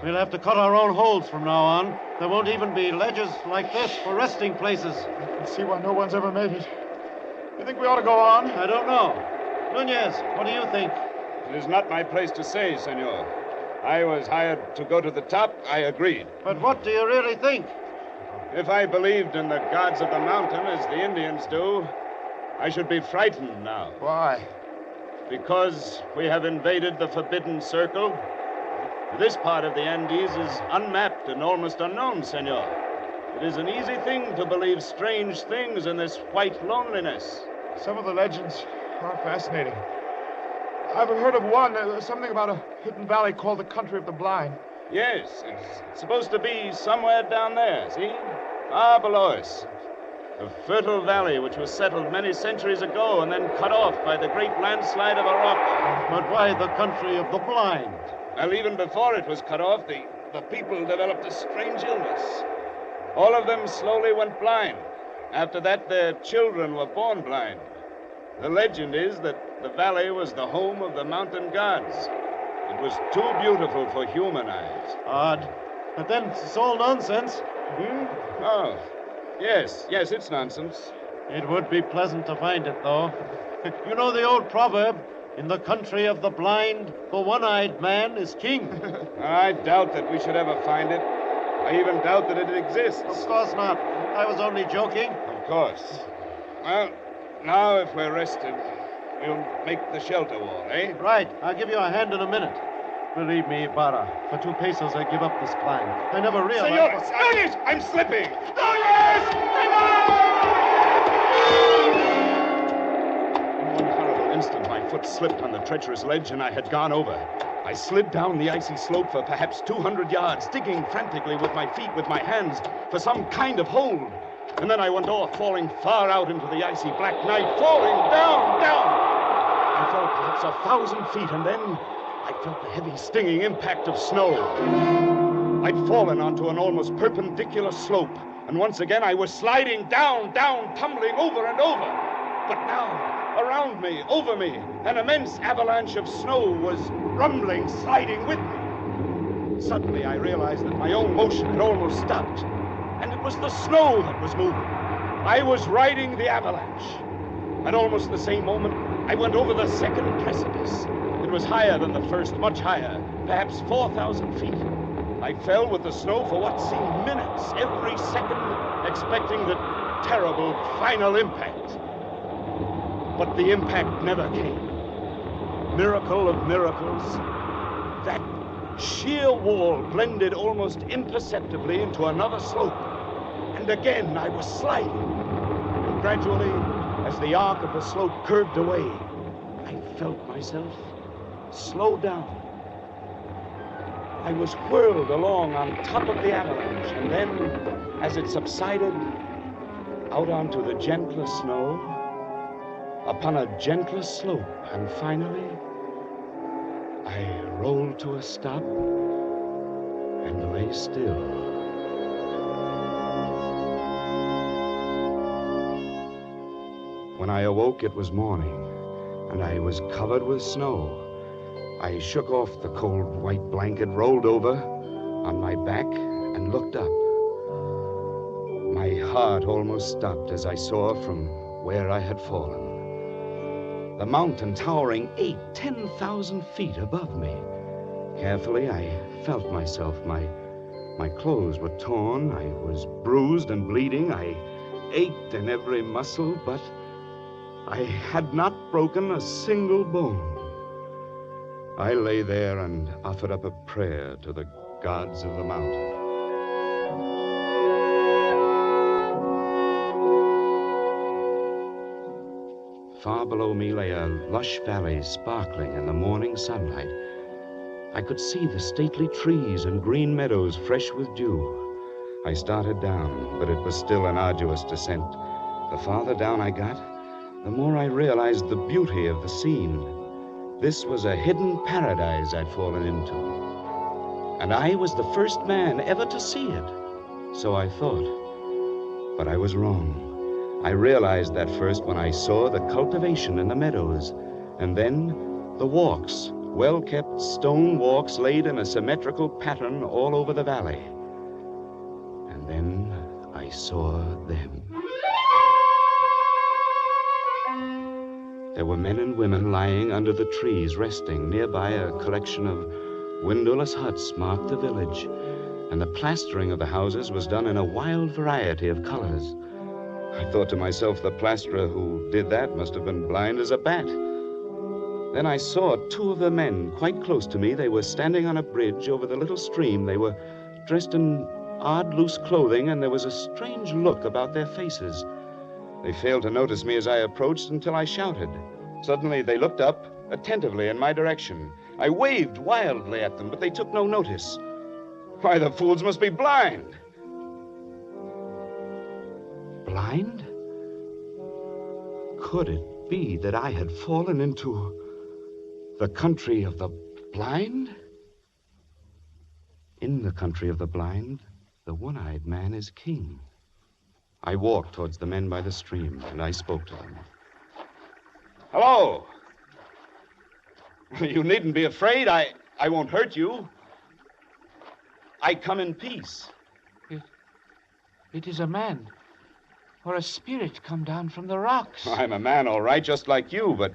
We'll have to cut our own holes from now on. There won't even be ledges like this for resting places. I can see why no one's ever made it. You think we ought to go on? I don't know. Nunez, what do you think? It is not my place to say, senor. I was hired to go to the top. I agreed. But what do you really think? If I believed in the gods of the mountain as the Indians do, I should be frightened now. Why? Because we have invaded the Forbidden Circle. This part of the Andes is unmapped and almost unknown, senor. It is an easy thing to believe strange things in this white loneliness. Some of the legends are fascinating. I've heard of one, something about a hidden valley called the Country of the Blind. Yes, it's supposed to be somewhere down there, see? Far below us. A fertile valley which was settled many centuries ago and then cut off by the great landslide of a rock. But why the Country of the Blind? Well, even before it was cut off, the people developed a strange illness. All of them slowly went blind. After that, their children were born blind. The legend is that the valley was the home of the mountain gods. It was too beautiful for human eyes. Odd. But then it's all nonsense. Oh, yes, it's nonsense. It would be pleasant to find it, though. You know the old proverb, in the country of the blind, the one-eyed man is king. I doubt that we should ever find it. I even doubt that it exists. Of course not. I was only joking. Of course. Well, now if we're rested, we'll make the shelter wall, eh? Right. I'll give you a hand in a minute. Believe me, Ibarra, for 2 pesos I give up this climb. I never realized... Senor, I'm slipping! In one horrible instant, my foot slipped on the treacherous ledge and I had gone over. I slid down the icy slope for perhaps 200 yards, digging frantically with my feet, with my hands, for some kind of hold. And then I went off, falling far out into the icy black night, falling down. I fell perhaps 1,000 feet, and then I felt the heavy, stinging impact of snow. I'd fallen onto an almost perpendicular slope, and once again I was sliding down, tumbling over and over. But now, around me, over me, an immense avalanche of snow was rumbling, sliding with me. Suddenly I realized that my own motion had almost stopped, and it was the snow that was moving. I was riding the avalanche. At almost the same moment, I went over the second precipice. It was higher than the first, much higher, perhaps 4,000 feet. I fell with the snow for what seemed minutes, every second, expecting the terrible final impact. But the impact never came. Miracle of miracles, that sheer wall blended almost imperceptibly into another slope. And again I was sliding. gradually, as the arc of the slope curved away, I felt myself slow down. I was whirled along on top of the avalanche, and then, as it subsided, out onto the gentler snow, upon a gentler slope, and finally, I rolled to a stop and lay still. When I awoke, it was morning, and I was covered with snow. I shook off the cold white blanket, rolled over on my back, and looked up. My heart almost stopped as I saw from where I had fallen. The mountain towering 10,000 feet above me. Carefully, I felt myself. My clothes were torn. I was bruised and bleeding. I ached in every muscle, but I had not broken a single bone. I lay there and offered up a prayer to the gods of the mountain. Far below me lay a lush valley sparkling in the morning sunlight. I could see the stately trees and green meadows fresh with dew. I started down, but it was still an arduous descent. The farther down I got, the more I realized the beauty of the scene. This was a hidden paradise I'd fallen into. And I was the first man ever to see it. So I thought. But I was wrong. I realized that first when I saw the cultivation in the meadows. And then the walks, well-kept stone walks laid in a symmetrical pattern all over the valley. And then I saw them. There were men and women lying under the trees, resting. Nearby, a collection of windowless huts marked the village, and the plastering of the houses was done in a wild variety of colors. I thought to myself, the plasterer who did that must have been blind as a bat. Then I saw two of the men quite close to me. They were standing on a bridge over the little stream. They were dressed in odd, loose clothing, and there was a strange look about their faces. They failed to notice me as I approached until I shouted. Suddenly, they looked up attentively in my direction. I waved wildly at them, but they took no notice. Why, the fools must be blind. Blind? Could it be that I had fallen into the country of the blind? In the country of the blind, the one-eyed man is king. I walked towards the men by the stream, and I spoke to them. Hello! You needn't be afraid. I won't hurt you. I come in peace. It is a man, or a spirit come down from the rocks. I'm a man, all right, just like you, but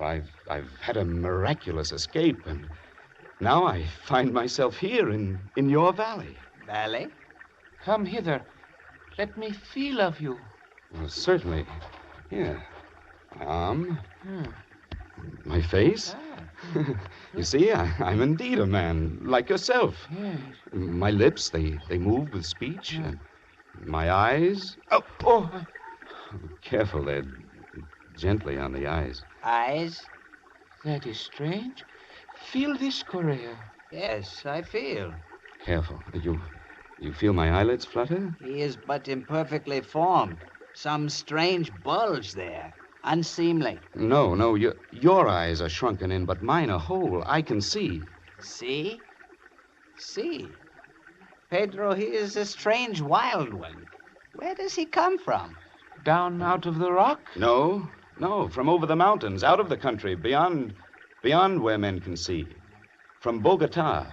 I've had a miraculous escape, and now I find myself here in your valley. Valley? Come hither. Let me feel of you. Well, certainly. Here. My arm. My face. You see, I'm indeed a man, like yourself. Yes. My lips, they move with speech. And my eyes. Oh! Careful, they're gently on the eyes. Eyes? That is strange. Feel this, Correa. Yes, I feel. Careful. You feel my eyelids flutter? He is but imperfectly formed. Some strange bulge there. Unseemly. No, your eyes are shrunken in, but mine are whole. I can see. See? See? Pedro, he is a strange wild one. Where does he come from? Down out of the rock? No, from over the mountains, out of the country, beyond where men can see. From Bogota,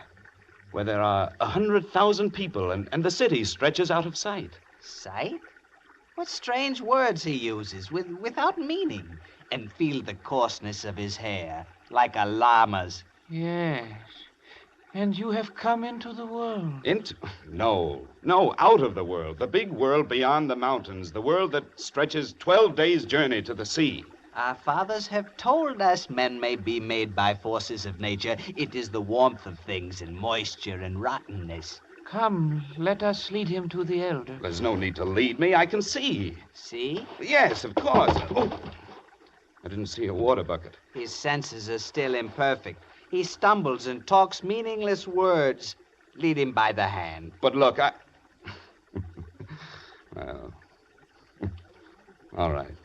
where there are 100,000 people, and the city stretches out of sight. Sight? What strange words he uses, without meaning. And feel the coarseness of his hair, like a llama's. Yes. And you have come into the world. No, out of the world. The big world beyond the mountains. The world that stretches 12 days' journey to the sea. Our fathers have told us men may be made by forces of nature. It is the warmth of things and moisture and rottenness. Come, let us lead him to the elder. There's no need to lead me. I can see. See? Yes, of course. Oh, I didn't see a water bucket. His senses are still imperfect. He stumbles and talks meaningless words. Lead him by the hand. But look, well, all right.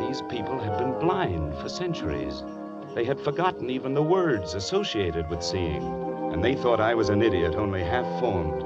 These people had been blind for centuries. They had forgotten even the words associated with seeing, and they thought I was an idiot only half-formed,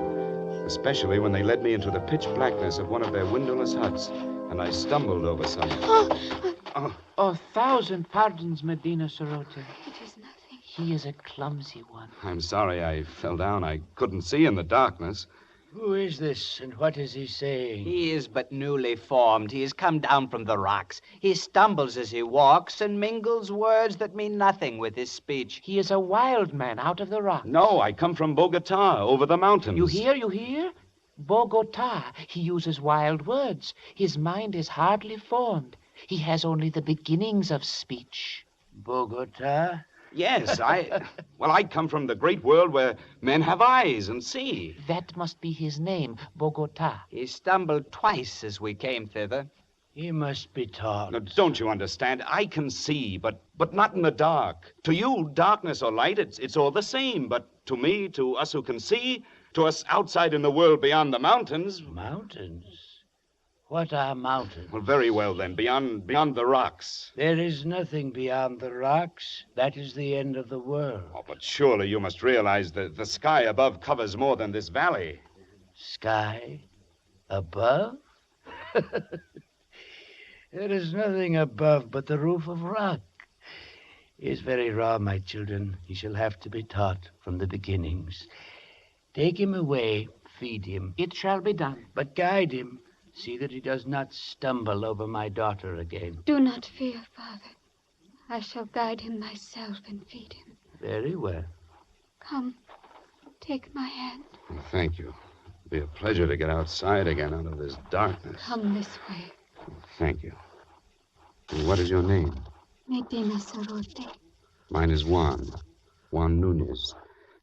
especially when they led me into the pitch blackness of one of their windowless huts, and I stumbled over something. Oh, 1,000 pardons, Medina Sarote. It is nothing. He is a clumsy one. I'm sorry I fell down. I couldn't see in the darkness. Who is this, and what is he saying? He is but newly formed. He has come down from the rocks. He stumbles as he walks and mingles words that mean nothing with his speech. He is a wild man out of the rocks. No, I come from Bogota, over the mountains. You hear? Bogota. He uses wild words. His mind is hardly formed. He has only the beginnings of speech. Bogota? Yes, I come from the great world where men have eyes and see. That must be his name, Bogota. He stumbled twice as we came thither. He must be taught. Now, don't you understand? I can see, but not in the dark. To you, darkness or light, it's all the same. But to me, to us who can see, to us outside in the world beyond the mountains... Mountains? What are mountains? Well, very well, then. Beyond the rocks. There is nothing beyond the rocks. That is the end of the world. Oh, but surely you must realize that the sky above covers more than this valley. Sky? Above? There is nothing above but the roof of rock. He is very raw, my children. He shall have to be taught from the beginnings. Take him away, feed him. It shall be done. But guide him. See that he does not stumble over my daughter again. Do not fear, Father. I shall guide him myself and feed him. Very well. Come, take my hand. Well, thank you. It'll be a pleasure to get outside again out of this darkness. Come this way. Thank you. And what is your name? Medina Sarote. Mine is Juan Nunez.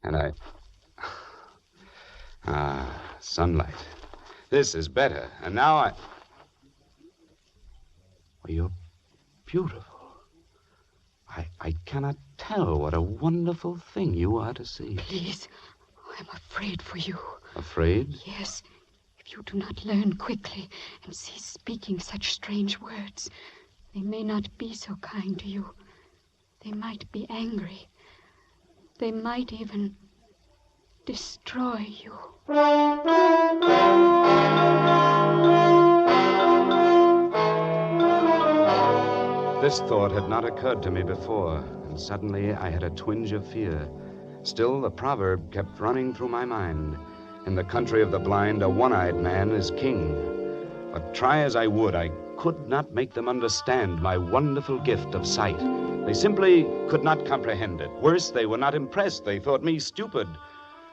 And I... sunlight. This is better. And now I... Well, you're beautiful. I cannot tell what a wonderful thing you are to see. Please, I'm afraid for you. Afraid? Yes. If you do not learn quickly and cease speaking such strange words, they may not be so kind to you. They might be angry. They might even destroy you. This thought had not occurred to me before, and suddenly I had a twinge of fear. Still, the proverb kept running through my mind. In the country of the blind, a one-eyed man is king. But try as I would, I could not make them understand my wonderful gift of sight. They simply could not comprehend it. Worse, they were not impressed. They thought me stupid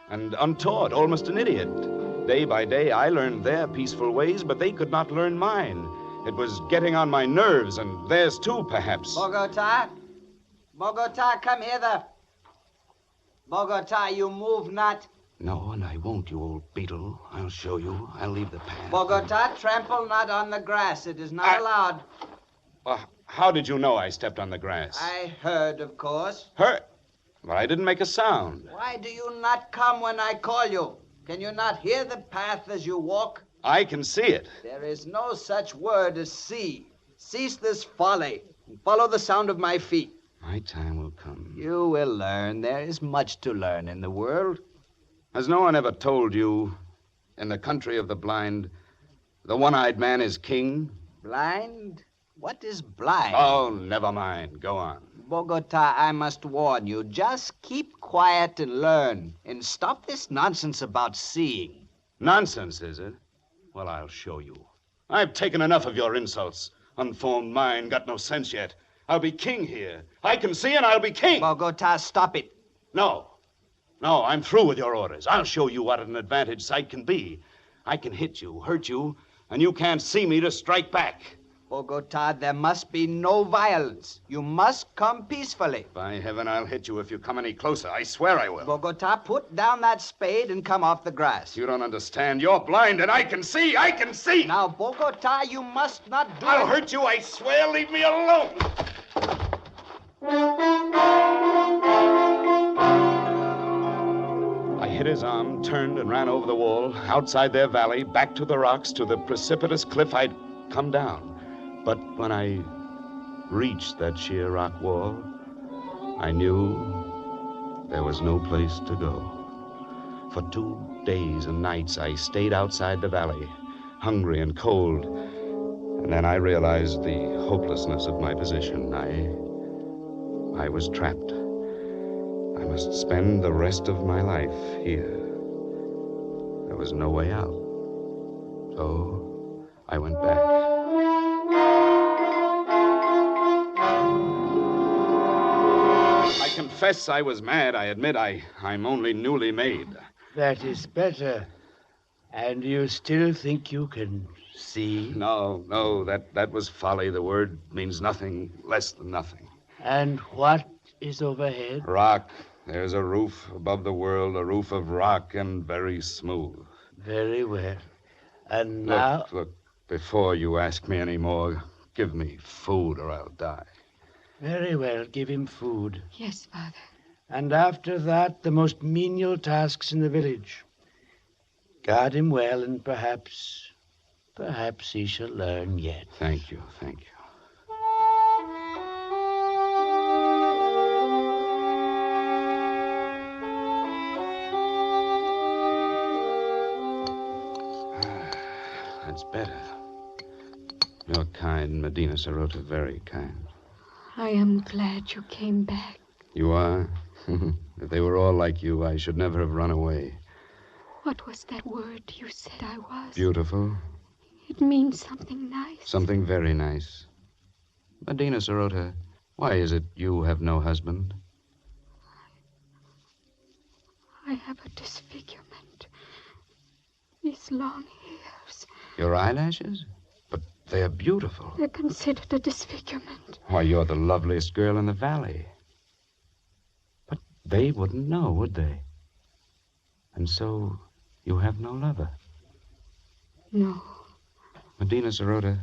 and untaught, almost an idiot. Day by day, I learned their peaceful ways, but they could not learn mine. It was getting on my nerves, and theirs too, perhaps. Bogota, come hither. Bogota, you move not. No, and I won't, you old beetle. I'll show you. I'll leave the path. Bogota, trample not on the grass. It is not allowed. How did you know I stepped on the grass? I heard, of course. Heard? But I didn't make a sound. Why do you not come when I call you? Can you not hear the path as you walk? I can see it. There is no such word as see. Cease this folly and follow the sound of my feet. My time will come. You will learn. There is much to learn in the world. Has no one ever told you, in the country of the blind, the one-eyed man is king? Blind? What is blind? Oh, never mind. Go on. Bogota, I must warn you. Just keep quiet and learn. And stop this nonsense about seeing. Nonsense, is it? Well, I'll show you. I've taken enough of your insults. Unformed mind, got no sense yet. I'll be king here. I can see and I'll be king. Bogota, stop it. No, I'm through with your orders. I'll show you what an advantage sight can be. I can hit you, hurt you, and you can't see me to strike back. Bogota, there must be no violence. You must come peacefully. By heaven, I'll hit you if you come any closer. I swear I will. Bogota, put down that spade and come off the grass. You don't understand. You're blind, and I can see. I can see. Now, Bogota, you must not do I'll it. hurt you, I swear. Leave me alone. I hit his arm, turned, and ran over the wall, outside their valley, back to the rocks, to the precipitous cliff I'd come down. But when I reached that sheer rock wall, I knew there was no place to go. For 2 days and nights, I stayed outside the valley, hungry and cold. And then I realized the hopelessness of my position. I was trapped. I must spend the rest of my life here. There was no way out. So I went back. I confess I was mad. I admit I'm only newly made. That is better. And you still think you can see? No, that was folly. The word means nothing, less than nothing. And what is overhead? Rock. There's a roof above the world, a roof of rock and very smooth. Very well. And now... Look, before you ask me any more, give me food or I'll die. Very well, give him food. Yes, Father. And after that, the most menial tasks in the village. Guard him well, and perhaps he shall learn yet. Thank you. That's better. You're kind, Medina Sarota, very kind. I am glad you came back. You are? If they were all like you, I should never have run away. What was that word you said I was? Beautiful. It means something nice. Something very nice. Medina Sarota, why is it you have no husband? I have a disfigurement. These long hairs. Your eyelashes? But they're beautiful. They're considered a disfigurement. Why, you're the loveliest girl in the valley. But they wouldn't know, would they? And so you have no lover? No. Medina Sarota,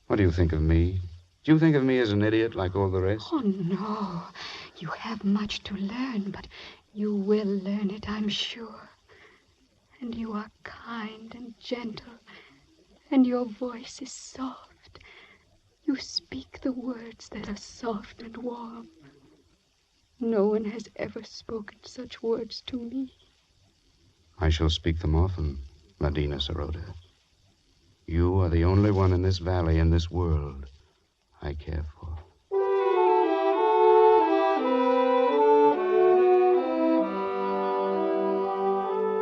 what do you think of me? Do you think of me as an idiot like all the rest? Oh, no. You have much to learn, but you will learn it, I'm sure. And you are kind and gentle, and your voice is soft. You speak the words that are soft and warm. No one has ever spoken such words to me. I shall speak them often, Medina Sarota. You are the only one in this valley, in this world, I care for.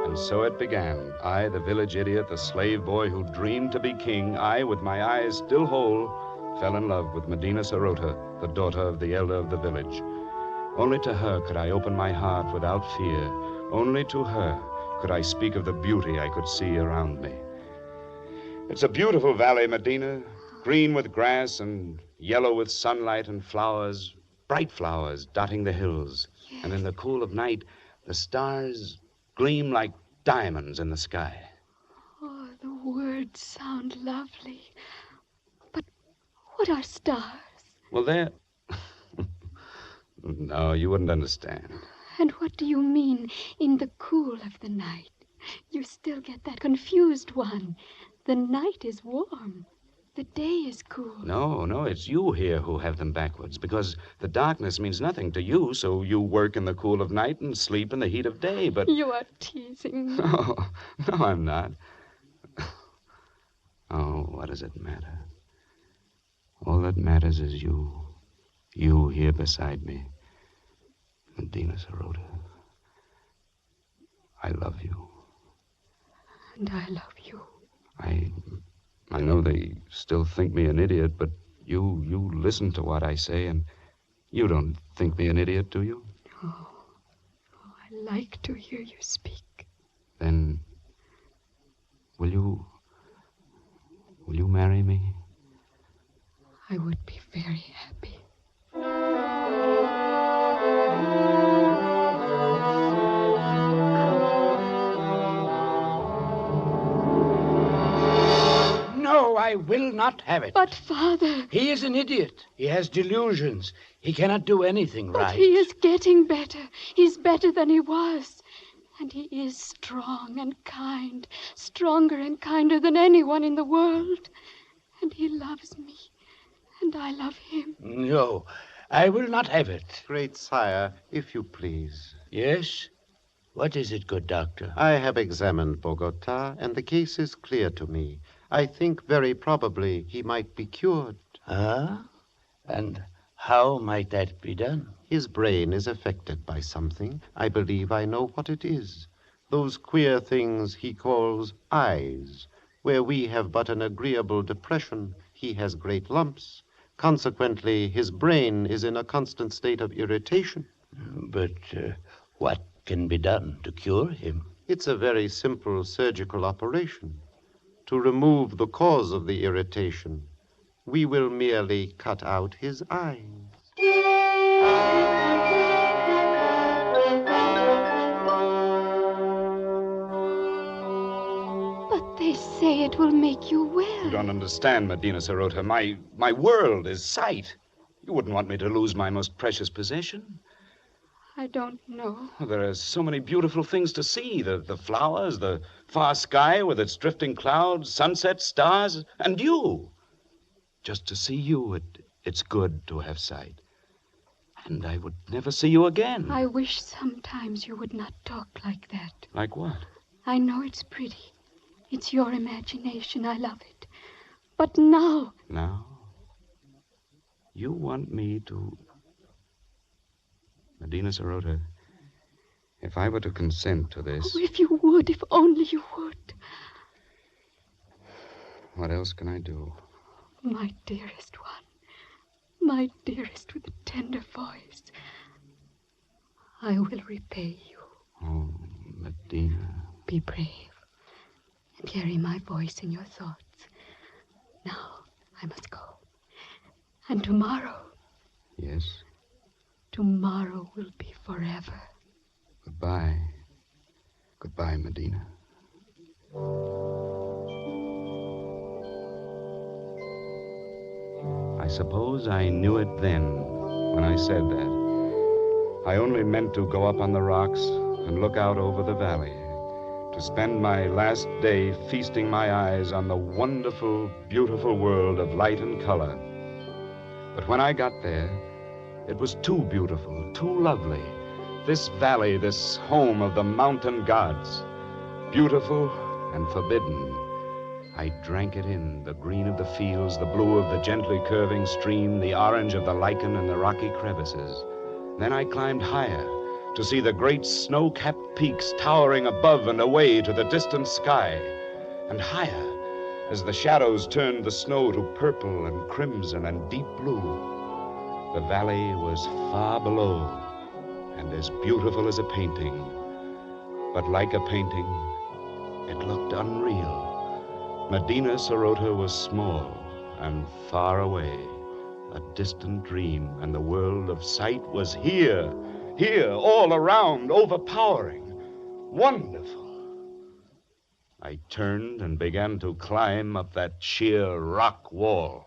And so it began. I, the village idiot, the slave boy who dreamed to be king, I, with my eyes still whole, fell in love with Medina Sarota, the daughter of the elder of the village. Only to her could I open my heart without fear. Only to her could I speak of the beauty I could see around me. It's a beautiful valley, Medina, green with grass and yellow with sunlight and flowers, bright flowers dotting the hills. Yes. And in the cool of night, the stars gleam like diamonds in the sky. Oh, the words sound lovely. But what are stars? Well, they're... No, you wouldn't understand. And what do you mean, in the cool of the night? You still get that confused one. The night is warm. The day is cool. No, it's you here who have them backwards, because the darkness means nothing to you, so you work in the cool of night and sleep in the heat of day, but... You are teasing me. No, I'm not. Oh, what does it matter? All that matters is you. You here beside me. Medina Sarota. I love you. And I love you. I know they still think me an idiot, but you listen to what I say, and you don't think me an idiot, do you? Oh, I like to hear you speak. Then, will you marry me? I would be very happy. No, I will not have it. But, Father... He is an idiot. He has delusions. He cannot do anything But right. he is getting better. He's better than he was. And he is strong and kind, stronger and kinder than anyone in the world. And he loves me, and I love him. No, I will not have it. Great sire, if you please. Yes? What is it, good doctor? I have examined Bogota, and the case is clear to me. I think very probably he might be cured. Ah? And how might that be done? His brain is affected by something. I believe I know what it is. Those queer things he calls eyes. Where we have but an agreeable depression, he has great lumps. Consequently, his brain is in a constant state of irritation. But what can be done to cure him? It's a very simple surgical operation. To remove the cause of the irritation, we will merely cut out his eyes. But they say it will make you well. You don't understand, Medina Sarote. My world is sight. You wouldn't want me to lose my most precious possession. I don't know. There are so many beautiful things to see. The flowers, the far sky with its drifting clouds, sunsets, stars, and you. Just to see you, it's good to have sight. And I would never see you again. I wish sometimes you would not talk like that. Like what? I know it's pretty. It's your imagination. I love it. But now... Now? You want me to... Medina Sarote, if I were to consent to this... Oh, if you would, if only you would. What else can I do? My dearest one. My dearest with a tender voice. I will repay you. Oh, Medina. Be brave. And carry my voice in your thoughts. Now, I must go. And tomorrow... Yes? Tomorrow will be forever. Goodbye. Goodbye, Medina. I suppose I knew it then when I said that. I only meant to go up on the rocks and look out over the valley, to spend my last day feasting my eyes on the wonderful, beautiful world of light and color. But when I got there, it was too beautiful, too lovely. This valley, this home of the mountain gods. Beautiful and forbidden. I drank it in, the green of the fields, the blue of the gently curving stream, the orange of the lichen and the rocky crevices. Then I climbed higher to see the great snow-capped peaks towering above and away to the distant sky. And higher, as the shadows turned the snow to purple and crimson and deep blue. The valley was far below, and as beautiful as a painting. But like a painting, it looked unreal. Medina Sarote was small and far away, a distant dream, and the world of sight was here, all around, overpowering, wonderful. I turned and began to climb up that sheer rock wall.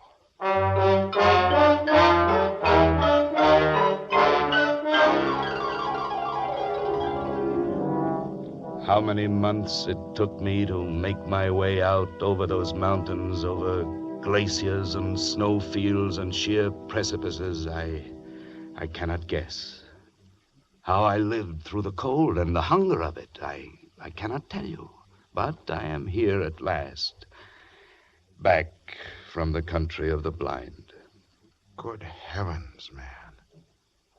How many months it took me to make my way out over those mountains, over glaciers and snowfields and sheer precipices, I cannot guess. How I lived through the cold and the hunger of it, I cannot tell you. But I am here at last, back from the country of the blind. Good heavens, man.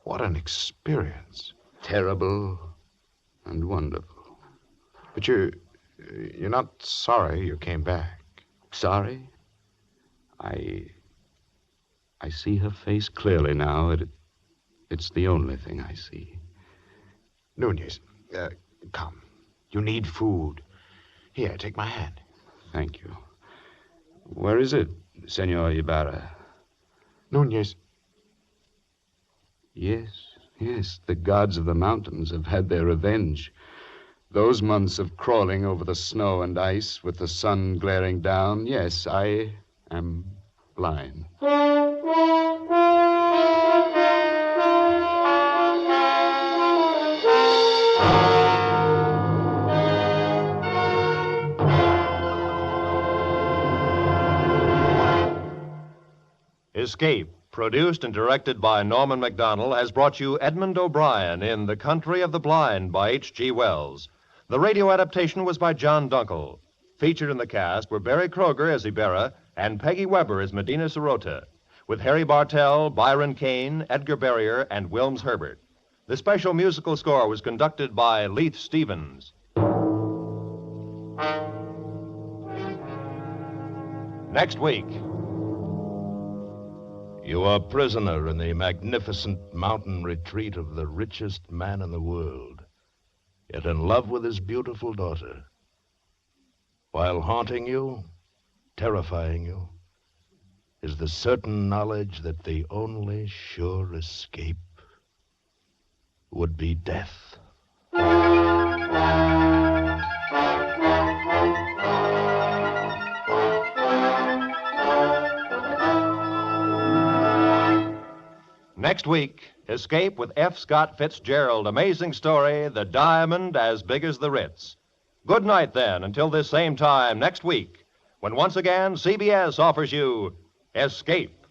What an experience. Terrible and wonderful. But you're not sorry you came back. Sorry? I see her face clearly now. It's the only thing I see. Nunez, come. You need food. Here, take my hand. Thank you. Where is it, Senor Ibarra? Nunez. Yes, the gods of the mountains have had their revenge. Those months of crawling over the snow and ice with the sun glaring down, yes, I am blind. Escape, produced and directed by Norman Macdonnell, has brought you Edmond O'Brien in The Country of the Blind by H.G. Wells. The radio adaptation was by John Dunkel. Featured in the cast were Barry Kroger as Ibarra and Peggy Weber as Medina Sirota, with Harry Bartell, Byron Kane, Edgar Barrier, and Wilms Herbert. The special musical score was conducted by Leith Stevens. Next week. You are prisoner in the magnificent mountain retreat of the richest man in the world, yet in love with his beautiful daughter. While haunting you, terrifying you, is the certain knowledge that the only sure escape would be death. Next week, Escape with F. Scott Fitzgerald. Amazing story, The Diamond as Big as the Ritz. Good night, then, until this same time next week, when once again CBS offers you Escape.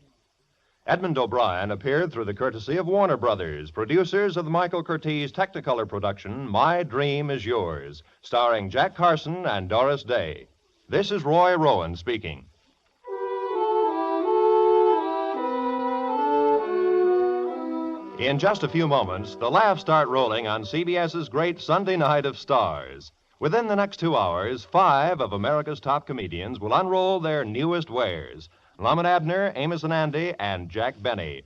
Edmond O'Brien appeared through the courtesy of Warner Brothers, producers of the Michael Curtiz Technicolor production, My Dream Is Yours, starring Jack Carson and Doris Day. This is Roy Rowan speaking. In just a few moments, the laughs start rolling on CBS's great Sunday Night of Stars. Within the next 2 hours, 5 of America's top comedians will unroll their newest wares. Lum and Abner, Amos and Andy, and Jack Benny.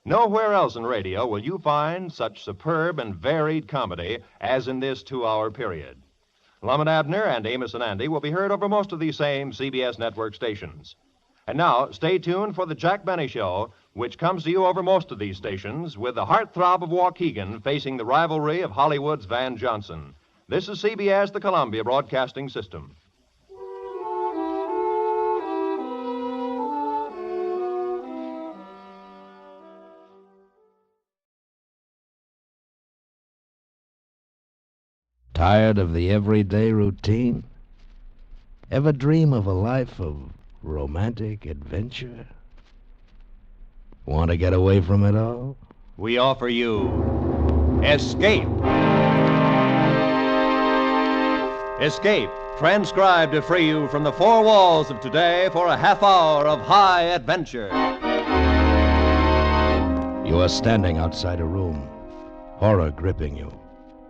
Nowhere else in radio will you find such superb and varied comedy as in this 2-hour period. Lum and Abner and Amos and Andy will be heard over most of these same CBS network stations. And now, stay tuned for the Jack Benny Show, which comes to you over most of these stations with the heartthrob of Waukegan facing the rivalry of Hollywood's Van Johnson. This is CBS, the Columbia Broadcasting System. Tired of the everyday routine? Ever dream of a life of romantic adventure? Want to get away from it all? We offer you Escape. Escape, transcribed to free you from the four walls of today for a half hour of high adventure. You are standing outside a room, horror gripping you,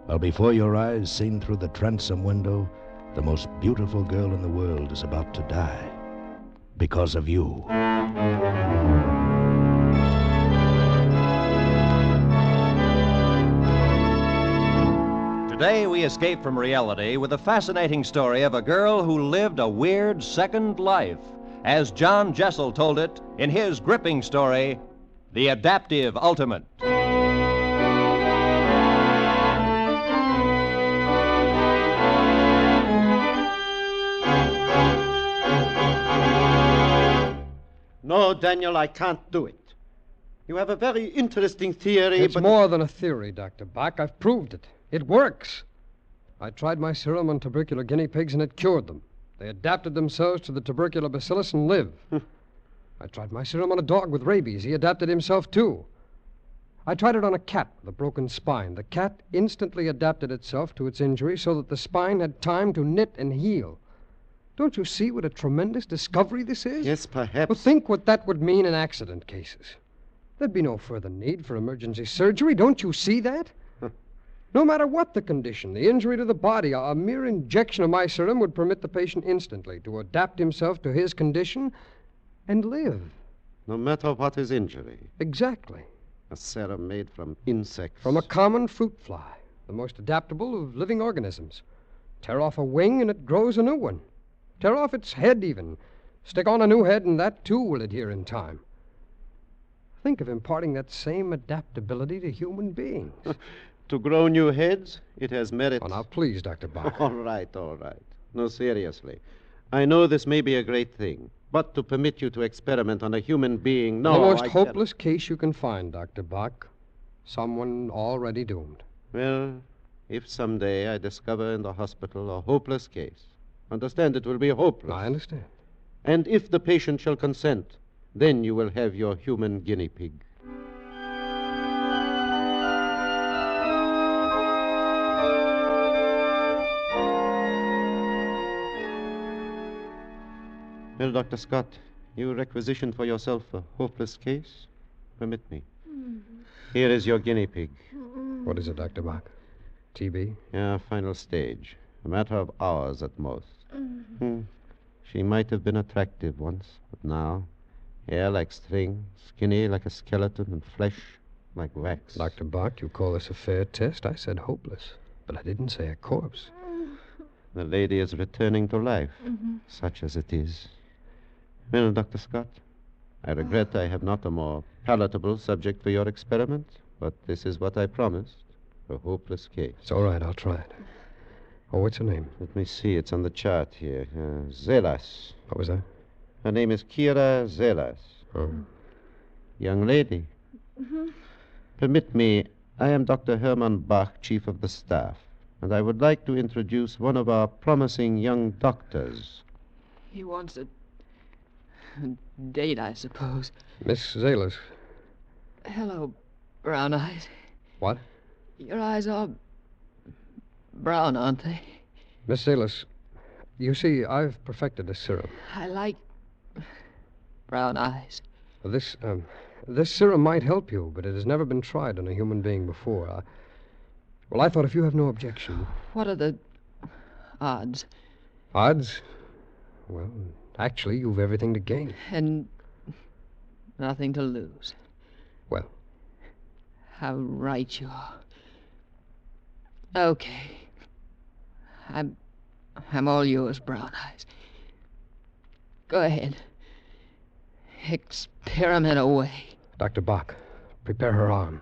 while before your eyes, seen through the transom window, the most beautiful girl in the world is about to die because of you. Today we escape from reality with a fascinating story of a girl who lived a weird second life, as John Jessel told it in his gripping story, The Adaptive Ultimate. No, Daniel, I can't do it. You have a very interesting theory, It's but... more than a theory, Dr. Bach. I've proved it. It works. I tried my serum on tubercular guinea pigs, and it cured them. They adapted themselves to the tubercular bacillus and live. I tried my serum on a dog with rabies. He adapted himself, too. I tried it on a cat with a broken spine. The cat instantly adapted itself to its injury so that the spine had time to knit and heal. Don't you see what a tremendous discovery this is? Yes, perhaps. Well, think what that would mean in accident cases. There'd be no further need for emergency surgery. Don't you see that? No matter what the condition, the injury to the body, a mere injection of my serum would permit the patient instantly to adapt himself to his condition and live. No matter what his injury. Exactly. A serum made from insects. From a common fruit fly, the most adaptable of living organisms. Tear off a wing and it grows a new one. Tear off its head even. Stick on a new head and that too will adhere in time. Think of imparting that same adaptability to human beings. To grow new heads, it has merit. Oh, now, please, Dr. Bach. All right, all right. No, seriously. I know this may be a great thing, but to permit you to experiment on a human being, no. The most I hopeless case you can find, Dr. Bach. Someone already doomed. Well, if someday I discover in the hospital a hopeless case, understand it will be hopeless. I understand. And if the patient shall consent, then you will have your human guinea pig. Well, Dr. Scott, you requisitioned for yourself a hopeless case? Permit me. Here is your guinea pig. What is it, Dr. Bach? TB? Yeah, final stage. A matter of hours at most. She might have been attractive once, but now, hair like string, skinny like a skeleton, and flesh like wax. Dr. Bach, you call this a fair test? I said hopeless, but I didn't say a corpse. The lady is returning to life, such as it is. Well, Dr. Scott, I regret I have not a more palatable subject for your experiment, but this is what I promised, a hopeless case. It's all right, I'll try it. Oh, what's her name? Let me see, it's on the chart here. Zelas. What was that? Her name is Kira Zelas. Oh. Young lady. Permit me, I am Dr. Hermann Bach, Chief of the Staff, and I would like to introduce one of our promising young doctors. He wants a date, I suppose. Miss Zalis. Hello, Brown Eyes. What? Your eyes are brown, aren't they? Miss Zalis, you see, I've perfected a serum. I like brown eyes. This serum might help you, but it has never been tried on a human being before. I thought if you have no objection... What are the odds? Odds? Well, actually, you've everything to gain. And nothing to lose. Well? How right you are. Okay. I'm all yours, Brown Eyes. Go ahead. Experiment away. Dr. Bach, prepare her arm.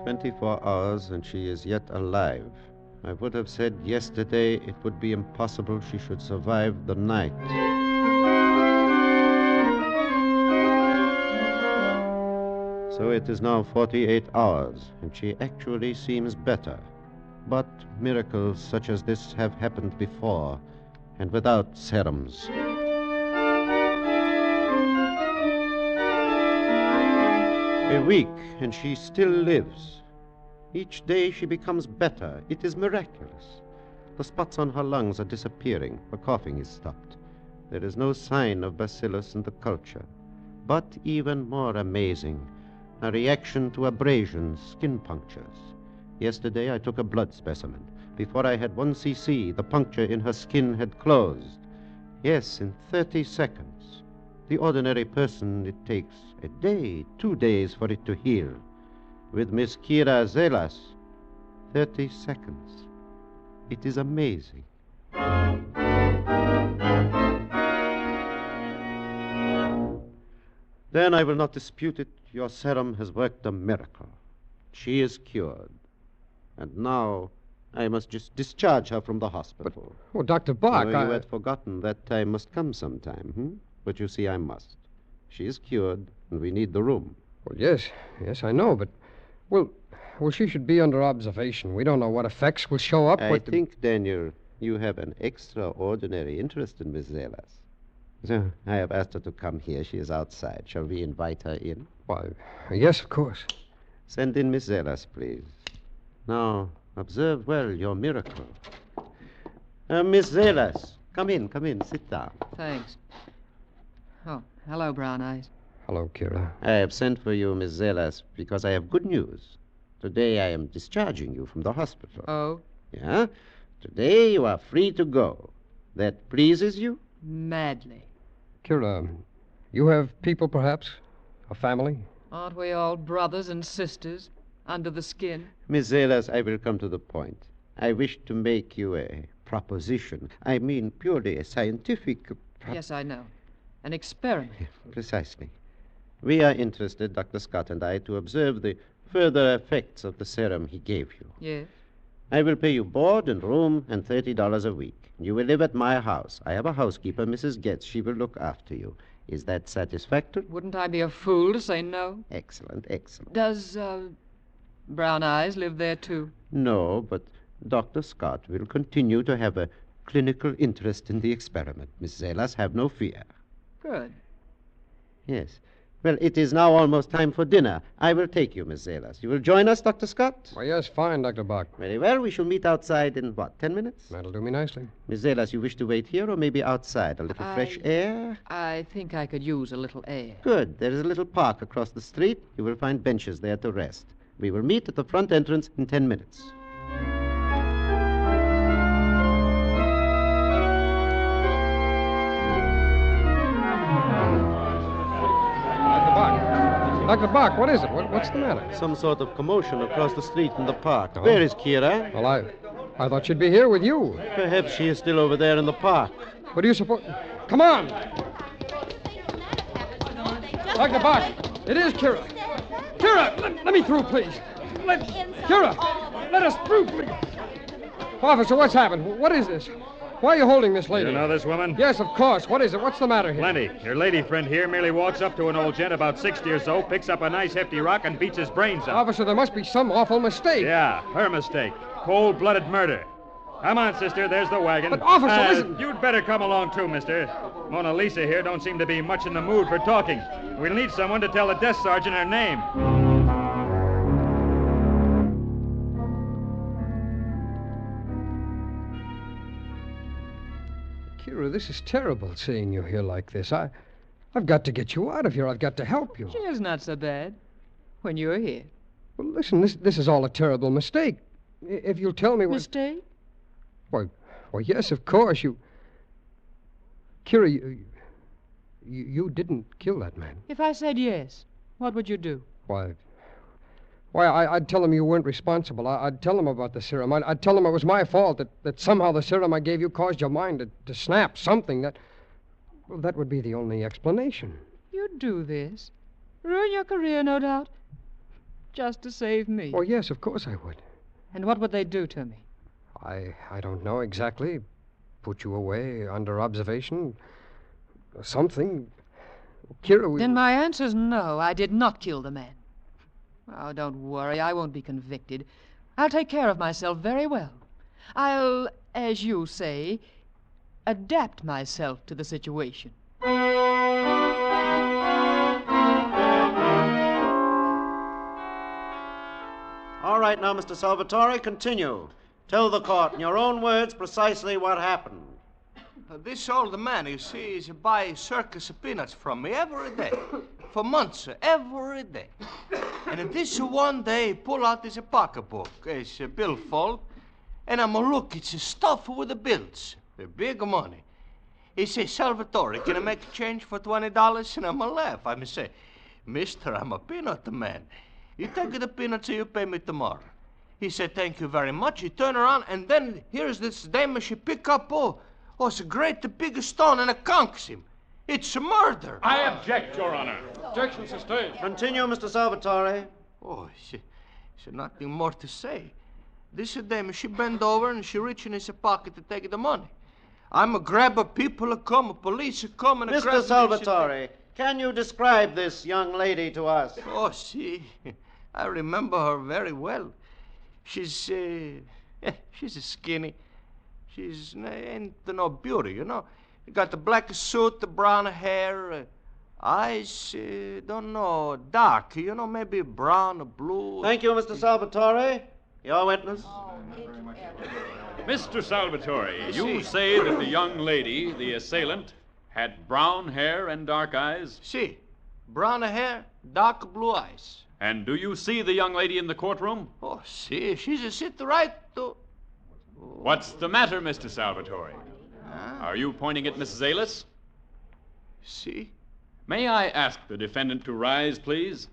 24 hours and she is yet alive. I would have said yesterday it would be impossible she should survive the night. So it is now 48 hours, and she actually seems better. But miracles such as this have happened before, and without serums. A week, and she still lives. Each day she becomes better. It is miraculous. The spots on her lungs are disappearing. Her coughing is stopped. There is no sign of bacillus in the culture. But even more amazing, a reaction to abrasions, skin punctures. Yesterday I took a blood specimen. Before I had 1 cc, the puncture in her skin had closed. Yes, in 30 seconds. The ordinary person, it takes a day, 2 days for it to heal. With Miss Kira Zelas, 30 seconds. It is amazing. Then I will not dispute it. Your serum has worked a miracle. She is cured. And now I must just discharge her from the hospital. Oh, Dr. Bach, You had forgotten that time must come sometime, But you see, I must. She is cured, and we need the room. Well, yes, I know, but... Well, she should be under observation. We don't know what effects will show up. I think, Daniel, you have an extraordinary interest in Miss Zelas. So I have asked her to come here. She is outside. Shall we invite her in? Why, yes, of course. Send in Miss Zelas, please. Now, observe well your miracle. Miss Zelas, come in, sit down. Thanks. Oh, hello, Brown Eyes. Hello, Kira. I have sent for you, Miss Zelas, because I have good news. Today I am discharging you from the hospital. Oh? Yeah? Today you are free to go. That pleases you? Madly. Kira, you have people, perhaps? A family? Aren't we all brothers and sisters under the skin? Miss Zelas, I will come to the point. I wish to make you a proposition. I mean purely a scientific... Yes, I know. An experiment. Precisely. We are interested, Dr. Scott and I, to observe the further effects of the serum he gave you. Yes. I will pay you board and room and $30 a week. You will live at my house. I have a housekeeper, Mrs. Getz. She will look after you. Is that satisfactory? Wouldn't I be a fool to say no? Excellent, excellent. Does, Brown Eyes live there, too? No, but Dr. Scott will continue to have a clinical interest in the experiment. Miss Zelas, have no fear. Good. Yes. Well, it is now almost time for dinner. I will take you, Miss Zelas. You will join us, Dr. Scott? Why, yes, fine, Dr. Bach. Very well. We shall meet outside in, 10 minutes? That'll do me nicely. Miss Zelas, you wish to wait here or maybe outside? A little fresh air? I think I could use a little air. Good. There is a little park across the street. You will find benches there to rest. We will meet at the front entrance in 10 minutes. Dr. Bach, what is it? What's the matter? Some sort of commotion across the street in the park. Oh. Where is Kira? Well, I thought she'd be here with you. Perhaps she is still over there in the park. What do you suppose? Come on! Dr. Bach, it is Kira. Kira, let me through, please. Kira, let us through, please. Officer, what's happened? What is this? Why are you holding this lady? You know this woman? Yes, of course. What is it? What's the matter here? Plenty. Your lady friend here merely walks up to an old gent about 60 or so, picks up a nice hefty rock, and beats his brains out. Officer, there must be some awful mistake. Yeah, her mistake. Cold-blooded murder. Come on, sister. There's the wagon. But, officer, listen. You'd better come along, too, mister. Mona Lisa here don't seem to be much in the mood for talking. We'll need someone to tell the desk sergeant her name. Kira, this is terrible, seeing you here like this. I've got to get you out of here. I've got to help you. She is not so bad when you're here. Well, listen, this is all a terrible mistake. If you'll tell me what... Mistake? Why, yes, of course. Kira, you didn't kill that man. If I said yes, what would you do? Why, I'd tell him you weren't responsible. I'd tell him about the serum. I'd tell him it was my fault, that somehow the serum I gave you caused your mind to snap, something that... Well, that would be the only explanation. You'd do this? Ruin your career, no doubt? Just to save me? Oh, yes, of course I would. And what would they do to me? I don't know exactly. Put you away, under observation, something. Kira, Then my answer's no. I did not kill the man. Oh, don't worry. I won't be convicted. I'll take care of myself very well. I'll, as you say, adapt myself to the situation. All right, now, Mr. Salvatore, continue. Tell the court in your own words precisely what happened. This old man, you see, is buy circus peanuts from me every day. For months, every day. And this one day, he pull out his pocketbook, it's a billfold, and I'm a look, it's stuffed with the bills, the big money. He say, Salvatore, can I make a change for $20? And I'm a laugh. I'm say, mister, I'm a peanut man. You take the peanuts and you pay me tomorrow. He said, thank you very much. He turn around, and then here's this dame, she pick up, it's a great big stone, and it conks him. It's a murder. I object, Your Honor. Objection sustained. Continue, Mr. Salvatore. Oh, she nothing more to say. This dame, she bend over and she reach in his pocket to take the money. I'm a grabber, people come, police come, and Mr. Salvatore, can you describe this young lady to us? Oh, see, I remember her very well. She's skinny. She's ain't no beauty, you know. Got the black suit, the brown hair, eyes, don't know, dark, you know, maybe brown or blue. Thank you, Mr. Salvatore. Your witness. Mr. Salvatore, you say that the young lady, the assailant, had brown hair and dark eyes? Si. Brown hair, dark blue eyes. And do you see the young lady in the courtroom? Oh, si. She's a sit right to... What's the matter, Mr. Salvatore? Are you pointing at Miss Zalis? Si. May I ask the defendant to rise, please?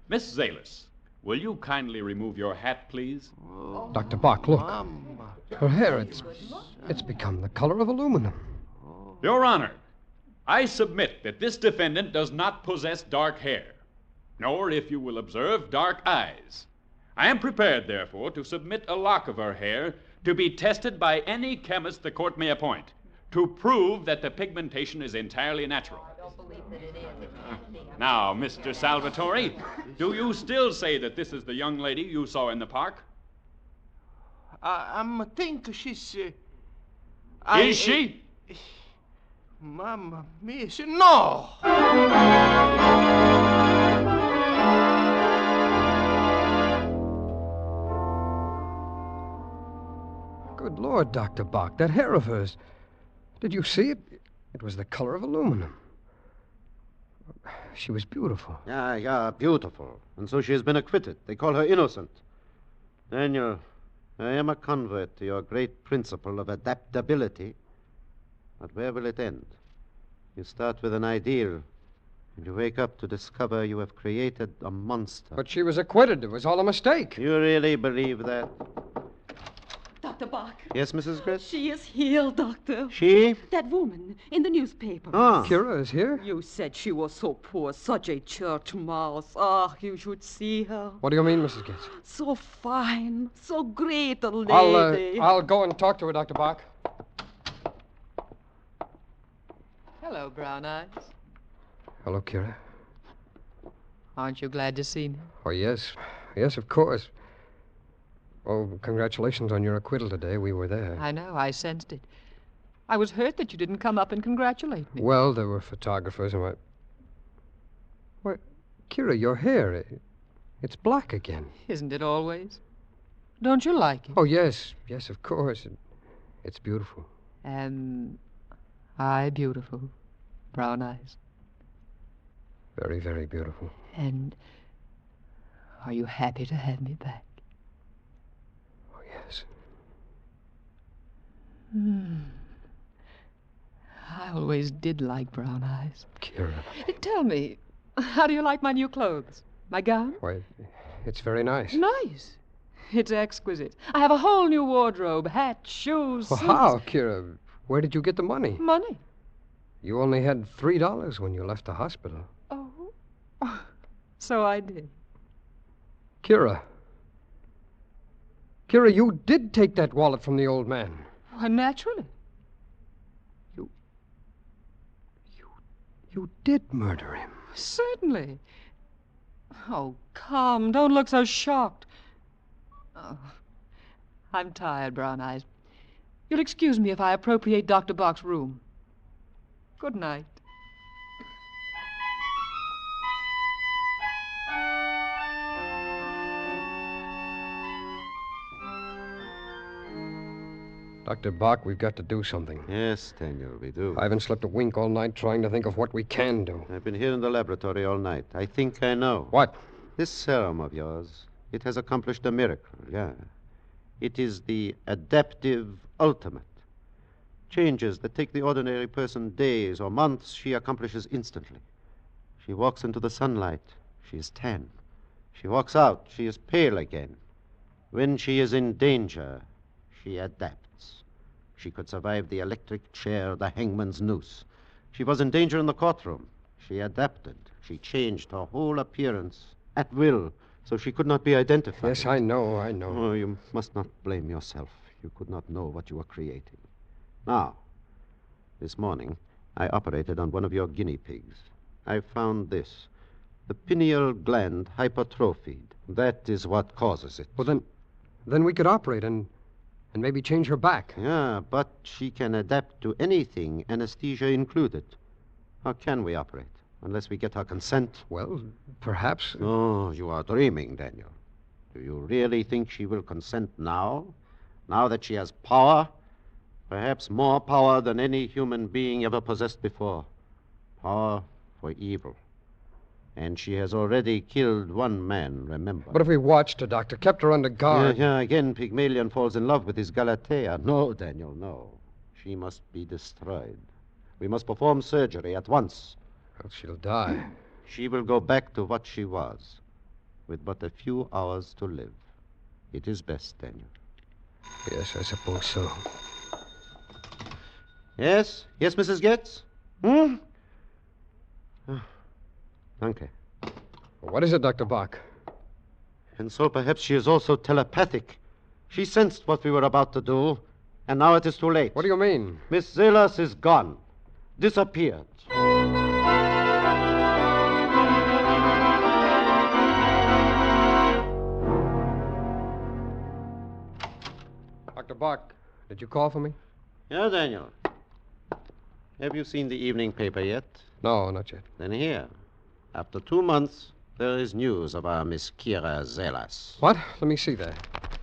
Miss Zalis, will you kindly remove your hat, please? Dr. Bach, look. Her hair, it's become the color of aluminum. Your Honor, I submit that this defendant does not possess dark hair, nor, if you will observe, dark eyes. I am prepared, therefore, to submit a lock of her hair to be tested by any chemist the court may appoint to prove that the pigmentation is entirely natural. Now, Mr. Salvatore, do you still say that this is the young lady you saw in the park? I'm think she's... Is she? Mamma mia, no! Good Lord, Dr. Bach, that hair of hers. Did you see it? It was the color of aluminum. She was beautiful. Yeah, beautiful. And so she has been acquitted. They call her innocent. Daniel, I am a convert to your great principle of adaptability. But where will it end? You start with an ideal, and you wake up to discover you have created a monster. But she was acquitted. It was all a mistake. You really believe that? Dr. Bach. Yes, Mrs. Gritz? She is here, Doctor. She? That woman in the newspaper. Ah. Kira is here? You said she was so poor, such a church mouse. Ah, you should see her. What do you mean, Mrs. Gitz? So fine, so great a lady. I'll go and talk to her, Dr. Bach. Hello, Brown Eyes. Hello, Kira. Aren't you glad to see me? Oh, yes. Yes, of course. Oh, congratulations on your acquittal today. We were there. I know. I sensed it. I was hurt that you didn't come up and congratulate me. Well, there were photographers and Why, Kira, your hair, it's black again. Isn't it always? Don't you like it? Oh, yes. Yes, of course. It's beautiful. Am I beautiful, Brown Eyes? Very, very beautiful. And are you happy to have me back? Yes. I always did like Brown Eyes. Kira. Tell me, how do you like my new clothes? My gown? Why, it's very nice. Nice. It's exquisite. I have a whole new wardrobe, hats, shoes, Well, suits. how, Kira? Where did you get the money? Money? You only had $3 when you left the hospital. Oh, so I did. Kira. Kira, you did take that wallet from the old man. Well, naturally. You did murder him. Certainly. Oh, come. Don't look so shocked. Oh, I'm tired, Brown Eyes. You'll excuse me if I appropriate Dr. Bach's room. Good night. Dr. Bach, we've got to do something. Yes, Daniel, we do. I haven't slept a wink all night trying to think of what we can do. I've been here in the laboratory all night. I think I know. What? This serum of yours, it has accomplished a miracle, yeah. It is the adaptive ultimate. Changes that take the ordinary person days or months, she accomplishes instantly. She walks into the sunlight, she is tan. She walks out, she is pale again. When she is in danger, she adapts. She could survive the electric chair, the hangman's noose. She was in danger in the courtroom. She adapted. She changed her whole appearance at will, so she could not be identified. Yes, I know. Oh, you must not blame yourself. You could not know what you were creating. Now, this morning, I operated on one of your guinea pigs. I found this. The pineal gland hypertrophied. That is what causes it. Well, then we could operate and maybe change her back. Yeah, but she can adapt to anything, anesthesia included. How can we operate? Unless we get her consent. Well, perhaps. Oh, you are dreaming, Daniel. Do you really think she will consent now? Now that she has power? Perhaps more power than any human being ever possessed before. Power for evil. And she has already killed one man, remember. But if we watched her, Doctor, kept her under guard... Yeah, again, Pygmalion falls in love with his Galatea. No, Daniel, no. She must be destroyed. We must perform surgery at once. Well, she'll die. She will go back to what she was, with but a few hours to live. It is best, Daniel. Yes, I suppose so. Yes? Yes, Mrs. Getz? Hmm? Danke. What is it, Dr. Bach? And so perhaps she is also telepathic. She sensed what we were about to do, and now it is too late. What do you mean? Miss Zelas is gone. Disappeared. Dr. Bach, did you call for me? Yeah, Daniel. Have you seen the evening paper yet? No, not yet. Then here. After 2 months, there is news of our Miss Kira Zelas. What? Let me see that.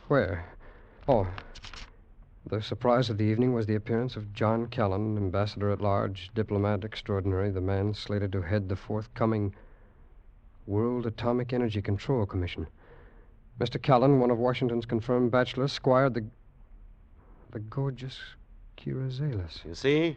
Where? Oh. The surprise of the evening was the appearance of John Callan, ambassador at large, diplomat extraordinary, the man slated to head the forthcoming World Atomic Energy Control Commission. Mr. Callan, one of Washington's confirmed bachelors, squired the gorgeous Kira Zelas. You see?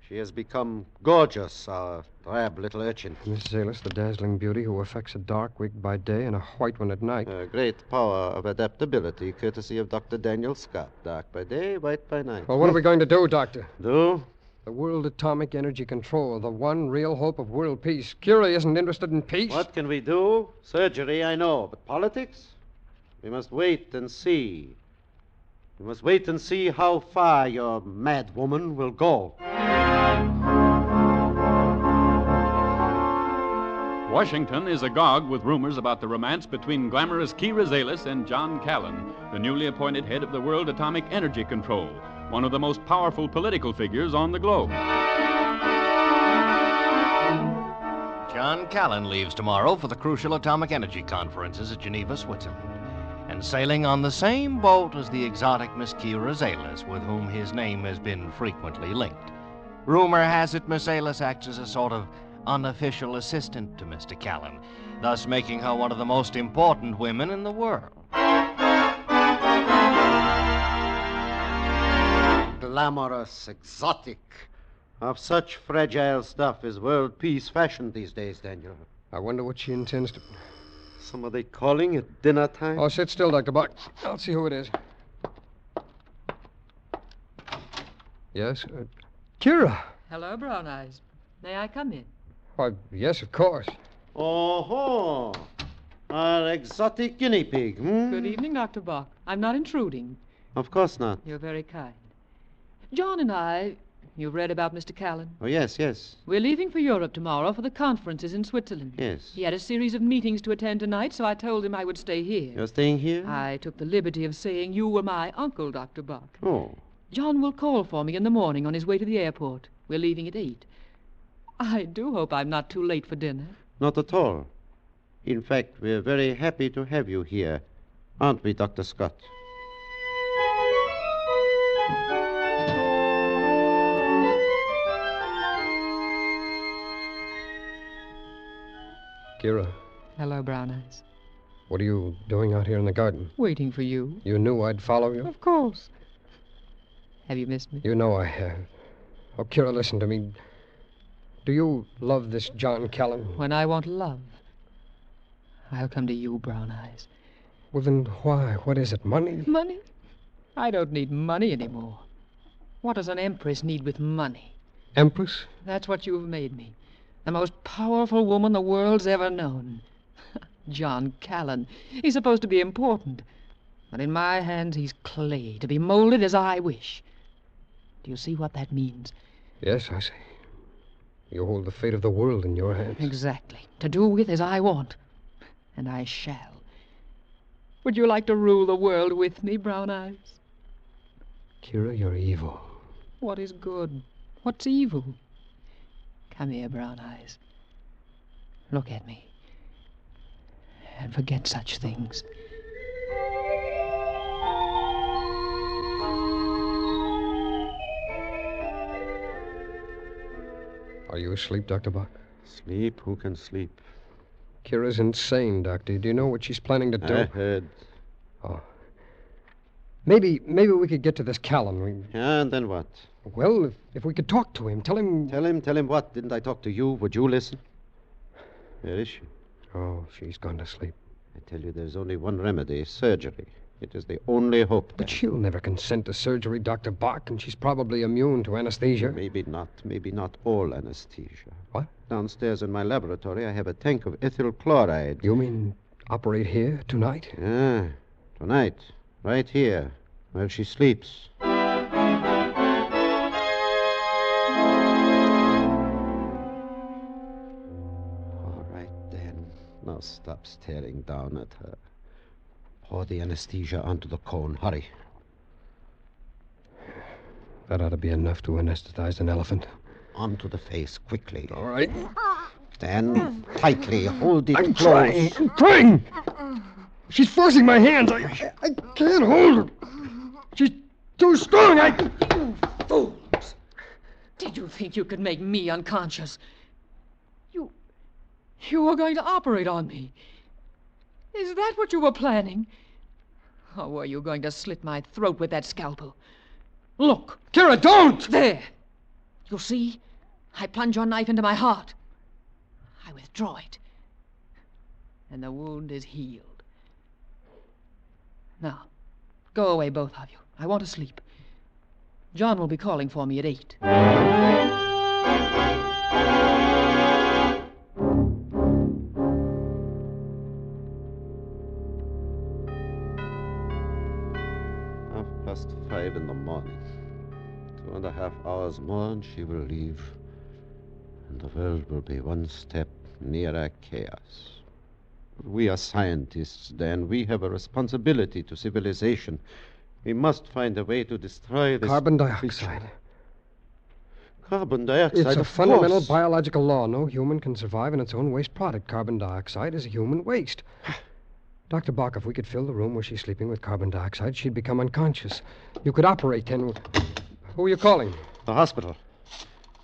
She has become gorgeous, our drab little urchin. Miss Zelas, the dazzling beauty who affects a dark wig by day and a white one at night. A great power of adaptability, courtesy of Dr. Daniel Scott. Dark by day, white by night. Well, what are we going to do, Doctor? Do? The World Atomic Energy Control, the one real hope of world peace. Kira isn't interested in peace. What can we do? Surgery, I know. But politics? We must wait and see. We must wait and see how far your mad woman will go. Washington is agog with rumors about the romance between glamorous Kira Zelas and John Callan, the newly appointed head of the World Atomic Energy Control, one of the most powerful political figures on the globe. John Callan leaves tomorrow for the crucial atomic energy conferences at Geneva, Switzerland, and sailing on the same boat as the exotic Miss Kira Zelas, with whom his name has been frequently linked. Rumor has it Miss Zelas acts as a sort of unofficial assistant to Mr. Callan, thus making her one of the most important women in the world. Glamorous, exotic. Of such fragile stuff is world peace fashioned these days, Daniel. I wonder what she intends to... Somebody calling at dinner time? Oh, sit still, Dr. Bach. I'll see who it is. Yes? Kira. Hello, Brown Eyes. May I come in? Why, yes, of course. Oh, our exotic guinea pig, hmm? Good evening, Dr. Bach. I'm not intruding. Of course not. You're very kind. John and I, you've read about Mr. Callan? Oh, yes, yes. We're leaving for Europe tomorrow for the conferences in Switzerland. Yes. He had a series of meetings to attend tonight, so I told him I would stay here. You're staying here? I took the liberty of saying you were my uncle, Dr. Bach. Oh. John will call for me in the morning on his way to the airport. We're leaving at 8. I do hope I'm not too late for dinner. Not at all. In fact, we're very happy to have you here. Aren't we, Dr. Scott? Kira. Hello, Brown Eyes. What are you doing out here in the garden? Waiting for you. You knew I'd follow you? Of course. Have you missed me? You know I have. Oh, Kira, listen to me. Do you love this John Callan? When I want love, I'll come to you, Brown Eyes. Well, then why? What is it, money? Money? I don't need money anymore. What does an empress need with money? Empress? That's what you've made me. The most powerful woman the world's ever known. John Callan. He's supposed to be important. But in my hands, he's clay, to be molded as I wish. Do you see what that means? Yes, I see. You hold the fate of the world in your hands. Exactly. To do with as I want. And I shall. Would you like to rule the world with me, Brown Eyes? Kira, you're evil. What is good? What's evil? Come here, Brown Eyes. Look at me. And forget such things. Are you asleep, Dr. Bach? Sleep? Who can sleep? Kira's insane, Doctor. Do you know what she's planning to do? I heard. Oh. Maybe we could get to this Callan. Yeah, and then what? Well, if we could talk to him, tell him... Tell him what? Didn't I talk to you? Would you listen? Where is she? Oh, she's gone to sleep. I tell you, there's only one remedy, surgery. It is the only hope. But she'll never consent to surgery, Dr. Bach, and she's probably immune to anesthesia. Maybe not all anesthesia. What? Downstairs in my laboratory, I have a tank of ethyl chloride. You mean operate here tonight? Yeah, tonight. Right here, where she sleeps. All right, then. Now stop staring down at her. Pour the anesthesia onto the cone. Hurry. That ought to be enough to anesthetize an elephant. Onto the face, quickly. All right. Stand tightly. Hold it I'm close. trying. She's forcing my hands. I can't hold her. She's too strong. Fools! Did you think you could make me unconscious? You were going to operate on me. Is that what you were planning? Or were you going to slit my throat with that scalpel? Look! Kira, don't! There! You see? I plunge your knife into my heart. I withdraw it. And the wound is healed. Now, go away, both of you. I want to sleep. John will be calling for me at 8. Past 5 in the morning. 2.5 hours more and she will leave. And the world will be one step nearer chaos. We are scientists, Dan. We have a responsibility to civilization. We must find a way to destroy this... Carbon dioxide. Carbon dioxide, It's a of fundamental course. biological law. No human can survive in its own waste product. Carbon dioxide is a human waste. Dr. Bach, if we could fill the room where she's sleeping with carbon dioxide, she'd become unconscious. You could operate then. Who are you calling? The hospital.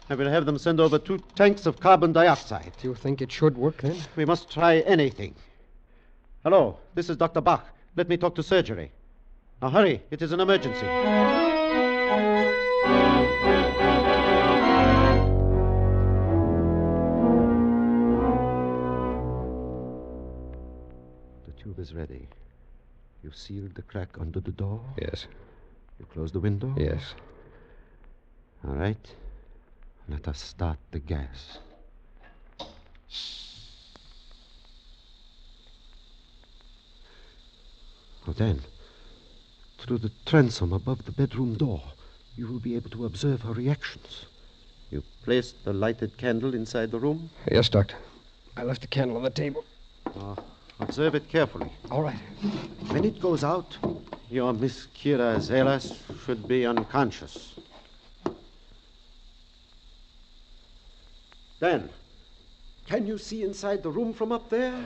I will have them send over 2 tanks of carbon dioxide. Do you think it should work then? We must try anything. Hello, this is Dr. Bach. Let me talk to surgery. Now hurry, it is an emergency. The tube is ready. You sealed the crack under the door? Yes. You closed the window? Yes. All right. Let us start the gas. Oh, then, through the transom above the bedroom door, you will be able to observe her reactions. You placed the lighted candle inside the room? Yes, Doctor. I left the candle on the table. Observe it carefully. All right. When it goes out, your Miss Kira Zelas should be unconscious. Dan, can you see inside the room from up there?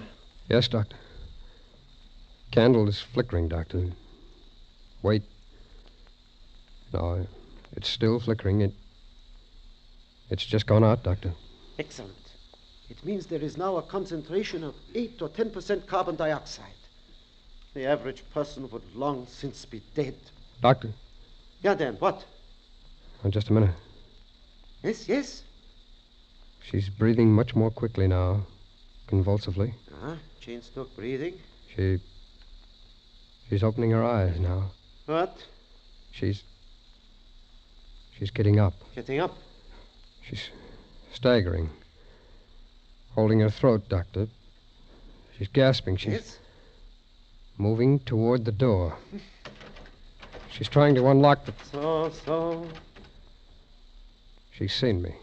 Yes, Doctor. Candle is flickering, Doctor. Wait. No, it's still flickering. It's just gone out, Doctor. Excellent. It means there is now a concentration of 8 or 10% carbon dioxide. The average person would long since be dead. Doctor. Yeah, Dan, what? Oh, just a minute. Yes? She's breathing much more quickly now, convulsively. Chain stroke breathing. She's opening her eyes now. What? She's getting up. Getting up? She's staggering. Holding her throat, Doctor. She's gasping. She's moving toward the door. She's trying to unlock the... So... She's seen me.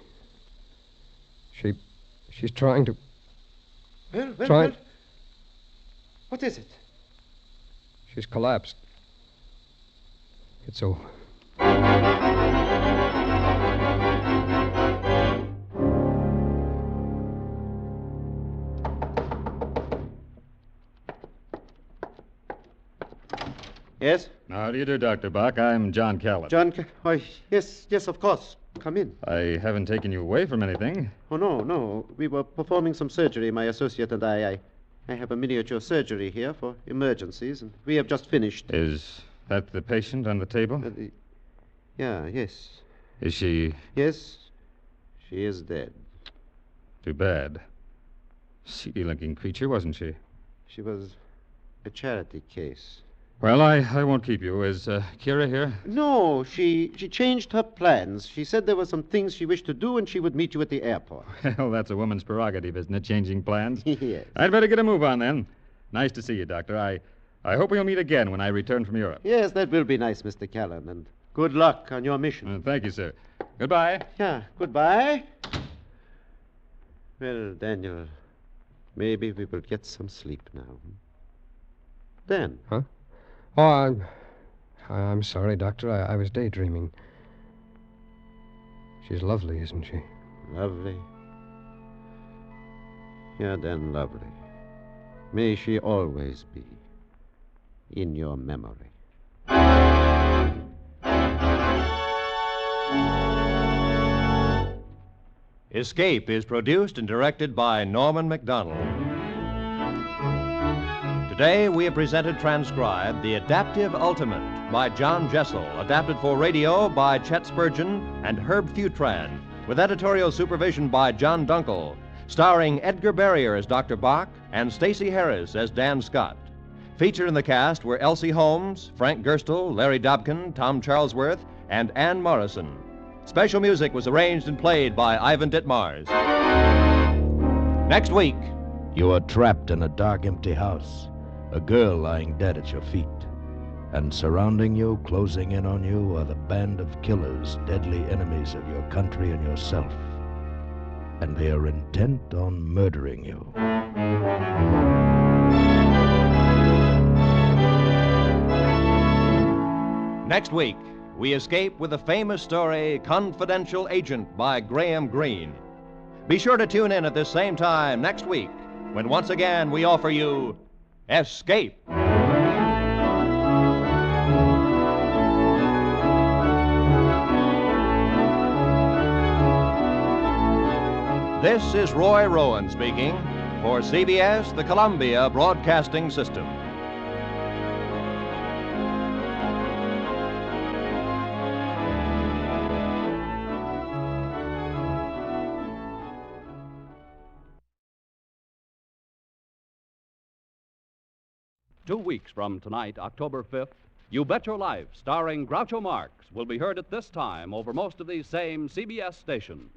She's trying to... Well. What is it? She's collapsed. It's over. Yes? How do you do, Dr. Bach? I'm John Callan. Why, yes, of course. Come in. I haven't taken you away from anything. Oh, no. We were performing some surgery, my associate and I. I have a miniature surgery here for emergencies, and we have just finished. Is that the patient on the table? Yes. Is she... Yes, she is dead. Too bad. Seedy-looking creature, wasn't she? She was a charity case. Well, I won't keep you. Is Kira here? No, she changed her plans. She said there were some things she wished to do, and she would meet you at the airport. Well, that's a woman's prerogative, isn't it, changing plans? Yes. I'd better get a move on, then. Nice to see you, Doctor. I hope we'll meet again when I return from Europe. Yes, that will be nice, Mr. Callan, and good luck on your mission. Thank you, sir. Goodbye. Yeah, goodbye. Well, Daniel, maybe we will get some sleep now. Dan? Huh? Oh, I'm sorry, Doctor. I was daydreaming. She's lovely, isn't she? Lovely. Yeah, Dan, lovely. May she always be in your memory. Escape is produced and directed by Norman MacDonald. Today we have presented transcribed The Adaptive Ultimate by John Jessel, adapted for radio by Chet Spurgeon and Herb Futran, with editorial supervision by John Dunkel, starring Edgar Barrier as Dr. Bach and Stacey Harris as Dan Scott. Featured in the cast were Elsie Holmes, Frank Gerstle, Larry Dobkin, Tom Charlesworth, and Ann Morrison. Special music was arranged and played by Ivan Ditmars. Next week, you are trapped in a dark, empty house. A girl lying dead at your feet. And surrounding you, closing in on you, are the band of killers, deadly enemies of your country and yourself. And they are intent on murdering you. Next week, we escape with the famous story Confidential Agent by Graham Greene. Be sure to tune in at this same time next week, when once again we offer you Escape. This is Roy Rowan speaking for CBS, the Columbia Broadcasting System. Two weeks from tonight, October 5th, You Bet Your Life, starring Groucho Marx, will be heard at this time over most of these same CBS stations.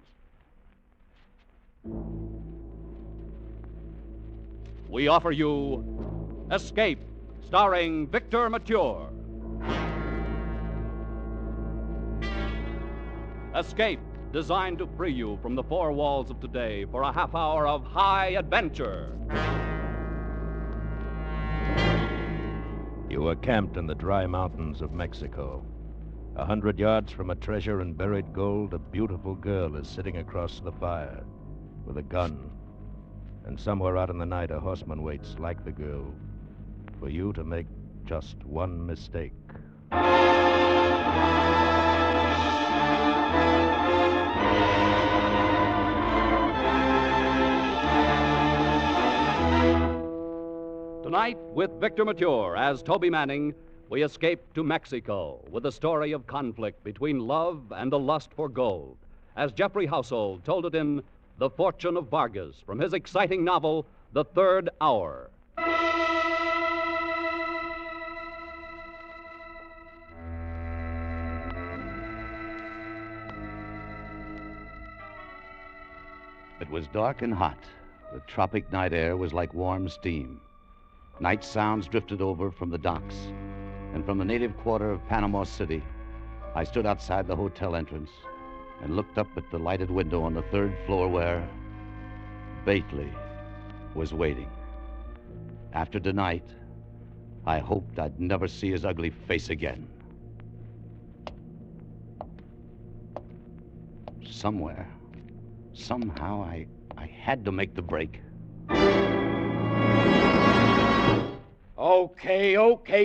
We offer you Escape, starring Victor Mature. Escape, designed to free you from the four walls of today for a half hour of high adventure. You are camped in the dry mountains of Mexico. 100 yards from a treasure in buried gold, a beautiful girl is sitting across the fire with a gun. And somewhere out in the night, a horseman waits, like the girl, for you to make just one mistake. Tonight, with Victor Mature as Toby Manning, we escape to Mexico with a story of conflict between love and a lust for gold, as Jeffrey Household told it in The Fortune of Vargas from his exciting novel, The Third Hour. It was dark and hot. The tropic night air was like warm steam. Night sounds drifted over from the docks, and from the native quarter of Panama City, I stood outside the hotel entrance and looked up at the lighted window on the third floor where Bately was waiting. After tonight, I hoped I'd never see his ugly face again. Somewhere, somehow, I had to make the break. Okay,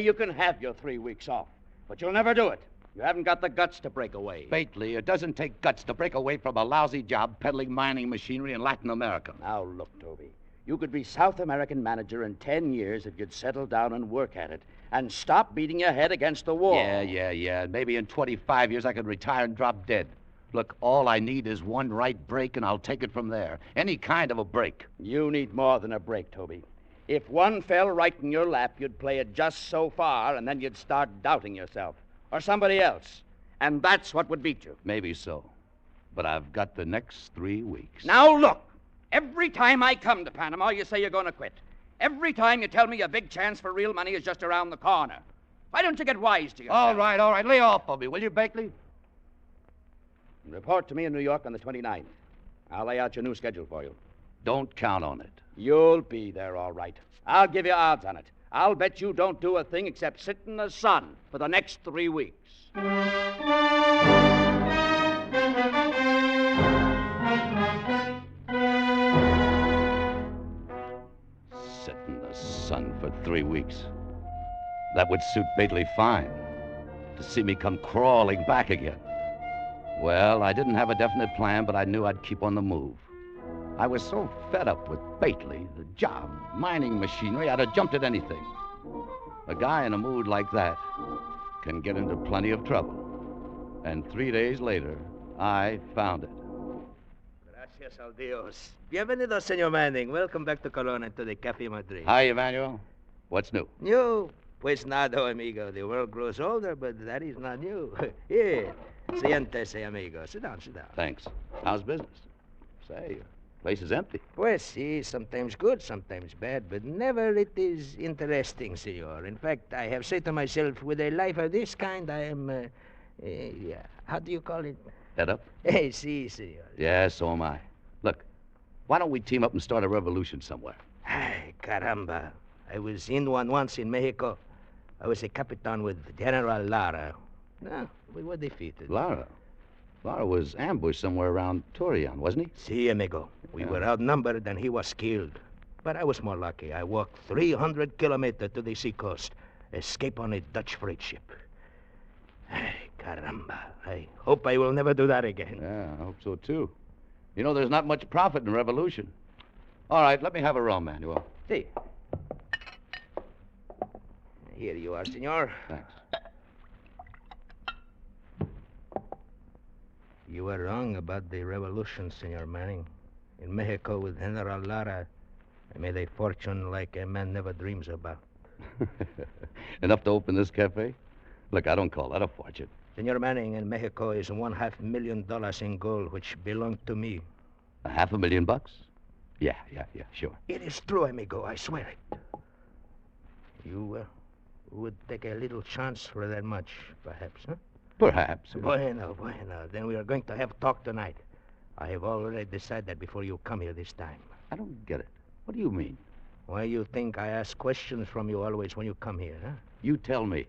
you can have your 3 weeks off. But you'll never do it. You haven't got the guts to break away. Bately, it doesn't take guts to break away from a lousy job peddling mining machinery in Latin America. Now, look, Toby. You could be South American manager in 10 years if you'd settle down and work at it and stop beating your head against the wall. Yeah. Maybe in 25 years I could retire and drop dead. Look, all I need is one right break, and I'll take it from there. Any kind of a break. You need more than a break, Toby. If one fell right in your lap, you'd play it just so far, and then you'd start doubting yourself. Or somebody else. And that's what would beat you. Maybe so. But I've got the next 3 weeks. Now look, every time I come to Panama, you say you're going to quit. Every time you tell me a big chance for real money is just around the corner. Why don't you get wise to yourself? All right. Lay off of me, will you, Bakley? Report to me in New York on the 29th. I'll lay out your new schedule for you. Don't count on it. You'll be there, all right. I'll give you odds on it. I'll bet you don't do a thing except sit in the sun for the next 3 weeks. Sit in the sun for 3 weeks. That would suit Bakley fine. To see me come crawling back again. Well, I didn't have a definite plan, but I knew I'd keep on the move. I was so fed up with Bakley, the job, mining machinery, I'd have jumped at anything. A guy in a mood like that can get into plenty of trouble. And 3 days later, I found it. Gracias al Dios. Bienvenido, Senor Manning. Welcome back to Colon and to the Café Madrid. Hi, Emmanuel. What's new? New? Pues nada, amigo. The world grows older, but that is not new. Here. Siéntese, amigo. Sit down, sit down. Thanks. How's business? Say, your place is empty. Pues sí, sometimes good, sometimes bad, but never it is interesting, senor. In fact, I have said to myself, with a life of this kind, I am, how do you call it? Head up? Sí, senor. Yeah, so am I. Look, why don't we team up and start a revolution somewhere? Ay, caramba. I was in one once in Mexico. I was a capitan with General Lara. No, we were defeated. Lara was ambushed somewhere around Torreon, wasn't he? Sí, amigo. We were outnumbered and he was killed. But I was more lucky. I walked 300 kilometers to the seacoast, escape on a Dutch freight ship. Ay, caramba. I hope I will never do that again. Yeah, I hope so, too. You know, there's not much profit in revolution. All right, let me have a rum, Manuel. See. Here you are, senor. Thanks. You were wrong about the revolution, Senor Manning. In Mexico with General Lara, I made a fortune like a man never dreams about. Enough to open this cafe? Look, I don't call that a fortune. Senor Manning, in Mexico is $500,000 in gold, which belonged to me. $500,000? Yeah, sure. It is true, amigo, I swear it. You would take a little chance for that much, perhaps, huh? Perhaps. Bueno. Then we are going to have talk tonight. I have already decided that before you come here this time. I don't get it. What do you mean? Why you think I ask questions from you always when you come here, huh? You tell me.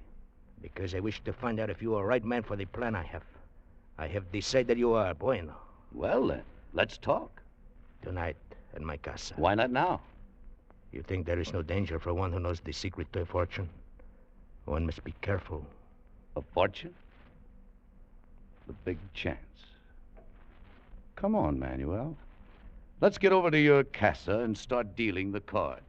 Because I wish to find out if you are right man for the plan I have. I have decided you are, bueno. Well, then, let's talk. Tonight at my casa. Why not now? You think there is no danger for one who knows the secret to a fortune? One must be careful. A fortune? The big chance. Come on, Manuel. Let's get over to your casa and start dealing the cards.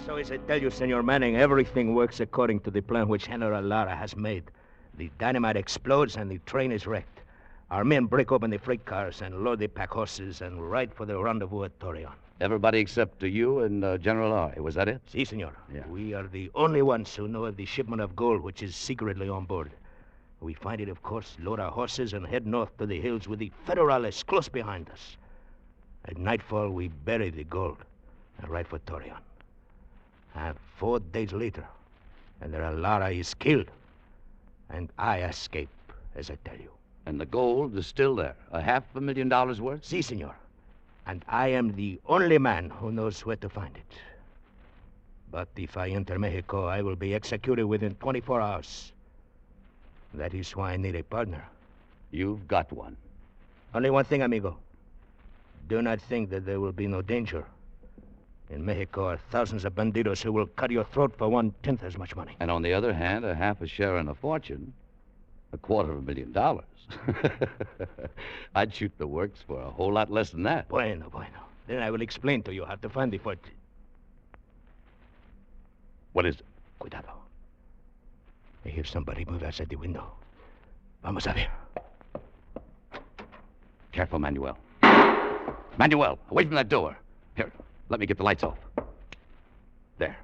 So as I tell you, Senor Manning, everything works according to the plan which General Lara has made. The dynamite explodes and the train is wrecked. Our men break open the freight cars and load the pack horses and ride for the rendezvous at Torreon. Everybody except you and General Lara. Was that it? Si, senor. Yeah. We are the only ones who know of the shipment of gold which is secretly on board. We find it, of course, load our horses and head north to the hills with the Federales close behind us. At nightfall, we bury the gold and ride for Torreon. 4 days later, General Lara is killed, and I escape, as I tell you. And the gold is still there, $500,000 worth? Si, senor. And I am the only man who knows where to find it. But if I enter Mexico, I will be executed within 24 hours. That is why I need a partner. You've got one. Only one thing, amigo. Do not think that there will be no danger. In Mexico are thousands of bandidos who will cut your throat for 1/10 as much money. And on the other hand, a half a share in a fortune, $250,000. I'd shoot the works for a whole lot less than that. Bueno. Then I will explain to you how to find the fortune. What is it? Cuidado. I hear somebody move outside the window. Vamos a ver. Careful, Manuel. Manuel, away from that door. Here, let me get the lights off. There.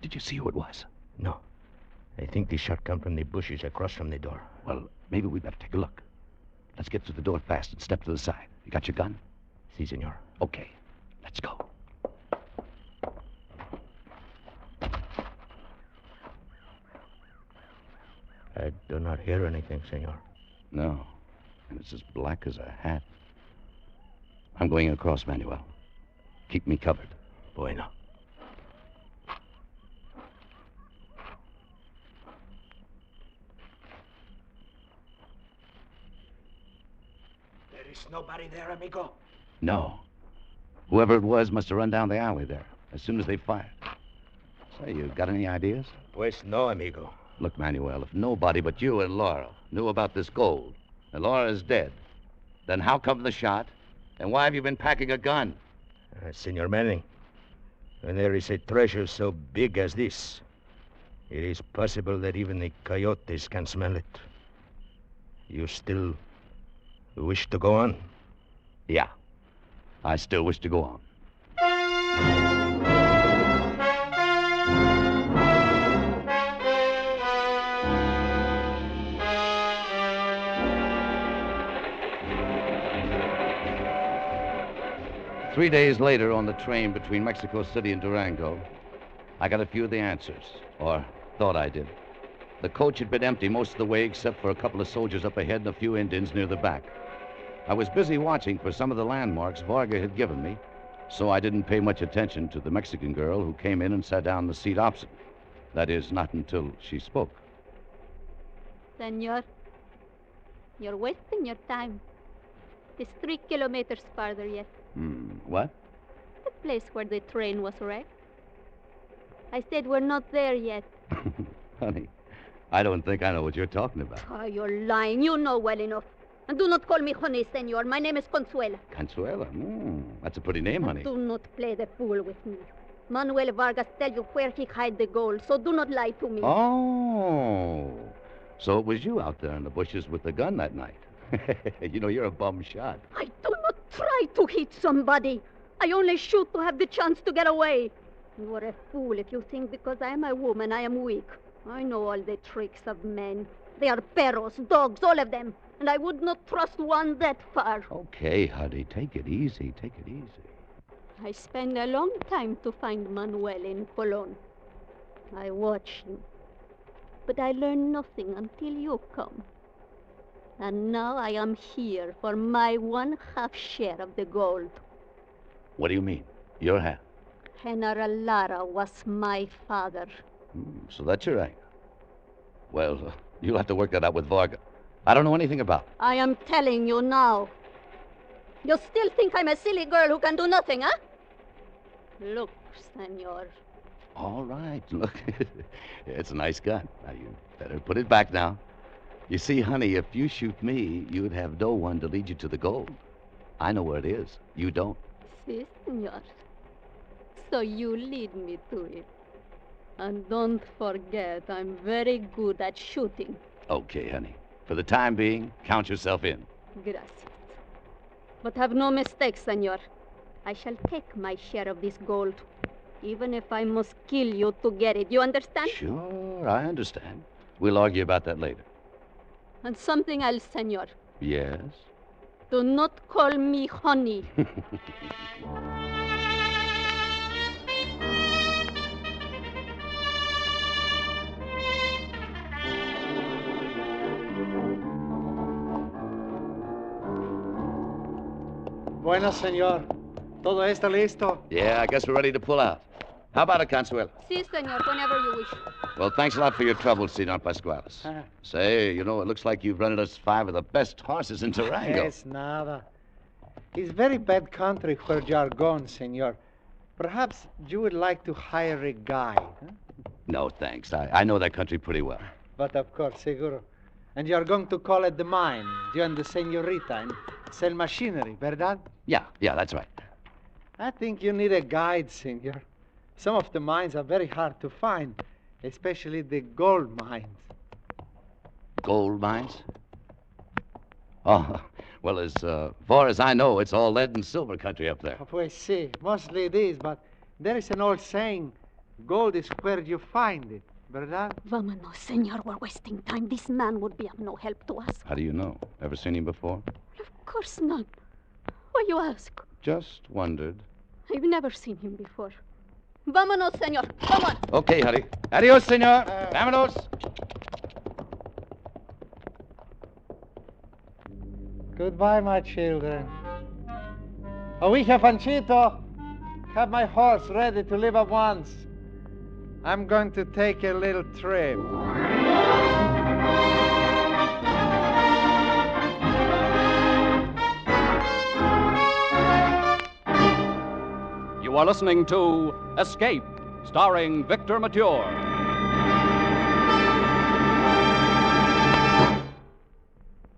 Did you see who it was? No. I think the shot come from the bushes across from the door. Well, maybe we better take a look. Let's get through the door fast and step to the side. You got your gun? Si, senor. Okay, let's go. I do not hear anything, senor. No, and it's as black as a hat. I'm going across, Manuel. Keep me covered. Bueno. There is nobody there, amigo. No. Whoever it was must have run down the alley there as soon as they fired. Say, you got any ideas? Pues no, amigo. Look, Manuel, if nobody but you and Laura knew about this gold, and Laura is dead, then how come the shot? And why have you been packing a gun? Senor Manning, when there is a treasure so big as this, it is possible that even the coyotes can smell it. You still wish to go on? Yeah, I still wish to go on. 3 days later, on the train between Mexico City and Durango, I got a few of the answers, or thought I did. The coach had been empty most of the way except for a couple of soldiers up ahead and a few Indians near the back. I was busy watching for some of the landmarks Vargas had given me, so I didn't pay much attention to the Mexican girl who came in and sat down in the seat opposite. That is, not until she spoke. Senor, you're wasting your time. It's 3 kilometers farther yet. What? The place where the train was wrecked. I said we're not there yet. Honey, I don't think I know what you're talking about. Oh, you're lying. You know well enough. And do not call me honey, senor. My name is Consuela. Consuela? That's a pretty name, honey. Do not play the fool with me. Manuel Vargas tell you where he hide the gold, so do not lie to me. Oh, so it was you out there in the bushes with the gun that night. You know, you're a bum shot. I do not try to hit somebody. I only shoot to have the chance to get away. You are a fool if you think because I am a woman I am weak. I know all the tricks of men. They are perros, dogs, all of them. And I would not trust one that far. Okay, honey, take it easy. Take it easy. I spend a long time to find Manuel in Colon. I watch him. But I learn nothing until you come. And now I am here for my 1/2 share of the gold. What do you mean? Your half? General Lara was my father. So that's your angle. Well, you'll have to work that out with Vargas. I don't know anything about it. I am telling you now. You still think I'm a silly girl who can do nothing, huh? Look, senor. All right, look. It's a nice gun. Now, you better put it back now. You see, honey, if you shoot me, you'd have no one to lead you to the gold. I know where it is. You don't. Si, senor. So you lead me to it. And don't forget, I'm very good at shooting. Okay, honey. For the time being, count yourself in. Gracias. But have no mistake, senor. I shall take my share of this gold, even if I must kill you to get it. You understand? Sure, I understand. We'll argue about that later. And something else, senor. Yes? Do not call me honey. Bueno, señor. Todo está listo. Yeah, I guess we're ready to pull out. How about it, Consuelo? Si, senor, whenever you wish. Well, thanks a lot for your trouble, Senor Pascuales. Say, you know, it looks like you've rented us 5 of the best horses in Durango. Es nada. It's very bad country where you are going, senor. Perhaps you would like to hire a guide. Huh? No, thanks. I know that country pretty well. But of course, seguro. And you are going to call at the mine, you and the senorita, and sell machinery, verdad? Yeah, that's right. I think you need a guide, senor. Some of the mines are very hard to find, especially the gold mines. Gold mines? Oh, Well, as far as I know, it's all lead and silver country up there. Pues sí, mostly it is, but there is an old saying, gold is where you find it, ¿verdad? Vámonos, senor. We're wasting time. This man would be of no help to us. How do you know? Ever seen him before? Of course not. Why you ask? Just wondered. I've never seen him before. Vámonos, senor. Come on. Okay, honey. Adios, senor. Vámonos. Goodbye, my children. Oija, Panchito, have my horse ready to leave at once. I'm going to take a little trip. You are listening to Escape, starring Victor Mature.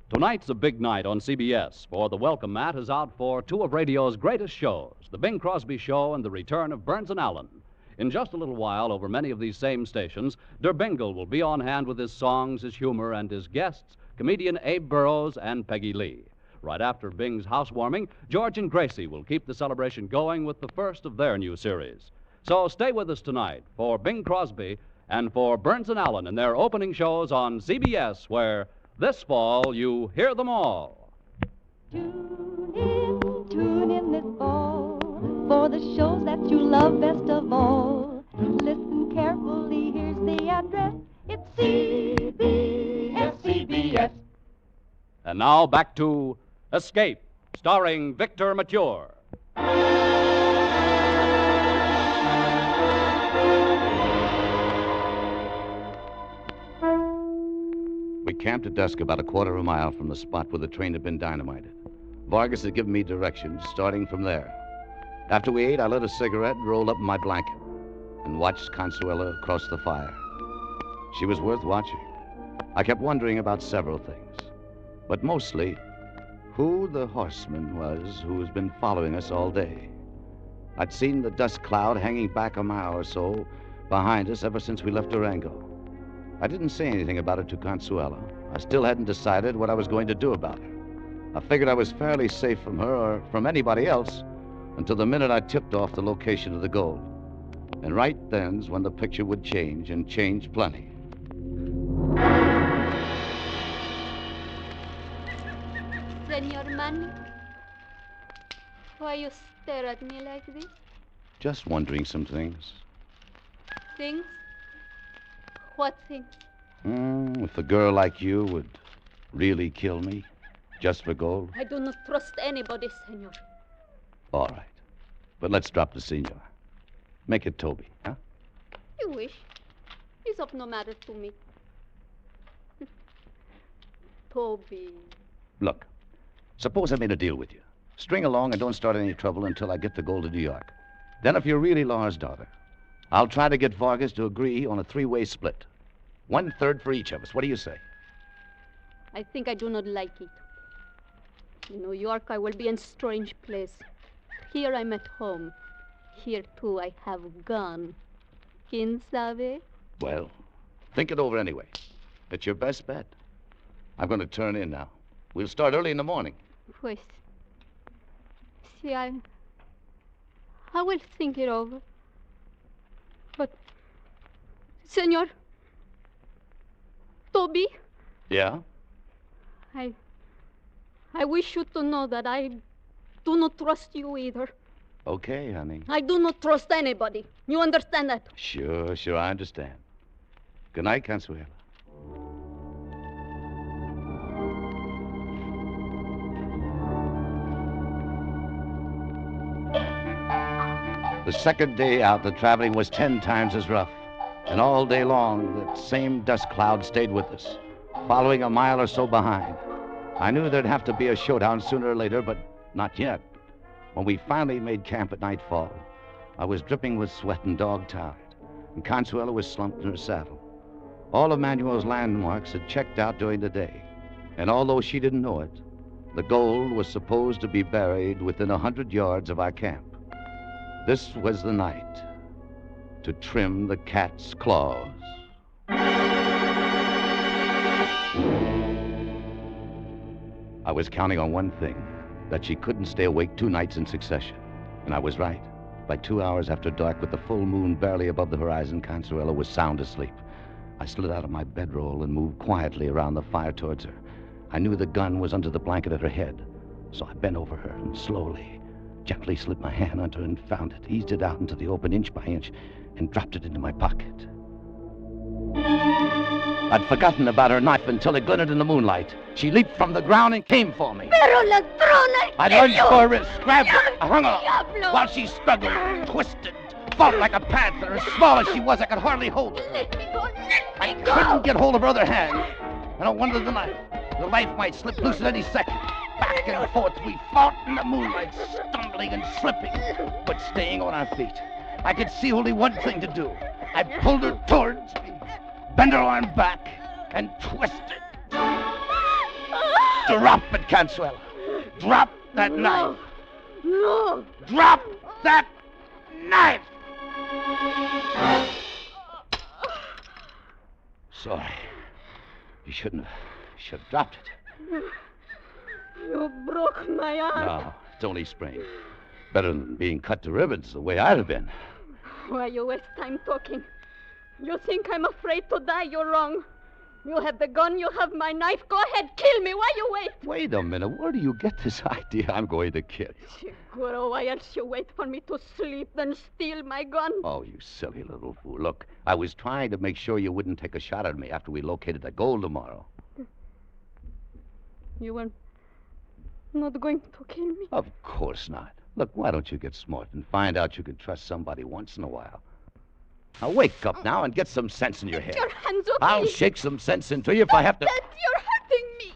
Tonight's a big night on CBS, for the welcome mat is out for two of radio's greatest shows, The Bing Crosby Show and The Return of Burns and Allen. In just a little while, over many of these same stations, Der Bingle will be on hand with his songs, his humor, and his guests, comedian Abe Burrows and Peggy Lee. Right after Bing's housewarming, George and Gracie will keep the celebration going with the first of their new series. So stay with us tonight for Bing Crosby and for Burns and Allen in their opening shows on CBS, where this fall you hear them all. Tune in this fall for the shows that you love best of all. Listen carefully, here's the address. It's CBS. And now back to Escape, starring Victor Mature. We camped at dusk about a quarter of a mile from the spot where the train had been dynamited. Vargas had given me directions, starting from there. After we ate, I lit a cigarette and rolled up in my blanket and watched Consuela across the fire. She was worth watching. I kept wondering about several things, but mostly who the horseman was who has been following us all day. I'd seen the dust cloud hanging back a mile or so behind us ever since we left Durango. I didn't say anything about it to Consuela. I still hadn't decided what I was going to do about her. I figured I was fairly safe from her or from anybody else until the minute I tipped off the location of the gold. And right then's when the picture would change, and change plenty. Senor Manny, why you stare at me like this? Just wondering some things. Things? What things? If a girl like you would really kill me just for gold. I do not trust anybody, senor. All right. But let's drop the senor. Make it Toby, huh? You wish. It's of no matter to me. Toby. Look, suppose I made a deal with you. String along and don't start any trouble until I get the gold to New York. Then if you're really Laura's daughter, I'll try to get Vargas to agree on a three-way split. 1/3 for each of us. What do you say? I think I do not like it. In New York, I will be in strange place. Here I'm at home. Here, too, I have gun. ¿Quién sabe? Well, think it over anyway. It's your best bet. I'm going to turn in now. We'll start early in the morning. Pues, see, I will think it over. But, senor, Toby, Yeah? I wish you to know that I do not trust you either. Okay, honey. I do not trust anybody. You understand that? Sure, I understand. Good night, Consuela. The second day out, the traveling was 10 times as rough. And all day long, that same dust cloud stayed with us, following a mile or so behind. I knew there'd have to be a showdown sooner or later, but not yet. When we finally made camp at nightfall, I was dripping with sweat and dog-tired, and Consuela was slumped in her saddle. All of Manuel's landmarks had checked out during the day, and although she didn't know it, the gold was supposed to be buried within 100 yards of our camp. This was the night to trim the cat's claws. I was counting on one thing, that she couldn't stay awake 2 nights in succession. And I was right. By 2 hours after dark, with the full moon barely above the horizon, Consuelo was sound asleep. I slid out of my bedroll and moved quietly around the fire towards her. I knew the gun was under the blanket at her head, so I bent over her and slowly, gently slid my hand under and found it, eased it out into the open inch by inch, and dropped it into my pocket. I'd forgotten about her knife until it glinted in the moonlight. She leaped from the ground and came for me. Pero ladrona! I lunged for her wrist, grabbed her, I hung her while she struggled, twisted, fought like a panther. As small as she was, I could hardly hold her. Let me go! I couldn't get hold of her other hand. I don't wonder the knife might slip loose at any second. Back and forth we fought in the moonlight, stumbling and slipping, but staying on our feet. I could see only one thing to do. I pulled her towards me, bent her arm back, and twisted. Drop it, Consuelo. Drop that knife. No! Drop that knife! Sorry. You should have dropped it. You broke my arm. No, it's only sprained. Better than being cut to ribbons the way I'd have been. Why you waste time talking? You think I'm afraid to die? You're wrong. You have the gun, you have my knife. Go ahead, kill me. Why you wait? Wait a minute. Where do you get this idea I'm going to kill you? Seguro, why else you wait for me to sleep, then steal my gun? Oh, you silly little fool. Look, I was trying to make sure you wouldn't take a shot at me after we located the gold tomorrow. You were not going to kill me? Of course not. Look, why don't you get smart and find out you can trust somebody once in a while? Now, wake up now and get some sense in your head. Your hands up, I'll please. shake some sense into you if I have to. That you're hurting me.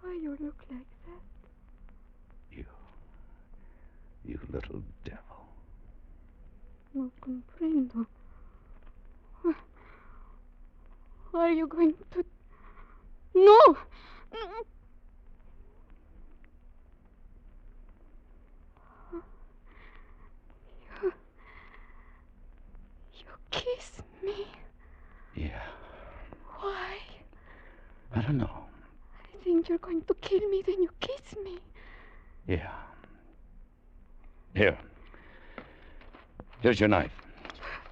Why you look like that? You little devil. No comprendo. Are you going to... No! You kiss me. Yeah. Why? I don't know. I think you're going to kill me, then you kiss me. Yeah. Here. Here's your knife.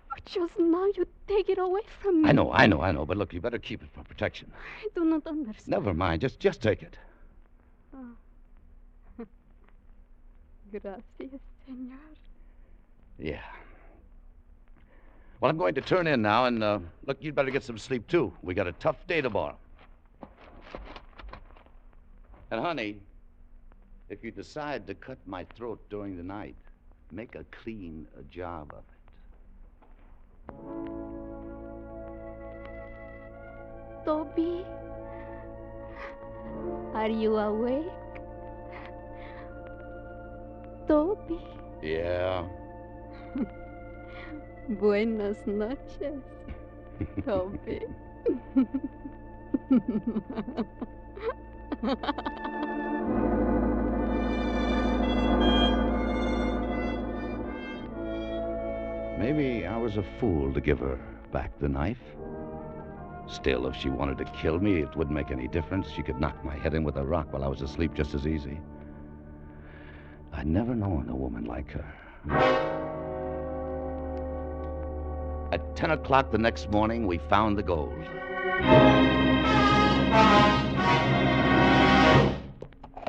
But just now you take it away from me. I know. But look, you better keep it for protection. I do not understand. Never mind. Just take it. Oh. Gracias, senor. Yeah. Well, I'm going to turn in now, and look, you'd better get some sleep, too. We got a tough day tomorrow. And, honey, if you decide to cut my throat during the night, make a clean job of it. Toby, are you awake? Toby. Yeah. Buenas noches, Toby. Maybe I was a fool to give her back the knife. Still, if she wanted to kill me, it wouldn't make any difference. She could knock my head in with a rock while I was asleep just as easy. I'd never known a woman like her. At 10 o'clock the next morning, we found the gold.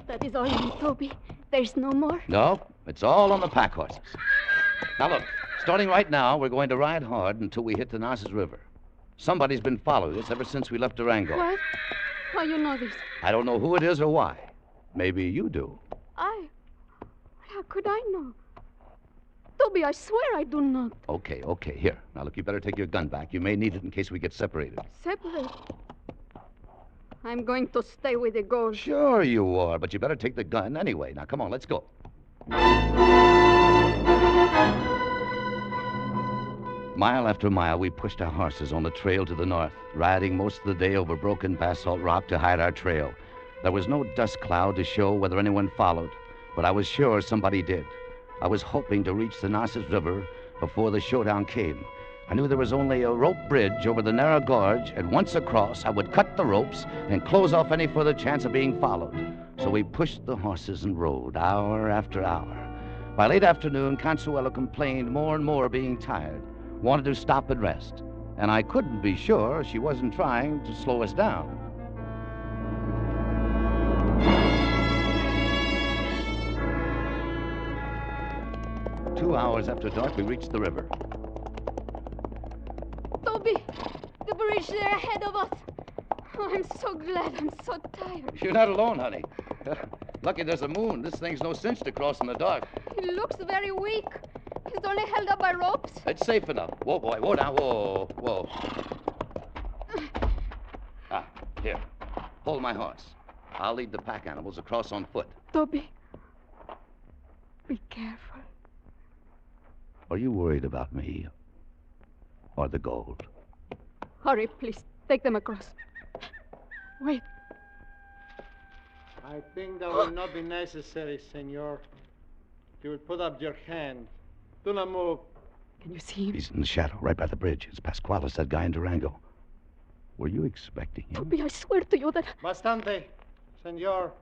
That is all you need, Toby. There's no more. No, it's all on the pack horses. Now look, starting right now, we're going to ride hard until we hit the Narcissus River. Somebody's been following us ever since we left Durango. What? How you know this? I don't know who it is or why. Maybe you do. How could I know? Toby, I swear I do not. Okay. Here. Now look, you better take your gun back. You may need it in case we get separated. Separate? I'm going to stay with the gold. Sure you are, but you better take the gun anyway. Now, come on, let's go. Mile after mile, we pushed our horses on the trail to the north, riding most of the day over broken basalt rock to hide our trail. There was no dust cloud to show whether anyone followed, but I was sure somebody did. I was hoping to reach the Narcissus River before the showdown came. I knew there was only a rope bridge over the narrow gorge, and once across, I would cut the ropes and close off any further chance of being followed. So we pushed the horses and rode, hour after hour. By late afternoon, Consuelo complained more and more, being tired, wanted to stop and rest, and I couldn't be sure she wasn't trying to slow us down. Two hours after dark, we reached the river. Toby, the bridge there ahead of us. Oh, I'm so glad. I'm so tired. You're not alone, honey. Lucky there's a moon. This thing's no cinch to cross in the dark. He looks very weak. He's only held up by ropes. It's safe enough. Whoa, boy. Whoa, now. Whoa, whoa. Here. Hold my horse. I'll lead the pack animals across on foot. Toby, be careful. Are you worried about me? Or the gold? Hurry, please. Take them across. Wait. I think that will not be necessary, senor. You will put up your hand. Do not move. Can you see him? He's in the shadow, right by the bridge. It's Pasquales, that guy in Durango. Were you expecting him? Toby, I swear to you that... Bastante, senor.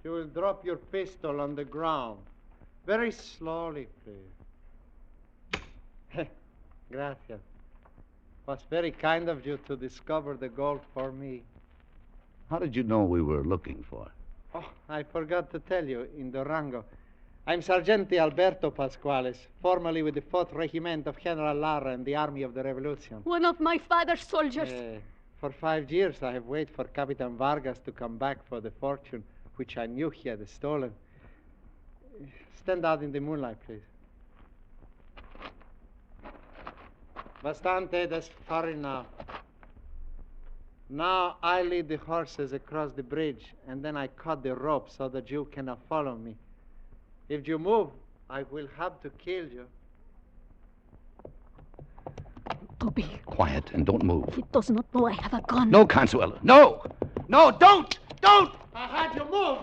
You will drop your pistol on the ground. Very slowly, please. Gracias. Was very kind of you to discover the gold for me. How did you know we were looking for it? Oh, I forgot to tell you, in Durango. I'm Sergeant Alberto Pasquales, formerly with the 4th Regiment of General Lara in the Army of the Revolution. One of my father's soldiers. For 5 years, I have waited for Capitan Vargas to come back for the fortune, which I knew he had stolen. Stand out in the moonlight, please. Bastante, that's far enough. Now I lead the horses across the bridge, and then I cut the rope so that you cannot follow me. If you move, I will have to kill you. Toby. Quiet, and don't move. He does not know I have a gun. No, Consuelo. No! No, don't! Don't! I had you move!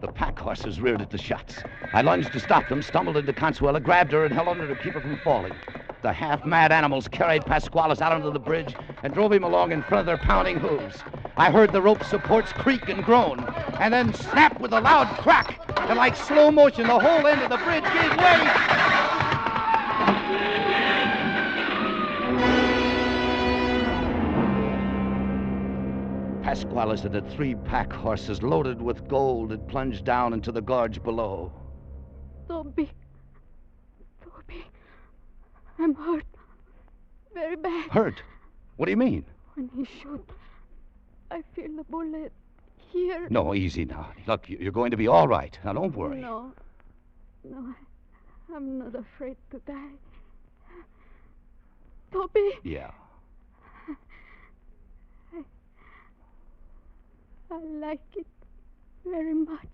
The pack horses reared at the shots. I lunged to stop them, stumbled into Consuelo, grabbed her, and held on her to keep her from falling. The half-mad animals carried Pasquales out onto the bridge and drove him along in front of their pounding hooves. I heard the rope supports creak and groan, and then snap with a loud crack, and like slow motion, the whole end of the bridge gave way. Pasquales and the 3 pack horses loaded with gold had plunged down into the gorge below. Toby. I'm hurt. Very bad. Hurt? What do you mean? When he shot, I feel the bullet here. No, easy now. Look, you're going to be all right. Now, don't worry. No, I'm not afraid to die. Toby. Yeah. I like it very much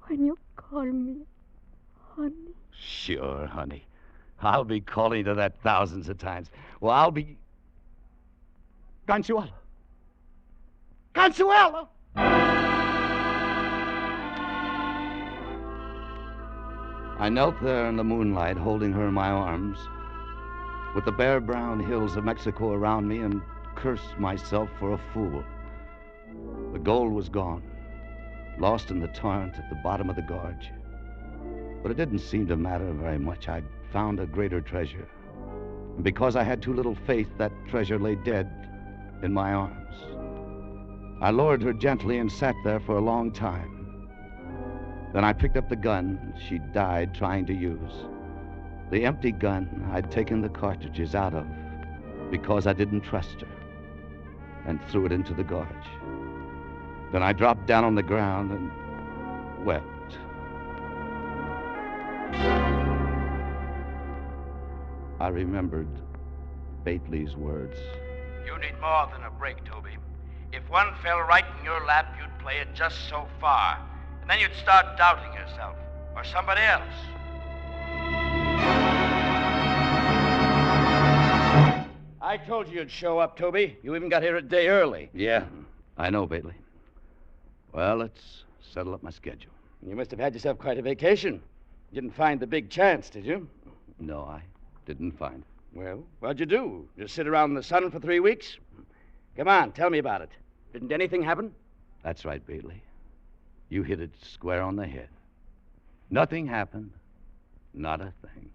when you call me honey. Sure, honey. I'll be calling to that thousands of times. Well, I'll be... Consuelo! Consuelo! I knelt there in the moonlight, holding her in my arms, with the bare brown hills of Mexico around me, and cursed myself for a fool. The gold was gone, lost in the torrent at the bottom of the gorge. But it didn't seem to matter very much. I'd found a greater treasure. And because I had too little faith, that treasure lay dead in my arms. I lowered her gently and sat there for a long time. Then I picked up the gun she died trying to use. The empty gun I'd taken the cartridges out of because I didn't trust her, and threw it into the gorge. Then I dropped down on the ground and wept. I remembered Bately's words. You need more than a break, Toby. If one fell right in your lap, you'd play it just so far. And then you'd start doubting yourself, or somebody else. I told you you'd show up, Toby. You even got here a day early. Yeah, I know, Bately. Well, let's settle up my schedule. You must have had yourself quite a vacation. You didn't find the big chance, did you? No, I didn't find it. Well, what'd you do? Just sit around in the sun for 3 weeks? Come on, tell me about it. Didn't anything happen? That's right, Bailey. You hit it square on the head. Nothing happened. Not a thing.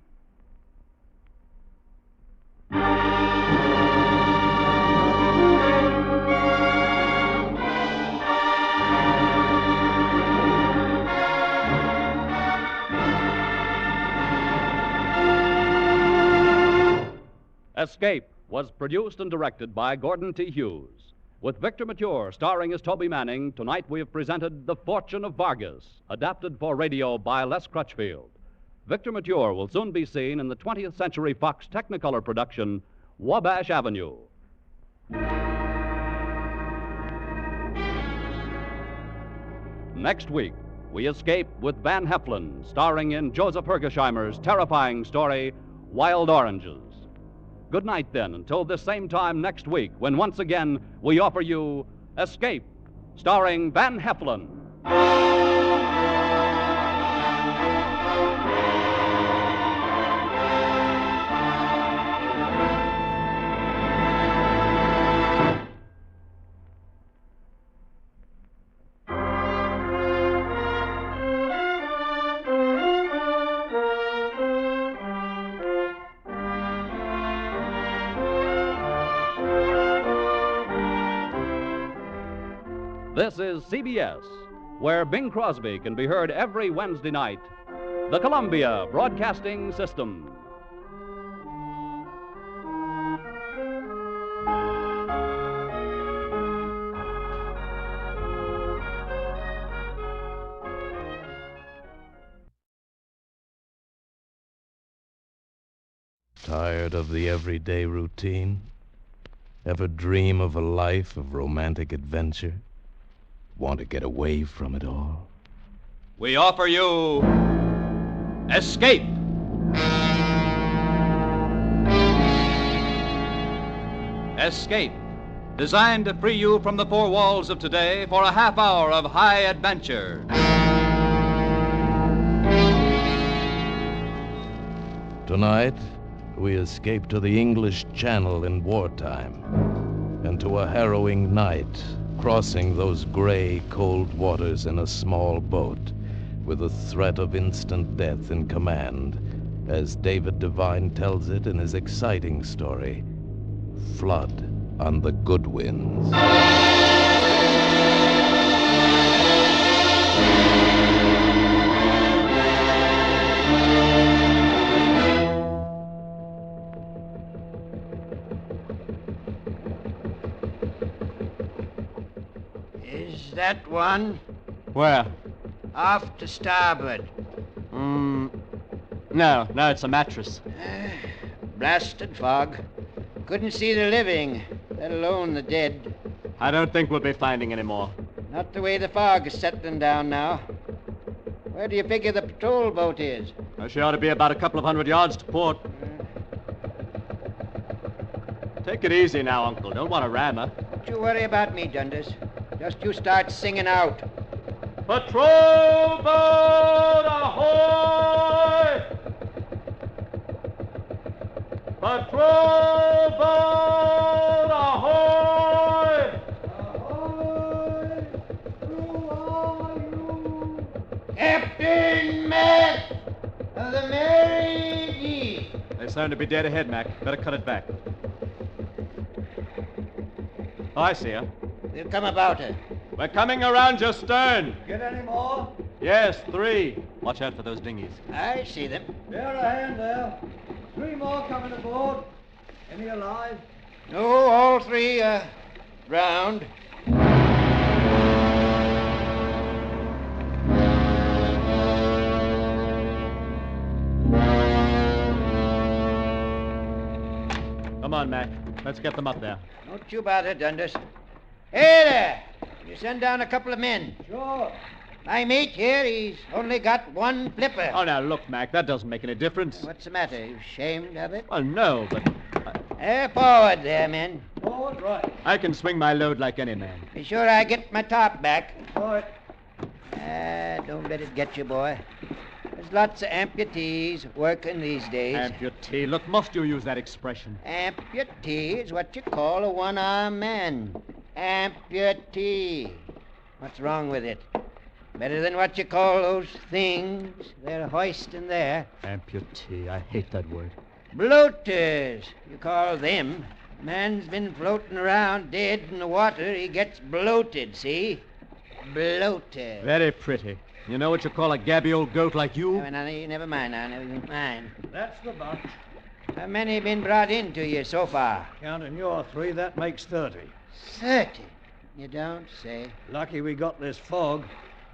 Escape was produced and directed by Gordon T. Hughes. With Victor Mature starring as Toby Manning, tonight we have presented The Fortune of Vargas, adapted for radio by Les Crutchfield. Victor Mature will soon be seen in the 20th Century Fox Technicolor production, Wabash Avenue. Next week, we escape with Van Heflin, starring in Joseph Hergesheimer's terrifying story, Wild Oranges. Good night, then, until this same time next week, when once again we offer you Escape, starring Van Heflin. This is CBS, where Bing Crosby can be heard every Wednesday night. The Columbia Broadcasting System. Tired of the everyday routine? Ever dream of a life of romantic adventure? Want to get away from it all? We offer you Escape. Escape, designed to free you from the four walls of today for a half hour of high adventure. Tonight, we escape to the English Channel in wartime and to a harrowing night, crossing those gray, cold waters in a small boat with the threat of instant death in command, as David Devine tells it in his exciting story, Flood on the Goodwins. Is that one? Where? Off to starboard. No, it's a mattress. Blasted fog. Couldn't see the living, let alone the dead. I don't think we'll be finding any more. Not the way the fog is settling down now. Where do you figure the patrol boat is? Well, she ought to be about a couple of 100 yards to port. Take it easy now, Uncle. Don't want to ram her. Don't you worry about me, Dundas. Just you start singing out. Patrol boat ahoy! Patrol boat ahoy! Ahoy! Who are you? Captain Mac of the Mary D. They sound to be dead ahead, Mac. Better cut it back. Oh, I see her. We'll come about her. We're coming around your stern. Get any more? Yes, 3. Watch out for those dinghies. I see them. Bear a hand there. 3 more coming aboard. Any alive? No, all 3 are drowned. Come on, Mac. Let's get them up there. Don't you bother, Dundas. Hey there! You send down a couple of men. Sure. My mate here, he's only got 1 flipper. Oh, now, look, Mac, that doesn't make any difference. What's the matter? You ashamed of it? Well, no, but... Forward there, men. Forward, right. I can swing my load like any man. Be sure I get my top back. Right. That's don't let it get you, boy. There's lots of amputees working these days. Amputee? Look, must you use that expression? Amputee is what you call a one-armed man. Amputee. What's wrong with it? Better than what you call those things they're hoisting there. Amputee. I hate that word. Bloaters, you call them. Man's been floating around dead in the water. He gets bloated, see? Bloated. Very pretty. You know what you call a gabby old goat like you? Never mind now, never mind. That's the bunch. How many been brought in to you so far? Counting your 3, that makes 30. 30? You don't say. Lucky we got this fog.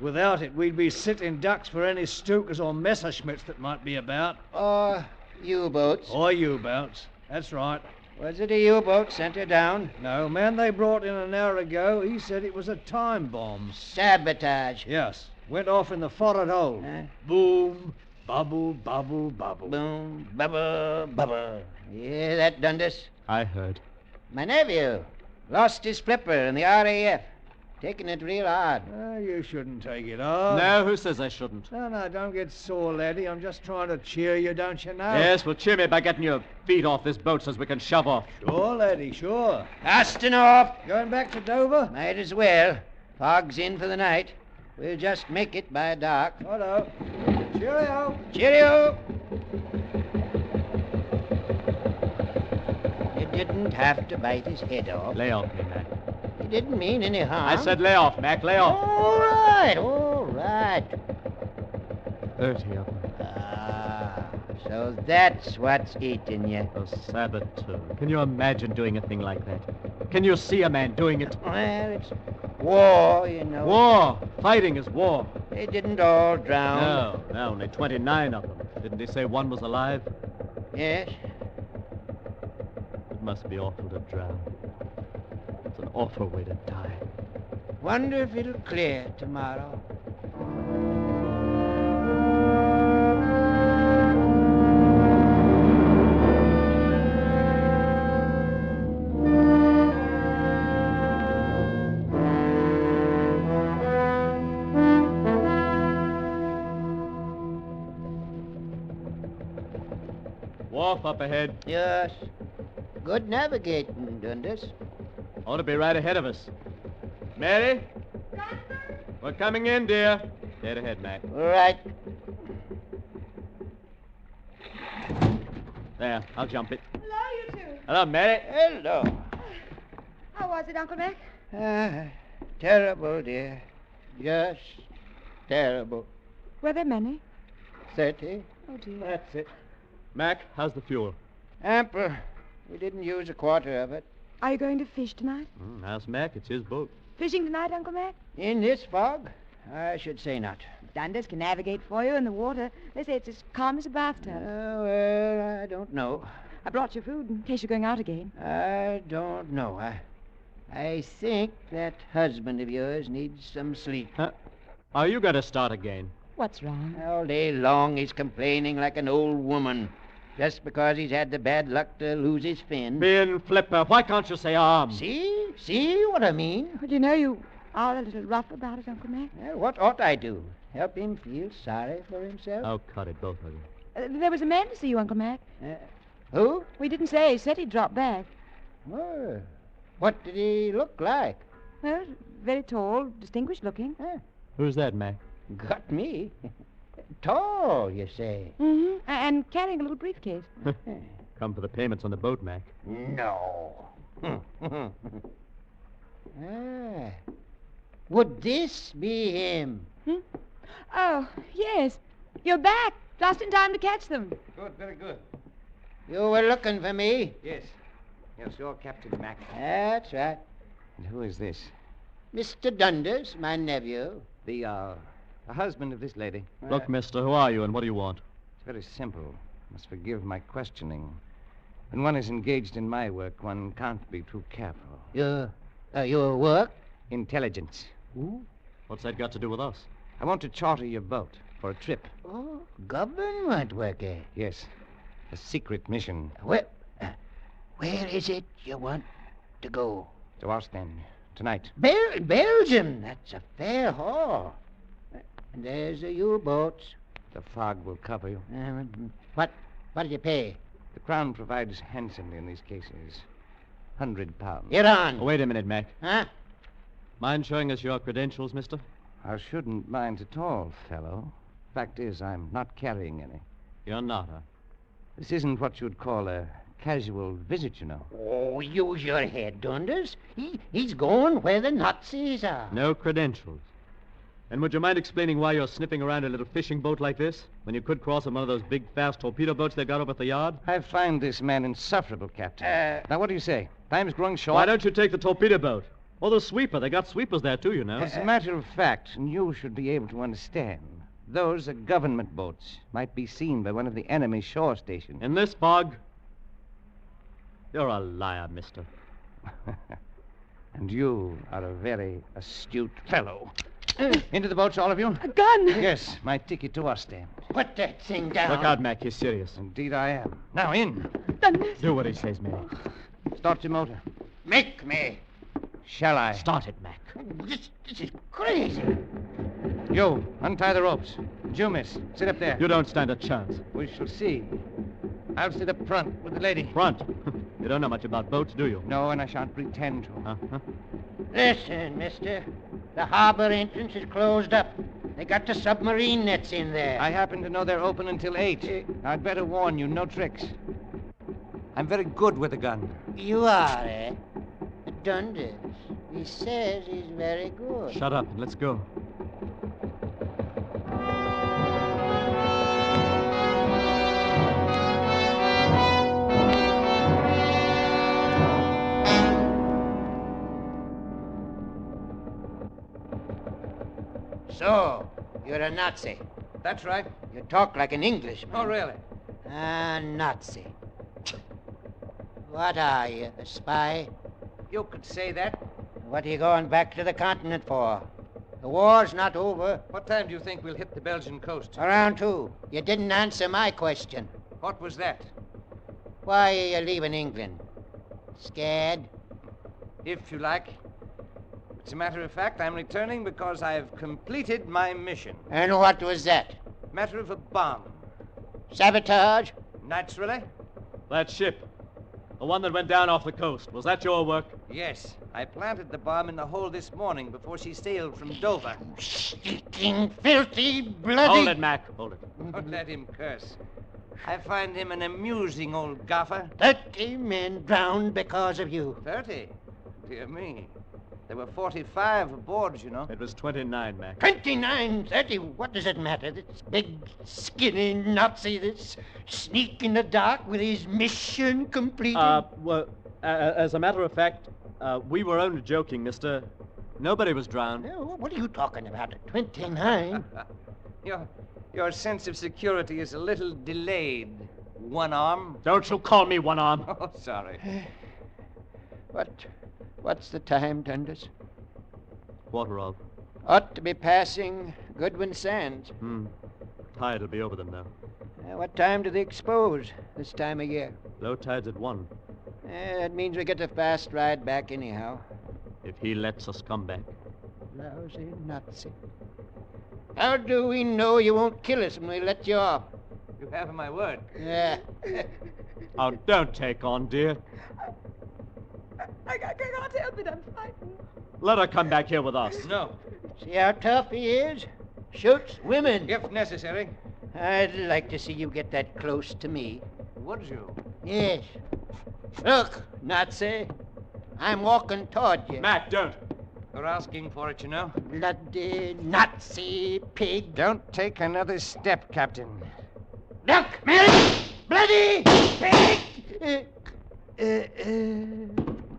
Without it, we'd be sitting ducks for any Stukers or Messerschmitts that might be about. Or U-boats. Or U-boats. That's right. Was it a U-boat sent her down? No, man they brought in an hour ago, he said it was a time bomb. Sabotage. Yes. Went off in the forward hold. Boom, bubble, bubble, bubble. Boom, bubble, bubble. Yeah, that Dundas? I heard. My nephew lost his flipper in the RAF. Taking it real hard. You shouldn't take it hard. No, who says I shouldn't? No, don't get sore, laddie. I'm just trying to cheer you, don't you know? Yes, well, cheer me by getting your feet off this boat so we can shove off. Sure, laddie, sure. Casting off. Going back to Dover? Might as well. Fog's in for the night. We'll just make it by dark. Righto. Cheerio. Cheerio. You didn't have to bite his head off. Lay off me, Mac. He didn't mean any harm. I said lay off, Mac, lay off. All right. 30 of them. So that's what's eating you. A saboteur. Can you imagine doing a thing like that? Can you see a man doing it? Well, it's war, you know. War. Fighting is war. They didn't all drown. No, only 29 of them. Didn't he say one was alive? Yes. It must be awful to drown. It's an awful way to die. Wonder if it'll clear tomorrow. Wharf up ahead. Yes. Good navigating, Dundas. Ought to be right ahead of us. Mary? We're coming in, dear. Dead ahead, Mac. Right. There, I'll jump it. Hello, you two. Hello, Mary. Hello. How was it, Uncle Mac? Terrible, dear. Just terrible. Were there many? 30. Oh, dear. That's it. Mac, how's the fuel? Ample. We didn't use a quarter of it. Are you going to fish tonight? Ask Mac. It's his boat. Fishing tonight, Uncle Mac? In this fog? I should say not. Dundas can navigate for you in the water. They say it's as calm as a bathtub. Well, I don't know. I brought you food in case you're going out again. I don't know. I think that husband of yours needs some sleep. Are you going to start again? What's wrong? All day long he's complaining like an old woman. Just because he's had the bad luck to lose his fin. Fin flipper. Why can't you say arm? See what I mean? Well, do you know you are a little rough about it, Uncle Mac? Well, what ought I do? Help him feel sorry for himself? Oh, cut it, both of you. There was a man to see you, Uncle Mac. Who? We didn't say. He said he'd drop back. Well, what did he look like? Well, very tall, distinguished looking. Who's that, Mac? Got me. Tall, you say? Mm-hmm. And carrying a little briefcase. Come for the payments on the boat, Mac. No. Would this be him? Oh, yes. You're back. Just in time to catch them. Good, very good. You were looking for me? Yes. Yes, you're Captain Mac. That's right. And who is this? Mr. Dundas, my nephew. The husband of this lady. Look, mister, who are you and what do you want? It's very simple. You must forgive my questioning. When one is engaged in my work, one can't be too careful. Your work? Intelligence. Ooh. What's that got to do with us? I want to charter your boat for a trip. Oh, government work, eh? Yes. A secret mission. Well, where is it you want to go? To Ostend, tonight. Belgium. That's a fair haul. And there's the U-boats. The fog will cover you. What'll you pay? The Crown provides handsomely in these cases. £100. You're on. Oh, wait a minute, Mac. Huh? Mind showing us your credentials, mister? I shouldn't mind at all, fellow. Fact is, I'm not carrying any. You're not, huh? This isn't what you'd call a casual visit, you know. Oh, use your head, Dundas. He's going where the Nazis are. No credentials. And would you mind explaining why you're sniffing around a little fishing boat like this when you could cross on one of those big, fast torpedo boats they got over at the yard? I find this man insufferable, Captain. Now, what do you say? Time's growing short. Why don't you take the torpedo boat? Or the sweeper. They got sweepers there, too, you know. As a matter of fact, and you should be able to understand, those are government boats. Might be seen by one of the enemy shore stations. In this fog? You're a liar, mister. And you are a very astute fellow. Into the boats, all of you. A gun! Yes, my ticket to Ostend. Put that thing down. Look out, Mac. He's serious. Indeed I am. Now, in. Dundas. Do what he says, Mary. Start your motor. Make me. Shall I? Start it, Mac. This is crazy. You, untie the ropes. And you, miss, sit up there. You don't stand a chance. We shall see. I'll sit up front with the lady. Front? You don't know much about boats, do you? No, and I shan't pretend to. Uh-huh. Listen, mister. The harbor entrance is closed up. They got the submarine nets in there. I happen to know they're open until 8. I'd better warn you, no tricks. I'm very good with a gun. You are, eh? Dundas. He says he's very good. Shut up and let's go. So, you're a Nazi. That's right. You talk like an Englishman. Oh, really? A Nazi. What are you, a spy? You could say that. What are you going back to the continent for? The war's not over. What time do you think we'll hit the Belgian coast? Around 2. You didn't answer my question. What was that? Why are you leaving England? Scared? If you like. As a matter of fact, I'm returning because I've completed my mission. And what was that? Matter of a bomb. Sabotage? Naturally. That ship. The one that went down off the coast. Was that your work? Yes. I planted the bomb in the hole this morning before she sailed from Dover. Stinking, filthy, bloody... Hold it, Mac. Hold it. Don't let him curse. I find him an amusing old gaffer. 30 men drowned because of you. 30? Dear me. There were 45 aboard, you know. It was 29, Mac. 29, 30. What does it matter? This big, skinny Nazi, this sneak in the dark with his mission completed. Well, as a matter of fact, we were only joking, mister. Nobody was drowned. What are you talking about? 29? Your sense of security is a little delayed. One arm. Don't you call me one arm. Oh, sorry. What's the time, Dundas? Quarter of. Ought to be passing Goodwin Sands. Tide will be over them now. What time do they expose this time of year? Low tide's at 1. That means we get a fast ride back anyhow. If he lets us come back. Lousy Nazi. How do we know you won't kill us when we let you off? You have my word. Yeah. Oh, don't take on, dear. I can't help it. I'm frightened. Let her come back here with us. No. See how tough he is? Shoots women. If necessary. I'd like to see you get that close to me. Would you? Yes. Look, Nazi. I'm walking toward you. Mac, don't. You're asking for it, you know. Bloody Nazi pig. Don't take another step, Captain. Look, Mary! Bloody pig!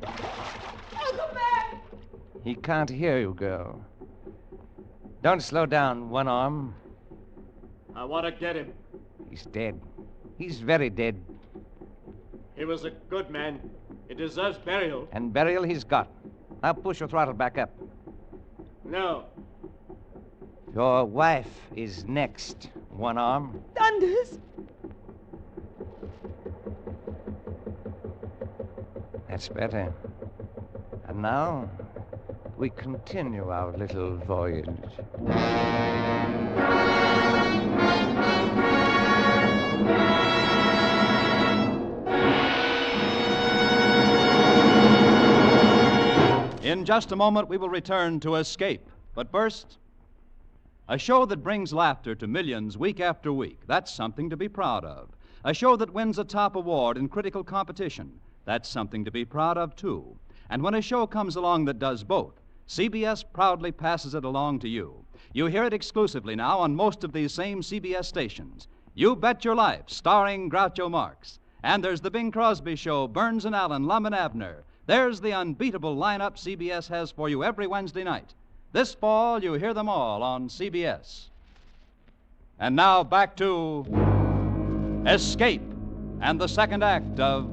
I'll come back. He can't hear you, girl. Don't slow down, one arm. I want to get him. He's dead. He's very dead. He was a good man. He deserves burial. And burial he's got. Now push your throttle back up. No. Your wife is next, one arm. Dundas. That's better. And now, we continue our little voyage. In just a moment, we will return to Escape. But first, a show that brings laughter to millions week after week. That's something to be proud of. A show that wins a top award in critical competition. That's something to be proud of, too. And when a show comes along that does both, CBS proudly passes it along to you. You hear it exclusively now on most of these same CBS stations. You Bet Your Life, starring Groucho Marx. And there's the Bing Crosby Show, Burns and Allen, Lum and Abner. There's the unbeatable lineup CBS has for you every Wednesday night. This fall, you hear them all on CBS. And now back to Escape and the second act of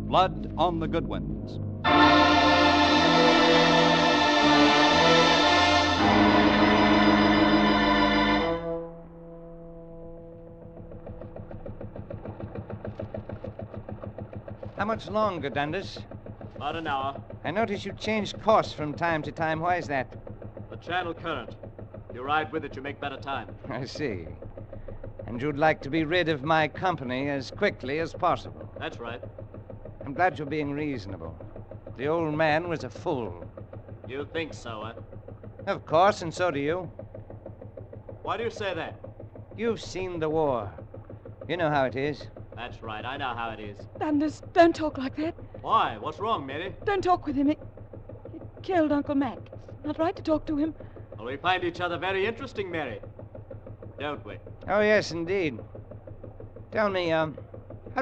Blood on the Goodwins. How much longer, Dundas? About an hour. I notice you change course from time to time. Why is that? The channel current. You ride with it, you make better time. I see. And you'd like to be rid of my company as quickly as possible. That's right. I'm glad you're being reasonable. The old man was a fool. You think so, eh? Of course, and so do you. Why do you say that? You've seen the war. You know how it is. That's right, I know how it is. Dundas, don't talk like that. Why? What's wrong, Mary? Don't talk with him. He killed Uncle Mac. It's not right to talk to him. Well, we find each other very interesting, Mary. Don't we? Oh, yes, indeed. Tell me, how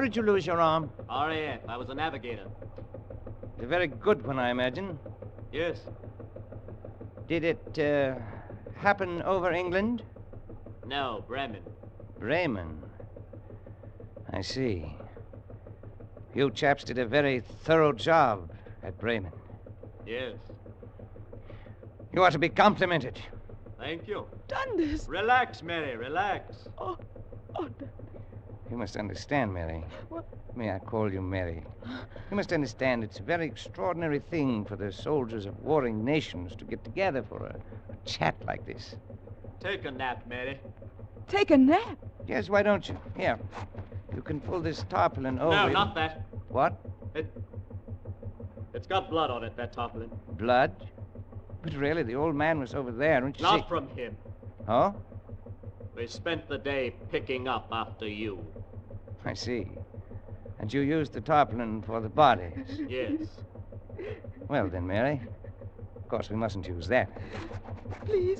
did you lose your arm? Orient. I was a navigator. A very good one, I imagine. Yes. Did it, happen over England? No, Bremen. Bremen. I see. You chaps did a very thorough job at Bremen. Yes. You ought to be complimented. Thank you. Dundas! Relax, Mary, relax. Oh, You must understand, Mary. What? May I call you Mary? You must understand it's a very extraordinary thing for the soldiers of warring nations to get together for a chat like this. Take a nap, Mary. Take a nap? Yes, why don't you? Here. You can pull this tarpaulin over. No, not that. What? It's got blood on it, that tarpaulin. Blood? But really, the old man was over there, and Not from him. Oh? We spent the day picking up after you. I see. And you used the tarpaulin for the bodies? Yes. Well, then, Mary. Of course, we mustn't use that. Please.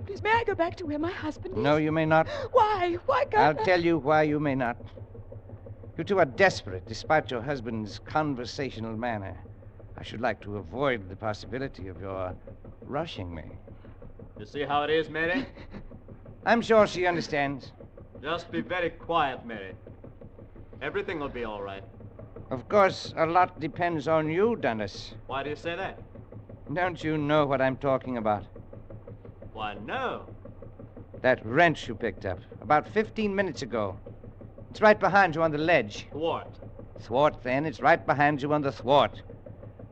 Please, may I go back to where my husband is? No, you may not. Why? Why can't I'll tell you why you may not. You two are desperate, despite your husband's conversational manner. I should like to avoid the possibility of your rushing me. You see how it is, Mary? I'm sure she understands. Just be very quiet, Mary. Everything will be all right. Of course, a lot depends on you, Dundas. Why do you say that? Don't you know what I'm talking about? Why, no. That wrench you picked up about 15 minutes ago. It's right behind you on the ledge. Thwart. Thwart, then. It's right behind you on the thwart.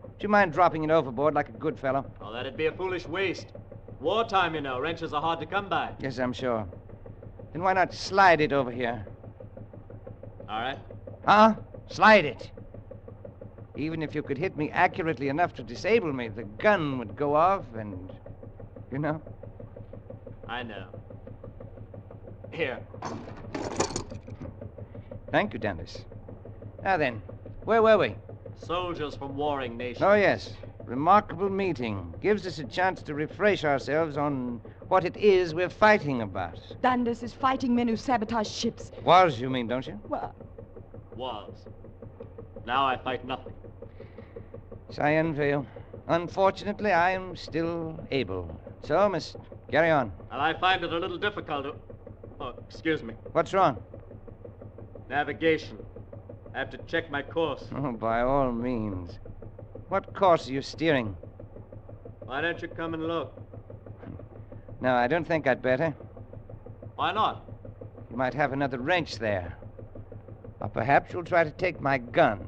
Do you mind dropping it overboard like a good fellow? Oh, that'd be a foolish waste. Wartime, you know. Wrenches are hard to come by. Yes, I'm sure. Then why not slide it over here? All right. Huh? Slide it. Even if you could hit me accurately enough to disable me, the gun would go off and... You know? I know. Here. Thank you, Dundas. Now then, where were we? Soldiers from warring nations. Oh, yes. Remarkable meeting. Gives us a chance to refresh ourselves on what it is we're fighting about. Dundas is fighting men who sabotage ships. Was, you mean, don't you? Well, Was. Now I fight nothing. I envy you. Unfortunately, I am still able. So, must carry on. And I find it a little difficult to... Oh, excuse me. What's wrong? Navigation. I have to check my course. Oh, by all means. What course are you steering? Why don't you come and look? No, I don't think I'd better. Why not? You might have another wrench there. Or perhaps you'll try to take my gun.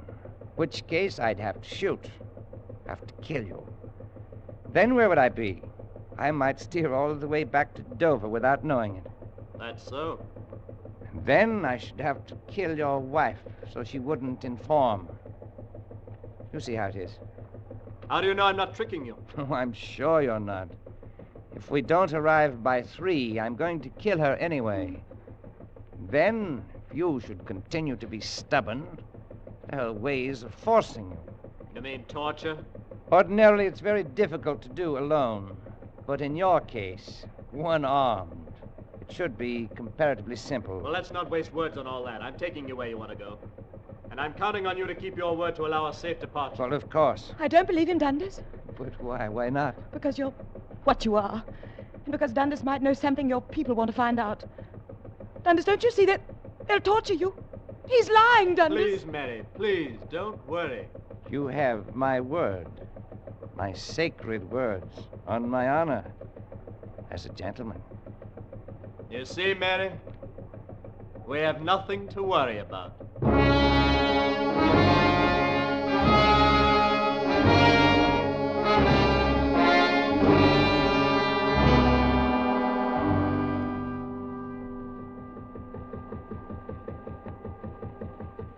Which case I'd have to shoot. Have to kill you. Then where would I be? I might steer all the way back to Dover without knowing it. That's so. And then I should have to kill your wife so she wouldn't inform. You see how it is. How do you know I'm not tricking you? Oh, I'm sure you're not. If we don't arrive by 3, I'm going to kill her anyway. Then, if you should continue to be stubborn, there are ways of forcing you. You mean torture? Ordinarily, it's very difficult to do alone. But in your case, one-armed, it should be comparatively simple. Well, let's not waste words on all that. I'm taking you where you want to go. And I'm counting on you to keep your word to allow a safe departure. Well, of course. I don't believe him, Dundas. But why? Why not? Because you're what you are. And because Dundas might know something your people want to find out. Dundas, don't you see that they'll torture you? He's lying, Dundas. Please, Mary, please, don't worry. You have my word. My sacred words. On my honor. As a gentleman. You see, Mary? We have nothing to worry about.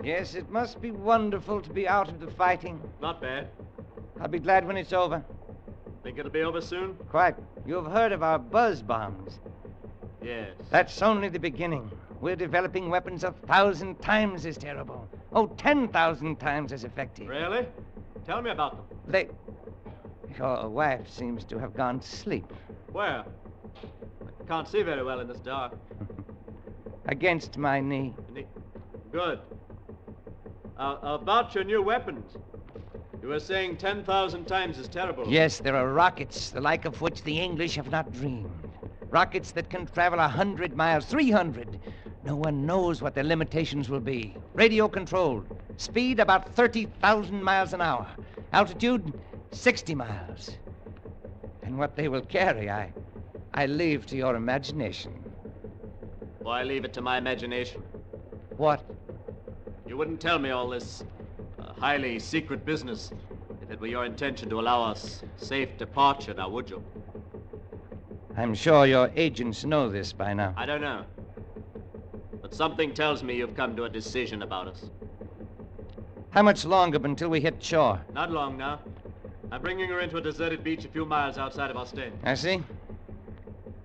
Yes, it must be wonderful to be out of the fighting. Not bad. I'll be glad when it's over. Think it'll be over soon? Quite. You've heard of our buzz bombs. Yes. That's only the beginning. We're developing weapons 1,000 times as terrible. Oh, 10,000 times as effective. Really? Tell me about them. Your wife seems to have gone to sleep. Where? I can't see very well in this dark. Against my knee. Good. About your new weapons. You were saying 10,000 times as terrible. Yes, there are rockets, the like of which the English have not dreamed. Rockets that can travel 100 miles, 300. No one knows what their limitations will be. Radio controlled. Speed about 30,000 miles an hour. Altitude 60 miles. And what they will carry, I leave to your imagination. Why leave it to my imagination? What? You wouldn't tell me all this highly secret business if it were your intention to allow us safe departure, now would you? I'm sure your agents know this by now. I don't know. But something tells me you've come to a decision about us. How much longer until we hit shore? Not long now. I'm bringing her into a deserted beach a few miles outside of Ostend. I see.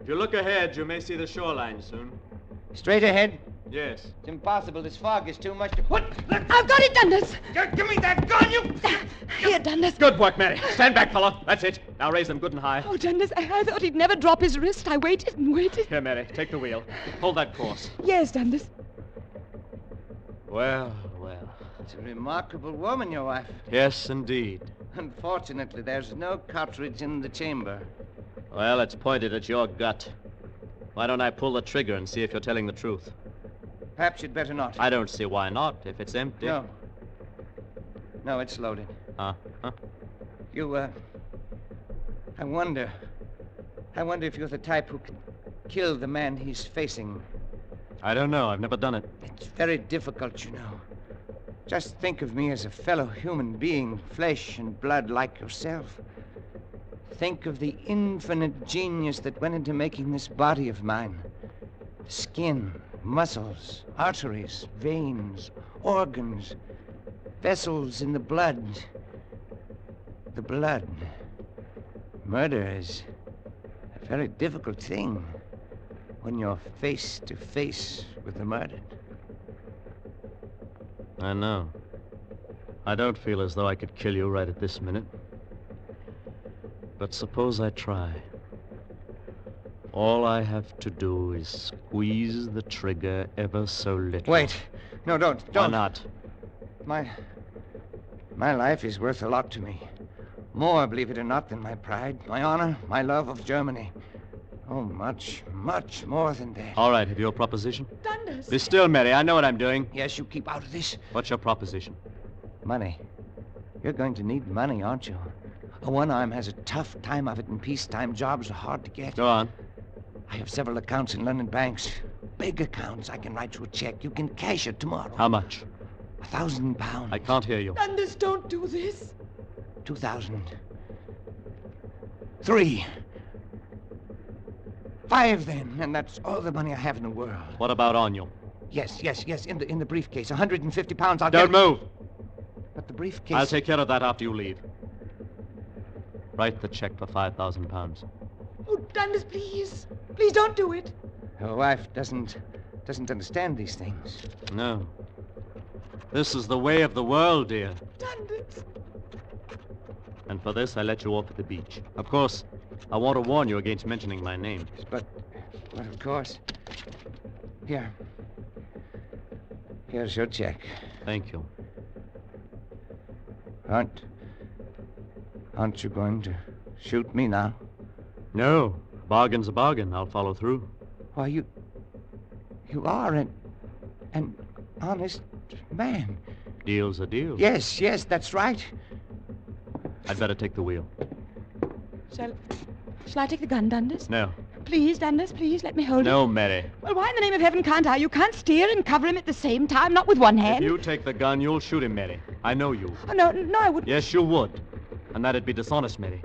If you look ahead, you may see the shoreline soon. Straight ahead? Yes. It's impossible. This fog is too much to... What? I've got it, Dundas! Give me that gun, you... Here, Dundas. Good work, Mary. Stand back, fellow. That's it. Now raise them good and high. Oh, Dundas, I thought he'd never drop his wrist. I waited and waited. Here, Mary, take the wheel. Hold that course. Yes, Dundas. Well. It's a remarkable woman, your wife. Yes, indeed. Unfortunately, there's no cartridge in the chamber. Well, it's pointed at your gut. Why don't I pull the trigger and see if you're telling the truth? Perhaps you'd better not. I don't see why not, if it's empty. No, it's loaded. Huh? You, I wonder if you're the type who can kill the man he's facing. I don't know. I've never done it. It's very difficult, you know. Just think of me as a fellow human being, flesh and blood like yourself. Think of the infinite genius that went into making this body of mine. The skin, muscles, arteries, veins, organs, vessels in the blood. The blood. Murder is a very difficult thing when you're face to face with the murdered. I know. I don't feel as though I could kill you right at this minute. But suppose I try. All I have to do is squeeze the trigger ever so little. Wait. No, don't. Why not? My life is worth a lot to me. More, believe it or not, than my pride, my honor, my love of Germany. Oh, much, much more than that. All right, have you a proposition? Dundas. Be still, Mary. I know what I'm doing. Yes, you keep out of this. What's your proposition? Money. You're going to need money, aren't you? A one-arm has a tough time of it, and peacetime jobs are hard to get. Go on. I have several accounts in London banks. Big accounts. I can write you a check. You can cash it tomorrow. How much? £1,000. I can't hear you. Dundas, don't do this. 2,000. 3. 5 then, and that's all the money I have in the world. What about on you? Yes, in the briefcase. 150 pounds. I'll Don't get it. move. But the briefcase... I'll take care of that after you leave. Write the check for 5,000 pounds. Oh, Dundas, please. Please don't do it. Your wife doesn't understand these things. No. This is the way of the world, dear. Dundas. And for this, I let you off at the beach. Of course, I want to warn you against mentioning my name. But of course. Here's your check. Thank you. Aren't you going to shoot me now? No. Bargain's a bargain. I'll follow through. Why, you are an honest man. Deal's a deal. Yes, that's right. I'd better take the wheel. Shall I take the gun, Dundas? No. Please, Dundas, please, let me hold it. No, Mary. Well, why in the name of heaven can't I? You can't steer and cover him at the same time, not with one hand. If you take the gun, you'll shoot him, Mary. I know you. Oh, no, I wouldn't. Yes, you would. And that'd be dishonest, Mary.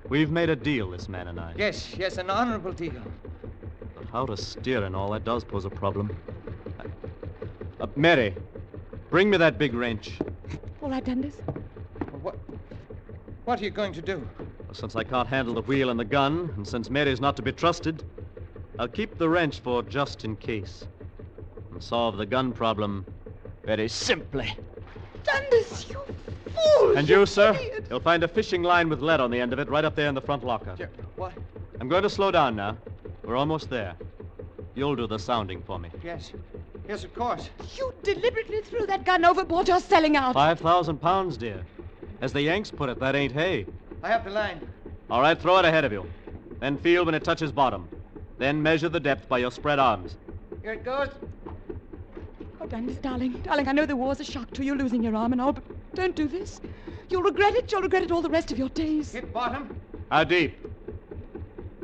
We've made a deal, this man and I. Yes, an honorable deal. But how to steer and all that does pose a problem. Mary, bring me that big wrench. All right, Dundas. What are you going to do? Well, since I can't handle the wheel and the gun, and since Mary's not to be trusted, I'll keep the wrench for just in case. And solve the gun problem very simply. Dundas, you fool! And you, sir, you'll find a fishing line with lead on the end of it right up there in the front locker. What? I'm going to slow down now. We're almost there. You'll do the sounding for me. Yes, of course. You deliberately threw that gun overboard. You're selling out. 5,000 pounds, dear. As the Yanks put it, that ain't hay. I have the line. All right, throw it ahead of you. Then feel when it touches bottom. Then measure the depth by your spread arms. Here it goes. Oh, Dundas, darling, I know the war's a shock to you, losing your arm and all, but don't do this. You'll regret it. You'll regret it all the rest of your days. Hit bottom. How deep?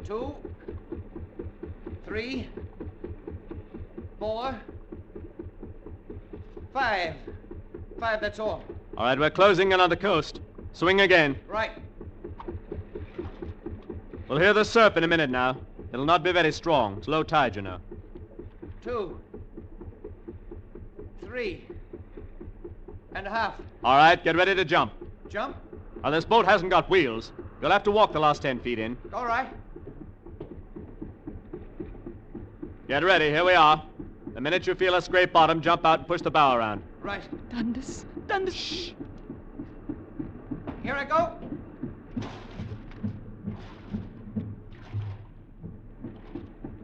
2, 3, 4, 5. 5, that's all. All right, we're closing in on the coast. Swing again. Right. We'll hear the surf in a minute now. It'll not be very strong. It's low tide, you know. 2, 3 and a half. All right, get ready to jump. Jump? Now, this boat hasn't got wheels. You'll have to walk the last 10 feet in. All right. Get ready. Here we are. The minute you feel a scrape bottom, jump out and push the bow around. Right. Dundas. Shh. Here I go.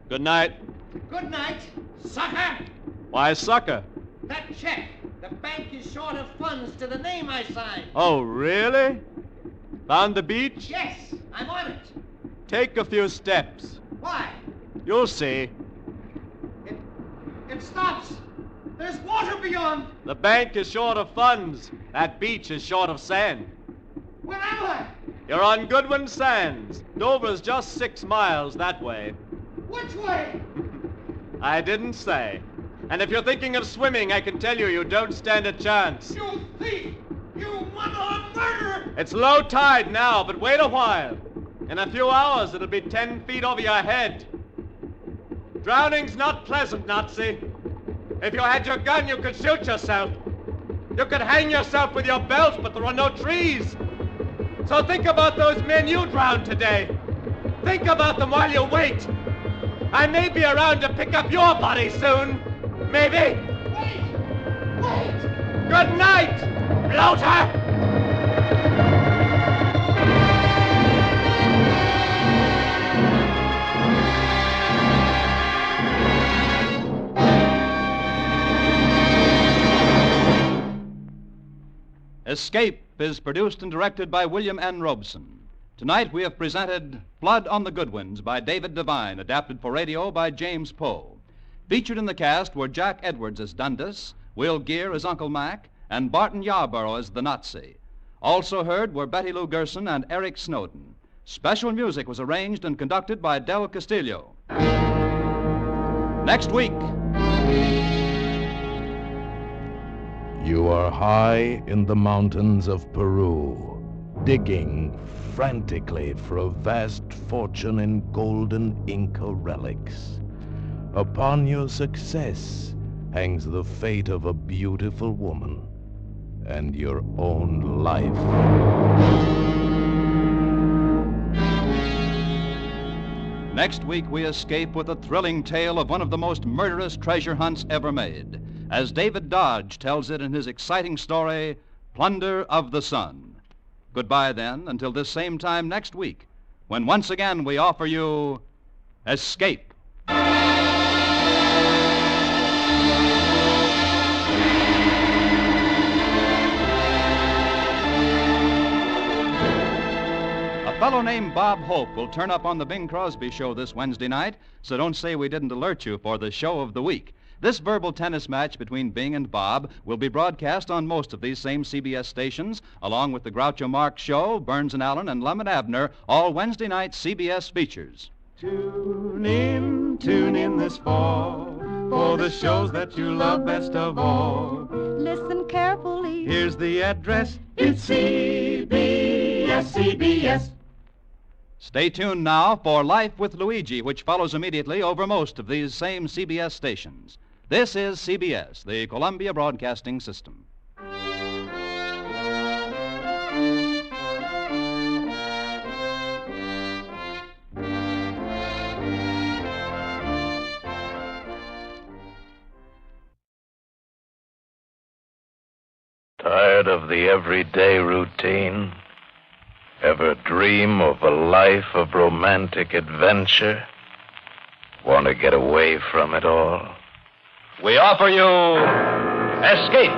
Good night. Good night, sucker. Why, sucker? That check. The bank is short of funds to the name I signed. Oh, really? Found the beach? Yes, I'm on it. Take a few steps. Why? You'll see. It stops. There's water beyond. The bank is short of funds. That beach is short of sand. Where am I? You're on Goodwins Sands. Dover's just 6 miles that way. Which way? I didn't say. And if you're thinking of swimming, I can tell you, you don't stand a chance. You thief! You one-armed murderer! It's low tide now, but wait a while. In a few hours, it'll be 10 feet over your head. Drowning's not pleasant, Nazi. If you had your gun, you could shoot yourself. You could hang yourself with your belt, but there are no trees. So think about those men you drowned today. Think about them while you wait. I may be around to pick up your body soon. Maybe. Wait! Good night, bloater! Escape is produced and directed by William N. Robeson. Tonight we have presented Blood on the Goodwins by David Devine, adapted for radio by James Poe. Featured in the cast were Jack Edwards as Dundas, Will Gear as Uncle Mac, and Barton Yarborough as the Nazi. Also heard were Betty Lou Gerson and Eric Snowden. Special music was arranged and conducted by Del Castillo. Next week. You are high in the mountains of Peru, digging frantically for a vast fortune in golden Inca relics. Upon your success hangs the fate of a beautiful woman and your own life. Next week, we escape with a thrilling tale of one of the most murderous treasure hunts ever made, as David Dodge tells it in his exciting story, Plunder of the Sun. Goodbye, then, until this same time next week, when once again we offer you Escape. A fellow named Bob Hope will turn up on the Bing Crosby Show this Wednesday night, so don't say we didn't alert you for the show of the week. This verbal tennis match between Bing and Bob will be broadcast on most of these same CBS stations, along with the Groucho Marx Show, Burns and Allen, and Lum and Abner, all Wednesday night CBS features. Tune in this fall for the shows that you love best of all. Listen carefully. Here's the address. It's CBS. Stay tuned now for Life with Luigi, which follows immediately over most of these same CBS stations. This is CBS, the Columbia Broadcasting System. Tired of the everyday routine? Ever dream of a life of romantic adventure? Want to get away from it all? We offer you Escape.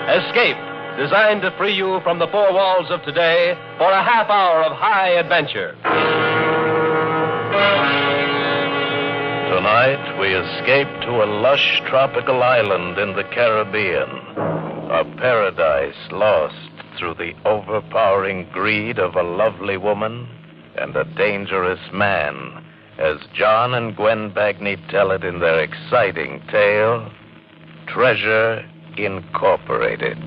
Escape, designed to free you from the four walls of today for a half hour of high adventure. Tonight, we escape to a lush tropical island in the Caribbean. A paradise lost through the overpowering greed of a lovely woman and a dangerous man, as John and Gwen Bagney tell it in their exciting tale, Treasure Incorporated.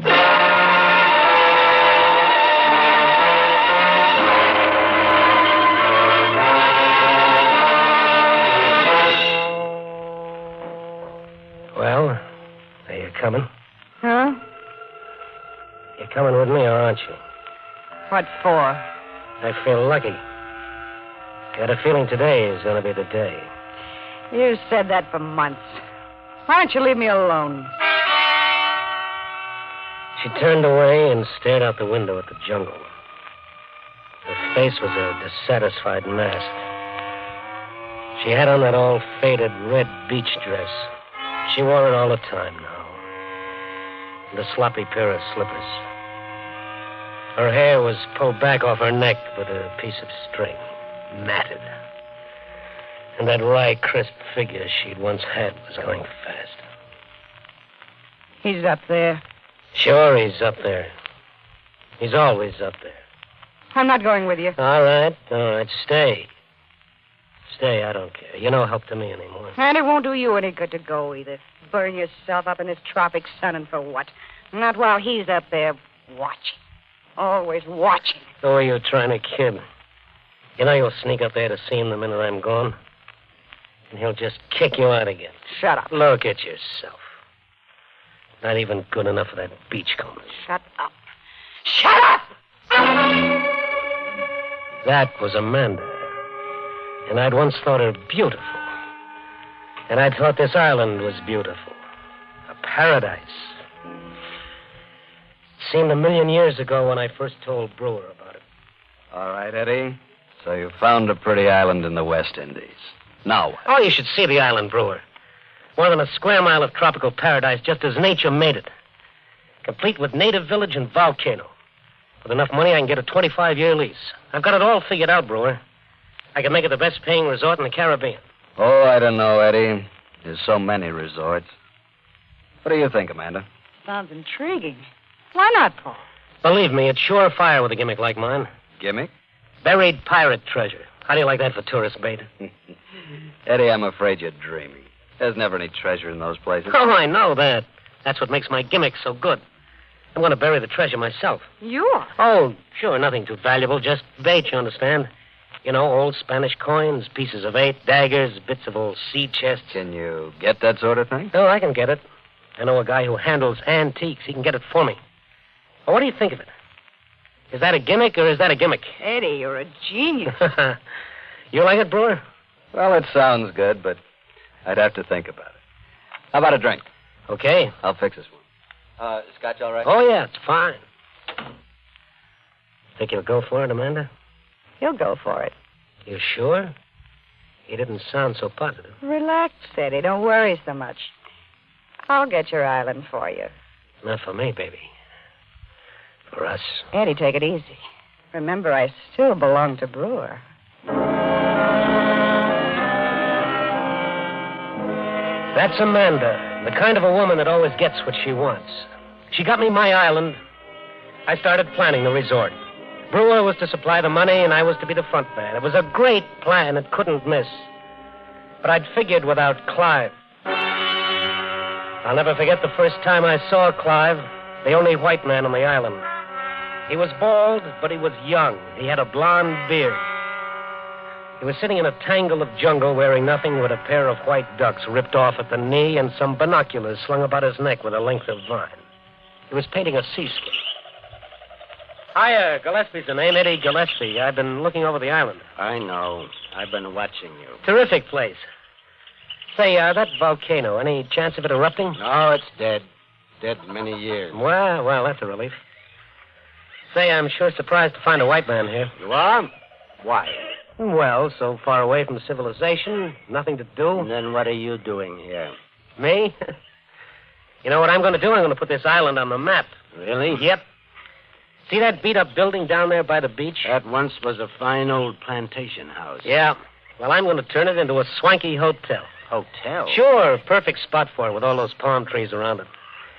Well, are you coming? Huh? You're coming with me, or aren't you? What for? I feel lucky. Got a feeling today is going to be the day. You said that for months. Why don't you leave me alone? She turned away and stared out the window at the jungle. Her face was a dissatisfied mask. She had on that old faded red beach dress. She wore it all the time now. And a sloppy pair of slippers. Her hair was pulled back off her neck with a piece of string, matted. And that wry, crisp figure she'd once had was going fast. He's up there. Sure, he's up there. He's always up there. I'm not going with you. All right. Stay. Stay, I don't care. You're no help to me anymore. And it won't do you any good to go either. Burn yourself up in this tropic sun, and for what? Not while he's up there watching. Always watching. Who are you trying to kid? You know you'll sneak up there to see him the minute I'm gone. And he'll just kick you out again. Shut up. Look at yourself. Not even good enough for that beachcomber. Shut up. Shut up! That was Amanda. And I'd once thought her beautiful. And I'd thought this island was beautiful. A paradise. It seemed a million years ago when I first told Brewer about it. All right, Eddie. So you found a pretty island in the West Indies. Now what? Oh, you should see the island, Brewer. More than a square mile of tropical paradise, just as nature made it. Complete with native village and volcano. With enough money, I can get a 25-year lease. I've got it all figured out, Brewer. I can make it the best-paying resort in the Caribbean. Oh, I don't know, Eddie. There's so many resorts. What do you think, Amanda? Sounds intriguing. Why not, Paul? Believe me, it's surefire with a gimmick like mine. Gimmick? Buried pirate treasure. How do you like that for tourist bait? Eddie, I'm afraid you're dreaming. There's never any treasure in those places. Oh, I know that. That's what makes my gimmick so good. I'm going to bury the treasure myself. You are? Oh, sure, nothing too valuable. Just bait, you understand? You know, old Spanish coins, pieces of 8, daggers, bits of old sea chests. Can you get that sort of thing? Oh, I can get it. I know a guy who handles antiques. He can get it for me. Well, what do you think of it? Is that a gimmick or is that a gimmick? Eddie, you're a genius. You like it, Brewer? Well, it sounds good, but I'd have to think about it. How about a drink? Okay. I'll fix this one. Scotch all right? Oh, yeah, it's fine. Think you'll go for it, Amanda? He'll go for it. You sure? He didn't sound so positive. Relax, Eddie. Don't worry so much. I'll get your island for you. Not for me, baby. For us. Eddie, take it easy. Remember, I still belong to Brewer. That's Amanda, the kind of a woman that always gets what she wants. She got me my island. I started planning the resort. Brewer was to supply the money, and I was to be the front man. It was a great plan. It couldn't miss. But I'd figured without Clive. I'll never forget the first time I saw Clive, the only white man on the island. He was bald, but he was young. He had a blonde beard. He was sitting in a tangle of jungle wearing nothing but a pair of white ducks ripped off at the knee and some binoculars slung about his neck with a length of vine. He was painting a seascape. Hiya, Gillespie's the name, Eddie Gillespie. I've been looking over the island. I know. I've been watching you. Terrific place. Say, that volcano, any chance of it erupting? No, it's dead. Dead many years. Well, that's a relief. Say, I'm sure surprised to find a white man here. You are? Why? Well, so far away from civilization, nothing to do. And then what are you doing here? Me? You know what I'm going to do? I'm going to put this island on the map. Really? Yep. See that beat-up building down there by the beach? That once was a fine old plantation house. Yeah. Well, I'm going to turn it into a swanky hotel. Hotel? Sure. Perfect spot for it with all those palm trees around it.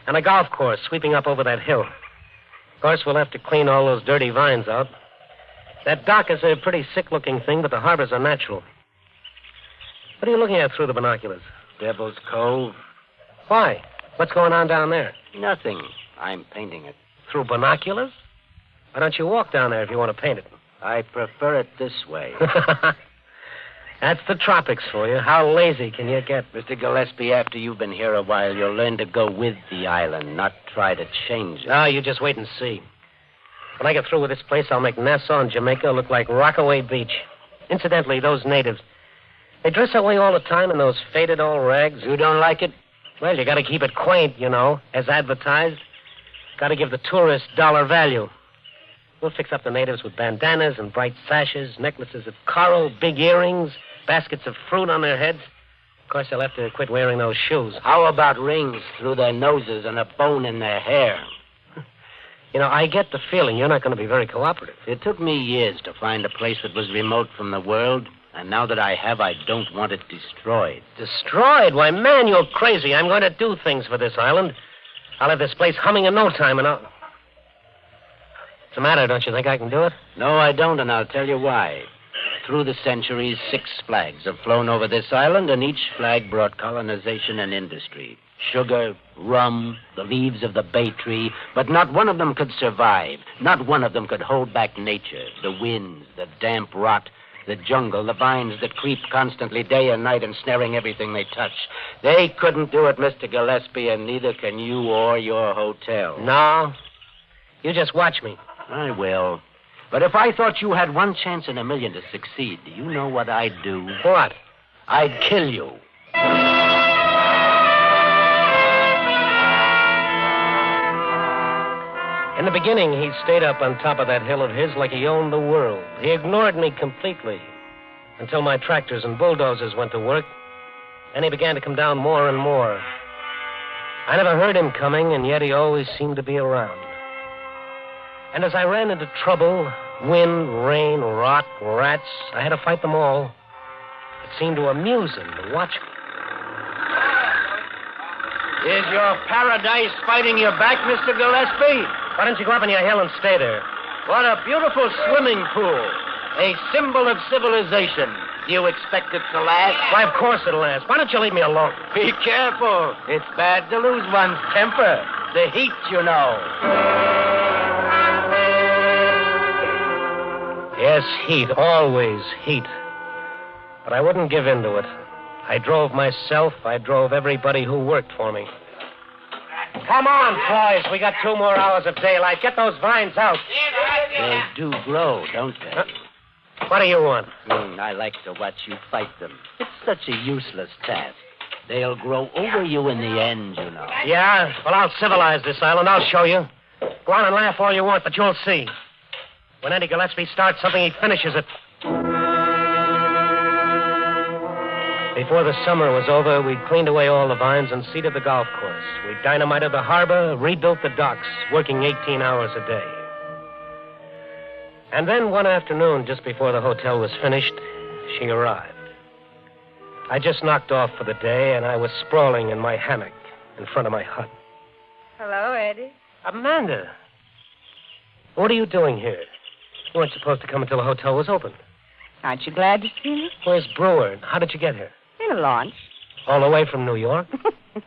And a golf course sweeping up over that hill. Of course, we'll have to clean all those dirty vines out. That dock is a pretty sick-looking thing, but the harbors are natural. What are you looking at through the binoculars? Devil's Cove. Why? What's going on down there? Nothing. I'm painting it. Through binoculars? Why don't you walk down there if you want to paint it? I prefer it this way. That's the tropics for you. How lazy can you get? Mr. Gillespie, after you've been here a while, you'll learn to go with the island, not try to change it. No, you just wait and see. When I get through with this place, I'll make Nassau and Jamaica look like Rockaway Beach. Incidentally, those natives, they dress that way all the time in those faded old rags. You don't like it? Well, you got to keep it quaint, you know, as advertised. Got to give the tourists dollar value. We'll fix up the natives with bandanas and bright sashes, necklaces of coral, big earrings, baskets of fruit on their heads. Of course, they'll have to quit wearing those shoes. How about rings through their noses and a bone in their hair? You know, I get the feeling you're not going to be very cooperative. It took me years to find a place that was remote from the world, and now that I have, I don't want it destroyed. Destroyed? Why, man, you're crazy. I'm going to do things for this island. I'll have this place humming in no time, and I'll... What's the matter? Don't you think I can do it? No, I don't, and I'll tell you why. Through the centuries, 6 flags have flown over this island, and each flag brought colonization and industry. Sugar, rum, the leaves of the bay tree, but not one of them could survive. Not one of them could hold back nature, the winds, the damp rot, the jungle, the vines that creep constantly day and night ensnaring everything they touch. They couldn't do it, Mr. Gillespie, and neither can you or your hotel. No. You just watch me. I will. But if I thought you had 1 chance in a million to succeed, do you know what I'd do? What? I'd kill you. In the beginning, he stayed up on top of that hill of his like he owned the world. He ignored me completely until my tractors and bulldozers went to work. Then he began to come down more and more. I never heard him coming, and yet he always seemed to be around. And as I ran into trouble, wind, rain, rot, rats, I had to fight them all. It seemed to amuse him to watch me. Is your paradise fighting you back, Mr. Gillespie? Why don't you go up on your hill and stay there? What a beautiful swimming pool. A symbol of civilization. Do you expect it to last? Why, of course it'll last. Why don't you leave me alone? Be careful. It's bad to lose one's temper. The heat, you know. Yes, heat. Always heat. But I wouldn't give in to it. I drove myself. I drove everybody who worked for me. Come on, boys. We got 2 more hours of daylight. Get those vines out. They do grow, don't they? What do you want? I like to watch you fight them. It's such a useless task. They'll grow over you in the end, you know. Yeah? Well, I'll civilize this island. I'll show you. Go on and laugh all you want, but you'll see. When Eddie Gillespie starts something, he finishes it. Before the summer was over, we cleaned away all the vines and seeded the golf course. We dynamited the harbor, rebuilt the docks, working 18 hours a day. And then one afternoon, just before the hotel was finished, she arrived. I just knocked off for the day, and I was sprawling in my hammock in front of my hut. Hello, Eddie. Amanda! What are you doing here? You weren't supposed to come until the hotel was open. Aren't you glad to see me? Where's Brewer? How did you get here? In a launch. All the way from New York?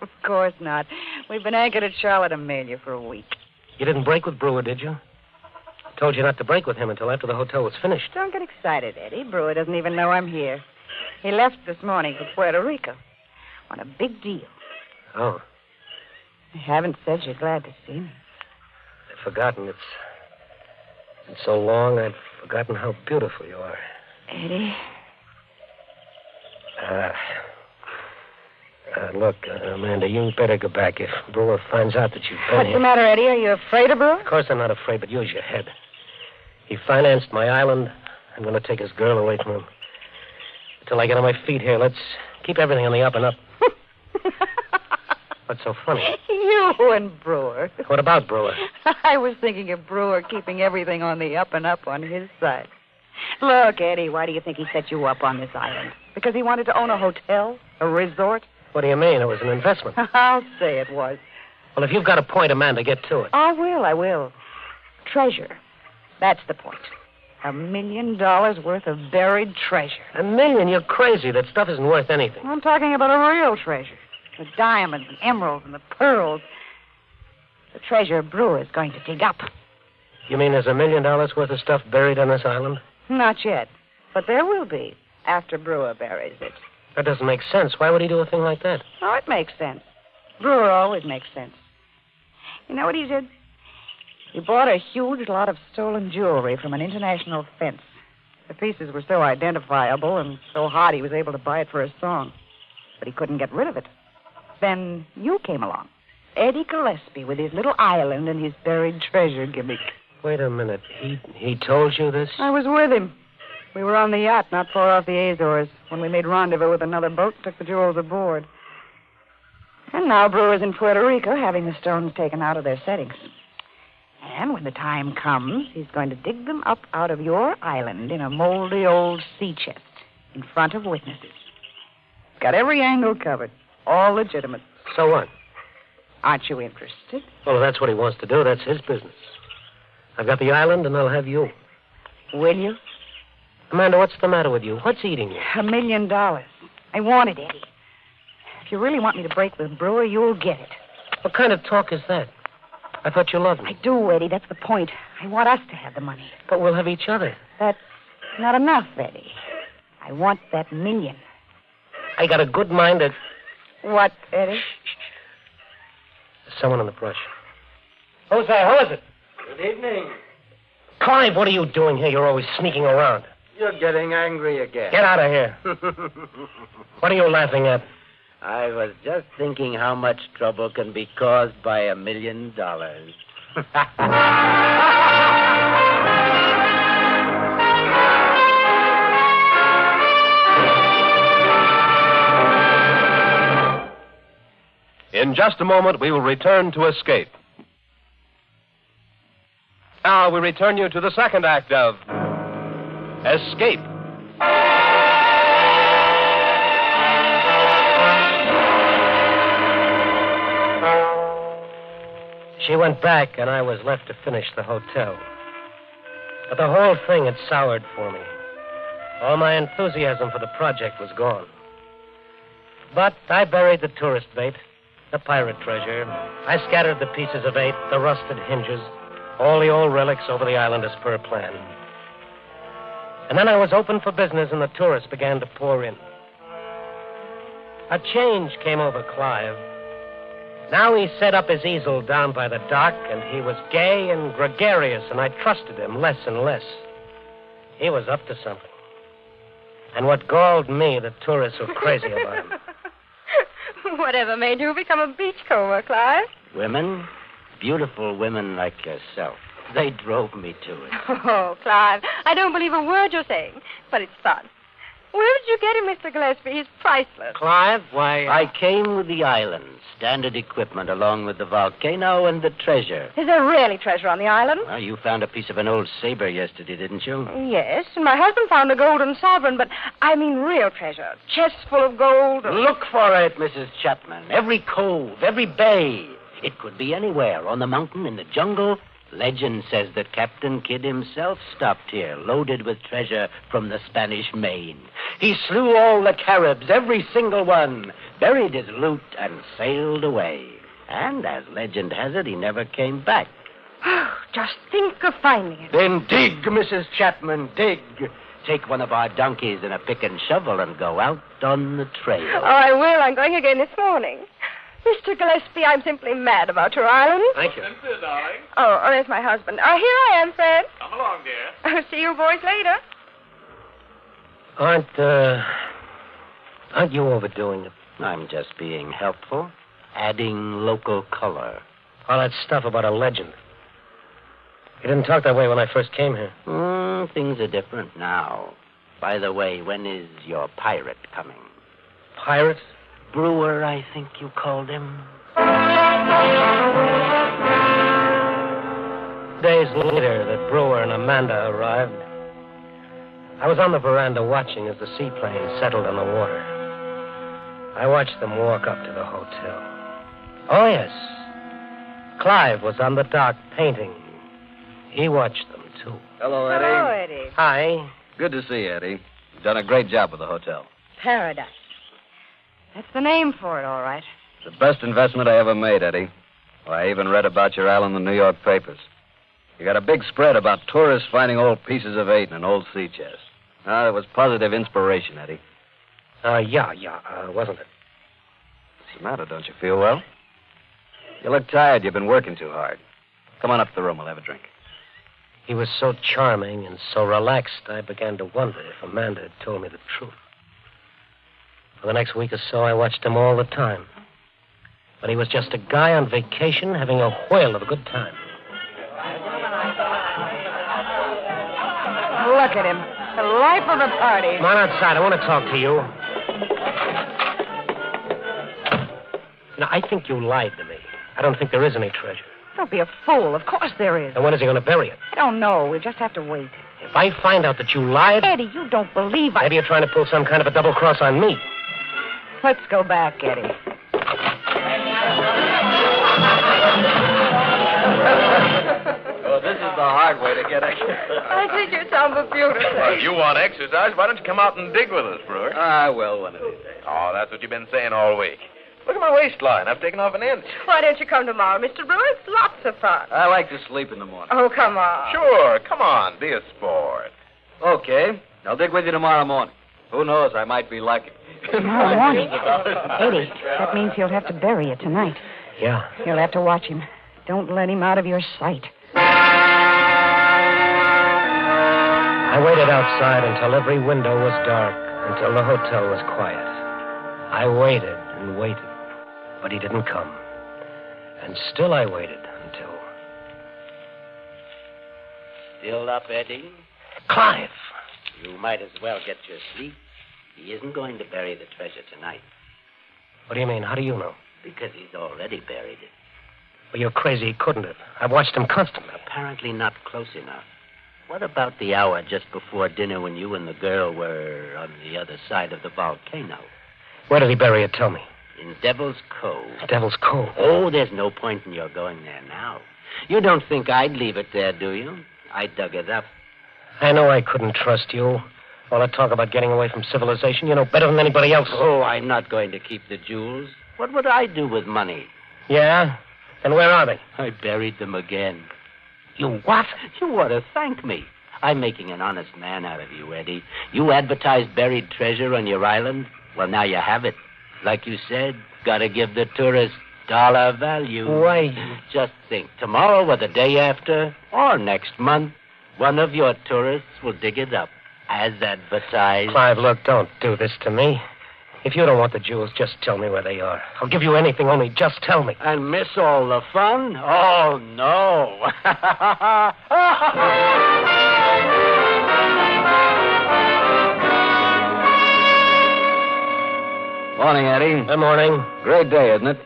Of course not. We've been anchored at Charlotte, Amelia for a week. You didn't break with Brewer, did you? I told you not to break with him until after the hotel was finished. Don't get excited, Eddie. Brewer doesn't even know I'm here. He left this morning for Puerto Rico on a big deal. Oh. I haven't said you're glad to see me. I've forgotten. It's been so long, I've forgotten how beautiful you are. Eddie? Look, Amanda, you better go back if Brewer finds out that you've been What's here. the matter, Eddie? Are you afraid of Brewer? Of course I'm not afraid, but use your head. He financed my island. I'm going to take his girl away from him. Until I get on my feet here, let's keep everything on the up and up. What's so funny? You and Brewer. What about Brewer? I was thinking of Brewer keeping everything on the up and up on his side. Look, Eddie, why do you think he set you up on this island? Because he wanted to own a hotel? A resort? What do you mean? It was an investment. I'll say it was. Well, if you've got a point, Amanda, get to it. I will. Treasure. That's the point. $1 million worth of buried treasure. $1 million? You're crazy. That stuff isn't worth anything. I'm talking about a real treasure. The diamonds and emeralds and the pearls. The treasure Brewer's going to dig up. You mean there's $1 million worth of stuff buried on this island? Not yet. But there will be after Brewer buries it. That doesn't make sense. Why would he do a thing like that? Oh, it makes sense. Brewer always makes sense. You know what he did? He bought a huge lot of stolen jewelry from an international fence. The pieces were so identifiable and so hot he was able to buy it for a song. But he couldn't get rid of it. Then you came along. Eddie Gillespie with his little island and his buried treasure gimmick. Wait a minute. He told you this? I was with him. We were on the yacht not far off the Azores when we made rendezvous with another boat and took the jewels aboard. And now Brewer's in Puerto Rico having the stones taken out of their settings. And when the time comes, he's going to dig them up out of your island in a moldy old sea chest in front of witnesses. Got every angle covered. All legitimate. So what? Aren't you interested? Well, if that's what he wants to do, that's his business. I've got the island, and I'll have you. Will you? Amanda, what's the matter with you? What's eating you? $1 million. I want it, Eddie. If you really want me to break with Brewer, you'll get it. What kind of talk is that? I thought you loved me. I do, Eddie. That's the point. I want us to have the money. But we'll have each other. That's not enough, Eddie. I want that $1 million. I got a good mind that... What, Eddie? There's someone in the brush. Who's there? Who is it? Good evening. Clive, what are you doing here? You're always sneaking around. You're getting angry again. Get out of here. What are you laughing at? I was just thinking how much trouble can be caused by $1 million. In just a moment, we will return to Escape. Now we return you to the second act of Escape. She went back, and I was left to finish the hotel. But the whole thing had soured for me. All my enthusiasm for the project was gone. But I buried the tourist bait, the pirate treasure. I scattered the pieces of 8, the rusted hinges, all the old relics over the island as per plan. And then I was open for business, and the tourists began to pour in. A change came over Clive. Now he set up his easel down by the dock, and he was gay and gregarious, and I trusted him less and less. He was up to something. And what galled me, the tourists were crazy about him. Whatever made you become a beachcomber, Clive? Women, beautiful women like yourself, they drove me to it. Oh, Clive, I don't believe a word you're saying, but it's fun. Where did you get him, Mr. Gillespie? He's priceless. Clive, why, I came with the island, standard equipment, along with the volcano and the treasure. Is there really treasure on the island? Well, you found a piece of an old saber yesterday, didn't you? Yes, and my husband found a golden sovereign, but I mean real treasure. Chests full of gold. Look for it, Mrs. Chapman. Every cove, every bay. It could be anywhere, on the mountain, in the jungle. Legend says that Captain Kidd himself stopped here, loaded with treasure from the Spanish Main. He slew all the Caribs, every single one, buried his loot, and sailed away. And, as legend has it, he never came back. Just think of finding it. Then dig, Mrs. Chapman, dig. Take one of our donkeys and a pick and shovel and go out on the trail. Oh, I will. I'm going again this morning. Mr. Gillespie, I'm simply mad about your island. Thank you. Cynthia, darling. Oh, there's my husband. Here I am, Fred. Come along, dear. I'll see you boys later. Aren't you overdoing it? I'm just being helpful, adding local color. All that stuff about a legend. You didn't talk that way when I first came here. Things are different now. By the way, when is your pirate coming? Pirate? Brewer, I think you called him. Days later, the brewer and Amanda arrived. I was on the veranda watching as the seaplane settled on the water. I watched them walk up to the hotel. Oh, yes. Clive was on the dock painting. He watched them, too. Hello, Eddie. Hello, Eddie. Hi. Good to see you, Eddie. You've done a great job with the hotel. Paradise. That's the name for it, all right. It's the best investment I ever made, Eddie. Well, I even read about your island in the New York papers. You got a big spread about tourists finding old pieces of 8 in an old sea chest. It was positive inspiration, Eddie. Wasn't it? What's the matter? Don't you feel well? You look tired. You've been working too hard. Come on up to the room. We'll have a drink. He was so charming and so relaxed, I began to wonder if Amanda had told me the truth. For the next week or so, I watched him all the time. But he was just a guy on vacation having a whale of a good time. Look at him. The life of the party. Come on outside. I want to talk to you. Now, I think you lied to me. I don't think there is any treasure. Don't be a fool. Of course there is. And when is he going to bury it? I don't know. We just have to wait. If I find out that you lied... Eddie, you don't believe I... Maybe you're trying to pull some kind of a double cross on me. Let's go back, Eddie. Oh, this is the hard way to get exercise. I think you sound beautiful. Well, if you want exercise, why don't you come out and dig with us, Brewer? I will one of these days. Oh, that's what you've been saying all week. Look at my waistline. I've taken off an inch. Why don't you come tomorrow, Mr. Brewer? It's lots of fun. I like to sleep in the morning. Oh, come on. Sure. Come on. Be a sport. Okay. I'll dig with you tomorrow morning. Who knows? I might be lucky. Tomorrow morning. Eddie, that means he'll have to bury it tonight. Yeah. You'll have to watch him. Don't let him out of your sight. I waited outside until every window was dark, until the hotel was quiet. I waited and waited, but he didn't come. And still I waited until... Still up, Eddie? Clive! You might as well get your sleep. He isn't going to bury the treasure tonight. What do you mean? How do you know? Because he's already buried it. Well, you're crazy. He couldn't have. I've watched him constantly. Apparently not close enough. What about the hour just before dinner when you and the girl were on the other side of the volcano? Where did he bury it? Tell me. In Devil's Cove. Devil's Cove? Oh, there's no point in your going there now. You don't think I'd leave it there, do you? I dug it up. I know I couldn't trust you. All that talk about getting away from civilization, you know better than anybody else. Oh, I'm not going to keep the jewels. What would I do with money? Yeah? And where are they? I buried them again. You what? You ought to thank me. I'm making an honest man out of you, Eddie. You advertised buried treasure on your island. Well, now you have it. Like you said, gotta give the tourists dollar value. Why? Just think, tomorrow or the day after, or next month, one of your tourists will dig it up, as advertised. Clive, look, don't do this to me. If you don't want the jewels, just tell me where they are. I'll give you anything, only just tell me. And miss all the fun? Oh, no. Morning, Eddie. Good morning. Great day, isn't it?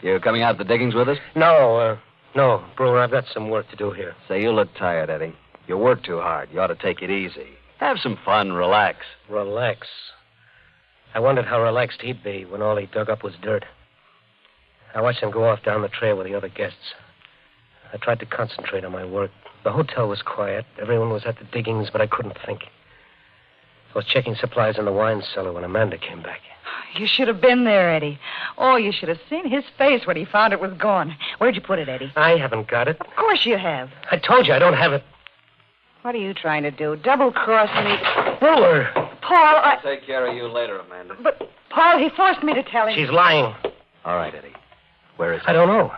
You coming out to the diggings with us? No, Brewer, I've got some work to do here. Say, you look tired, Eddie. You work too hard. You ought to take it easy. Have some fun, relax. Relax? I wondered how relaxed he'd be when all he dug up was dirt. I watched him go off down the trail with the other guests. I tried to concentrate on my work. The hotel was quiet. Everyone was at the diggings, but I couldn't think. I was checking supplies in the wine cellar when Amanda came back. You should have been there, Eddie. Oh, you should have seen his face when he found it was gone. Where'd you put it, Eddie? I haven't got it. Of course you have. I told you I don't have it. What are you trying to do? Double-cross me? Brewer! Paul, I'll take care of you later, Amanda. But, Paul, he forced me to tell him. She's lying. All right, Eddie. Where is it? I don't know.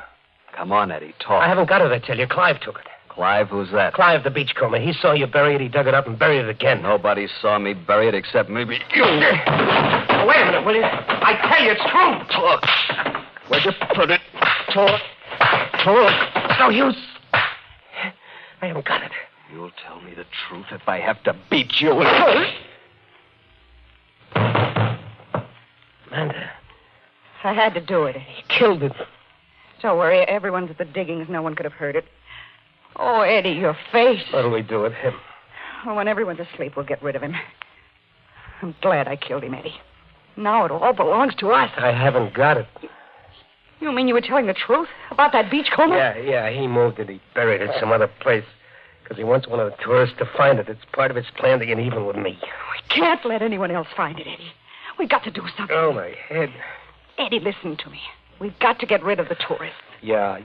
Come on, Eddie, talk. I haven't got it, I tell you. Clive took it. Clive, who's that? Clive, the beachcomber. He saw you bury it, he dug it up and buried it again. Nobody saw me bury it except maybe you. Now, wait a minute, will you? I tell you, it's true. Talk. Where'd you put it? Talk. It's no use. I haven't got it. You'll tell me the truth if I have to beat you. Amanda. I had to do it. He killed it. Don't worry, everyone's at the diggings. No one could have heard it. Oh, Eddie, your face. What'll we do with him? Well, when everyone's asleep, we'll get rid of him. I'm glad I killed him, Eddie. Now it all belongs to us. I haven't got it. You mean you were telling the truth about that beachcomber? Yeah, he moved it. He buried it some other place. Because he wants one of the tourists to find it. It's part of his plan to get even with me. We can't let anyone else find it, Eddie. We've got to do something. Oh, my head. Eddie, listen to me. We've got to get rid of the tourists. Yeah.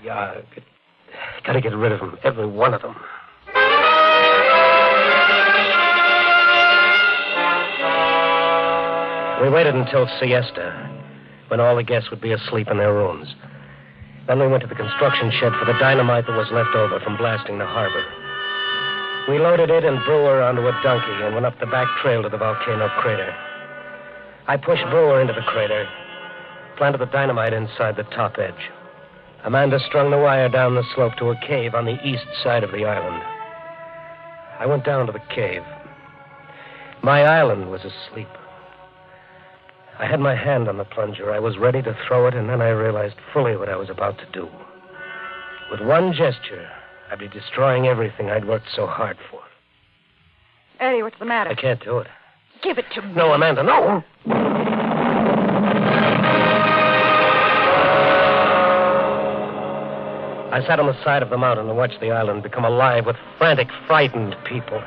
Gotta get rid of them. Every one of them. We waited until siesta, when all the guests would be asleep in their rooms. Then we went to the construction shed for the dynamite that was left over from blasting the harbor. We loaded it and Brewer onto a donkey and went up the back trail to the volcano crater. I pushed Brewer into the crater, planted the dynamite inside the top edge. Amanda strung the wire down the slope to a cave on the east side of the island. I went down to the cave. My island was asleep. I had my hand on the plunger. I was ready to throw it, and then I realized fully what I was about to do. With one gesture, I'd be destroying everything I'd worked so hard for. Eddie, what's the matter? I can't do it. Give it to me. No, Amanda, no! I sat on the side of the mountain and watched the island become alive with frantic, frightened people.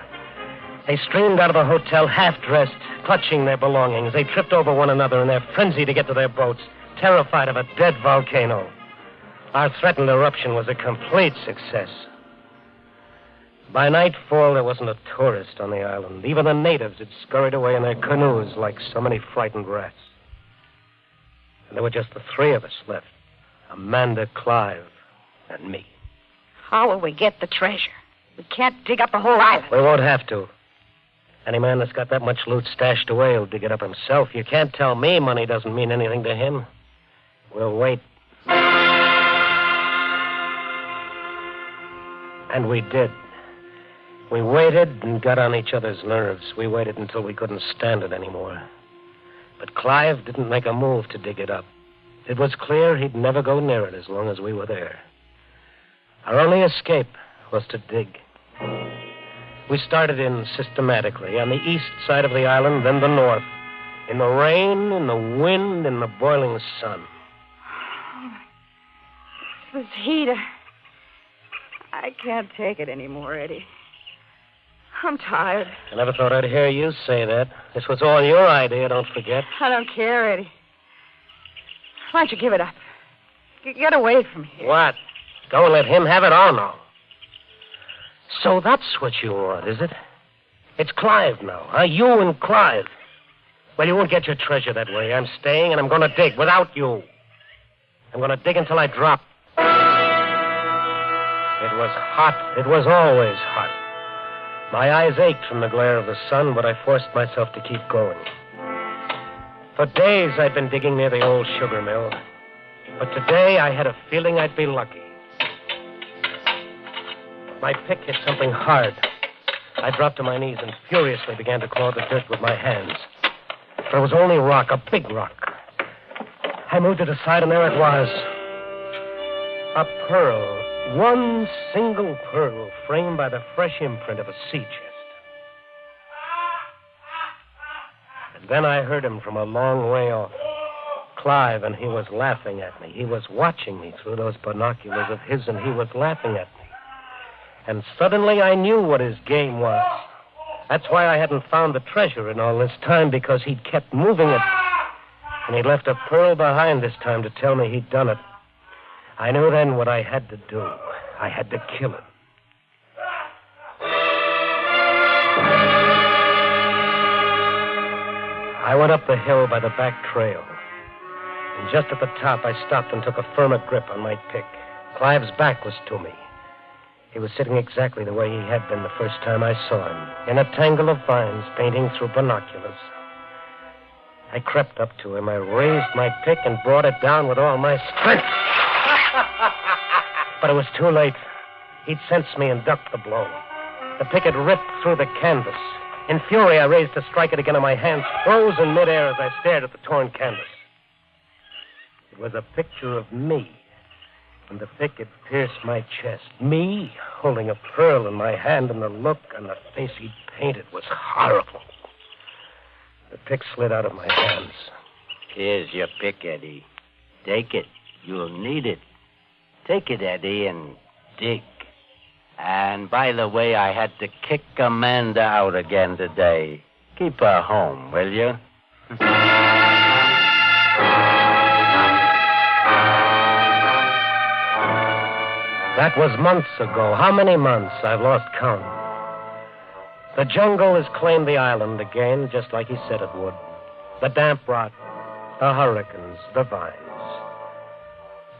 They streamed out of the hotel half-dressed, clutching their belongings. They tripped over one another in their frenzy to get to their boats, terrified of a dead volcano. Our threatened eruption was a complete success. By nightfall, there wasn't a tourist on the island. Even the natives had scurried away in their canoes like so many frightened rats. And there were just the three of us left. Amanda, Clive, and me. How will we get the treasure? We can't dig up the whole island. We won't have to. Any man that's got that much loot stashed away will dig it up himself. You can't tell me money doesn't mean anything to him. We'll wait. And we did. We waited and got on each other's nerves. We waited until we couldn't stand it anymore. But Clive didn't make a move to dig it up. It was clear he'd never go near it as long as we were there. Our only escape was to dig. We started in systematically on the east side of the island, then the north. In the rain, in the wind, in the boiling sun. This heat, I can't take it anymore, Eddie. I'm tired. I never thought I'd hear you say that. This was all your idea, don't forget. I don't care, Eddie. Why don't you give it up? Get away from here. What? Go and let him have it? Oh, no. So that's what you want, is it? It's Clive now, huh? You and Clive. Well, you won't get your treasure that way. I'm staying, and I'm going to dig without you. I'm going to dig until I drop. It was hot. It was always hot. My eyes ached from the glare of the sun, but I forced myself to keep going. For days I'd been digging near the old sugar mill. But today I had a feeling I'd be lucky. My pick hit something hard. I dropped to my knees and furiously began to claw the dirt with my hands. But it was only rock, a big rock. I moved it aside, and there it was. A pearl. One single pearl framed by the fresh imprint of a sea chest. And then I heard him from a long way off. Clive, and he was laughing at me. He was watching me through those binoculars of his, and he was laughing at me. And suddenly I knew what his game was. That's why I hadn't found the treasure in all this time, because he'd kept moving it. And he'd left a pearl behind this time to tell me he'd done it. I knew then what I had to do. I had to kill him. I went up the hill by the back trail. And just at the top, I stopped and took a firmer grip on my pick. Clive's back was to me. He was sitting exactly the way he had been the first time I saw him, in a tangle of vines painting through binoculars. I crept up to him. I raised my pick and brought it down with all my strength. But it was too late. He'd sensed me and ducked the blow. The pick had ripped through the canvas. In fury, I raised to strike it again, and my hands froze in midair as I stared at the torn canvas. It was a picture of me, and the pick had pierced my chest. Me, holding a pearl in my hand, and the look on the face he'd painted was horrible. The pick slid out of my hands. Here's your pick, Eddie. Take it. You'll need it. Take it, Eddie, and dig. And by the way, I had to kick Amanda out again today. Keep her home, will you? That was months ago. How many months? I've lost count. The jungle has claimed the island again, just like he said it would. The damp rot, the hurricanes, the vines.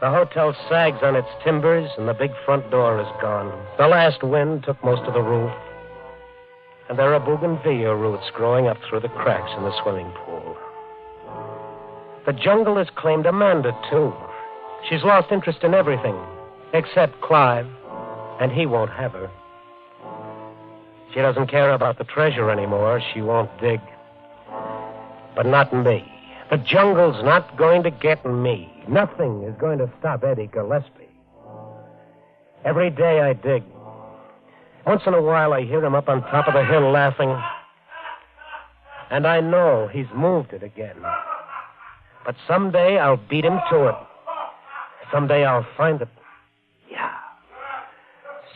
The hotel sags on its timbers, and the big front door is gone. The last wind took most of the roof. And there are bougainvillea roots growing up through the cracks in the swimming pool. The jungle has claimed Amanda, too. She's lost interest in everything, except Clive, and he won't have her. She doesn't care about the treasure anymore. She won't dig. But not me. The jungle's not going to get me. Nothing is going to stop Eddie Gillespie. Every day I dig. Once in a while I hear him up on top of the hill laughing. And I know he's moved it again. But someday I'll beat him to it. Someday I'll find it. Yeah.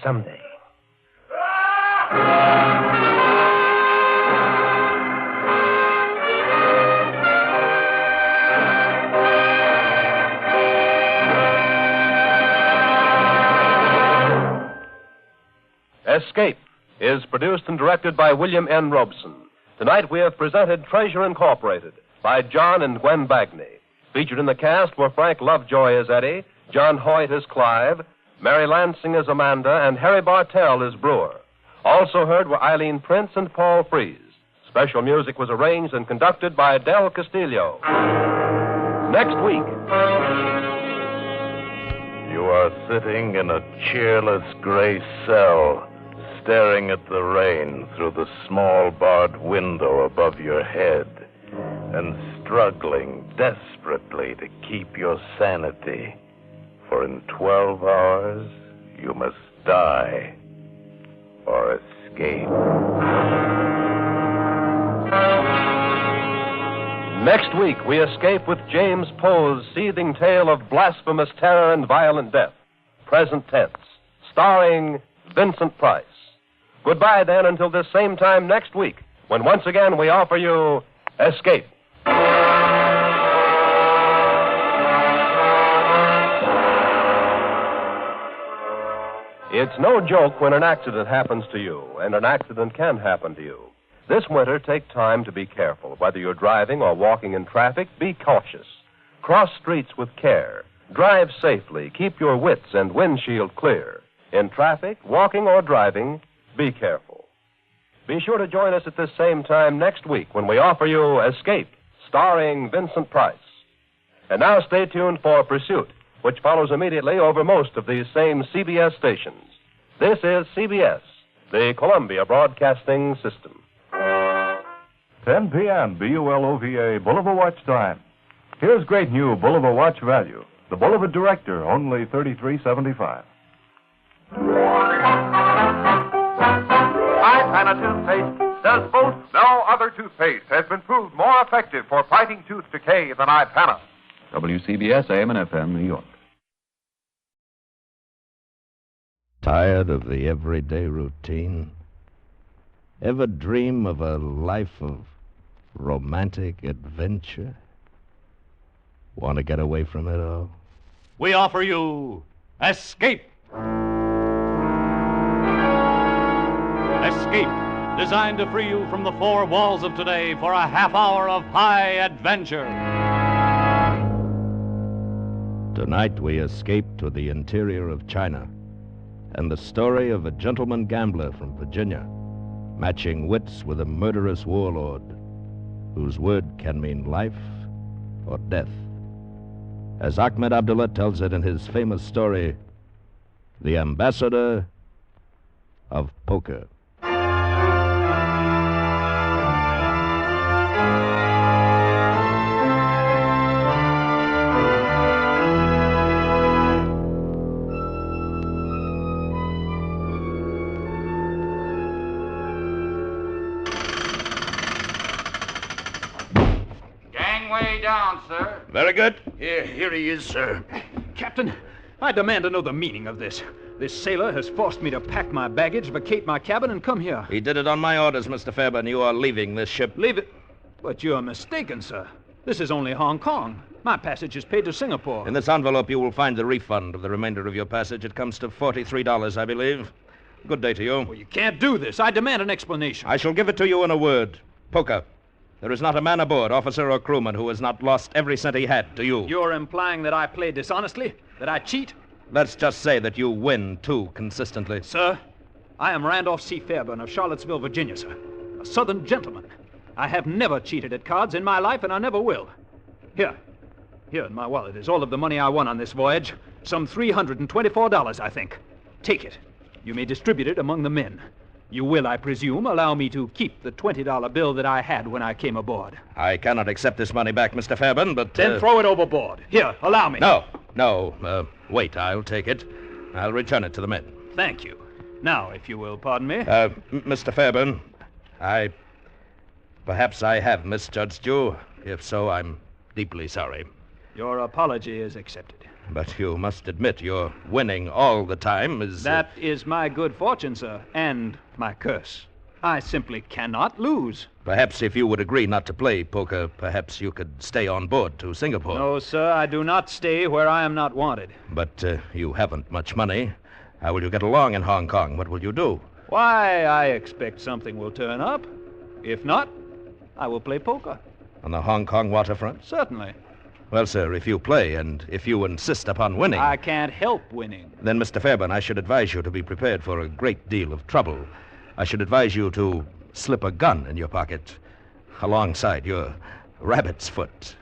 Someday. Escape is produced and directed by William N. Robeson. Tonight we have presented Treasure Incorporated by John and Gwen Bagney. Featured in the cast were Frank Lovejoy as Eddie, John Hoyt as Clive, Mary Lansing as Amanda, and Harry Bartell as Brewer. Also heard were Eileen Prince and Paul Frees. Special music was arranged and conducted by Del Castillo. Next week. You are sitting in a cheerless gray cell, staring at the rain through the small barred window above your head, and struggling desperately to keep your sanity. For in 12 hours, you must die or escape. Next week, we escape with James Poe's seething tale of blasphemous terror and violent death, present tense, starring Vincent Price. Goodbye, then, until this same time next week, when once again we offer you Escape. It's no joke when an accident happens to you, and an accident can happen to you. This winter, take time to be careful. Whether you're driving or walking in traffic, be cautious. Cross streets with care. Drive safely. Keep your wits and windshield clear. In traffic, walking, or driving, be careful. Be sure to join us at this same time next week when we offer you Escape, starring Vincent Price. And now stay tuned for Pursuit, which follows immediately over most of these same CBS stations. This is CBS, the Columbia Broadcasting System. 10 p.m. BULOVA Boulevard Watch time. Here's great new Boulevard Watch value. The Boulevard Director, only $33.75. High toothpaste does both. No other toothpaste has been proved more effective for fighting tooth decay than Ipana. WCBS AM and FM, New York. Tired of the everyday routine? Ever dream of a life of romantic adventure? Want to get away from it all? We offer you Escape. Escape, designed to free you from the four walls of today for a half hour of high adventure. Tonight we escape to the interior of China and the story of a gentleman gambler from Virginia matching wits with a murderous warlord whose word can mean life or death. As Ahmed Abdullah tells it in his famous story, The Ambassador of Poker. Gangway down, sir. Very good. Here he is, sir. Captain, I demand to know the meaning of this. This sailor has forced me to pack my baggage, vacate my cabin, and come here. He did it on my orders, Mr. Fairbairn. You are leaving this ship. Leave it? But you're mistaken, sir. This is only Hong Kong. My passage is paid to Singapore. In this envelope, you will find the refund of the remainder of your passage. It comes to $43, I believe. Good day to you. Well, you can't do this. I demand an explanation. I shall give it to you in a word. Poker. There is not a man aboard, officer or crewman, who has not lost every cent he had to you. You're implying that I play dishonestly? That I cheat? Let's just say that you win, too, consistently. Sir, I am Randolph C. Fairbairn of Charlottesville, Virginia, sir. A Southern gentleman. I have never cheated at cards in my life, and I never will. Here in my wallet is all of the money I won on this voyage. Some $324, I think. Take it. You may distribute it among the men. You will, I presume, allow me to keep the $20 bill that I had when I came aboard. I cannot accept this money back, Mr. Fairbairn, but... Then throw it overboard. Here, allow me. No. Wait, I'll take it. I'll return it to the men. Thank you. Now, if you will pardon me. Mr. Fairbairn, perhaps I have misjudged you. If so, I'm deeply sorry. Your apology is accepted. But you must admit your winning all the time is... That is my good fortune, sir, and my curse. I simply cannot lose. Perhaps if you would agree not to play poker, perhaps you could stay on board to Singapore. No, sir, I do not stay where I am not wanted. But you haven't much money. How will you get along in Hong Kong? What will you do? Why, I expect something will turn up. If not, I will play poker. On the Hong Kong waterfront? Certainly. Well, sir, if you play and if you insist upon winning... I can't help winning. Then, Mr. Fairbairn, I should advise you to be prepared for a great deal of trouble. I should advise you to slip a gun in your pocket alongside your rabbit's foot.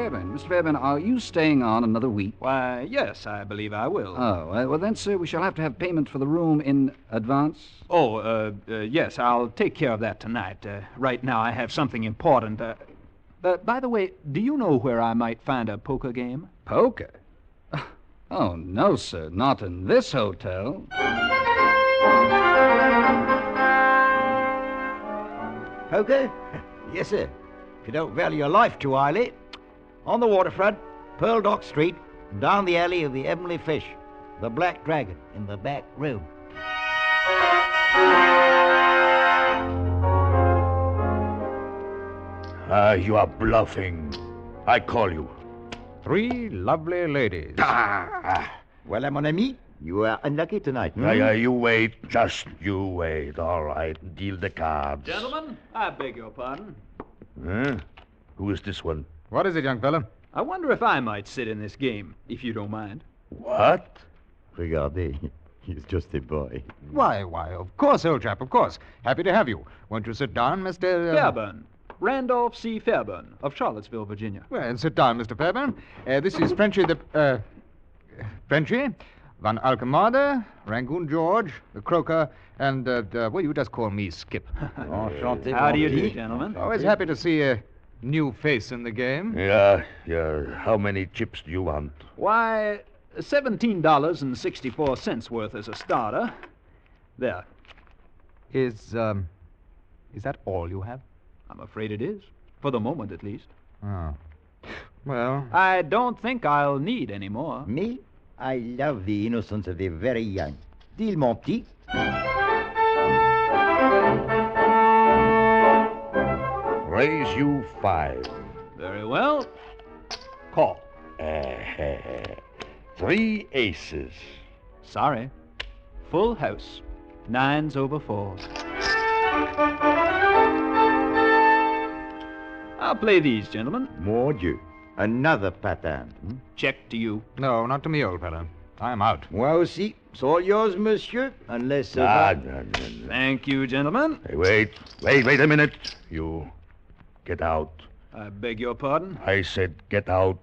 Mr. Fairbairn, are you staying on another week? Why, yes, I believe I will. Oh, well then, sir, we shall have to have payment for the room in advance. Yes, I'll take care of that tonight. Right now I have something important. By the way, do you know where I might find a poker game? Poker? Oh, no, sir, not in this hotel. Poker? Yes, sir. If you don't value your life too highly. On the waterfront, Pearl Dock Street, down the alley of the Heavenly Fish, the Black Dragon in the back room. You are bluffing. I call you. 3 lovely ladies. Voilà, mon ami. You are unlucky tonight. You wait. Just you wait. All right. Deal the cards. Gentlemen, I beg your pardon. Huh? Who is this one? What is it, young fella? I wonder if I might sit in this game, if you don't mind. What? Regardez, he's just a boy. Why, of course, old chap, of course. Happy to have you. Won't you sit down, Mr. Fairburn. Randolph C. Fairburn of Charlottesville, Virginia. Well, sit down, Mr. Fairburn. This is Frenchy Frenchy, Van Alkemade, Rangoon George, the Croaker, and, well, you just call me Skip. Enchanté. How do you do, gentlemen? Always happy to see a new face in the game. Yeah. How many chips do you want? Why, $17.64 worth as a starter. There. Is that all you have? I'm afraid it is. For the moment, at least. Oh. Well... I don't think I'll need any more. Me? I love the innocence of the very young. Deal, mon petit. Raise you 5. Very well. Call. 3 aces. Sorry. Full house. 9s over 4s. I'll play these, gentlemen. Mon Dieu. Another pattern. Check to you. No, not to me, old fellow. I'm out. Moi aussi. It's all yours, monsieur. Unless... Thank you, gentlemen. Hey, wait a minute. You get out. I beg your pardon? I said get out.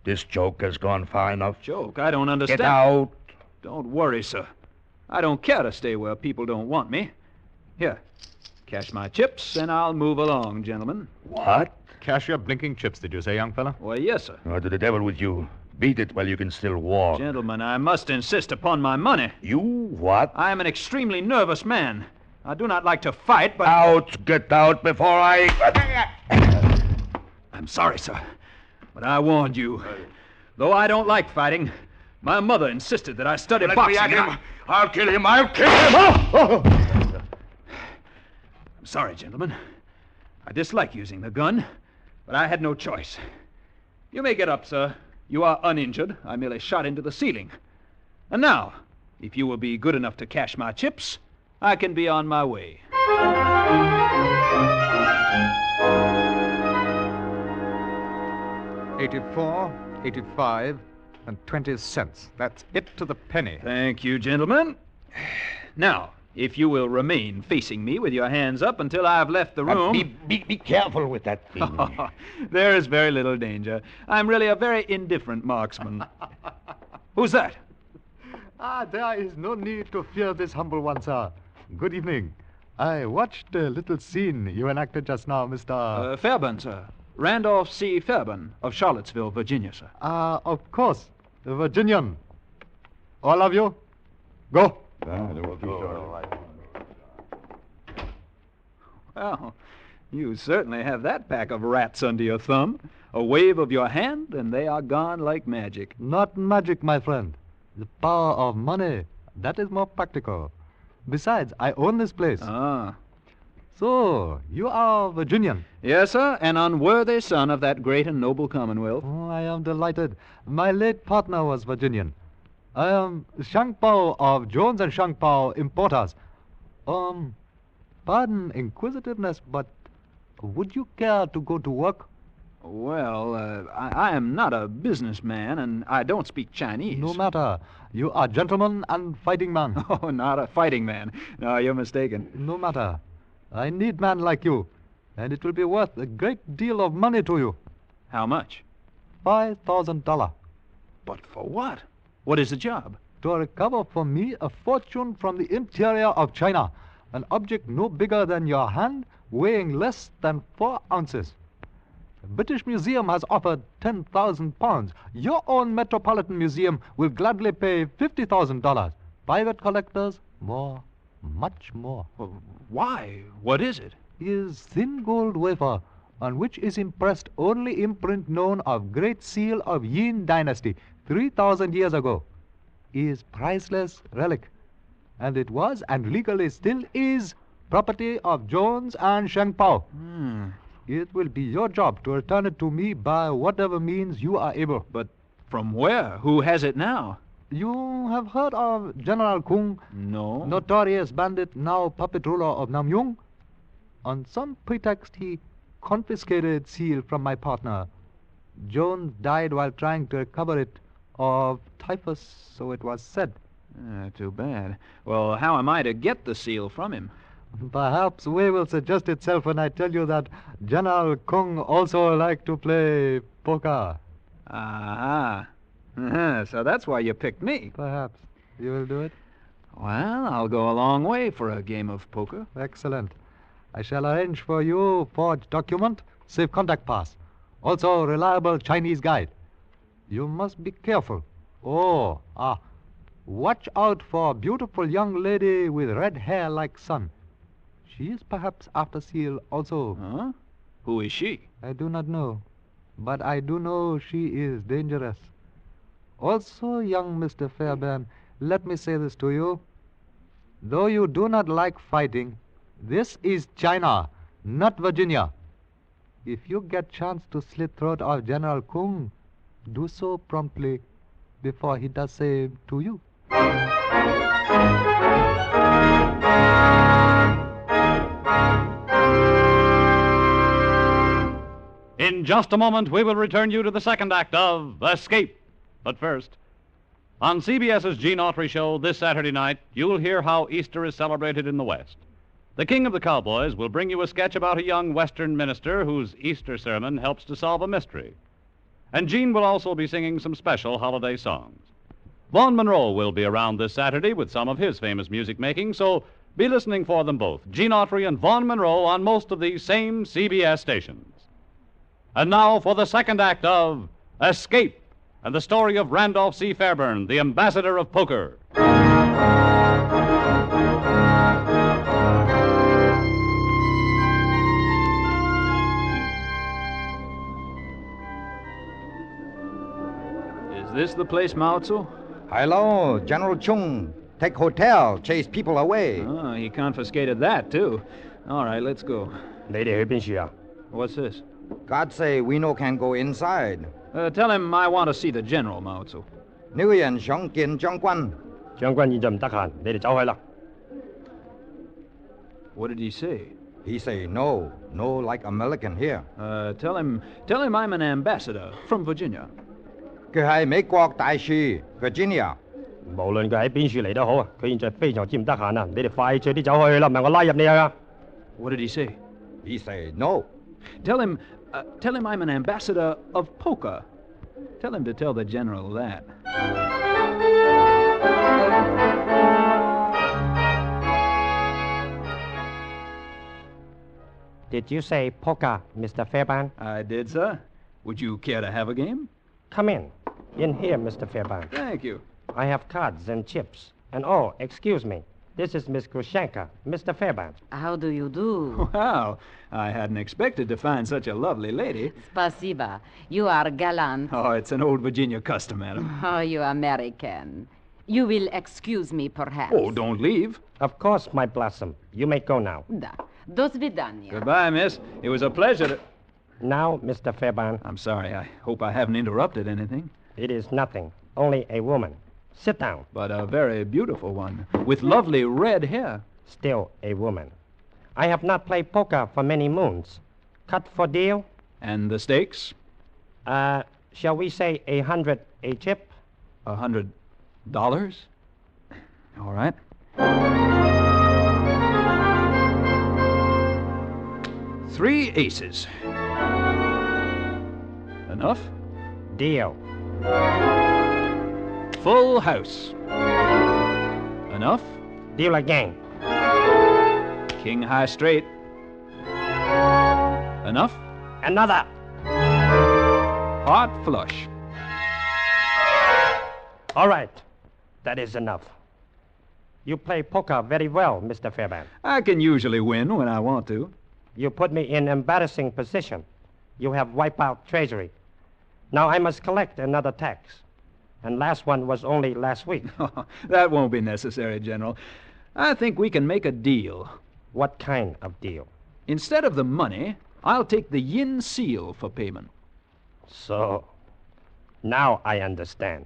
This joke has gone far enough. Joke? I don't understand. Get out. Don't worry, sir. I don't care to stay where people don't want me. Here, cash my chips, and I'll move along, gentlemen. What? Cash your blinking chips, did you say, young fella? Why, yes, sir. To the devil with you. Beat it while you can still walk. Gentlemen, I must insist upon my money. You what? I am an extremely nervous man. I do not like to fight, but... Out! Get out before I... I'm sorry, sir, but I warned you. Though I don't like fighting, my mother insisted that I study boxing. Let me at him. I'll kill him. I'll kill him. I'm sorry, gentlemen. I dislike using the gun, but I had no choice. You may get up, sir. You are uninjured. I merely shot into the ceiling. And now, if you will be good enough to cash my chips, I can be on my way. 84, 85, and 20 cents. That's it to the penny. Thank you, gentlemen. Now, if you will remain facing me with your hands up until I've left the room... Be careful with that thing. There is very little danger. I'm really a very indifferent marksman. Who's that? There is no need to fear this humble one, sir. Good evening. I watched the little scene you enacted just now, Mr... Fairburn, sir. Randolph C. Fairburn of Charlottesville, Virginia, sir. Of course. The Virginian. All of you, go. Well, you certainly have that pack of rats under your thumb. A wave of your hand, and they are gone like magic. Not magic, my friend. The power of money. That is more practical. Besides, I own this place. Ah. So, you are Virginian? Yes, sir, an unworthy son of that great and noble Commonwealth. Oh, I am delighted. My late partner was Virginian. I am Shangpao of Jones and Shangpao Importers. Pardon inquisitiveness, but would you care to go to work? Well, I am not a businessman, and I don't speak Chinese. No matter. You are gentleman and fighting man. Oh, not a fighting man. No, you're mistaken. No matter. I need man like you, and it will be worth a great deal of money to you. How much? $5,000. But for what? What is the job? To recover for me a fortune from the interior of China, an object no bigger than your hand, weighing less than 4 ounces. The British Museum has offered £10,000. Your own Metropolitan Museum will gladly pay $50,000. Private collectors, more, much more. Well, why? What is it? Is thin gold wafer, on which is impressed only imprint known of Great Seal of Yin Dynasty, 3,000 years ago, is priceless relic. And it was, and legally still is, property of Jones and Shangpao. It will be your job to return it to me by whatever means you are able. But from where? Who has it now? You have heard of General Kung? No. Notorious bandit, now puppet ruler of Namyung? On some pretext, he confiscated seal from my partner. Jones died while trying to recover it of typhus, so it was said. Too bad. Well, how am I to get the seal from him? Perhaps way will suggest itself when I tell you that General Kung also liked to play poker. Aha. So that's why you picked me. Perhaps. You will do it? Well, I'll go a long way for a game of poker. Excellent. I shall arrange for you forged document, safe contact pass. Also reliable Chinese guide. You must be careful. Watch out for a beautiful young lady with red hair like sun. She is perhaps after seal also. Huh? Who is she? I do not know. But I do know she is dangerous. Also, young Mr. Fairbairn, let me say this to you. Though you do not like fighting, this is China, not Virginia. If you get chance to slit throat of General Kung, do so promptly before he does same to you. In just a moment, we will return you to the second act of Escape. But first, on CBS's Gene Autry show this Saturday night, you'll hear how Easter is celebrated in the West. The King of the Cowboys will bring you a sketch about a young Western minister whose Easter sermon helps to solve a mystery. And Gene will also be singing some special holiday songs. Vaughn Monroe will be around this Saturday with some of his famous music making, so be listening for them both, Gene Autry and Vaughn Monroe, on most of these same CBS stations. And now for the second act of Escape, and the story of Randolph C. Fairbairn, the ambassador of poker. Is this the place, Mao Tzu? Hello, General Chung. Take hotel, chase people away. Oh, he confiscated that, too. All right, let's go. What's this? God say we no can go inside. Tell him I want to see the general, Mao Tzu. 呢個人想見將軍。將軍現在唔得閒，你哋走去啦。What did he say? He say no like American here. Tell him I'm an ambassador from Virginia. 佢係美國大使 Virginia。無論佢喺邊處嚟都好啊，佢現在非常之唔得閒啊！你哋快脆啲走去啦，唔係我拉入你去啊！ What did he say? He say no. Tell him I'm an ambassador of poker. Tell him to tell the general that. Did you say poker, Mr. Fairbairn? I did, sir. Would you care to have a game? Come in. In here, Mr. Fairbairn. Thank you. I have cards and chips. And oh, excuse me. This is Miss Grushenka, Mr. Fairbairn. How do you do? Wow. I hadn't expected to find such a lovely lady. Spasiba. You are gallant. Oh, it's an old Virginia custom, madam. Oh, you American. You will excuse me, perhaps. Oh, don't leave. Of course, my blossom. You may go now. Da. Do svidaniya. Goodbye, miss. It was a pleasure to... Now, Mr. Fairbairn. I'm sorry. I hope I haven't interrupted anything. It is nothing. Only a woman. Sit down. But a very beautiful one, with lovely red hair. Still a woman. I have not played poker for many moons. Cut for deal? And the stakes? Shall we say 100 a chip? $100? All right. Three aces. Enough? Deal. Full house. Enough? Deal again. King high straight. Enough? Another. Heart flush. All right. That is enough. You play poker very well, Mr. Fairbairn. I can usually win when I want to. You put me in embarrassing position. You have wiped out treasury. Now I must collect another tax. And last one was only last week. That won't be necessary, General. I think we can make a deal. What kind of deal? Instead of the money, I'll take the yin seal for payment. So, now I understand.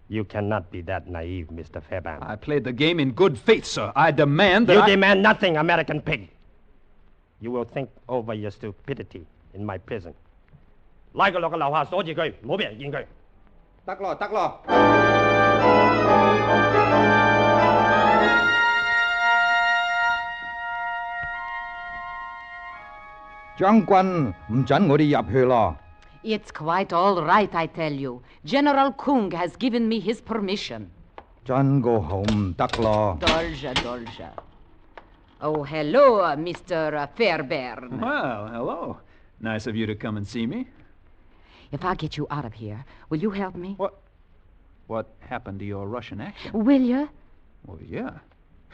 You cannot be that naive, Mr. Fairbairn. I played the game in good faith, sir. I demand that You demand nothing, American pig. You will think over your stupidity in my prison. 拉佢落個樓下鎖住佢，唔好俾人見佢。得咯，得咯。將軍唔准我哋入去咯。It's quite all right, I tell you. General Kung has given me his permission. 真個好唔得咯。Dolja, Dolja. Oh, hello, Mr. Fairbairn. Well, hello. Nice of you to come and see me. If I get you out of here, will you help me? What happened to your Russian accent? Will you? Well, yeah.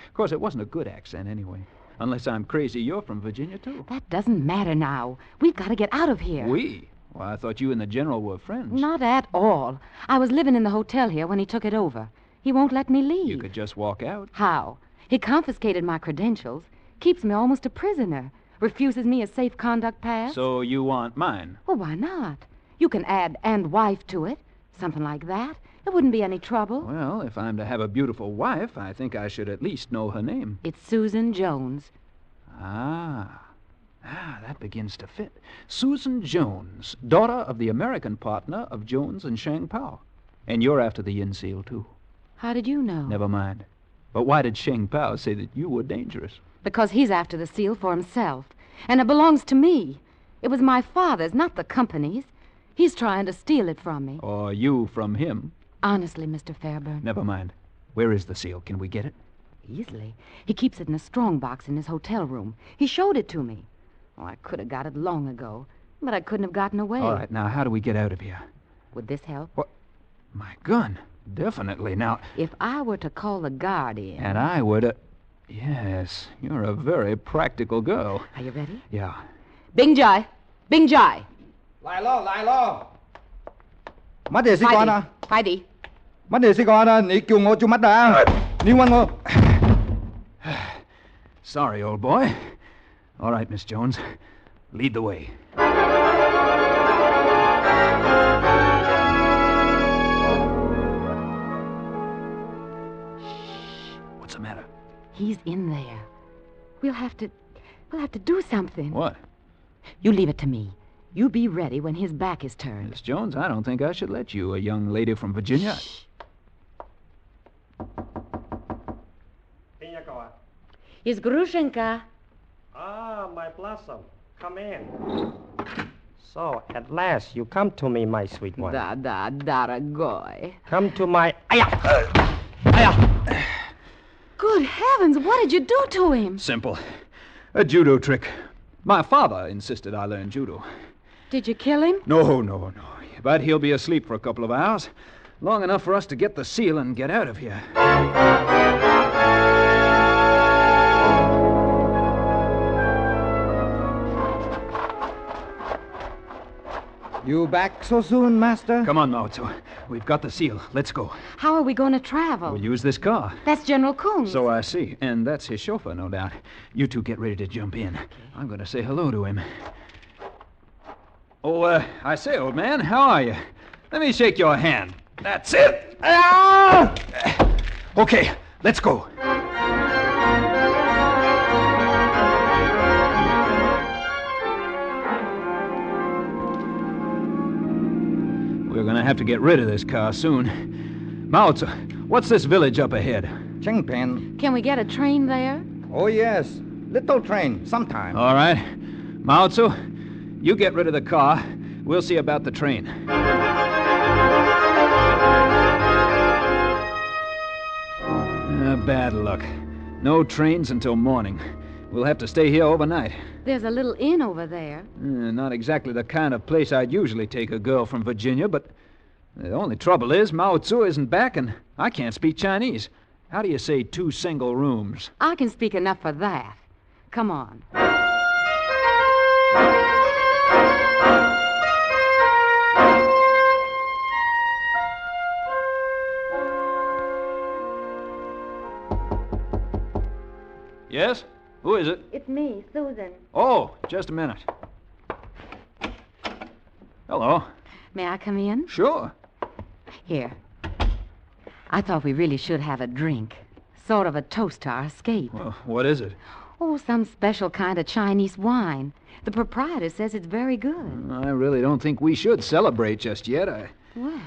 Of course, it wasn't a good accent anyway. Unless I'm crazy, you're from Virginia, too. That doesn't matter now. We've got to get out of here. We? Well, I thought you and the general were friends. Not at all. I was living in the hotel here when he took it over. He won't let me leave. You could just walk out. How? He confiscated my credentials, keeps me almost a prisoner, refuses me a safe conduct pass. So you want mine? Well, why not? You can add "and wife" to it. Something like that. It wouldn't be any trouble. Well, if I'm to have a beautiful wife, I think I should at least know her name. It's Susan Jones. That begins to fit. Susan Jones, daughter of the American partner of Jones and Shang Pao. And you're after the yin seal, too. How did you know? Never mind. But why did Shang Pao say that you were dangerous? Because he's after the seal for himself. And it belongs to me. It was my father's, not the company's. He's trying to steal it from me. Or you from him. Honestly, Mr. Fairbairn. Never mind. Where is the seal? Can we get it? Easily. He keeps it in a strong box in his hotel room. He showed it to me. Oh, I could have got it long ago, but I couldn't have gotten away. All right, now how do we get out of here? Would this help? What? My gun. Definitely. Now... If I were to call the guard in... And I were to... Yes, you're a very practical girl. Are you ready? Yeah. Bing Jai! Bing Jai! 嚟咯，嚟咯！乜嘢事幹啊？快啲！乜嘢事幹啊？你叫我做乜啊？你問我。Sorry, old boy. All right, Miss Jones. Lead the way. What's the matter? He's in there. We'll have to do something. What? You leave it to me. You be ready when his back is turned. Miss Jones, I don't think I should let you, a young lady from Virginia. Shh. Piñacoa. Is Grushenka. Ah, my blossom. Come in. So, at last, you come to me, my sweet one. Da, daragoy. Come to my... Aya! Good heavens, what did you do to him? Simple. A judo trick. My father insisted I learn judo. Did you kill him? No. But he'll be asleep for a couple of hours. Long enough for us to get the seal and get out of here. You back so soon, Master? Come on, Mao-Tzu. We've got the seal. Let's go. How are we going to travel? We'll use this car. That's General Kung's. So I see. And that's his chauffeur, no doubt. You two get ready to jump in. Okay. I'm going to say hello to him. Oh, I say, old man, how are you? Let me shake your hand. That's it. Ah! Okay, let's go. We're going to have to get rid of this car soon. Mao-Tzu, what's this village up ahead? Chengpen. Can we get a train there? Oh, yes. Little train, sometime. All right. Mao-Tzu, you get rid of the car. We'll see about the train. Bad luck. No trains until morning. We'll have to stay here overnight. There's a little inn over there. Not exactly the kind of place I'd usually take a girl from Virginia, but the only trouble is Mao-Tzu isn't back and I can't speak Chinese. How do you say 2 single rooms? I can speak enough for that. Come on. Yes? Who is it? It's me, Susan. Oh, just a minute. Hello. May I come in? Sure. Here. I thought we really should have a drink. Sort of a toast to our escape. Well, what is it? Oh, some special kind of Chinese wine. The proprietor says it's very good. I really don't think we should celebrate just yet. Well,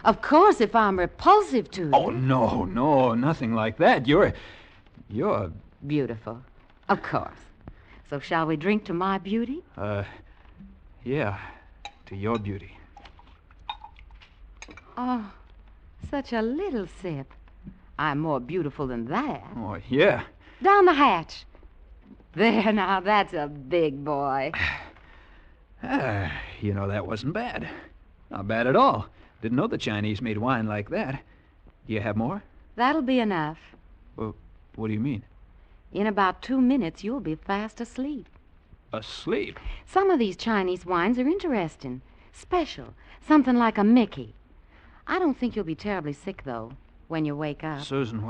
of course, if I'm repulsive to you. Oh, no, nothing like that. You're... Beautiful. Of course. So shall we drink to my beauty? Yeah. To your beauty. Oh, such a little sip. I'm more beautiful than that. Oh, yeah. Down the hatch. There, now, that's a big boy. That wasn't bad. Not bad at all. Didn't know the Chinese made wine like that. Do you have more? That'll be enough. Well, what do you mean? In about 2 minutes, you'll be fast asleep. Asleep? Some of these Chinese wines are interesting. Special. Something like a Mickey. I don't think you'll be terribly sick, though, when you wake up. Susan,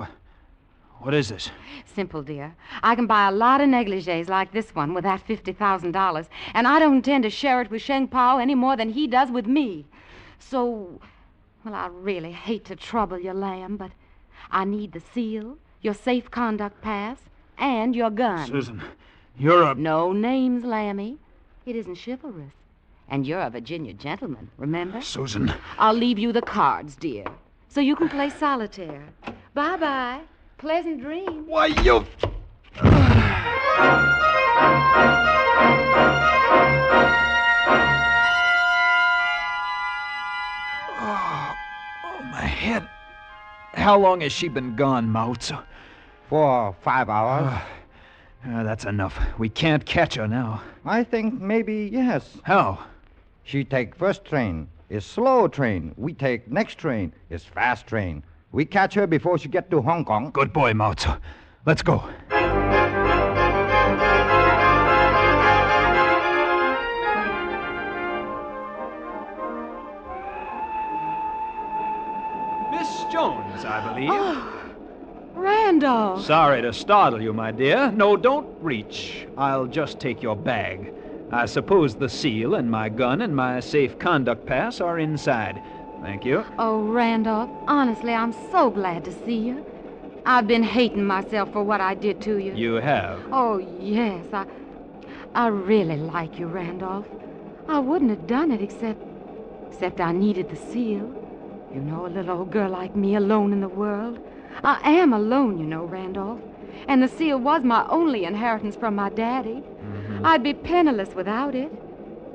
what is this? Simple, dear. I can buy a lot of negligees like this one with that $50,000, and I don't intend to share it with Sheng Pao any more than he does with me. So, well, I really hate to trouble you, lamb, but I need the seal, your safe conduct pass, and your gun. Susan, you're a... No names, Lammy. It isn't chivalrous. And you're a Virginia gentleman, remember? Susan. I'll leave you the cards, dear, so you can play solitaire. Bye-bye. Pleasant dreams. Why, you... Oh, my head. How long has she been gone, Mao Tzu? For 5 hours. That's enough. We can't catch her now. I think maybe yes. How? She take first train. Is slow train. We take next train. Is fast train. We catch her before she get to Hong Kong. Good boy, Mao Tzu. Let's go. Miss Jones, I believe. Oh, Randolph. Sorry to startle you, my dear. No, don't reach. I'll just take your bag. I suppose the seal and my gun and my safe conduct pass are inside. Thank you. Oh, Randolph, honestly, I'm so glad to see you. I've been hating myself for what I did to you. You have? Oh, yes. I really like you, Randolph. I wouldn't have done it except I needed the seal. You know, a little old girl like me alone in the world. I am alone, you know, Randolph. And the seal was my only inheritance from my daddy. Mm-hmm. I'd be penniless without it.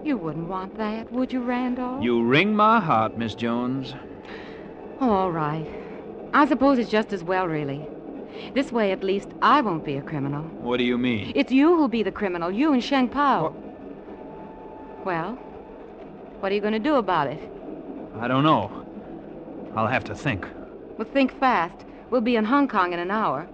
You wouldn't want that, would you, Randolph? You wring my heart, Miss Jones. Oh, all right. I suppose it's just as well, really. This way, at least, I won't be a criminal. What do you mean? It's you who'll be the criminal, you and Sheng Pao. Well, what are you going to do about it? I don't know. I'll have to think. Well, think fast. We'll be in Hong Kong in an hour.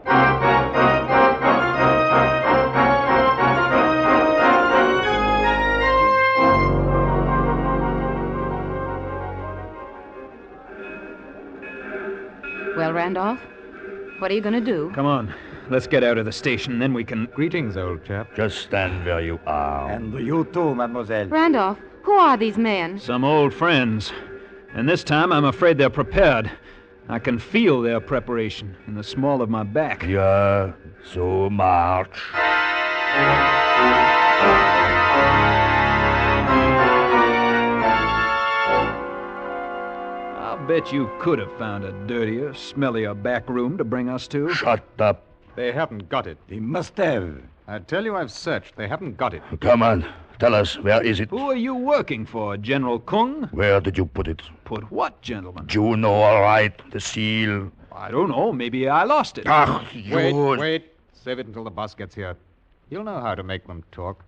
Well, Randolph, what are you going to do? Come on. Let's get out of the station, then we can... Greetings, old chap. Just stand where you are. And you too, mademoiselle. Randolph, who are these men? Some old friends. And this time, I'm afraid they're prepared. I can feel their preparation in the small of my back. Yeah, so march. I'll bet you could have found a dirtier, smellier back room to bring us to. Shut up. They haven't got it. They must have. I tell you, I've searched. They haven't got it. Come on. Tell us, where is it? Who are you working for, General Kung? Where did you put it? Put what, gentlemen? You know all right. The seal. I don't know. Maybe I lost it. Ah, you... Wait. Save it until the boss gets here. He'll know how to make them talk.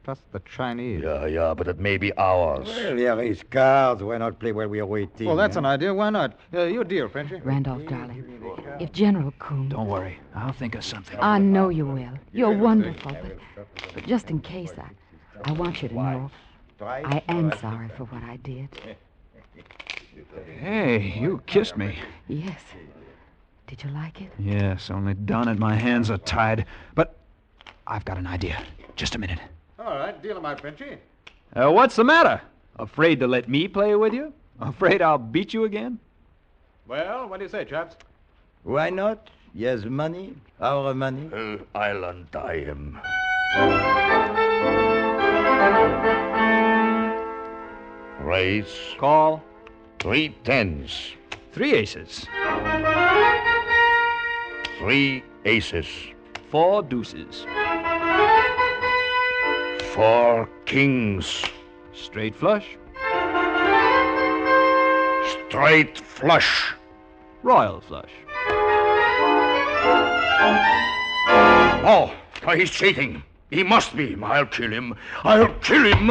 Trust the Chinese. Yeah, but it may be ours. Well, there is cards. Why not play while we are waiting? Well, that's an idea. Why not? Your deal, Frenchy. Randolph, darling, if General Kung... Don't worry. I'll think of something. I know you will. You're wonderful. But just in case, I want you to know I am sorry for what I did. Hey, you kissed me. Yes. Did you like it? Yes, only down it my hands are tied. But I've got an idea. Just a minute. All right, deal him out, Frenchy. What's the matter? Afraid to let me play with you? Afraid I'll beat you again? Well, what do you say, chaps? Why not? Yes, money, our money. I'll untie him. Raise. Call. 3 tens. 3 aces. 3 aces. 4 deuces. 4 kings. Straight flush. Straight flush. Royal flush. Oh, he's cheating. He must be. I'll kill him. I'll kill him.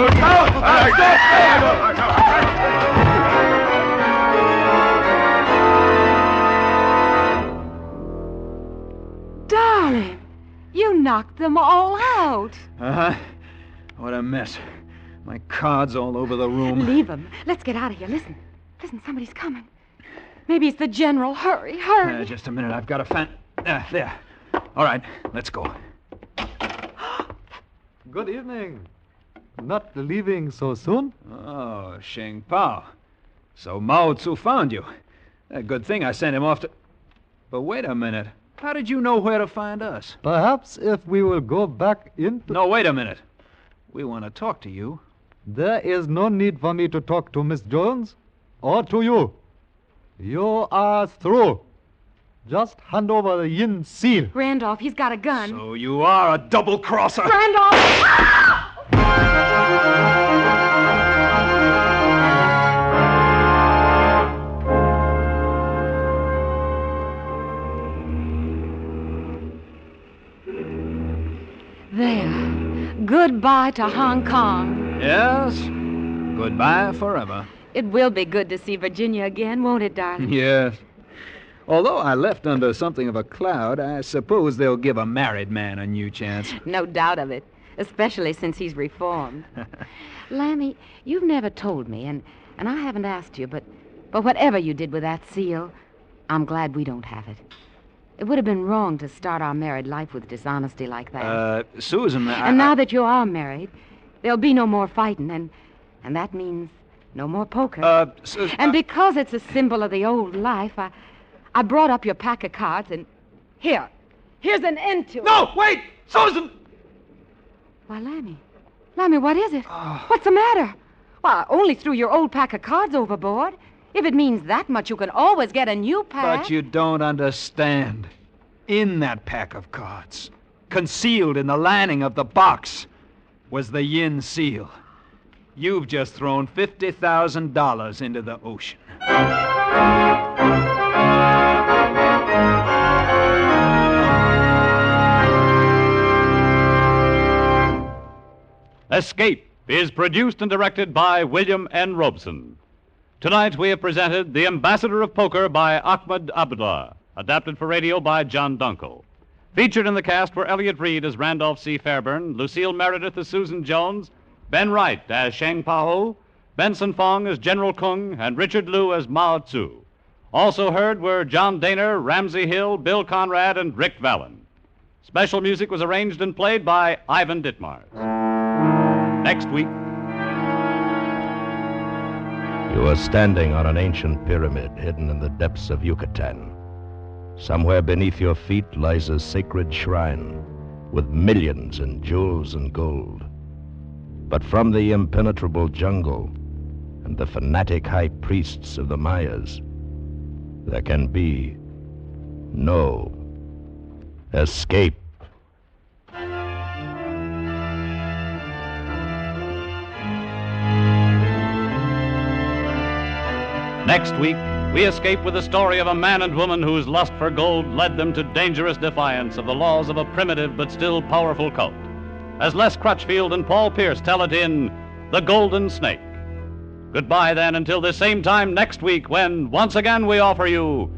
Darling, you knocked them all out. Uh-huh. What a mess. My cards all over the room. Leave them. Let's get out of here. Listen, somebody's coming. Maybe it's the general. Hurry, hurry. Just a minute. I've got to find... there. All right, let's go. Good evening. Not leaving so soon? Oh, Sheng Pao. So Mao Tzu found you. A good thing I sent him off to... But wait a minute. How did you know where to find us? Perhaps if we will go back into... No, wait a minute. We want to talk to you. There is no need for me to talk to Miss Jones or to you. You are through. Just hand over the yin seal. Randolph, he's got a gun. So you are a double-crosser. Randolph! There. Goodbye to Hong Kong. Yes. Goodbye forever. It will be good to see Virginia again, won't it, darling? Yes. Although I left under something of a cloud, I suppose they'll give a married man a new chance. No doubt of it, especially since he's reformed. Lammy, you've never told me, and I haven't asked you, but whatever you did with that seal, I'm glad we don't have it. It would have been wrong to start our married life with dishonesty like that. Susan, And now that you are married, there'll be no more fighting, and that means no more poker. Susan... And because it's a symbol of the old life, I brought up your pack of cards, and here's an end to it. No, wait! Susan! Why, Lammy, what is it? What's the matter? Well, I only threw your old pack of cards overboard. If it means that much, you can always get a new pack. But you don't understand. In that pack of cards, concealed in the lining of the box, was the yin seal. You've just thrown $50,000 into the ocean. Escape is produced and directed by William N. Robeson. Tonight we have presented The Ambassador of Poker by Ahmed Abdullah, adapted for radio by John Dunkel. Featured in the cast were Elliot Reed as Randolph C. Fairburn, Lucille Meredith as Susan Jones, Ben Wright as Sheng Pao, Benson Fong as General Kung, and Richard Liu as Mao Tzu. Also heard were John Daner, Ramsey Hill, Bill Conrad, and Rick Vallon. Special music was arranged and played by Ivan Ditmars. Next week... You are standing on an ancient pyramid hidden in the depths of Yucatan. Somewhere beneath your feet lies a sacred shrine with millions in jewels and gold. But from the impenetrable jungle and the fanatic high priests of the Mayas, there can be no escape. Next week, we escape with the story of a man and woman whose lust for gold led them to dangerous defiance of the laws of a primitive but still powerful cult. As Les Crutchfield and Paul Pierce tell it in The Golden Snake. Goodbye, then, until this same time next week when, once again, we offer you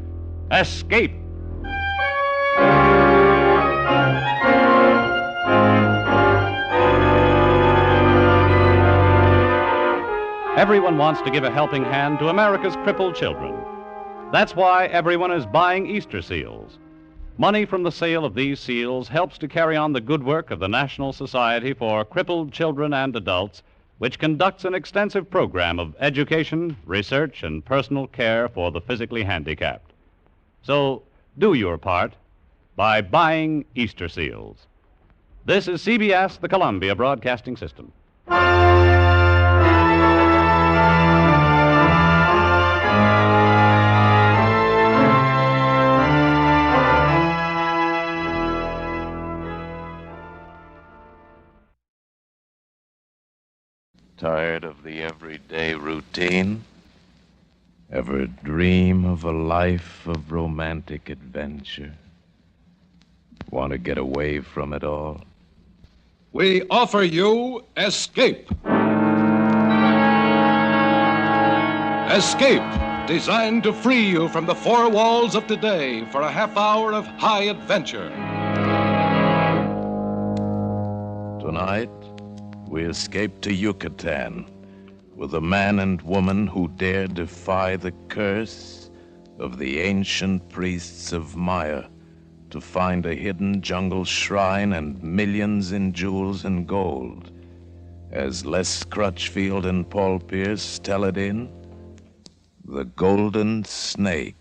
Escape. Everyone wants to give a helping hand to America's crippled children. That's why everyone is buying Easter seals. Money from the sale of these seals helps to carry on the good work of the National Society for Crippled Children and Adults, which conducts an extensive program of education, research, and personal care for the physically handicapped. So, do your part by buying Easter seals. This is CBS, the Columbia Broadcasting System. Tired of the everyday routine? Ever dream of a life of romantic adventure? Want to get away from it all? We offer you Escape. Escape, designed to free you from the four walls of today for a half hour of high adventure. Tonight, we escape to Yucatan with a man and woman who dare defy the curse of the ancient priests of Maya to find a hidden jungle shrine and millions in jewels and gold. As Les Crutchfield and Paul Pierce tell it in The Golden Snake.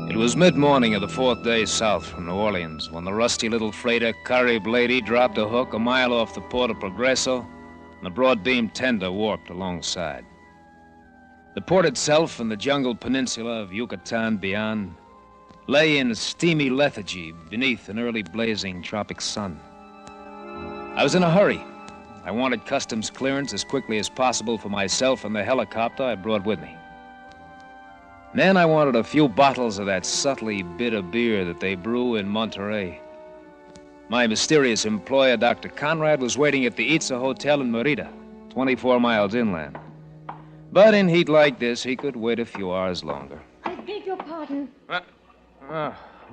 It was mid-morning of the fourth day south from New Orleans when the rusty little freighter Carib Lady dropped a hook a mile off the port of Progreso and the broad-beam tender warped alongside. The port itself and the jungle peninsula of Yucatan beyond lay in steamy lethargy beneath an early blazing tropic sun. I was in a hurry. I wanted customs clearance as quickly as possible for myself and the helicopter I brought with me. Then I wanted a few bottles of that subtly bitter beer that they brew in Monterey. My mysterious employer, Dr. Conrad, was waiting at the Itza Hotel in Merida, 24 miles inland. But in heat like this, he could wait a few hours longer. I beg your pardon.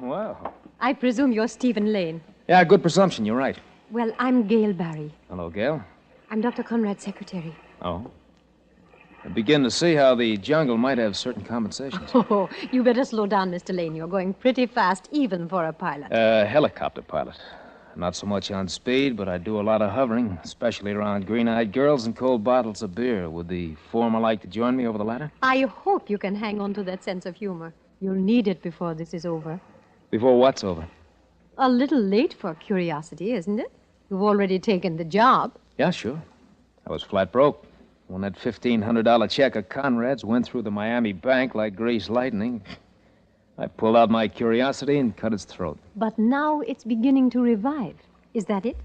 Well. I presume you're Stephen Lane. Yeah, good presumption, you're right. Well, I'm Gail Barry. Hello, Gail. I'm Dr. Conrad's secretary. Oh. I begin to see how the jungle might have certain compensations. Oh, you better slow down, Mr. Lane. You're going pretty fast, even for a pilot. Helicopter pilot. Not so much on speed, but I do a lot of hovering, especially around green-eyed girls and cold bottles of beer. Would the former like to join me over the ladder? I hope you can hang on to that sense of humor. You'll need it before this is over. Before what's over? A little late for curiosity, isn't it? You've already taken the job. Yeah, sure. I was flat broke. When that $1,500 check of Conrad's went through the Miami bank like greased lightning, I pulled out my curiosity and cut its throat. But now it's beginning to revive. Is that it?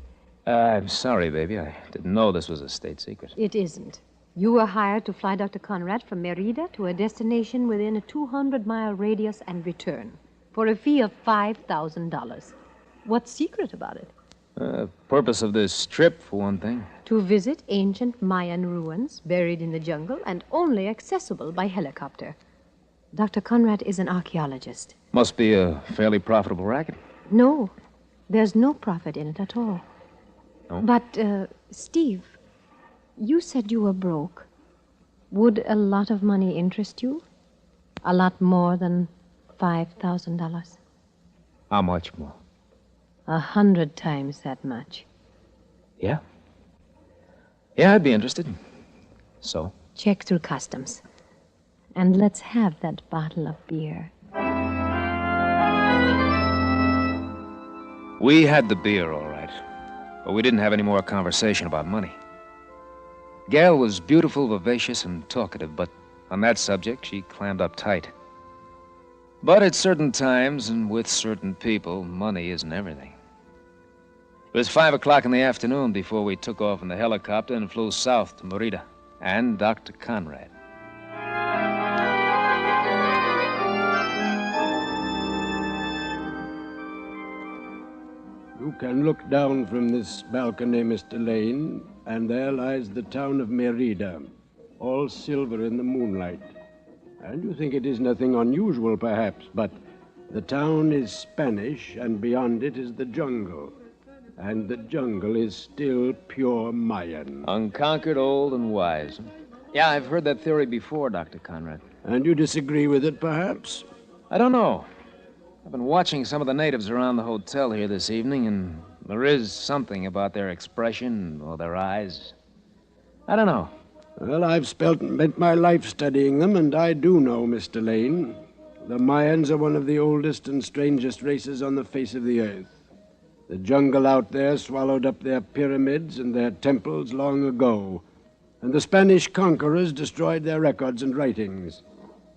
I'm sorry, baby. I didn't know this was a state secret. It isn't. You were hired to fly Dr. Conrad from Merida to a destination within a 200-mile radius and return for a fee of $5,000. What's secret about it? Purpose of this trip, for one thing. To visit ancient Mayan ruins buried in the jungle and only accessible by helicopter. Dr. Conrad is an archaeologist. Must be a fairly profitable racket. No, there's no profit in it at all. No? But, Steve, you said you were broke. Would a lot of money interest you? A lot more than $5,000? How much more? 100 times that much. Yeah? Yeah, I'd be interested. So? Check through customs. And let's have that bottle of beer. We had the beer, all right. But we didn't have any more conversation about money. Gail was beautiful, vivacious, and talkative, but on that subject, she clammed up tight. But at certain times and with certain people, money isn't everything. It was 5 o'clock in the afternoon before we took off in the helicopter and flew south to Merida and Dr. Conrad. You can look down from this balcony, Mr. Lane, and there lies the town of Merida, all silver in the moonlight. And you think it is nothing unusual, perhaps, but the town is Spanish, and beyond it is the jungle. And the jungle is still pure Mayan. Unconquered, old, and wise. Yeah, I've heard that theory before, Dr. Conrad. And you disagree with it, perhaps? I don't know. I've been watching some of the natives around the hotel here this evening, and there is something about their expression or their eyes. I don't know. Well, I've spent my life studying them, and I do know, Mr. Lane. The Mayans are one of the oldest and strangest races on the face of the earth. The jungle out there swallowed up their pyramids and their temples long ago, and the Spanish conquerors destroyed their records and writings.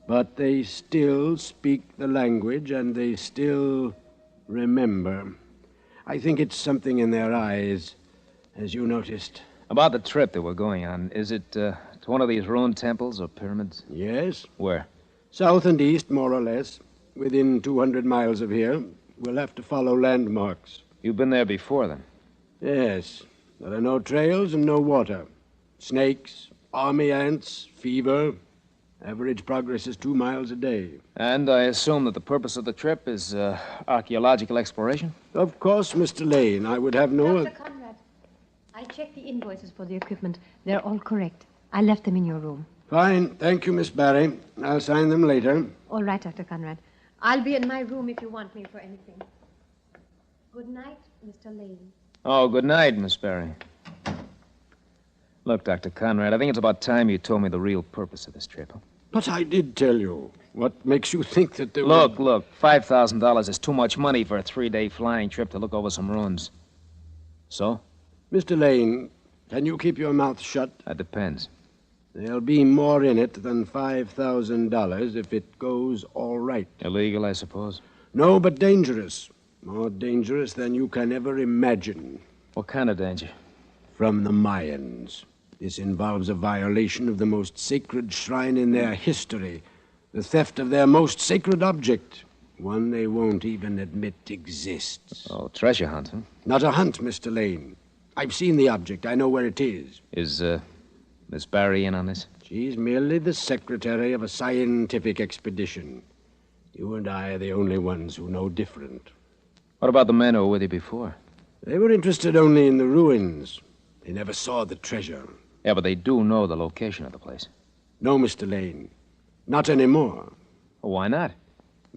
But they still speak the language, and they still remember. I think it's something in their eyes, as you noticed. About the trip that we're going on, is it to one of these ruined temples or pyramids? Yes. Where? South and east, more or less. Within 200 miles of here. We'll have to follow landmarks. You've been there before, then? Yes. There are no trails and no water. Snakes, army ants, fever. Average progress is 2 miles a day. And I assume that the purpose of the trip is archaeological exploration? Of course, Mr. Lane. I would have no... Dr. Conrad, I checked the invoices for the equipment. They're all correct. I left them in your room. Fine. Thank you, Miss Barry. I'll sign them later. All right, Dr. Conrad. I'll be in my room if you want me for anything. Good night, Mr. Lane. Oh, good night, Miss Barry. Look, Dr. Conrad, I think it's about time you told me the real purpose of this trip. But I did tell you. What makes you think that there Look, $5,000 is too much money for a 3-day flying trip to look over some ruins. So? Mr. Lane, can you keep your mouth shut? That depends. There'll be more in it than $5,000 if it goes all right. Illegal, I suppose? No, but dangerous. More dangerous than you can ever imagine. What kind of danger? From the Mayans. This involves a violation of the most sacred shrine in their history, the theft of their most sacred object, one they won't even admit exists. Oh, treasure hunt, huh? Not a hunt, Mr. Lane. I've seen the object. I know where it is. Is, Miss Barry in on this? She's merely the secretary of a scientific expedition. You and I are the only ones who know different. What about the men who were with you before? They were interested only in the ruins. They never saw the treasure. Yeah, but they do know the location of the place. No, Mr. Lane. Not anymore. Well, why not?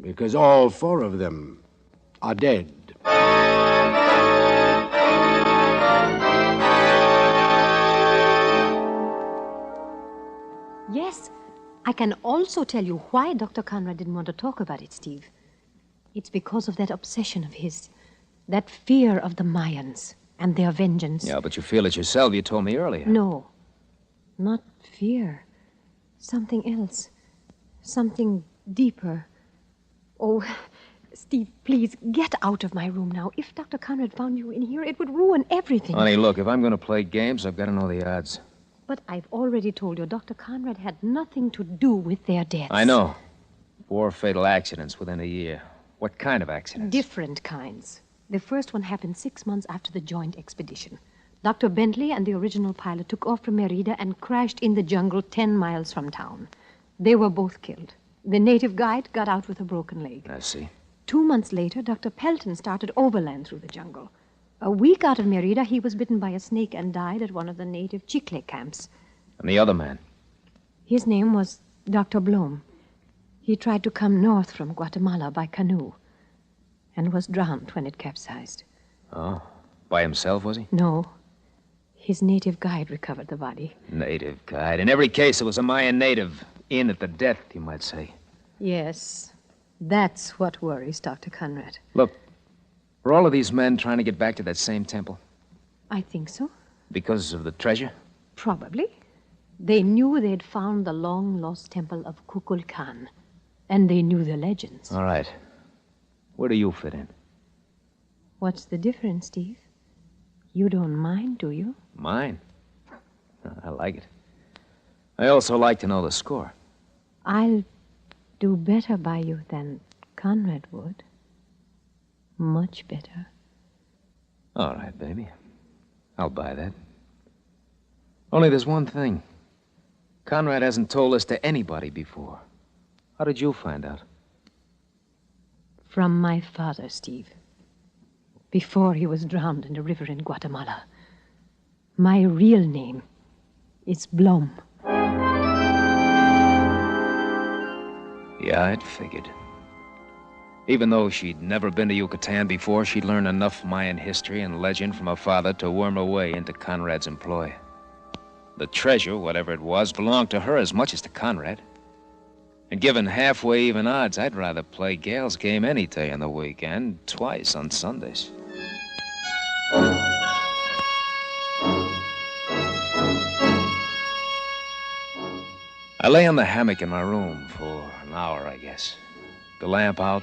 Because all 4 of them are dead. Yes, I can also tell you why Dr. Conrad didn't want to talk about it, Steve. It's because of that obsession of his, that fear of the Mayans and their vengeance. Yeah, but you feel it yourself. You told me earlier. No, not fear. Something else. Something deeper. Oh, Steve, please, get out of my room now. If Dr. Conrad found you in here, it would ruin everything. Honey, look, if I'm going to play games, I've got to know the odds. But I've already told you, Dr. Conrad had nothing to do with their deaths. I know. 4 fatal accidents within a year. What kind of accidents? Different kinds. The first one happened 6 months after the joint expedition. Dr. Bentley and the original pilot took off from Merida and crashed in the jungle 10 miles from town. They were both killed. The native guide got out with a broken leg. I see. 2 months later, Dr. Pelton started overland through the jungle. A week out of Merida, he was bitten by a snake and died at one of the native Chicle camps. And the other man? His name was Dr. Blom. He tried to come north from Guatemala by canoe and was drowned when it capsized. Oh, by himself, was he? No. His native guide recovered the body. Native guide. In every case, it was a Mayan native. In at the death, you might say. Yes. That's what worries Dr. Conrad. Look, were all of these men trying to get back to that same temple? I think so. Because of the treasure? Probably. They knew they'd found the long-lost temple of Kukulkan, and they knew the legends. All right. Where do you fit in? What's the difference, Steve? You don't mind, do you? Mine? I like it. I also like to know the score. I'll do better by you than Conrad would. Much better. All right, baby. I'll buy that. Only there's one thing. Conrad hasn't told this to anybody before. How did you find out? From my father, Steve. before he was drowned in a river in Guatemala. My real name is Blom. Yeah, I'd figured. Even though she'd never been to Yucatan before, she'd learned enough Mayan history and legend from her father to worm her way into Conrad's employ. The treasure, whatever it was, belonged to her as much as to Conrad. And given halfway even odds, I'd rather play Gale's game any day in the week, and twice on Sundays. I lay on the hammock in my room for an hour, I guess. The lamp out,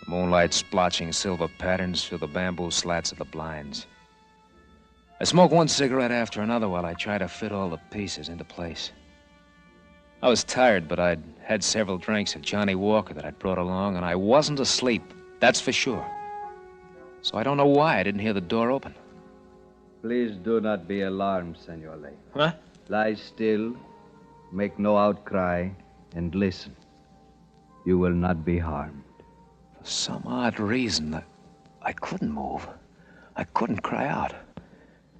the moonlight splotching silver patterns through the bamboo slats of the blinds. I smoke one cigarette after another while I try to fit all the pieces into place. I was tired, but I'd had several drinks of Johnny Walker that I'd brought along, and I wasn't asleep, that's for sure. So I don't know why I didn't hear the door open. Please do not be alarmed, Senor Lane. Huh? Lie still, make no outcry, and listen. You will not be harmed. For some odd reason, I couldn't move. I couldn't cry out.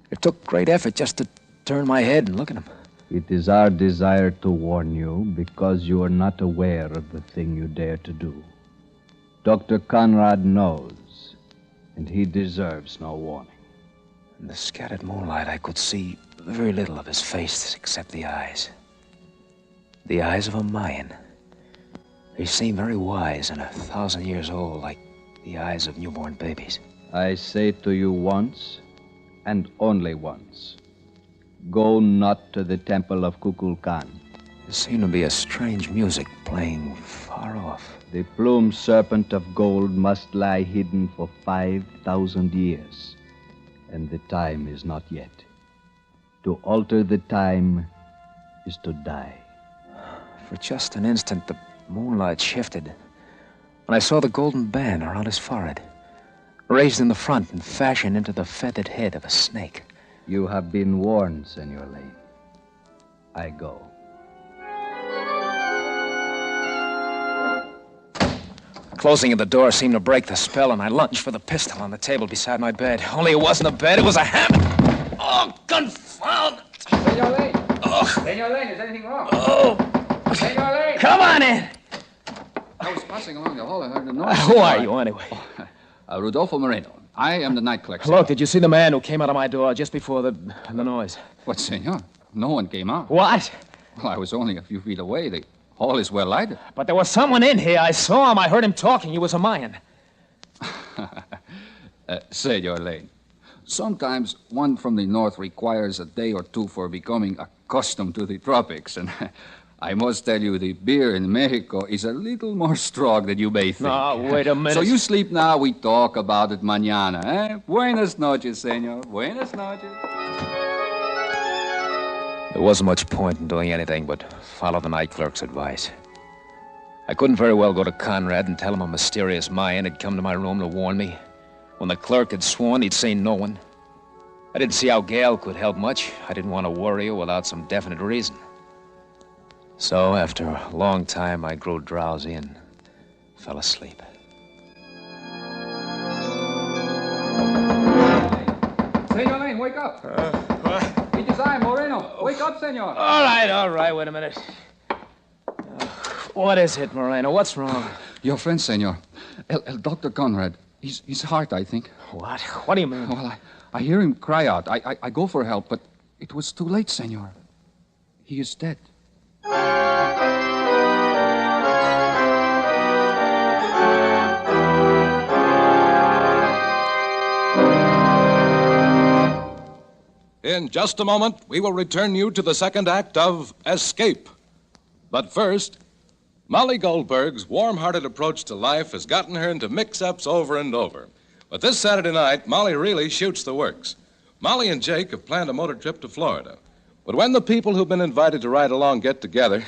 It took great effort just to turn my head and look at him. It is our desire to warn you because you are not aware of the thing you dare to do. Dr. Conrad knows, and he deserves no warning. In the scattered moonlight, I could see very little of his face except the eyes. The eyes of a Mayan. They seem very wise and 1,000 years old, like the eyes of newborn babies. I say to you once, and only once, go not to the temple of Kukulkan. There seemed to be a strange music playing far off. The plumed serpent of gold must lie hidden for 5,000 years, and the time is not yet. To alter the time is to die. For just an instant, the moonlight shifted, and I saw the golden band around his forehead, raised in the front and fashioned into the feathered head of a snake. You have been warned, Senor Lane. I go. Closing of the door seemed to break the spell, and I lunged for the pistol on the table beside my bed. Only it wasn't a bed, it was a hammer. Oh, confound it! Senor Lane! Oh. Senor Lane, is anything wrong? Oh! Senor Lane! Come on in! I was passing along the hall and heard a noise. Who are you, anyway? Rodolfo Moreno. I am the night clerk. Look, did you see the man who came out of my door just before the noise? What, senor? No one came out. What? Well, I was only a few feet away. The hall is well lighted. But there was someone in here. I saw him. I heard him talking. He was a Mayan. Senor Lane, sometimes one from the north requires a day or two for becoming accustomed to the tropics. And I must tell you, the beer in Mexico is a little more strong than you may think. No, wait a minute. So you sleep now, we talk about it mañana, eh? Buenas noches, senor. Buenas noches. There wasn't much point in doing anything but follow the night clerk's advice. I couldn't very well go to Conrad and tell him a mysterious Mayan had come to my room to warn me. When the clerk had sworn he'd seen no one. I didn't see how Gale could help much. I didn't want to worry her without some definite reason. So, after a long time, I grew drowsy and fell asleep. Senor Lane, wake up. What? It is I, Moreno. Wake up, senor. All right, wait a minute. What is it, Moreno? What's wrong? Your friend, senor. Dr. Conrad. His heart, I think. What? What do you mean? Well, I hear him cry out. I go for help, but it was too late, senor. He is dead. In just a moment, we will return you to the second act of Escape. But first, Molly Goldberg's warm-hearted approach to life has gotten her into mix-ups over and over. But this Saturday night, Molly really shoots the works. Molly and Jake have planned a motor trip to Florida. But when the people who've been invited to ride along get together,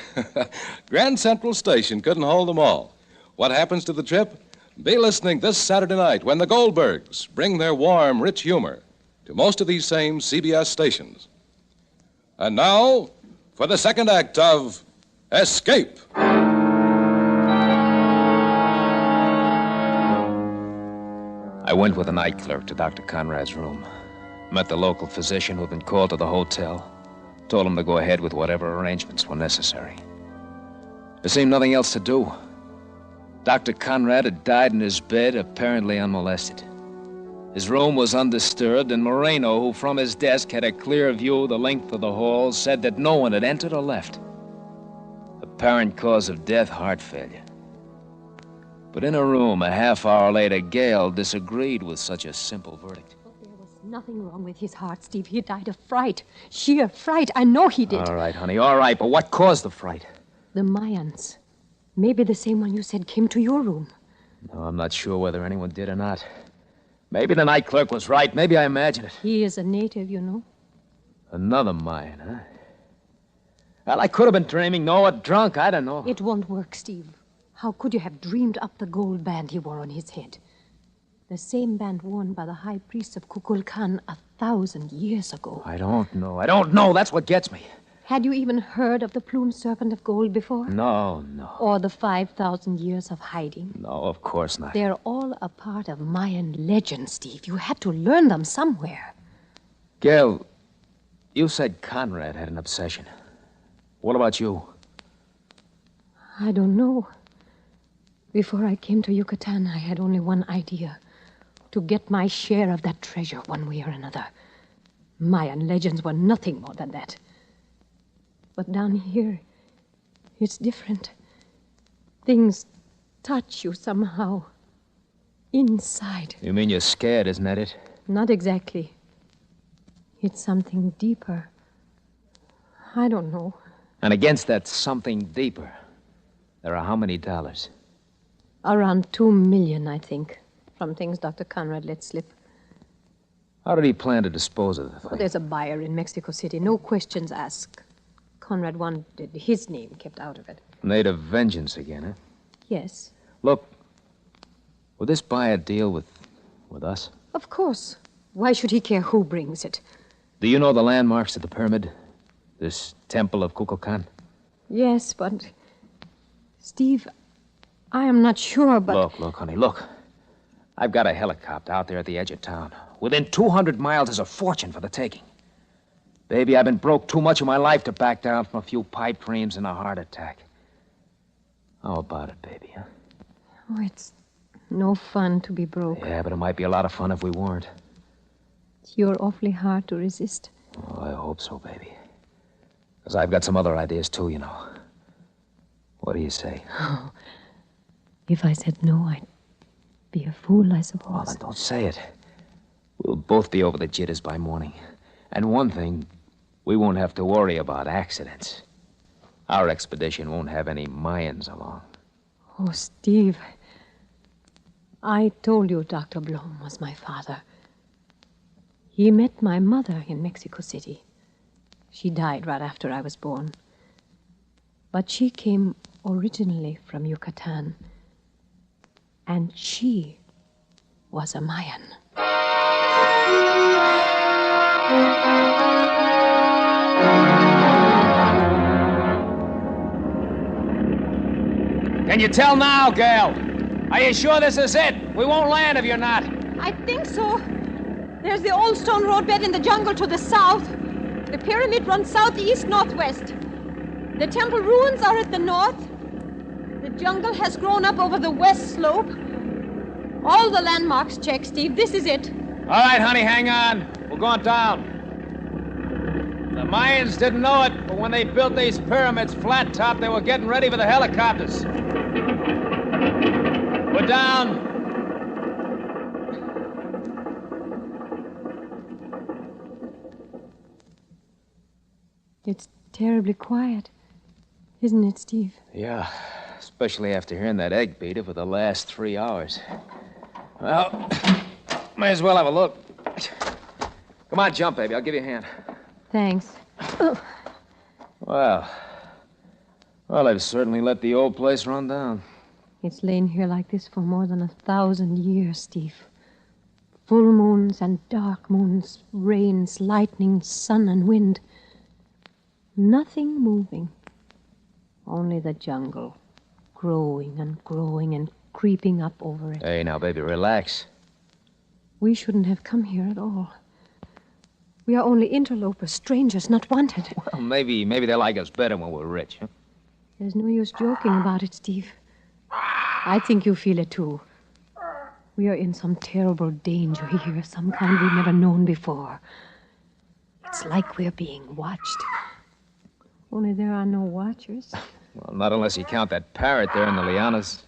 Grand Central Station couldn't hold them all. What happens to the trip? Be listening this Saturday night when the Goldbergs bring their warm, rich humor to most of these same CBS stations. And now, for the second act of Escape. I went with the night clerk to Dr. Conrad's room. Met the local physician who'd been called to the hotel. Told him to go ahead with whatever arrangements were necessary. There seemed nothing else to do. Dr. Conrad had died in his bed, apparently unmolested. His room was undisturbed, and Moreno, who from his desk had a clear view of the length of the hall, said that no one had entered or left. Apparent cause of death, heart failure. But in a room a half hour later, Gale disagreed with such a simple verdict. There was nothing wrong with his heart, Steve. He died of fright. Sheer fright. I know he did. All right, honey, all right, but what caused the fright? The Mayans. Maybe the same one you said came to your room. No, I'm not sure whether anyone did or not. Maybe the night clerk was right. Maybe I imagined it. He is a native, you know. Another Mayan, huh? Well, I could have been dreaming, or drunk. I don't know. It won't work, Steve. How could you have dreamed up the gold band he wore on his head? The same band worn by the high priest of Kukulkan 1,000 years ago. I don't know. That's what gets me. Had you even heard of the plumed serpent of gold before? No. Or the 5,000 years of hiding? No, of course not. They're all a part of Mayan legend, Steve. You had to learn them somewhere. Gail, you said Conrad had an obsession. What about you? I don't know. Before I came to Yucatan, I had only one idea. To get my share of that treasure one way or another. Mayan legends were nothing more than that. But down here, it's different. Things touch you somehow. Inside. You mean you're scared, isn't that it? Not exactly. It's something deeper. I don't know. And against that something deeper, there are how many dollars? Around 2 million, I think, from things Dr. Conrad let slip. How did he plan to dispose of the thing? Oh, there's a buyer in Mexico City. No questions asked. Conrad wanted his name kept out of it. Native vengeance again, huh? Yes. Look, would this buyer deal with us? Of course. Why should he care who brings it? Do you know the landmarks of the pyramid? This temple of Kukulkan? Yes, but... Steve, I am not sure, but... Look, honey, look. I've got a helicopter out there at the edge of town. Within 200 miles is a fortune for the taking. Baby, I've been broke too much of my life to back down from a few pipe dreams and a heart attack. How about it, baby, huh? Oh, it's no fun to be broke. Yeah, but it might be a lot of fun if we weren't. You're awfully hard to resist. Oh, I hope so, baby. Because I've got some other ideas, too, you know. What do you say? Oh, if I said no, I'd be a fool, I suppose. Well, then don't say it. We'll both be over the jitters by morning. And one thing, we won't have to worry about accidents. Our expedition won't have any Mayans along. Oh, Steve. I told you Dr. Blom was my father. He met my mother in Mexico City. She died right after I was born. But she came originally from Yucatan. And she was a Mayan. Can you tell now, Gail? Are you sure this is it? We won't land if you're not. I think so. There's the old stone roadbed in the jungle to the south. The pyramid runs southeast-northwest. The temple ruins are at the north. The jungle has grown up over the west slope. All the landmarks check, Steve. This is it. All right, honey, hang on. We're going down. The Mayans didn't know it, but when they built these pyramids flat top, they were getting ready for the helicopters. We're down. It's terribly quiet, isn't it, Steve? Yeah, especially after hearing that egg beater for the last 3 hours. Well, may as well have a look. Come on, jump, baby. I'll give you a hand. Thanks. Oh. Well, I've certainly let the old place run down. It's lain here like this for more than 1,000 years, Steve. Full moons and dark moons, rains, lightning, sun and wind. Nothing moving. Only the jungle, growing and growing and creeping up over it. Hey, now, baby, relax. We shouldn't have come here at all. We are only interlopers, strangers, not wanted. Well, maybe they like us better when we're rich, huh? There's no use joking about it, Steve. I think you feel it, too. We are in some terrible danger here, some kind we've never known before. It's like we're being watched. Only there are no watchers. Well, not unless you count that parrot there in the lianas.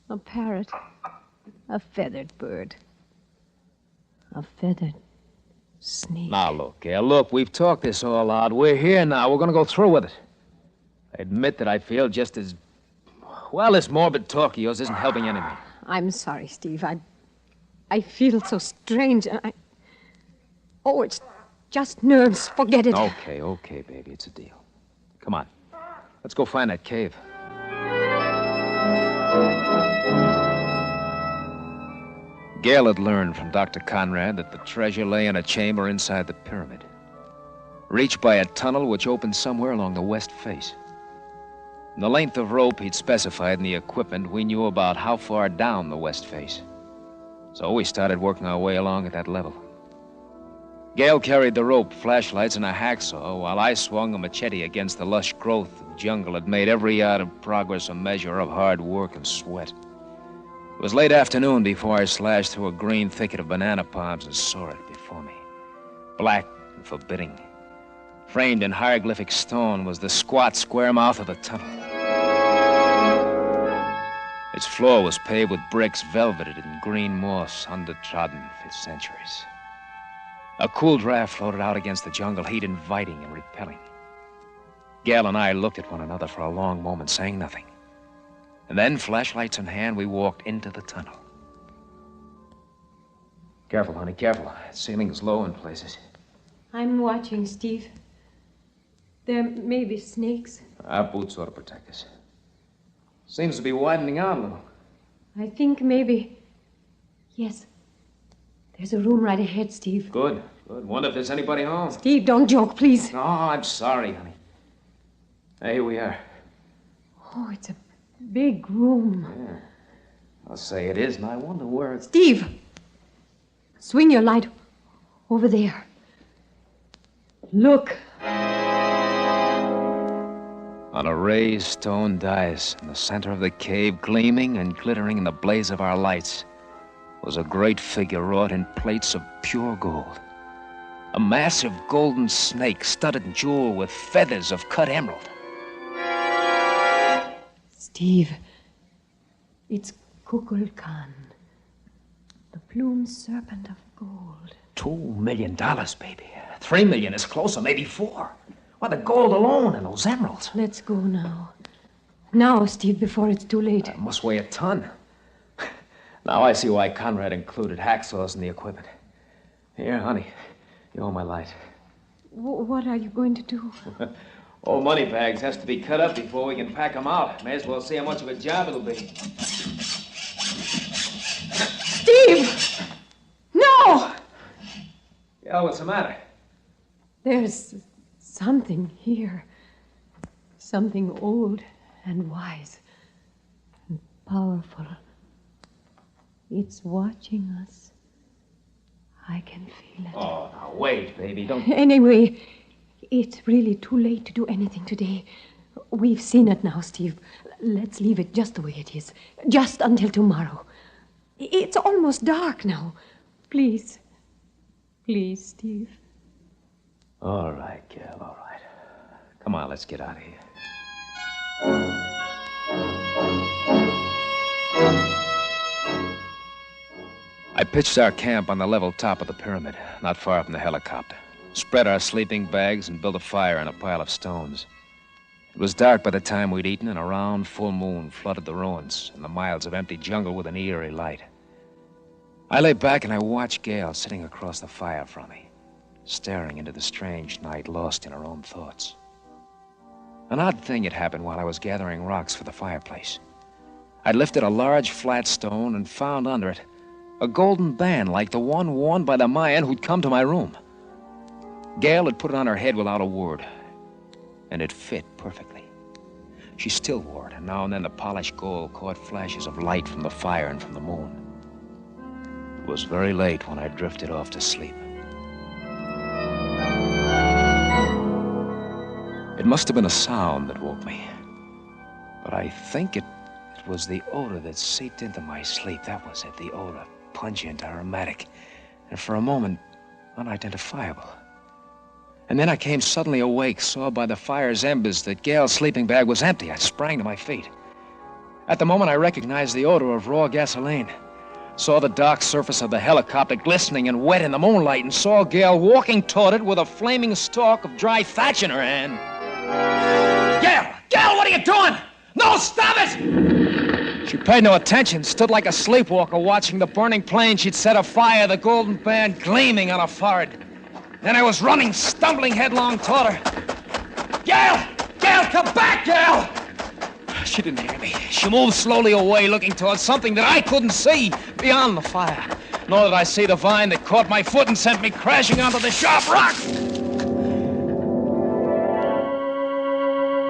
A parrot. A feathered bird. A feathered snake. Now, look, Gail, look, we've talked this all out. We're here now. We're going to go through with it. I admit that I feel just as... Well, this morbid talk of yours isn't helping anything. I'm sorry, Steve. I feel so strange. Oh, it's just nerves. Forget it. Okay, baby. It's a deal. Come on. Let's go find that cave. Gail had learned from Dr. Conrad that the treasure lay in a chamber inside the pyramid, reached by a tunnel which opened somewhere along the west face. And the length of rope he'd specified in the equipment, we knew about how far down the west face. So we started working our way along at that level. Gail carried the rope, flashlights, and a hacksaw, while I swung a machete against the lush growth of jungle that made every yard of progress a measure of hard work and sweat. It was late afternoon before I slashed through a green thicket of banana palms and saw it before me. Black and forbidding. Framed in hieroglyphic stone was the squat, square mouth of the tunnel. Its floor was paved with bricks velveted in green moss, undertrodden for centuries. A cool draft floated out against the jungle heat, inviting and repelling. Gail and I looked at one another for a long moment, saying nothing. And then, flashlights in hand, we walked into the tunnel. Careful, honey, careful. The ceiling is low in places. I'm watching, Steve. There may be snakes. Our boots ought to protect us. Seems to be widening out a little. I think maybe... Yes. There's a room right ahead, Steve. Good. Wonder if there's anybody home. Steve, don't joke, please. No, I'm sorry, honey. Here we are. Oh, it's a big room. Yeah. I'll say it is, and I wonder where it's... Steve! Swing your light over there. Look. On a raised stone dais in the center of the cave, gleaming and glittering in the blaze of our lights, was a great figure wrought in plates of pure gold. A massive golden snake studded and jeweled with feathers of cut emerald. Steve, it's Kukulkan, the plumed serpent of gold. $2 million, baby. 3 million is closer, maybe 4. Why, the gold alone and those emeralds. Let's go now. Now, Steve, before it's too late. It must weigh a ton. Now I see why Conrad included hacksaws in the equipment. Here, honey, you owe my light. What are you going to do? Old money bags has to be cut up before we can pack them out. May as well see how much of a job it'll be. Steve! No! Yeah, what's the matter? There's something here. Something old and wise and powerful. It's watching us. I can feel it. Oh, now wait, baby. Don't... Anyway, it's really too late to do anything today. We've seen it now, Steve. Let's leave it just the way it is. Just until tomorrow. It's almost dark now. Please. Please, Steve. All right, Gail, all right. Come on, let's get out of here. I pitched our camp on the level top of the pyramid, not far from the helicopter. Spread our sleeping bags and built a fire in a pile of stones. It was dark by the time we'd eaten, and a round full moon flooded the ruins and the miles of empty jungle with an eerie light. I lay back and I watched Gail sitting across the fire from me, staring into the strange night, lost in her own thoughts. An odd thing had happened while I was gathering rocks for the fireplace. I'd lifted a large flat stone and found under it a golden band like the one worn by the Mayan who'd come to my room. Gail had put it on her head without a word, and it fit perfectly. She still wore it, and now and then the polished gold caught flashes of light from the fire and from the moon. It was very late when I drifted off to sleep. It must have been a sound that woke me. But I think it was the odor that seeped into my sleep. That was it, the odor. Pungent, aromatic, and for a moment, unidentifiable. And then I came suddenly awake, saw by the fire's embers that Gale's sleeping bag was empty. I sprang to my feet. At the moment, I recognized the odor of raw gasoline. Saw the dark surface of the helicopter glistening and wet in the moonlight, and saw Gale walking toward it with a flaming stalk of dry thatch in her hand. Gale! Gale, what are you doing? No, stop it! She paid no attention, stood like a sleepwalker watching the burning plane she'd set afire, the golden band gleaming on her forehead. Then I was running, stumbling headlong toward her. Gale! Gale, come back, Gale! She didn't hear me. She moved slowly away, looking towards something that I couldn't see beyond the fire. Nor did I see the vine that caught my foot and sent me crashing onto the sharp rock.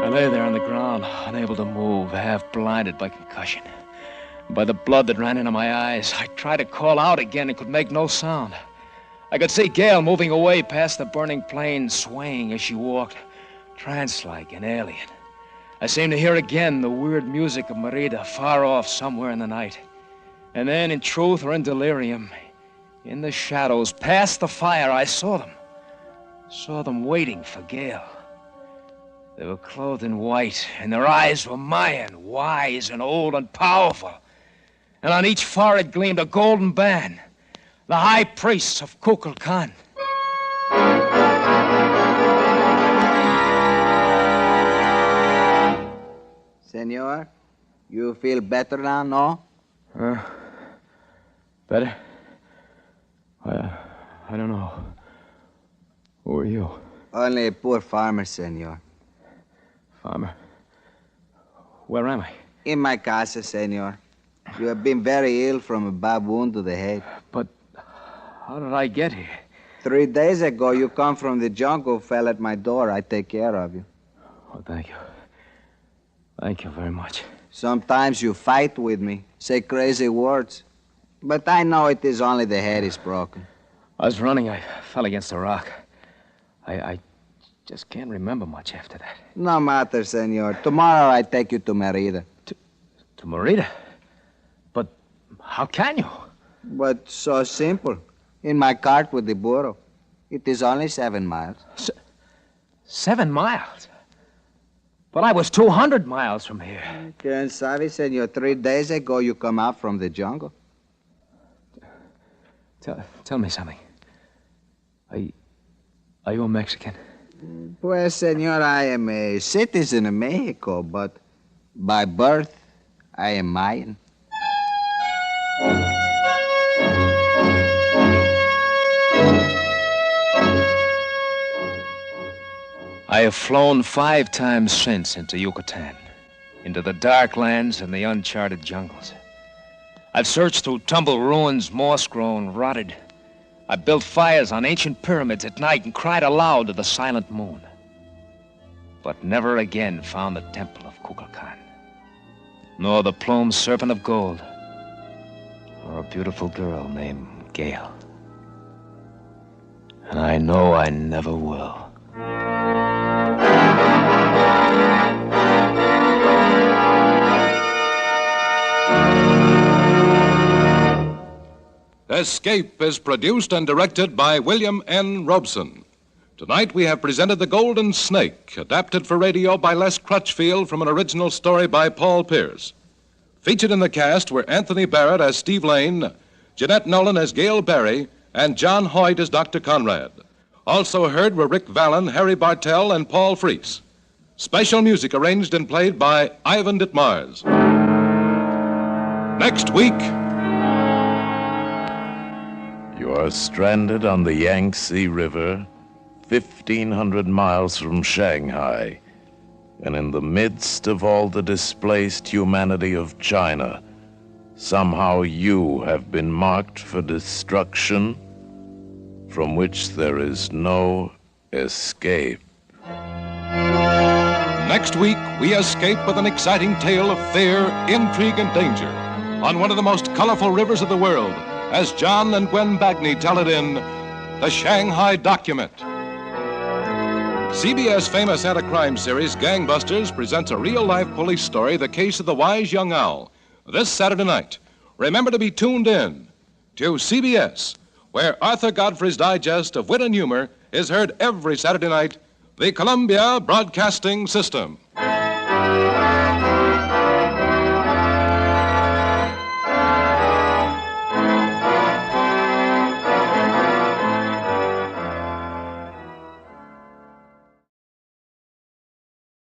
I lay there on the ground, unable to move, half blinded by concussion. By the blood that ran into my eyes, I tried to call out again and could make no sound. I could see Gale moving away past the burning plane, swaying as she walked, trance-like and alien. I seemed to hear again the weird music of Merida far off somewhere in the night. And then, in truth or in delirium, in the shadows, past the fire, I saw them. Saw them waiting for Gale. They were clothed in white, and their eyes were Mayan, wise and old and powerful. And on each forehead gleamed a golden band, the high priests of Kukulkan. Senor, you feel better now, no? Better? I don't know. Who are you? Only a poor farmer, senor. Farmer? Where am I? In my casa, senor. You have been very ill from a bad wound to the head. But how did I get here? 3 days ago, you come from the jungle, fell at my door. I take care of you. Oh, thank you. Thank you very much. Sometimes you fight with me, say crazy words. But I know it is only the head is broken. I was running. I fell against a rock. I just can't remember much after that. No matter, senor. Tomorrow I take you to Merida. To Merida? But how can you? But so simple. In my cart with the burro. It is only 7 miles. 7 miles? But I was 200 miles from here. Quien sabe, senor. 3 days ago you come out from the jungle. Tell me something. Are you a Mexican? Pues, senor, I am a citizen of Mexico, but by birth, I am Mayan. I have flown 5 times since into Yucatan, into the dark lands and the uncharted jungles. I've searched through tumbled ruins, moss-grown, rotted. I built fires on ancient pyramids at night and cried aloud to the silent moon. But never again found the temple of Kukulkan, nor the plumed serpent of gold, or a beautiful girl named Gale. And I know I never will. Escape is produced and directed by William N. Robeson. Tonight we have presented The Golden Snake, adapted for radio by Les Crutchfield from an original story by Paul Pierce. Featured in the cast were Anthony Barrett as Steve Lane, Jeanette Nolan as Gale Barry, and John Hoyt as Dr. Conrad. Also heard were Rick Vallon, Harry Bartell, and Paul Freese. Special music arranged and played by Ivan Ditmars. Next week... You are stranded on the Yangtze River, 1,500 miles from Shanghai, and in the midst of all the displaced humanity of China, somehow you have been marked for destruction from which there is no escape. Next week, we escape with an exciting tale of fear, intrigue, and danger on one of the most colorful rivers of the world, as John and Gwen Bagni tell it in The Shanghai Document. CBS famous anti-crime series Gangbusters presents a real-life police story, The Case of the Wise Young Owl, this Saturday night. Remember to be tuned in to CBS, where Arthur Godfrey's digest of wit and humor is heard every Saturday night, the Columbia Broadcasting System.